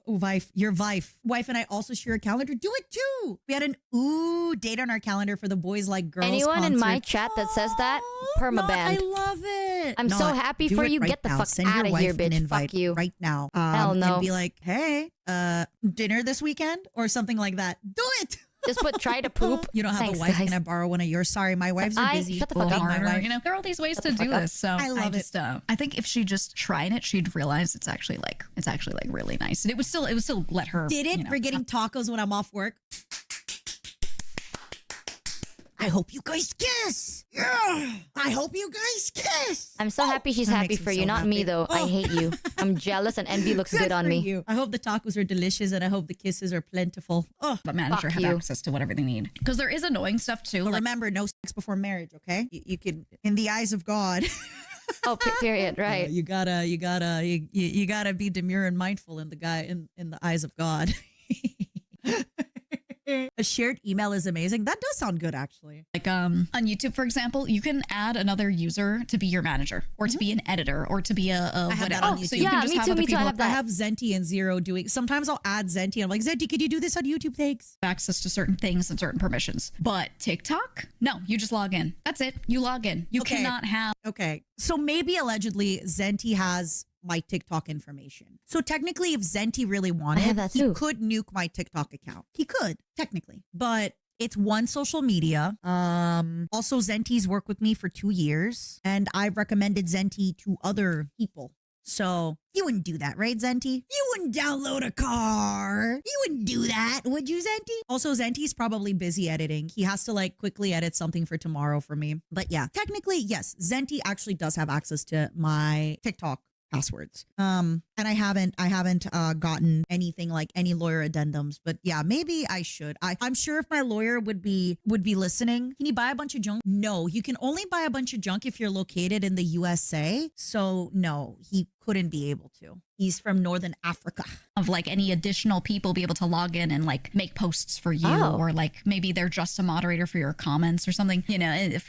wife and I also share a calendar. Do it too. We had an date on our calendar for the Boys Like Girls Anyone in my concert. chat that says that, permaband. I love it. I'm so happy do for it you. right Get the now. fuck Send out your of wife here, an bitch. invite Fuck you. right now. Hell no. And be like, hey, dinner this weekend or something like that. Do it. Just put try to poop. You don't have Thanks, a wife. guys. Can I borrow one of yours? Sorry, my wives are busy. Shut the fuck up. My wife. There are all these ways Shut to the do fuck up. this. So I love it. I think if she just tried it, she'd realize it's actually like really nice. And it would still let her. Did it for getting tacos when I'm off work. I hope you guys kiss. Yeah. I hope you guys kiss. I'm so happy she's that happy makes me for you, so not me happy. though. I Oh. hate you. I'm jealous and envy looks good on for me. you. I hope the tacos are delicious and I hope the kisses are plentiful. Oh, But manager Fuck have you. access to whatever they need. Because there is annoying stuff too. but Like, remember, no sex before marriage. Okay, you can, in the eyes of God. Oh, period. Right. You gotta be demure and mindful in the eyes of God. A shared email is amazing. That does sound good, actually. Like on YouTube, for example, you can add another user to be your manager, or to be an editor, or to be a I have whatever. that on YouTube. So you can just me have too, other me too, I people have that. I have Zenti and Zero doing. Sometimes I'll add Zenti and I'm like, Zenti, could you do this on YouTube? Thanks. have access to certain things and certain permissions. But TikTok, no, you just log in. That's it. You log in. You Okay. cannot have. Okay. So maybe allegedly Zenti has my TikTok information. So technically, if Zenti really wanted, have that he too. could nuke my TikTok account. He could, technically. But it's one social media. Also, Zenti's worked with me for 2 years, and I've recommended Zenti to other people. So you wouldn't do that, right, Zenti? You wouldn't download a car. You wouldn't do that, would you, Zenti? Also, Zenti's probably busy editing. He has to like quickly edit something for tomorrow for me. But yeah, technically, yes, Zenti actually does have access to my TikTok passwords. And I haven't gotten anything like any lawyer addendums, but yeah, maybe I should. I'm sure if my lawyer would be listening. Can you buy a bunch of junk? No, you can only buy a bunch of junk if you're located in the USA. So no, he couldn't be able to. He's from Northern Africa. Of like any additional people be able to log in and like make posts for you, Oh. or like maybe they're just a moderator for your comments or something, for like I don't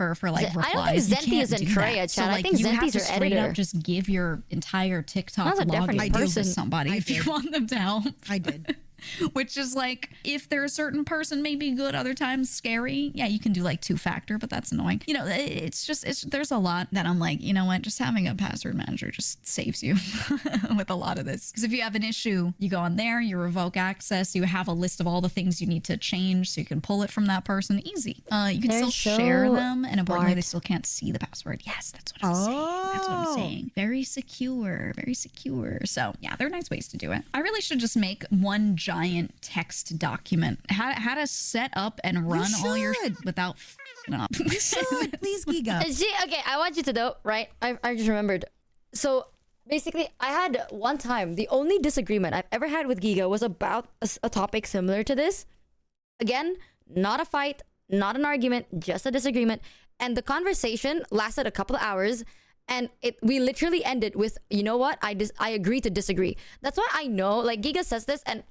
think replies. You Zenti can't is in do Treya, that. So Chad. I like think you have Zenti's to your straight editor. up just give your entire TikTok Sounds a different login person. to somebody I if you did. want them to help. I did. Which is like, if they're a certain person, maybe good, other times scary. Yeah, you can do like 2-factor, but that's annoying. There's a lot that I'm like, you know what, just having a password manager just saves you with a lot of this. Because if you have an issue, you go on there, you revoke access, you have a list of all the things you need to change so you can pull it from that person. Easy. You can They're still share so them, and importantly, they smart. still can't see the password. Yes, that's what I'm saying. That's what I'm saying. Very secure, very secure. So yeah, there are nice ways to do it. I really should just make one giant text document. How to set up and run all your shit without f***ing up. You should. Please, Giga. Okay, I want you to know, right? I just remembered. So basically, I had one time, the only disagreement I've ever had with Giga was about a topic similar to this. Again, not a fight, not an argument, just a disagreement. And the conversation lasted a couple of hours. And we literally ended with, you know what? I agree to disagree. That's why I know, like, Giga says this, and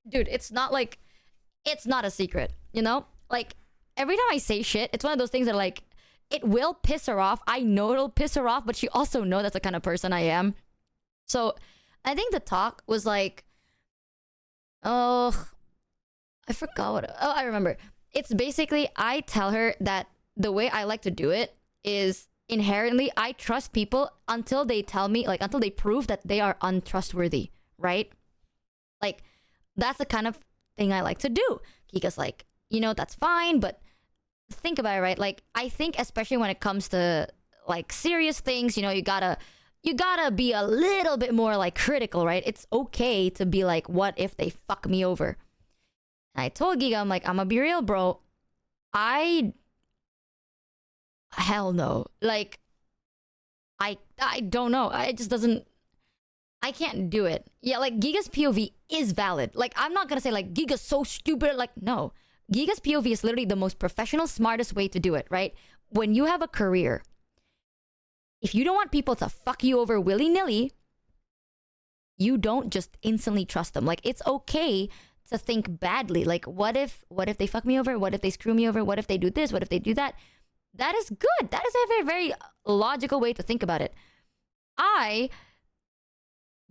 dude, it's not a secret, you know? Like, every time I say shit, it's one of those things that, like, it will piss her off. I know it'll piss her off, but she also knows that's the kind of person I am. So, I think the talk was like, I forgot what. Oh, I remember. It's basically, I tell her that the way I like to do it is inherently, I trust people until they tell me, like, until they prove that they are untrustworthy, right? Like, that's the kind of thing I like to do. Giga's like, that's fine, but think about it, right? Like, I think especially when it comes to like serious things, you gotta be a little bit more like critical, right? It's okay to be like, what if they fuck me over? And I told Giga, I'm like, I'm gonna be real, bro. Hell no. Like, I don't know. I can't do it. Yeah, like Giga's POV is valid. Like, I'm not gonna say like Giga's so stupid. Like, no. Giga's POV is literally the most professional, smartest way to do it, right? When you have a career, if you don't want people to fuck you over willy-nilly, you don't just instantly trust them. Like, it's okay to think badly. Like, what if they fuck me over? What if they screw me over? What if they do this? What if they do that? That is good. That is a very, very logical way to think about it. I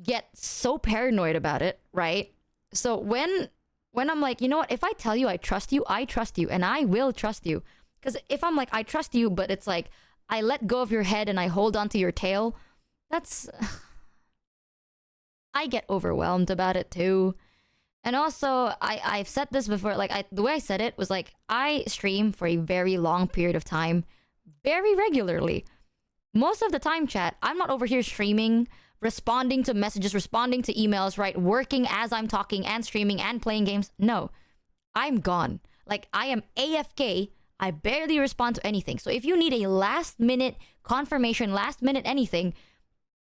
get so paranoid about it, right? So when I'm like, you know what? If I tell you I trust you, and I will trust you. Because if I'm like, I trust you, but it's like, I let go of your head and I hold onto your tail, I get overwhelmed about it too. And also, I've said this before, like, the way I said it was like, I stream for a very long period of time, very regularly. Most of the time, chat, I'm not over here streaming, responding to messages, responding to emails, right? Working as I'm talking and streaming and playing games. No, I'm gone. Like, I am AFK. I barely respond to anything. So if you need a last minute confirmation, last minute anything,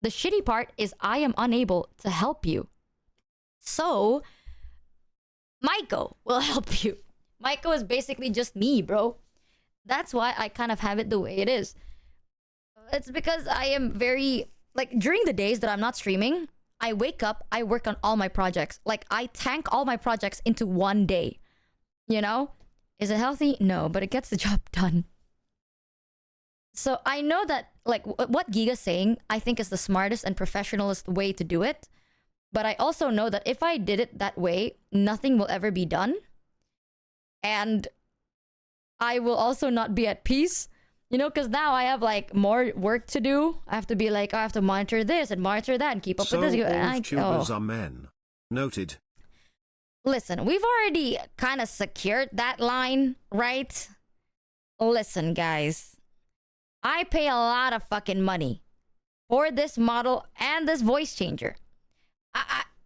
the shitty part is I am unable to help you. So Maiko will help you. Maiko is basically just me, bro. That's why I kind of have it the way it is. It's because I am very, like, during the days that I'm not streaming, I wake up, I work on all my projects. Like, I tank all my projects into one day. Is it healthy? No, but it gets the job done. So I know that, like, what Giga's saying, I think is the smartest and professionalist way to do it. But I also know that if I did it that way, nothing will ever be done. And I will also not be at peace. Because now I have, like, more work to do. I have to be like, I have to monitor this and monitor that and keep up with this. All tubers are men. Noted. Listen, we've already kind of secured that line, right? Listen, guys. I pay a lot of fucking money for this model and this voice changer.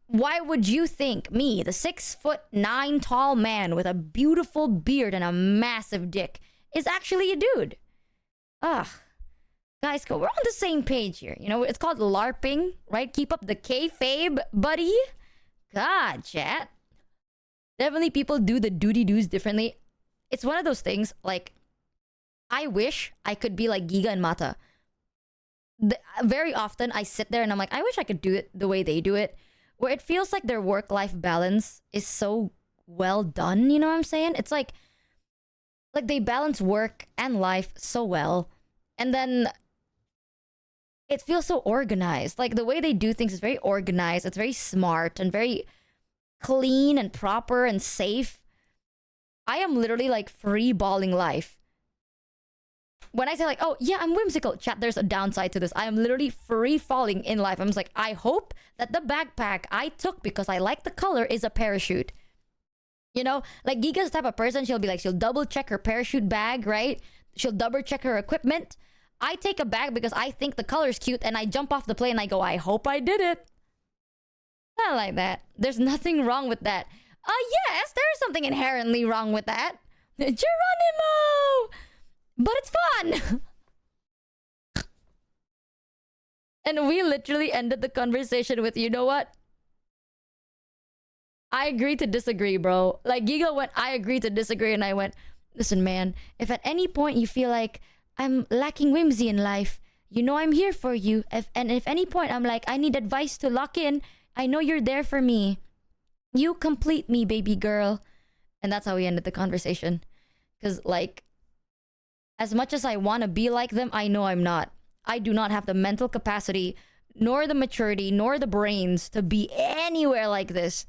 Why would you think me, the 6'9" tall man with a beautiful beard and a massive dick, is actually a dude? Ugh. Guys, we're on the same page here. It's called LARPing, right? Keep up the kayfabe, buddy. God, chat. Definitely people do the doody-doos differently. It's one of those things, like, I wish I could be like Giga and Mata. Very often I sit there and I'm like, I wish I could do it the way they do it. Where it feels like their work-life balance is so well done, you know what I'm saying? It's like they balance work and life so well. And then it feels so organized. Like, the way they do things is very organized. It's very smart and very clean and proper and safe. I am literally like free balling life. When I say like, oh yeah, I'm whimsical, chat, there's a downside to this. I am literally free falling in life. I'm just like, I hope that the backpack I took because I like the color is a parachute. Like Giga's the type of person, she'll be like, she'll double check her parachute bag, right? She'll double check her equipment. I take a bag because I think the color's cute and I jump off the plane and I go, I hope I did it. Not like that. There's nothing wrong with that. Yes, there's something inherently wrong with that. Geronimo! But it's fun! And we literally ended the conversation with, you know what? I agree to disagree, bro. Like, Giga went, I agree to disagree, and I went, listen, man, if at any point you feel like I'm lacking whimsy in life, I'm here for you. If any point I'm like, I need advice to lock in, I know you're there for me. You complete me, baby girl. And that's how we ended the conversation. Because, like, as much as I want to be like them, I know I'm not. I do not have the mental capacity, nor the maturity, nor the brains to be anywhere like this.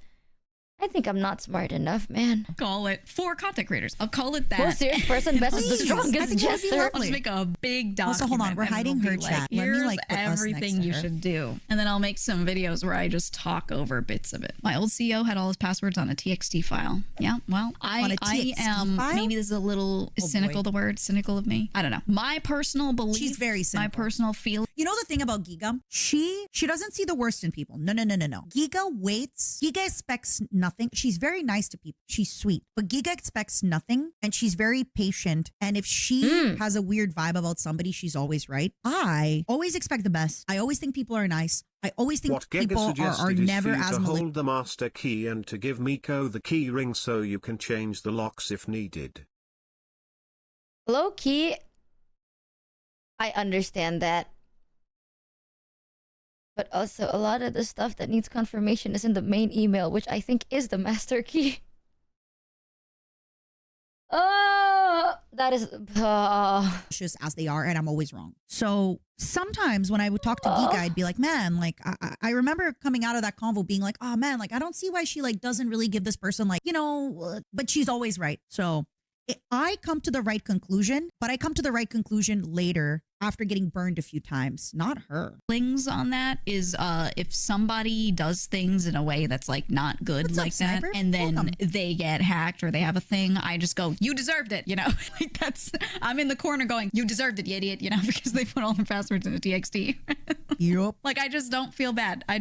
I think I'm not smart enough, man. Call it for content creators. I'll call it that. Most serious person best is the Please. strongest jester. I'll just make a big document. Also, hold on. We're and hiding it'll her be chat. Let me Here's like put us next everything to you her. should do. And then I'll make some videos where I just talk over bits of it. My old CEO had all his passwords on a TXT file. Yeah, well, On a I TXT am, file? maybe this is a little cynical, the word, cynical of me. I don't know. My personal belief. She's very cynical. My personal feeling. You know the thing about Giga? She doesn't see the worst in people. No. Giga waits. Giga expects nothing. She's very nice to people. She's sweet. But Giga expects nothing and she's very patient. And if she has a weird vibe about somebody, she's always right. I always expect the best. I always think people are nice. I always think What Giga people are suggested is never for you as to malicious. hold the master key and to give Miko the key ring so you can change the locks if needed. Low key, I understand that. But also, a lot of the stuff that needs confirmation is in the main email, which I think is the master key. Oh, that is As they are, and I'm always wrong. So sometimes when I would talk to Giga, I'd be like, man, like I remember coming out of that convo being like, oh man, like I don't see why she like doesn't really give this person like, but she's always right. So I come to the right conclusion, but I come to the right conclusion later after getting burned a few times, not her. Feelings on that is if somebody does things in a way that's like not good. What's up, like that, Sniper? and then Welcome. they get hacked or they have a thing, I just go, you deserved it, like I'm in the corner going, you deserved it, you idiot, because they put all their passwords in a TXT. Yep. Like I just don't feel bad. I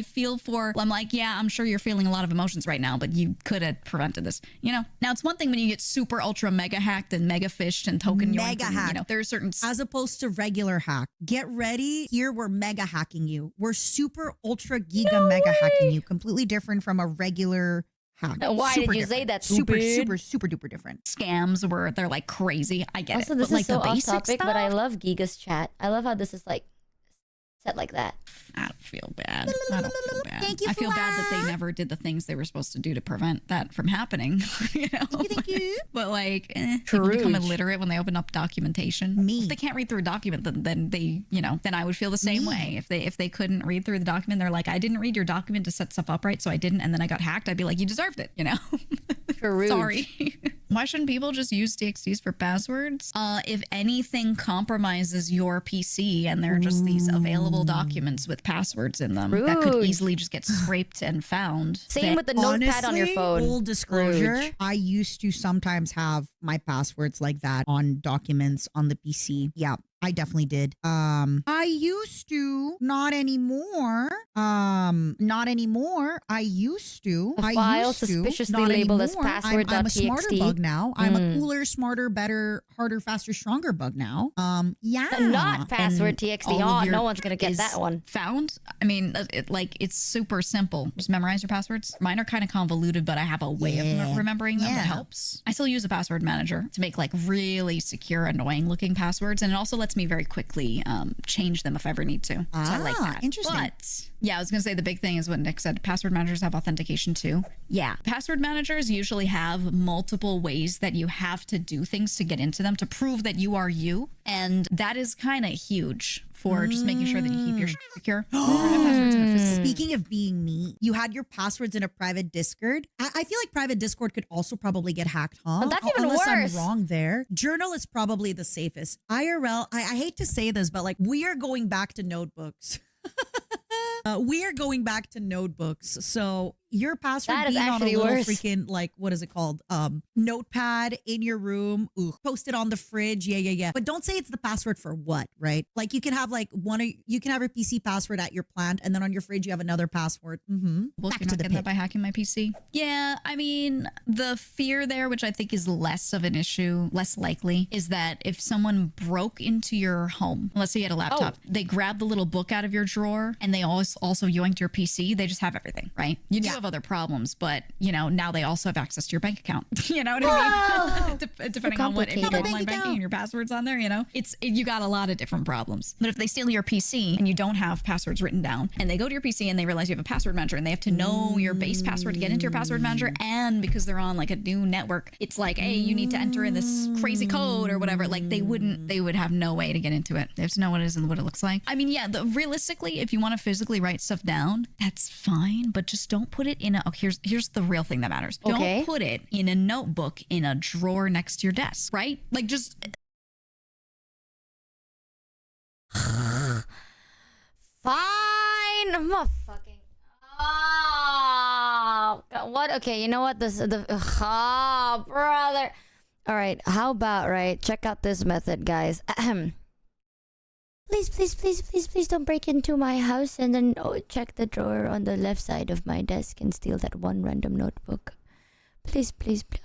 feel I'm like, yeah, I'm sure you're feeling a lot of emotions right now, but you could have prevented this, Now it's one thing when you get super ultra mega hacked and mega fished and token Mega hacked. There are certain as opposed to regular hack. Get ready. Here we're mega hacking you. We're super ultra giga mega hacking you. Completely different from a regular hack. Why Super did you say different. that? Super, Stupid? super duper different. scams where they're like crazy. I get Also, it. this But, like, is so the off basic topic, but I stuff, love Giga's chat. I love how this is like set like that. I don't feel bad. I don't feel bad. Thank you, I feel bad that they Fla. never did the things they were supposed to do to prevent that from happening. Thank you. But like, they can become illiterate when they open up documentation. If they can't read through a document, then they, then I would feel the same way. If they couldn't read through the document, they're like, I didn't read your document to set stuff up right, so I didn't, and then I got hacked. I'd be like, you deserved it, Sorry. Why shouldn't people just use TXTs for passwords? If anything compromises your PC and there are just these available documents with passwords in them that could Rude. easily just get scraped and found. Same then- with the notepad on your Honestly, phone. Full disclosure, Rude. I used to sometimes have my passwords like that on documents on the PC. Yeah, I definitely did. I used to, not anymore. Not anymore. I used to. A I file used to, suspiciously not labeled as anymore. I'm a smarter password.txt. bug now. I'm a Mm. cooler, smarter, better, harder, faster, stronger bug now. Yeah. Not password And TXT. all of Oh, your no one's gonna get is that one. Found? I mean, it's super simple. Just memorize your passwords. Mine are kind of convoluted, but I have a way of remembering them that helps. I still use a password manager to make like really secure, annoying looking passwords, and it also lets me very quickly change them if I ever need to. So I like that. Interesting. But yeah, I was gonna say the big thing is what Nick said. Password managers have authentication too. Yeah, password managers usually have multiple ways that you have to do things to get into them to prove that you are you, and that is kind of huge for just making sure that you keep your shit secure. Speaking of being me, you had your passwords in a private Discord. I feel like private Discord could also probably get hacked, huh? But that's even Unless worse. I'm wrong there. Journal is probably the safest. IRL, I hate to say this, but like we are going back to notebooks. We are going back to notebooks. So your password That is being on a actually little worse. freaking like what is it called? Notepad in your room. Ooh, post it on the fridge. Yeah. But don't say it's the password for what, right? Like you can have like you can have your PC password at your plant, and then on your fridge you have another password. Well, Back you're to not the getting that pit. by hacking my PC. Yeah, I mean, the fear there, which I think is less of an issue, less likely, is that if someone broke into your home, let's say you had a laptop, they grab the little book out of your drawer and they also yoinked your PC, they just have everything, right? You do have other problems, but now they also have access to your bank account. You know what I mean? Depending on what, if you have online banking and your passwords on there, you got a lot of different problems. But if they steal your PC and you don't have passwords written down, and they go to your PC and they realize you have a password manager and they have to know your base password to get into your password manager, and because they're on like a new network, it's like, hey, you need to enter in this crazy code or whatever. Like they would have no way to get into it. They have to know what it is and what it looks like. I mean, yeah, realistically, if you want to physically write stuff down, that's fine, but just don't put it in a, here's the real thing that matters. Okay. Don't put it in a notebook in a drawer next to your desk, right? Like just... Fine. I'm not fucking... Oh, what? Okay, you know what? Oh, brother. All right, how about, right? Check out this method, guys. Please don't break into my house and then check the drawer on the left side of my desk and steal that one random notebook. Please.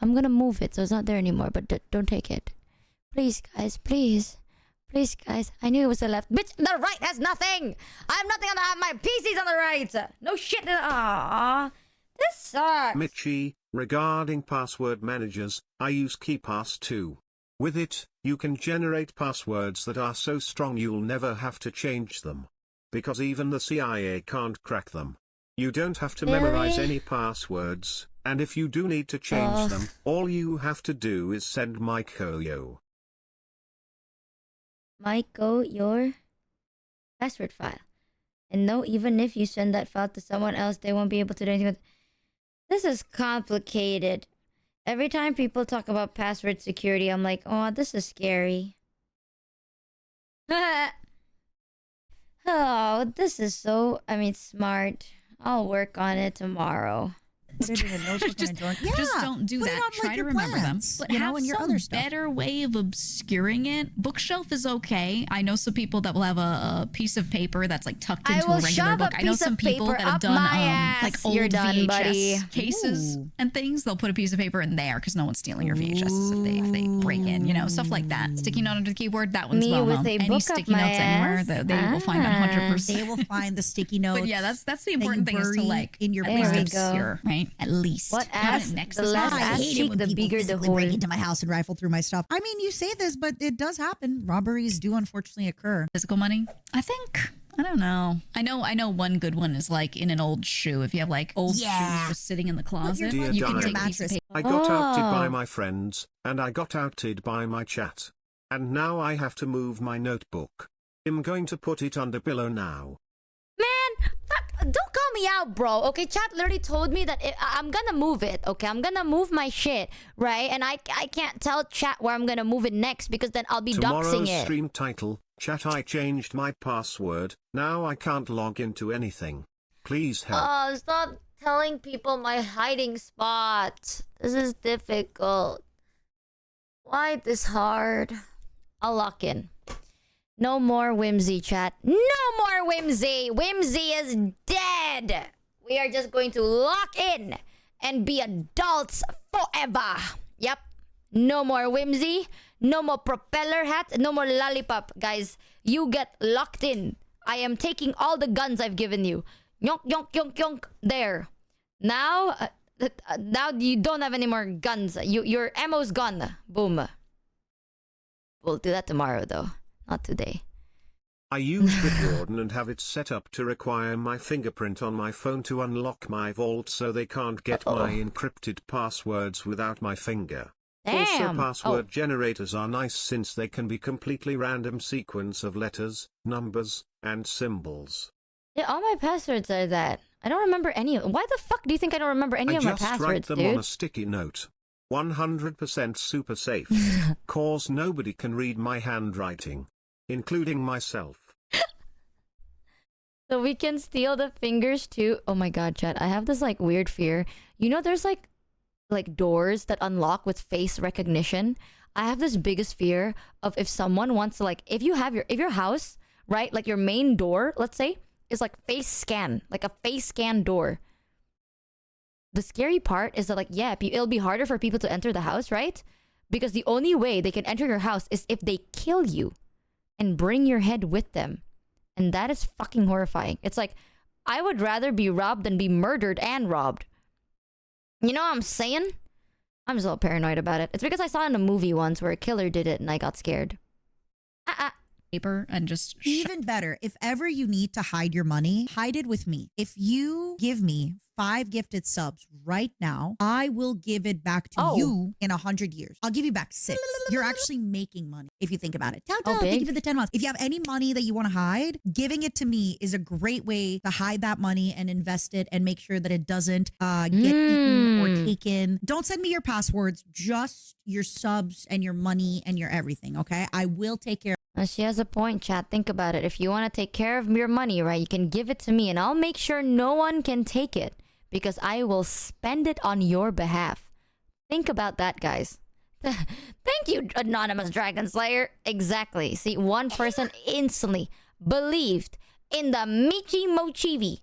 I'm gonna move it so it's not there anymore, but don't take it. Please, guys, please. Please, guys. I knew it was the left. Bitch, the right has nothing. I have nothing on the... My PC's on the right. No shit. Aww. This sucks. Michi, regarding password managers, I use KeePass too. With it, you can generate passwords that are so strong you'll never have to change them. Because even the CIA can't crack them. You don't have to memorize any passwords, and if you do need to change them, all you have to do is send Michi your password file. And no, even if you send that file to someone else, they won't be able to do anything with it. This is complicated. Every time people talk about password security, I'm like, oh, this is scary. Oh, this is so, smart. I'll work on it tomorrow. Just don't do that. Try to remember them. But have and your some other stuff. better way of obscuring it. Bookshelf is okay. I know some people that will have a piece of paper that's like tucked into a regular book. I know some people that have done like old VHS cases and things. They'll put a piece of paper in there because no one's stealing your VHSs if they break in. You know, stuff like that. Sticky note under the keyboard. That one's well known. Any sticky notes anywhere, they will find 100%. They will find the sticky notes. But yeah, that's the important thing is to like in your obscure, right? At least. What ass? The less ass cheek, the bigger the hole. Break into my house and rifle through my stuff. I mean, you say this, but it does happen. Robberies do unfortunately occur. Physical money? I don't know. I know one good one is like in an old shoe. If you have like old shoes just sitting in the closet, Dear you can Diary, take a piece of paper. I got outed by my friends, and I got outed by my chat. And now I have to move my notebook. I'm going to put it under pillow now. Man, fuck, don't call me out, bro. Okay, chat literally told me that I'm gonna move it. Okay, I'm gonna move my shit, right? And I can't tell chat where I'm gonna move it next because then I'll be doxing Tomorrow's it. stream title, chat, I changed my password. Now I can't log into anything. Please help. Oh, stop telling people my hiding spot. This is difficult. Why this hard? I'll lock in. No more whimsy, chat. No more whimsy. Whimsy is dead. We are just going to lock in and be adults forever. Yep. No more whimsy. No more propeller hat. No more lollipop. Guys, you get locked in. I am taking all the guns I've given you. Yonk, yonk, yonk, yonk. There. Now, now you don't have any more guns. Your ammo's gone. Boom. We'll do that tomorrow, though. Not today. I use Bitwarden and have it set up to require my fingerprint on my phone to unlock my vault so they can't get my encrypted passwords without my finger. Also, Damn. password generators are nice since they can be completely random sequence of letters, numbers, and symbols. Yeah, all my passwords are that. I don't remember any of them. Why the fuck do you think I don't remember any of my just write passwords, them dude? on a sticky note. 100% super safe. Cause nobody can read my handwriting. Including myself. So we can steal the fingers too. Oh my god, chat. I have this like weird fear. You know there's like doors that unlock with face recognition. I have this biggest fear of if someone wants to like if your house, right? Like your main door, let's say, is like face scan, like a face scan door. The scary part is that like it'll be harder for people to enter the house, right? Because the only way they can enter your house is if they kill you and bring your head with them. And that is fucking horrifying. It's like, I would rather be robbed than be murdered and robbed. You know what I'm saying? I'm just a little paranoid about it. It's because I saw in a movie once where a killer did it and I got scared. paper and just Even better, if ever you need to hide your money, hide it with me. If you give me 5 gifted subs right now, I will give it back to you in 100 years. I'll give you back 6. You're actually making money if you think about it. Thank you for the 10 months. If you have any money that you want to hide, giving it to me is a great way to hide that money and invest it and make sure that it doesn't get eaten or taken. Don't send me your passwords, just your subs and your money and your everything, okay? I will take care. She has a point, chat. Think about it. If you want to take care of your money, right, you can give it to me and I'll make sure no one can take it because I will spend it on your behalf. Think about that, guys. Thank you, Anonymous Dragon Slayer. Exactly. See, one person instantly believed in the Michi Mochievee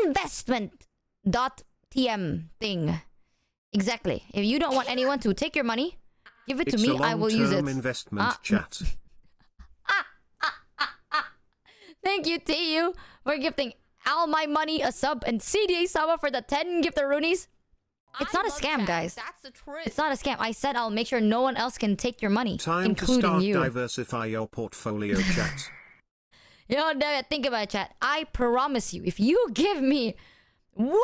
investment.tm thing. Exactly. If you don't want anyone to take your money, give it to me. I will use it. It's a long-term investment, chat. Thank you, TU, for gifting all my money a sub and CDA Sama for the 10 gifted Roonies. It's not a scam, guys. That's the truth. It's not a scam. I said I'll make sure no one else can take your money, Time including to start you. diversify your portfolio, chat. Yo, think about it, chat. I promise you, if you give me 1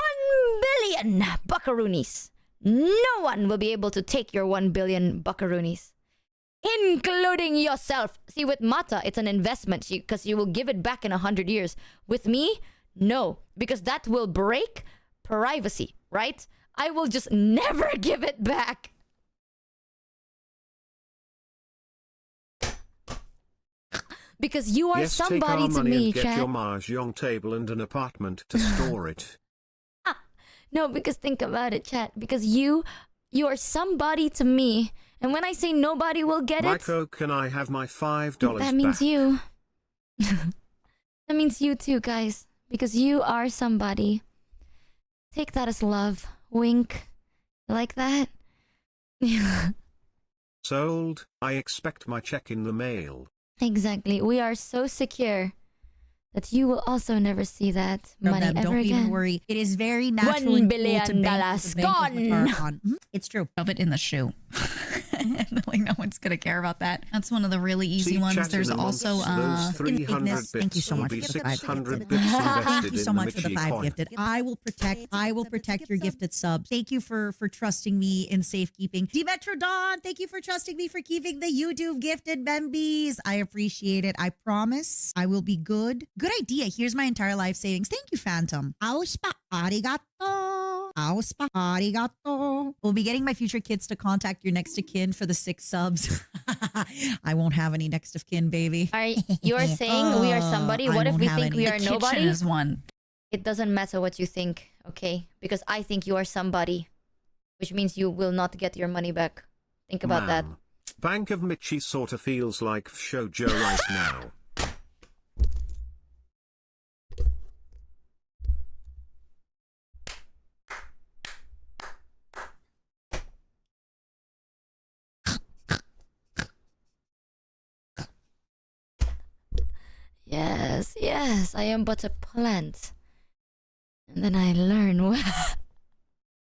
billion buckaroonies, no one will be able to take your 1 billion buckaroonies, including yourself. See, with Mata, it's an investment because you will give it back in 100 years. With me, no, because that will break privacy, right? I will just never give it back. Because you are somebody to me, get chat. your mahjong table and an apartment to store it. No, because think about it, chat. Because you are somebody to me. And when I say nobody will get Michael, can I have my $5 that means back? you. That means you too, guys. Because you are somebody. Take that as love. Wink. Like that? Sold. I expect my check in the mail. Exactly. We are so secure that you will also never see that money ever Don't again. even worry. It is very natural. $1 and billion cool to bank with the bank with Matar on. It's true. Shove it in the shoe. Like no one's gonna care about that. That's one of the really easy ones. There's also those 300 bits thank you so will much be for the 5 600 gifted. bits Thank invested you so in the much for the Michi 5 coin. gifted. I will protect your gifted subs. Thank you for trusting me in safekeeping. Demetrodon, thank you for trusting me for keeping the YouTube gifted membies. I appreciate it. I promise I will be good. Good idea. Here's my entire life savings. Thank you, Phantom. Auspa arigato. Auspa arigato. We'll be getting my future kids to contact your next of kin for the 6 subs. I won't have any next of kin, baby. You're saying we are somebody? What if we think we are nobody? is one. It doesn't matter what you think, okay? Because I think you are somebody. Which means you will not get your money back. Think about that. Bank of Michi sorta feels like shoujo right now. Yes, I am but a plant. And then I learn what...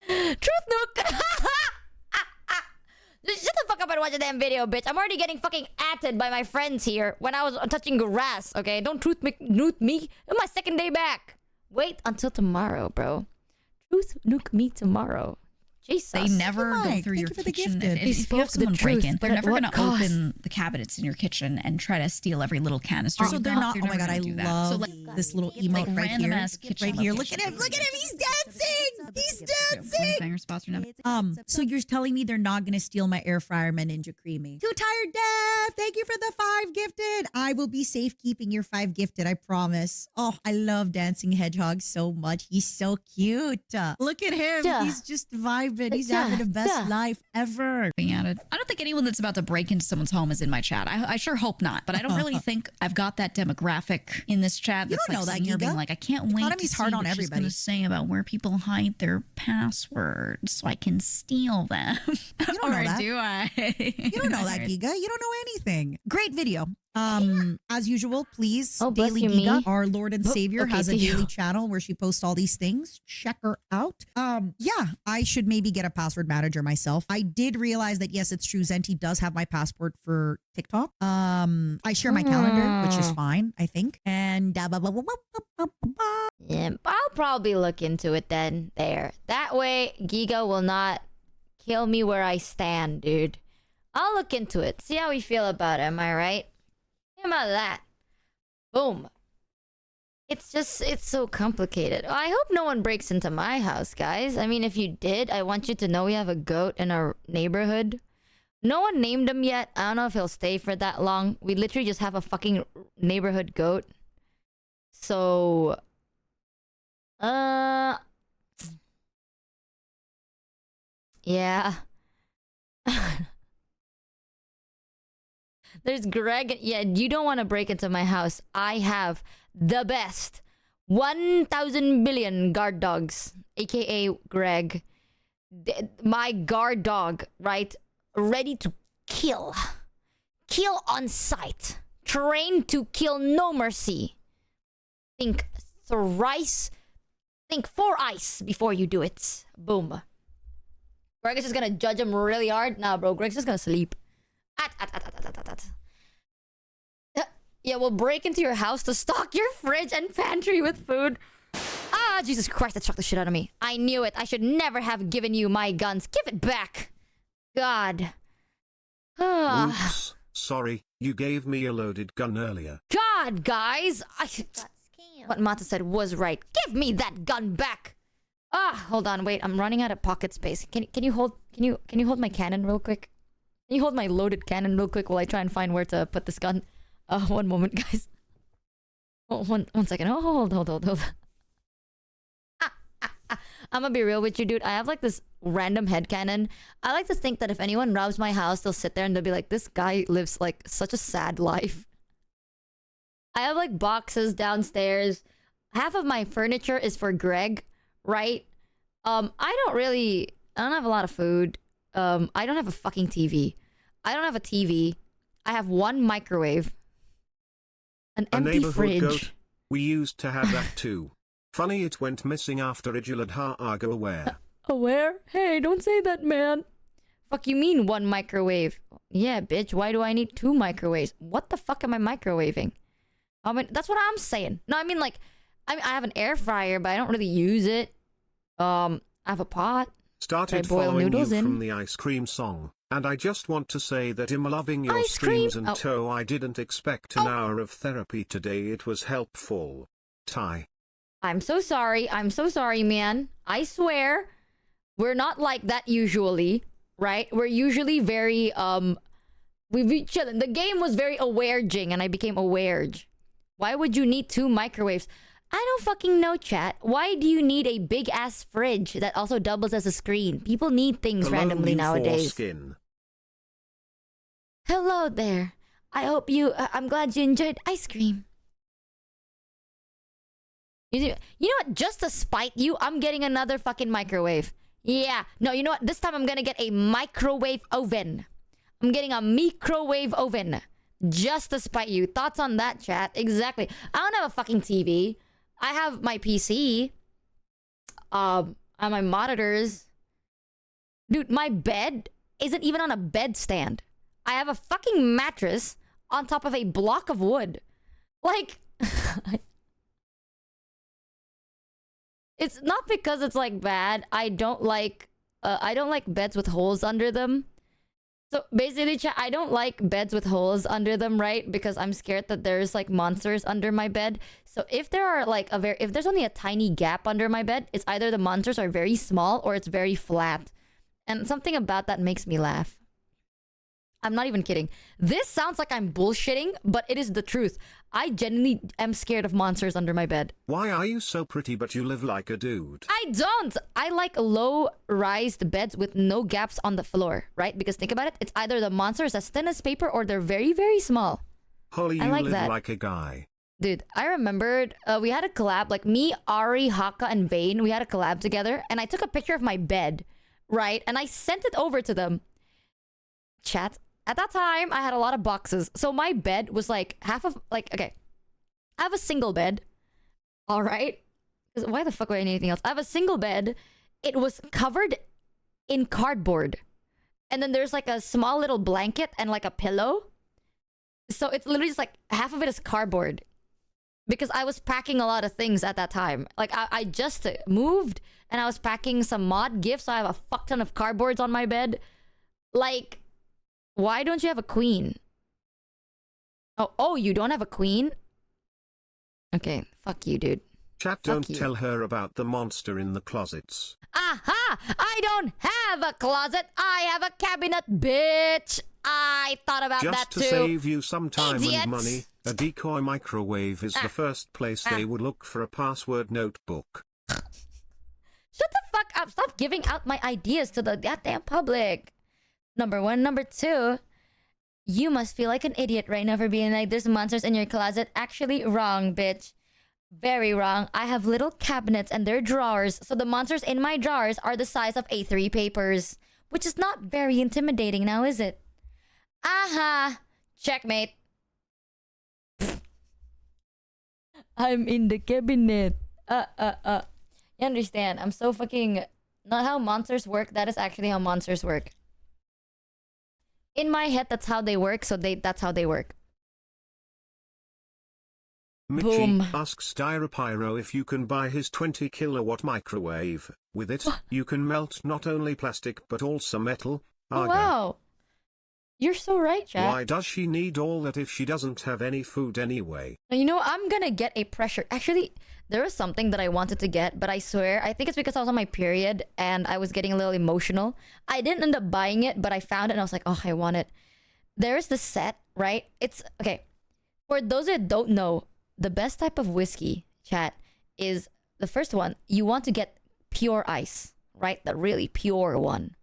Truth Nook! Just shut the fuck up and watch the damn video, bitch. I'm already getting fucking atted by my friends here when I was touching grass, okay? Don't truth nuke me. It's my second day back. Wait until tomorrow, bro. Truth nuke me tomorrow. Jesus. They never go through your kitchen. If you have someone break in, they're never going to open the cabinets in your kitchen and try to steal every little canister. So they're not. Oh my god, I do that. love So like this little emote right random here. ass kitchen Right here. Look location. at him! Look at him! He's dancing! He's dancing! Banger spots are never. So you're telling me they're not gonna steal my air fryer, my Ninja Creamy? Too tired, Dev. Thank you for the 5 gifted. I will be safe keeping your 5 gifted. I promise. Oh, I love Dancing Hedgehog so much. He's so cute. Look at him. He's just vibing. He's having the best life ever. Being added. I don't think anyone that's about to break into someone's home is in my chat. I sure hope not, but I don't really think I've got that demographic in this chat. You That's don't know like that, sitting here being Giga. like, I can't wait to Economy's see hard on what she's everybody. going to say about where people hide their passwords so I can steal them. You don't know Or that. do I? You don't know that, Giga. You don't know anything. Great video. As usual, please, bless Daily you, Giga, me. our Lord and Savior, Okay, has a to you. daily channel where she posts all these things. Check her out. Yeah, I should maybe get a password manager myself. I did realize that, yes, it's true. Zenti does have my password for TikTok. I share my calendar, which is fine, I think. And yeah, I'll probably look into it then. There. That way, Giga will not kill me where I stand, dude. I'll look into it. See how we feel about it, am I right? How about that? Boom. It's so complicated. I hope no one breaks into my house, guys. I mean, if you did, I want you to know we have a goat in our neighborhood. No one named him yet. I don't know if he'll stay for that long. We literally just have a fucking neighborhood goat. So... yeah. There's Greg. Yeah, you don't want to break into my house. I have the best 1,000 billion guard dogs, aka Greg. My guard dog, right? Ready to kill. Kill on sight. Trained to kill no mercy. Think thrice. Think 4 ice before you do it. Boom. Greg is just gonna judge him really hard. Nah, bro. Greg's just gonna sleep. Yeah, we'll break into your house to stock your fridge and pantry with food. Ah, Jesus Christ, that shocked the shit out of me. I knew it. I should never have given you my guns. Give it back. God. Oops. Sorry, you gave me a loaded gun earlier. God, guys. What Mata said was right. Give me that gun back. Ah, hold on. Wait, I'm running out of pocket space. Can you hold my cannon real quick? Can you hold my loaded cannon real quick while I try and find where to put this gun? One moment, guys. Oh, one second. Oh, hold. I'm gonna be real with you, dude. I have like this random headcanon. I like to think that if anyone robs my house, they'll sit there and they'll be like, this guy lives like such a sad life. I have like boxes downstairs. Half of my furniture is for Greg, right? I don't have a lot of food. I don't have a fucking TV. I don't have a TV. I have one microwave. An empty fridge. Goat. We used to have that too. Funny it went missing after Ijulad Ha'ago aware. Aware? Hey, don't say that, man. Fuck you mean one microwave? Yeah, bitch, why do I need 2 microwaves? What the fuck am I microwaving? I mean, that's what I'm saying. No, I mean like, I have an air fryer, but I don't really use it. I have a pot. Started following you from the ice cream song. And I just want to say that I'm loving your streams and I didn't expect an hour of therapy today. It was helpful. Ty. I'm so sorry, man. I swear, we're not like that usually, right? We're usually very, we be chilling. The game was very aware-jing and I became aware-j. Why would you need 2 microwaves? I don't fucking know, chat. Why do you need a big-ass fridge that also doubles as a screen? People need things randomly nowadays. Hello there. I hope you... I'm glad you enjoyed ice cream. You know what? Just to spite you, I'm getting another fucking microwave. Yeah. No, you know what? This time I'm gonna get a microwave oven. I'm getting a microwave oven. Just to spite you. Thoughts on that, chat? Exactly. I don't have a fucking TV. I have my PC. And my monitors. Dude, my bed isn't even on a bed stand. I have a fucking mattress on top of a block of wood. Like... It's not because it's like bad. I don't like beds with holes under them. So basically, I don't like beds with holes under them, right? Because I'm scared that there's like monsters under my bed. So if there are like if there's only a tiny gap under my bed, it's either the monsters are very small or it's very flat. And something about that makes me laugh. I'm not even kidding. This sounds like I'm bullshitting, but it is the truth. I genuinely am scared of monsters under my bed. Why are you so pretty but you live like a dude? I don't! I like low-rised beds with no gaps on the floor, right? Because think about it, it's either the monsters as thin as paper or they're very, very small. Holly, you like live that. like a guy. Dude, I remembered we had a collab, like me, Ari, Haka, and Vane, we had a collab together, and I took a picture of my bed, right? And I sent it over to them. Chat. At that time, I had a lot of boxes. So my bed was like half of, like, okay. I have a single bed. All right. Why the fuck would I need anything else? I have a single bed. it was covered in cardboard. And then there's like a small little blanket and like a pillow. So it's literally just like half of it is cardboard. Because I was packing a lot of things at that time. Like I just moved and I was packing some mod gifts. So I have a fuck ton of cardboards on my bed. Like, why don't you have a queen? Oh, you don't have a queen? Okay, fuck you, dude. Chat, don't tell her about the monster in the closets. Aha! I don't have a closet. I have a cabinet, bitch. I thought about that Just too. to save you some time Idiot. and money, a decoy microwave is the first place they would look for a password notebook. Shut the fuck up. Stop giving out my ideas to the goddamn public. Number one. Number two, you must feel like an idiot right now for being like, there's monsters in your closet. Actually, wrong, bitch. Very wrong. I have little cabinets and they're drawers, so the monsters in my drawers are the size of A3 papers, which is not very intimidating now, is it? Aha! Checkmate. I'm in the cabinet. You understand? I'm so fucking... Not how monsters work. That is actually how monsters work. In my head, that's how they work, so that's how they work. Michi asks Pyro if you can buy his 20 kilowatt microwave. With it, you can melt not only plastic but also metal. Oh, wow. You're so right, chat. Why does she need all that if she doesn't have any food anyway? You know, I'm gonna get a pressure. Actually, there was something that I wanted to get, but I swear, I think it's because I was on my period and I was getting a little emotional. I didn't end up buying it, but I found it and I was like, oh, I want it. There's the set, right? It's, okay. For those that don't know, the best type of whiskey, chat, is the first one. You want to get pure ice, right? The really pure one.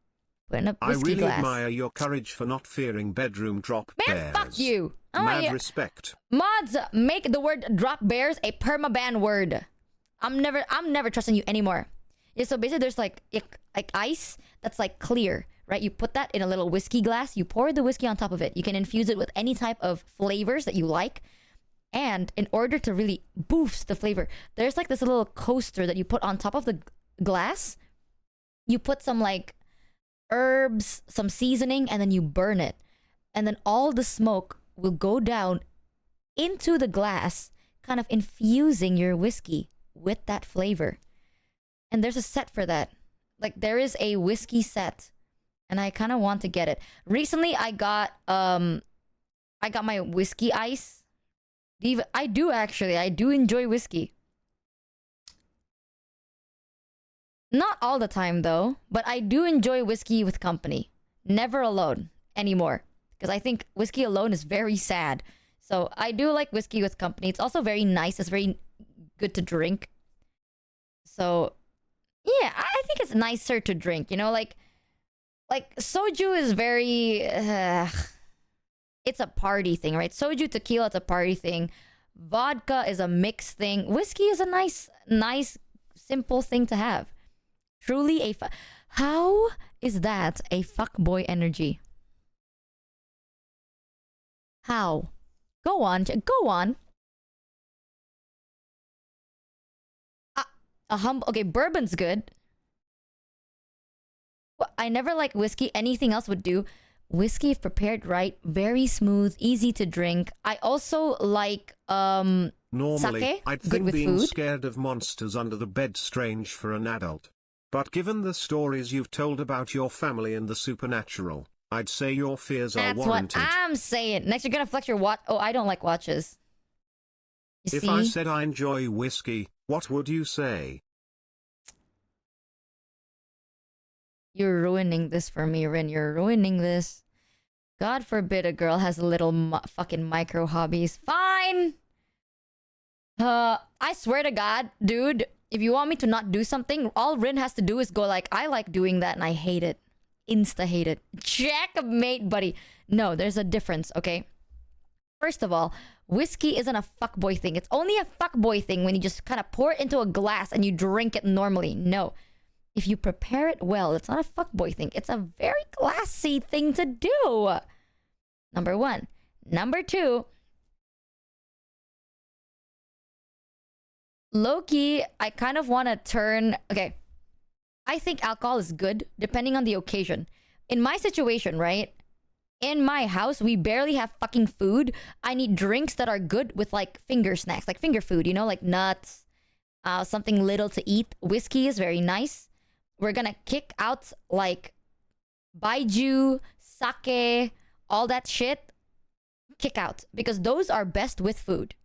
Put in a I whiskey really glass. admire your courage for not fearing bedroom drop Man, bears. fuck you. Oh, Mad yeah. respect. Mods, make the word drop bears a permaban word. I'm never trusting you anymore. Yeah, so basically there's like ice that's like clear, right? You put that in a little whiskey glass, you pour the whiskey on top of it. You can infuse it with any type of flavors that you like. And in order to really boost the flavor, there's like this little coaster that you put on top of the glass. You put some like herbs, some seasoning, and then you burn it. And then all the smoke will go down into the glass, kind of infusing your whiskey with that flavor. And there's a set for that. Like there is a whiskey set, and I kind of want to get it. Recently I got my whiskey ice. I do enjoy whiskey. Not all the time though, but I do enjoy whiskey with company. Never alone anymore. Because I think whiskey alone is very sad. So I do like whiskey with company. It's also very nice. It's very good to drink. So yeah, I think it's nicer to drink. You know, like soju is very... it's a party thing, right? Soju, tequila, it's a party thing. Vodka is a mixed thing. Whiskey is a nice, simple thing to have. Truly how is that a fuckboy energy? How? Go on. Okay, bourbon's good. Well, I never like whiskey. Anything else would do. Whiskey, if prepared right, very smooth, easy to drink. I also like Normally, sake. I'd Good think with being food. scared of monsters under the bed strange for an adult. But given the stories you've told about your family and the supernatural, I'd say your fears are That's warranted. what I'm saying. Next, you're gonna flex your watch. Oh, I don't like watches. You If see? I said I enjoy whiskey, what would you say? You're ruining this for me, Rin. You're ruining this. God forbid a girl has little fucking micro hobbies. Fine. I swear to God, dude, if you want me to not do something, all Rin has to do is go like, I like doing that and I hate it. Insta hate it. Checkmate, buddy. No, there's a difference, okay? First of all, whiskey isn't a fuckboy thing. It's only a fuckboy thing when you just kind of pour it into a glass and you drink it normally. No. If you prepare it well, it's not a fuckboy thing. It's a very classy thing to do. Number one. Number two. Low-key, I kind of want to turn... Okay. I think alcohol is good depending on the occasion. In my situation, right? In my house, we barely have fucking food. I need drinks that are good with like finger snacks, like finger food, you know, like nuts, something little to eat. Whiskey is very nice. We're gonna kick out like baijiu, sake, all that shit. Kick out because those are best with food.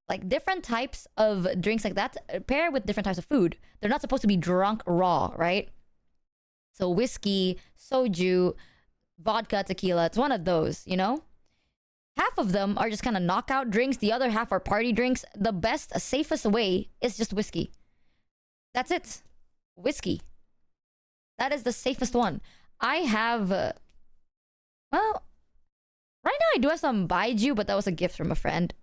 Like different types of drinks like that pair with different types of food. They're not supposed to be drunk raw, right? So whiskey, soju, vodka, tequila, it's one of those, you know? Half of them are just kind of knockout drinks. The other half are party drinks. The best, safest way is just whiskey. That's it. Whiskey. That is the safest one. I have, well, right now I do have some baijiu, but that was a gift from a friend.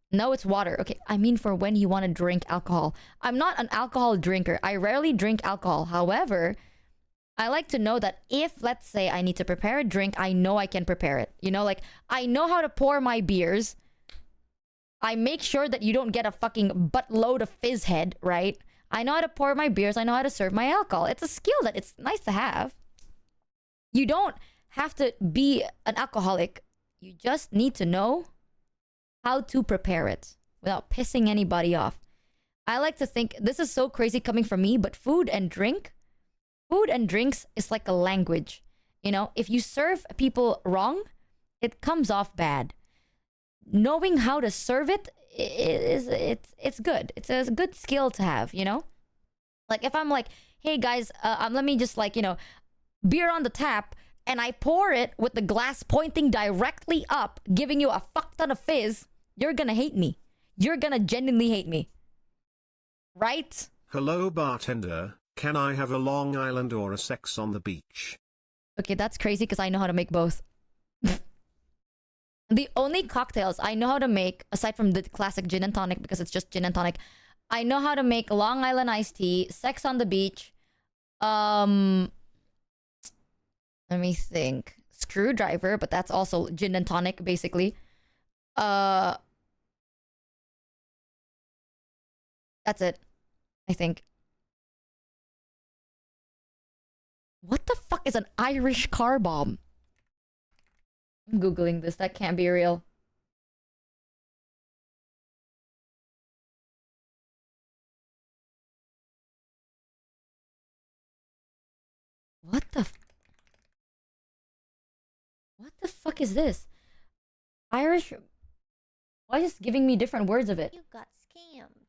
No, it's water. Okay, I mean for when you want to drink alcohol. I'm not an alcohol drinker. I rarely drink alcohol. However, I like to know that if, let's say, I need to prepare a drink, I know I can prepare it. You know, like, I know how to pour my beers. I make sure that you don't get a fucking buttload of fizz head, right? I know how to pour my beers. I know how to serve my alcohol. It's a skill that it's nice to have. You don't have to be an alcoholic. You just need to know how to prepare it without pissing anybody off. I like to think, this is so crazy coming from me, but food and drinks is like a language. You know, if you serve people wrong, it comes off bad. Knowing how to serve it it's good. It's a good skill to have, you know? Like if I'm like, hey guys, let me just like, you know, beer on the tap, and I pour it with the glass pointing directly up, giving you a fuck ton of fizz, you're gonna hate me. You're gonna genuinely hate me. Right? Hello bartender, can I have a Long Island or a sex on the beach? Okay, that's crazy because I know how to make both. The only cocktails I know how to make, aside from the classic gin and tonic, because it's just gin and tonic, I know how to make Long Island iced tea, sex on the beach, let me think, screwdriver, but that's also gin and tonic, basically. That's it, I think. What the fuck is an Irish car bomb? I'm Googling this. That can't be real. What the fuck is this? Irish... Why is this giving me different words of it? You got scammed.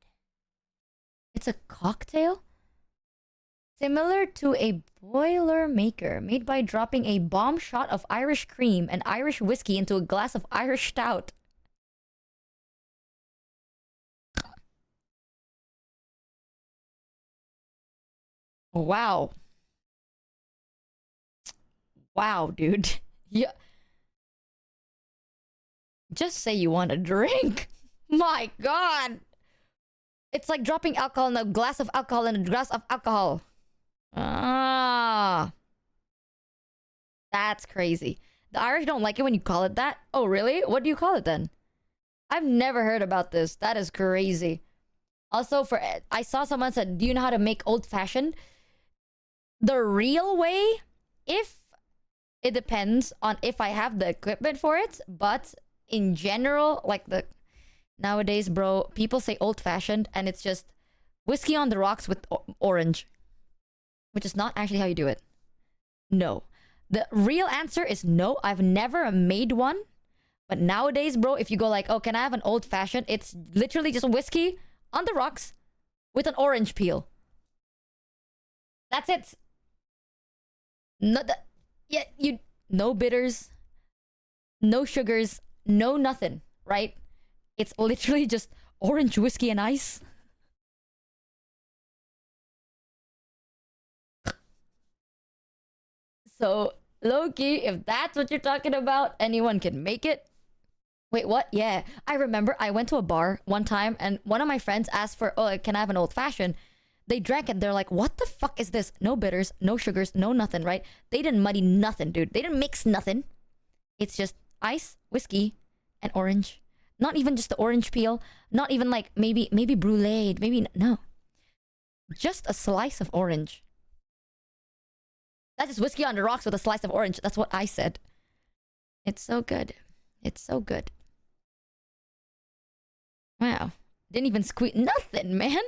It's a cocktail? Similar to a boiler maker, made by dropping a bomb shot of Irish cream and Irish whiskey into a glass of Irish stout. Wow. Wow, dude. Yeah. Just say you want a drink. My God. It's like dropping alcohol in a glass of alcohol and a glass of alcohol. Ah. That's crazy. The Irish don't like it when you call it that. Oh, really? What do you call it then? I've never heard about this. That is crazy. Also, I saw someone said, do you know how to make old fashioned? The real way, it depends on if I have the equipment for it, but in general, like nowadays, bro, people say old fashioned and it's just whiskey on the rocks with orange, which is not actually how you do it. No. The real answer is no. I've never made one. But nowadays, bro, if you go like, oh, can I have an old fashioned? It's literally just whiskey on the rocks with an orange peel. That's it. No bitters, no sugars, no nothing, right? It's literally just orange whiskey and ice. So, low-key, if that's what you're talking about, anyone can make it. Wait, what? Yeah, I remember I went to a bar one time and one of my friends asked for, oh, can I have an old-fashioned? They drank it. They're like, what the fuck is this? No bitters, no sugars, no nothing, right? They didn't muddy nothing, dude. They didn't mix nothing. It's just ice, whiskey, and orange. Not even just the orange peel. Not even like maybe brulee. Maybe, no. Just a slice of orange. That's just whiskey on the rocks with a slice of orange. That's what I said. It's so good. It's so good. Wow. Didn't even squeeze nothing, man.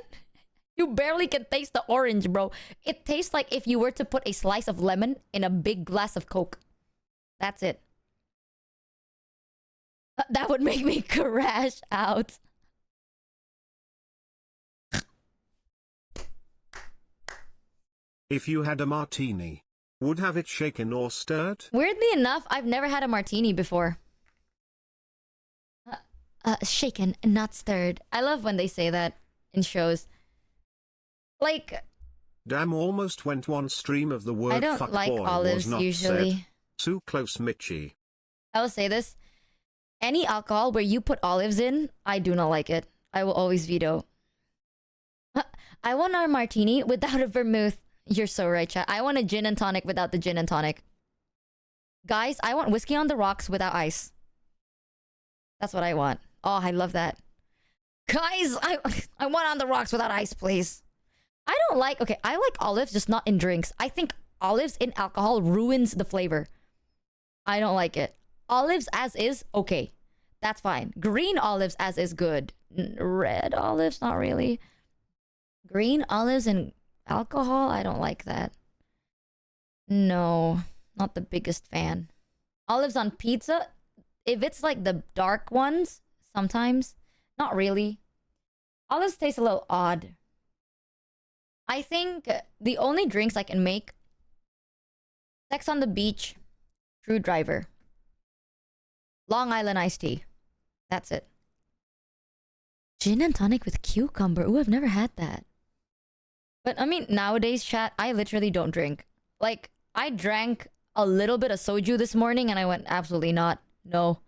You barely can taste the orange, bro. It tastes like if you were to put a slice of lemon in a big glass of Coke. That's it. That would make me crash out. If you had a martini, would have it shaken or stirred? Weirdly enough, I've never had a martini before. Shaken, not stirred. I love when they say that in shows. Like, Damn, almost went one stream of the word I don't fuck like boy olives was not usually. said. Too close, Michi. I will say this. Any alcohol where you put olives in, I do not like it. I will always veto. I want our martini without a vermouth. You're so right, chat. I want a gin and tonic without the gin and tonic. Guys, I want whiskey on the rocks without ice. That's what I want. Oh, I love that. Guys, I want on the rocks without ice, please. I don't like... Okay, I like olives, just not in drinks. I think olives in alcohol ruins the flavor. I don't like it. Olives as is, okay. That's fine. Green olives as is, good. Red olives, not really. Green olives and alcohol, I don't like that. No, not the biggest fan. Olives on pizza, if it's like the dark ones, sometimes. Not really. Olives taste a little odd. I think the only drinks I can make: Sex on the Beach, Screwdriver, Long Island iced tea. That's it. Gin and tonic with cucumber. Ooh, I've never had that. But I mean, nowadays, chat, I literally don't drink. Like, I drank a little bit of soju this morning and I went, absolutely not. No,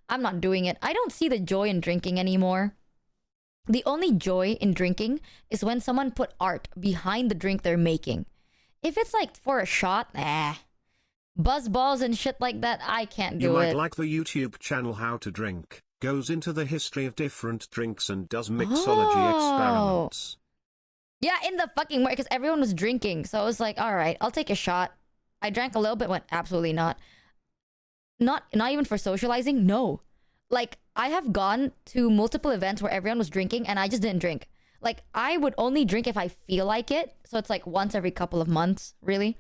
I'm not doing it. I don't see the joy in drinking anymore. The only joy in drinking is when someone put art behind the drink they're making. If it's like for a shot, buzz balls and shit like that, I can't do You it. might like the YouTube channel How to Drink. Goes into the history of different drinks and does mixology experiments. Yeah, in the fucking way, because everyone was drinking. So I was like, all right, I'll take a shot. I drank a little bit, went, absolutely not. Not even for socializing, no. Like, I have gone to multiple events where everyone was drinking and I just didn't drink. Like, I would only drink if I feel like it. So it's like once every couple of months, really.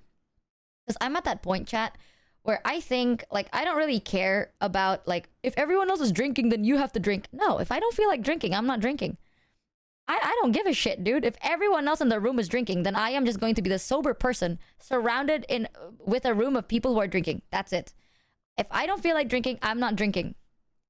Because I'm at that point, chat, where I think, like, I don't really care about, like, if everyone else is drinking, then you have to drink. No, if I don't feel like drinking, I'm not drinking. I don't give a shit, dude. If everyone else in the room is drinking, then I am just going to be the sober person surrounded with a room of people who are drinking. That's it. If I don't feel like drinking, I'm not drinking.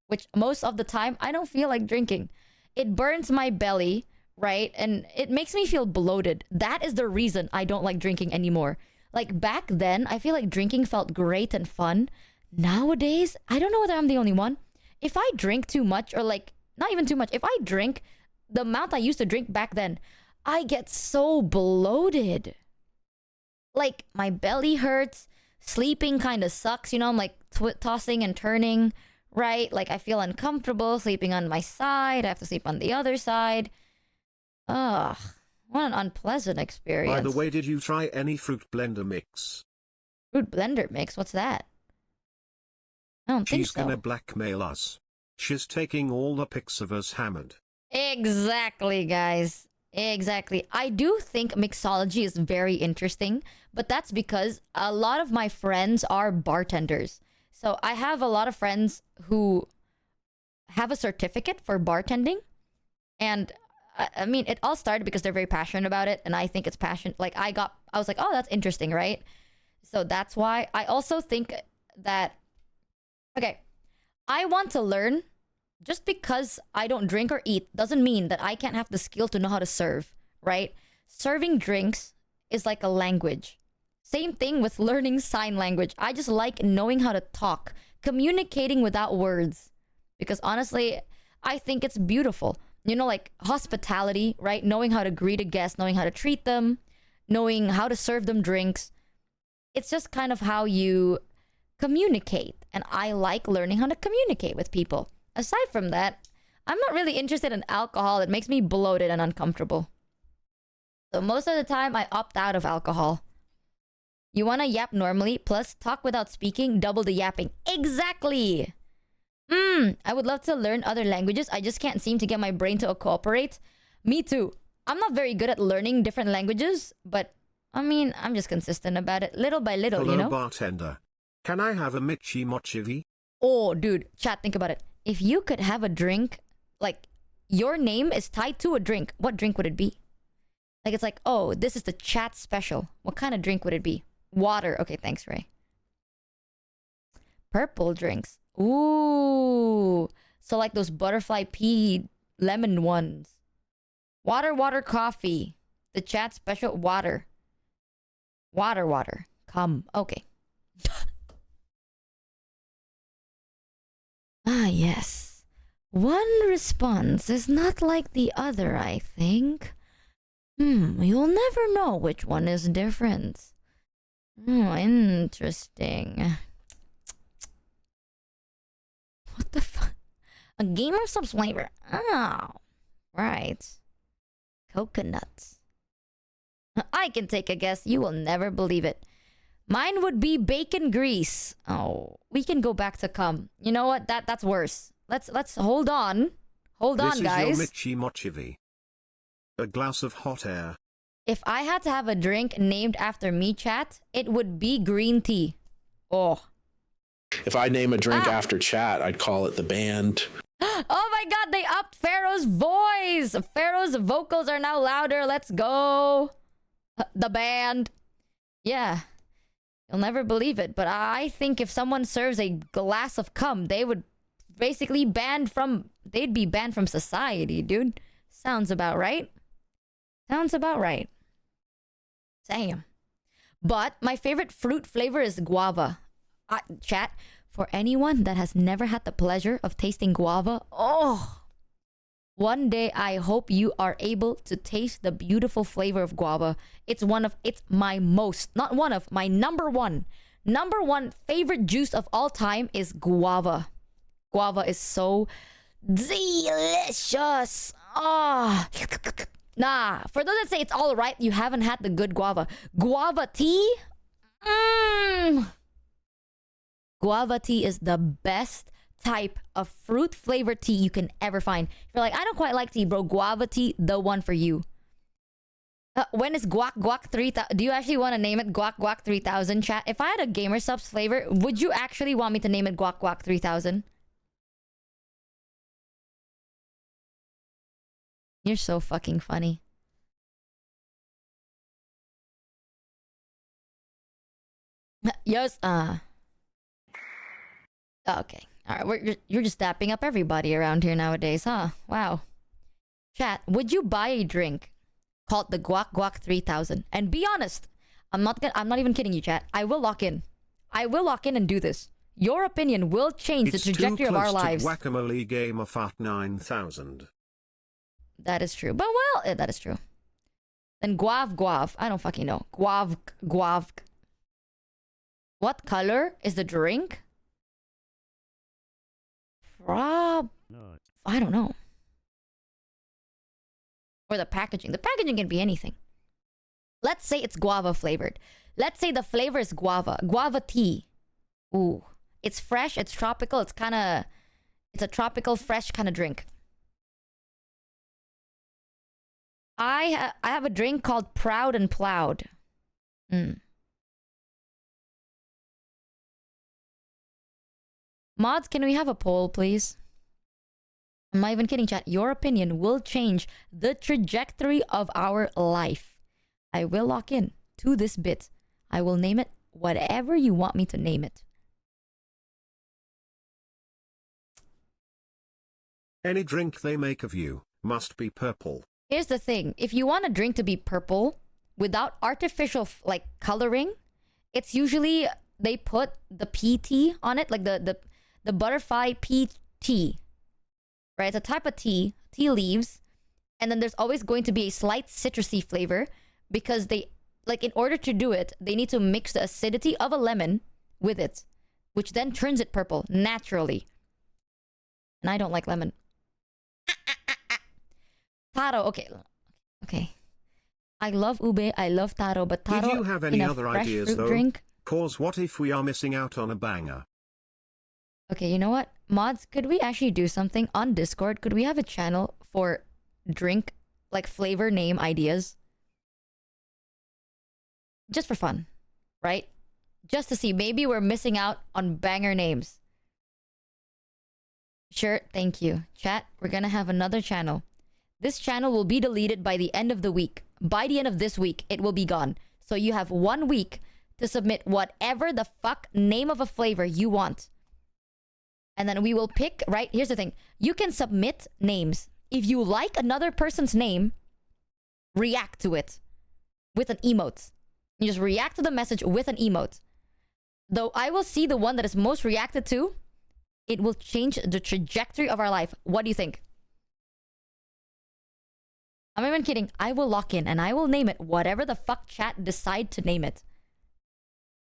Which most of the time, I don't feel like drinking. It burns my belly, right? And it makes me feel bloated. That is the reason I don't like drinking anymore. Like, back then, I feel like drinking felt great and fun. Nowadays, I don't know whether I'm the only one. If I drink too much, or like, not even too much, if I drink the amount I used to drink back then, I get so bloated. Like, my belly hurts. Sleeping kind of sucks, you know? I'm like tossing and turning, right? Like, I feel uncomfortable sleeping on my side. I have to sleep on the other side. Ugh, what an unpleasant experience. By the way, did you try any fruit blender mix? Fruit blender mix? What's that? I don't think so. She's gonna blackmail us. She's taking all the pics of us hammered. Exactly, guys. Exactly. I do think mixology is very interesting, but that's because a lot of my friends are bartenders. So I have a lot of friends who have a certificate for bartending. And I mean, it all started because they're very passionate about it. And I think it's passion. Like, I was like, oh, that's interesting, right? So that's why. I also think that, okay, I want to learn. Just because I don't drink or eat doesn't mean that I can't have the skill to know how to serve, right? Serving drinks is like a language. Same thing with learning sign language. I just like knowing how to talk, communicating without words. Because honestly, I think it's beautiful. You know, like hospitality, right? Knowing how to greet a guest, knowing how to treat them, knowing how to serve them drinks. It's just kind of how you communicate. And I like learning how to communicate with people. Aside from that, I'm not really interested in alcohol. It makes me bloated and uncomfortable. So most of the time, I opt out of alcohol. You wanna yap normally, plus talk without speaking, double the yapping. Exactly! I would love to learn other languages. I just can't seem to get my brain to cooperate. Me too. I'm not very good at learning different languages, but I mean, I'm just consistent about it, little by little, Hello, you know? bartender. Can I have a Michi Mochievee? Oh, dude, chat, think about it. If you could have a drink, like, your name is tied to a drink, what drink would it be? Like, it's like, oh, this is the chat special. What kind of drink would it be? Water. Okay, thanks, Ray. Purple drinks. Ooh. So like those butterfly pea lemon ones. Water, coffee. The chat special, water. Water. Come. Okay. Ah, yes. One response is not like the other, I think. You'll never know which one is different. Interesting. What the fuck? A gamer subs flavor. Oh, right. Coconuts. I can take a guess. You will never believe it. Mine would be bacon grease. Oh, we can go back to cum. You know what? That's worse. Let's hold on. Hold on, guys. This is your Michi Mochievee. A glass of hot air. If I had to have a drink named after me, chat, it would be green tea. Oh. If I name a drink after chat, I'd call it the band. Oh my god, they upped Pharaoh's voice! Pharaoh's vocals are now louder. Let's go. The band. Yeah. You'll never believe it, but I think if someone serves a glass of cum, they would basically they'd be banned from society, dude. Sounds about right. Sounds about right. Damn. But my favorite fruit flavor is guava. Chat, for anyone that has never had the pleasure of tasting guava, one day I hope you are able to taste the beautiful flavor of guava. It's my number one favorite juice of all time is guava. Guava is so delicious. Nah, for those that say it's all right, you haven't had the good guava. Guava tea? Guava tea is the best type of fruit flavored tea you can ever find. If you're like, I don't quite like tea, bro. Guava tea, the one for you. When is Guac 3000? Do you actually want to name it Guac 3000, chat? If I had a gamer subs flavor, would you actually want me to name it Guac 3000? You're so fucking funny. Yes, okay. Alright, you're just dapping up everybody around here nowadays, huh? Wow. Chat, would you buy a drink called the Guac 3000? And be honest, I'm not even kidding you, chat. I will lock in. I will lock in and do this. Your opinion will change the trajectory of our lives. It's too close to Guacamole Game of Art 9000. That is true. But well, that is true. Then guav. I don't fucking know. Guav. What color is the drink? I don't know. Or the packaging. The packaging can be anything. Let's say it's guava flavored. Let's say the flavor is guava. Guava tea. Ooh. It's fresh. It's tropical. It's a tropical, fresh kind of drink. I have a drink called Proud and Plowed. Mods, can we have a poll, please? I'm not even kidding, chat. Your opinion will change the trajectory of our life. I will lock in to this bit. I will name it whatever you want me to name it. Any drink they make of you must be purple. Here's the thing. If you want a drink to be purple without artificial like coloring, it's usually they put the PT on it, like the butterfly PT. Right? It's a type of tea leaves, and then there's always going to be a slight citrusy flavor because they like in order to do it, they need to mix the acidity of a lemon with it, which then turns it purple naturally. And I don't like lemon. Taro, okay. I love ube, I love taro, but taro Did you have any in a other fresh ideas fruit though? drink? Cause what if we are missing out on a banger? Okay, you know what? Mods, could we actually do something on Discord? Could we have a channel for drink, like flavor name ideas? Just for fun, right? Just to see, maybe we're missing out on banger names. Sure, thank you. Chat, we're gonna have another channel. This channel will be deleted by the end of the week. By the end of this week, it will be gone. So you have 1 week to submit whatever the fuck name of a flavor you want. And then we will pick, right? Here's the thing. You can submit names. If you like another person's name, react to it with an emote. You just react to the message with an emote. Though I will see the one that is most reacted to, it will change the trajectory of our life. What do you think? I'm not even kidding. I will lock in and I will name it whatever the fuck chat decide to name it.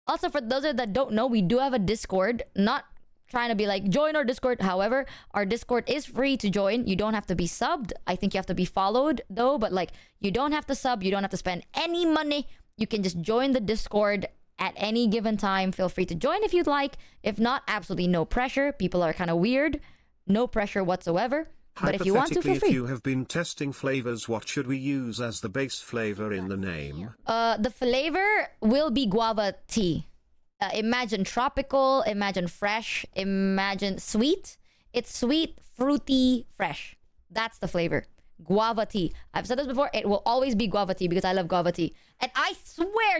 Also, for those that don't know, we do have a Discord. Not trying to be like, join our Discord. However, our Discord is free to join. You don't have to be subbed. I think you have to be followed though. But like, you don't have to sub. You don't have to spend any money. You can just join the Discord at any given time. Feel free to join if you'd like. If not, absolutely no pressure. People are kind of weird. No pressure whatsoever. But if you want to, feel free. If you have been testing flavors, what should we use as the base flavor in the name? The flavor will be guava tea. Imagine tropical, imagine fresh, imagine sweet. It's sweet, fruity, fresh. That's the flavor. Guava tea. I've said this before. It will always be guava tea because I love guava tea. And I swear,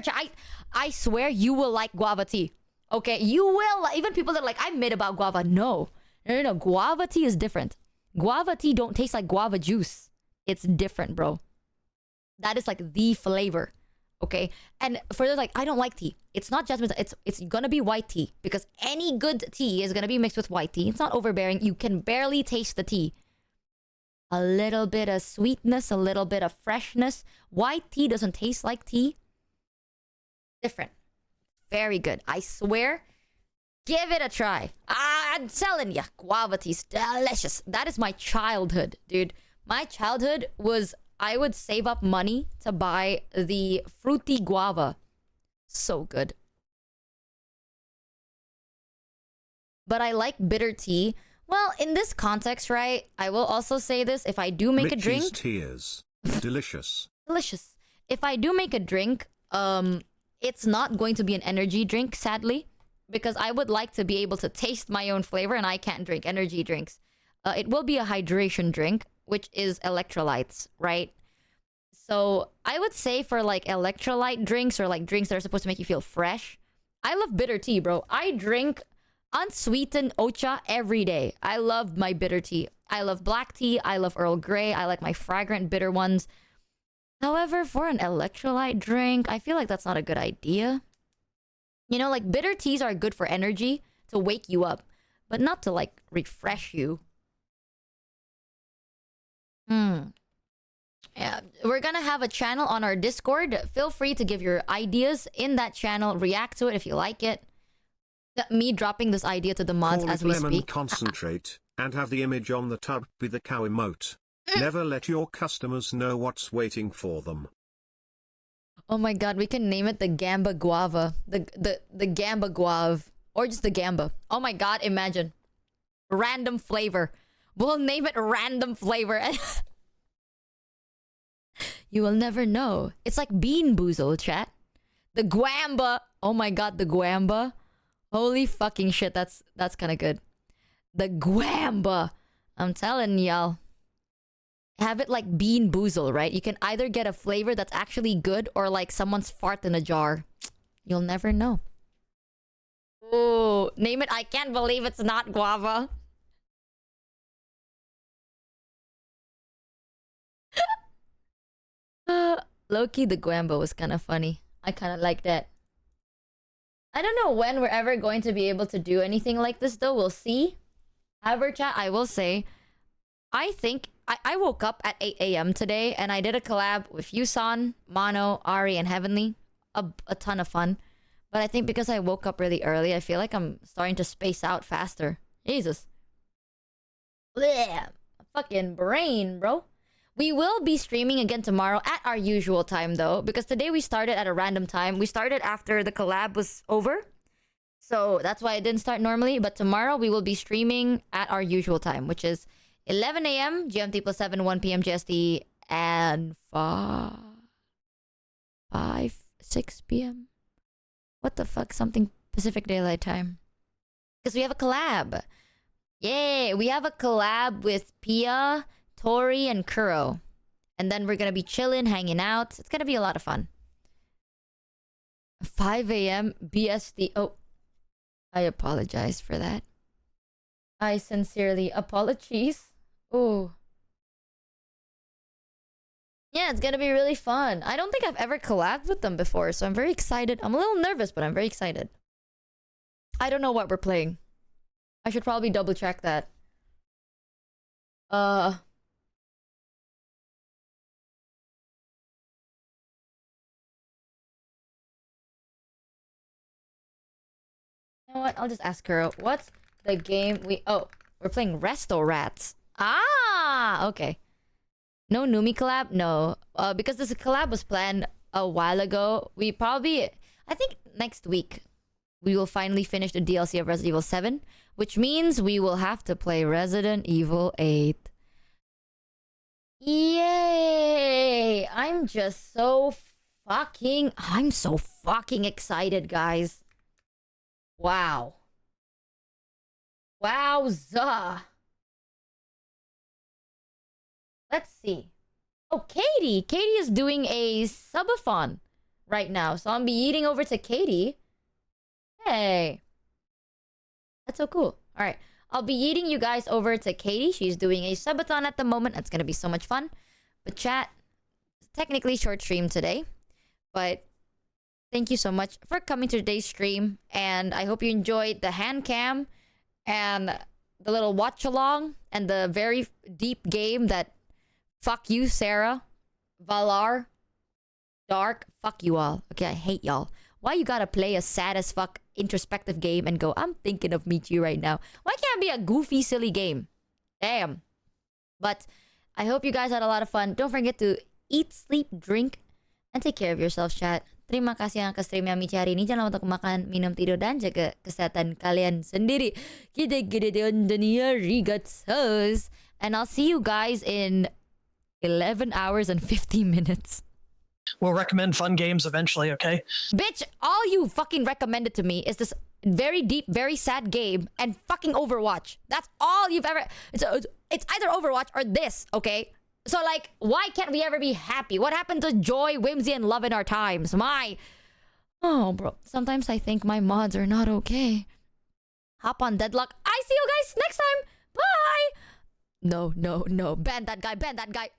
I swear you will like guava tea. Okay, you will. Even people that are like, I'm mid about guava. No. Guava tea is different. Guava tea don't taste like guava juice. It's different, bro. That is like the flavor. Okay? And for those like, I don't like tea. It's not jasmine. It's gonna be white tea. Because any good tea is gonna be mixed with white tea. It's not overbearing. You can barely taste the tea. A little bit of sweetness, a little bit of freshness. White tea doesn't taste like tea. Different. Very good. I swear. Give it a try. I'm telling you, guava tea's delicious. That is my childhood, dude. My childhood was, I would save up money to buy the fruity guava. So good. But I like bitter tea. Well, in this context, right? I will also say this. If I do make a drink... tears. Delicious. Delicious. If I do make a drink, it's not going to be an energy drink, sadly. Because I would like to be able to taste my own flavor and I can't drink energy drinks. It will be a hydration drink, which is electrolytes, right? So I would say for like electrolyte drinks or like drinks that are supposed to make you feel fresh, I love bitter tea, bro. I drink unsweetened ocha every day. I love my bitter tea. I love black tea. I love Earl Grey. I like my fragrant bitter ones. However, for an electrolyte drink, I feel like that's not a good idea. You know, like bitter teas are good for energy, to wake you up, but not to like refresh you. Yeah, we're gonna have a channel on our Discord. Feel free to give your ideas in that channel. React to it if you like it. Me dropping this idea to the mods Call as it we lemon speak. concentrate, and have the image on the tub be the cow emote. Never let your customers know what's waiting for them. Oh my god, we can name it the Gamba Guava. The Gamba Guave. Or just the Gamba. Oh my god, imagine. Random flavor. We'll name it random flavor. You will never know. It's like Bean Boozle, chat. The Guamba. Oh my god, the Guamba. Holy fucking shit, that's kind of good. The Guamba. I'm telling y'all. Have it like Bean Boozle, right? You can either get a flavor that's actually good or like someone's fart in a jar. You'll never know. Oh, name it. I can't believe it's not guava. Low-key, the Guamba was kind of funny. I kind of like that. I don't know when we're ever going to be able to do anything like this, though. We'll see. However, chat, I will say, I think I woke up at 8 a.m. today and I did a collab with Yusan, Mono, Ari, and Heavenly. A ton of fun. But I think because I woke up really early, I feel like I'm starting to space out faster. Jesus. Blech. Fucking brain, bro. We will be streaming again tomorrow at our usual time, though, because today we started at a random time. We started after the collab was over. So that's why I didn't start normally. But tomorrow we will be streaming at our usual time, which is 11 a.m. GMT plus 7, 1 p.m. GST, and 6 p.m. What the fuck? Something Pacific Daylight Time. Because we have a collab. Yay! We have a collab with Pia, Tori, and Kuro. And then we're going to be chilling, hanging out. It's going to be a lot of fun. 5 a.m. BST. Oh, I apologize for that. I sincerely apologize. Oh. Yeah, it's gonna be really fun. I don't think I've ever collabed with them before, so I'm very excited. I'm a little nervous, but I'm very excited. I don't know what we're playing. I should probably double check that. You know what? I'll just ask her. What's the game we... Oh, we're playing Resto Rats. Ah, okay. No Numi collab? No. Because this collab was planned a while ago. We probably... I think next week we will finally finish the DLC of Resident Evil 7. Which means we will have to play Resident Evil 8. Yay! I'm so fucking excited, guys. Wow. Wowza. Let's see. Oh, Katie. Katie is doing a subathon right now. So I'll be eating over to Katie. Hey. That's so cool. All right. I'll be eating you guys over to Katie. She's doing a subathon at the moment. It's going to be so much fun. But chat, technically short stream today. But thank you so much for coming to today's stream. And I hope you enjoyed the hand cam and the little watch along and the very deep game that fuck you, Sarah, Valar, Dark, fuck you all. Okay, I hate y'all. Why you gotta play a sad as fuck introspective game and go, I'm thinking of Michi right now? Why can't it be a goofy, silly game? Damn. But I hope you guys had a lot of fun. Don't forget to eat, sleep, drink, and take care of yourselves, chat. Terima kasih yang ke-streamnya Michi hari ini. Jangan lupa untuk makan, minum, tidur, dan jaga kesehatan kalian sendiri. Kita gede-gedeon dunia rigatos. And I'll see you guys in 11 hours and 50 minutes. We'll recommend fun games eventually, okay? Bitch, all you fucking recommended to me is this very deep, very sad game and fucking Overwatch. That's all you've ever... It's either Overwatch or this, okay? So, like, why can't we ever be happy? What happened to joy, whimsy, and love in our times? Oh, bro. Sometimes I think my mods are not okay. Hop on Deadlock. I see you guys next time. Bye! No. Ban that guy.